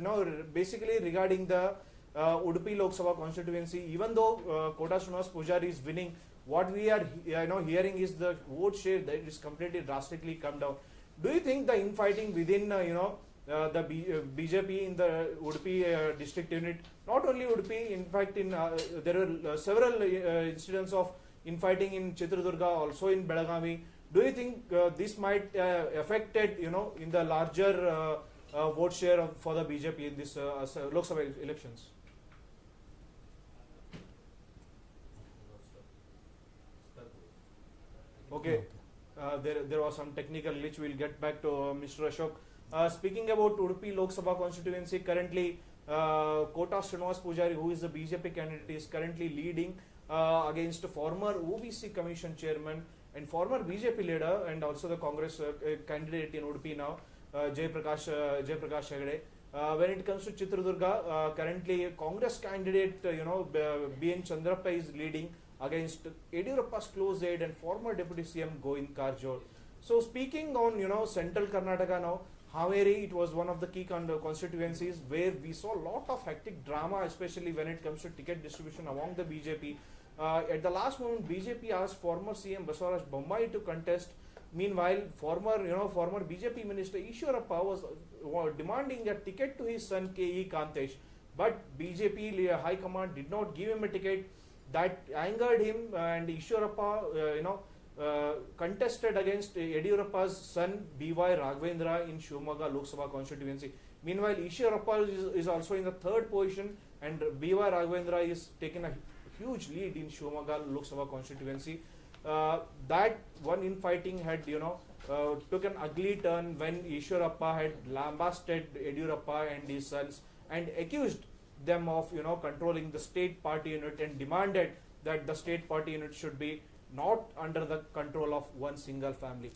basically regarding the Udupi Lok Sabha constituency. Even though Kota Srinivas Pujari is winning, what we are hearing is the vote share that is completely drastically come down. Do you think the infighting within the BJP in the Udupi district unit, not only Udupi, in fact there were several incidents of infighting in Chitradurga, also in Belagavi. Do you think this might affect it, in the larger vote share for the BJP in this Lok Sabha elections? Okay, there was some technical glitch. We'll get back to Mr. Ashok. Speaking about Udupi Lok Sabha constituency, currently Kota Srinivas Pujari, who is the BJP candidate, is currently leading against former OBC Commission chairman and former BJP leader and also the Congress candidate in Udupi now, Jay Prakash Hegde. When it comes to Chitradurga, currently Congress candidate, B.N. Chandrappa is leading against Yediyurappa's close aide and former Deputy CM Govind Karjor. So speaking on, central Karnataka now, Haveri, it was one of the key constituencies where we saw a lot of hectic drama, especially when it comes to ticket distribution among the BJP. At the last moment, BJP asked former CM Basavaraj Bommai to contest. Meanwhile, former BJP minister Ishwarappa was demanding a ticket to his son K.E. Kantesh. But BJP High Command did not give him a ticket. That angered him, and Ishwarappa, contested against Yediyurappa's son B.Y. Raghavendra in Shivamogga Lok Sabha constituency. Meanwhile, Ishwarappa is also in the third position, and B.Y. Raghavendra is taking a huge lead in Shivamogga Lok Sabha constituency. That one infighting had, took an ugly turn when Ishwarappa had lambasted Yediyurappa and his sons and accused them of controlling the state party unit and demanded that the state party unit should be not under the control of one single family.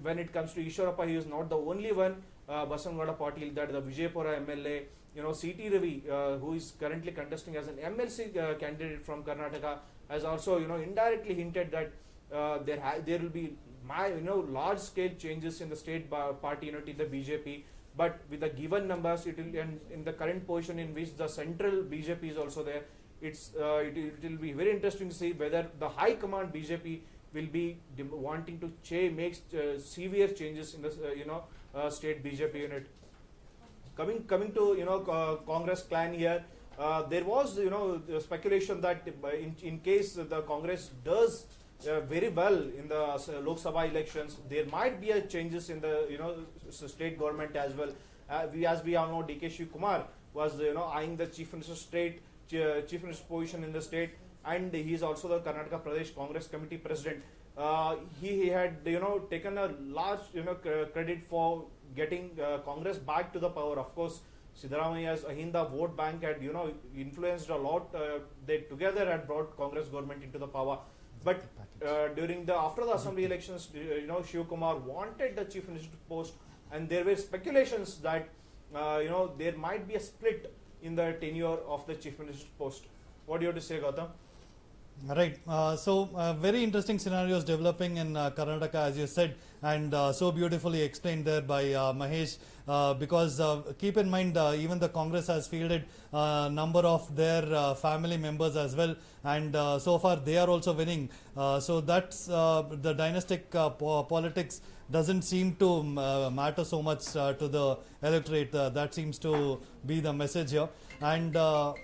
When it comes to Ishwarappa, he is not the only one. Basangada Patil, that the Vijaypura MLA, C.T. Ravi, who is currently contesting as an MLC candidate from Karnataka, has also indirectly hinted that there will be large scale changes in the state party unit in the BJP. But with the given numbers, it will, and in the current position in which the central BJP is also there, it will be very interesting to see whether the high command BJP will be wanting to make severe changes in the state BJP unit. Coming to Congress clan here, there was speculation that in case the Congress does very well in the Lok Sabha elections, there might be a changes in the state government as well. As we all know, D.K. Shiv Kumar was eyeing the chief minister's position in the state, and he is also the Karnataka Pradesh Congress Committee president. He had taken a large credit for getting Congress back to the power. Of course, Siddaramaia's Ahinda vote bank had influenced a lot. They together had brought Congress government into the power. But after the assembly elections, Shiv Kumar wanted the chief minister post, and there were speculations that there might be a split in the tenure of the chief minister's post. What do you have to say, Gautam? Right. Very interesting scenarios developing in Karnataka, as you said, and so beautifully explained there by Mahesh. Because keep in mind, even the Congress has fielded a number of their family members as well, and so far they are also winning. So that's the dynastic politics doesn't seem to matter so much to the electorate. That seems to be the message here. And all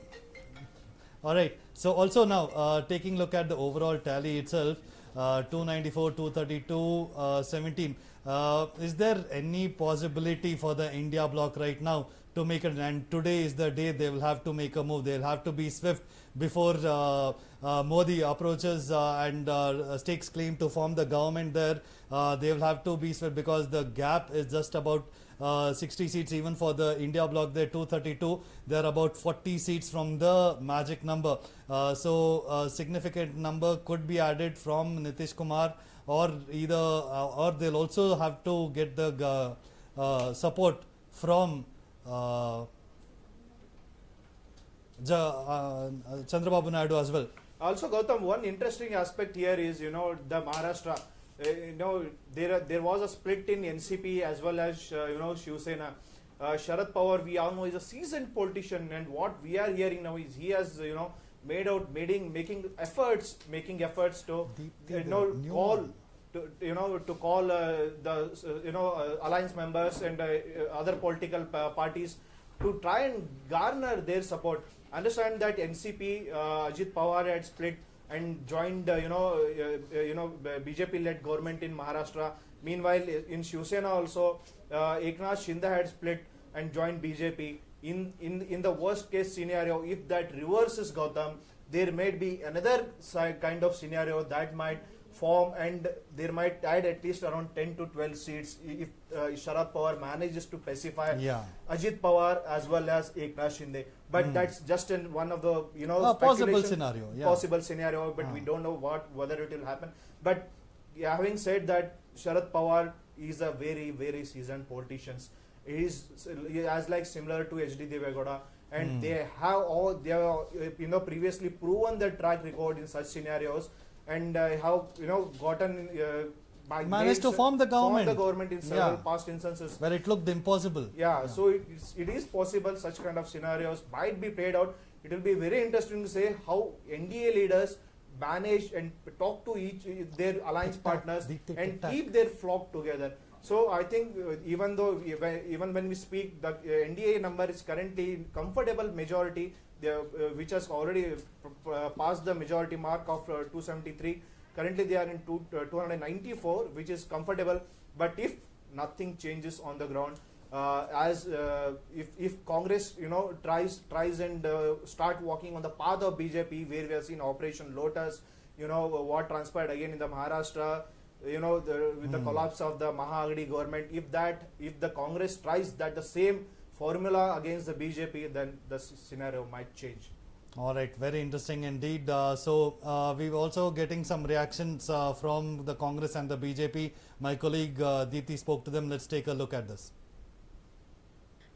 right. So also now taking a look at the overall tally itself, 294, 232, 17. Is there any possibility for the India bloc right now to make it? And today is the day they will have to make a move. They'll have to be swift before Modi approaches and stakes claim to form the government there. They will have to be swift because the gap is just about 60 seats even for the India bloc. They're 232. They're about 40 seats from the magic number. So a significant number could be added from Nitish Kumar, or either or they'll also have to get the support from Chandrababu Naidu as well. Also, Gautam, one interesting aspect here is the Maharashtra. There was a split in NCP as well as Shiv Sena. Sharad Pawar, we all know, is a seasoned politician, and what we are hearing now is he has making efforts to call the alliance members and other political parties to try and garner their support. Understand that NCP, Ajit Pawar had split and joined, BJP-led government in Maharashtra. Meanwhile, in Shiv Sena also, Eknath Shinde had split and joined BJP. In the worst case scenario, if that reverses, Gautam, there may be another kind of scenario that might form, and there might add at least around 10 to 12 seats if Sharad Pawar manages to pacify Ajit Pawar as well as Eknath Shinde. But that's just in one of the possible scenario. Possible scenario, but we don't know whether it will happen. But having said that, Sharad Pawar is a very, very seasoned politician. He is as like similar to HD Devegowda, and they have previously proven their track record in such scenarios, and have gotten managed to form the government in several past instances where it looked impossible. So it is possible such kind of scenarios might be played out. It will be very interesting to say how NDA leaders manage and talk to their alliance partners and keep their flock together. So I think even when we speak, the NDA number is currently in comfortable majority, which has already passed the majority mark of 273. Currently they are in 294, which is comfortable. But if nothing changes on the ground, if Congress tries and start walking on the path of BJP, where we have seen Operation Lotus, what transpired again in the Maharashtra, with the collapse of the Maha-Aghadi government, if the Congress tries the same formula against the BJP, then the scenario might change. All right, very interesting indeed. We're also getting some reactions from the Congress and the BJP. My colleague Deepthi spoke to them. Let's take a look at this.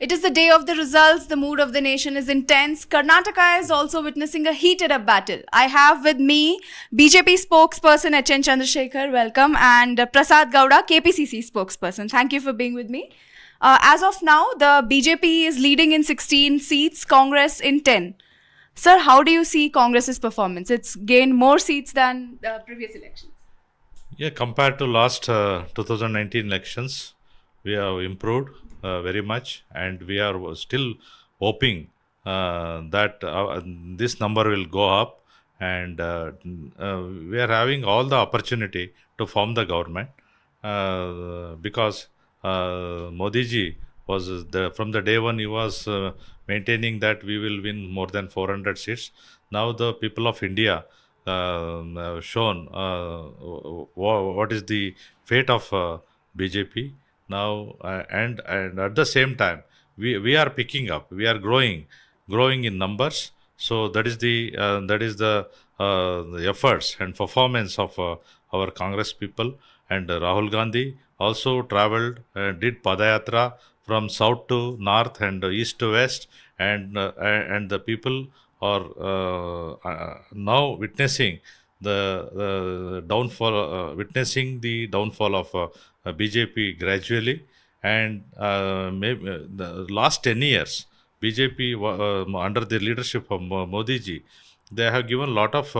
It is the day of the results. The mood of the nation is intense. Karnataka is also witnessing a heated up battle. I have with me BJP spokesperson HN Chandrasekhar, welcome, and Prasad Gowda, KPCC spokesperson. Thank you for being with me. As of now, the BJP is leading in 16 seats, Congress in 10. Sir, how do you see Congress's performance? It's gained more seats than the previous elections. Yeah, compared to last 2019 elections, we have improved very much, and we are still hoping that this number will go up, and we are having all the opportunity to form the government because Modi ji was from the day one he was maintaining that we will win more than 400 seats. Now the people of India have shown what is the fate of BJP now, and at the same time we are picking up, we are growing in numbers. So that is the efforts and performance of our Congress people. And Rahul Gandhi also travelled and did Padayatra from south to north and east to west, and the people are now witnessing the downfall, witnessing the downfall of BJP gradually. And maybe the last 10 years, BJP under the leadership of Modi ji, they have given a lot of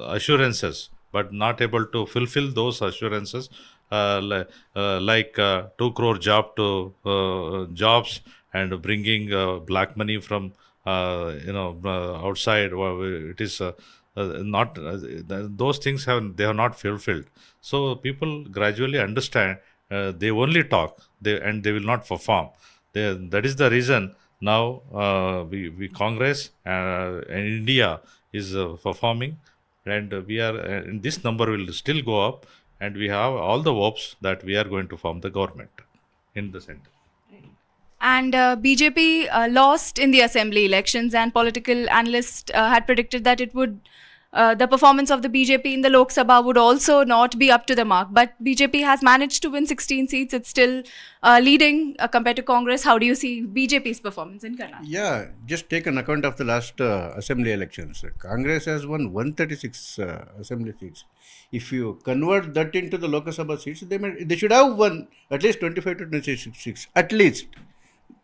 assurances, but not able to fulfill those assurances, like 2 crore jobs, and bringing black money from outside. It is not those things they have not fulfilled. So people gradually understand. They only talk, and they will not perform. That is the reason now we Congress and India is performing, and we are and this number will still go up, and we have all the hopes that we are going to form the government in the center. And BJP lost in the assembly elections, and political analysts had predicted that it would the performance of the BJP in the Lok Sabha would also not be up to the mark. But BJP has managed to win 16 seats. It's still leading compared to Congress. How do you see BJP's performance in Karnataka? Yeah, just take an account of the last assembly elections. Congress has won 136 assembly seats. If you convert that into the Lok Sabha seats, they should have won at least 25 to 26 seats, at least.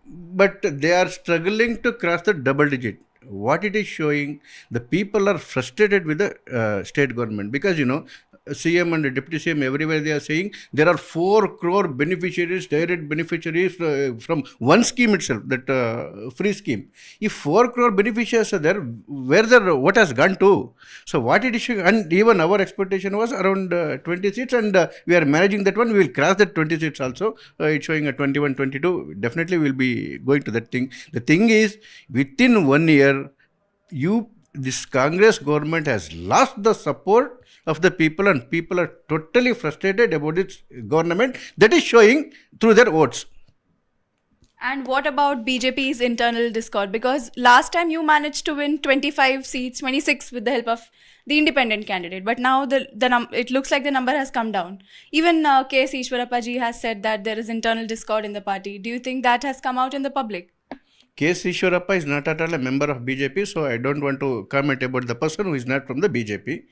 But they are struggling to cross the double digit. What it is showing, the people are frustrated with the state government, because CM and Deputy CM, everywhere they are saying there are 4 crore beneficiaries, direct beneficiaries from one scheme itself, that free scheme. If 4 crore beneficiaries are there, what has gone to? So what it is, and even our expectation was around 20 seats, and we are managing that one. We will cross that 20 seats also. It's showing a 21, 22. Definitely we will be going to that thing. The thing is, within 1 year, this Congress government has lost the support of the people, and people are totally frustrated about its government. That is showing through their votes. And what about BJP's internal discord? Because last time you managed to win 25 seats, 26 with the help of the independent candidate. But now it looks like the number has come down. Even K.S. Ishwarappa ji has said that there is internal discord in the party. Do you think that has come out in the public? K.S. Ishwarappa is not at all a member of BJP, so I don't want to comment about the person who is not from the BJP.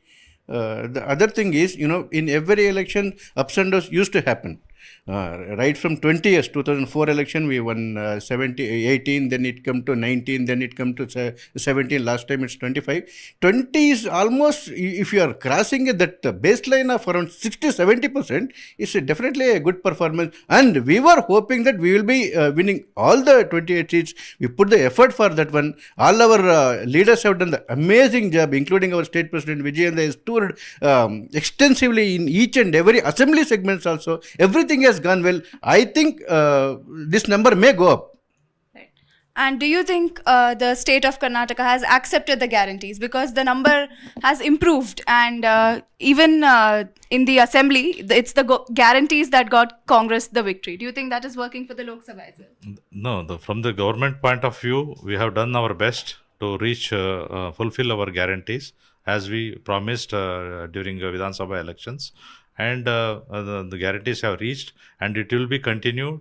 The other thing is, in every election, ups and downs used to happen. Right from 20 years, 2004 election, we won 18, then it come to 19, then it come to 17, last time it's 25. 20 is almost, if you are crossing that baseline of around 60-70%, it's definitely a good performance. And we were hoping that we will be winning all the 28 seats. We put the effort for that one. All our leaders have done the amazing job, including our state president Vijayendra has toured extensively in each and every assembly segments also. Everything has gone well. I think this number may go up. And do you think the state of Karnataka has accepted the guarantees? Because the number has improved, and even in the assembly, it's the guarantees that got Congress the victory. Do you think that is working for the Lok Sabha as well? No, from the government point of view, we have done our best to reach, fulfill our guarantees as we promised during Vidhan Sabha elections. And the guarantees have reached, and it will be continued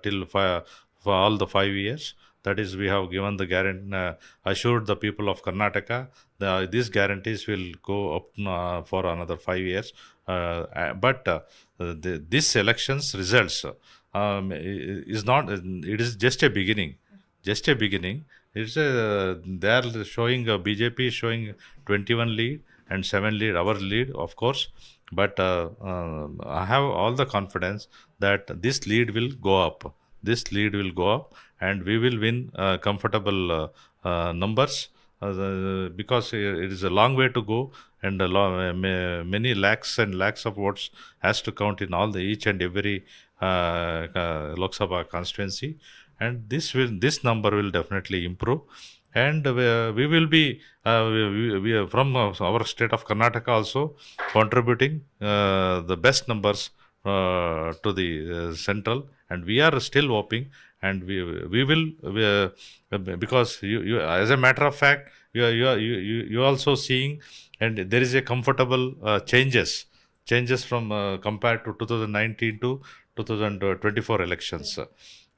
till for all the 5 years. That is, we have given the guarantee, assured the people of Karnataka, these guarantees will go up for another 5 years. But this election's results is not, it is just a beginning. Just a beginning. They are showing, BJP is showing 21 lead and 7 lead, our lead, of course. But I have all the confidence that this lead will go up. This lead will go up, and we will win comfortable numbers because it is a long way to go, and many lakhs and lakhs of votes has to count in each and every Lok Sabha constituency, and this number will definitely improve. And we will be we from our state of Karnataka also contributing the best numbers to the central, and we are still hoping, and we will because you as a matter of fact you also seeing, and there is a comfortable changes from compared to 2019 to 2024 elections,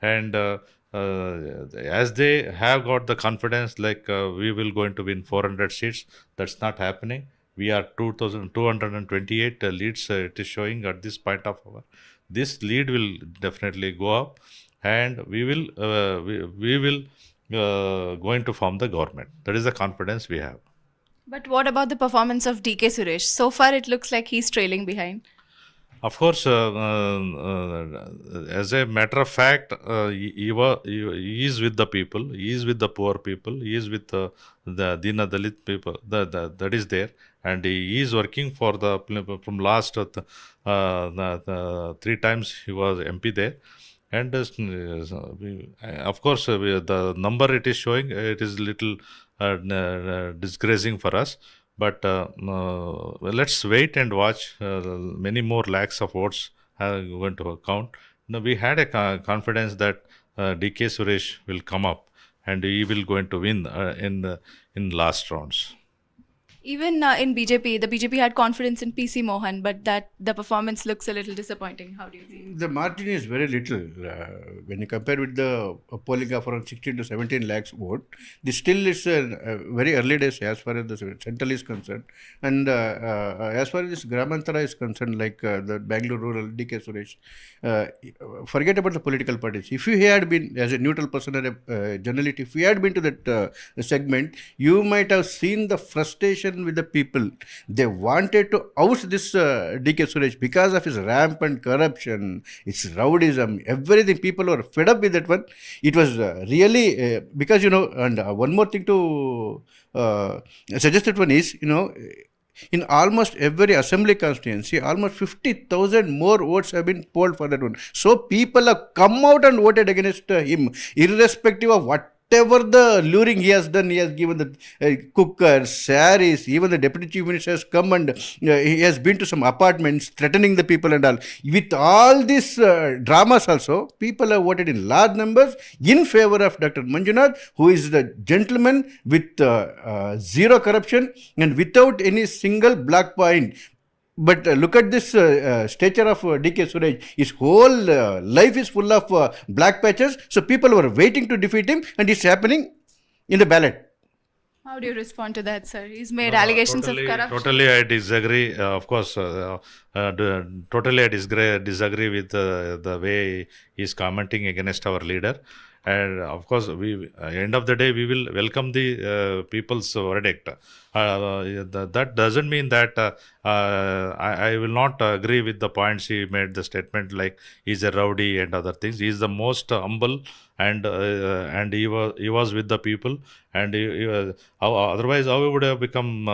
and as they have got the confidence like we will going to win 400 seats, that's not happening. We are 2,228 leads it is showing at this point of our. This lead will definitely go up, and we will going to form the government. That is the confidence we have. But what about the performance of DK Suresh? So far it looks like he's trailing behind. Of course, as a matter of fact, he is with the people, he is with the poor people, he is with the Dina Dalit people, that is there, and he is working for from last 3 times he was MP there. And of course, the number it is showing, it is little disgracing for us. But let's wait and watch. Many more lakhs of votes are going to count. Now, we had a confidence that DK Suresh will come up and he will going to win in last rounds. Even in BJP, the BJP had confidence in PC Mohan, but that the performance looks a little disappointing. How do you see? The margin is very little when you compare with the polling of around 16 to 17 lakhs vote. This still is very early days as far as the central is concerned, and as far as this Gramantara is concerned, like the Bangalore rural DK Suresh. Forget about the political parties. If you had been as a neutral person or a journalist, if you had been to that segment, you might have seen the frustration conversation with the people. They wanted to oust this DK Suresh because of his rampant corruption, its rowdyism, everything. People were fed up with that one. It was really because, and one more thing to suggest that one is, in almost every assembly constituency, almost 50,000 more votes have been polled for that one. So people have come out and voted against him, irrespective of whatever the luring he has done. He has given the cookers, saris, even the deputy chief minister has come and he has been to some apartments threatening the people and all. With all these dramas also, people have voted in large numbers in favor of Dr. Manjunath, who is the gentleman with zero corruption and without any single black point. But look at this stature of DK Suresh. His whole life is full of black patches. So people were waiting to defeat him, and it's happening in the ballot. How do you respond to that, sir? He's made allegations of corruption. Totally, I disagree. Of course, totally, I disagree with the way he's commenting against our leader. And of course, end of the day, we will welcome the people's verdict. That doesn't mean that I will not agree with the points he made. The statement like he's a rowdy and other things. He's the most humble, and he was with the people. And otherwise, how he would have become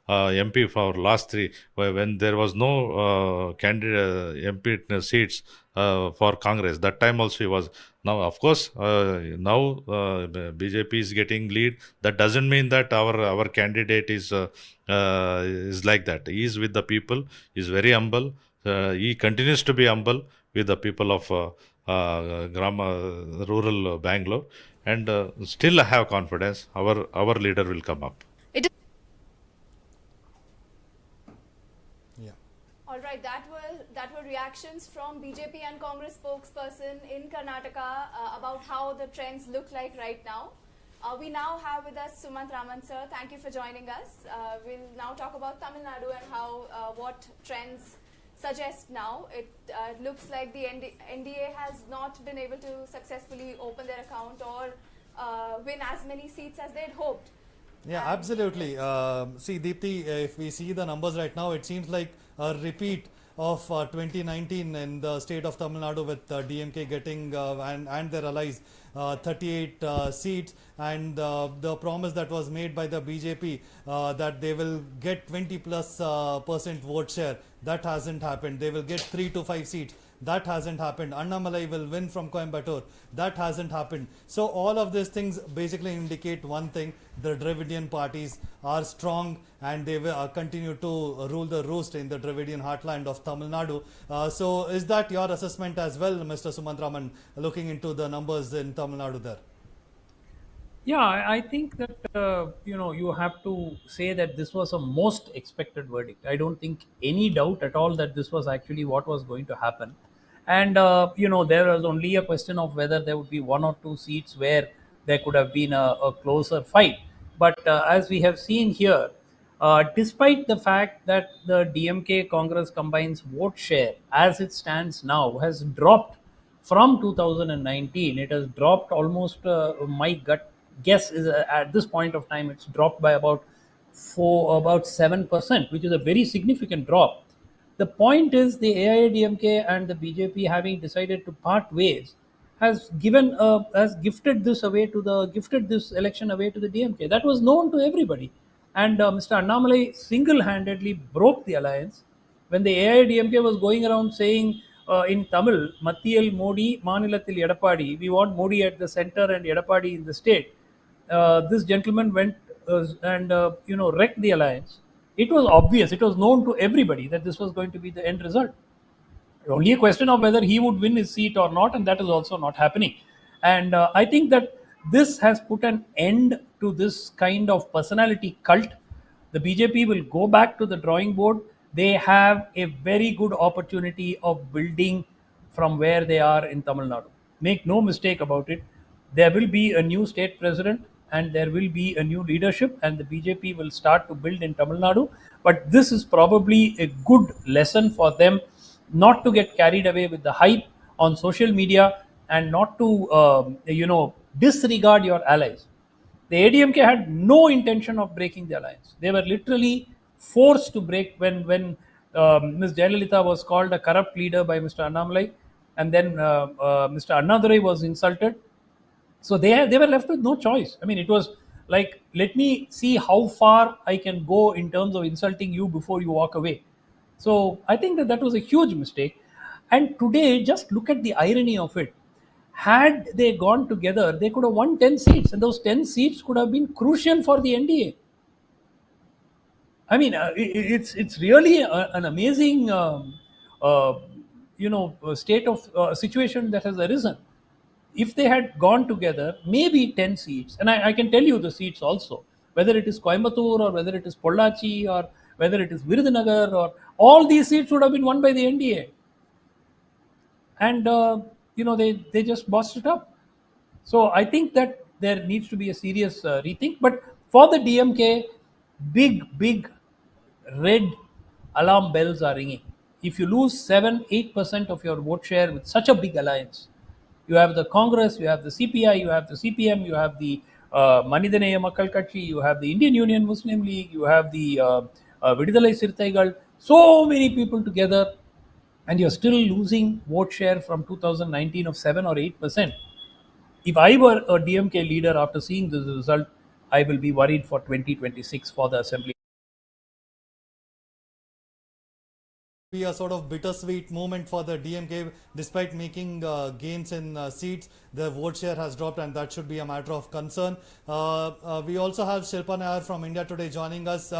MP for last three when there was no candidate MP seats for Congress. That time also he was. Now, of course, now BJP is getting lead. That doesn't mean that our candidate is like that. He is with the people. He is very humble. He continues to be humble with the people of rural Bangalore. And still I have confidence our leader will come up. All right, that were reactions from BJP and Congress spokesperson in Karnataka about how the trends look like right now. We now have with us Sumant Raman sir. Thank you for joining us. We'll now talk about Tamil Nadu and how what trends suggest now. It looks like the NDA has not been able to successfully open their account or win as many seats as they had hoped. Yeah, absolutely. See, Deepthi, if we see the numbers right now, it seems like a repeat of 2019 in the state of Tamil Nadu with DMK getting and their allies 38 seats, and the promise that was made by the BJP that they will get 20+% vote share, that hasn't happened. They will get 3 to 5 seats. That hasn't happened. Annamalai will win from Coimbatore. That hasn't happened. So all of these things basically indicate one thing: the Dravidian parties are strong and they will continue to rule the roost in the Dravidian heartland of Tamil Nadu. So is that your assessment as well, Mr. Sumantraman, looking into the numbers in Tamil Nadu there? Yeah, I think that you have to say that this was a most expected verdict. I don't think any doubt at all that this was actually what was going to happen. And there was only a question of whether there would be 1 or 2 seats where there could have been a closer fight. But as we have seen here, despite the fact that the DMK Congress combines vote share as it stands now has dropped from 2019, it has dropped almost, my gut guess is at this point of time, it's dropped by about 7%, which is a very significant drop. The point is the AIADMK and the BJP having decided to part ways has gifted this election away to the DMK. That was known to everybody, and Mr. Annamalai single-handedly broke the alliance when the AIADMK was going around saying in Tamil, Mattiyal Modi, Manilathil Edapadi, we want Modi at the center and Edapadi in the state. This gentleman went and wrecked the alliance. It was obvious, it was known to everybody that this was going to be the end result. Only a question of whether he would win his seat or not, and that is also not happening. And I think that this has put an end to this kind of personality cult. The BJP will go back to the drawing board. They have a very good opportunity of building from where they are in Tamil Nadu. Make no mistake about it. There will be a new state president and there will be a new leadership, and the BJP will start to build in Tamil Nadu. But this is probably a good lesson for them not to get carried away with the hype on social media and not to disregard your allies. The ADMK had no intention of breaking the alliance. They were literally forced to break when Ms. Jayalalitha was called a corrupt leader by Mr. Annamalai, and then Mr. Annadurai was insulted. So they were left with no choice. I mean, it was like, let me see how far I can go in terms of insulting you before you walk away. So I think that was a huge mistake. And today, just look at the irony of it. Had they gone together, they could have won 10 seats, and those 10 seats could have been crucial for the NDA. I mean, it's really an amazing, state of situation that has arisen. If they had gone together, maybe 10 seats, and I can tell you the seats also, whether it is Coimbatore or whether it is Pollachi or whether it is Virudhunagar, or all these seats would have been won by the NDA. And, they just bossed it up. So I think that there needs to be a serious rethink. But for the DMK, big red alarm bells are ringing. If you lose 7-8% of your vote share with such a big alliance, you have the Congress, you have the CPI, you have the CPM, you have the Manidanaya Makkal Katchi, you have the Indian Union Muslim League, you have the Vidudalai Sirthaigal, so many people together, and you're still losing vote share from 2019 of 7 or 8%. If I were a DMK leader after seeing this result, I will be worried for 2026 for the assembly. Be a sort of bittersweet moment for the DMK. Despite making gains in seats, the vote share has dropped, and that should be a matter of concern. We also have Shilpa Nair from India Today joining us.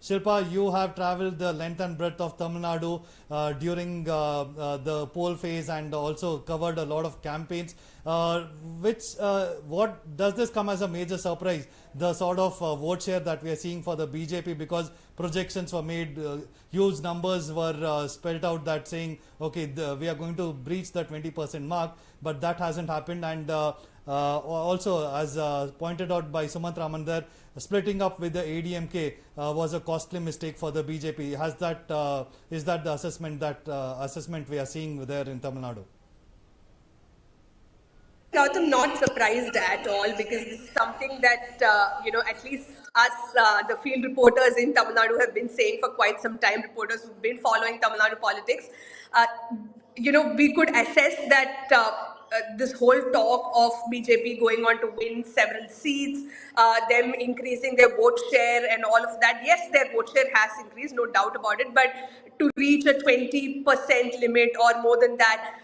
Shilpa, you have traveled the length and breadth of Tamil Nadu during the poll phase, and also covered a lot of campaigns. What does this come as a major surprise, the sort of vote share that we are seeing for the BJP, because projections were made, huge numbers were spelled out that saying, okay, we are going to breach the 20% mark, but that hasn't happened. And also, as pointed out by Sumant Ramandar, splitting up with the ADMK was a costly mistake for the BJP. Is that the assessment we are seeing there in Tamil Nadu? I'm not surprised at all, because this is something that, at least us, the field reporters in Tamil Nadu, have been saying for quite some time, reporters who've been following Tamil Nadu politics. We could assess that this whole talk of BJP going on to win several seats, them increasing their vote share and all of that. Yes, their vote share has increased, no doubt about it, but to reach a 20% limit or more than that,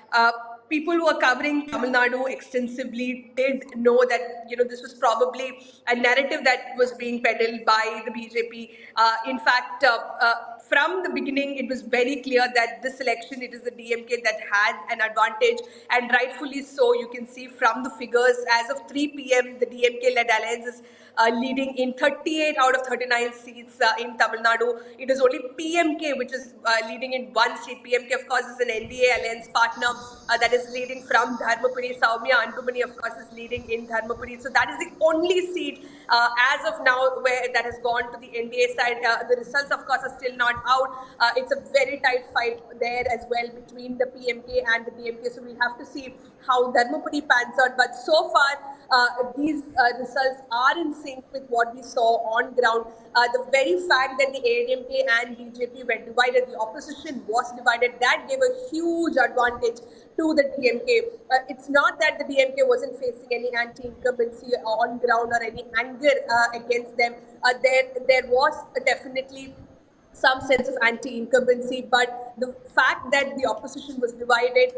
people who are covering Tamil Nadu extensively did know that this was probably a narrative that was being peddled by the BJP. In fact, from the beginning, it was very clear that this election, it is the DMK that had an advantage, and rightfully so. You can see from the figures as of 3 p.m., the DMK-led alliance is leading in 38 out of 39 seats in Tamil Nadu. It is only PMK which is leading in 1 seat. PMK, of course, is an NDA alliance partner that is leading from Dharmapuri. Soumya Anbumani, of course, is leading in Dharmapuri. So that is the only seat as of now where that has gone to the NDA side. The results, of course, are still not out. It's a very tight fight there as well between the PMK and the DMK. So we'll have to see how Dharmapuri pans out. But so far, these results are in sync with what we saw on ground. The very fact that the ADMK and BJP were divided, the opposition was divided, that gave a huge advantage to the DMK. It's not that the DMK wasn't facing any anti-incumbency on ground or any anger against them. There was definitely some sense of anti-incumbency, but the fact that the opposition was divided,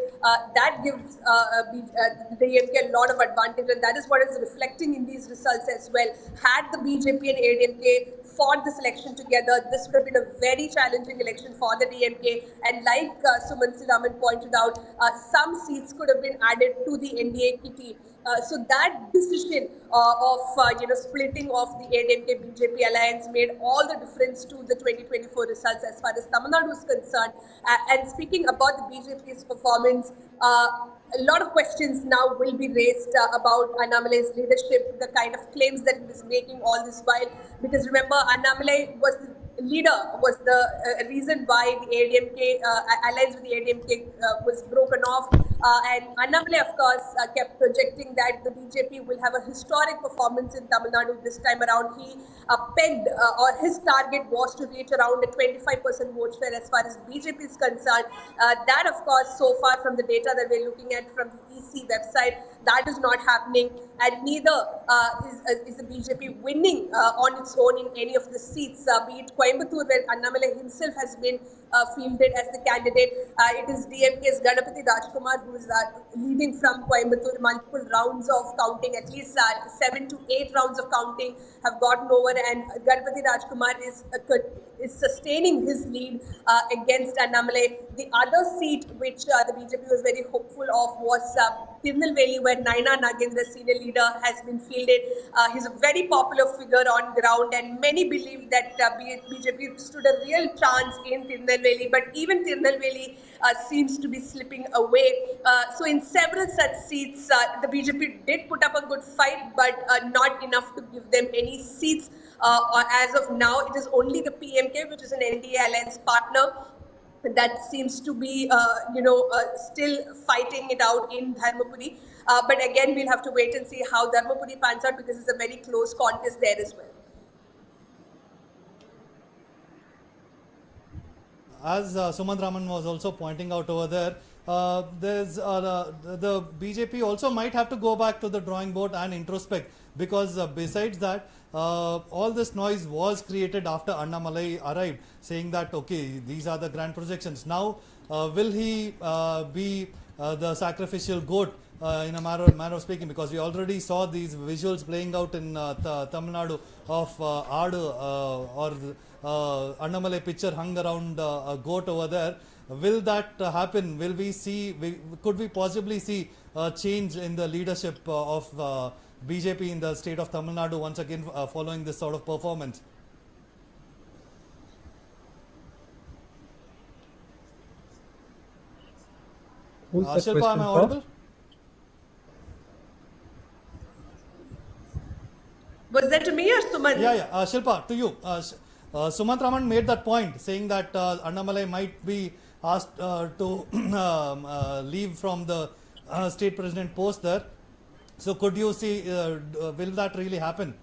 that gives the DMK a lot of advantage, and that is what is reflecting in these results as well. Had the BJP and ADMK fought this election together, this would have been a very challenging election for the DMK, and like Sumant Raman pointed out, some seats could have been added to the NDA kitty. So that decision of splitting of the ADMK BJP alliance made all the difference to the 2024 results as far as Tamil Nadu is concerned. And speaking about the BJP's performance, a lot of questions now will be raised about Annamalai's leadership, the kind of claims that he was making all this while. Because remember, Annamalai was the leader, was the reason why the ADMK alliance with the ADMK was broken off. And Annamalai, of course, kept projecting that the BJP will have a historic performance in Tamil Nadu this time around. He pegged, or his target was to reach around a 25% vote share as far as BJP is concerned. That, of course, so far from the data that we're looking at from the EC website, that is not happening, and neither is the BJP winning on its own in any of the seats, be it Coimbatore, where Annamalai himself has been fielded as the candidate. It is DMK's Ganapati Rajkumar who is leading from Coimbatore. Multiple rounds of counting, at least 7 to 8 rounds of counting have gotten over, and Ganapati Rajkumar is sustaining his lead against Annamalai. The other seat which the BJP was very hopeful of was Tirunelveli, where Naina Nagendra, senior leader, has been fielded. He's a very popular figure on ground, and many believe that BJP stood a real chance in Tirunelveli, but even Tirunelveli seems to be slipping away. So in several such seats, the BJP did put up a good fight, but not enough to give them any seats. As of now, it is only the PMK, which is an NDA alliance partner, that seems to be, still fighting it out in Dharmapuri. But again, we'll have to wait and see how Dharmapuri pans out, because it's a very close contest there as well. As Sumant Raman was also pointing out over there, the BJP also might have to go back to the drawing board and introspect, because besides that, all this noise was created after Annamalai arrived, saying that, okay, these are the grand projections. Now, will he be the sacrificial goat in a manner of speaking? Because we already saw these visuals playing out in Tamil Nadu of Aadu or Annamalai picture hung around a goat over there. Will that happen? Will we see? Could we possibly see a change in the leadership of BJP in the state of Tamil Nadu once again following this sort of performance? Who's that Shilpa, am question I for? audible? Was that to me or Suman? Yeah. Shilpa, to you. Sumant Raman made that point, saying that Annamalai might be asked to leave from the state president post there. So could you see, will that really happen?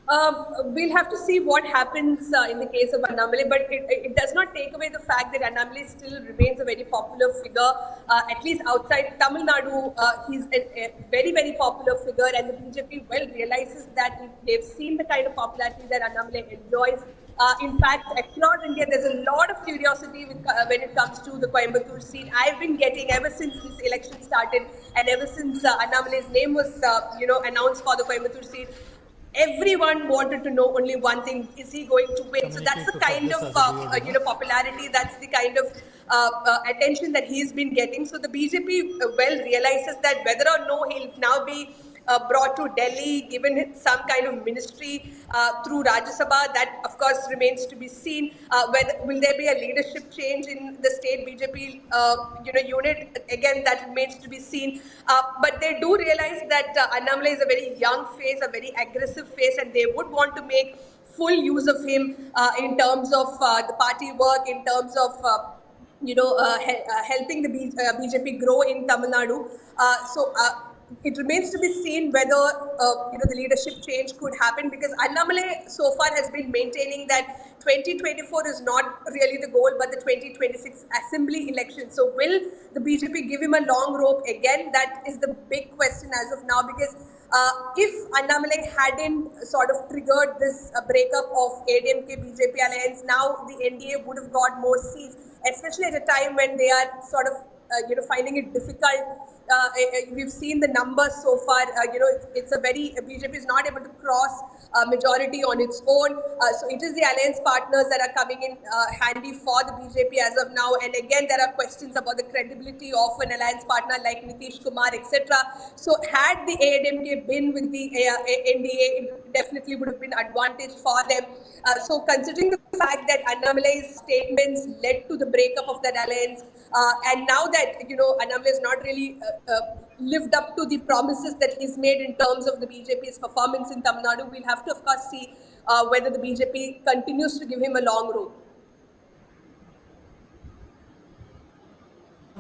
We'll have to see what happens in the case of Annamalai, but it does not take away the fact that Annamalai still remains a very popular figure, at least outside Tamil Nadu. He's a very, very popular figure, and the BJP well realizes that they've seen the kind of popularity that Annamalai enjoys. In fact, across India, there's a lot of curiosity when it comes to the Coimbatore seat. I've been getting, ever since this election started, and ever since Annamalai's name was, announced for the Coimbatore seat, everyone wanted to know only one thing: is he going to win? So that's the kind of popularity, that's the kind of attention that he's been getting. So the BJP well realizes that whether or no he'll now be brought to Delhi, given some kind of ministry through Rajya Sabha, that of course remains to be seen. Whether will there be a leadership change in the state BJP unit? Again, that remains to be seen. But they do realize that Annamalai is a very young face, a very aggressive face, and they would want to make full use of him in terms of the party work, in terms of helping the BJP grow in Tamil Nadu. It remains to be seen whether the leadership change could happen, because Annamalai so far has been maintaining that 2024 is not really the goal, but the 2026 assembly election. So will the BJP give him a long rope again? That is the big question as of now, because if Annamalai hadn't sort of triggered this breakup of ADMK BJP alliance, now the NDA would have got more seats, especially at a time when they are sort of finding it difficult. We've seen the numbers so far. It's a very BJP is not able to cross majority on its own. So it is the alliance partners that are coming in handy for the BJP as of now. And again, there are questions about the credibility of an alliance partner like Nitish Kumar, etc. So had the ADMK been with the NDA, it definitely would have been advantage for them. So considering the fact that Annamalai's statements led to the breakup of that alliance, and now that Annamalai is not really lived up to the promises that he's made in terms of the BJP's performance in Tamil Nadu, we'll have to of course see whether the BJP continues to give him a long rope.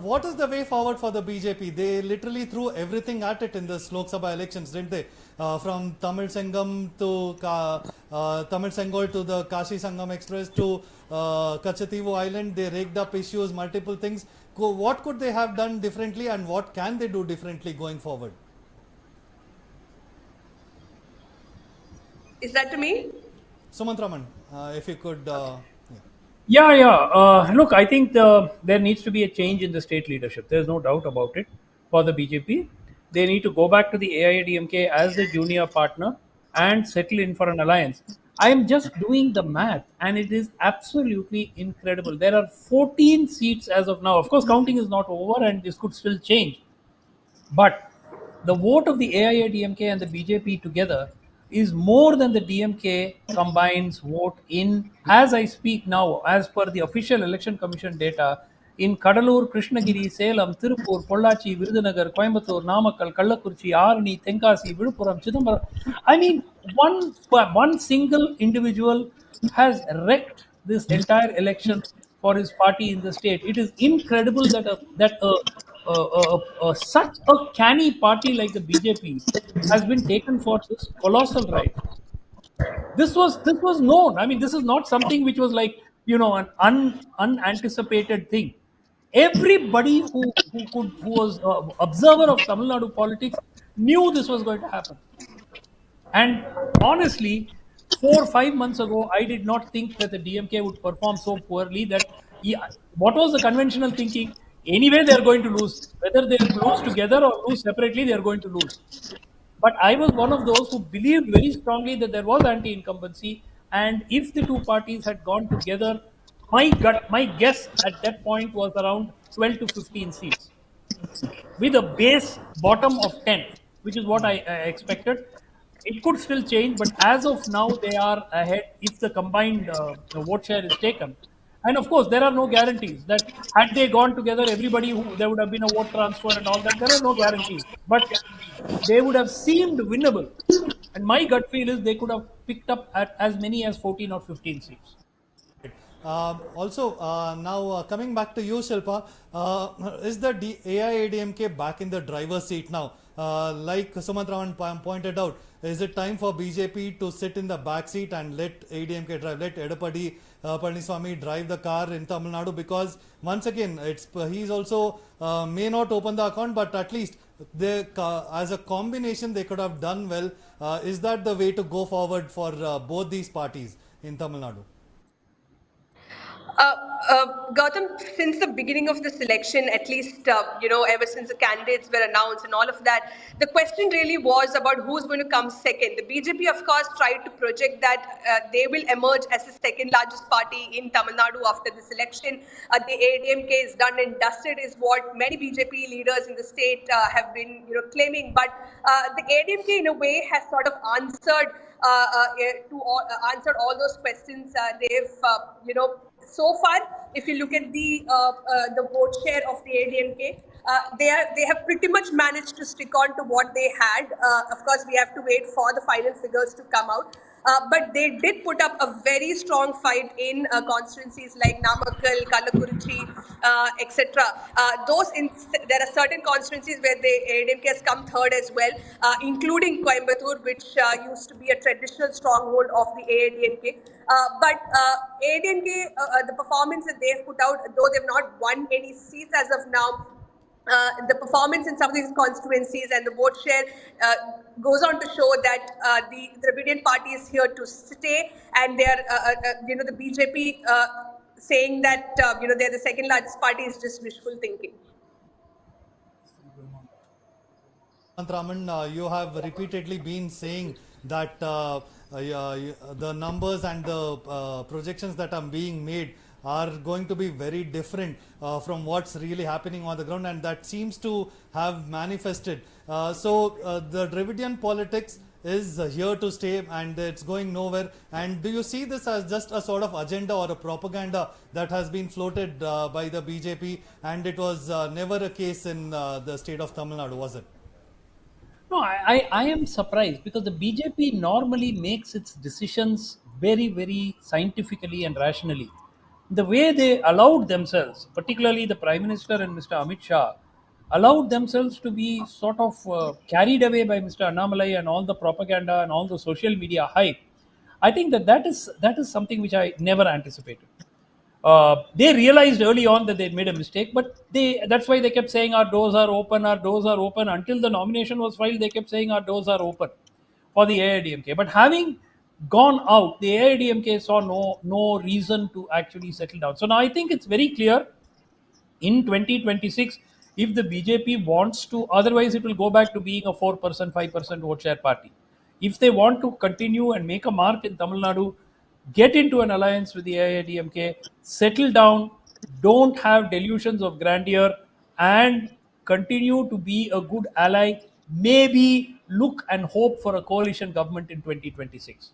What is the way forward for the BJP? They literally threw everything at it in this Lok Sabha elections, didn't they? From Tamil Sengol to the Kashi Sangam Express to Kachativu Island, they raked up issues, multiple things. What could they have done differently, and what can they do differently going forward? Is that to me? Sumantraman, if you could. Look, I think there needs to be a change in the state leadership. There's no doubt about it for the BJP. They need to go back to the AIADMK as the junior partner and settle in for an alliance. I am just doing the math, and it is absolutely incredible. There are 14 seats as of now. Of course, counting is not over, and this could still change. But the vote of the AIADMK and the BJP together is more than the DMK combines vote in, as I speak now, as per the official Election Commission data, in Kadalur, Krishnagiri, Salem, Tirupur, Pollachi, Virudhunagar, Coimbatore, Namakkal, Kallakurchi, Arni, Tenkasi, Vidupuram, Chidambaram. I mean, one single individual has wrecked this entire election for his party in the state. It is incredible that such a canny party like the BJP has been taken for this colossal ride. This was known. I mean, this is not something which was like an unanticipated thing. Everybody who was observer of Tamil Nadu politics knew this was going to happen. And honestly, 4 or 5 months ago, I did not think that the DMK would perform so poorly that what was the conventional thinking? Anyway, they are going to lose. Whether they lose together or lose separately, they are going to lose. But I was one of those who believed very strongly that there was anti-incumbency, and if the two parties had gone together, my guess at that point was around 12 to 15 seats with a base bottom of 10, which is what I expected. It could still change, but as of now, they are ahead if the combined vote share is taken. And of course, there are no guarantees that had they gone together, there would have been a vote transfer and all that. There are no guarantees, but they would have seemed winnable. And my gut feel is they could have picked up at as many as 14 or 15 seats. Now coming back to you, Shilpa, is the AIADMK back in the driver's seat now? Like Sumantraman pointed out, is it time for BJP to sit in the back seat and let ADMK drive, let Edapadi Palaniswamy drive the car in Tamil Nadu? Because once again, he's also may not open the account, but at least as a combination they could have done well. Is that the way to go forward for both these parties in Tamil Nadu? Gautam, since the beginning of this election, at least, ever since the candidates were announced and all of that, the question really was about who's going to come second. The BJP, of course, tried to project that they will emerge as the second largest party in Tamil Nadu after this election. The ADMK is done and dusted, is what many BJP leaders in the state have been, claiming. But the ADMK, in a way, has sort of answered answered all those questions. They've, so far, if you look at the vote share of the ADMK, they have pretty much managed to stick on to what they had. Of course, we have to wait for the final figures to come out. But they did put up a very strong fight in constituencies like Namakkal, Kallakurchi, etc. There are certain constituencies where the ADMK has come third as well, including Coimbatore, which used to be a traditional stronghold of the ADMK. But ADMK, the performance that they've put out, though they've not won any seats as of now, the performance in some of these constituencies and the vote share goes on to show that the Dravidian party is here to stay, and they're, the BJP saying that they're the second largest party is just wishful thinking. Raman, you have repeatedly been saying that the numbers and the projections that are being made are going to be very different from what's really happening on the ground, and that seems to have manifested. The Dravidian politics is here to stay and it's going nowhere. And do you see this as just a sort of agenda or a propaganda that has been floated by the BJP, and it was never a case in the state of Tamil Nadu, was it? No, I am surprised because the BJP normally makes its decisions very, very scientifically and rationally. the way they allowed themselves, particularly the Prime Minister and Mr. Amit Shah, allowed themselves to be sort of carried away by Mr. Annamalai and all the propaganda and all the social media hype. I think that is something which I never anticipated. They realized early on that they made a mistake, but that's why they kept saying our doors are open, our doors are open. Until the nomination was filed, they kept saying our doors are open for the AIDMK. But having gone out, the AIDMK saw no reason to actually settle down. So now I think it's very clear in 2026, if the BJP wants to, otherwise it will go back to being a 4%, 5% vote share party. If they want to continue and make a mark in Tamil Nadu, get into an alliance with the AIDMK, settle down, don't have delusions of grandeur, and continue to be a good ally, maybe look and hope for a coalition government in 2026.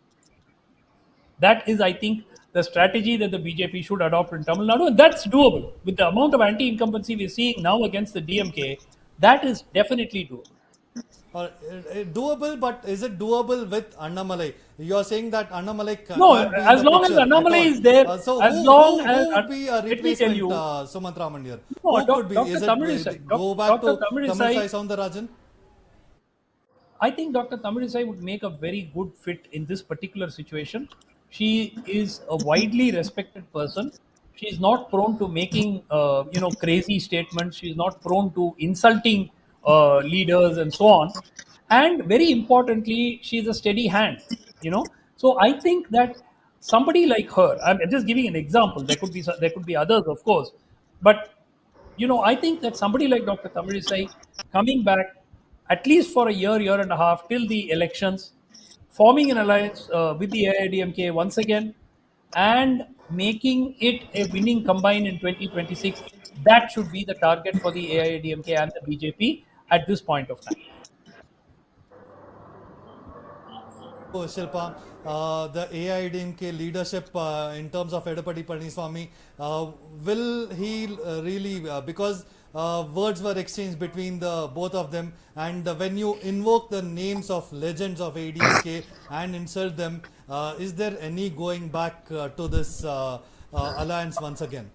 That is, I think, the strategy that the BJP should adopt in Tamil Nadu, and that's doable. With the amount of anti-incumbency we're seeing now against the DMK, that is definitely doable. Doable, but is it doable with Annamalai? You are saying that Annamalai No, can't be in as the long as picture at Annamalai all. is there, So as long as, who would be a let me tell replacement, you, Sumant Raman here? no, Who could be? Dr. Is it Tamilisai, go back Dr. to Tamilisai Tamilisai, Soundarajan? I think Dr. Tamilisai would make a very good fit in this particular situation. She is a widely respected person. She is not prone to making crazy statements. She is not prone to insulting leaders and so on. And very importantly, she is a steady hand. So I think that somebody like her. I'm just giving an example. There could be others, of course, but I think that somebody like Dr. Tamilisai coming back at least for a year, year and a half till the elections, forming an alliance with the AIDMK once again, and making it a winning combine in 2026, that should be the target for the AIDMK and the BJP at this point of time. Oh, Shilpa, the AIDMK leadership in terms of Edapadi Palaniswamy, will he really, because words were exchanged between the both of them, and when you invoke the names of legends of ADMK and insult them, is there any going back to this alliance once again?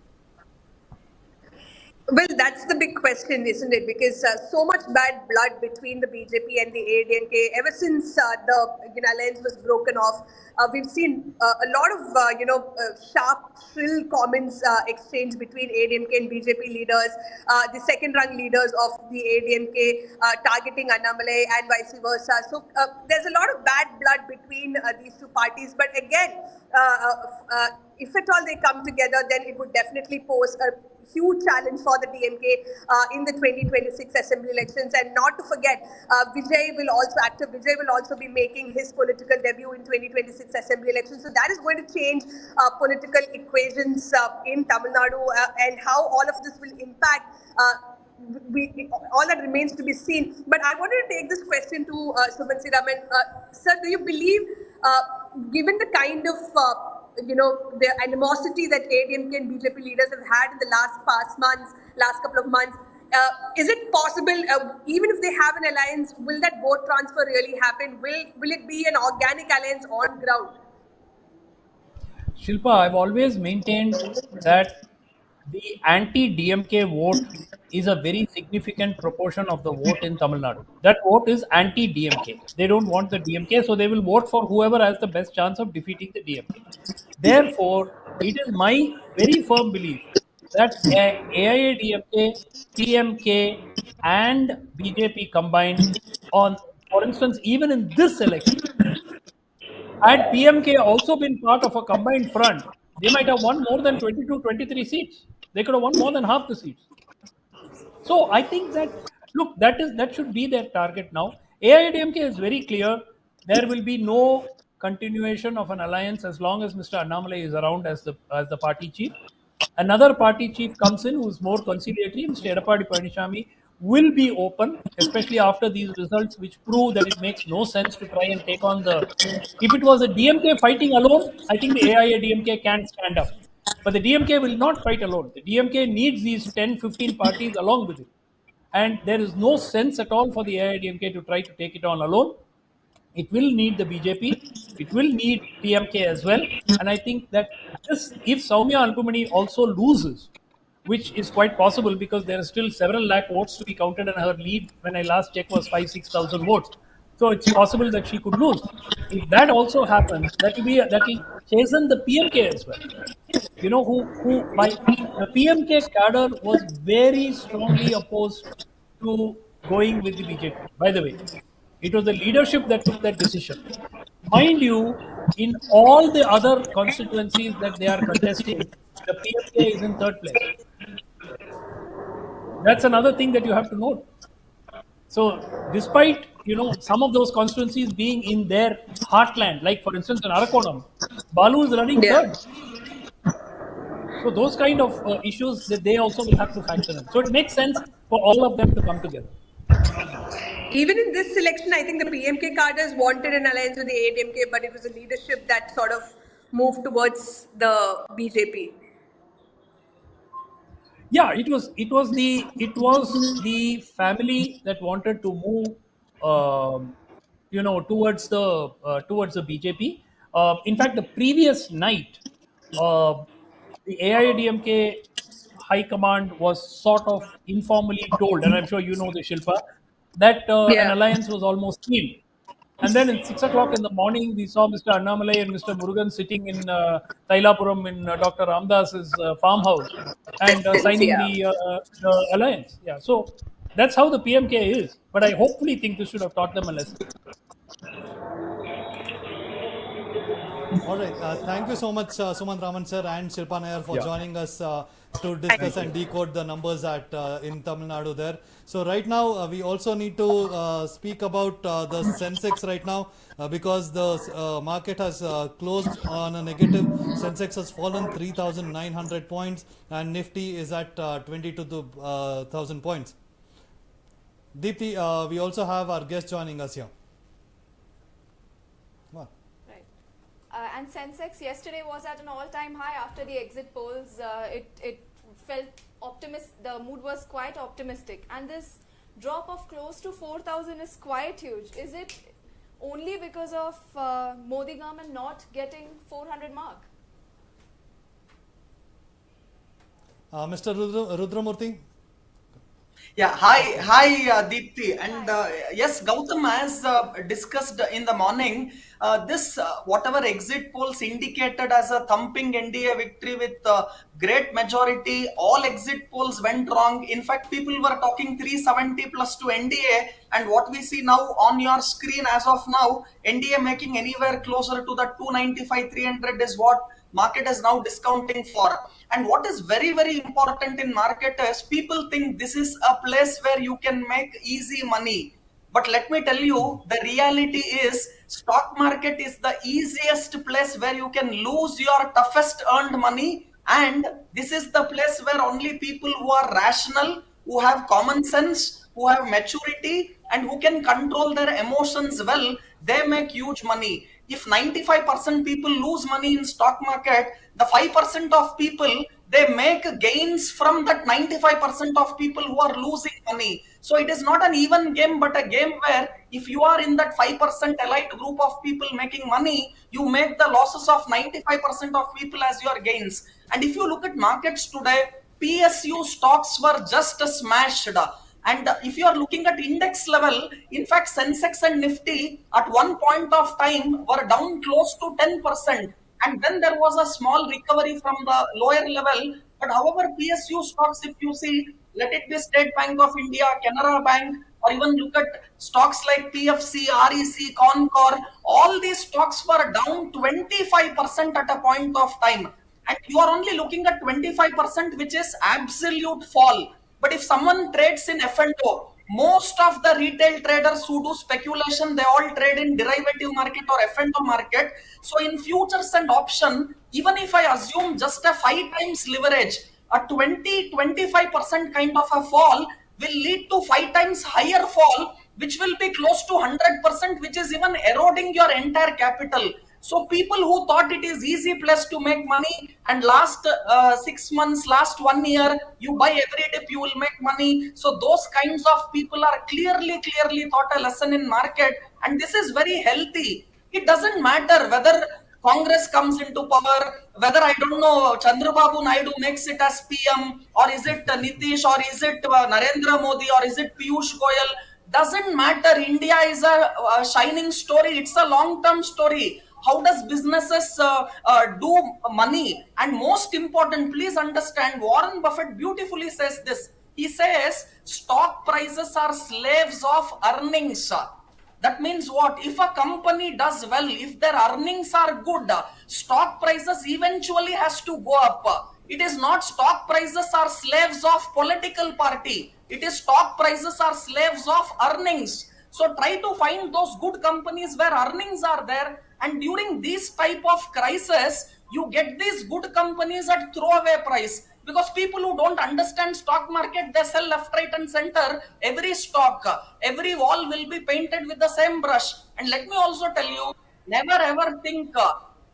Well, that's the big question, isn't it? Because so much bad blood between the BJP and the ADNK ever since the alliance was broken off. We've seen a lot of sharp, shrill comments exchanged between ADMK and BJP leaders, the second-rung leaders of the ADMK targeting Annamalai and vice versa. So there's a lot of bad blood between these two parties. But again, if at all they come together, then it would definitely pose a huge challenge for the DMK in the 2026 assembly elections. And not to forget, actor Vijay will also be making his political debut in 2026 assembly elections. So that is going to change political equations in Tamil Nadu, and how all of this will impact. All that remains to be seen. But I wanted to take this question to Suman Siraman. Sir, do you believe, given the kind of the animosity that ADMK and BJP leaders have had in the last couple of months, is it possible, even if they have an alliance, will that vote transfer really happen? Will it be an organic alliance on ground? Shilpa, I've always maintained that the anti-DMK vote is a very significant proportion of the vote in Tamil Nadu. That vote is anti-DMK. They don't want the DMK, so they will vote for whoever has the best chance of defeating the DMK. Therefore, it is my very firm belief that AIADMK, PMK, and BJP combined on, for instance, even in this election, had PMK also been part of a combined front, they might have won more than 22, 23 seats. They could have won more than half the seats. So I think that, look, that should be their target now. AIDMK is very clear. There will be no continuation of an alliance as long as Mr. Annamalai is around as the party chief. Another party chief comes in who is more conciliatory. Mr. Edapadi Palaniswamy will be open, especially after these results, which prove that it makes no sense to try and take on the. If it was a DMK fighting alone, I think the AIADMK can stand up. But the DMK will not fight alone. The DMK needs these 10, 15 parties along with it. And there is no sense at all for the AIDMK to try to take it on alone. It will need the BJP. It will need PMK as well. And I think that this, if Soumya Anbumani also loses, which is quite possible because there are still several lakh votes to be counted, and her lead, when I last checked, was 5,000-6,000 votes. So it's possible that she could lose. If that also happens, that will chasten the PMK as well. You know, who by the PMK cadre was very strongly opposed to going with the BJP. By the way, it was the leadership that took that decision. Mind you, in all the other constituencies that they are contesting, the PMK is in third place. That's another thing that you have to note. So, despite some of those constituencies being in their heartland, like for instance in Arakonam, Balu is running Yeah. third. So those kind of issues that they also will have to factor in. So it makes sense for all of them to come together. Even in this election, I think the PMK cadres wanted an alliance with the ADMK, but it was the leadership that sort of moved towards the BJP. Yeah, it was the family that wanted to move, towards the BJP. In fact, the previous night, uh, the AIADMK high command was sort of informally told, and I'm sure you know the Shilpa, that an Yeah. alliance was almost sealed. And then at 6 o'clock in the morning, we saw Mr. Annamalai and Mr. Murugan sitting in Tailapuram in Dr. Ramdas's farmhouse and Residence, signing yeah. the alliance. Yeah, so that's how the PMK is. But I hopefully think this should have taught them a lesson. All right. Thank you so much, Sumant Raman sir and Shilpa Nair for Yeah. joining us to discuss and decode the numbers at in Tamil Nadu there. So right now we also need to speak about the Sensex right now because the market has closed on a negative. Sensex has fallen 3,900 points and Nifty is at 22,000 points. Deepthi, we also have our guest joining us here. Wow. And Sensex yesterday was at an all-time high after the exit polls. It felt the mood was quite optimistic, and this drop of close to 4,000 is quite huge. Is it only because of Modi government not getting 400 mark? Mr. Rudramurthy? Yeah, hi, Deepthi, and yes, Gautam, as discussed in the morning, this whatever exit polls indicated as a thumping NDA victory with great majority, all exit polls went wrong. In fact, people were talking 370 plus to NDA, and what we see now on your screen as of now, NDA making anywhere closer to the 295, 300 is what market is now discounting for. And what is very, very important in market is people think this is a place where you can make easy money. But let me tell you, the reality is stock market is the easiest place where you can lose your toughest earned money. And this is the place where only people who are rational, who have common sense, who have maturity, and who can control their emotions well, they make huge money. If 95% people lose money in stock market, the 5% of people, they make gains from that 95% of people who are losing money. So it is not an even game, but a game where if you are in that 5% elite group of people making money, you make the losses of 95% of people as your gains. And if you look at markets today, PSU stocks were just smashed. And if you are looking at index level, in fact, Sensex and Nifty at one point of time were down close to 10%. And then there was a small recovery from the lower level. But however, PSU stocks, if you see, let it be State Bank of India, Canara Bank, or even look at stocks like PFC, REC, Concor, all these stocks were down 25% at a point of time. And you are only looking at 25%, which is absolute fall. But if someone trades in F&O, most of the retail traders who do speculation, they all trade in derivative market or F&O market. So in futures and option, even if I assume just a 5 times leverage, a 20-25% kind of a fall will lead to 5 times higher fall, which will be close to 100%, which is even eroding your entire capital. So people who thought it is easy place to make money, and last 6 months, last 1 year, you buy every dip, you will make money. So those kinds of people are clearly taught a lesson in market, and this is very healthy. It doesn't matter whether Congress comes into power, whether I don't know Chandrababu Naidu makes it as PM, or is it Nitish, or is it Narendra Modi, or is it Piyush Goyal? Doesn't matter. India is a shining story. It's a long-term story. How does businesses do money? And most important, please understand, Warren Buffett beautifully says this. He says stock prices are slaves of earnings. That means what? If a company does well, if their earnings are good, stock prices eventually has to go up. It is not stock prices are slaves of political party. It is stock prices are slaves of earnings. So try to find those good companies where earnings are there, and during this type of crisis, you get these good companies at throwaway price, because people who don't understand stock market, they sell left, right and center. Every stock, every wall will be painted with the same brush. And let me also tell you, never ever think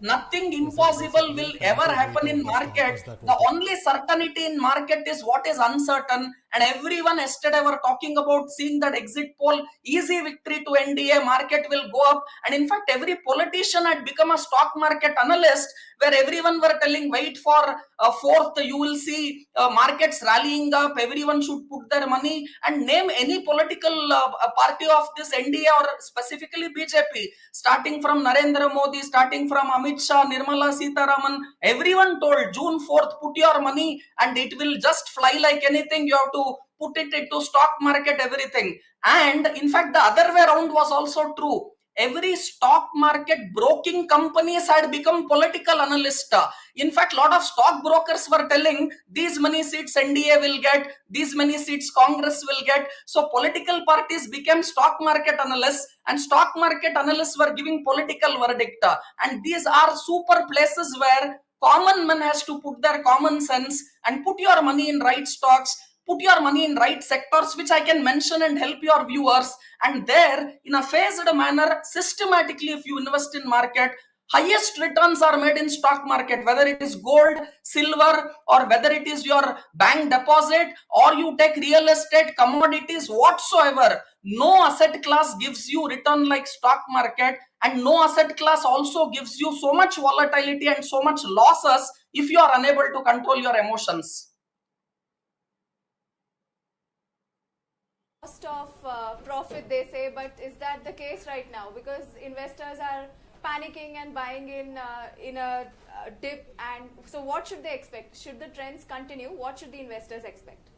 nothing impossible will ever happen in market. The only certainty in market is what is uncertain. And everyone yesterday were talking about seeing that exit poll, easy victory to NDA, market will go up. And in fact, every politician had become a stock market analyst, where everyone were telling, wait for fourth, you will see markets rallying up, everyone should put their money, and name any political party of this NDA or specifically BJP, starting from Narendra Modi, starting from Amit Shah, Nirmala Sitharaman, everyone told June 4th, put your money and it will just fly like anything. You have to put it into stock market, everything. And in fact, the other way around was also true. Every stock market broking companies had become political analysts. In fact, a lot of stock brokers were telling these many seats NDA will get, these many seats Congress will get. So political parties became stock market analysts, and stock market analysts were giving political verdict. And these are super places where common man has to put their common sense and put your money in right stocks, put your money in right sectors, which I can mention and help your viewers. And there, in a phased manner, systematically, if you invest in market, highest returns are made in stock market, whether it is gold, silver, or whether it is your bank deposit, or you take real estate, commodities, whatsoever. No asset class gives you return like stock market, and no asset class also gives you so much volatility and so much losses if you are unable to control your emotions. Cost of profit, they say, but is that the case right now? Because investors are panicking and buying in a dip, and so what should they expect? Should the trends continue? What should the investors expect?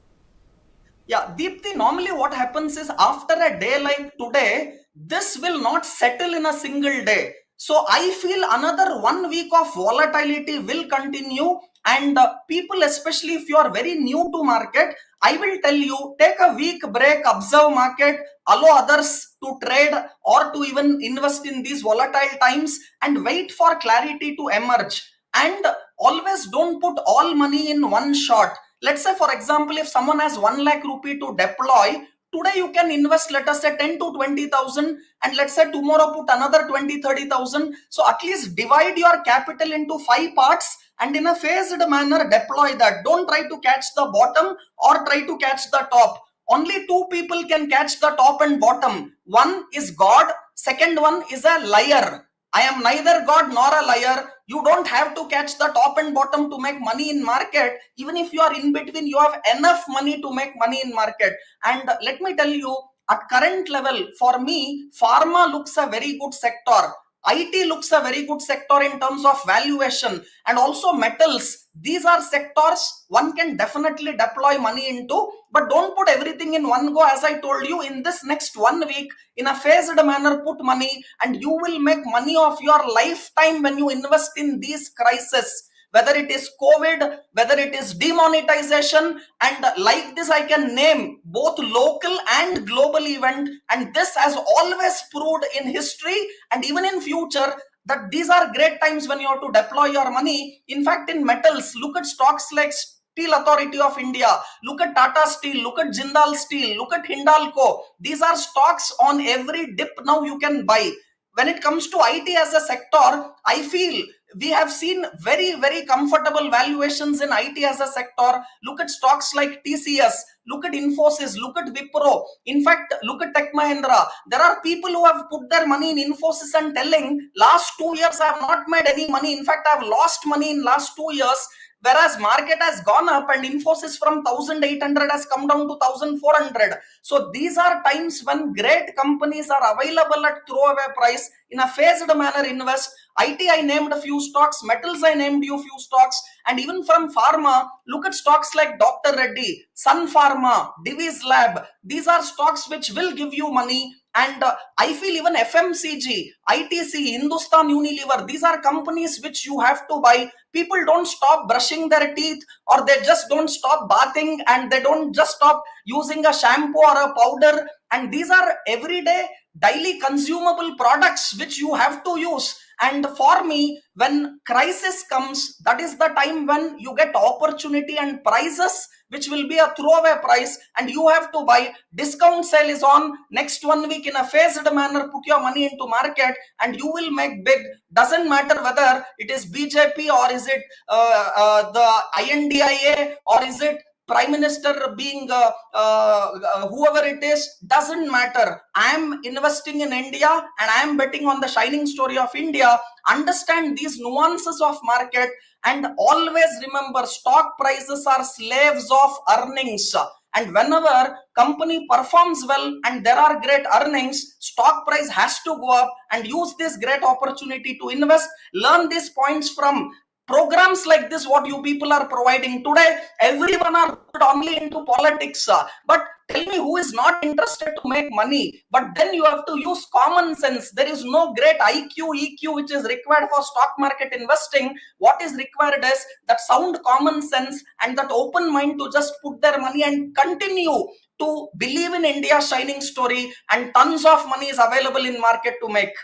Yeah, Deepthi, normally what happens is after a day like today, this will not settle in a single day. So I feel another 1 week of volatility will continue, and people, especially if you are very new to market, I will tell you, take a week break, observe market, allow others to trade or to even invest in these volatile times, and wait for clarity to emerge. And always don't put all money in one shot. Let's say, for example, if someone has 1 lakh rupee to deploy, today you can invest, let us say 10 to 20,000, and let's say tomorrow put another 20, 30,000. So at least divide your capital into 5 parts, and in a phased manner deploy that. Don't try to catch the bottom or try to catch the top. Only two people can catch the top and bottom. One is God, second one is a liar. I am neither God nor a liar. You don't have to catch the top and bottom to make money in market. Even if you are in between, you have enough money to make money in market. And let me tell you, at current level, for me, pharma looks a very good sector. IT looks a very good sector in terms of valuation, and also metals. These are sectors one can definitely deploy money into, but don't put everything in one go. As I told you, in this next 1 week, in a phased manner, put money, and you will make money of your lifetime when you invest in these crises. Whether it is COVID, whether it is demonetization, and like this, I can name both local and global event. And this has always proved in history and even in future that these are great times when you have to deploy your money. In fact, in metals, look at stocks like Steel Authority of India, look at Tata Steel, look at Jindal Steel, look at Hindalco. These are stocks on every dip now you can buy. when it comes to IT as a sector, I feel we have seen very, very comfortable valuations in IT as a sector. Look at stocks like TCS, look at Infosys, look at Wipro. In fact, look at Tech Mahindra. There are people who have put their money in Infosys and telling last 2 years I have not made any money. In fact, I have lost money in last 2 years. Whereas market has gone up and Infosys from 1800 has come down to 1400. So these are times when great companies are available at throwaway price. In a phased manner invest. IT I named a few stocks, metals I named you few stocks, and even from pharma, look at stocks like Dr. Reddy, Sun Pharma, Divi's Lab. These are stocks which will give you money. And I feel even FMCG, ITC, Hindustan Unilever, these are companies which you have to buy. People don't stop brushing their teeth, or they just don't stop bathing, and they don't just stop using a shampoo or a powder. And these are everyday daily consumable products which you have to use. And for me, when crisis comes, that is the time when you get opportunity and prices which will be a throwaway price, and you have to buy. Discount sale is on next 1 week. In a phased manner, put your money into market and you will make big. Doesn't matter whether it is BJP or is it the INDIA or is it Prime Minister being whoever it is, doesn't matter. I am investing in India and I am betting on the shining story of India. Understand these nuances of market, and always remember stock prices are slaves of earnings. And whenever company performs well and there are great earnings, stock price has to go up, and use this great opportunity to invest. Learn these points from programs like this what you people are providing today. Everyone are put only into politics, but tell me who is not interested to make money. But then you have to use common sense. There is no great EQ which is required for stock market investing. What is required is that sound common sense and that open mind to just put their money and continue to believe in India's shining story, and tons of money is available in market to make.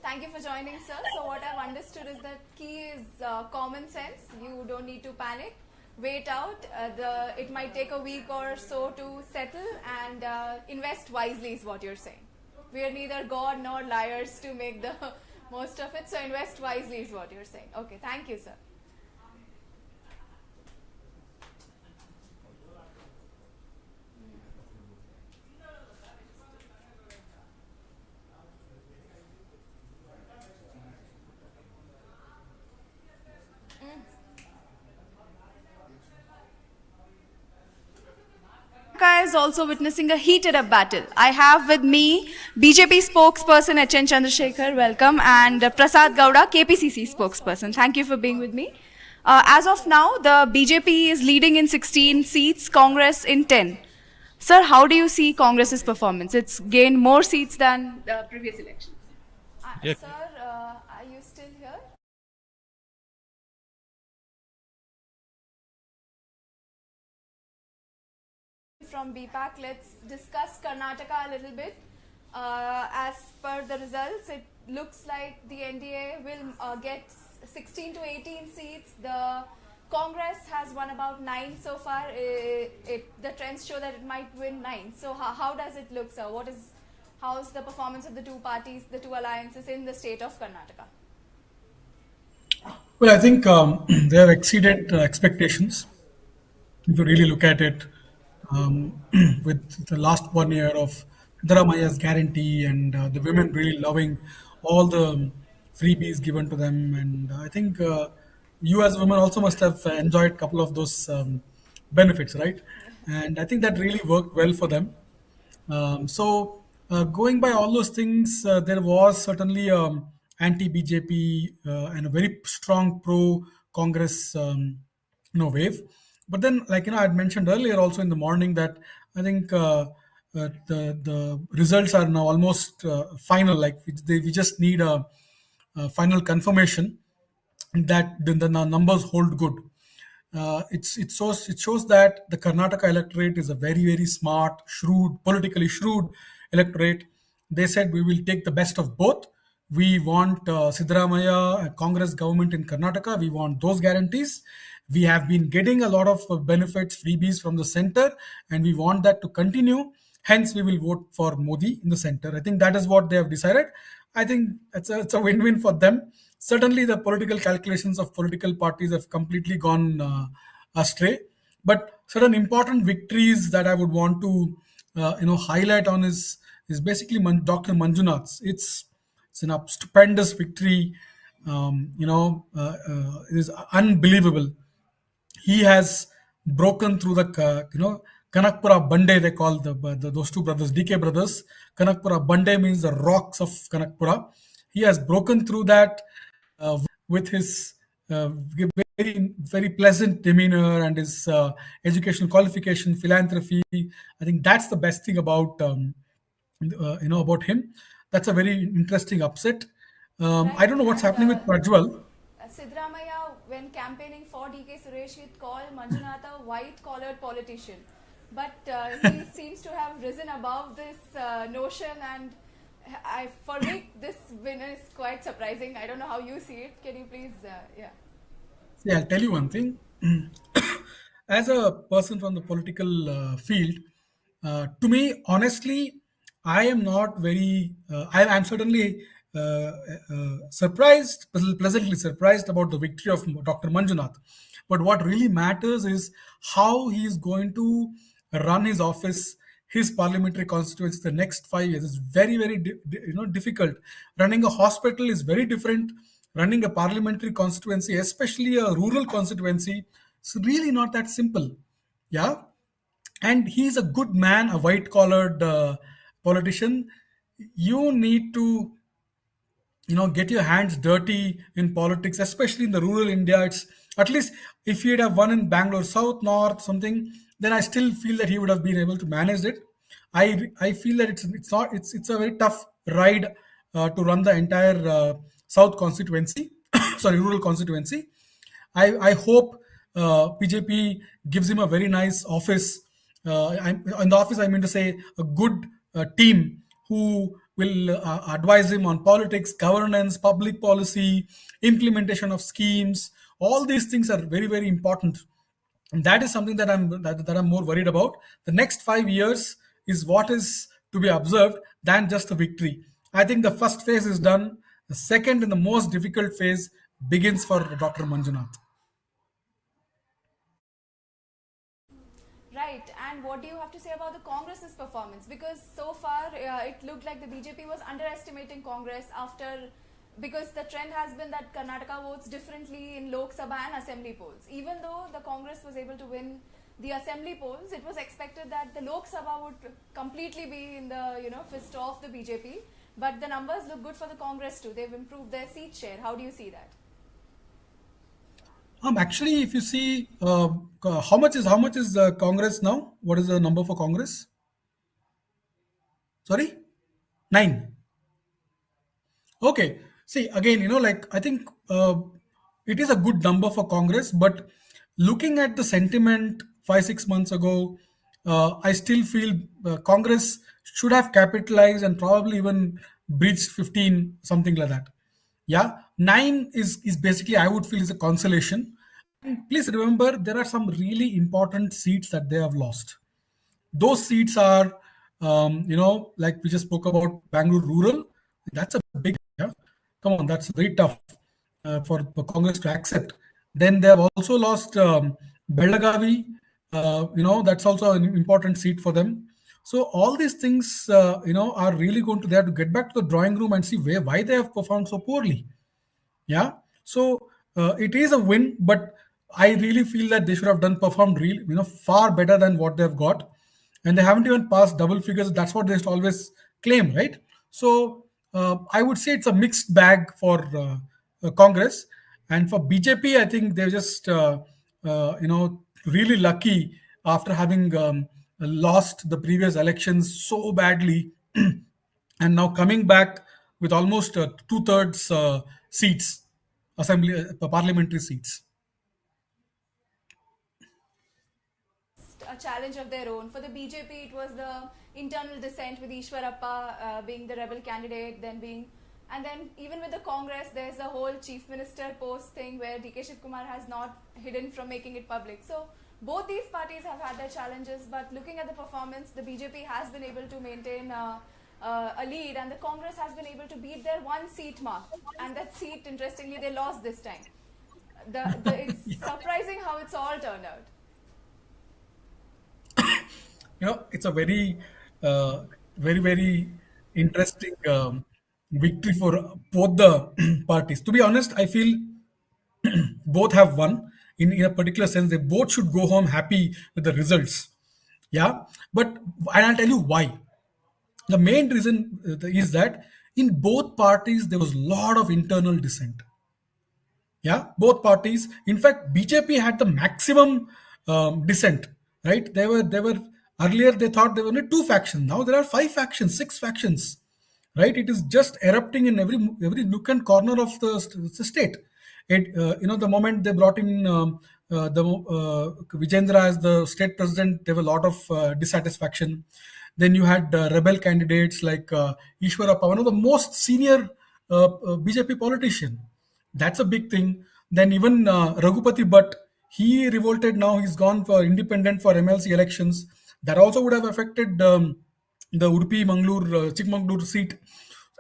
Thank you for joining, sir. So what I've understood is that key is common sense. You don't need to panic. Wait out. It might take a week or so to settle, and invest wisely is what you're saying. We are neither God nor liars to make the most of it. So invest wisely is what you're saying. Okay, thank you, sir. Karnataka is also witnessing a heated up battle. I have with me BJP spokesperson HN Chandrasekhar, welcome, and Prasad Gowda, KPCC spokesperson. Thank you for being with me. As of now, the BJP is leading in 16 seats, Congress in 10. Sir, how do you see Congress's performance? It's gained more seats than the previous elections. Yeah. Sir, are you still here? From BPAC, let's discuss Karnataka a little bit. As per the results, it looks like the NDA will get 16 to 18 seats. The Congress has won about 9 so far. The trends show that it might win 9. So how does it look, sir? How's the performance of the two parties, the two alliances in the state of Karnataka? Well, I think they have exceeded expectations. If you really look at it, with the last 1 year of Dharamaya's guarantee and the women really loving all the freebies given to them, and I think you as women also must have enjoyed a couple of those benefits, right? And I think that really worked well for them. Going by all those things, there was certainly anti-BJP and a very strong pro-Congress, wave. But then, like I had mentioned earlier, also in the morning, that I think the results are now almost final. Like we just need a final confirmation that the numbers hold good. It shows that the Karnataka electorate is a very, very smart, politically shrewd electorate. They said we will take the best of both. We want Siddaramaya, a Congress government in Karnataka. We want those guarantees, We have been getting a lot of benefits, freebies from the center, and we want that to continue. Hence, we will vote for Modi in the center. I think that is what they have decided. I think it's a win-win for them. Certainly, the political calculations of political parties have completely gone astray. But certain important victories that I would want to highlight on is basically Dr. Manjunath's. It's an stupendous victory. It is unbelievable. He has broken through the Kanakpura Bande, they call those two brothers, DK brothers. Kanakpura Bande means the rocks of Kanakpura. He has broken through that with his very very pleasant demeanor and his educational qualification, philanthropy. I think that's the best thing about about him. That's a very interesting upset. I don't know what's And happening with Prajwal. Sidramaya, when campaigning for DK Suresh, he called Manjunath a white-collared politician. But he seems to have risen above this notion, and for me, this win is quite surprising. I don't know how you see it. Can you please, yeah. See, I'll tell you one thing. As a person from the political field, to me, honestly, I am not very. I'm certainly surprised, pleasantly surprised about the victory of Dr. Manjunath. But what really matters is how he is going to run his office, his parliamentary constituency the next 5 years. It's very, very difficult. Running a hospital is very different. Running a parliamentary constituency, especially a rural constituency, it's really not that simple. Yeah, and he's a good man, a white collared politician. You need to get your hands dirty in politics, especially in the rural India. It's at least if he'd have won in Bangalore South, North, something, then I still feel that he would have been able to manage it. I feel that it's a very tough ride to run the entire South constituency, sorry, rural constituency. I hope BJP gives him a very nice office. In the office, I mean to say a good team who will advise him on politics, governance, public policy, implementation of schemes. All these things are very, very important. And that is something that I'm more worried about. The next 5 years is what is to be observed than just a victory. I think the first phase is done. The second and the most difficult phase begins for Dr. Manjunath. Right, and what do you have to say about the Congress's performance? Because so far it looked like the BJP was underestimating Congress because the trend has been that Karnataka votes differently in Lok Sabha and assembly polls. Even though the Congress was able to win the assembly polls, it was expected that the Lok Sabha would completely be in the fist of the BJP. But the numbers look good for the Congress too. They've improved their seat share. How do you see that? Actually, if you see how much is Congress now? What is the number for Congress? Sorry, 9. Okay. See, again, I think it is a good number for Congress, but looking at the sentiment 5 6 months ago, I still feel Congress should have capitalized and probably even breached 15, something like that. Yeah, 9 is basically, I would feel, is a consolation. And please remember, there are some really important seats that they have lost. Those seats are, like we just spoke about Bangalore rural. That's a big, yeah. Come on, that's very tough for Congress to accept. Then they have also lost Belagavi. That's also an important seat for them. So all these things, are really going to, they have to get back to the drawing room and see why they have performed so poorly. Yeah. So it is a win, but I really feel that they should have performed really, far better than what they've got, and they haven't even passed double figures. That's what they always claim, right? So I would say it's a mixed bag for Congress, and for BJP, I think they're just really lucky after having lost the previous elections so badly and now coming back with almost two-thirds seats, assembly parliamentary seats. A challenge of their own. For the BJP, it was the internal dissent with Ishwarappa being the rebel candidate, then being And then even with the Congress, there's a whole chief minister post thing where DK Shiv Kumar has not hidden from making it public. So both these parties have had their challenges, but looking at the performance, the BJP has been able to maintain a lead, and the Congress has been able to beat their 1 seat mark. And that seat, interestingly, they lost this time. It's surprising how it's all turned out. It's a very interesting victory for both the parties. To be honest, I feel both have won in a particular sense. They both should go home happy with the results. Yeah, but and I'll tell you why. The main reason is that in both parties there was a lot of internal dissent. Yeah, both parties. In fact, BJP had the maximum dissent. Right? They were earlier they thought there were only two factions. Now there are five factions, six factions. Right? It is just erupting in every nook and corner of the state. The moment they brought in Vijendra as the state president, there were a lot of dissatisfaction. Then you had rebel candidates like Ishwarappa, one of the most senior BJP politician. That's a big thing. Then even Raghupati Bhatt, he revolted. Now he's gone for independent for MLC elections. That also would have affected the Udupi Mangalore Chikmagalur seat.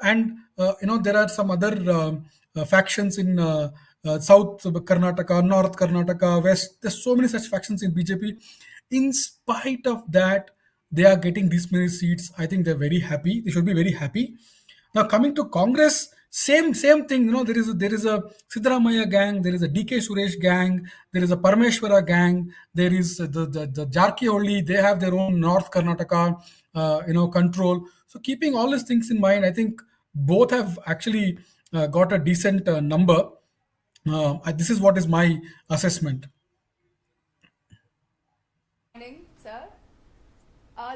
And there are some other factions in South Karnataka, North Karnataka, West. There's so many such factions in BJP. In spite of that, they are getting these many seats. I think they're very happy. They should be very happy. Now coming to Congress, same thing. There is a Siddaramaiah gang, there is a DK Suresh gang, there is a Parameshwara gang, there is the Jarkiholli. They have their own North Karnataka, control. So keeping all these things in mind, I think both have actually got a decent number. This is what is my assessment. Morning, sir.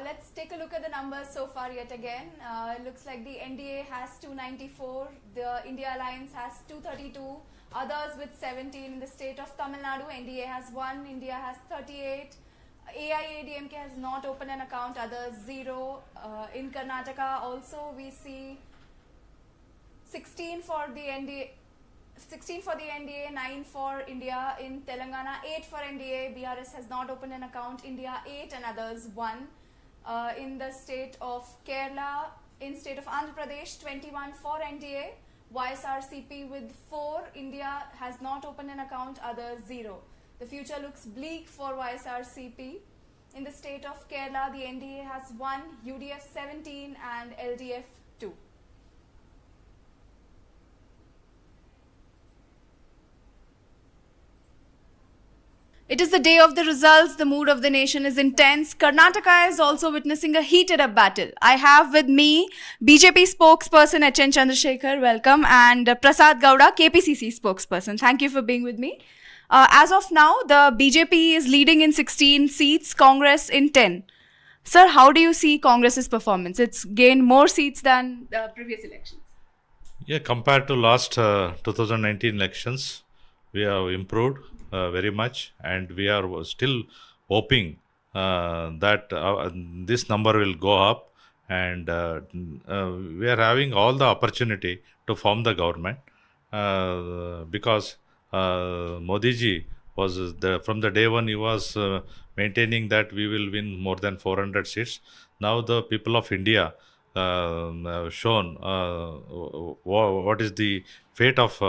Let's take a look at the numbers so far yet again. It looks like the NDA has 294, the India Alliance has 232, others with 17. In the state of Tamil Nadu, NDA has 1, India has 38, AIADMK has not opened an account, others 0. In Karnataka also we see 16 for the NDA. 16 for the NDA, 9 for India. In Telangana, 8 for NDA. BRS has not opened an account. India, 8 and others, 1. In the state of Kerala, in state of Andhra Pradesh, 21 for NDA. YSRCP with 4. India has not opened an account. Others, 0. The future looks bleak for YSRCP. In the state of Kerala, the NDA has 1, UDF 17 and LDF 2. It is the day of the results. The mood of the nation is intense. Karnataka is also witnessing a heated up battle. I have with me BJP spokesperson HN Chandrasekhar, welcome, and Prasad Gowda, KPCC spokesperson. Thank you for being with me. As of now, the BJP is leading in 16 seats, Congress in 10. Sir, how do you see Congress's performance? It's gained more seats than the previous elections. Yeah, compared to last 2019 elections, we have improved very much, and we are still hoping that this number will go up, and we are having all the opportunity to form the government because Modi ji was from the day one he was maintaining that we will win more than 400 seats. Now the people of India shown what is the fate of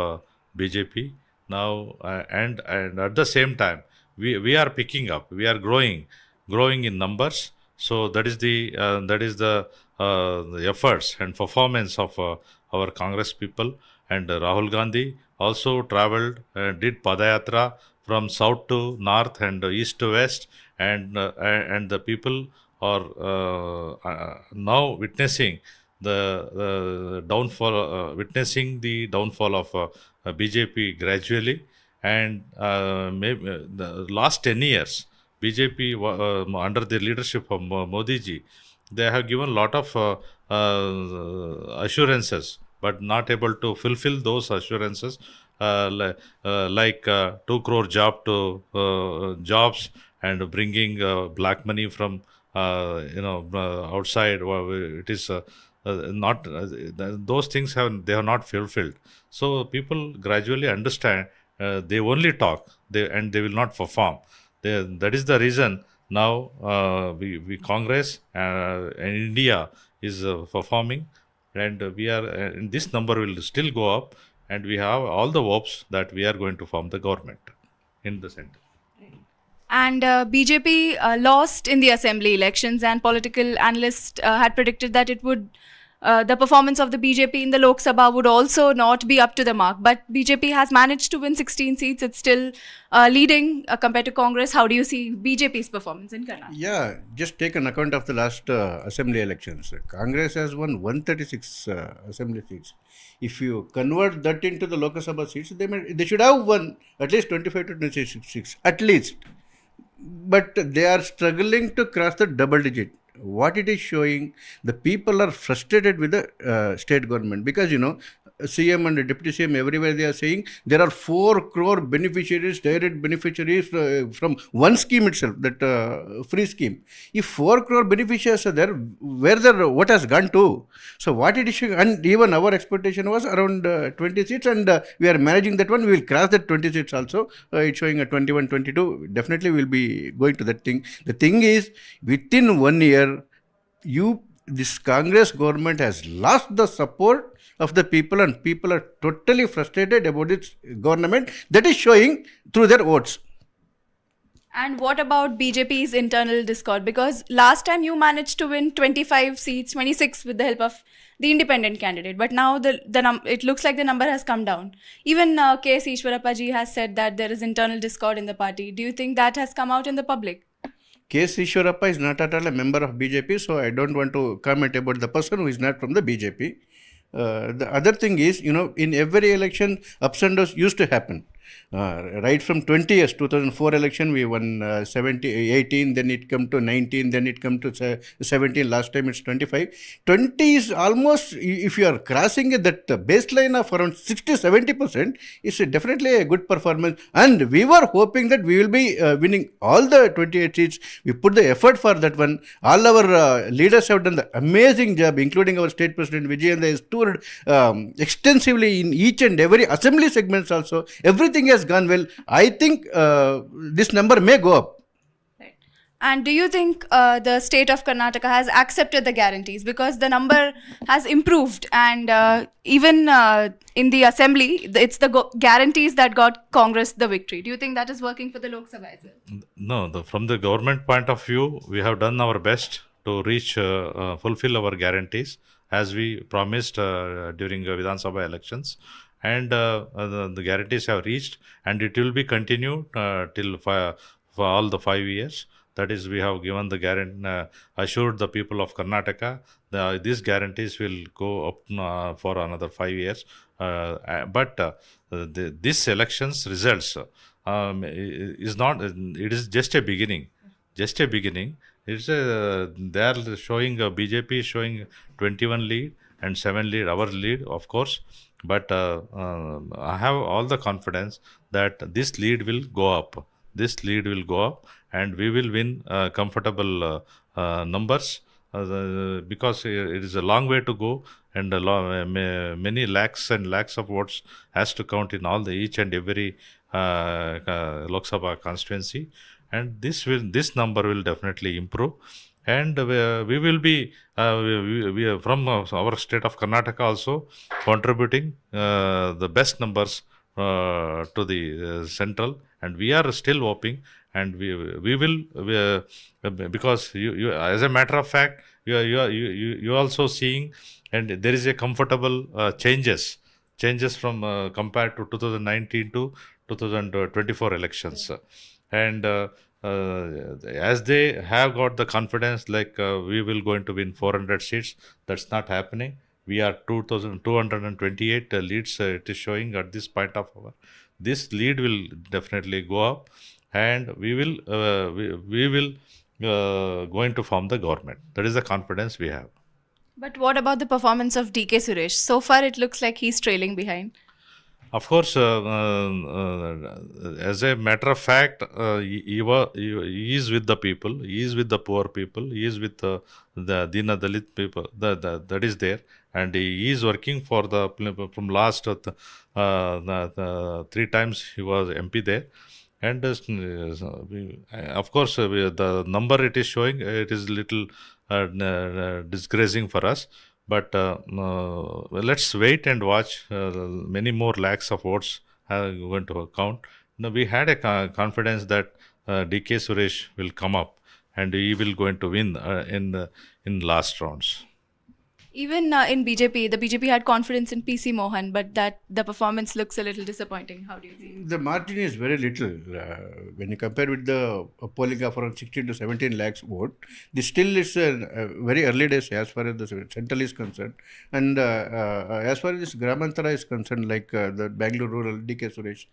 BJP now, and at the same time we are picking up, we are growing in numbers. So that is the efforts and performance of our Congress people. And Rahul Gandhi also traveled, did Padayatra from south to north and east to west, and the people are now witnessing the witnessing the downfall of BJP gradually. And maybe the last 10 years, BJP under the leadership of Modi ji, they have given a lot of assurances, but not able to fulfill those assurances, like 2 crore jobs, and bringing black money from outside. It is not those things they have not fulfilled. So people gradually understand. They only talk, and they will not perform. That is the reason now we Congress and India is performing, and we are and this number will still go up, and we have all the hopes that we are going to form the government in the center. And BJP lost in the assembly elections, and political analysts had predicted that it would. The performance of the BJP in the Lok Sabha would also not be up to the mark. But BJP has managed to win 16 seats. It's still leading compared to Congress. How do you see BJP's performance in Karnataka? Yeah, just take an account of the last assembly elections. Congress has won 136 assembly seats. If you convert that into the Lok Sabha seats, they should have won at least 25 to 26 at least. But they are struggling to cross the double digit. What it is showing, the people are frustrated with the state government, because CM and Deputy CM everywhere they are saying there are 4 crore beneficiaries, direct beneficiaries from one scheme itself, that free scheme. If 4 crore beneficiaries are there, where what has gone to? So what it is showing, and even our expectation was around 20 seats, and we are managing that one. We will cross that 20 seats also. It's showing a 21, 22. Definitely we will be going to that thing. The thing is, within 1 year, this Congress government has lost the support of the people, and people are totally frustrated about its government. That is showing through their votes. And what about BJP's internal discord? Because last time you managed to win 25 seats, 26 with the help of the independent candidate. But now it looks like the number has come down. Even K.S. Ishwarappa ji has said that there is internal discord in the party. Do you think that has come out in the public? K.S. Ishwarappa is not at all a member of BJP, so I don't want to comment about the person who is not from the BJP. The other thing is, in every election, ups and downs used to happen. Right from 20 years, 2004 election, we won 18, then it come to 19, then it come to 17, last time it's 25. 20 is almost, if you are crossing that baseline of around 60-70%, it's definitely a good performance. And we were hoping that we will be winning all the 28 seats. We put the effort for that one. All our leaders have done the amazing job, including our state president Vijayendra has toured extensively in each and every assembly segments also. Everything has gone well. I think this number may go up. Right. And do you think the state of Karnataka has accepted the guarantees? Because the number has improved, and even in the assembly, it's the guarantees that got Congress the victory. Do you think that is working for the Lok Sabha as well? No, from the government point of view, we have done our best to reach, fulfill our guarantees as we promised during Vidhan Sabha elections. And the guarantees have reached, and it will be continued till for all the 5 years. That is, we have given the guarantee, assured the people of Karnataka, these guarantees will go up for another 5 years. But this election's results is not, it is just a beginning. Just a beginning. It's they are showing, BJP is showing 21 lead and 7 lead, our lead, of course. But I have all the confidence that this lead will go up. This lead will go up, and we will win comfortable numbers because it is a long way to go, and many lakhs and lakhs of votes has to count in all each and every Lok Sabha constituency, and this number will definitely improve. And we will be we from our state of Karnataka also contributing the best numbers to the central, and we are still hoping, and we will because you as a matter of fact you also seeing, and there is a comfortable changes from compared to 2019 to 2024 elections, and as they have got the confidence, like we will going to win 400 seats, that's not happening. We are 2,228 leads. It is showing at this point of our. This lead will definitely go up, and we will going to form the government. That is the confidence we have. But what about the performance of DK Suresh? So far, it looks like he's trailing behind. Of course, as a matter of fact, he is with the people, he is with the poor people, he is with the Dina Dalit people, that is there, and he is working for from last the 3 times he was MP there. And of course, the number it is showing, it is little disgracing for us. But let's wait and watch. Many more lakhs of votes are going to count. Now, we had a confidence that DK Suresh will come up and he will going to win in last rounds. Even in BJP, the BJP had confidence in PC Mohan, but that the performance looks a little disappointing. How do you see? The margin is very little when you compare with the polling of around 16 to 17 lakhs vote. This still is very early days as far as the central is concerned, and as far as this Gramantara is concerned, like the Bangalore rural DK Suresh,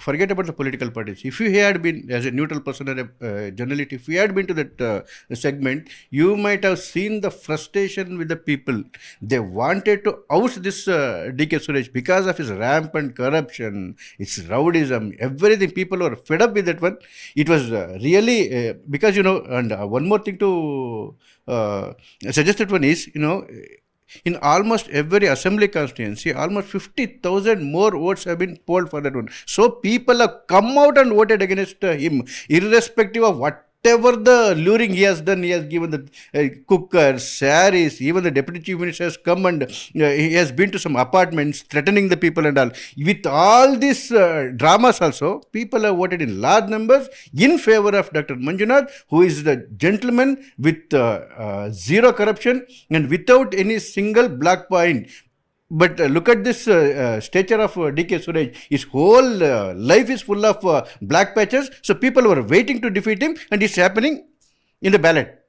forget about the political parties. If you had been as a neutral person or a journalist, if you had been to that segment, you might have seen the frustration with the people. They wanted to oust this DK Suresh because of his rampant corruption, its rowdyism, everything. People were fed up with that one. It was really because, and one more thing to suggest that one is, in almost every assembly constituency, almost 50,000 more votes have been polled for that one. So people have come out and voted against him, irrespective of whatever the luring he has done. He has given the cookers, saris, even the deputy chief minister has come and he has been to some apartments threatening the people and all. With all these dramas also, people have voted in large numbers in favor of Dr. Manjunath, who is the gentleman with zero corruption and without any single black point. But look at this stature of DK Suresh. His whole life is full of black patches. So people were waiting to defeat him, and it's happening in the ballot.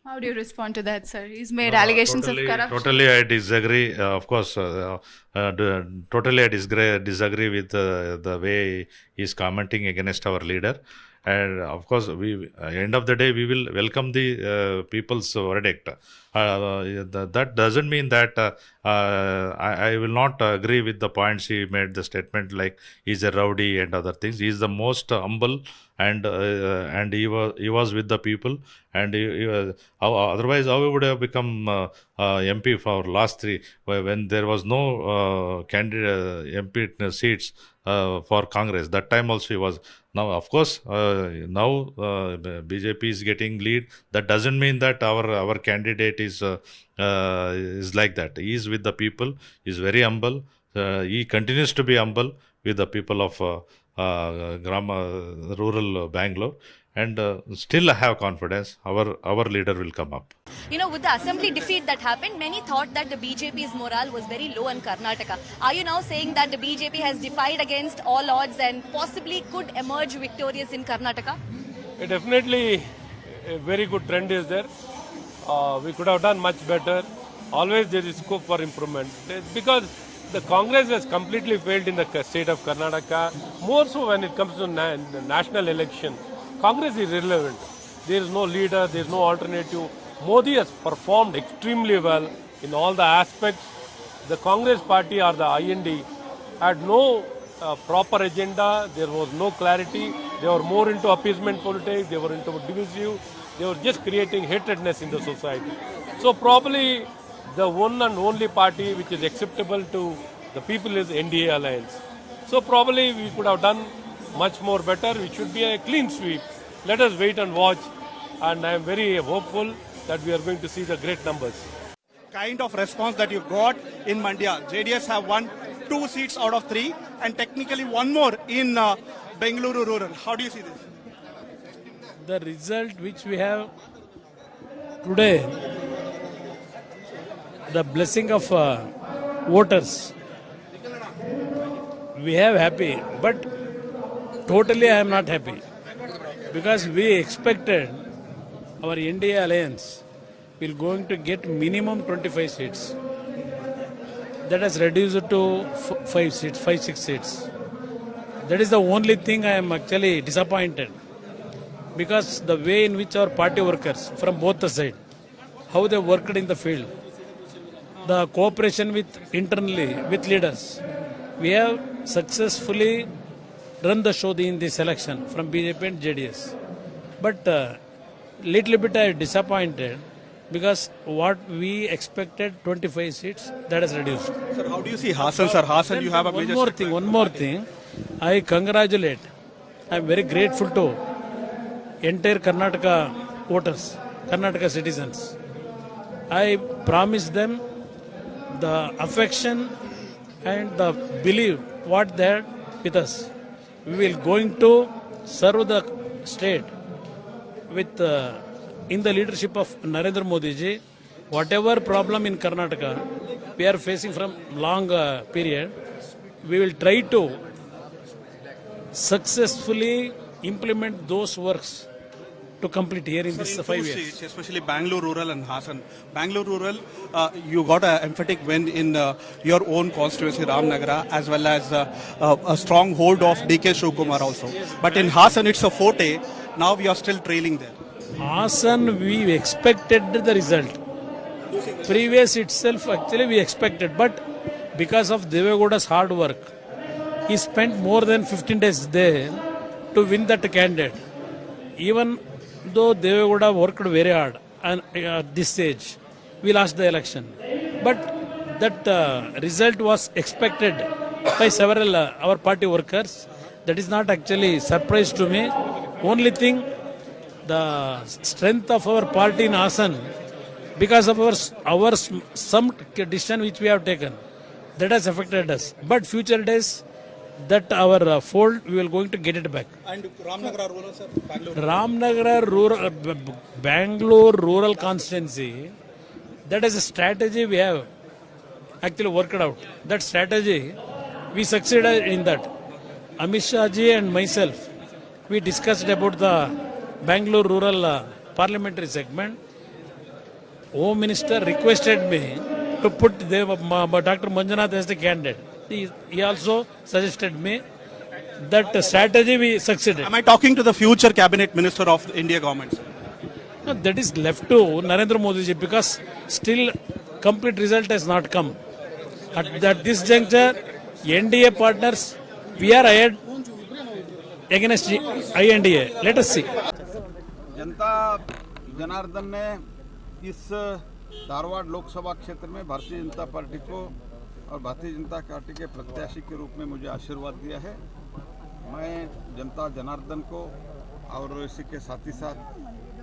How do you respond to that, sir? He's made allegations of corruption. Totally, I disagree. Of course, totally I disagree with the way he's commenting against our leader. And of course, end of the day, we will welcome the people's verdict. That doesn't mean that I will not agree with the points he made, the statement like he's a rowdy and other things. He's the most humble, and he was with the people. And otherwise, how he would have become MP for last three, when there was no candidate MP seats for Congress. That time also he was. Now, of course, now BJP is getting lead. That doesn't mean that our candidate is like that. He is with the people. He is very humble. He continues to be humble with the people of rural Bangalore. And still I have confidence our leader will come up. With the assembly defeat that happened, many thought that the BJP's morale was very low in Karnataka. Are you now saying that the BJP has defied against all odds and possibly could emerge victorious in Karnataka? Definitely a very good trend is there. We could have done much better. Always there is scope for improvement. Because the Congress has completely failed in the state of Karnataka, more so when it comes to the national election. Congress is irrelevant. There is no leader, there is no alternative. Modi has performed extremely well in all the aspects. The Congress party or the IND had no proper agenda, there was no clarity. They were more into appeasement politics, they were into divisive, they were just creating hatredness in the society. So probably the one and only party which is acceptable to the people is NDA alliance. So probably we could have done much more better. It should be a clean sweep. Let us wait and watch, and I am very hopeful that we are going to see the great numbers. Kind of response that you got in Mandya. JDS have won 2 seats out of 3 and technically one more in Bengaluru rural. How do you see this? The result which we have today, the blessing of voters, we have happy, but totally I am not happy, because we expected our NDA alliance will going to get minimum 25 seats. That has reduced to 5-6 seats. That is the only thing I am actually disappointed, because the way in which our party workers from both the sides, how they worked in the field, the cooperation with internally with leaders, We have successfully run the show in this election from BJP and JDS. But little bit I disappointed because what we expected 25 seats, that has reduced. Sir, how do you see Hassan, sir? Hassan, you have a major One more thing. I congratulate. I am very grateful to entire Karnataka voters, Karnataka citizens. I promise them the affection and the belief what they had with us. We will going to serve the state with in the leadership of Narendra Modi ji. Whatever problem in Karnataka we are facing from long period, we will try to successfully implement those works to complete here in this 5 years. Seats, especially Bangalore Rural and Hassan. Bangalore Rural, you got an emphatic win in your own constituency, Ramnagara, as well as a strong hold of DK Shivkumar also. But in Hassan, it's a forte. Now we are still trailing there. Hassan, we expected the result. Previous itself, actually, we expected. But because of Devegowda's hard work, he spent more than 15 days there to win that candidate. Even though Devegowda worked very hard and at this stage, we lost the election. But that result was expected by several our party workers. That is not actually surprise to me. Only thing, the strength of our party in Hassan, because of our some decision which we have taken, that has affected us. But future days, that our fold, we will going to get it back. And Ramnagara Rural, sir? Ramnagara Rural, Bangalore Rural Constituency, that is a strategy we have actually worked out. That strategy, we succeeded in that. Amit Shah ji and myself, we discussed about the Bangalore Rural Parliamentary segment. Home Minister requested me to put Dr. Manjunath as the candidate. He also suggested me that strategy we succeeded. Am I talking to the future cabinet minister of the India government, sir? No, that is left to Narendra Modi ji because still complete result has not come. At this juncture, NDA partners, we are ahead against INDA. Let us see. जनता जनार्दन ने इस धारवाड़ लोकसभा क्षेत्र में Bharatiya Janata party को और Bharatiya Janata party के प्रत्याशी के रूप में मुझे आशीर्वाद दिया है। मैं जनता जनार्दन को और इसी के साथ ही साथ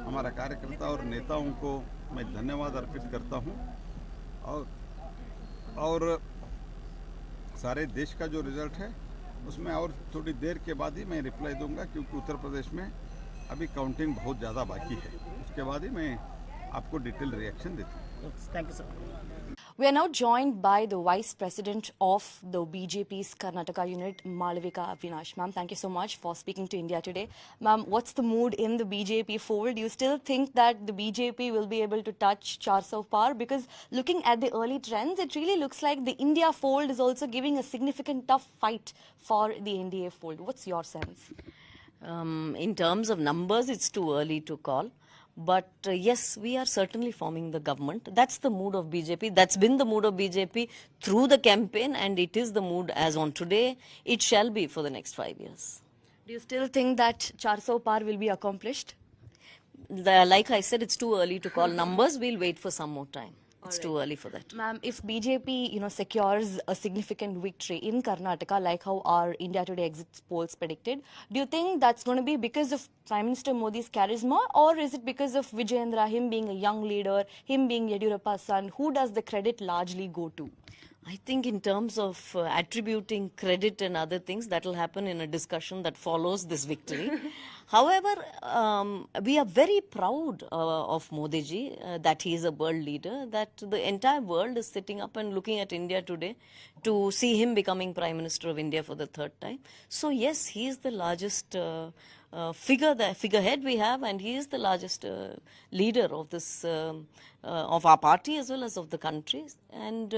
हमारा कार्यकर्ता और नेताओं को मैं धन्यवाद अर्पित करता हूं और सारे देश का जो रिजल्ट है उसमें और थोड़ी देर के बाद ही मैं रिप्लाई दूंगा क्योंकि उत्तर प्रदेश में अभी काउंटिंग बहुत ज़्यादा बाकी है। उसके बाद ही मैं आपको डिटेल रिएक्शन देता हूँ। Thank you, sir. We are now joined by the Vice President of the BJP's Karnataka unit, Malavika Avinash. Ma'am, thank you so much for speaking to India today. Ma'am, what's the mood in the BJP fold? Do you still think that the BJP will be able to touch 400 par? Because looking at the early trends, it really looks like the India fold is also giving a significant tough fight for the NDA fold. What's your sense? In terms of numbers, it's too early to call. But yes, we are certainly forming the government. That's the mood of BJP. That's been the mood of BJP through the campaign, and it is the mood as on today. It shall be for the next 5 years. Do you still think that 400 par will be accomplished? Like I said, it's too early to call numbers. We'll wait for some more time. It's too early for that. Ma'am, if BJP, secures a significant victory in Karnataka, like how our India Today exit polls predicted, do you think that's going to be because of Prime Minister Modi's charisma, or is it because of Vijayendra, him being a young leader, him being Yediyurappa's son? Who does the credit largely go to? I think in terms of attributing credit and other things, that will happen in a discussion that follows this victory. However, we are very proud of Modi ji, that he is a world leader, that the entire world is sitting up and looking at India today to see him becoming Prime Minister of India for the third time. So yes, he is the largest figurehead we have, and he is the largest leader of this of our party as well as of the country. And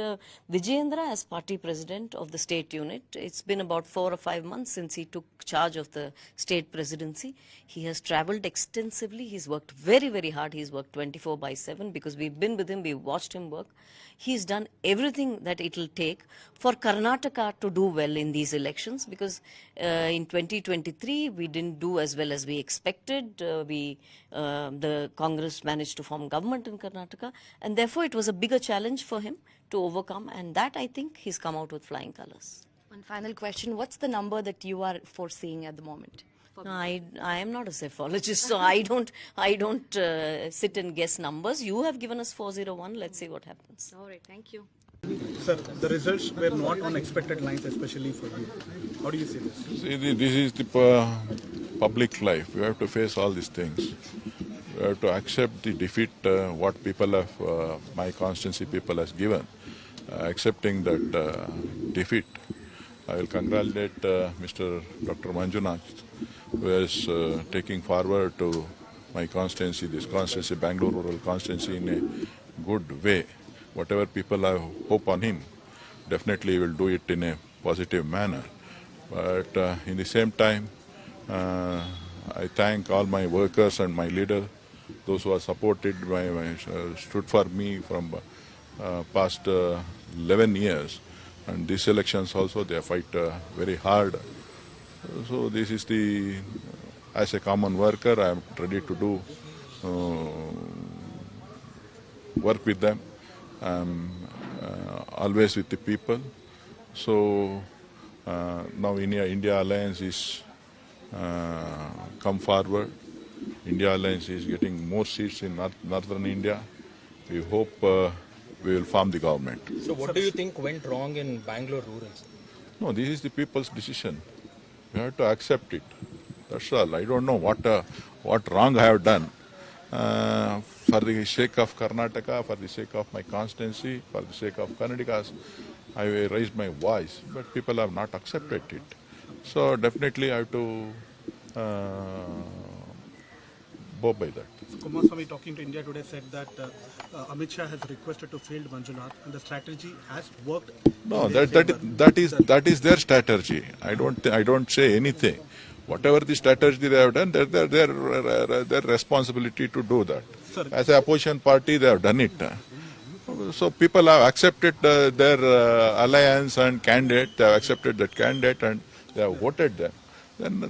Vijayendra, as party president of the state unit, it's been about 4 or 5 months since he took charge of the state presidency. He has traveled extensively. He's worked very, very hard. He's worked 24/7 because we've been with him, we've watched him work. He's done everything that it will take for Karnataka to do well in these elections, because in 2023 we didn't do as well as we expected. The Congress managed to form government in Karnataka, and therefore it was a bigger challenge for him to overcome, and that I think he's come out with flying colors. One final question. What's the number that you are foreseeing at the moment? No, I am not a psephologist, so I don't sit and guess numbers. You have given us 401. Let's see what happens. All right, thank you. Sir, the results were not on expected lines, especially for you. How do you see this? See, this is the public life. We have to face all these things. We have to accept the defeat what people have, my constituency people has given. Accepting that defeat, I will congratulate Mr. Dr. Manjunath, who is taking forward to my constituency, this constituency, Bangalore rural constituency, in a good way. Whatever people have hope on him, definitely will do it in a positive manner. But in the same time, I thank all my workers and my leaders, those who are supported, stood for me from past 11 years. And these elections also, they fight very hard. So this is the, as a common worker, I am ready to do work with them. I am always with the people. So now India Alliance is come forward. India Alliance is getting more seats in northern India. We hope we will form the government. So what do you think went wrong in Bangalore rural? No, this is the people's decision. We have to accept it. That's all. I don't know what wrong I have done. For the sake of Karnataka, for the sake of my constituency, for the sake of Karnataka, I raised my voice, but people have not accepted it. So definitely I have to go by that. So Kumaraswamy, talking to India Today, said that Amit Shah has requested to field Manjunath, and the strategy has worked. No, that is their strategy. I don't say anything. Whatever the strategy they have done, their responsibility to do that. Sir, as an opposition party, they have done it. So people have accepted their alliance and candidate. They have accepted that candidate and they have voted them. Then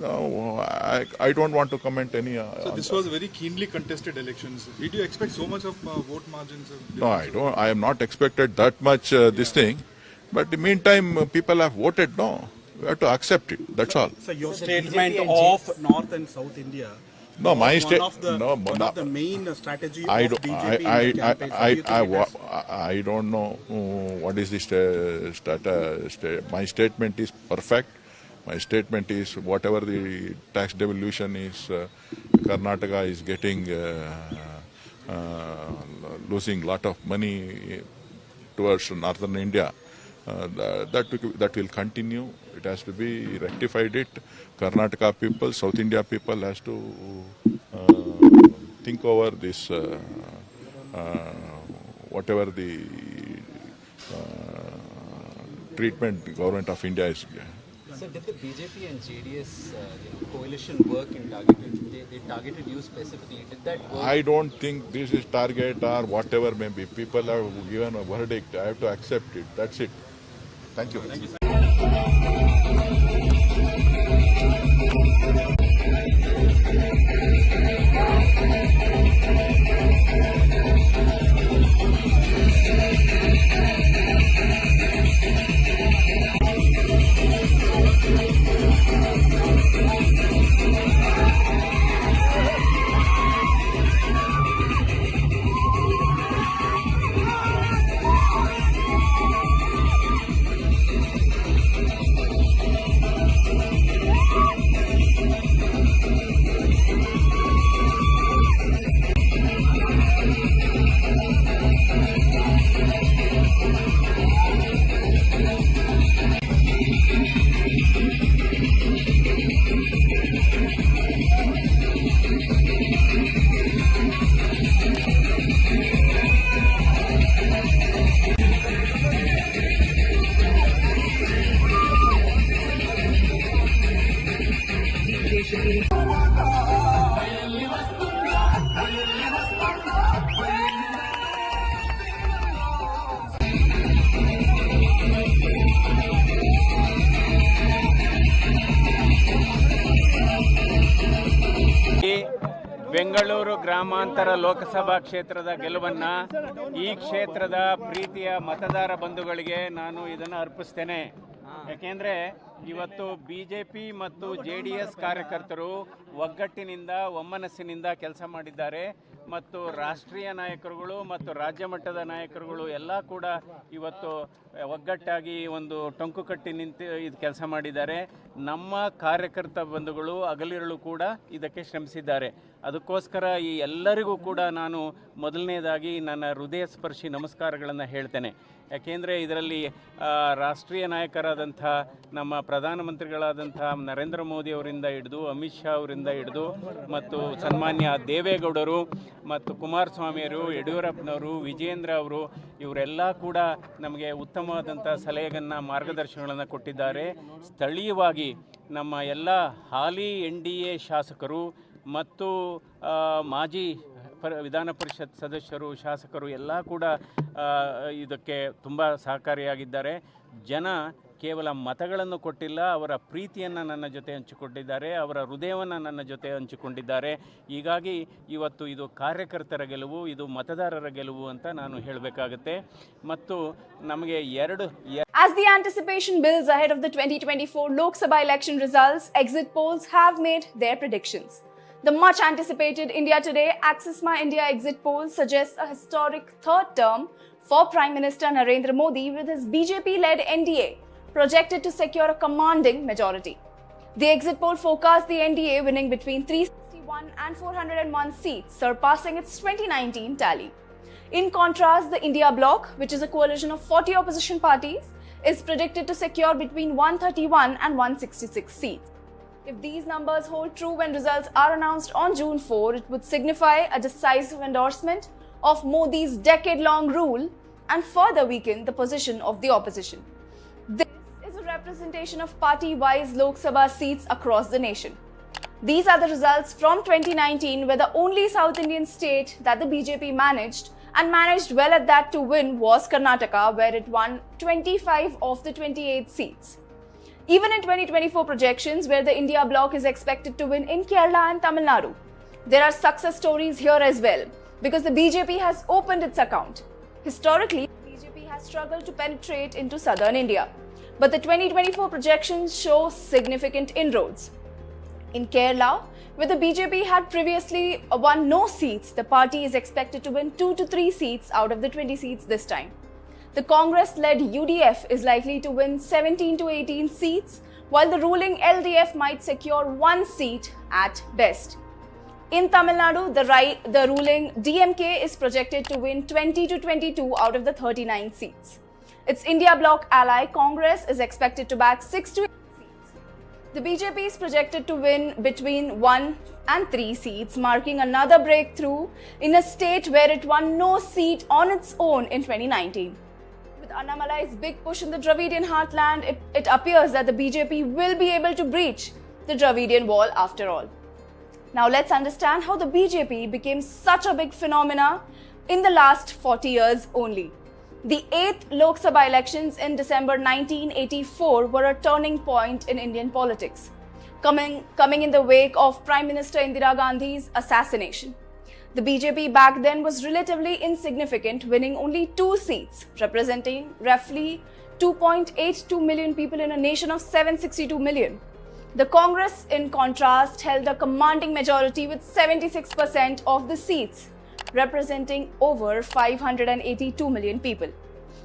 I don't want to comment any. So this was very keenly contested elections. Did you expect so much of vote margins? No, I don't. I am not expected that much this thing. But in the meantime, people have voted. No, we have to accept it. That's all. So your statement of North and South India. No, my one of the main strategy of BJP in the campaign. I don't know what is the my statement is perfect. My statement is whatever the tax devolution is, Karnataka is getting losing lot of money towards northern India. That will continue. It has to be rectified. Karnataka people, South India people has to think over this. Whatever the treatment the government of India is. So did the BJP and JDS coalition work in they targeted you specifically? Did that work? I don't think this is target or whatever may be. People have given a verdict. I have to accept it. That's it. Thank you. Thank you. ಗ್ರಾಮಾಂತರ ಲೋಕಸಭಾ ಕ್ಷೇತ್ರದ ಗೆಲುವನ್ನು ಈ ಕ್ಷೇತ್ರದ ಪ್ರೀತಿಯ ಮತದಾರ ಬಂಧುಗಳಿಗೆ ನಾನು ಇದನ್ನು ಅರ್ಪಿಸ್ತೇನೆ. ಯಾಕೆಂದರೆ ಇವತ್ತು BJP ಮತ್ತು JDS ಕಾರ್ಯಕರ್ತರು ಒಗ್ಗಟ್ಟಿನಿಂದ ಒಮ್ಮನಸ್ಸಿನಿಂದ ಕೆಲಸ ಮಾಡಿದ್ದಾರೆ ಮತ್ತು ರಾಷ್ಟ್ರೀಯ ನಾಯಕರುಗಳು ಮತ್ತು ರಾಜ್ಯ ಮಟ್ಟದ ನಾಯಕರುಗಳು ಎಲ್ಲ ಕೂಡ ಇವತ್ತು ಒಗ್ಗಟ್ಟಾಗಿ ಒಂದು ಟೊಂಕು ಕಟ್ಟಿ ನಿಂತು ಇದು ಕೆಲಸ ಮಾಡಿದ್ದಾರೆ. ನಮ್ಮ ಕಾರ್ಯಕರ್ತ ಬಂಧುಗಳು ಹಗಲಿರುಳು ಕೂಡ ಇದಕ್ಕೆ ಶ್ರಮಿಸಿದ್ದಾರೆ. ಅದಕ್ಕೋಸ್ಕರ ಈ ಎಲ್ಲರಿಗೂ ಕೂಡ ನಾನು ಮೊದಲನೇದಾಗಿ ನನ್ನ ಹೃದಯ ಸ್ಪರ್ಶಿ ನಮಸ್ಕಾರಗಳನ್ನು ಹೇಳ್ತೇನೆ. ಯಾಕೆಂದರೆ ಇದರಲ್ಲಿ ರಾಷ್ಟ್ರೀಯ ನಾಯಕರಾದಂಥ ನಮ್ಮ ಪ್ರಧಾನಮಂತ್ರಿಗಳಾದಂಥ ನರೇಂದ್ರ ಮೋದಿ ಅವರಿಂದ ಹಿಡಿದು ಅಮಿತ್ ಶಾ ಅವರಿಂದ ಹಿಡಿದು ಮತ್ತು ಸನ್ಮಾನ್ಯ ದೇವೇಗೌಡರು ಮತ್ತು ಕುಮಾರಸ್ವಾಮಿಯವರು, ಯಡಿಯೂರಪ್ಪನವರು, ವಿಜೇಂದ್ರ ಅವರು ಇವರೆಲ್ಲ ಕೂಡ ನಮಗೆ ಉತ್ತಮವಾದಂಥ ಸಲಹೆಗಳನ್ನು ಮಾರ್ಗದರ್ಶನಗಳನ್ನು ಕೊಟ್ಟಿದ್ದಾರೆ. ಸ್ಥಳೀಯವಾಗಿ ನಮ್ಮ ಎಲ್ಲ ಹಾಲಿ NDA ಶಾಸಕರು ಮತ್ತು ಮಾಜಿ ವಿಧಾನ ಪರಿಷತ್ ಸದಸ್ಯರು, ಶಾಸಕರು ಎಲ್ಲ ಕೂಡ ಇದಕ್ಕೆ ತುಂಬ ಸಹಕಾರಿಯಾಗಿದ್ದಾರೆ. ಜನ ಕೇವಲ ಮತಗಳನ್ನು ಕೊಟ್ಟಿಲ್ಲ, ಅವರ ಪ್ರೀತಿಯನ್ನು ನನ್ನ ಜೊತೆ ಹಂಚಿಕೊಂಡಿದ್ದಾರೆ, ಅವರ ಹೃದಯವನ್ನು ನನ್ನ ಜೊತೆ ಹಂಚಿಕೊಂಡಿದ್ದಾರೆ. ಹೀಗಾಗಿ ಇವತ್ತು ಇದು ಕಾರ್ಯಕರ್ತರ ಗೆಲುವು, ಇದು ಮತದಾರರ ಗೆಲುವು ಅಂತ ನಾನು ಹೇಳಬೇಕಾಗುತ್ತೆ. ಮತ್ತು ನಮಗೆ As the anticipation builds ahead of the 2024 Lok Sabha election results, exit polls have made their predictions. The much anticipated India Today Axis My India exit poll suggests a historic third term for Prime Minister Narendra Modi, with his BJP-led NDA projected to secure a commanding majority. The exit poll forecast the NDA winning between 361 and 401 seats, surpassing its 2019 tally. In contrast, the India Bloc, which is a coalition of 40 opposition parties, is predicted to secure between 131 and 166 seats. If these numbers hold true when results are announced on June 4, it would signify a decisive endorsement of Modi's decade-long rule and further weaken the position of the opposition. This is a representation of party-wise Lok Sabha seats across the nation. These are the results from 2019, where the only South Indian state that the BJP managed well at that to win was Karnataka, where it won 25 of the 28 seats. Even in 2024 projections, where the India bloc is expected to win in Kerala and Tamil Nadu, there are success stories here as well, because the BJP has opened its account. Historically, the BJP has struggled to penetrate into southern India, but the 2024 projections show significant inroads. In Kerala, where the BJP had previously won no seats, the party is expected to win 2 to 3 seats out of the 20 seats this time. The Congress-led UDF is likely to win 17 to 18 seats, while the ruling LDF might secure 1 seat at best. In Tamil Nadu, the ruling DMK is projected to win 20 to 22 out of the 39 seats. Its India bloc ally Congress is expected to bag 6 to 8 seats. The BJP is projected to win between 1 and 3 seats, marking another breakthrough in a state where it won no seat on its own in 2019. With Annamalai's big push in the Dravidian heartland, it appears that the BJP will be able to breach the Dravidian wall after all. Now let's understand how the BJP became such a big phenomena in the last 40 years only. The 8th Lok Sabha elections in December 1984 were a turning point in Indian politics, coming in the wake of Prime Minister Indira Gandhi's assassination. The BJP back then was relatively insignificant, winning only 2 seats, representing roughly 2.82 million people in a nation of 762 million. The Congress, in contrast, held a commanding majority with 76% of the seats, representing over 582 million people.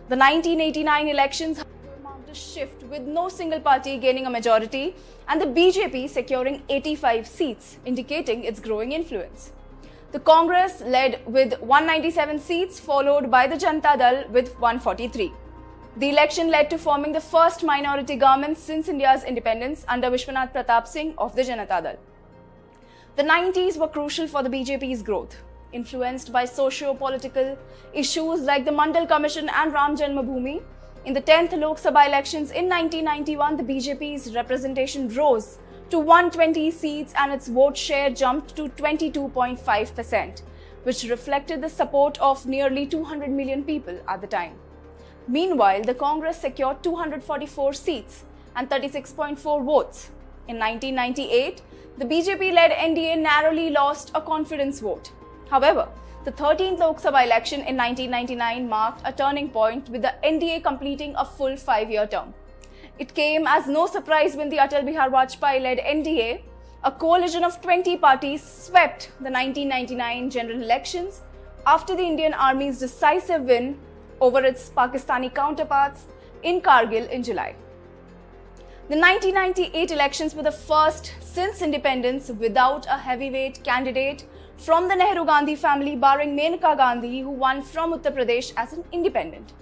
The 1989 elections marked a shift, with no single party gaining a majority and the BJP securing 85 seats, indicating its growing influence. The Congress led with 197 seats, followed by the Janata Dal with 143. The election led to forming the first minority government since India's independence under Vishwanath Pratap Singh of the Janata Dal. The 90s were crucial for the BJP's growth, influenced by socio-political issues like the Mandal Commission and Ram Janmabhoomi. In the 10th Lok Sabha elections in 1991, the BJP's representation rose to 120 seats and its vote share jumped to 22.5%, which reflected the support of nearly 200 million people at the time. Meanwhile, the Congress secured 244 seats and 36.4 votes. In 1998, the BJP-led NDA narrowly lost a confidence vote. However, the 13th Lok Sabha election in 1999 marked a turning point with the NDA completing a full 5-year term. It came as no surprise when the Atal Bihar Vajpayee-led NDA, a coalition of 20 parties, swept the 1999 general elections after the Indian Army's decisive win over its Pakistani counterparts in Kargil in July. The 1998 elections were the first since independence without a heavyweight candidate from the Nehru-Gandhi family, barring Menaka Gandhi, who won from Uttar Pradesh as an independent.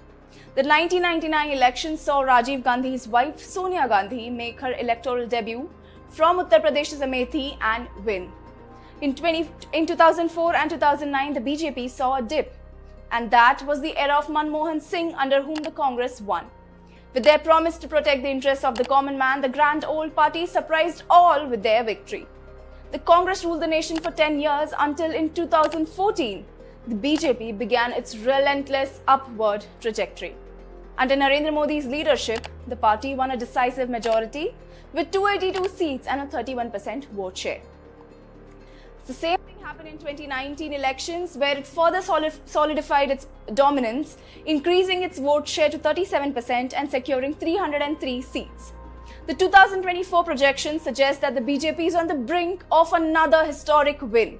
The 1999 election saw Rajiv Gandhi's wife Sonia Gandhi make her electoral debut from Uttar Pradesh's Amethi and win. In 2004 and 2009, the BJP saw a dip, and that was the era of Manmohan Singh, under whom the Congress won. With their promise to protect the interests of the common man, the grand old party surprised all with their victory. The Congress ruled the nation for 10 years until in 2014, the BJP began its relentless upward trajectory. Under Narendra Modi's leadership, the party won a decisive majority with 282 seats and a 31% vote share. The same thing happened in 2019 elections, where it further solidified its dominance, increasing its vote share to 37% and securing 303 seats. The 2024 projections suggest that the BJP is on the brink of another historic win.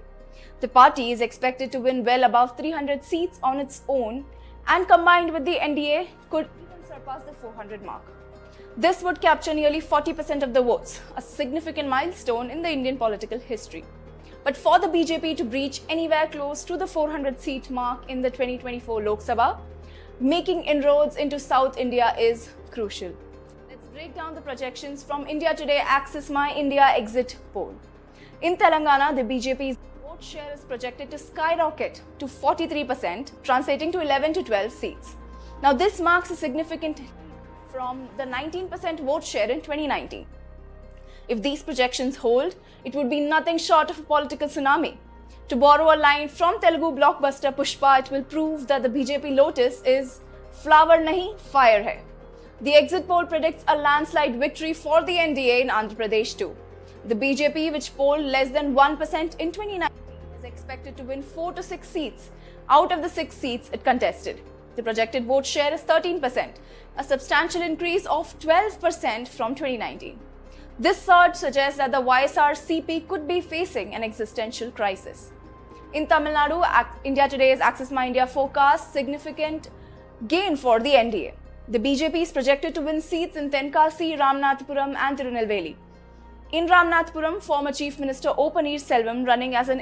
The party is expected to win well above 300 seats on its own, and combined with the NDA could even surpass the 400 mark. This would capture nearly 40% of the votes, a significant milestone in the Indian political history. But for the BJP to breach anywhere close to the 400-seat mark in the 2024 Lok Sabha, making inroads into South India is crucial. Let's break down the projections from India Today Axis My India exit poll. In Telangana, the BJP's vote share is projected to skyrocket to 43%, translating to 11 to 12 seats. Now, this marks a significant leap from the 19% vote share in 2019. If these projections hold, it would be nothing short of a political tsunami. To borrow a line from Telugu blockbuster Pushpa, it will prove that the BJP lotus is flower nahi, fire hai. The exit poll predicts a landslide victory for the NDA in Andhra Pradesh too. The BJP, which polled less than 1% in 2019, is expected to win 4 to 6 seats out of the 6 seats it contested. The projected vote share is 13%, a substantial increase of 12% from 2019. This surge suggests that the YSR-CP could be facing an existential crisis. In Tamil Nadu, India Today's Axis My India forecasts significant gain for the NDA. The BJP is projected to win seats in Tenkasi, Ramanathapuram and Tirunelveli. In Ramanathapuram, former Chief Minister O. Selvam, running as an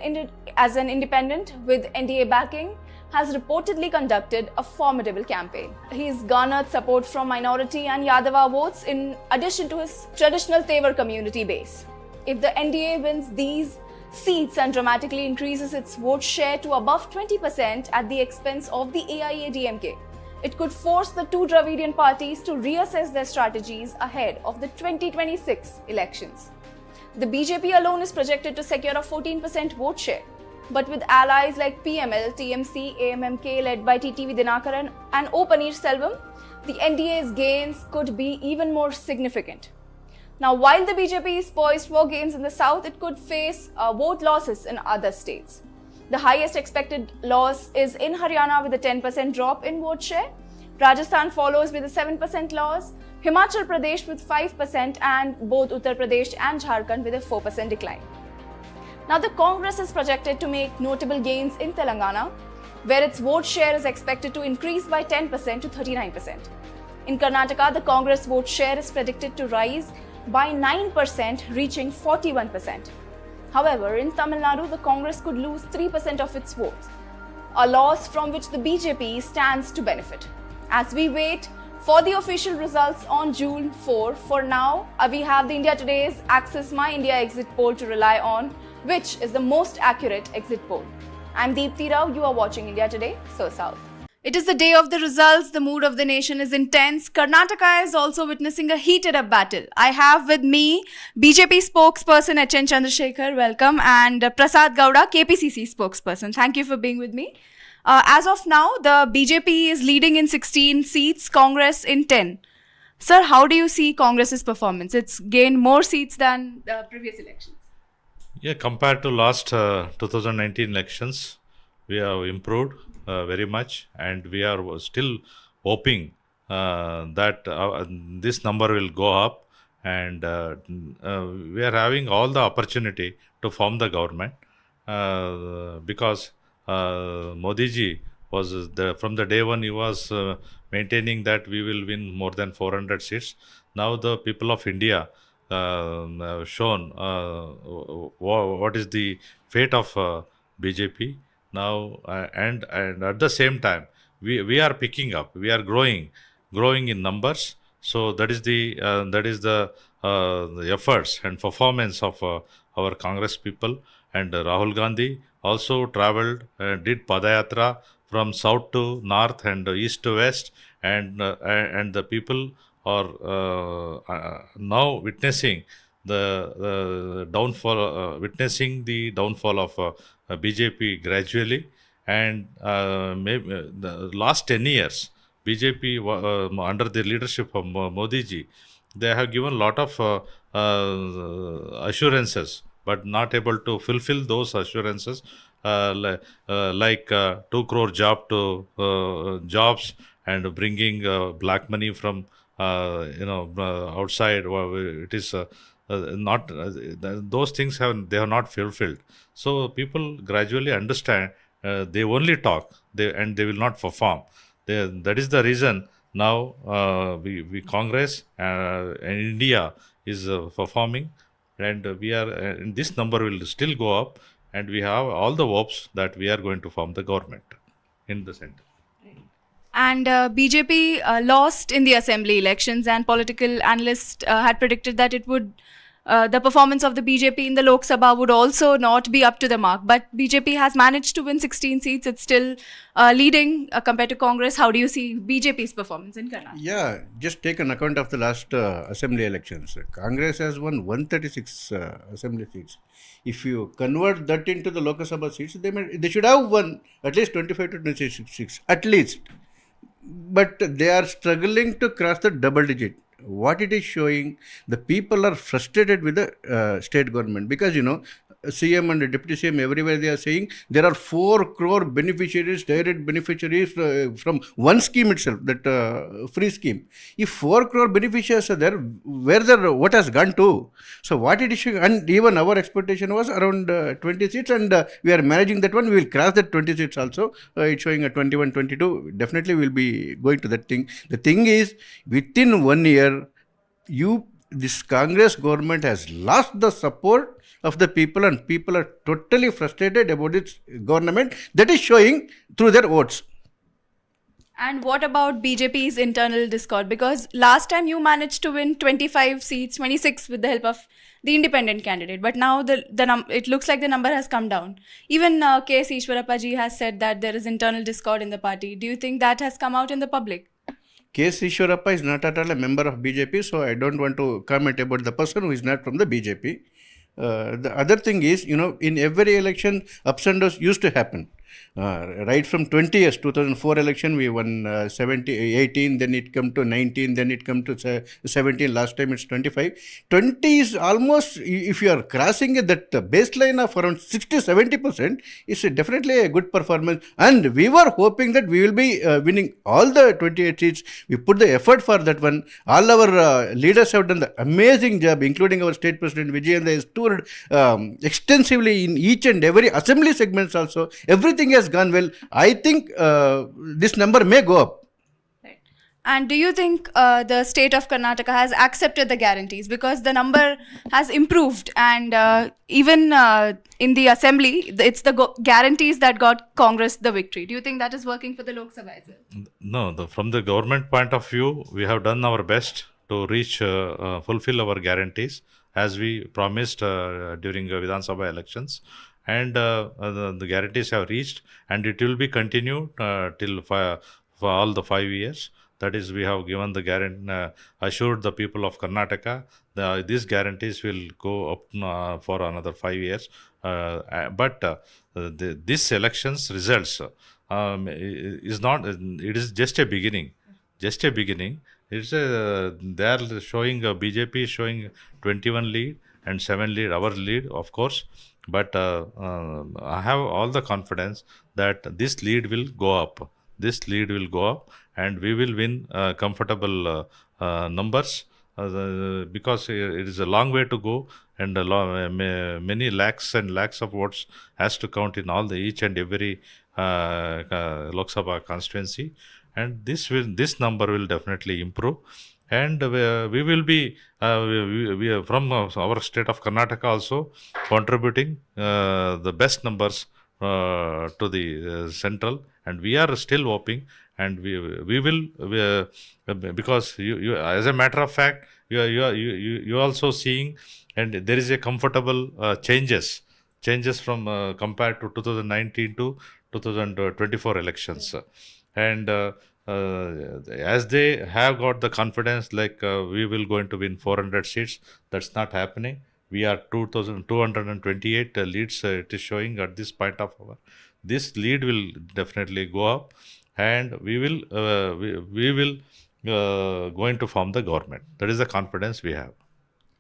independent with NDA backing, has reportedly conducted a formidable campaign. He's garnered support from minority and Yadava votes in addition to his traditional Tevar community base. If the NDA wins these seats and dramatically increases its vote share to above 20% at the expense of the AIADMK, it could force the two Dravidian parties to reassess their strategies ahead of the 2026 elections. The BJP alone is projected to secure a 14% vote share, but with allies like PML, TMC, AMMK led by TTV Dinakaran and O. Selvam, the NDA's gains could be even more significant. Now, while the BJP is poised for gains in the south, it could face vote losses in other states. The highest expected loss is in Haryana with a 10% drop in vote share. Rajasthan follows with a 7% loss, Himachal Pradesh with 5% and both Uttar Pradesh and Jharkhand with a 4% decline. Now, the Congress is projected to make notable gains in Telangana, where its vote share is expected to increase by 10% to 39%. In Karnataka, the Congress vote share is predicted to rise by 9%, reaching 41%. However, in Tamil Nadu, the Congress could lose 3% of its votes, a loss from which the BJP stands to benefit. As we wait for the official results on June 4, for now, we have the India Today's Axis My India exit poll to rely on, which is the most accurate exit poll. I'm Deepthi Rao, you are watching India Today, SoSouth. It is the day of the results. The mood of the nation is intense. Karnataka is also witnessing a heated up battle. I have with me BJP spokesperson HN Chandrasekhar, welcome, and Prasad Gowda, KPCC spokesperson. Thank you for being with me. As of now, the BJP is leading in 16 seats, Congress in 10. Sir, how do you see Congress's performance? It's gained more seats than the previous elections. Yeah, compared to last 2019 elections, we have improved very much, and we are still hoping that this number will go up, and we are having all the opportunity to form the government because Modi ji was from the day one he was maintaining that we will win more than 400 seats. Now the people of India have shown what is the fate of BJP now, and at the same time we are picking up, we are growing in numbers. So that is the efforts and performance of our Congress people. And Rahul Gandhi also traveled, did Padayatra from south to north and east to west, and the people are now witnessing witnessing the downfall of BJP gradually. And maybe the last 10 years, BJP under the leadership of Modi ji, they have given a lot of assurances, but not able to fulfill those assurances, like 2 crore jobs, and bringing black money from outside. It is not those things have not fulfilled. So people gradually understand, they only talk, they will not perform. That is the reason now we Congress and India is performing, and we are and this number will still go up, and we have all the hopes that we are going to form the government in the center. And BJP lost in the assembly elections, and political analysts had predicted that it would the performance of the BJP in the Lok Sabha would also not be up to the mark. But BJP has managed to win 16 seats. It's still leading compared to Congress. How do you see BJP's performance in Karnataka? Yeah, just take an account of the last assembly elections. Congress has won 136 assembly seats. If you convert that into the Lok Sabha seats, they should have won at least 25 to 26 at least. But they are struggling to cross the double digit. What it is showing, the people are frustrated with the state government, because CM and Deputy CM everywhere they are saying there are 4 crore beneficiaries, direct beneficiaries from one scheme itself, that free scheme. If 4 crore beneficiaries are there, what has gone to? So what it is showing, and even our expectation was around 20 seats, and we are managing that one. We will cross that 20 seats also. It's showing a 21, 22. Definitely we will be going to that thing. The thing is, within 1 year, this Congress government has lost the support of the people, and people are totally frustrated about its government. That is showing through their votes. And what about BJP's internal discord? Because last time you managed to win 25 seats, 26 with the help of the independent candidate. But now it looks like the number has come down. Even K.S. Ishwarappa ji has said that there is internal discord in the party. Do you think that has come out in the public? K.S. Ishwarappa is not at all a member of BJP, so I don't want to comment about the person who is not from the BJP. The other thing is, in every election, ups and downs used to happen. Right from 20 years, 2004 election, we won 18, then it come to 19, then it come to 17, last time it's 25. 20 is almost, if you are crossing that baseline of around 60-70%, it's definitely a good performance. And we were hoping that we will be winning all the 28 seats. We put the effort for that one. All our leaders have done the amazing job, including our state president Vijayendra has toured extensively in each and every assembly segments also. Everything has gone well. I think this number may go up. Right. And do you think the state of Karnataka has accepted the guarantees? Because the number has improved, and even in the assembly, it's the guarantees that got Congress the victory. Do you think that is working for the Lok Sabha as well? No, from the government point of view, we have done our best to reach, fulfill our guarantees as we promised during Vidhan Sabha elections. And the guarantees have reached, and it will be continued till for all the 5 years. That is, we have given the guarantee, assured the people of Karnataka these guarantees will go up for another 5 years. But this election's results is not. It is just a beginning. Just a beginning. It's they are showing BJP is showing 21 lead and 7 lead. Our lead, of course. But I have all the confidence that this lead will go up. This lead will go up, and we will win comfortable numbers because it is a long way to go, and many lakhs and lakhs of votes has to count in all the each and every Lok Sabha constituency, and this number will definitely improve. And we will be we are from our state of Karnataka also contributing the best numbers to the central, and we are still hoping, and we will because you as a matter of fact you also seeing, and there is a comfortable changes from compared to 2019 to 2024 elections, and as they have got the confidence like we will going to win 400 seats. That's not happening. We are 2228 leads it is showing at this point of our. This lead will definitely go up, and we will going to form the government. That is the confidence we have.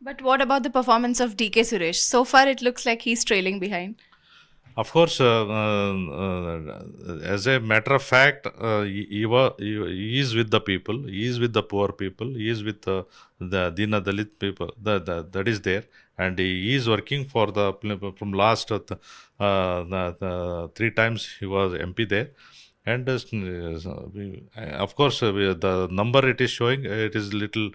But what about the performance of DK Suresh? So far, it looks like he's trailing behind. Of course, as a matter of fact, he is with the people, he is with the poor people, he is with the Dina Dalit people, that is there, and he is working for the from last the 3 times he was MP there. And of course, the number it is showing, it is little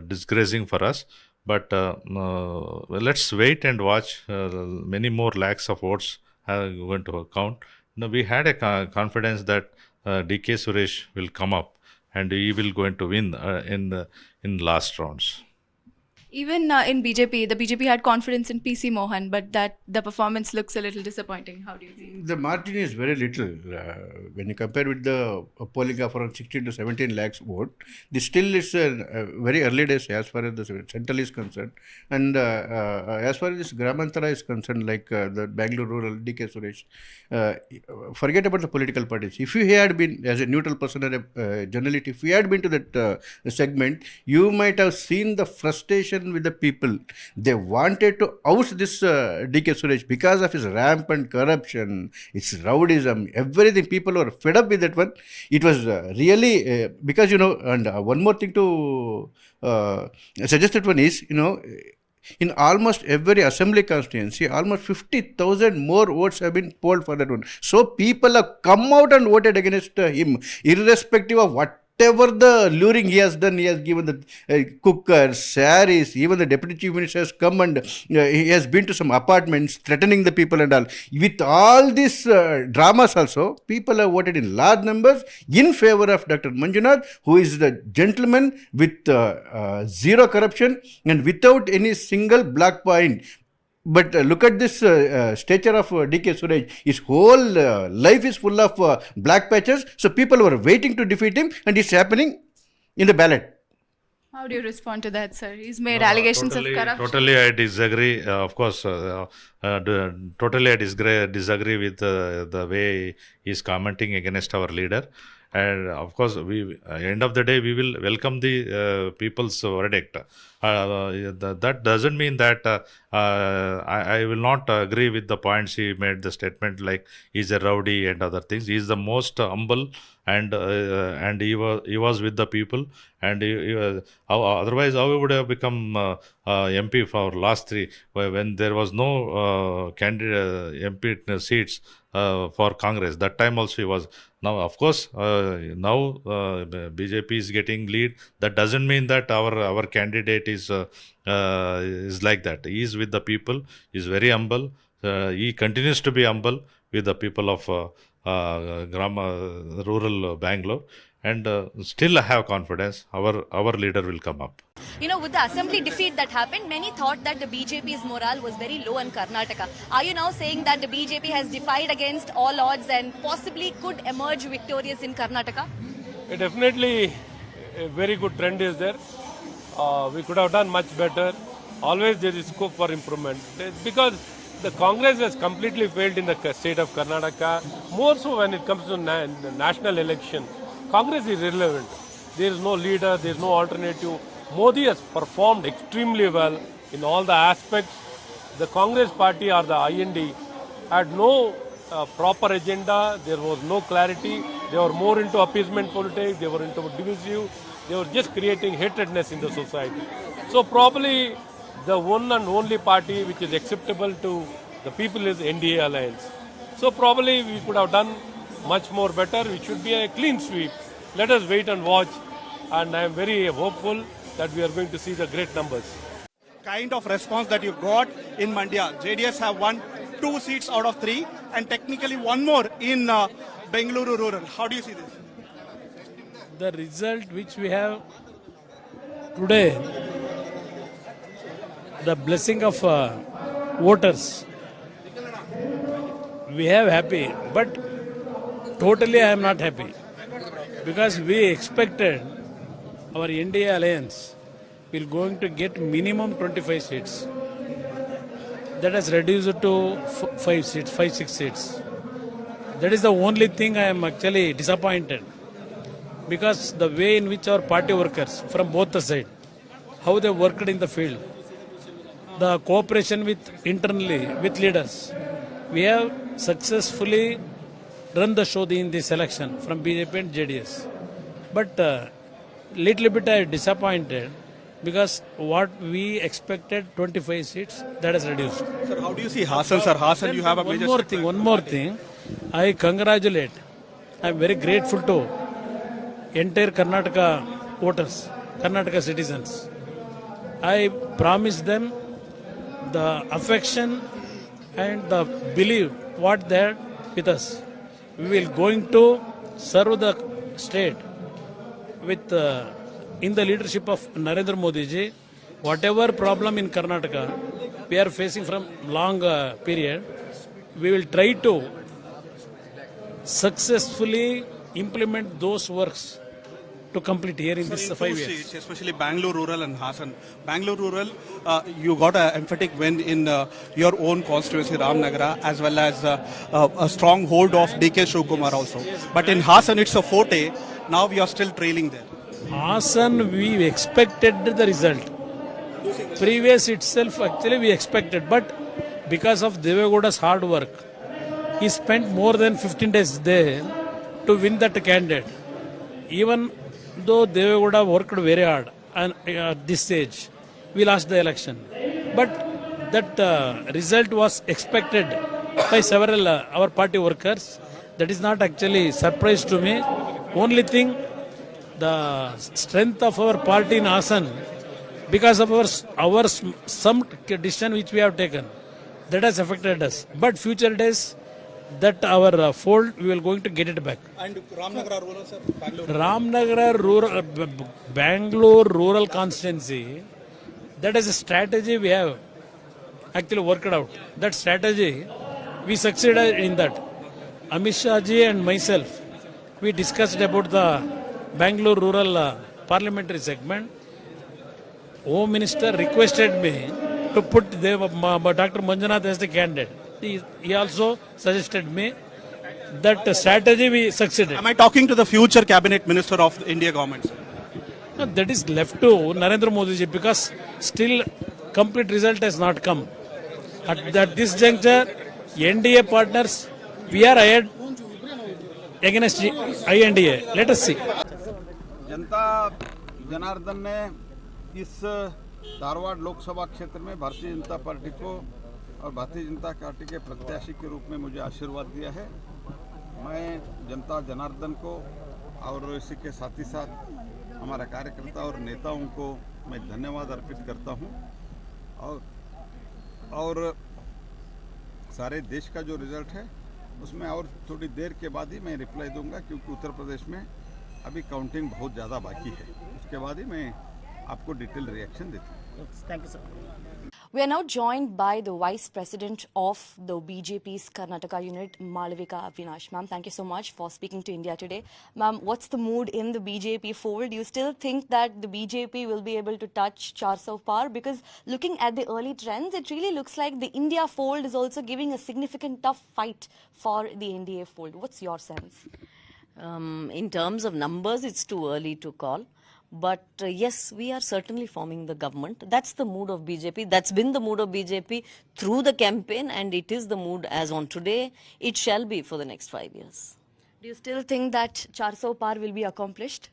disgracing for us. But let's wait and watch. Many more lakhs of votes are going to count. Now, we had a confidence that DK Suresh will come up and he will going to win in last rounds. Even in BJP, the BJP had confidence in PC Mohan, but that the performance looks a little disappointing. How do you see? The margin is very little when you compare with the polling of around 16 to 17 lakhs vote. This still is very early days as far as the central is concerned, and as far as this Gramantara is concerned, like the Bangalore rural DK Suresh, forget about the political parties. If you had been as a neutral person or a journalist, if you had been to that segment, you might have seen the frustration with the people. They wanted to oust this DK Suresh because of his rampant corruption, its rowdyism, everything. People were fed up with that one. It was really because, and one more thing to suggest that one is, in almost every assembly constituency, almost 50,000 more votes have been polled for that one. So people have come out and voted against him, irrespective of whatever the luring he has done. He has given the cookers, saris, even the deputy chief minister has come and he has been to some apartments threatening the people and all. With all these dramas also, people have voted in large numbers in favor of Dr. Manjunath, who is the gentleman with zero corruption and without any single black point. But look at this stature of DK Suresh. His whole life is full of black patches. So people were waiting to defeat him, and it's happening in the ballot. How do you respond to that, sir? He's made allegations of corruption. Totally, I disagree. Of course, totally I disagree with the way he's commenting against our leader. And of course, end of the day, we will welcome the people's verdict. That doesn't mean that I will not agree with the points he made. The statement like he's a rowdy and other things. He's the most humble, and he was with the people. And otherwise, how he would have become MP for last three when there was no candidate MP seats for Congress. That time also he was. Now, of course, now BJP is getting lead. That doesn't mean that our candidate is like that. He is with the people. He is very humble. He continues to be humble with the people of rural Bangalore. And still I have confidence our leader will come up. With the assembly defeat that happened, many thought that the BJP's morale was very low in Karnataka. Are you now saying that the BJP has defied against all odds and possibly could emerge victorious in Karnataka? Definitely a very good trend is there. We could have done much better. Always there is scope for improvement. Because the Congress has completely failed in the state of Karnataka, more so when it comes to national election. Congress is irrelevant. There is no leader, there is no alternative. Modi has performed extremely well in all the aspects. the Congress party or the IND had no proper agenda, there was no clarity, they were more into appeasement politics, they were into divisive, they were just creating hatredness in the society. So probably the one and only party which is acceptable to the people is NDA alliance. So probably we could have done much more better. It should be a clean sweep. Let us wait and watch. And I am very hopeful that we are going to see the great numbers. Kind of response that you got in Mandya. JDS have won 2 seats out of 3 and technically one more in Bengaluru rural. How do you see this? The result which we have today, the blessing of voters, we have happy, but totally I am not happy because we expected our NDA alliance will going to get minimum 25 seats. That has reduced to 5 seats, 5-6 seats. That is the only thing I am actually disappointed because the way in which our party workers from both the sides, how they worked in the field, the cooperation with internally with leaders, we have successfully run the show in this election from BJP and JDS. But little bit I am disappointed because what we expected 25 seats, that is reduced. Sir, how do you see Hassan, sir? Hassan, you have a major... One more thing. I congratulate. I am very grateful to entire Karnataka voters, Karnataka citizens. I promise them the affection and the belief what they are with us. We will going to serve the state with in the leadership of Narendra Modi ji. Whatever problem in Karnataka we are facing from long period, we will try to successfully implement those works to complete here in this 5 years. Seats, especially Bangalore rural and Hassan. Bangalore rural, you got an emphatic win in your own constituency, Ramnagara, as well as a strong hold of DK Shivkumar also. But in Hassan, it's a forte. Now we are still trailing there. Hassan, we expected the result. Previous itself, actually, we expected. But because of Devegowda's hard work, he spent more than 15 days there to win that candidate. Even though Devegowda worked very hard and at this stage, we lost the election. But that result was expected by several our party workers. That is not actually surprise to me. Only thing, the strength of our party in Hassan, because of our some decision which we have taken, that has affected us. But future days, that our fold, we will going to get it back. And Ramnagara rural, sir? Ramnagara rural, Bangalore rural constituency, that is a strategy we have actually worked out. That strategy, we succeeded in that. Amit Shah ji and myself, we discussed about the Bangalore rural parliamentary segment. Home Minister requested me to put Dr. Manjunath as the candidate. He also suggested me that strategy we succeeded. Am I talking to the future cabinet minister of the India government, sir? No, that is left to Narendra Modi ji because still complete result has not come. At this juncture, NDA partners, we are ahead against INDA. Let us see. जनता जनार्दन ने इस धारवाड़ लोकसभा क्षेत्र में Bharatiya Janata party को और Bharatiya Janata party के प्रत्याशी के रूप में मुझे आशीर्वाद दिया है। मैं जनता जनार्दन को और इसी के साथ ही साथ हमारा कार्यकर्ता और नेताओं को मैं धन्यवाद अर्पित करता हूं और सारे देश का जो रिजल्ट है उसमें और थोड़ी देर के बाद ही मैं रिप्लाई दूंगा क्योंकि उत्तर प्रदेश में अभी काउंटिंग बहुत ज़्यादा बाकी है। उसके बाद ही मैं आपको डिटेल रिएक्शन देता हूँ। Thank you, sir. We are now joined by the Vice President of the BJP's Karnataka unit, Malavika Avinash. Ma'am, thank you so much for speaking to India today. Ma'am, what's the mood in the BJP fold? Do you still think that the BJP will be able to touch 400 par? Because looking at the early trends, it really looks like the India fold is also giving a significant tough fight for the NDA fold. What's your sense? In terms of numbers, it's too early to call. But yes, we are certainly forming the government. That's the mood of BJP. That's been the mood of BJP through the campaign, and it is the mood as on today. It shall be for the next 5 years. Do you still think that 400 par will be accomplished?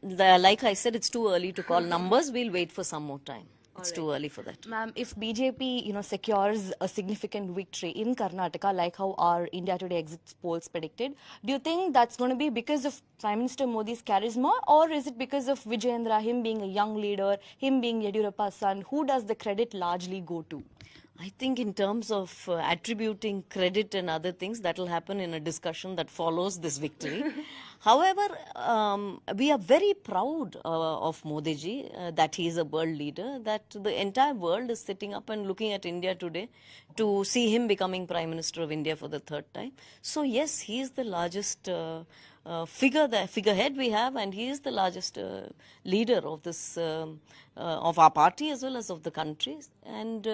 Like I said, it's too early to call numbers. We'll wait for some more time. It's too early for that. Ma'am, if BJP, secures a significant victory in Karnataka, like how our India Today exit polls predicted, do you think that's going to be because of Prime Minister Modi's charisma, or is it because of Vijayendra, him being a young leader, him being Yediyurappa's son? Who does the credit largely go to? I think in terms of attributing credit and other things, that will happen in a discussion that follows this victory. However, we are very proud of Modi ji, that he is a world leader, that the entire world is sitting up and looking at India today to see him becoming Prime Minister of India for the third time. So yes, he is the largest figurehead we have, and he is the largest leader of this of our party as well as of the country. And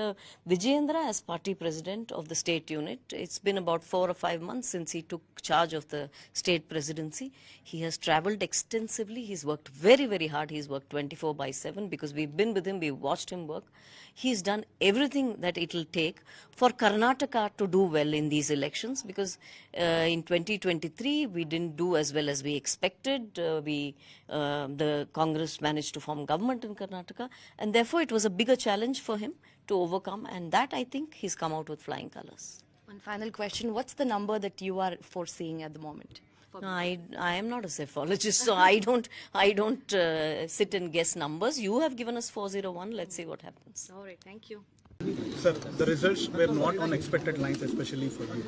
Vijayendra, as party president of the state unit, it's been about 4 or 5 months since he took charge of the state presidency. He has travelled extensively. He's worked very, very hard. He's worked 24/7 because we've been with him. We've watched him work. He's done everything that it will take for Karnataka to do well in these elections, because in 2023 we didn't do as well as we expected. The Congress managed to form government in Karnataka, and therefore it was a bigger challenge for him to overcome, and that I think he's come out with flying colours. One final question, what's the number that you are foreseeing at the moment? No, I am not a psephologist, so I don't sit and guess numbers. You have given us 401. Let's see what happens. All right, thank you. Sir, the results were not on expected lines, especially for you.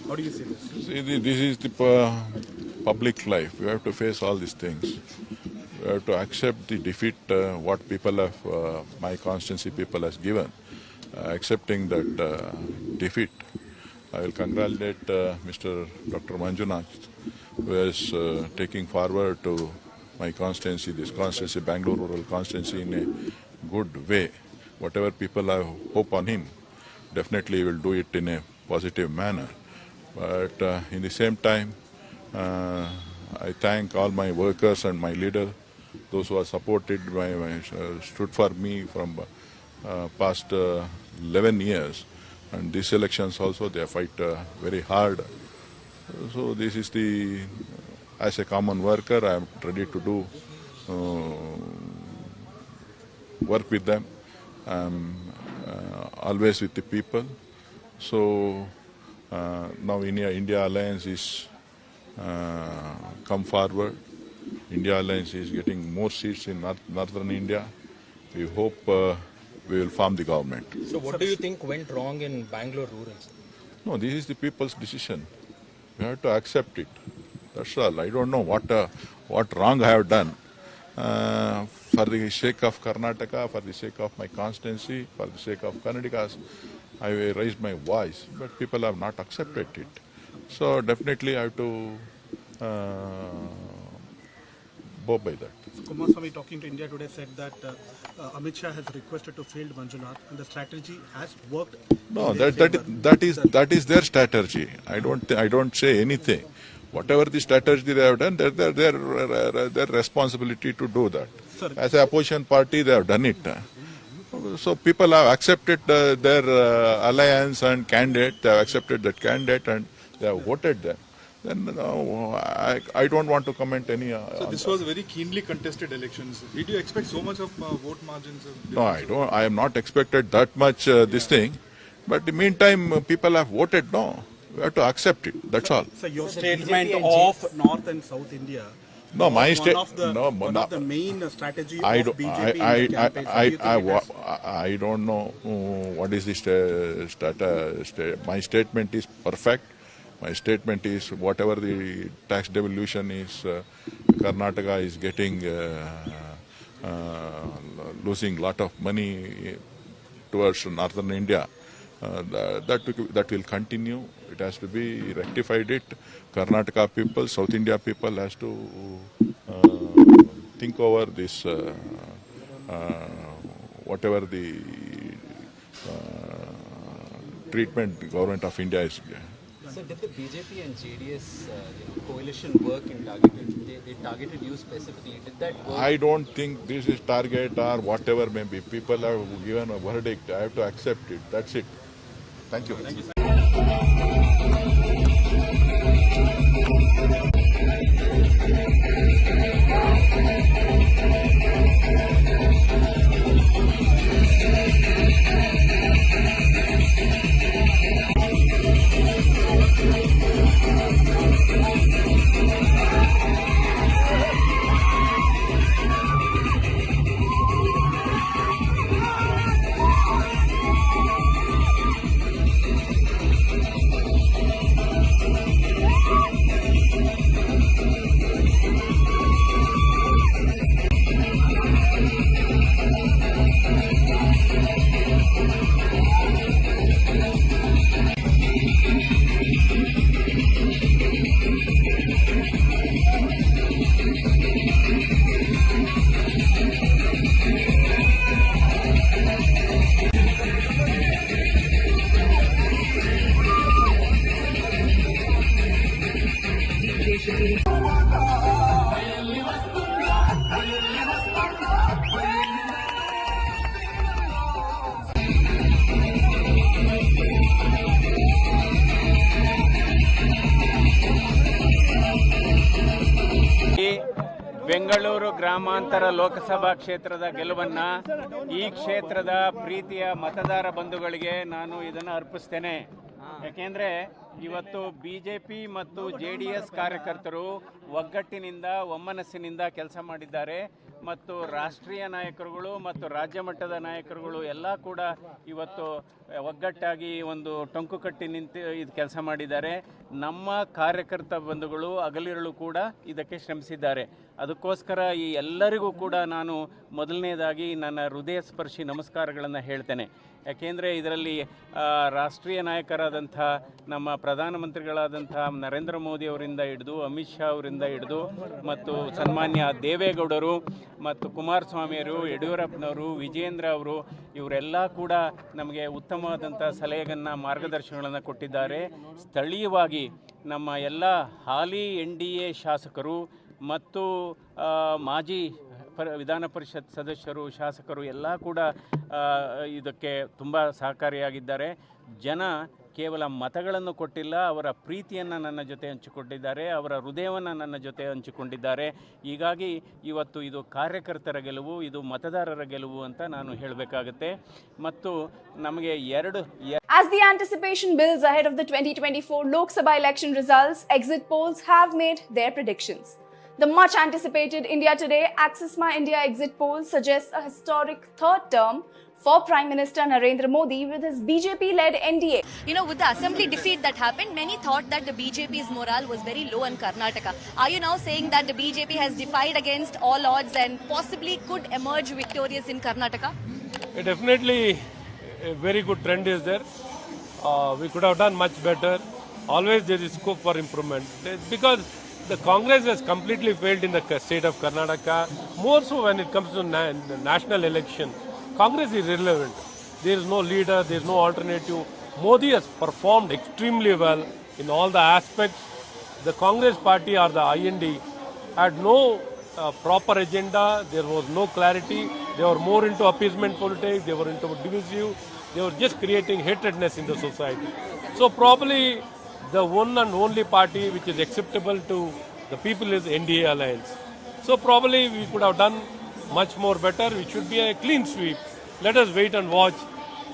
How do you see this? See, this is the public life. We have to face all these things. We have to accept the defeat, what people have, my constituency people has given. Accepting that defeat, I will congratulate Mr. Dr. Manjunath, who is taking forward to my constituency, this constituency, Bangalore rural constituency, in a good way. Whatever people have hope on him, definitely he will do it in a positive manner. But in the same time, I thank all my workers and my leaders, those who have supported, stood for me from past 11 years. And these elections also, they fight very hard. So this is as a common worker, I am ready to do work with them. I'm always with the people. So now India Alliance is come forward. India Alliance is getting more seats in northern India. We hope we will form the government. So what do you think went wrong in Bangalore rural? No, this is the people's decision. We have to accept it. That's all. I don't know what wrong I have done. For the sake of Karnataka, for the sake of my constituency, for the sake of Karnataka, I raised my voice, but people have not accepted it. So definitely I have to go by that. Kumaraswamy, talking to India Today, said that Amit Shah has requested to field Manjunath, and the strategy has worked. No, that is their strategy. I don't say anything. Whatever the strategy they have done, their responsibility to do that. Sir, as an opposition party, they have done it. So people have accepted their alliance and candidate. They have accepted that candidate and they have voted them. Then I don't want to comment any. So this was very keenly contested elections. Did you expect so much of vote margins? No, I don't. I am not expected that much this thing. But in the meantime, people have voted. No, we have to accept it. That's all. So your statement of North and South India. No, my one of the main strategy of BJP in the campaign. I don't know what is the my statement is perfect. My statement is whatever the tax devolution is, Karnataka is getting losing lot of money towards northern India. That will continue. It has to be rectified. Karnataka people, South India people has to think over this. Whatever the treatment the government of India is. So did the BJP and JDS coalition work in targeted targeted you specifically. Did that work? I don't think this is target or whatever may be. People have given a verdict. I have to accept it. That's it. Thank you. Bengaluru ಗ್ರಾಮಾಂತರ ಲೋಕಸಭಾ ಕ್ಷೇತ್ರದ ಗೆಲುವನ್ನು ಈ ಕ್ಷೇತ್ರದ ಪ್ರೀತಿಯ ಮತದಾರ ಬಂಧುಗಳಿಗೆ ನಾನು ಇದನ್ನು ಅರ್ಪಿಸ್ತೇನೆ. ಯಾಕೆಂದರೆ ಇವತ್ತು BJP ಮತ್ತು JDS ಕಾರ್ಯಕರ್ತರು ಒಗ್ಗಟ್ಟಿನಿಂದ ಒಮ್ಮನಸ್ಸಿನಿಂದ ಕೆಲಸ ಮಾಡಿದ್ದಾರೆ ಮತ್ತು ರಾಷ್ಟ್ರೀಯ ನಾಯಕರುಗಳು ಮತ್ತು ರಾಜ್ಯ ಮಟ್ಟದ ನಾಯಕರುಗಳು ಎಲ್ಲ ಕೂಡ ಇವತ್ತು ಒಗ್ಗಟ್ಟಾಗಿ ಒಂದು ಟೊಂಕು ಕಟ್ಟಿ ನಿಂತು ಇದು ಕೆಲಸ ಮಾಡಿದ್ದಾರೆ. ನಮ್ಮ ಕಾರ್ಯಕರ್ತ ಬಂಧುಗಳು ಹಗಲಿರುಳು ಕೂಡ ಇದಕ್ಕೆ ಶ್ರಮಿಸಿದ್ದಾರೆ. ಅದಕ್ಕೋಸ್ಕರ ಈ ಎಲ್ಲರಿಗೂ ಕೂಡ ನಾನು ಮೊದಲನೇದಾಗಿ ನನ್ನ ಹೃದಯ ಸ್ಪರ್ಶಿ ನಮಸ್ಕಾರಗಳನ್ನು ಹೇಳ್ತೇನೆ. ಯಾಕೆಂದರೆ ಇದರಲ್ಲಿ ರಾಷ್ಟ್ರೀಯ ನಾಯಕರಾದಂಥ ನಮ್ಮ ಪ್ರಧಾನಮಂತ್ರಿಗಳಾದಂಥ ನರೇಂದ್ರ ಮೋದಿ ಅವರಿಂದ ಹಿಡಿದು ಅಮಿತ್ ಶಾ ಅವರಿಂದ ಹಿಡಿದು ಮತ್ತು ಸನ್ಮಾನ್ಯ ದೇವೇಗೌಡರು ಮತ್ತು ಕುಮಾರಸ್ವಾಮಿಯವರು, ಯಡಿಯೂರಪ್ಪನವರು, ವಿಜೇಂದ್ರ ಅವರು ಇವರೆಲ್ಲ ಕೂಡ ನಮಗೆ ಉತ್ತಮವಾದಂಥ ಸಲಹೆಗಳನ್ನು ಮಾರ್ಗದರ್ಶನಗಳನ್ನು ಕೊಟ್ಟಿದ್ದಾರೆ. ಸ್ಥಳೀಯವಾಗಿ ನಮ್ಮ ಎಲ್ಲ ಹಾಲಿ NDA ಶಾಸಕರು ಮತ್ತು ಮಾಜಿ ವಿಧಾನ ಪರಿಷತ್ ಸದಸ್ಯರು, ಶಾಸಕರು ಎಲ್ಲ ಕೂಡ ಇದಕ್ಕೆ ತುಂಬ ಸಹಕಾರಿಯಾಗಿದ್ದಾರೆ. ಜನ ಕೇವಲ ಮತಗಳನ್ನು ಕೊಟ್ಟಿಲ್ಲ, ಅವರ ಪ್ರೀತಿಯನ್ನು ನನ್ನ ಜೊತೆ ಹಂಚಿಕೊಂಡಿದ್ದಾರೆ, ಅವರ ಹೃದಯವನ್ನು ನನ್ನ ಜೊತೆ ಹಂಚಿಕೊಂಡಿದ್ದಾರೆ. ಹೀಗಾಗಿ ಇವತ್ತು ಇದು ಕಾರ್ಯಕರ್ತರ ಗೆಲುವು, ಇದು ಮತದಾರರ ಗೆಲುವು ಅಂತ ನಾನು ಹೇಳಬೇಕಾಗುತ್ತೆ. ಮತ್ತು ನಮಗೆ As the anticipation builds ahead of the 2024 Lok Sabha election results, exit polls have made their predictions. The much anticipated India Today Axis My India exit poll suggests a historic third term for Prime Minister Narendra Modi with his BJP-led NDA. You know, with the assembly defeat that happened, many thought that the BJP's morale was very low in Karnataka. Are you now saying that the BJP has defied against all odds and possibly could emerge victorious in Karnataka? Definitely a very good trend is there. We could have done much better. Always there is scope for improvement. Because the Congress has completely failed in the state of Karnataka, more so when it comes to national election. Congress is irrelevant. There is no leader, there is no alternative. Modi has performed extremely well in all the aspects. The Congress party or the IND had no proper agenda, there was no clarity. They were more into appeasement politics, they were into divisive, they were just creating hatredness in the society. So probably the one and only party which is acceptable to the people is NDA alliance. So probably we could have done much more better. It should be a clean sweep. Let us wait and watch,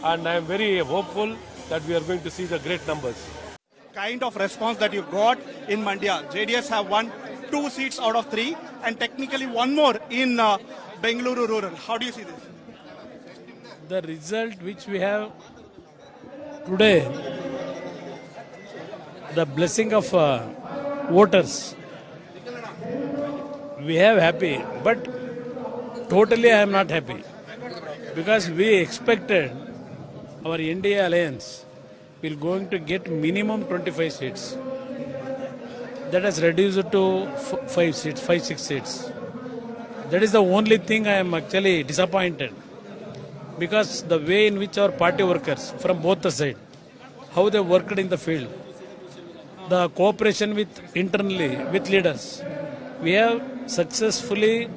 and I am very hopeful that we are going to see the great numbers. Kind of response that you got in Mandya. JDS have won 2 seats out of 3 and technically one more in Bengaluru rural. How do you see this? The result which we have today, the blessing of voters, we have happy, but totally I am not happy, because we expected our NDA alliance will going to get minimum 25 seats. That has reduced to 5-6 seats. That is the only thing I am actually disappointed, because the way in which our party workers from both the sides, how they worked in the field, the cooperation with internally with leaders, we have successfully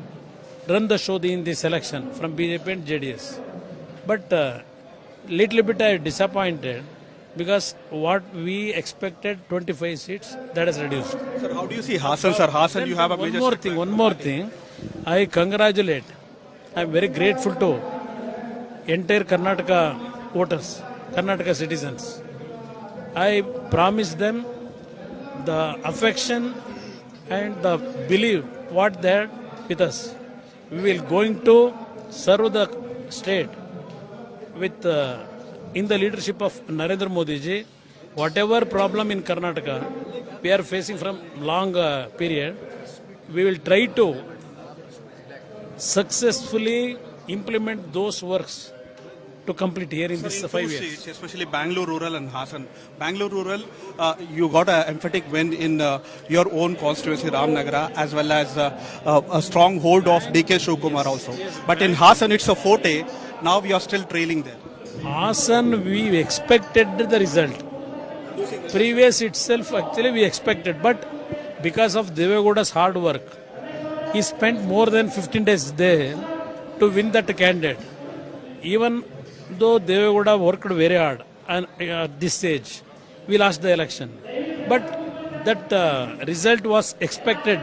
run the show in this election from BJP and JDS. But little bit I disappointed because what we expected 25 seats, that is reduced. Sir, how do you see Hassan, sir? Hassan, you have a major One more thing. I congratulate. I am very grateful to entire Karnataka voters, Karnataka citizens. I promise them the affection and the belief what they had with us. We will going to serve the state with in the leadership of Narendra Modi ji. Whatever problem in Karnataka we are facing from long period, we will try to successfully implement those works to complete here in this 5 years. Seats, especially Bangalore Rural and Hassan. Bangalore Rural, you got an emphatic win in your own constituency, Ramnagara, as well as a strong hold of DK Shivkumar also. But in Hassan, it's a forte. Now we are still trailing there. Hassan, we expected the result. Previous itself, actually, we expected. But because of Devegowda's hard work, he spent more than 15 days there to win that candidate. Even though Devegowda worked very hard and at this stage, we lost the election. But that result was expected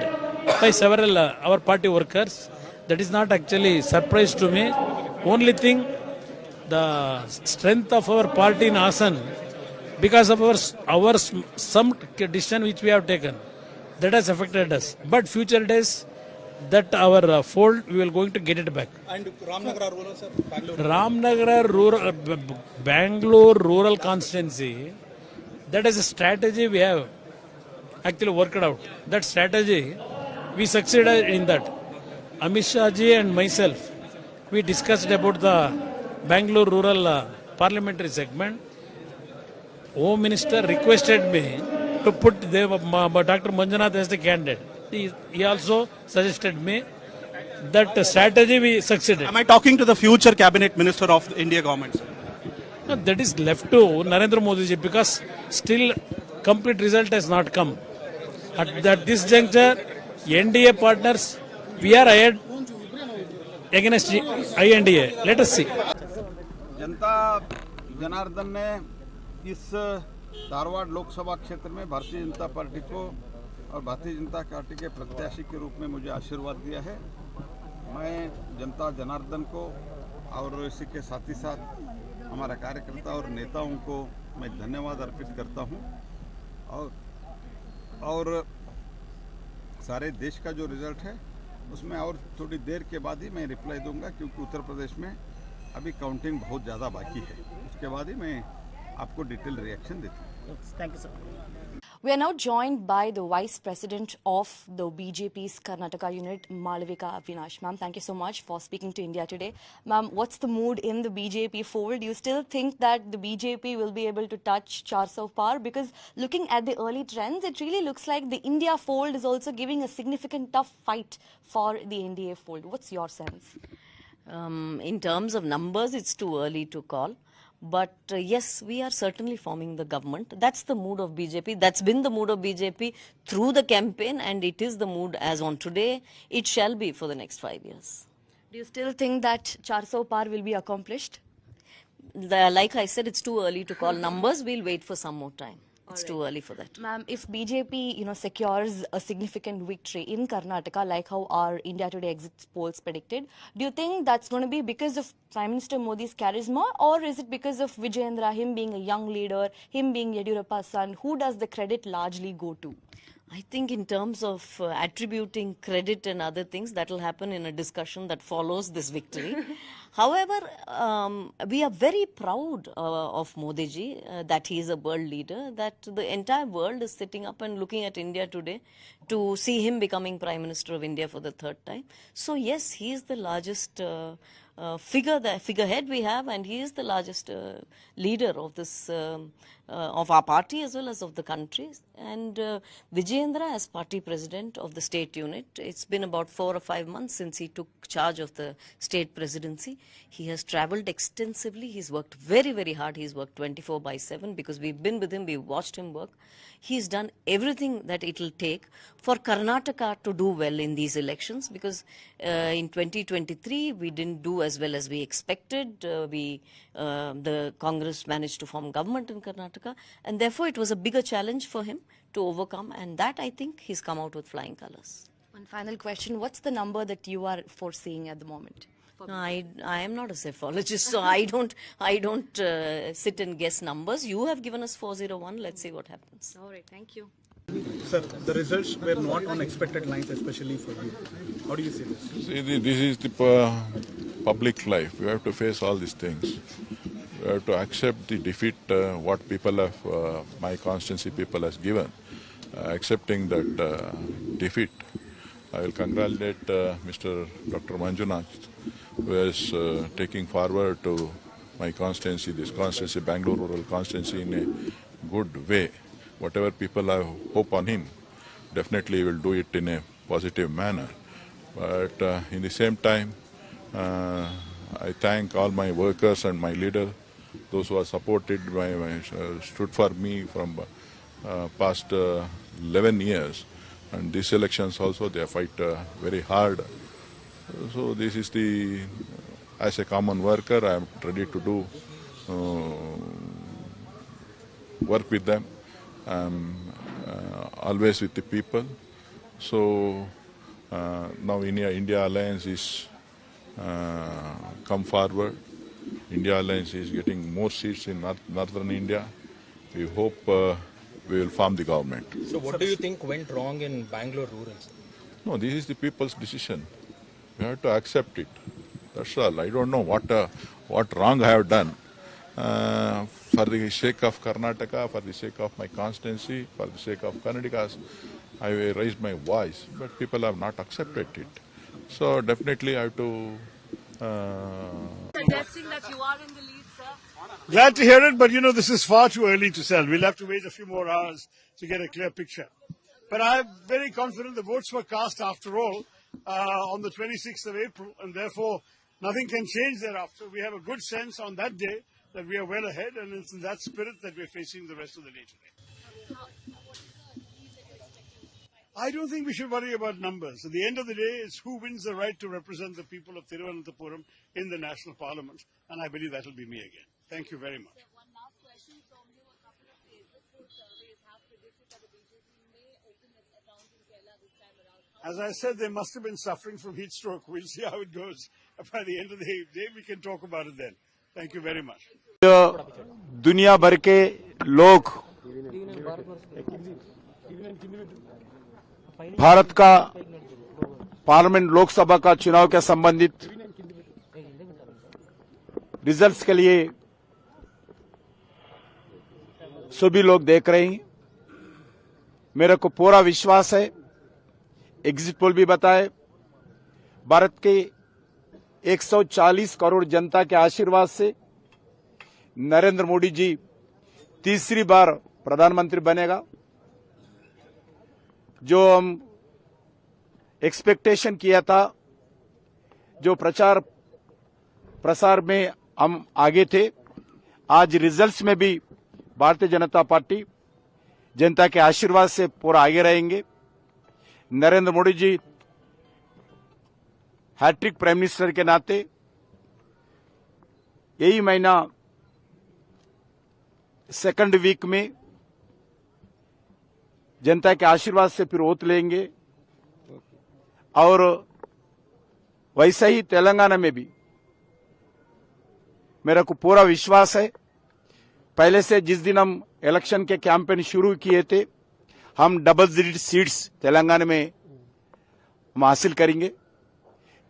by several our party workers. That is not actually surprise to me. Only thing, the strength of our party in Hassan, because of our some decision which we have taken, that has affected us. But future days, that our fold, we will going to get it back. And Ramnagara Rural, sir? Ramnagara Rural, Bangalore Rural Constituency, that is a strategy we have actually worked out. That strategy, we succeeded in that. Amit Shah ji and myself, we discussed about the Bangalore Rural Parliamentary segment. Home Minister requested me to put Dr. Manjunath as the candidate. He also suggested me that strategy we succeeded. Am I talking to the future cabinet minister of the India government, sir? No, that is left to Narendra Modi ji because still complete result has not come. At this juncture, NDA partners, we are ahead against INDA. Let us see. जनता जनार्दन ने इस धारवाड़ लोकसभा क्षेत्र में Bharatiya Janata party को और Bharatiya Janata party के प्रत्याशी के रूप में मुझे आशीर्वाद दिया है। मैं जनता जनार्दन को और इसी के साथ ही साथ हमारा कार्यकर्ता और नेताओं को मैं धन्यवाद अर्पित करता हूं और सारे देश का जो रिजल्ट है उसमें और थोड़ी देर के बाद ही मैं रिप्लाई दूंगा क्योंकि उत्तर प्रदेश में अभी काउंटिंग बहुत ज़्यादा बाकी है। उसके बाद ही मैं आपको डिटेल रिएक्शन देता हूँ। Thank you, sir. We are now joined by the Vice President of the BJP's Karnataka unit, Malavika Avinash. Ma'am, thank you so much for speaking to India today. Ma'am, what's the mood in the BJP fold? Do you still think that the BJP will be able to touch 400 par? Because looking at the early trends, it really looks like the India fold is also giving a significant tough fight for the NDA fold. What's your sense? In terms of numbers, it's too early to call. But yes, we are certainly forming the government. That's the mood of BJP. That's been the mood of BJP through the campaign, and it is the mood as on today. It shall be for the next 5 years. Do you still think that 400 par will be accomplished? Like I said, it's too early to call numbers. We'll wait for some more time. It's too early for that. Ma'am, if BJP, secures a significant victory in Karnataka, like how our India Today exit polls predicted, do you think that's going to be because of Prime Minister Modi's charisma, or is it because of Vijayendra, him being a young leader, him being Yediyurappa's son? Who does the credit largely go to? I think in terms of attributing credit and other things, that will happen in a discussion that follows this victory. However, we are very proud of Modi ji, that he is a world leader, that the entire world is sitting up and looking at India today to see him becoming Prime Minister of India for the third time. So yes, he is the largest figurehead we have, and he is the largest leader of this of our party as well as of the country. And Vijayendra, as party president of the state unit, it's been about 4 or 5 months since he took charge of the state presidency. constituency. He has travelled extensively. He's worked very, very hard. He's worked 24/7 because we've been with him, we've watched him work. He's done everything that it will take for Karnataka to do well in these elections, because in 2023 we didn't do as well as we expected. The Congress managed to form government in Karnataka, and therefore it was a bigger challenge for him to overcome, and that I think he's come out with flying colours. One final question. What's the number that you are foreseeing at the moment? No, I am not a psephologist, so I don't sit and guess numbers. You have given us 401. Let's see what happens. All right, thank you. Sir, the results were not on expected lines, especially for you. How do you see this? See, this is the public life. We have to face all these things. We have to accept the defeat, what people have, my constituency people has given. Accepting that defeat, I will congratulate Mr. Dr. Manjunath, who is taking forward to my constituency, this constituency, Bangalore rural constituency, in a good way. Whatever people have hope on him, definitely will do it in a positive manner. But in the same time, I thank all my workers and my leaders, those who have supported, stood for me from past 11 years. And these elections also, they fight very hard. So this is as a common worker, I am ready to do work with them. Always with the people. So now India Alliance is come forward. India Alliance is getting more seats in northern India. We hope we will form the government. So what do you think went wrong in Bangalore rural? No, this is the people's decision. We have to accept it. That's all. I don't know what wrong I have done. For the sake of Karnataka, for the sake of my constituency, for the sake of Karnataka, I raised my voice, but people have not accepted it. So definitely I have to... Suggesting that you are in the lead, sir. Glad to hear it, but this is far too early to tell. We'll have to wait a few more hours to get a clear picture. But I'm very confident the votes were cast after all on the 26th of April, and therefore nothing can change thereafter. We have a good sense on that day that we are well ahead, and it's in that spirit that we're facing the rest of the day today. I don't think we should worry about numbers. At the end of the day, it's who wins the right to represent the people of Thiruvananthapuram in the National Parliament, and I believe that will be me again. Thank you very much. One last question from you. A couple of Facebook surveys have predicted that the BJP may open its account in Kerala this time around. As I said, they must have been suffering from heat stroke. We'll see how it goes. By the end of the day, we can talk about it then. Thank you very much. दुनिया भर के लोग भारत का parliament Lok Sabha का चुनाव के संबंधित results के लिए सभी लोग देख रहे हैं। मेरे को पूरा विश्वास है, एग्जिट पोल भी बताए, भारत के 140 करोड़ जनता के आशीर्वाद से नरेंद्र मोदी जी तीसरी बार प्रधानमंत्री बनेगा। जो हम एक्सपेक्टेशन किया था, जो प्रचार प्रसार में हम आगे थे, आज रिजल्ट्स में भी भारतीय जनता पार्टी जनता के आशीर्वाद से पूरा आगे रहेंगे। Narendra Modi ji hat trick prime minister के नाते यही महीना सेकंड वीक में जनता के आशीर्वाद से फिर ओथ लेंगे, और वैसा ही तेलंगाना में भी मेरा को पूरा विश्वास है। पहले से जिस दिन हम इलेक्शन के कैंपेन शुरू किए थे, हम डबल डिजिट सीट्स तेलंगाना में हम हासिल करेंगे।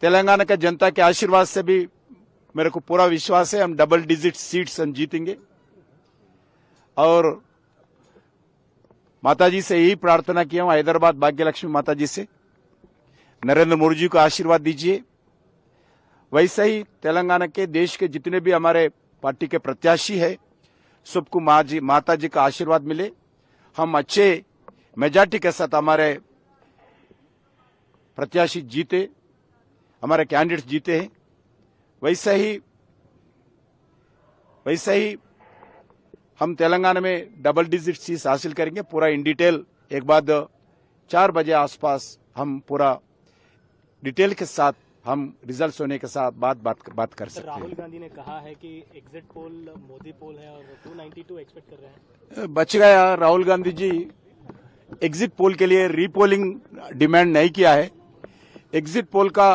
तेलंगाना का जनता के आशीर्वाद से भी मेरे को पूरा विश्वास है, हम डबल डिजिट सीट्स हम जीतेंगे। और माताजी से यही प्रार्थना किया हूं, हैदराबाद भाग्य लक्ष्मी माताजी से, नरेंद्र मोदी जी को आशीर्वाद दीजिए। वैसे ही तेलंगाना के देश के जितने भी हमारे पार्टी के प्रत्याशी है, सबको माताजी का आशीर्वाद मिले, हम अच्छे मेजॉरिटी के साथ हमारे प्रत्याशी जीते, हमारे कैंडिडेट्स जीते हैं। वैसे ही हम तेलंगाना में डबल डिजिट सीट्स हासिल करेंगे पूरा इन डिटेल। एक बाद 4 बजे आसपास हम पूरा डिटेल के साथ हम रिजल्ट्स होने के साथ बात कर सकते हैं। राहुल गांधी ने कहा है कि एग्जिट पोल मोदी पोल है और 292 एक्सपेक्ट कर रहे हैं। बच गया राहुल गांधी जी। एग्जिट पोल के लिए रीपोलिंग डिमांड नहीं किया है। एग्जिट पोल का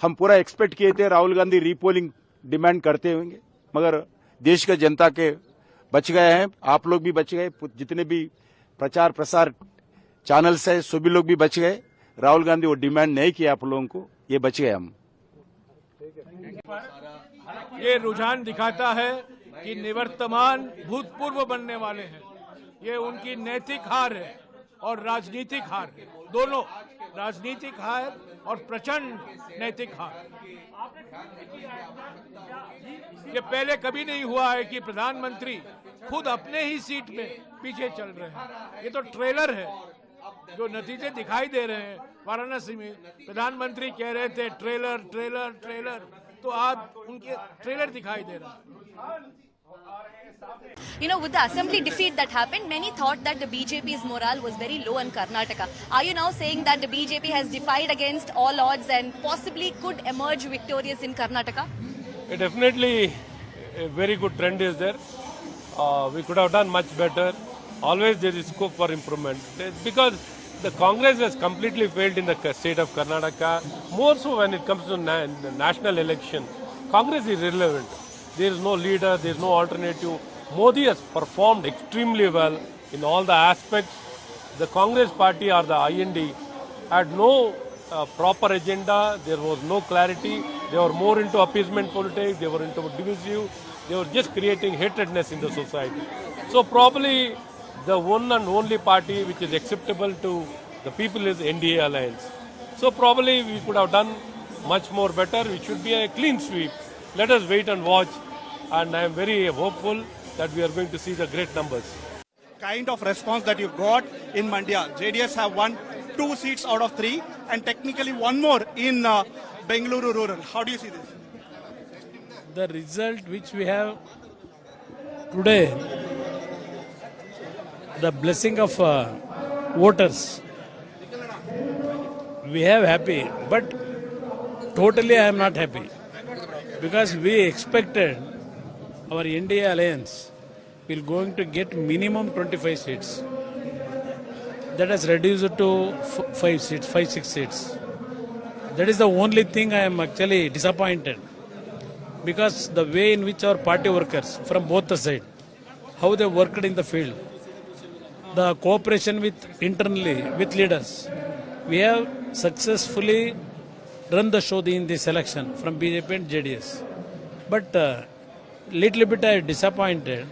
हम पूरा एक्सपेक्ट किए थे, राहुल गांधी रीपोलिंग डिमांड करते होंगे, मगर देश के जनता के बच गए हैं। आप लोग भी बच गए, जितने भी प्रचार प्रसार चैनल्स है सभी लोग भी बच गए। राहुल गांधी वो डिमांड नहीं किया आप लोगों को, ये बच गए हम। ये रुझान दिखाता है कि निवर्तमान भूतपूर्व बनने वाले हैं। ये उनकी नैतिक हार है और राजनीतिक हार है, दोनों राजनीतिक हार और प्रचंड नैतिक हार। ये पहले कभी नहीं हुआ है कि प्रधानमंत्री खुद अपने ही सीट में पीछे चल रहे हैं। ये तो ट्रेलर है, जो नतीजे दिखाई दे रहे हैं। वाराणसी में प्रधानमंत्री कह रहे थे ट्रेलर ट्रेलर ट्रेलर, तो आज उनके ट्रेलर दिखाई दे रहा है। You know, with the assembly defeat that happened, many thought that the BJP's morale was very low in Karnataka. Are you now saying that the BJP has defied against all odds and possibly could emerge victorious in Karnataka? Definitely a very good trend is there. We could have done much better. Always there is scope for improvement. Because the Congress has completely failed in the state of Karnataka. More so when it comes to national election. Congress is irrelevant. There is no leader, there is no alternative. Modi has performed extremely well in all the aspects. The Congress party or the IND had no proper agenda. There was no clarity. They were more into appeasement politics. They were into divisive. They were just creating hatredness in the society. So probably the one and only party which is acceptable to the people is NDA alliance. So probably we could have done much more better. It should be a clean sweep. Let us wait and watch. And I am very hopeful that we are going to see the great numbers. Kind of response that you got in Mandya. JDS have won 2 seats out of 3 and technically one more in Bengaluru rural. How do you see this? The result which we have today, the blessing of voters, we have happy, but totally I am not happy, because we expected our NDA alliance will going to get minimum 25 seats. That has reduced to 5-6 seats. That is the only thing I am actually disappointed, because the way in which our party workers from both the sides, how they worked in the field, the cooperation with internally with leaders, we have successfully run the show in this election from BJP and JDS. But little bit I am disappointed,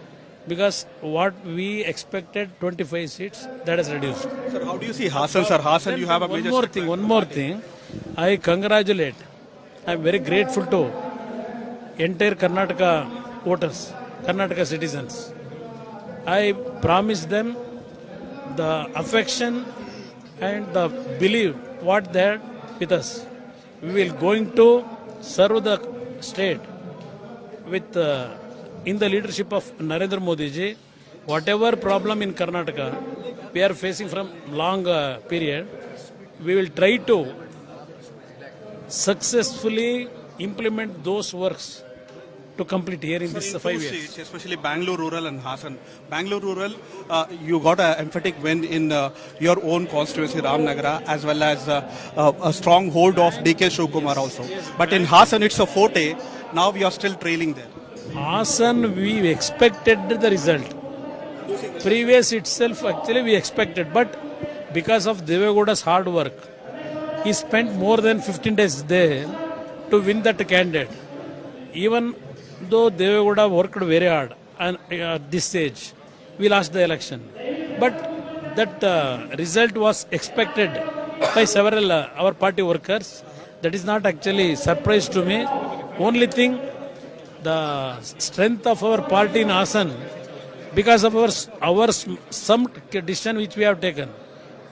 because what we expected 25 seats, that has reduced. Sir, how do you see Hassan, sir? Hassan, you have a major... One more thing. I congratulate. I am very grateful to entire Karnataka voters, Karnataka citizens. I promise them the affection and the belief what they had with us. We will going to serve the state with in the leadership of Narendra Modi ji. Whatever problem in Karnataka we are facing from long period, we will try to successfully implement those works to complete here in this 5 years. States, especially Bangalore rural and Hassan. Bangalore rural, you got an emphatic win in your own constituency, Ramnagara, as well as a strong hold of DK Shivakumar also. But in Hassan, it's a forte. Now we are still trailing there. Hassan, we expected the result. Previous itself, actually, we expected. But because of Devegowda's hard work, he spent more than 15 days there to win that candidate. Even though Devegowda worked very hard and at this stage, we lost the election. But that result was expected by several our party workers. That is not actually surprise to me. Only thing, the strength of our party in Hassan, because of our some decision which we have taken,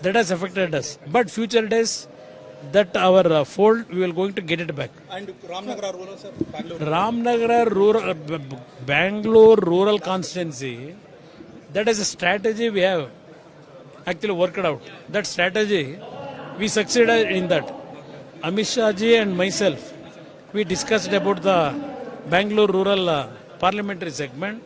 that has affected us. But future days, that our fold, we will going to get it back. And Ramnagara rural, sir? Bangalore rural constituency, that is a strategy we have actually worked out. That strategy, we succeeded in that. Amit Shah ji and myself, we discussed about the Bangalore rural parliamentary segment.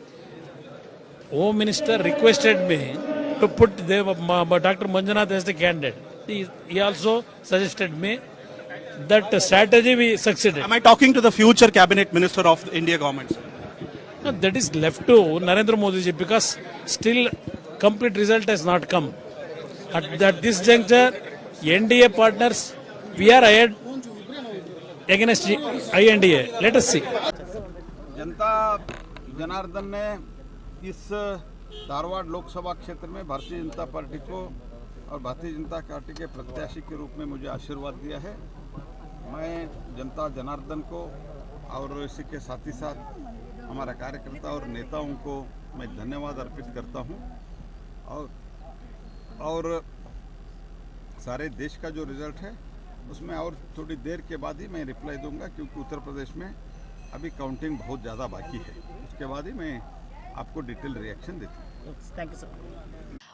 Home Minister requested me to put Dr. Manjunath as the candidate. He also suggested me that strategy we succeeded. Am I talking to the future cabinet minister of the India government, sir? No, that is left to Narendra Modi ji because still complete result has not come. At this juncture, NDA partners, we are ahead against INDA. Let us see. जनता जनार्दन ने इस धारवाड़ लोकसभा क्षेत्र में Bharatiya Janata party को और Bharatiya Janata party के प्रत्याशी के रूप में मुझे आशीर्वाद दिया है। मैं जनता जनार्दन को और इसी के साथ ही साथ हमारा कार्यकर्ता और नेताओं को मैं धन्यवाद अर्पित करता हूं और सारे देश का जो रिजल्ट है उसमें और थोड़ी देर के बाद ही मैं रिप्लाई दूंगा क्योंकि उत्तर प्रदेश में अभी काउंटिंग बहुत ज़्यादा बाकी है। उसके बाद ही मैं आपको डिटेल रिएक्शन देता हूँ। Thank you sir.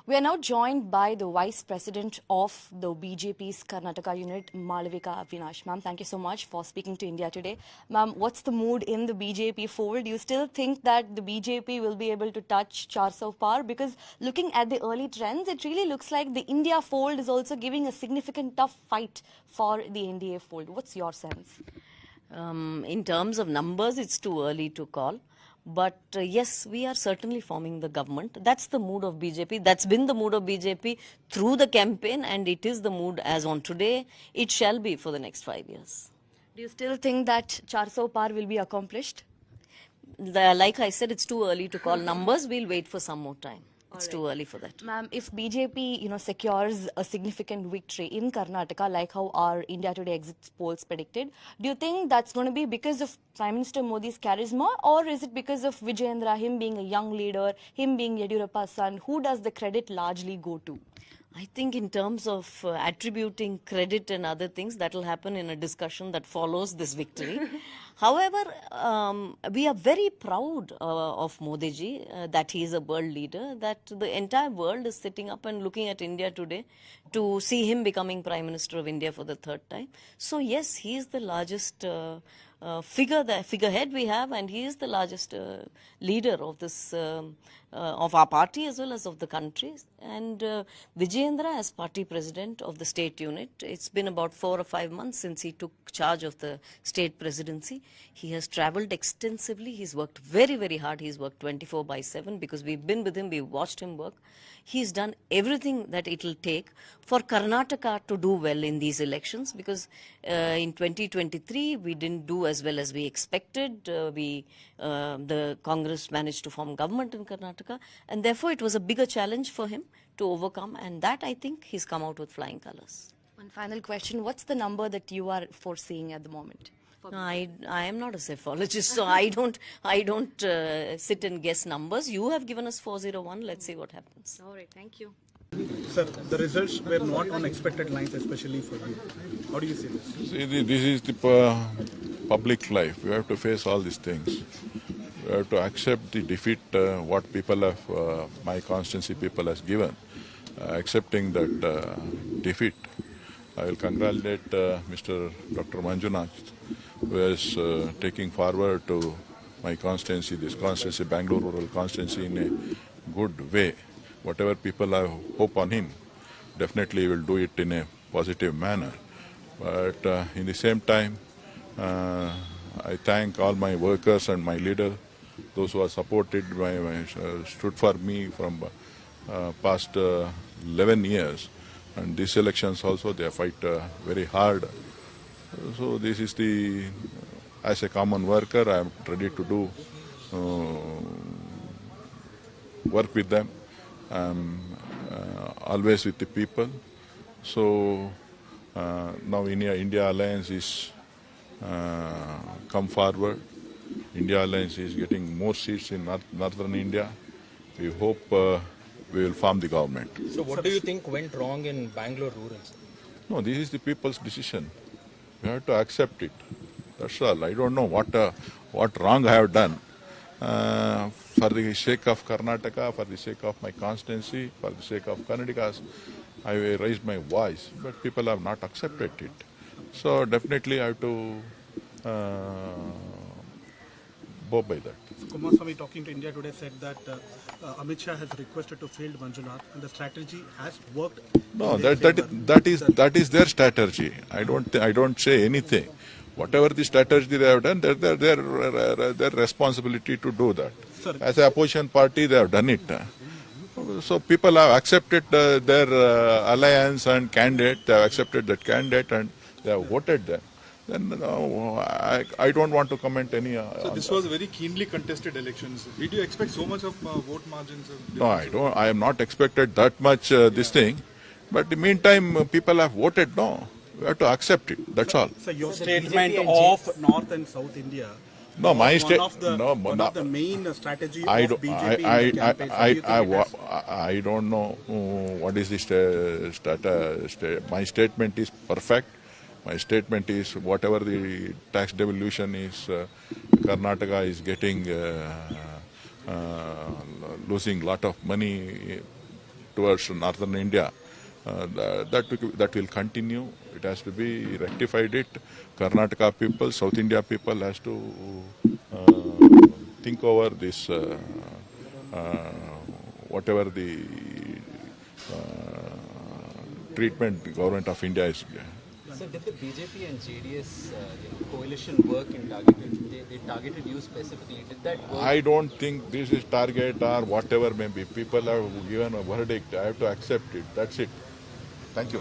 We are now joined by the Vice President of the BJP's Karnataka unit, Malavika Avinash. Ma'am, thank you so much for speaking to India today. Ma'am, what's the mood in the BJP fold? Do you still think that the BJP will be able to touch 400 par? Because looking at the early trends, it really looks like the India fold is also giving a significant tough fight for the NDA fold. What's your sense? In terms of numbers, it's too early to call. But yes, we are certainly forming the government. That's the mood of BJP. That's been the mood of BJP through the campaign, and it is the mood as on today. It shall be for the next 5 years. Do you still think that 400 par will be accomplished? Like I said, it's too early to call numbers. We'll wait for some more time. It's too early for that. Ma'am, if BJP, secures a significant victory in Karnataka, like how our India Today exit polls predicted, do you think that's going to be because of Prime Minister Modi's charisma, or is it because of Vijayendra, him being a young leader, him being Yediyurappa's son? Who does the credit largely go to? I think in terms of attributing credit and other things, that will happen in a discussion that follows this victory. However, we are very proud of Modi ji, that he is a world leader, that the entire world is sitting up and looking at India today to see him becoming Prime Minister of India for the third time. So yes, he is the largest figurehead we have, and he is the largest leader of this of our party as well as of the country. And Vijayendra, as party president of the state unit, it's been about 4 or 5 months since he took charge of the state presidency. He has travelled extensively. He's worked very, very hard. He's worked 24/7 because we've been with him. We've watched him work. He's done everything that it will take for Karnataka to do well in these elections, because in 2023 we didn't do as well as we expected. The Congress managed to form government in Karnataka, and therefore it was a bigger challenge for him to overcome, and that I think he's come out with flying colours. One final question: what's the number that you are foreseeing at the moment? No, I am not a psephologist, so I don't sit and guess numbers. You have given us 401. Let's see what happens. All right, thank you. Sir, the results were not on expected lines, especially for you. How do you see this? See, this is the public life. We have to face all these things. We have to accept the defeat what people have, my constituency people has given. Accepting that defeat, I will congratulate Mr. Dr. Manjunath, who is taking forward to my constituency, this constituency, Bangalore rural constituency, in a good way. Whatever people have hope on him, definitely will do it in a positive manner. But in the same time, I thank all my workers and my leaders, those who are supported, stood for me from past 11 years. And these elections also, they fight very hard. So this is the, as a common worker, I am ready to do work with them. Always with the people. So now India Alliance is come forward. India Alliance is getting more seats in northern India. We hope we will form the government. So what do you think went wrong in Bangalore rural? No, this is the people's decision. We have to accept it. That's all. I don't know what wrong I have done. For the sake of Karnataka, for the sake of my constituency, for the sake of Karnataka, I raised my voice, but people have not accepted it. So definitely I have to go by that. So Kumaraswamy, talking to India Today, said that Amit Shah has requested to field Manjunath, and the strategy has worked. No, that is their strategy. I don't say anything. Whatever the strategy they have done, their responsibility to do that. Sir, as an opposition party, they have done it. So people have accepted their alliance and candidate. They have accepted that candidate and they have voted them. Then I don't want to comment any. So this was very keenly contested elections. Did you expect so much of vote margins? No, I don't. I am not expected that much this thing. But in the meantime, people have voted. No, we have to accept it. That's all. So your statement of North and South India. No, my one of the main strategy of BJP in the campaign. I don't know what is the my statement is perfect. My statement is whatever the tax devolution is, Karnataka is getting losing lot of money towards northern India. That will continue. It has to be rectified. Karnataka people, South India people has to think over this. Whatever the treatment the government of India is. So did the BJP and JDS coalition work in targeted? They targeted you specifically. Did that work? I don't think this is target or whatever may be. People have given a verdict. I have to accept it. That's it. Thank you.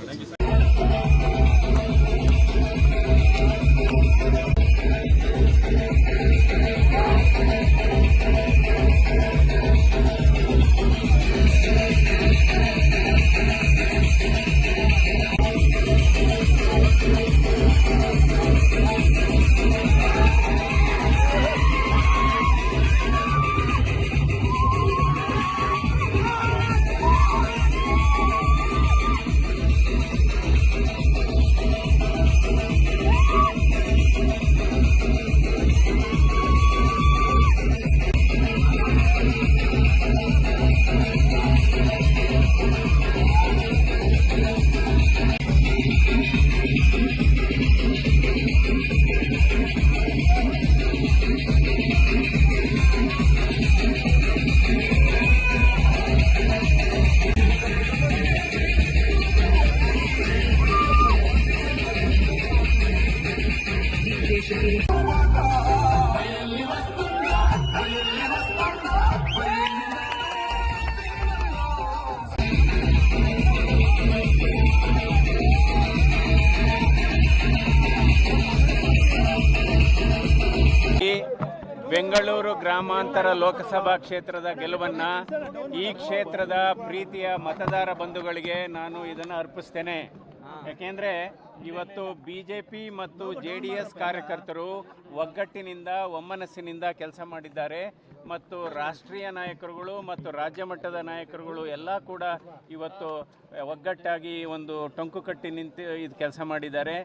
Bengaluru ಗ್ರಾಮಾಂತರ ಲೋಕಸಭಾ ಕ್ಷೇತ್ರದ ಗೆಲುವನ್ನು ಈ ಕ್ಷೇತ್ರದ ಪ್ರೀತಿಯ ಮತದಾರ ಬಂಧುಗಳಿಗೆ ನಾನು ಇದನ್ನು ಅರ್ಪಿಸ್ತೇನೆ. ಯಾಕೆಂದರೆ ಇವತ್ತು BJP ಮತ್ತು JDS ಕಾರ್ಯಕರ್ತರು ಒಗ್ಗಟ್ಟಿನಿಂದ ಒಮ್ಮನಸ್ಸಿನಿಂದ ಕೆಲಸ ಮಾಡಿದ್ದಾರೆ ಮತ್ತು ರಾಷ್ಟ್ರೀಯ ನಾಯಕರುಗಳು ಮತ್ತು ರಾಜ್ಯ ಮಟ್ಟದ ನಾಯಕರುಗಳು ಎಲ್ಲ ಕೂಡ ಇವತ್ತು ಒಗ್ಗಟ್ಟಾಗಿ ಒಂದು ಟೊಂಕು ಕಟ್ಟಿ ನಿಂತು ಇದು ಕೆಲಸ ಮಾಡಿದ್ದಾರೆ.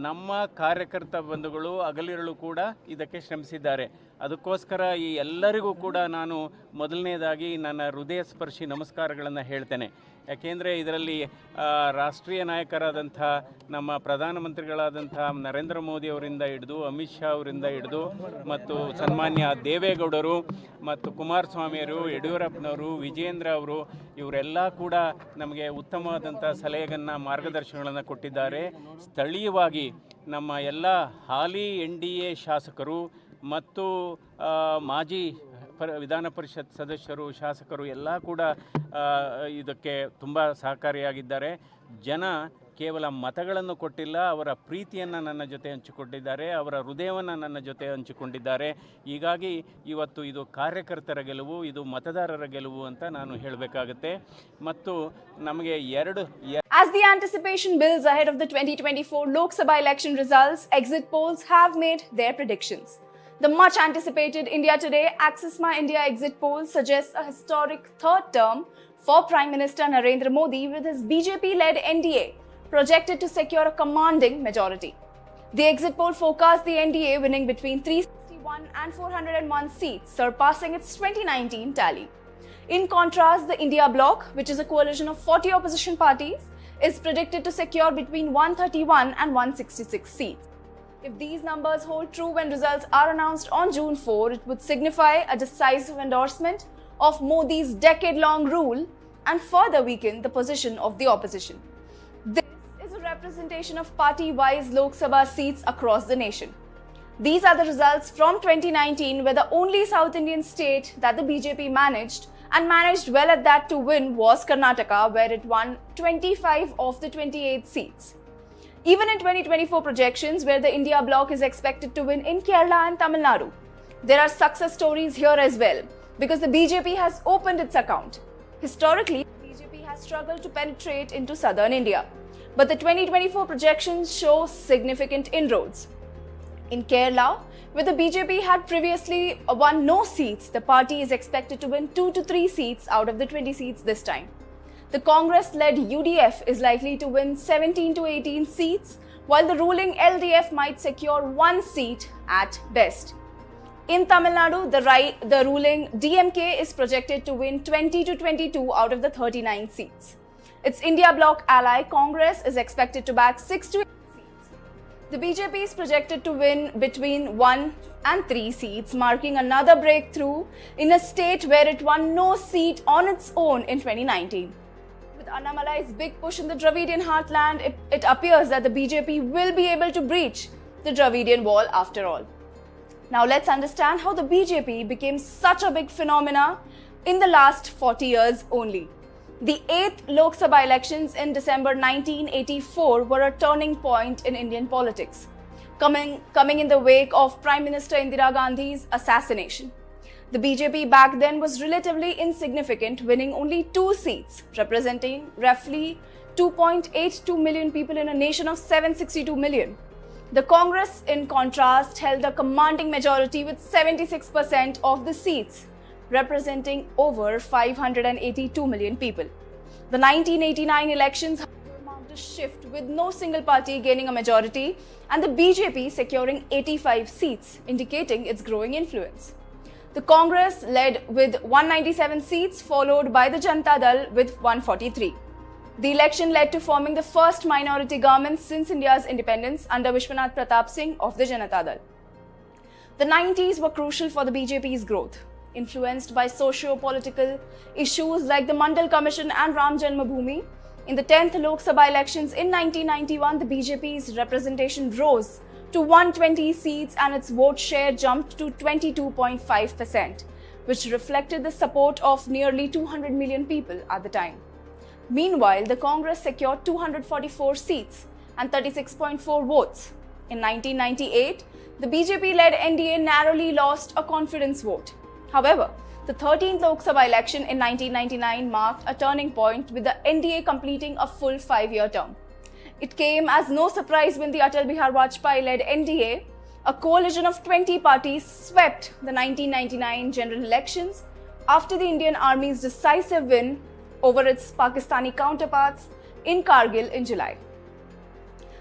ನಮ್ಮ ಕಾರ್ಯಕರ್ತ ಬಂಧುಗಳು ಹಗಲಿರುಳು ಕೂಡ ಇದಕ್ಕೆ ಶ್ರಮಿಸಿದ್ದಾರೆ. ಅದಕ್ಕೋಸ್ಕರ ಈ ಎಲ್ಲರಿಗೂ ಕೂಡ ನಾನು ಮೊದಲನೇದಾಗಿ ನನ್ನ ಹೃದಯ ಸ್ಪರ್ಶಿ ನಮಸ್ಕಾರಗಳನ್ನು ಹೇಳ್ತೇನೆ. ಯಾಕೆಂದರೆ ಇದರಲ್ಲಿ ರಾಷ್ಟ್ರೀಯ ನಾಯಕರಾದಂಥ ನಮ್ಮ ಪ್ರಧಾನಮಂತ್ರಿಗಳಾದಂಥ ನರೇಂದ್ರ ಮೋದಿ ಅವರಿಂದ ಹಿಡಿದು ಅಮಿತ್ ಶಾ ಅವರಿಂದ ಹಿಡಿದು ಮತ್ತು ಸನ್ಮಾನ್ಯ ದೇವೇಗೌಡರು ಮತ್ತು ಕುಮಾರಸ್ವಾಮಿಯವರು, ಯಡಿಯೂರಪ್ಪನವರು, ವಿಜೇಂದ್ರ ಅವರು ಇವರೆಲ್ಲ ಕೂಡ ನಮಗೆ ಉತ್ತಮವಾದಂಥ ಸಲಹೆಗಳನ್ನು ಮಾರ್ಗದರ್ಶನಗಳನ್ನು ಕೊಟ್ಟಿದ್ದಾರೆ. ಸ್ಥಳೀಯವಾಗಿ ನಮ್ಮ ಎಲ್ಲ ಹಾಲಿ NDA ಶಾಸಕರು ಮತ್ತು ಮಾಜಿ ವಿಧಾನ ಪರಿಷತ್ ಸದಸ್ಯರು, ಶಾಸಕರು ಎಲ್ಲ ಕೂಡ ಇದಕ್ಕೆ ತುಂಬ ಸಹಕಾರಿಯಾಗಿದ್ದಾರೆ. ಜನ ಕೇವಲ ಮತಗಳನ್ನು ಕೊಟ್ಟಿಲ್ಲ, ಅವರ ಪ್ರೀತಿಯನ್ನು ನನ್ನ ಜೊತೆ ಹಂಚಿಕೊಂಡಿದ್ದಾರೆ, ಅವರ ಹೃದಯವನ್ನು ನನ್ನ ಜೊತೆ ಹಂಚಿಕೊಂಡಿದ್ದಾರೆ. ಹೀಗಾಗಿ ಇವತ್ತು ಇದು ಕಾರ್ಯಕರ್ತರ ಗೆಲುವು, ಇದು ಮತದಾರರ ಗೆಲುವು ಅಂತ ನಾನು ಹೇಳಬೇಕಾಗುತ್ತೆ. ಮತ್ತು ನಮಗೆ As the anticipation builds ahead of the 2024 Lok Sabha election results, exit polls have made their predictions. The much anticipated India Today Axis My India exit poll suggests a historic third term for Prime Minister Narendra Modi with his BJP-led NDA. projected to secure a commanding majority. The exit poll forecast the NDA winning between 361 and 401 seats, surpassing its 2019 tally. In contrast, the India bloc, which is a coalition of 40 opposition parties, is predicted to secure between 131 and 166 seats. If these numbers hold true when results are announced on June 4, it would signify a decisive endorsement of Modi's decade-long rule and further weaken the position of the opposition. This is a representation of party-wise Lok Sabha seats across the nation. These are the results from 2019, where the only South Indian state that the BJP managed well at that to win was Karnataka, where it won 25 of the 28 seats. Even in 2024 projections, where the India bloc is expected to win in Kerala and Tamil Nadu, there are success stories here as well, because the BJP has opened its account. Historically, the BJP has struggled to penetrate into southern India, but the 2024 projections show significant inroads. In Kerala, where the BJP had previously won no seats, the party is expected to win 2 to 3 seats out of the 20 seats this time. The Congress-led UDF is likely to win 17 to 18 seats, while the ruling LDF might secure 1 seat at best. In Tamil Nadu, the ruling DMK is projected to win 20 to 22 out of the 39 seats. Its India bloc ally Congress is expected to bag 6 to 8 seats. The BJP is projected to win between 1 and 3 seats, marking another breakthrough in a state where it won no seat on its own in 2019. With Annamalai's big push in the Dravidian heartland, it appears that the BJP will be able to breach the Dravidian wall after all. Now let's understand how the BJP became such a big phenomena in the last 40 years only. The 8th Lok Sabha elections in December 1984 were a turning point in Indian politics, coming in the wake of Prime Minister Indira Gandhi's assassination. The BJP back then was relatively insignificant, winning only 2 seats, representing roughly 2.82 million people in a nation of 762 million. The Congress, in contrast, held a commanding majority with 76% of the seats, representing over 582 million people. The 1989 elections marked a shift, with no single party gaining a majority and the BJP securing 85 seats, indicating its growing influence. The Congress led with 197 seats, followed by the Janata Dal with 143. The election led to forming the first minority government since India's independence under Vishwanath Pratap Singh of the Janata Dal. The 90s were crucial for the BJP's growth, influenced by socio-political issues like the Mandal Commission and Ram Janmabhoomi. In the 10th Lok Sabha elections in 1991, the BJP's representation rose to 120 seats and its vote share jumped to 22.5%, which reflected the support of nearly 200 million people at the time. Meanwhile, the Congress secured 244 seats and 36.4 votes. In 1998, the BJP-led NDA narrowly lost a confidence vote. However, the 13th Lok Sabha election in 1999 marked a turning point, with the NDA completing a full 5-year term. It came as no surprise when the Atal Bihari Vajpayee-led NDA, a coalition of 20 parties, swept the 1999 general elections after the Indian Army's decisive win over its Pakistani counterparts in Kargil in July.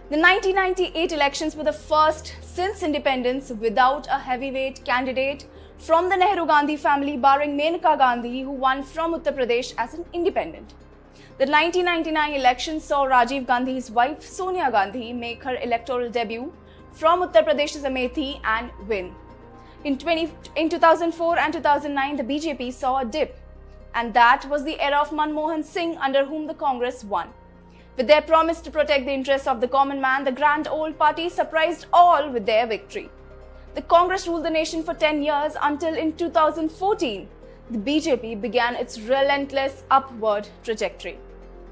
The 1998 elections were the first since independence without a heavyweight candidate from the Nehru-Gandhi family, barring Menaka Gandhi, who won from Uttar Pradesh as an independent. The 1999 election saw Rajiv Gandhi's wife Sonia Gandhi make her electoral debut from Uttar Pradesh's Amethi and win. In 2004 and 2009, the BJP saw a dip, and that was the era of Manmohan Singh, under whom the Congress won. With their promise to protect the interests of the common man, the grand old party surprised all with their victory. The Congress ruled the nation for 10 years until in 2014, the BJP began its relentless upward trajectory.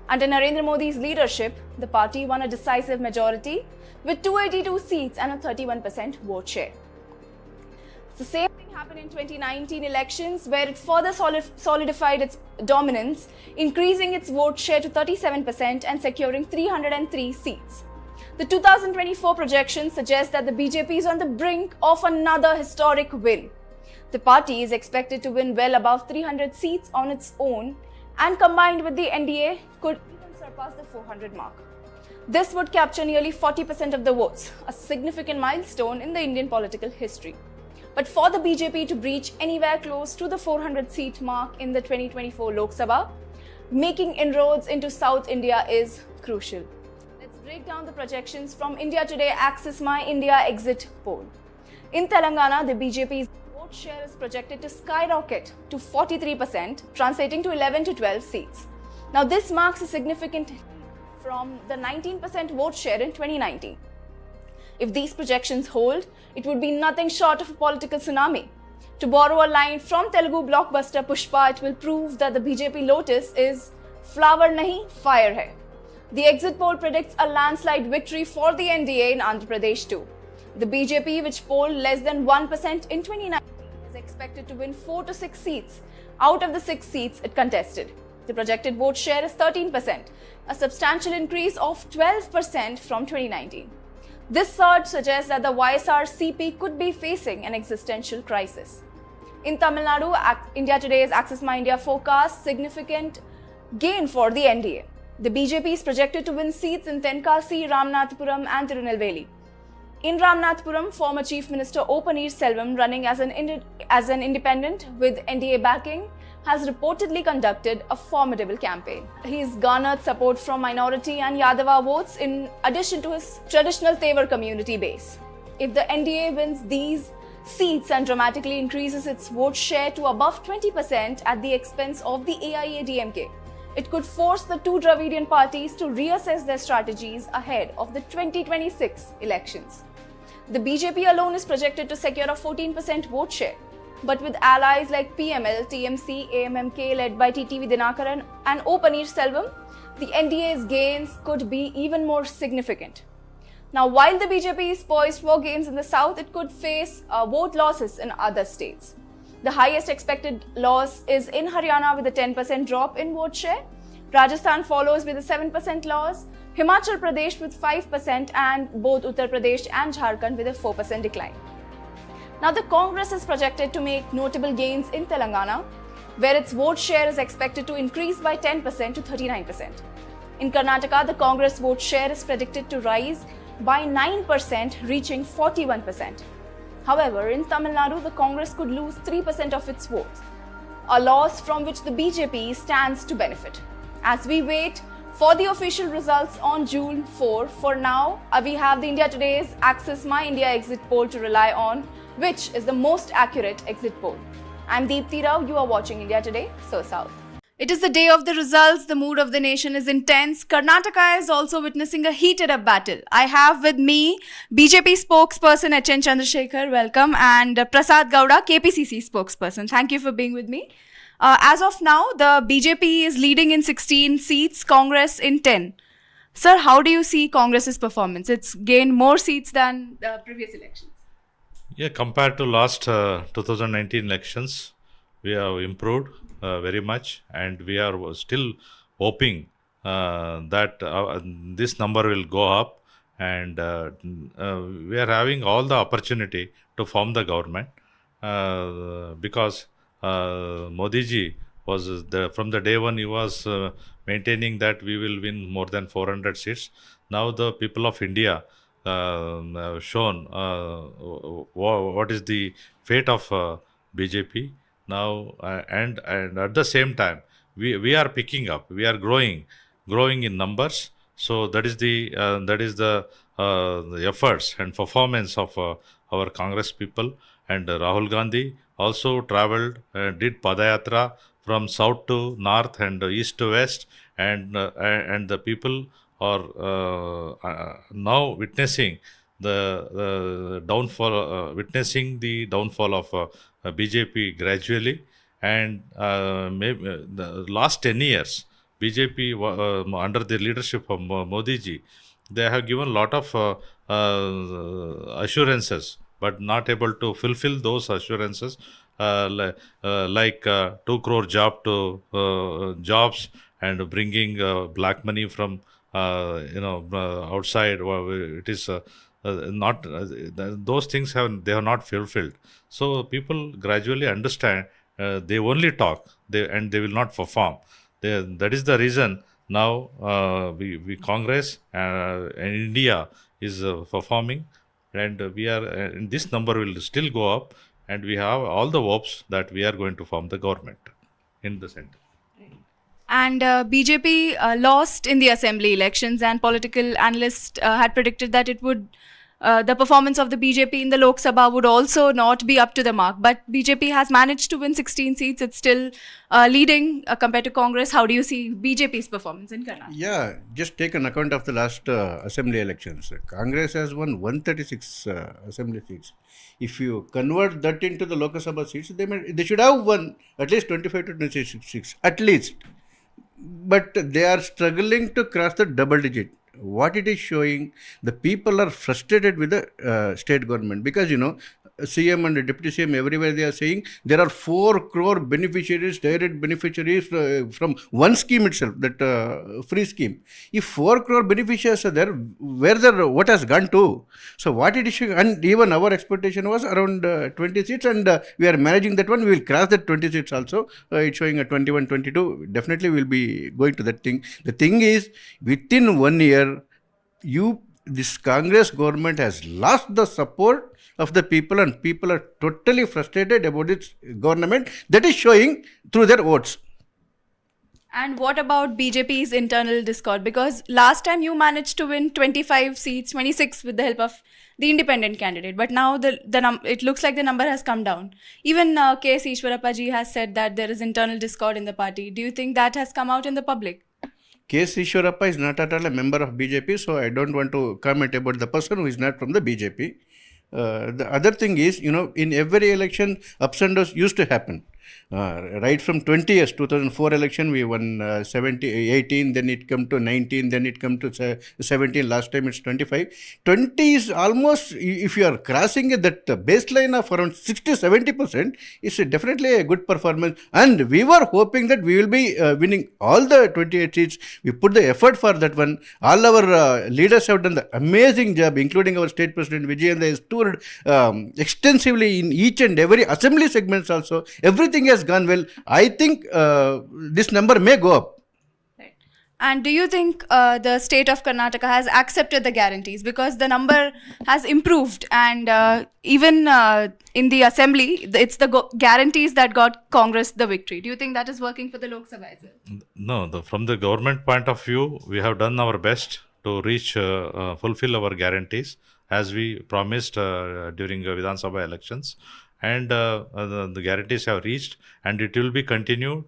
Under Narendra Modi's leadership, the party won a decisive majority with 282 seats and a 31% vote share. The same thing happened in 2019 elections, where it further solidified its dominance, increasing its vote share to 37% and securing 303 seats. The 2024 projections suggest that the BJP is on the brink of another historic win. The party is expected to win well above 300 seats on its own, and combined with the NDA, could even surpass the 400 mark. This would capture nearly 40% of the votes, a significant milestone in the Indian political history. But for the BJP to breach anywhere close to the 400-seat mark in the 2024 Lok Sabha, making inroads into South India is crucial. Let's break down the projections from India Today Axis My India exit poll. In Telangana, the BJP's vote share is projected to skyrocket to 43%, translating to 11 to 12 seats. Now, this marks a significant leap from the 19% vote share in 2019. If these projections hold, it would be nothing short of a political tsunami. To borrow a line from Telugu blockbuster Pushpa, it will prove that the BJP lotus is flower nahi, fire hai. The exit poll predicts a landslide victory for the NDA in Andhra Pradesh too. The BJP, which polled less than 1% in 2019, is expected to win 4 to 6 seats out of the 6 seats it contested. The projected vote share is 13%, a substantial increase of 12% from 2019. This surge suggests that the YSR-CP could be facing an existential crisis. In Tamil Nadu, India Today's Axis My India forecasts significant gain for the NDA. The BJP is projected to win seats in Tenkasi, Ramanathapuram and Tirunelveli. In Ramanathapuram, former Chief Minister O. Selvam, running as an independent with NDA backing, has reportedly conducted a formidable campaign. He's garnered support from minority and Yadava votes in addition to his traditional Tevar community base. If the NDA wins these seats and dramatically increases its vote share to above 20% at the expense of the AIADMK, it could force the two Dravidian parties to reassess their strategies ahead of the 2026 elections. The BJP alone is projected to secure a 14% vote share, but with allies like PML, TMC, AMMK led by TTV Dinakaran and O. Selvam, the NDA's gains could be even more significant. Now, while the BJP is poised for gains in the south, it could face vote losses in other states. The highest expected loss is in Haryana with a 10% drop in vote share. Rajasthan follows with a 7% loss. Himachal Pradesh with 5% and both Uttar Pradesh and Jharkhand with a 4% decline. Now, the Congress is projected to make notable gains in Telangana, where its vote share is expected to increase by 10% to 39%. In Karnataka, the Congress vote share is predicted to rise by 9%, reaching 41%. However, in Tamil Nadu, the Congress could lose 3% of its votes, a loss from which the BJP stands to benefit. As we wait for the official results on June 4, for now, we have the India Today's Axis My India exit poll to rely on, which is the most accurate exit poll. I'm Deepthi Rao, you are watching India Today, SoSouth. It is the day of the results. The mood of the nation is intense. Karnataka is also witnessing a heated up battle. I have with me BJP spokesperson HN Chandrasekhar, welcome, and Prasad Gowda, KPCC spokesperson. Thank you for being with me. As of now, the BJP is leading in 16 seats, Congress in 10. Sir, how do you see Congress's performance? It's gained more seats than the previous elections. Yeah, compared to last 2019 elections, we have improved very much, and we are still hoping that this number will go up, and we are having all the opportunity to form the government because Modi ji was from the day one he was maintaining that we will win more than 400 seats. Now the people of India have shown what is the fate of BJP now, and at the same time we are picking up, we are growing in numbers. So that is the efforts and performance of our Congress people. And Rahul Gandhi also travelled, did Padayatra from south to north and east to west, and the people are now witnessing the downfall, witnessing the downfall of BJP gradually. And maybe the last 10 years, BJP under the leadership of Modi ji, they have given a lot of assurances, but not able to fulfill those assurances, like 2 crore jobs and bringing black money from outside. It is not those things they have not fulfilled. So people gradually understand they only talk, and they will not perform. That is the reason Now we Congress and India is performing, and we are and this number will still go up, and we have all the hopes that we are going to form the government in the center. And BJP lost in the assembly elections, and political analysts had predicted that it would. The performance of the BJP in the Lok Sabha would also not be up to the mark. But BJP has managed to win 16 seats. It's still leading compared to Congress. How do you see BJP's performance in Karnataka? Yeah, just take an account of the last assembly elections. Congress has won 136 assembly seats. If you convert that into the Lok Sabha seats, they should have won at least 25 to 26 seats, at least. But they are struggling to cross the double digit. What it is showing, the people are frustrated with the state government, because CM and Deputy CM everywhere they are saying there are 4 crore beneficiaries, direct beneficiaries from one scheme itself, that free scheme. If 4 crore beneficiaries are there, what has gone to? So what it is showing, and even our expectation was around 20 seats, and we are managing that one. We will cross that 20 seats also. It's showing a 21, 22. Definitely we will be going to that thing. The thing is, within 1 year, this Congress government has lost the support of the people, and people are totally frustrated about its government. That is showing through their votes. And what about BJP's internal discord? Because last time you managed to win 25 seats, 26 with the help of the independent candidate. But now it looks like the number has come down. Even K.S. Ishwarappa ji has said that there is internal discord in the party. Do you think that has come out in the public? K.S. Ishwarappa is not at all a member of BJP, so I don't want to comment about the person who is not from the BJP. The other thing is, in every election, ups and downs used to happen. Right from 20 years, 2004 election, we won 18, then it come to 19, then it come to 17, last time it's 25. 20 is almost, if you are crossing that baseline of around 60-70%, it's definitely a good performance. And we were hoping that we will be winning all the 28 seats. We put the effort for that one. All our leaders have done the amazing job, including our state president Vijayendra has toured extensively in each and every assembly segments also. Everything has gone well. I think this number may go up. Right. And do you think the state of Karnataka has accepted the guarantees? Because the number has improved, and even in the assembly, it's the guarantees that got Congress the victory. Do you think that is working for the Lok Sabha as well? No, from the government point of view, we have done our best to reach, fulfill our guarantees as we promised during Vidhan Sabha elections. And the guarantees have reached, and it will be continued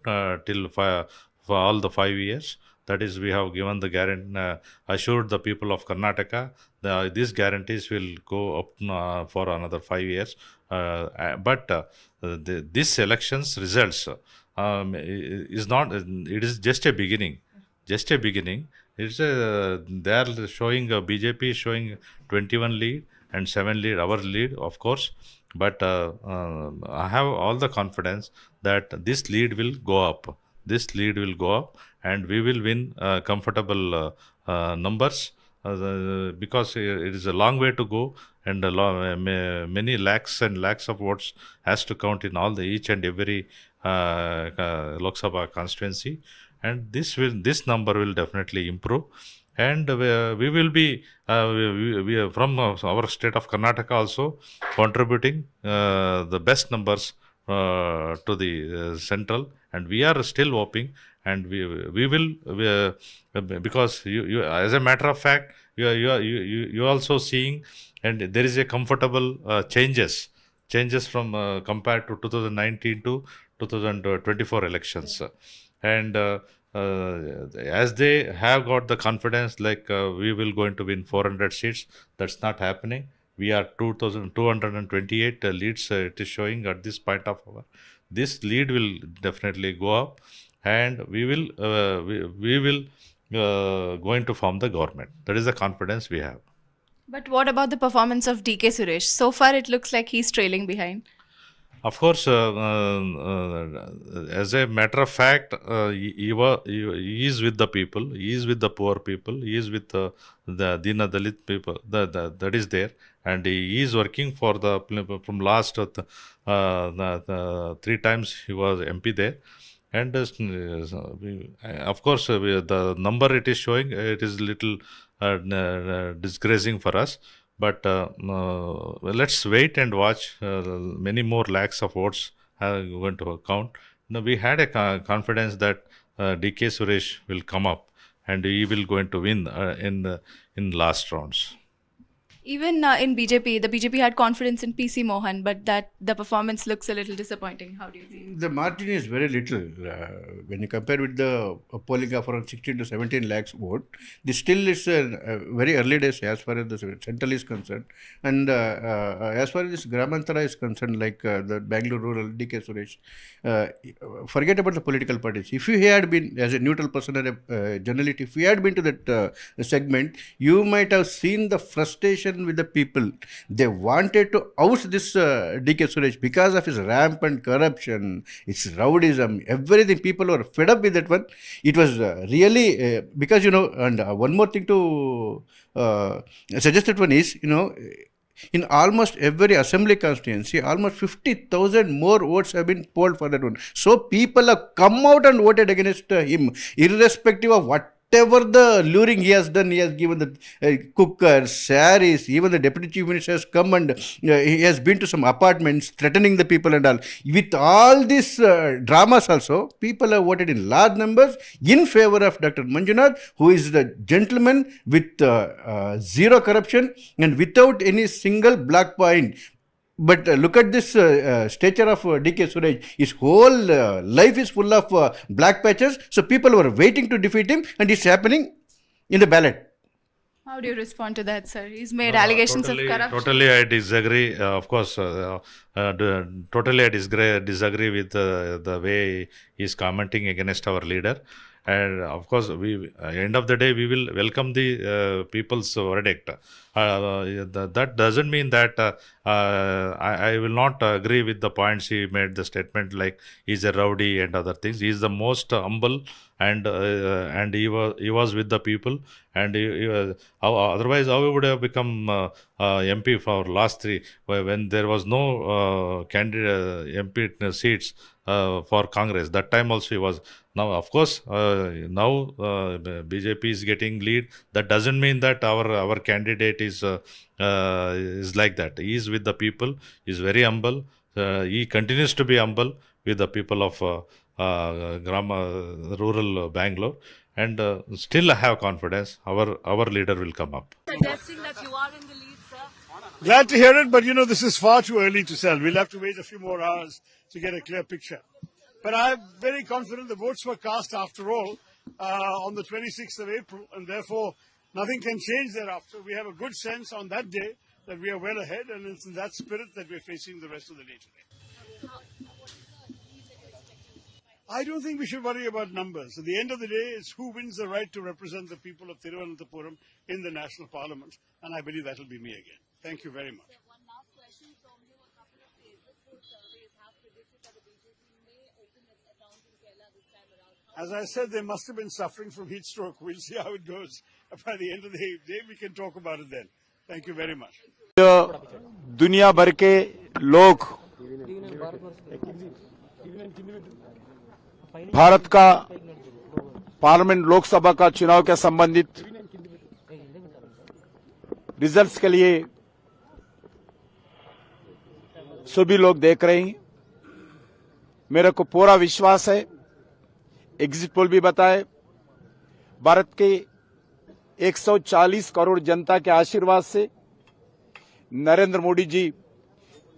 till for all the 5 years. That is, we have given the guarantee, assured the people of Karnataka these guarantees will go up for another 5 years. But this election's results is not. It is just a beginning. Just a beginning. It's they are showing BJP is showing 21 lead and 7 lead. Our lead, of course. But I have all the confidence that this lead will go up. This lead will go up, and we will win comfortable numbers because it is a long way to go, and many lakhs and lakhs of votes has to count in all each and every Lok Sabha constituency, and this number will definitely improve. And we will be we from our state of Karnataka also contributing the best numbers to the central, and we are still hoping, and we will because you as a matter of fact you also seeing, and there is a comfortable changes from compared to 2019 to 2024 elections, and as they have got the confidence we will going to win 400 seats. That's not happening. We are 2,228 leads it is showing at this point of our. This lead will definitely go up, and we will going to form the government. That is the confidence we have. But what about the performance of DK Suresh? So far it looks like he's trailing behind. Of course, as a matter of fact, he is with the people, he is with the poor people, he is with the Dina Dalit people, that is there, and he is working for from last 3 times he was MP there, And of course, the number it is showing, it is little disgracing for us. But let's wait and watch. Many more lakhs of votes are going to count. Now, we had a confidence that DK Suresh will come up and he will going to win in last rounds. Even in BJP, the BJP had confidence in PC Mohan, but that the performance looks a little disappointing. How do you see? The margin is very little when you compare with the polling of around 16 to 17 lakhs vote. This still is very early days as far as the central is concerned, and as far as this Gramantara is concerned, like the Bangalore rural DK Suresh. Forget about the political parties. If you had been as a neutral person or a journalist, if you had been to that segment, you might have seen the frustration with the people. They wanted to oust this DK Suresh because of his rampant corruption, its rowdyism, everything. People were fed up with that one. It was really because, and one more thing to suggest that one is, in almost every assembly constituency, almost 50,000 more votes have been polled for that one. So people have come out and voted against him, irrespective of whatever the luring he has done. He has given the cookers, saris, even the deputy chief minister has come and he has been to some apartments threatening the people and all. With all these dramas also, people have voted in large numbers in favor of Dr. Manjunath, who is the gentleman with zero corruption and without any single black point. But look at this stature of DK Suresh. His whole life is full of black patches. So people were waiting to defeat him, and it's happening in the ballot. How do you respond to that, sir? He's made allegations of corruption. Totally, I disagree. Of course, totally, I disagree with the way he's commenting against our leader. And of course, end of the day, we will welcome the people's verdict. That doesn't mean that I will not agree with the points he made. The statement like he's a rowdy and other things. He's the most humble, and he was with the people. And otherwise, how he would have become MP for last three when there was no candidate MP seats for Congress. That time also he was. Now, of course, now BJP is getting lead. That doesn't mean that our candidate is like that. He is with the people. He is very humble. He continues to be humble with the people of rural Bangalore. And still I have confidence our leader will come up. Suggesting that you are in the lead, sir. Glad to hear it, but this is far too early to tell. We'll have to wait a few more hours to get a clear picture. But I'm very confident the votes were cast after all on the 26th of April, and therefore nothing can change thereafter. We have a good sense on that day that we are well ahead, and it's in that spirit that we're facing the rest of the day today. I don't think we should worry about numbers. At the end of the day, it's who wins the right to represent the people of Thiruvananthapuram in the National Parliament, and I believe that will be me again. Thank you very much. One last question from you. A couple of Facebook surveys have predicted that the BJP may open its account in Kerala this time around. As I said, they must have been suffering from heat stroke. We'll see how it goes. By the end of the day, we can talk about it then. Thank you very much. दुनिया भर के लोग भारत का parliament Lok Sabha का चुनाव के संबंधित results के लिए सभी लोग देख रहे हैं। मेरे को पूरा विश्वास है, एग्जिट पोल भी बताए, भारत के 140 करोड़ जनता के आशीर्वाद से नरेंद्र मोदी जी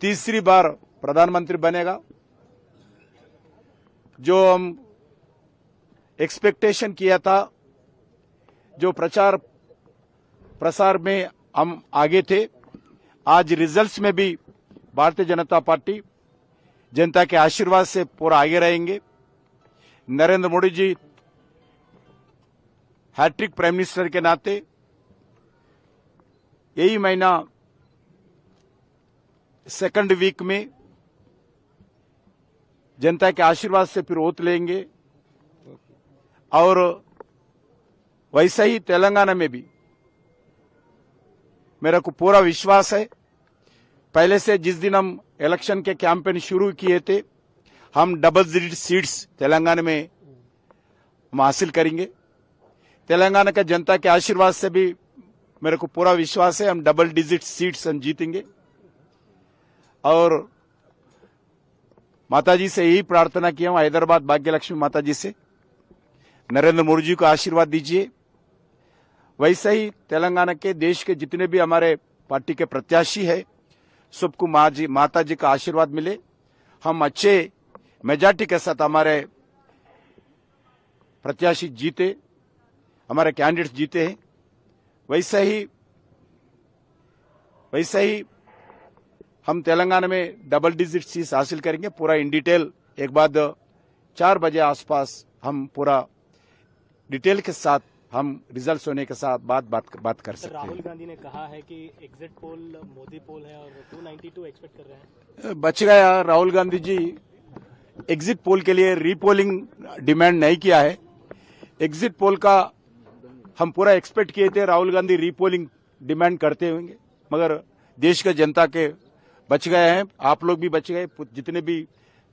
तीसरी बार प्रधानमंत्री बनेगा। जो हम एक्सपेक्टेशन किया था, जो प्रचार प्रसार में हम आगे थे, आज रिजल्ट्स में भी भारतीय जनता पार्टी जनता के आशीर्वाद से पूरा आगे रहेंगे। Narendra Modi ji hat trick prime minister के नाते यही महीना सेकंड वीक में जनता के आशीर्वाद से फिर ओथ लेंगे। और वैसे ही तेलंगाना में भी मेरे को पूरा विश्वास है, पहले से जिस दिन हम इलेक्शन के कैंपेन शुरू किए थे, हम डबल डिजिट सीट्स तेलंगाना में हम हासिल करेंगे। तेलंगाना का जनता के आशीर्वाद से भी मेरे को पूरा विश्वास है हम डबल डिजिट सीट्स हम जीतेंगे। और माताजी से यही प्रार्थना किया हूं, हैदराबाद भाग्य लक्ष्मी माताजी से, नरेंद्र मोदी जी को आशीर्वाद दीजिए। वैसे ही तेलंगाना के देश के जितने भी हमारे पार्टी के प्रत्याशी है सबको माता जी का आशीर्वाद मिले, हम अच्छे मेजॉरिटी के साथ हमारे प्रत्याशी जीते, हमारे कैंडिडेट्स जीते हैं। वैसे ही हम तेलंगाना में डबल डिजिट सीट्स हासिल करेंगे। पूरा इन डिटेल एक बाद 4 बजे आसपास हम पूरा डिटेल के साथ हम रिजल्ट्स होने के साथ बात कर सकते हैं। राहुल गांधी ने कहा है कि एग्जिट पोल मोदी पोल है और 292 एक्सपेक्ट कर रहे हैं। बच गया राहुल गांधी जी, एग्जिट पोल के लिए रीपोलिंग डिमांड नहीं किया है। एग्जिट पोल का हम पूरा एक्सपेक्ट किए थे, राहुल गांधी रीपोलिंग डिमांड करते होंगे, मगर देश के जनता के बच गए हैं, आप लोग भी बच गए, जितने भी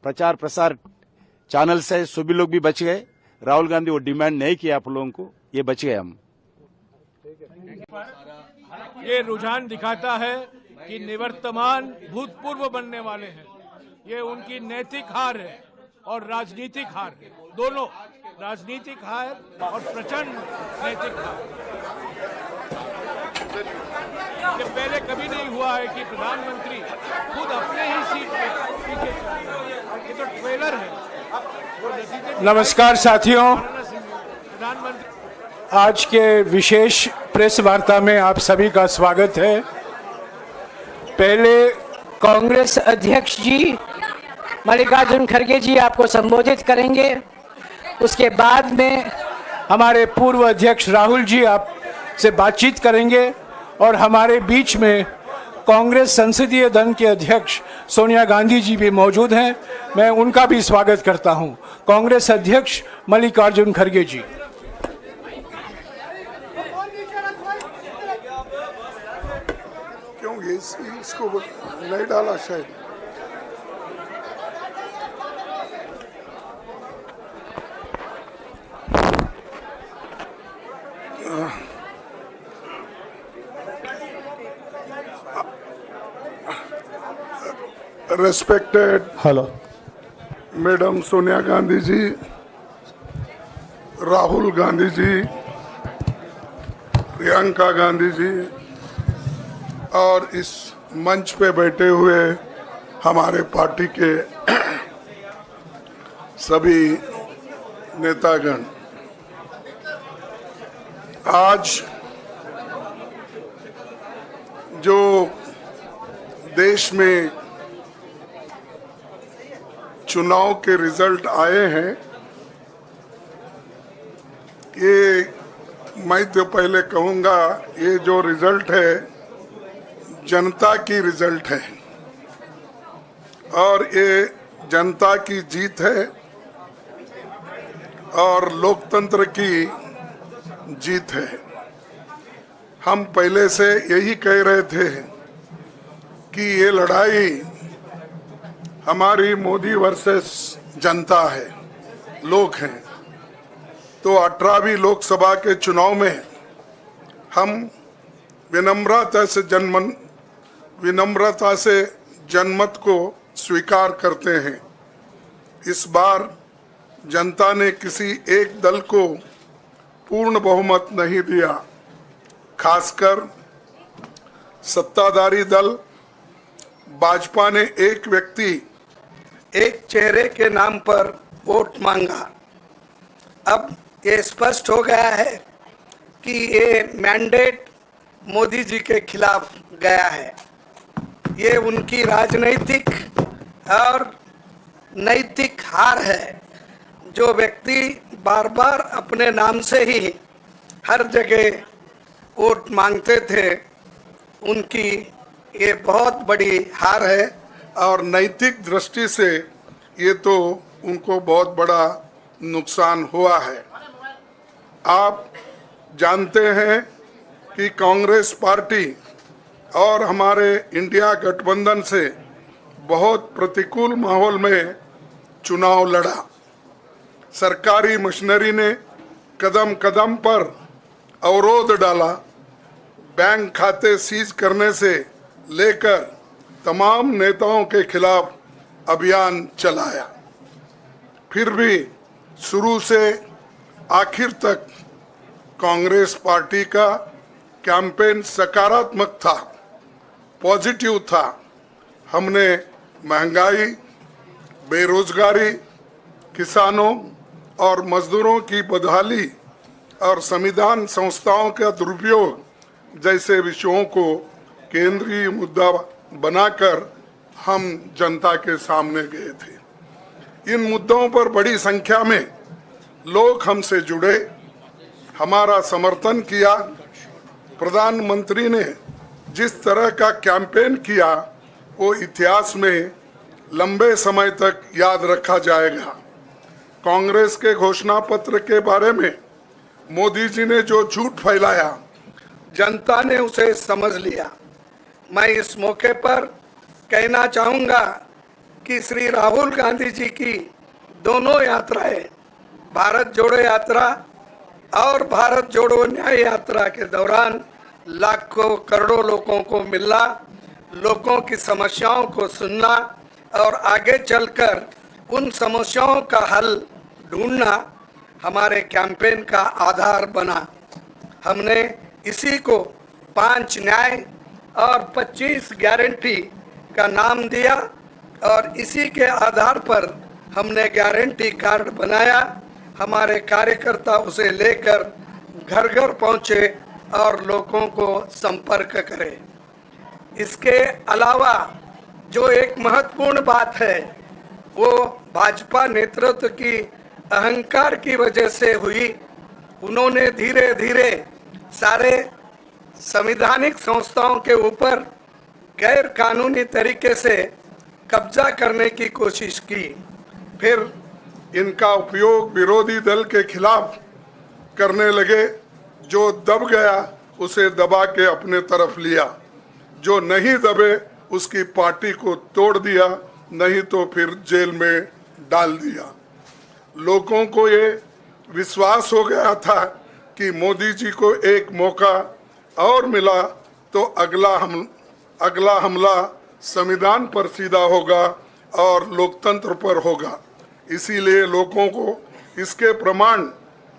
प्रचार प्रसार चैनल्स है सभी लोग भी बच गए। राहुल गांधी वो डिमांड नहीं किया आप लोगों को, ये बच गए हम। ये रुझान दिखाता है कि निवर्तमान भूतपूर्व बनने वाले हैं। ये उनकी नैतिक हार है और राजनीतिक हार है, दोनों राजनीतिक हार और प्रचंड नैतिक हार। ये पहले कभी नहीं हुआ है कि प्रधानमंत्री खुद अपने ही सीट पे पीछे चले। ये तो ट्रेलर है। नमस्कार साथियों, आज के विशेष प्रेस वार्ता में आप सभी का स्वागत है। पहले कांग्रेस अध्यक्ष जी मल्लिकार्जुन खड़गे जी आपको संबोधित करेंगे। उसके बाद में हमारे पूर्व अध्यक्ष राहुल जी आप से बातचीत करेंगे और हमारे बीच में कांग्रेस संसदीय दल के अध्यक्ष सोनिया गांधी जी भी मौजूद हैं। मैं उनका भी स्वागत करता हूं। कांग्रेस अध्यक्ष मल्लिकार्जुन खड़गे जी। क्यों इसको नहीं डाला शायद। Respected Madam Sonia Gandhi ji, Rahul Gandhi ji, Priyanka Gandhi ji और इस मंच पे बैठे हुए हमारे पार्टी के सभी नेतागण, आज जो देश में चुनाव के रिजल्ट आए हैं, ये मैं तो पहले कहूँगा ये जो रिजल्ट है जनता की रिजल्ट है और ये जनता की जीत है और लोकतंत्र की जीत है। हम पहले से यही कह रहे थे कि ये लड़ाई हमारी मोदी वर्सेस जनता है, लोग हैं। तो 18वीं लोकसभा के चुनाव में हम विनम्रता से जनमत को स्वीकार करते हैं। इस बार जनता ने किसी एक दल को पूर्ण बहुमत नहीं दिया, खासकर सत्ताधारी दल भाजपा ने एक व्यक्ति एक चेहरे के नाम पर वोट मांगा। अब ये स्पष्ट हो गया है कि ये मैंडेट मोदी जी के खिलाफ गया है। ये उनकी राजनीतिक और नैतिक हार है। जो व्यक्ति बार बार अपने नाम से ही हर जगह वोट मांगते थे, उनकी ये बहुत बड़ी हार है और नैतिक दृष्टि से ये तो उनको बहुत बड़ा नुकसान हुआ है। आप जानते हैं कि कांग्रेस पार्टी और हमारे इंडिया गठबंधन से बहुत प्रतिकूल माहौल में चुनाव लड़ा। सरकारी मशीनरी ने कदम कदम पर अवरोध डाला। बैंक खाते सीज करने से लेकर तमाम नेताओं के खिलाफ अभियान चलाया। फिर भी शुरू से आखिर तक कांग्रेस पार्टी का कैंपेन सकारात्मक था, पॉजिटिव था। हमने महंगाई, बेरोजगारी, किसानों और मजदूरों की बदहाली और संविधान संस्थाओं का दुरुपयोग जैसे विषयों को केंद्रीय मुद्दा बनाकर हम जनता के सामने गए थे। इन मुद्दों पर बड़ी संख्या में लोग हमसे जुड़े, हमारा समर्थन किया। प्रधानमंत्री ने जिस तरह का कैंपेन किया वो इतिहास में लंबे समय तक याद रखा जाएगा। कांग्रेस के घोषणा पत्र के बारे में मोदी जी ने जो झूठ फैलाया, जनता ने उसे समझ लिया। मैं इस मौके पर कहना चाहूंगा कि श्री राहुल गांधी जी की दोनों यात्राएं, भारत जोड़ो यात्रा और भारत जोड़ो न्याय यात्रा के दौरान लाखों करोड़ों लोगों को मिलना, लोगों की समस्याओं को सुनना और आगे चलकर उन समस्याओं का हल ढूंढना हमारे कैंपेन का आधार बना। हमने इसी को 5 न्याय और 25 गारंटी का नाम दिया और इसी के आधार पर हमने गारंटी कार्ड बनाया। हमारे कार्यकर्ता उसे लेकर घर घर पहुंचे और लोगों को संपर्क करें। इसके अलावा जो एक महत्वपूर्ण बात है वो भाजपा नेतृत्व की अहंकार की वजह से हुई। उन्होंने धीरे धीरे सारे संवैधानिक संस्थाओं के ऊपर गैर कानूनी तरीके से कब्जा करने की कोशिश की। फिर इनका उपयोग विरोधी दल के खिलाफ करने लगे। जो दब गया उसे दबा के अपने तरफ लिया, जो नहीं दबे उसकी पार्टी को तोड़ दिया, नहीं तो फिर जेल में डाल दिया। लोगों को ये विश्वास हो गया था कि मोदी जी को एक मौका और मिला तो अगला हमला संविधान पर सीधा होगा और लोकतंत्र पर होगा। इसीलिए लोगों को इसके प्रमाण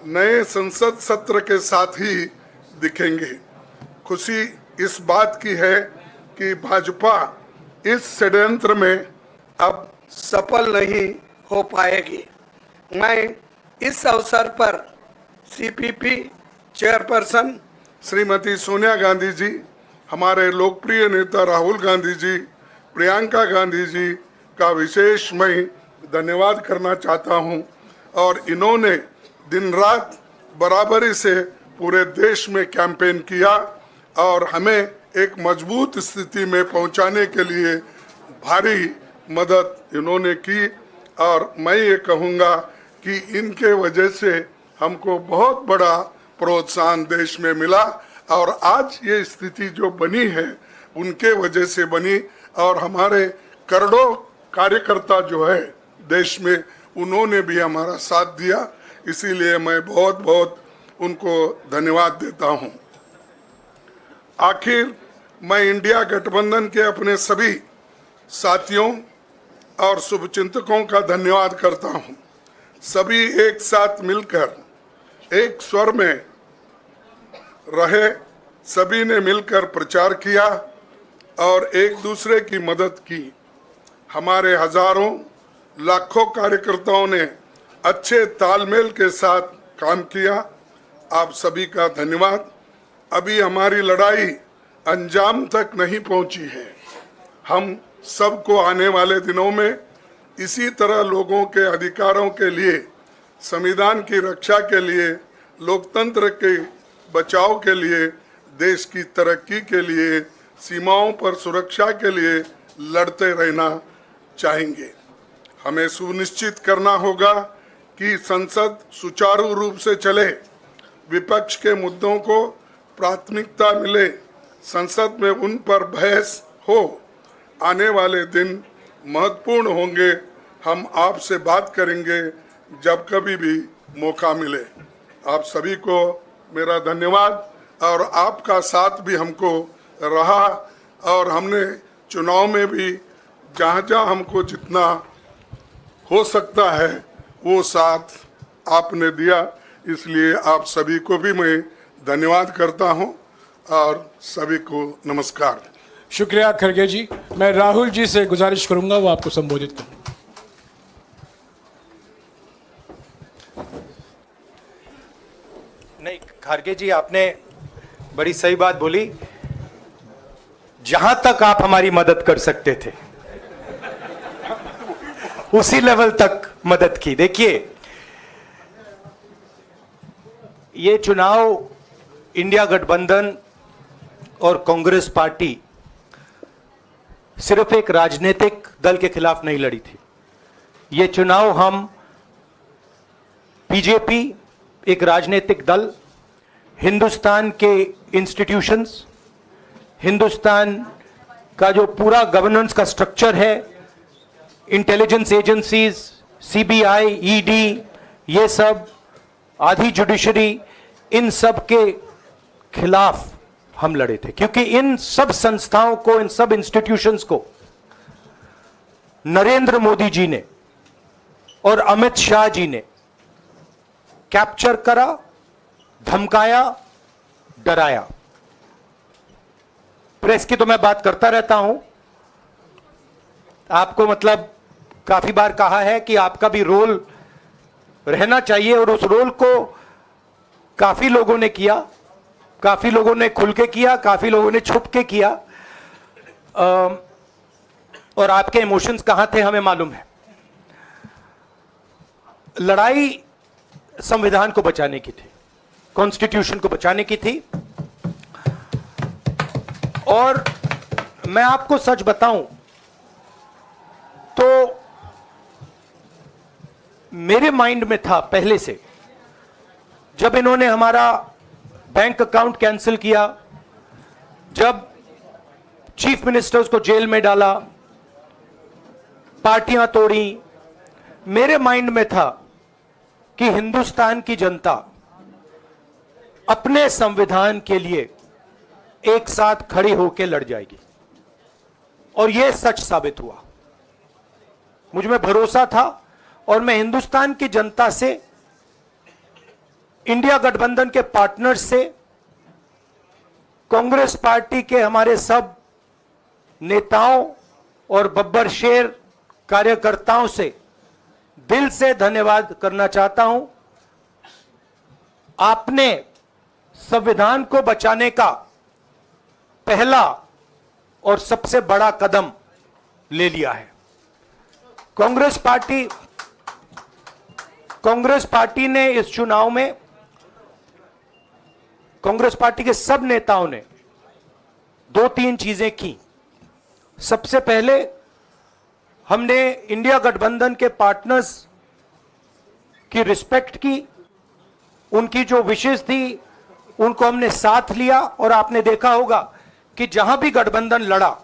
नए संसद सत्र के साथ ही दिखेंगे। खुशी इस बात की है कि भाजपा इस षड्यंत्र में अब सफल नहीं हो पाएगी। मैं इस अवसर पर सीपीपी चेयरपर्सन श्रीमती सोनिया गांधी जी, हमारे लोकप्रिय नेता राहुल गांधी जी, प्रियंका गांधी जी का विशेष मैं धन्यवाद करना चाहता हूं। और इन्होंने दिन रात बराबरी से पूरे देश में कैंपेन किया और हमें एक मजबूत स्थिति में पहुंचाने के लिए भारी मदद इन्होंने की। और मैं ये कहूँगा कि इनके वजह से हमको बहुत बड़ा प्रोत्साहन देश में मिला और आज ये स्थिति जो बनी है उनके वजह से बनी। और हमारे करोड़ों कार्यकर्ता जो है देश में, उन्होंने भी हमारा साथ दिया। इसीलिए मैं बहुत बहुत उनको धन्यवाद देता हूं। आखिर मैं इंडिया गठबंधन के अपने सभी साथियों और शुभचिंतकों का धन्यवाद करता हूं। सभी एक साथ मिलकर एक स्वर में रहे, सभी ने मिलकर प्रचार किया और एक दूसरे की मदद की। हमारे हजारों लाखों कार्यकर्ताओं ने अच्छे तालमेल के साथ काम किया। आप सभी का धन्यवाद। अभी हमारी लड़ाई अंजाम तक नहीं पहुंची है। हम सबको आने वाले दिनों में इसी तरह लोगों के अधिकारों के लिए, संविधान की रक्षा के लिए, लोकतंत्र के बचाव के लिए, देश की तरक्की के लिए, सीमाओं पर सुरक्षा के लिए लड़ते रहना चाहेंगे। हमें सुनिश्चित करना होगा कि संसद सुचारू रूप से चले, विपक्ष के मुद्दों को प्राथमिकता मिले, संसद में उन पर बहस हो। आने वाले दिन महत्वपूर्ण होंगे हम आपसे बात करेंगे जब कभी भी मौका मिले। आप सभी को मेरा धन्यवाद और आपका साथ भी हमको रहा और हमने चुनाव में भी जहाँ जहाँ हमको जितना हो सकता है वो साथ आपने दिया, इसलिए आप सभी को भी मैं धन्यवाद करता हूँ और सभी को नमस्कार। शुक्रिया खड़गे जी। मैं राहुल जी से गुजारिश करूंगा वो आपको संबोधित करें। नहीं, खड़गे जी आपने बड़ी सही बात बोली। जहां तक आप हमारी मदद कर सकते थे उसी लेवल तक मदद की। देखिए, ये चुनाव इंडिया गठबंधन और कांग्रेस पार्टी सिर्फ एक राजनीतिक दल के खिलाफ नहीं लड़ी थी। ये चुनाव हम बीजेपी, एक राजनीतिक दल, हिंदुस्तान के इंस्टीट्यूशंस, हिंदुस्तान का जो पूरा गवर्नेंस का स्ट्रक्चर है, इंटेलिजेंस एजेंसीज, सीबीआई, ईडी, ये सब, आधी जुडिशरी, इन सब के खिलाफ हम लड़े थे। क्योंकि इन सब संस्थाओं को, इन सब इंस्टीट्यूशंस को नरेंद्र मोदी जी ने और अमित शाह जी ने कैप्चर करा, धमकाया, डराया। प्रेस की तो मैं बात करता रहता हूं। आपको मतलब काफी बार कहा है कि आपका भी रोल रहना चाहिए, और उस रोल को काफी लोगों ने किया, काफी लोगों ने खुल के किया, काफी लोगों ने छुप के किया। और आपके इमोशंस कहां थे हमें मालूम है। लड़ाई संविधान को बचाने की थी, कॉन्स्टिट्यूशन को बचाने की थी। और मैं आपको सच बताऊं तो मेरे माइंड में था पहले से, जब इन्होंने हमारा बैंक अकाउंट कैंसिल किया, जब चीफ मिनिस्टर्स को जेल में डाला, पार्टियां तोड़ी, मेरे माइंड में था कि हिंदुस्तान की जनता अपने संविधान के लिए एक साथ खड़ी होकर लड़ जाएगी। और यह सच साबित हुआ। मुझ में भरोसा था और मैं हिंदुस्तान की जनता से, इंडिया गठबंधन के पार्टनर्स से, कांग्रेस पार्टी के हमारे सब नेताओं और बब्बर शेर कार्यकर्ताओं से दिल से धन्यवाद करना चाहता हूं। आपने संविधान को बचाने का पहला और सबसे बड़ा कदम ले लिया है। कांग्रेस पार्टी ने इस चुनाव में, कांग्रेस पार्टी के सब नेताओं ने 2-3 चीजें की। सबसे पहले हमने इंडिया गठबंधन के पार्टनर्स की रिस्पेक्ट की, उनकी जो विशेष थी उनको हमने साथ लिया। और आपने देखा होगा कि जहां भी गठबंधन लड़ा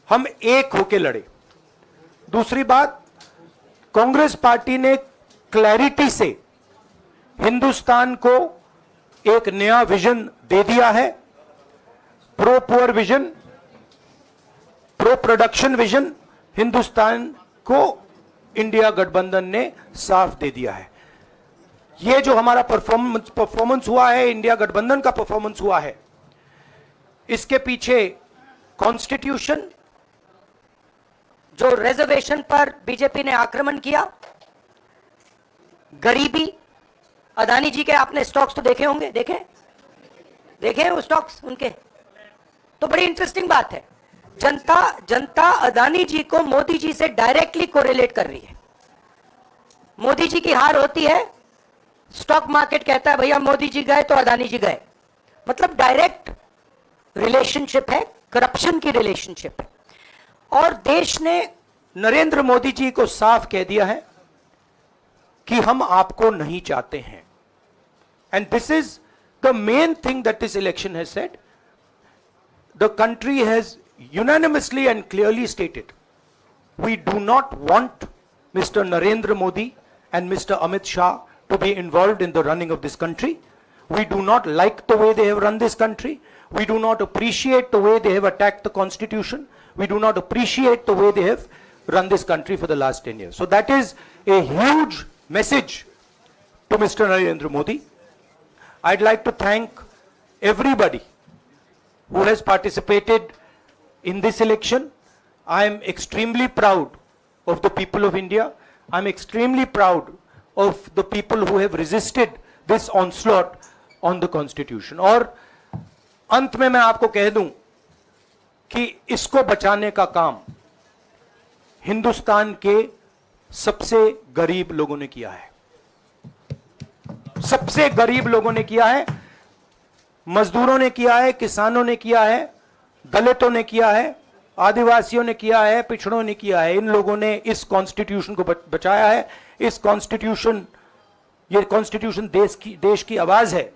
हम एक होकर लड़े। दूसरी बात, कांग्रेस पार्टी ने क्लैरिटी से हिंदुस्तान को एक नया विजन दे दिया है। Pro poor vision, pro production vision Hindustan को इंडिया गठबंधन ने साफ दे दिया है। ये जो हमारा परफॉर्मेंस हुआ है, इंडिया गठबंधन का परफॉर्मेंस हुआ है, इसके पीछे कॉन्स्टिट्यूशन, जो रिजर्वेशन पर बीजेपी ने आक्रमण किया, गरीबी, अदानी जी के आपने स्टॉक्स तो देखे होंगे, देखे वो स्टॉक्स उनके, तो बड़ी इंटरेस्टिंग बात है। जनता अदानी जी को मोदी जी से डायरेक्टली कोरिलेट कर रही है। मोदी जी की हार होती है, स्टॉक मार्केट कहता है भैया मोदी जी गए तो अदानी जी गए। मतलब डायरेक्ट रिलेशनशिप है, करप्शन की रिलेशनशिप है। और देश ने नरेंद्र मोदी जी को साफ कह दिया है कि हम आपको नहीं चाहते हैं। And this is the main thing that this election has said. The country has unanimously and clearly stated, we do not want Mr. Narendra Modi and Mr. Amit Shah to be involved in the running of this country. We do not like the way they have run this country. We do not appreciate the way they have attacked the constitution. We do not appreciate the way they have run this country for the last 10 years. So that is a huge message to Mr. Narendra Modi. I'd like to thank everybody who has participated in this election. I am extremely proud of the people of India. I'm extremely proud of the people who have resisted this onslaught on the constitution. और अंत में मैं आपको कह दूं कि इसको बचाने का काम हिंदुस्तान के सबसे गरीब लोगों ने किया है। सबसे गरीब लोगों ने किया है, मजदूरों ने किया है, किसानों ने किया है, दलितों ने किया है, आदिवासियों ने किया है, पिछड़ों ने किया है। इन लोगों ने इस कॉन्स्टिट्यूशन को बचाया है। इस कॉन्स्टिट्यूशन, ये कॉन्स्टिट्यूशन देश की आवाज है।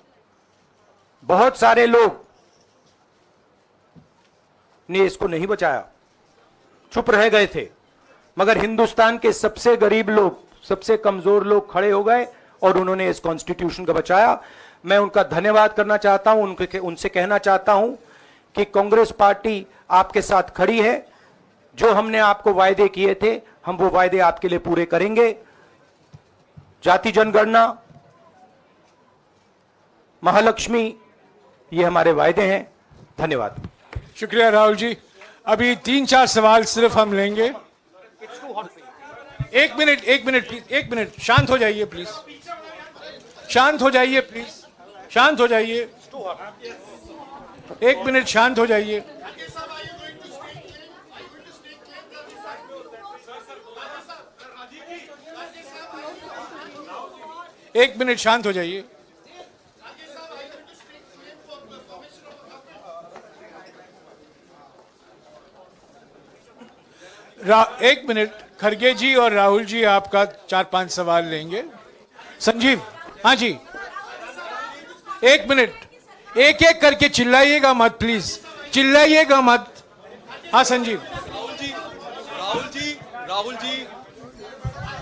बहुत सारे लोग ने इसको नहीं बचाया, चुप रह गए थे, मगर हिंदुस्तान के सबसे गरीब लोग, सबसे कमजोर लोग खड़े हो गए और उन्होंने इस कॉन्स्टिट्यूशन को बचाया। मैं उनका धन्यवाद करना चाहता हूं, उनसे कहना चाहता हूं कि कांग्रेस पार्टी आपके साथ खड़ी है। जो हमने आपको वायदे किए थे, हम वो वायदे आपके लिए पूरे करेंगे। जाति जनगणना, महालक्ष्मी, ये हमारे वायदे हैं। धन्यवाद। शुक्रिया राहुल जी। अभी 3-4 सवाल सिर्फ हम लेंगे। एक मिनट प्लीज, एक मिनट, शांत हो जाइए प्लीज, शांत हो जाइए प्लीज, शांत हो जाइए, एक मिनट शांत हो जाइए। एक मिनट शांत हो जाइए। एक मिनट, खड़गे जी और राहुल जी आपका 4-5 सवाल लेंगे। संजीव, हाँ जी, एक मिनट, एक एक करके चिल्लाइएगा मत प्लीज, चिल्लाइएगा मत। हाँ Sanjeev.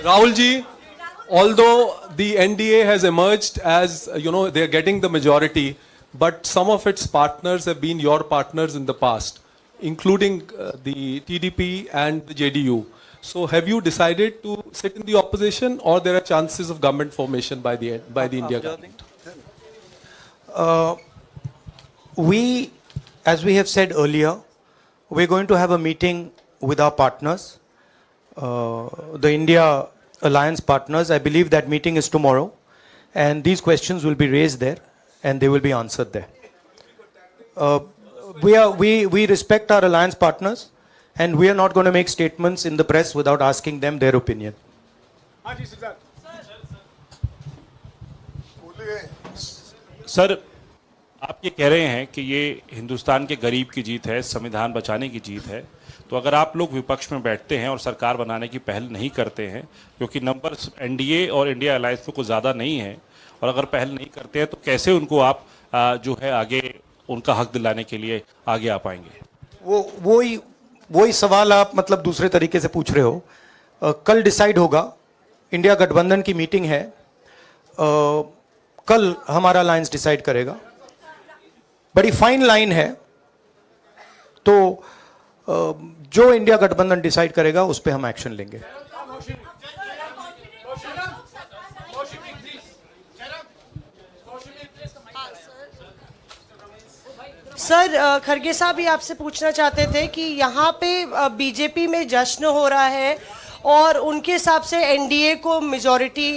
Rahul ji, although the NDA has emerged as, they are getting the majority, but some of its partners have been your partners in the past, including the TDP and the JDU. So have you decided to sit in the opposition, or there are chances of government formation by the India government? As we have said earlier, we're going to have a meeting with our partners, the India Alliance partners. I believe that meeting is tomorrow, and these questions will be raised there and they will be answered there. We respect our alliance partners, and we are not going to make statements in the press without asking them their opinion. Sir, आप ये कह रहे हैं कि ये हिंदुस्तान के गरीब की जीत है, संविधान बचाने की जीत है, तो अगर आप लोग विपक्ष में बैठते हैं और सरकार बनाने की पहल नहीं करते हैं, क्योंकि नंबर्स एनडीए और इंडिया अलायंस में कुछ ज़्यादा नहीं है, और अगर पहल नहीं करते हैं तो कैसे उनको आप जो है आगे उनका हक दिलाने के लिए आगे आ पाएंगे? वही सवाल आप मतलब दूसरे तरीके से पूछ रहे हो। कल डिसाइड होगा, इंडिया गठबंधन की मीटिंग है, कल हमारा अलायंस डिसाइड करेगा। बड़ी फाइन लाइन है, तो जो इंडिया गठबंधन डिसाइड करेगा उस पर हम एक्शन लेंगे। सर, खड़गे साहब भी आपसे पूछना चाहते थे कि यहाँ पे बीजेपी में जश्न हो रहा है और उनके हिसाब से एनडीए को मेजॉरिटी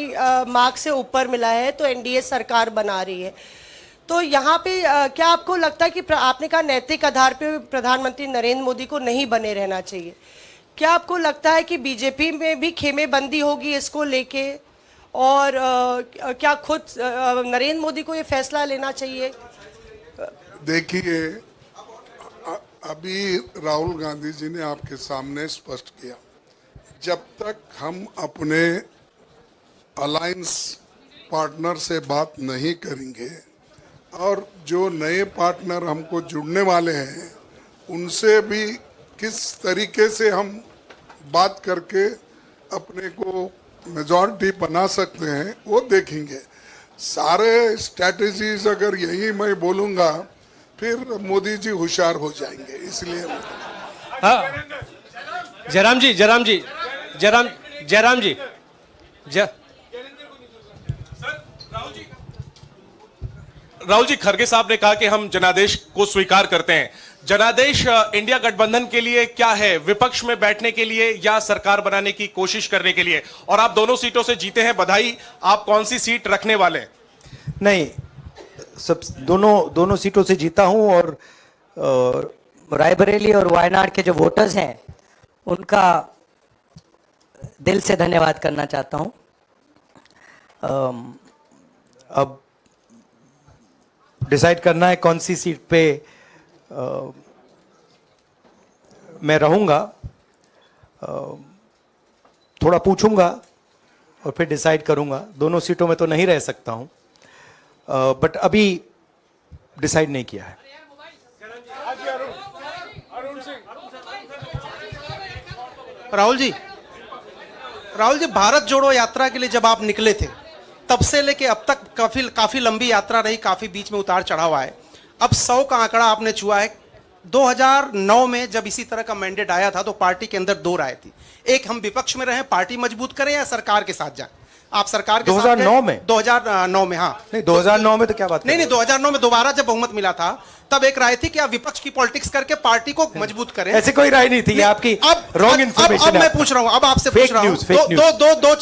मार्क से ऊपर मिला है, तो एनडीए सरकार बना रही है। तो यहाँ पे क्या आपको लगता है कि आपने कहा नैतिक आधार पे प्रधानमंत्री नरेंद्र मोदी को नहीं बने रहना चाहिए, क्या आपको लगता है कि बीजेपी में भी खेमेबंदी होगी इसको लेके, और क्या खुद नरेंद्र मोदी को ये फैसला लेना चाहिए? देखिए, अभी राहुल गांधी जी ने आपके सामने स्पष्ट किया, जब तक हम अपने अलायंस पार्टनर से बात नहीं करेंगे और जो नए पार्टनर हमको जुड़ने वाले हैं उनसे भी किस तरीके से हम बात करके अपने को मेजॉरिटी बना सकते हैं वो देखेंगे। सारे स्ट्रैटेजीज अगर यही मैं बोलूँगा फिर मोदी जी होशियार हो जाएंगे, इसलिए हाँ जयराम जी राहुल जी, खड़गे साहब ने कहा कि हम जनादेश को स्वीकार करते हैं। जनादेश इंडिया गठबंधन के लिए क्या है? विपक्ष में बैठने के लिए या सरकार बनाने की कोशिश करने के लिए? और आप दोनों सीटों से जीते हैं, बधाई। आप कौन सी सीट रखने वाले हैं? नहीं, सब दोनों सीटों से जीता हूं और रायबरेली और वायनाड के जो वोटर्स हैं उनका दिल से धन्यवाद करना चाहता हूं। अब डिसाइड करना है कौन सी सीट पे मैं रहूंगा। थोड़ा पूछूंगा और फिर डिसाइड करूंगा। दोनों सीटों में तो नहीं रह सकता हूं, बट अभी डिसाइड नहीं किया है। राहुल जी, भारत जोड़ो यात्रा के लिए जब आप निकले थे तब से लेके अब तक काफी लंबी यात्रा रही, काफी बीच में उतार चढ़ाव आए। अब 100 का आंकड़ा आपने छुआ है। 2009 में जब इसी तरह का मैंडेट आया था तो पार्टी के अंदर दो राय थी, एक हम विपक्ष में रहें, पार्टी मजबूत करें, या सरकार के साथ जाएं। आप सरकार के 2009 में 2009 में हाँ नहीं, 2009 में तो क्या बात नहीं 2009 में दोबारा जब बहुमत मिला था तब एक राय थी कि आप विपक्ष की पॉलिटिक्स करके पार्टी को मजबूत करें। ऐसी कोई राय नहीं थी, ये आपकी रॉन्ग इंफॉर्मेशन है। अब मैं पूछ रहा हूं, अब आपसे पूछ रहा हूं, दो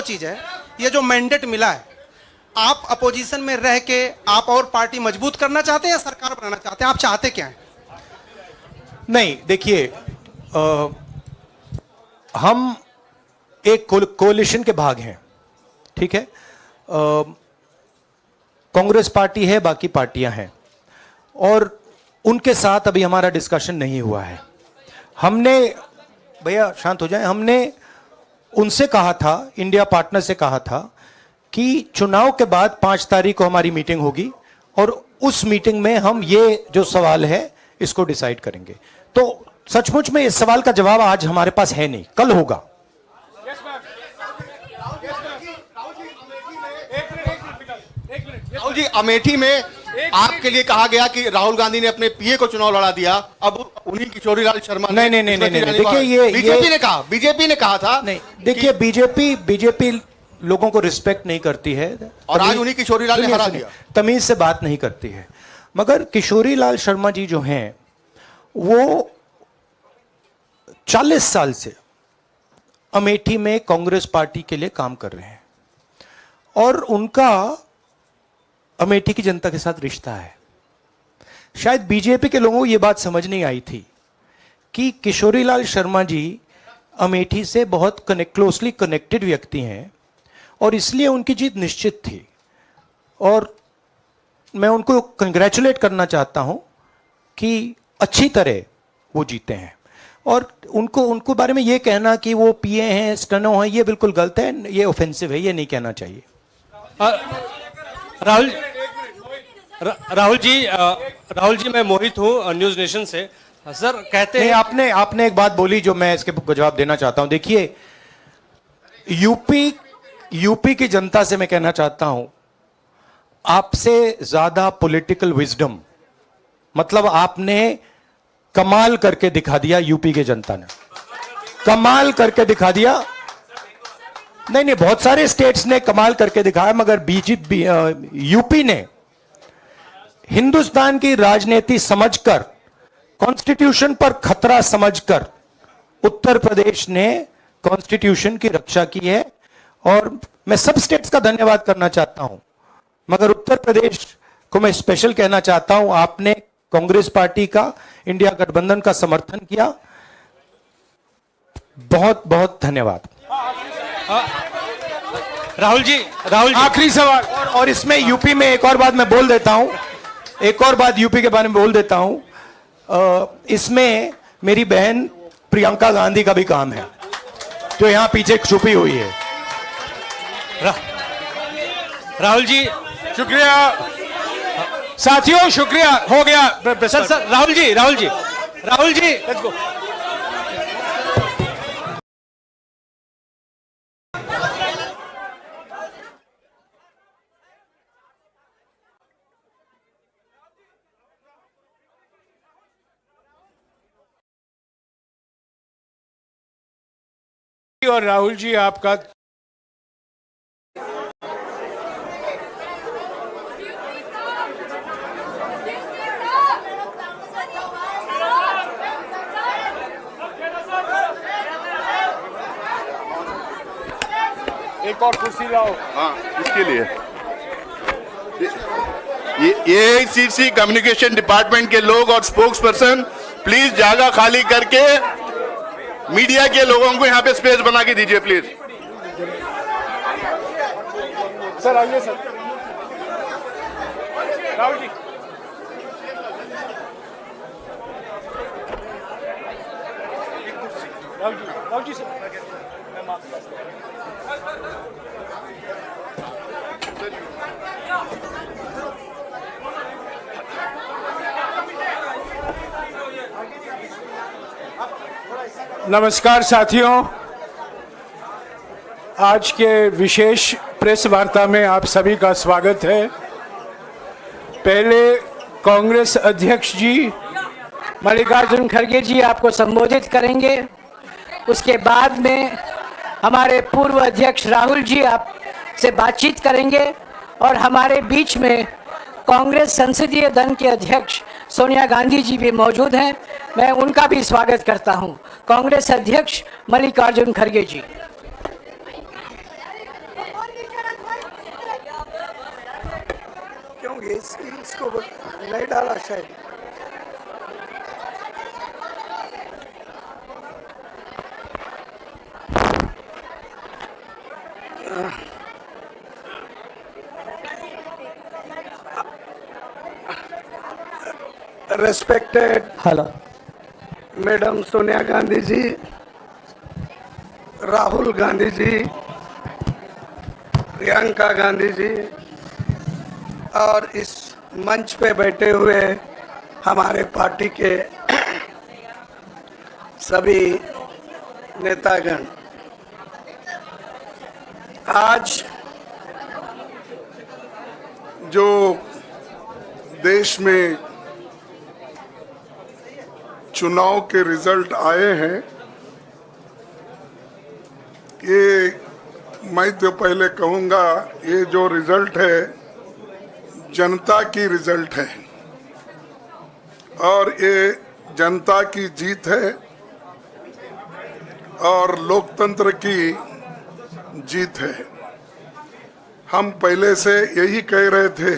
चीज है। ये जो मैंडेट मिला है, आप अपोजिशन में रह के आप और पार्टी मजबूत करना चाहते हैं या सरकार बनाना चाहते हैं? आप चाहते क्या हैं? नहीं, देखिए, हम एक कोलिशन के भाग हैं, ठीक है। कांग्रेस पार्टी है, बाकी पार्टियां हैं, और उनके साथ अभी हमारा डिस्कशन नहीं हुआ है। हमने, भैया शांत हो जाए, हमने उनसे कहा था, इंडिया पार्टनर से कहा था कि चुनाव के बाद 5 तारीख को हमारी मीटिंग होगी और उस मीटिंग में हम ये जो सवाल है इसको डिसाइड करेंगे। तो सचमुच में इस सवाल का जवाब आज हमारे पास है नहीं, कल होगा। राहुल जी, अमेठी में आपके लिए कहा गया कि राहुल गांधी ने अपने पीए को चुनाव लड़ा दिया, अब उन्हीं किशोरीलाल शर्मा नहीं, देखिए, ये बीजेपी ने कहा था। नहीं, देखिए, बीजेपी लोगों को रिस्पेक्ट नहीं करती है और आज उन्हीं किशोरीलाल ने हरा दिया। तमीज से बात नहीं करती है। मगर किशोरीलाल शर्मा जी जो हैं वो 40 साल से अमेठी में कांग्रेस पार्टी के लिए काम कर रहे हैं और उनका अमेठी की जनता के साथ रिश्ता है। शायद बीजेपी के लोगों को यह बात समझ नहीं आई थी कि किशोरीलाल शर्मा जी अमेठी से बहुत क्लोजली कनेक्टेड व्यक्ति हैं और इसलिए उनकी जीत निश्चित थी। और मैं उनको कंग्रेचुलेट करना चाहता हूं कि अच्छी तरह वो जीते हैं। और उनको बारे में ये कहना कि वो पीए हैं, स्टनो हैं, ये बिल्कुल गलत है, ये ऑफेंसिव है, ये नहीं कहना चाहिए। राहुल जी, मैं मोहित हूं न्यूज नेशन से। सर कहते हैं, आपने एक बात बोली जो मैं इसके जवाब देना चाहता हूं। देखिए, यूपी की जनता से मैं कहना चाहता हूं, आपसे ज्यादा पॉलिटिकल विजडम, मतलब आपने कमाल करके दिखा दिया। यूपी की जनता ने कमाल करके दिखा दिया। नहीं, बहुत सारे स्टेट्स ने कमाल करके दिखाया, मगर यूपी ने हिंदुस्तान की राजनीति समझकर, कॉन्स्टिट्यूशन पर खतरा समझकर उत्तर प्रदेश ने कॉन्स्टिट्यूशन की रक्षा की है। और मैं सब स्टेट्स का धन्यवाद करना चाहता हूं, मगर उत्तर प्रदेश को मैं स्पेशल कहना चाहता हूं। आपने कांग्रेस पार्टी का, इंडिया गठबंधन का समर्थन किया, बहुत बहुत धन्यवाद। राहुल जी, आखिरी सवाल, और इसमें यूपी में एक और बात मैं बोल देता हूं, एक और बात यूपी के बारे में बोल देता हूं। इसमें मेरी बहन प्रियंका गांधी का भी काम है, जो यहां पीछे छुपी हुई है। राहुल जी, शुक्रिया साथियों, शुक्रिया। हो गया sir. Rahul ji, let's go. और राहुल जी आपका एक और कुर्सी लाओ। हाँ, इसके लिए ये सीसी कम्युनिकेशन डिपार्टमेंट के लोग और स्पोक्स पर्सन प्लीज जगह खाली करके मीडिया के लोगों को यहाँ पे स्पेस बना के दीजिए प्लीज। सर आइए सर। राहुल जी राहुल जी सर। नमस्कार साथियों, आज के विशेष प्रेस वार्ता में आप सभी का स्वागत है। पहले कांग्रेस अध्यक्ष जी मल्लिकार्जुन खड़गे जी आपको संबोधित करेंगे। उसके बाद में हमारे पूर्व अध्यक्ष राहुल जी आपसे बातचीत करेंगे और हमारे बीच में कांग्रेस संसदीय दल के अध्यक्ष सोनिया गांधी जी भी मौजूद हैं। मैं उनका भी स्वागत करता हूं। कांग्रेस अध्यक्ष मल्लिकार्जुन खड़गे जी। क्यों इसको नहीं डाला शायद। Respected Madam Sonia Gandhi जी, राहुल गांधी जी, प्रियंका गांधी जी और इस मंच पे बैठे हुए हमारे पार्टी के सभी नेतागण, आज जो देश में चुनाव के रिजल्ट आए हैं, ये मैं तो पहले कहूँगा ये जो रिजल्ट है जनता की रिजल्ट है और ये जनता की जीत है और लोकतंत्र की जीत है। हम पहले से यही कह रहे थे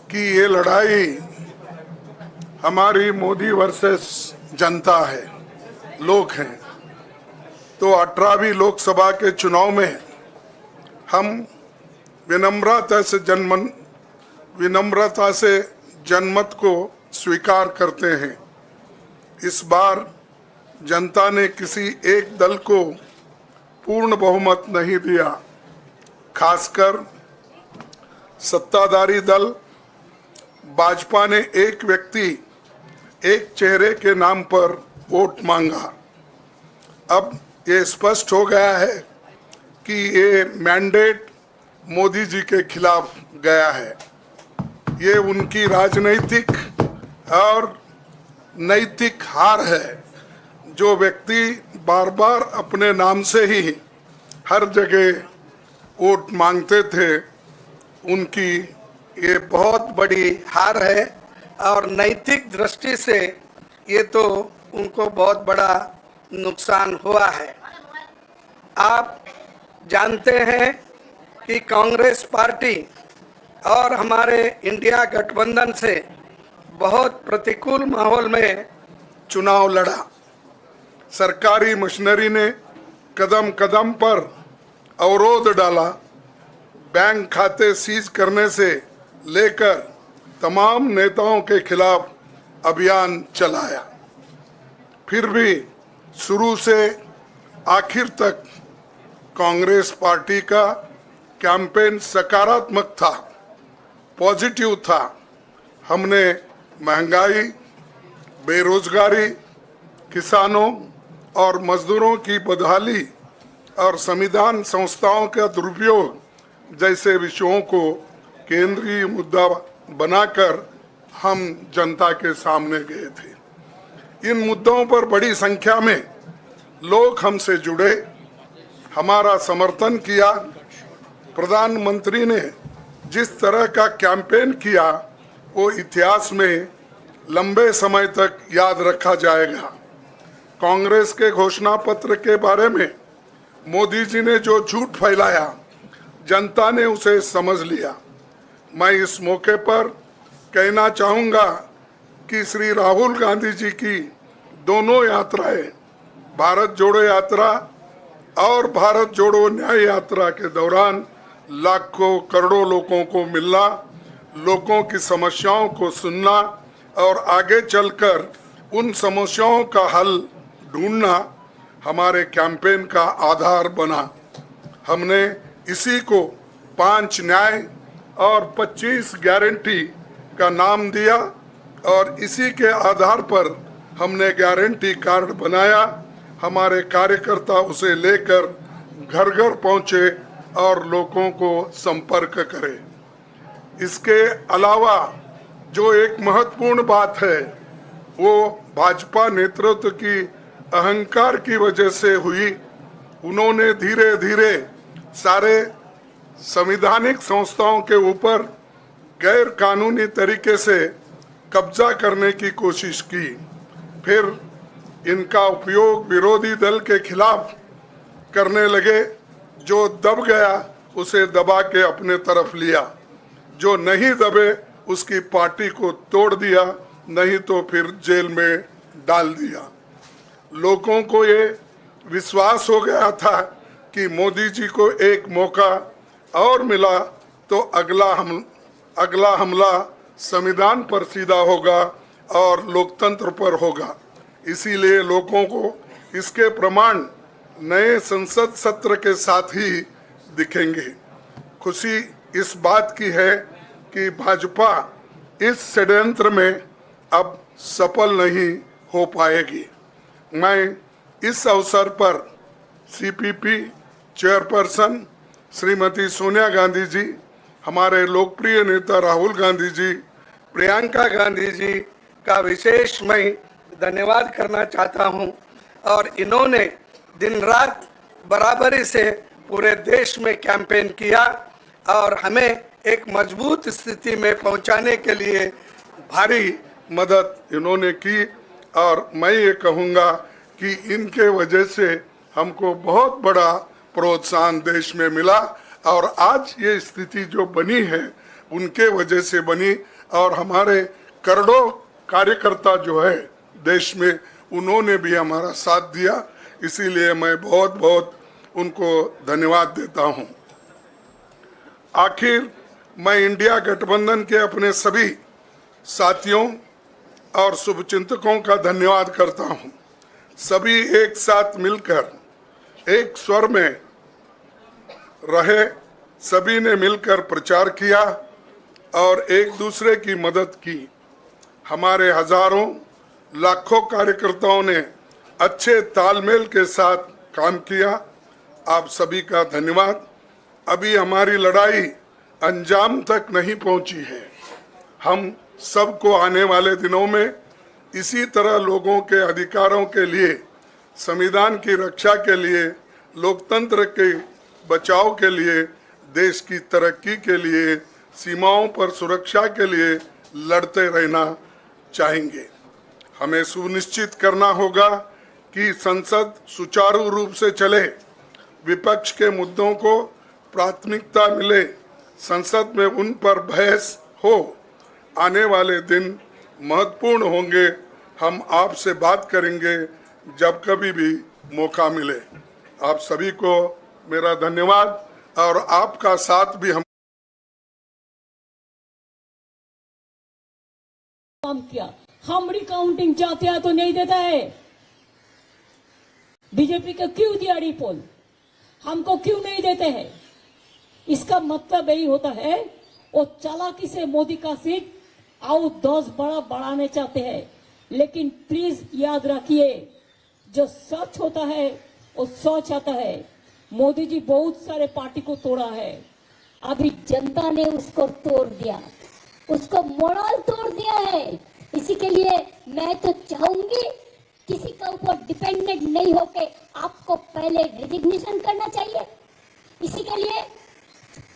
कि ये लड़ाई हमारी मोदी वर्सेस जनता है, लोग हैं। तो 18वीं लोकसभा के चुनाव में हम विनम्रता से जनमत को स्वीकार करते हैं। इस बार जनता ने किसी एक दल को पूर्ण बहुमत नहीं दिया, खासकर सत्ताधारी दल भाजपा ने एक व्यक्ति एक चेहरे के नाम पर वोट मांगा। अब ये स्पष्ट हो गया है कि ये मैंडेट मोदी जी के खिलाफ गया है। ये उनकी राजनीतिक और नैतिक हार है। जो व्यक्ति बार बार अपने नाम से ही हर जगह वोट मांगते थे, उनकी ये बहुत बड़ी हार है और नैतिक दृष्टि से ये तो उनको बहुत बड़ा नुकसान हुआ है। आप जानते हैं कि कांग्रेस पार्टी और हमारे इंडिया गठबंधन से बहुत प्रतिकूल माहौल में चुनाव लड़ा। सरकारी मशीनरी ने कदम कदम पर अवरोध डाला। बैंक खाते सीज करने से लेकर तमाम नेताओं के खिलाफ अभियान चलाया। फिर भी शुरू से आखिर तक कांग्रेस पार्टी का कैंपेन सकारात्मक था, पॉजिटिव था। हमने महंगाई, बेरोजगारी, किसानों और मजदूरों की बदहाली और संविधान संस्थाओं का दुरुपयोग जैसे विषयों को केंद्रीय मुद्दा बनाकर हम जनता के सामने गए थे। इन मुद्दों पर बड़ी संख्या में लोग हमसे जुड़े, हमारा समर्थन किया। प्रधानमंत्री ने जिस तरह का कैंपेन किया वो इतिहास में लंबे समय तक याद रखा जाएगा। कांग्रेस के घोषणा पत्र के बारे में मोदी जी ने जो झूठ फैलाया, जनता ने उसे समझ लिया। मैं इस मौके पर कहना चाहूँगा कि श्री राहुल गांधी जी की दोनों यात्राएं, भारत जोड़ो यात्रा और भारत जोड़ो न्याय यात्रा के दौरान लाखों करोड़ों लोगों को मिलना, लोगों की समस्याओं को सुनना और आगे चलकर उन समस्याओं का हल ढूंढना हमारे कैंपेन का आधार बना। हमने इसी को 5 न्याय और 25 गारंटी का नाम दिया और इसी के आधार पर हमने गारंटी कार्ड बनाया। हमारे कार्यकर्ता उसे लेकर घर घर पहुंचे और लोगों को संपर्क करें। इसके अलावा जो एक महत्वपूर्ण बात है वो भाजपा नेतृत्व की अहंकार की वजह से हुई। उन्होंने धीरे धीरे सारे संवैधानिक संस्थाओं के ऊपर गैर कानूनी तरीके से कब्जा करने की कोशिश की। फिर इनका उपयोग विरोधी दल के खिलाफ करने लगे। जो दब गया उसे दबा के अपने तरफ लिया, जो नहीं दबे उसकी पार्टी को तोड़ दिया, नहीं तो फिर जेल में डाल दिया। लोगों को ये विश्वास हो गया था कि मोदी जी को एक मौका और मिला तो अगला हमला संविधान पर सीधा होगा और लोकतंत्र पर होगा। इसीलिए लोगों को इसके प्रमाण नए संसद सत्र के साथ ही दिखेंगे। खुशी इस बात की है कि भाजपा इस षड्यंत्र में अब सफल नहीं हो पाएगी। मैं इस अवसर पर सीपीपी चेयरपर्सन श्रीमती सोनिया गांधी जी, हमारे लोकप्रिय नेता राहुल गांधी जी, प्रियंका गांधी जी का विशेष मैं धन्यवाद करना चाहता हूं। और इन्होंने दिन रात बराबरी से पूरे देश में कैंपेन किया और हमें एक मजबूत स्थिति में पहुंचाने के लिए भारी मदद इन्होंने की। और मैं ये कहूँगा कि इनके वजह से हमको बहुत बड़ा प्रोत्साहन देश में मिला और आज ये स्थिति जो बनी है उनके वजह से बनी। और हमारे करोड़ों कार्यकर्ता जो है देश में, उन्होंने भी हमारा साथ दिया। इसीलिए मैं बहुत बहुत उनको धन्यवाद देता हूं। आखिर मैं इंडिया गठबंधन के अपने सभी साथियों और शुभचिंतकों का धन्यवाद करता हूं। सभी एक साथ मिलकर एक स्वर में रहे, सभी ने मिलकर प्रचार किया और एक दूसरे की मदद की। हमारे हजारों लाखों कार्यकर्ताओं ने अच्छे तालमेल के साथ काम किया। आप सभी का धन्यवाद। अभी हमारी लड़ाई अंजाम तक नहीं पहुंची है। हम सबको आने वाले दिनों में इसी तरह लोगों के अधिकारों के लिए, संविधान की रक्षा के लिए, लोकतंत्र के बचाव के लिए, देश की तरक्की के लिए, सीमाओं पर सुरक्षा के लिए लड़ते रहना चाहेंगे। हमें सुनिश्चित करना होगा कि संसद सुचारू रूप से चले, विपक्ष के मुद्दों को प्राथमिकता मिले, संसद में उन पर बहस हो। आने वाले दिन महत्वपूर्ण होंगे। हम आपसे बात करेंगे जब कभी भी मौका मिले। आप सभी को मेरा धन्यवाद और आपका साथ भी हम किया। हम रिकाउंटिंग चाहते हैं तो नहीं देता है। बीजेपी को क्यों दिया रिपोल, हमको क्यों नहीं देते हैं? इसका मतलब यही होता है वो चालाकी से मोदी का सीट और 10 बड़ा बढ़ाने चाहते हैं। लेकिन प्लीज याद रखिए, जो सच होता है वो सच आता है। मोदी जी बहुत सारे पार्टी को तोड़ा है, अभी जनता ने उसको तोड़ दिया, उसको मोरल तोड़ दिया है। इसी के लिए मैं तो चाहूंगी किसी का ऊपर डिपेंड इंडिपेंडेंट नहीं होके आपको पहले रेजिग्नेशन करना चाहिए। इसी के लिए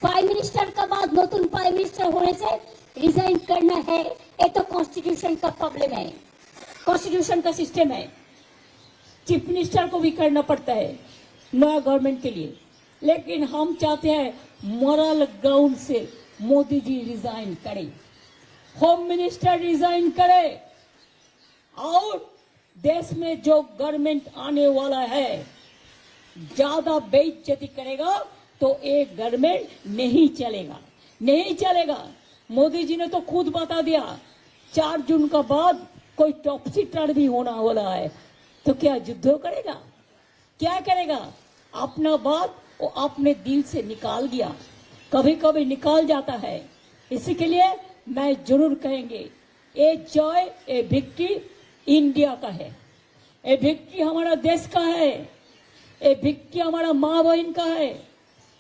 प्राइम मिनिस्टर का बाद नतून प्राइम मिनिस्टर होने से रिजाइन करना है। ये तो कॉन्स्टिट्यूशन का प्रॉब्लम है, कॉन्स्टिट्यूशन का सिस्टम है। चीफ मिनिस्टर को भी करना पड़ता है नया गवर्नमेंट के लिए, लेकिन हम चाहते हैं मोरल ग्राउंड से मोदी जी रिजाइन करें, होम मिनिस्टर रिजाइन करे और देश में जो गवर्नमेंट आने वाला है ज्यादा बेइज्जती करेगा तो एक गवर्नमेंट नहीं चलेगा, नहीं चलेगा। मोदी जी ने तो खुद बता दिया 4 जून का बाद कोई टॉपसी टर्न भी होना वाला है, तो क्या युद्ध करेगा, क्या करेगा? अपना बात वो अपने दिल से निकाल दिया, कभी कभी निकाल जाता है। इसी के लिए मैं जरूर कहेंगे ये जॉय ये विक्ट्री इंडिया का है, ये विक्ट्री हमारा देश का है, ये विक्ट्री हमारा माँ बहन का है,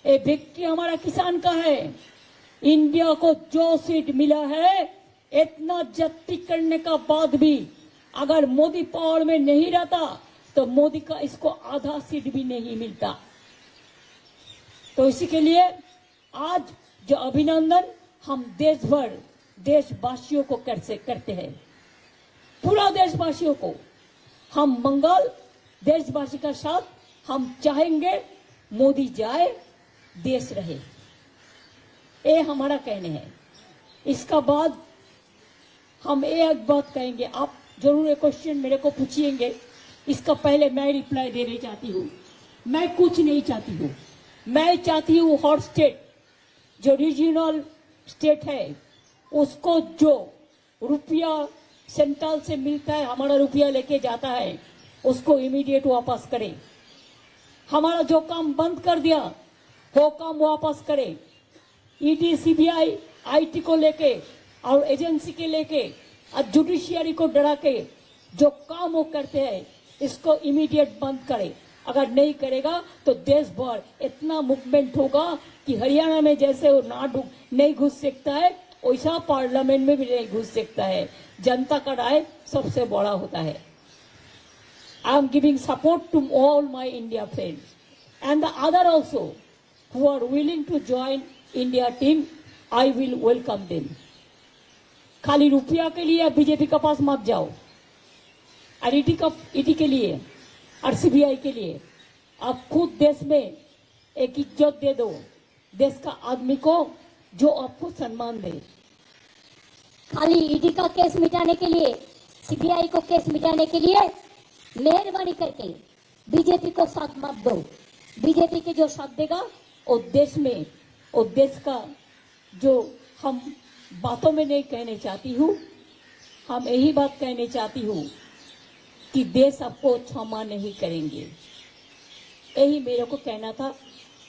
ये विक्ट्री हमारा किसान का है। इंडिया को जो सीट मिला है इतना जब्ती करने का बाद भी अगर मोदी पावर में नहीं रहता तो मोदी का इसको आधा सीट भी नहीं मिलता। तो इसी के लिए आज जो अभिनंदन हम देश भर देशवासियों को करते हैं, पूरा देशवासियों को हम मंगल देशवासी का साथ हम चाहेंगे मोदी जाए देश रहे, ये हमारा कहने हैं। इसका बाद हम एक बात कहेंगे, आप जरूर एक क्वेश्चन मेरे को पूछिएंगे, इसका पहले मैं रिप्लाई देना चाहती हूँ। मैं कुछ नहीं चाहती हूँ, मैं चाहती हूँ हर स्टेट जो रीजनल स्टेट है उसको जो रुपया सेंट्रल से मिलता है, हमारा रुपया लेके जाता है, उसको इमीडिएट वापस करें। हमारा जो काम बंद कर दिया वो काम वापस करें। ईडी सीबीआई आईटी को लेके और एजेंसी के लेके और जुडिशियरी को डरा के जो काम वो करते हैं इसको इमीडिएट बंद करें। अगर नहीं करेगा तो देश भर इतना मूवमेंट होगा कि हरियाणा में जैसे वो नहीं घुस सकता है वैसा पार्लियामेंट में भी नहीं घुस सकता है। जनता का राय सबसे बड़ा होता है। I am giving support to all my India friends and the other also who are willing to join India team, I will welcome them. खाली रुपया के लिए बीजेपी के पास मत जाओ, और ईडी के लिए और सीबीआई के लिए आप खुद देश में एक इज्जत दे दो, देश का आदमी को जो आपको सम्मान दे। खाली ईडी का केस मिटाने के लिए, सीबीआई को केस मिटाने के लिए मेहरबानी करके बीजेपी को साथ मत दो। बीजेपी के जो साथ देगा और देश में और देश का जो हम बातों में नहीं कहने चाहती हूँ, हम यही बात कहने चाहती हूँ कि देश आपको क्षमा नहीं करेंगे, यही मेरे को कहना था।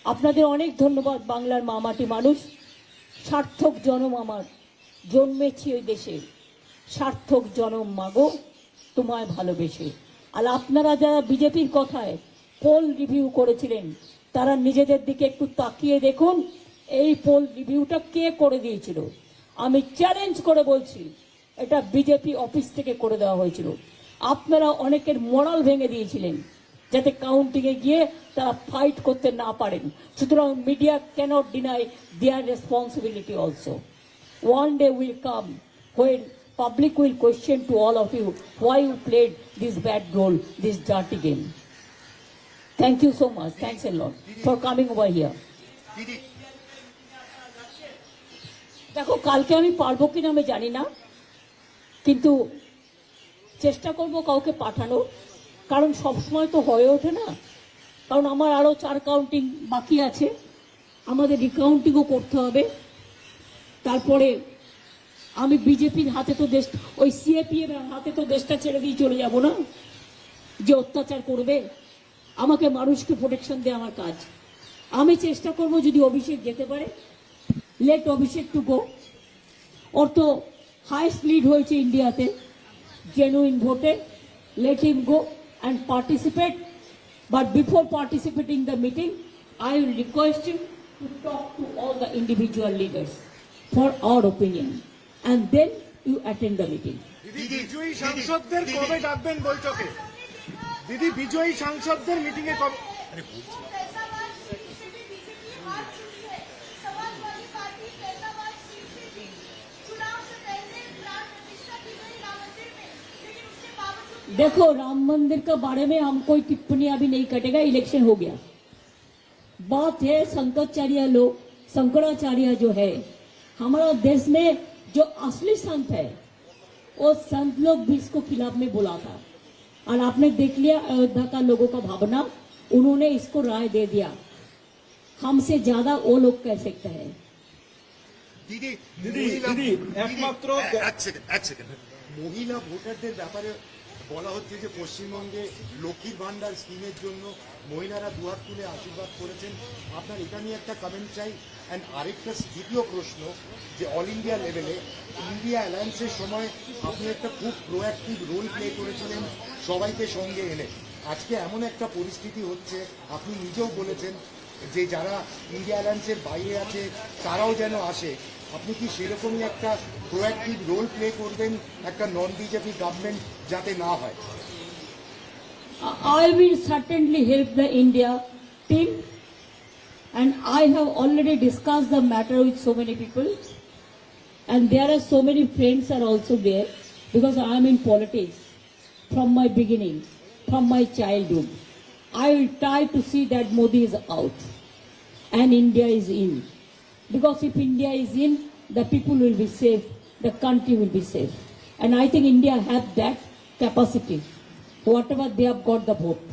আপনাদের অনেক ধন্যবাদ। বাংলার মামাটি মানুষ সার্থক জনম আমার জন্মেছি ওই দেশে, সার্থক জনম মাগো তোমায় ভালোবেসে। আর আপনারা যারা বিজেপির কথায় পোল রিভিউ করেছিলেন তারা নিজেদের দিকে একটু তাকিয়ে দেখুন এই পোল রিভিউটা কে করে দিয়েছিল। আমি চ্যালেঞ্জ করে বলছি এটা বিজেপি অফিস থেকে করে দেওয়া হয়েছিল। আপনারা অনেকের মোরাল ভেঙে দিয়েছিলেন যাতে কাউন্টিং এ গিয়ে তারা ফাইট করতে না পারেন। সুতরাং media cannot deny their responsibility also. One day will come when public will question to all of you why you played this bad role, this dirty game. Thank you so much. Thanks a lot for coming over here. দেখো কালকে আমি পারবো কিনা আমি জানি না, কিন্তু চেষ্টা করব কাউকে পাঠানো, কারণ সবসময় তো হয়ে ওঠে না। কারণ আমার আরও 4 কাউন্টিং বাকি আছে, আমাদের রিকাউন্টিংও করতে হবে। তারপরে আমি বিজেপির হাতে তো দেশ, ওই সিএপিএম এর হাতে তো দেশটা ছেড়ে দিয়ে চলে যাব না, যে অত্যাচার করবে। আমাকে মানুষকে প্রোটেকশন দেওয়া আমার কাজ। আমি চেষ্টা করব যদি অভিষেক যেতে পারে, লেট অভিষেক টু গো। ওর তো হাইস্ট লিড হয়েছে ইন্ডিয়াতে জেনুইন ভোটে, let him go and participate, but before participating the meeting I will request him to talk to all the individual leaders for our opinion and then you attend the meeting. বিজয়ী সাংসদদের কবে ডাকবেন বৈঠকে? দিদি বিজয়ী সাংসদদের meeting এ देखो, राम मंदिर के बारे में हम कोई टिप्पणी अभी नहीं कटेगा, इलेक्शन हो गया। बात है शंकराचार्य जो है हमारा देश में जो असली संत है, वो संत लोग भी इसको खिलाफ में बोला था, और आपने देख लिया अयोध्या का लोगों का भावना, उन्होंने इसको राय दे दिया। हमसे ज्यादा वो लोग कह सकते हैं। দিদি একমাত্র এক সেকেন্ড মহিলা ভোটারদের ব্যাপারে বলা হচ্ছে যে পশ্চিমবঙ্গে লক্ষ্মীর ভান্ডার স্কিমের জন্য মহিলারা দুহাত তুলে আশীর্বাদ করেছেন, আপনার এটা নিয়ে একটা কমেন্ট চাই। অ্যান্ড আরেকটা দ্বিতীয় প্রশ্ন, যে অল ইন্ডিয়া লেভেলে ইন্ডিয়া অ্যালায়েন্সের সময় আপনি একটা খুব প্রোঅ্যাক্টিভ রোল প্লে করেছিলেন সবাইকে সঙ্গে এনে। আজকে এমন একটা পরিস্থিতি হচ্ছে, আপনি নিজেও বলেছেন যে যারা ইন্ডিয়া অ্যালায়েন্সের বাইরে আছে তারাও যেন আসে। আপনি কি সেরকমই একটা প্রোঅ্যাক্টিভ রোল প্লে করবেন একটা নন বিজেপি গভর্নমেন্ট যাতে না হয়? I will certainly help the India team, and I have already discussed the matter with so many people, and there are so many friends are also there, because I am in politics from my beginning, from my childhood. I will try to see that Modi is out and India is in. Because if India is in, the people will be safe, the country will be safe. And I think India has that capacity. Whatever they have got the vote.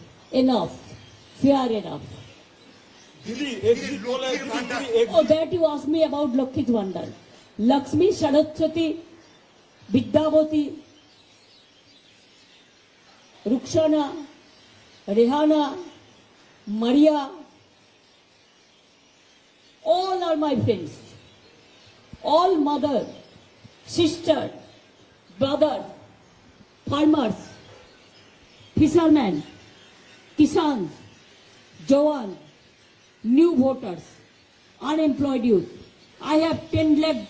Enough. Fair enough. Oh, that you asked me about Lakshmi's Vandal. Lakshmi, Saraswati, Vidyavati, Rukshana, Rehana, Maria, all are my friends. All mother, sister, brother, farmers, fishermen, kisans, Jawan, new voters, unemployed youth. I have 10 lakh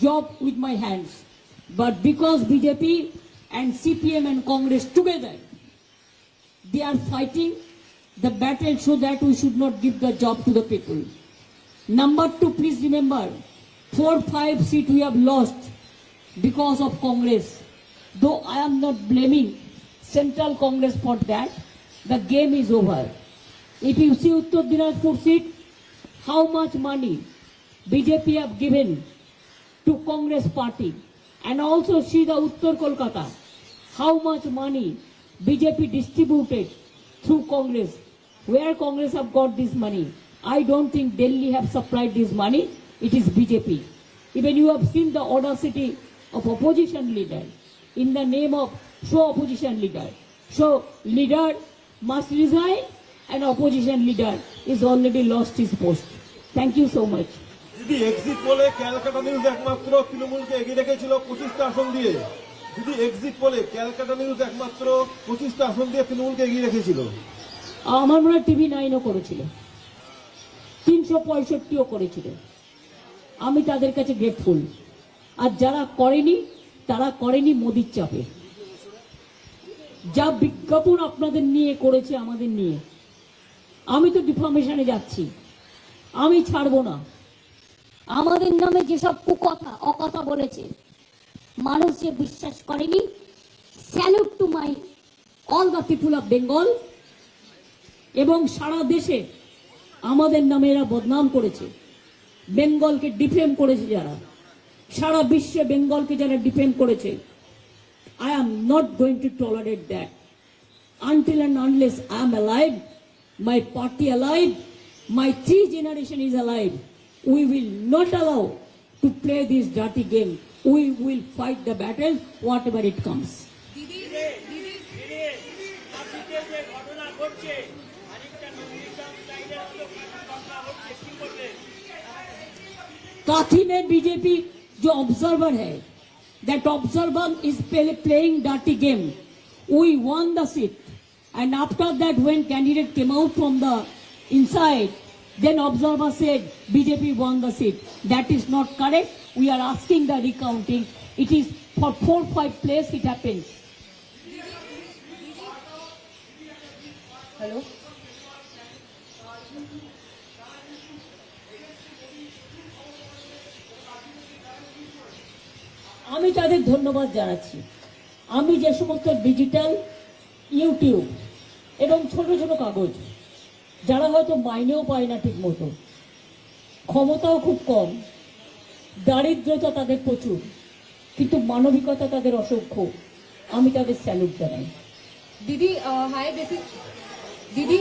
job with my hands. But because BJP and CPM and Congress together, they are fighting the battle so that we should not give the job to the people. Number 2, please remember, 4-5 seats we have lost because of Congress. Though I am not blaming Central Congress for that, the game is over. If you see Uttar Dinajpur seat, how much money BJP have given to Congress party, and also see the Uttar Kolkata, how much money BJP distributed through Congress. Where Congress have got this money? I don't think Delhi have supplied this money. It is BJP. Even you have seen the audacity of opposition leader in the name of opposition leader. So leader must resign, and opposition leader is already lost his post. Thank you so much. দিদি exit পোলে Calcutta news একমাত্র তৃণমূলকে এগিয়ে রেখেছিল 25টা আসন দিয়ে। দিদি exit পোলে Calcutta news একমাত্র 25টা আসন দিয়ে তৃণমূলকে এগিয়ে রেখেছিল। আমার মনে হয় টিভি 9ও করেছিল, 365ও করেছিল। আমি তাদের কাছে গ্রেটফুল। আর যারা করেনি তারা করেনি মোদির চাপে। যা বিজ্ঞাপন আপনাদের নিয়ে করেছে আমাদের নিয়ে, আমি তো ডিফার্মেশনে যাচ্ছি, আমি ছাড়বো না। আমাদের নামে যেসব কুকথা অকথা বলেছে মানুষ যে বিশ্বাস করেনি। Salute to my all the people of Bengal. এবং সারা দেশে আমাদের নামে এরা বদনাম করেছে, বেঙ্গলকে ডিফেম করেছে যারা, সারা বিশ্বে বেঙ্গলকে যারা ডিফেম করেছে। I am not going to tolerate that. Until and unless I am alive, my party alive, my 3 generation is alive, we will not allow to play this dirty game. We will fight the battle, whatever it comes. काथी में BJP जो observer है, that observer is playing dirty game. We won the seat, and after that when candidate came out from the inside, then observer said BJP won the seat. That is not correct. We are asking the recounting. It is for 4-5 places it happens. Hello, আমি তাদের ধন্যবাদ জানাচ্ছি। আমি যে সমস্ত digital YouTube এবং ছোট ছোট কাগজ যারা হয়তো মাইনেও পায় না ঠিক মতো, ক্ষমতাও খুব কম, দারিদ্রতা তাদের প্রচুর, কিন্তু মানবিকতা তাদের অসংখ্য, আমি তাদের স্যালুট জানাই। দিদি হাই বেসিক দিদি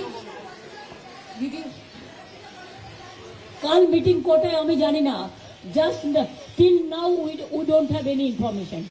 দিদি কাল মিটিং কোটায় আমি জানি না, just till now we don't have any information.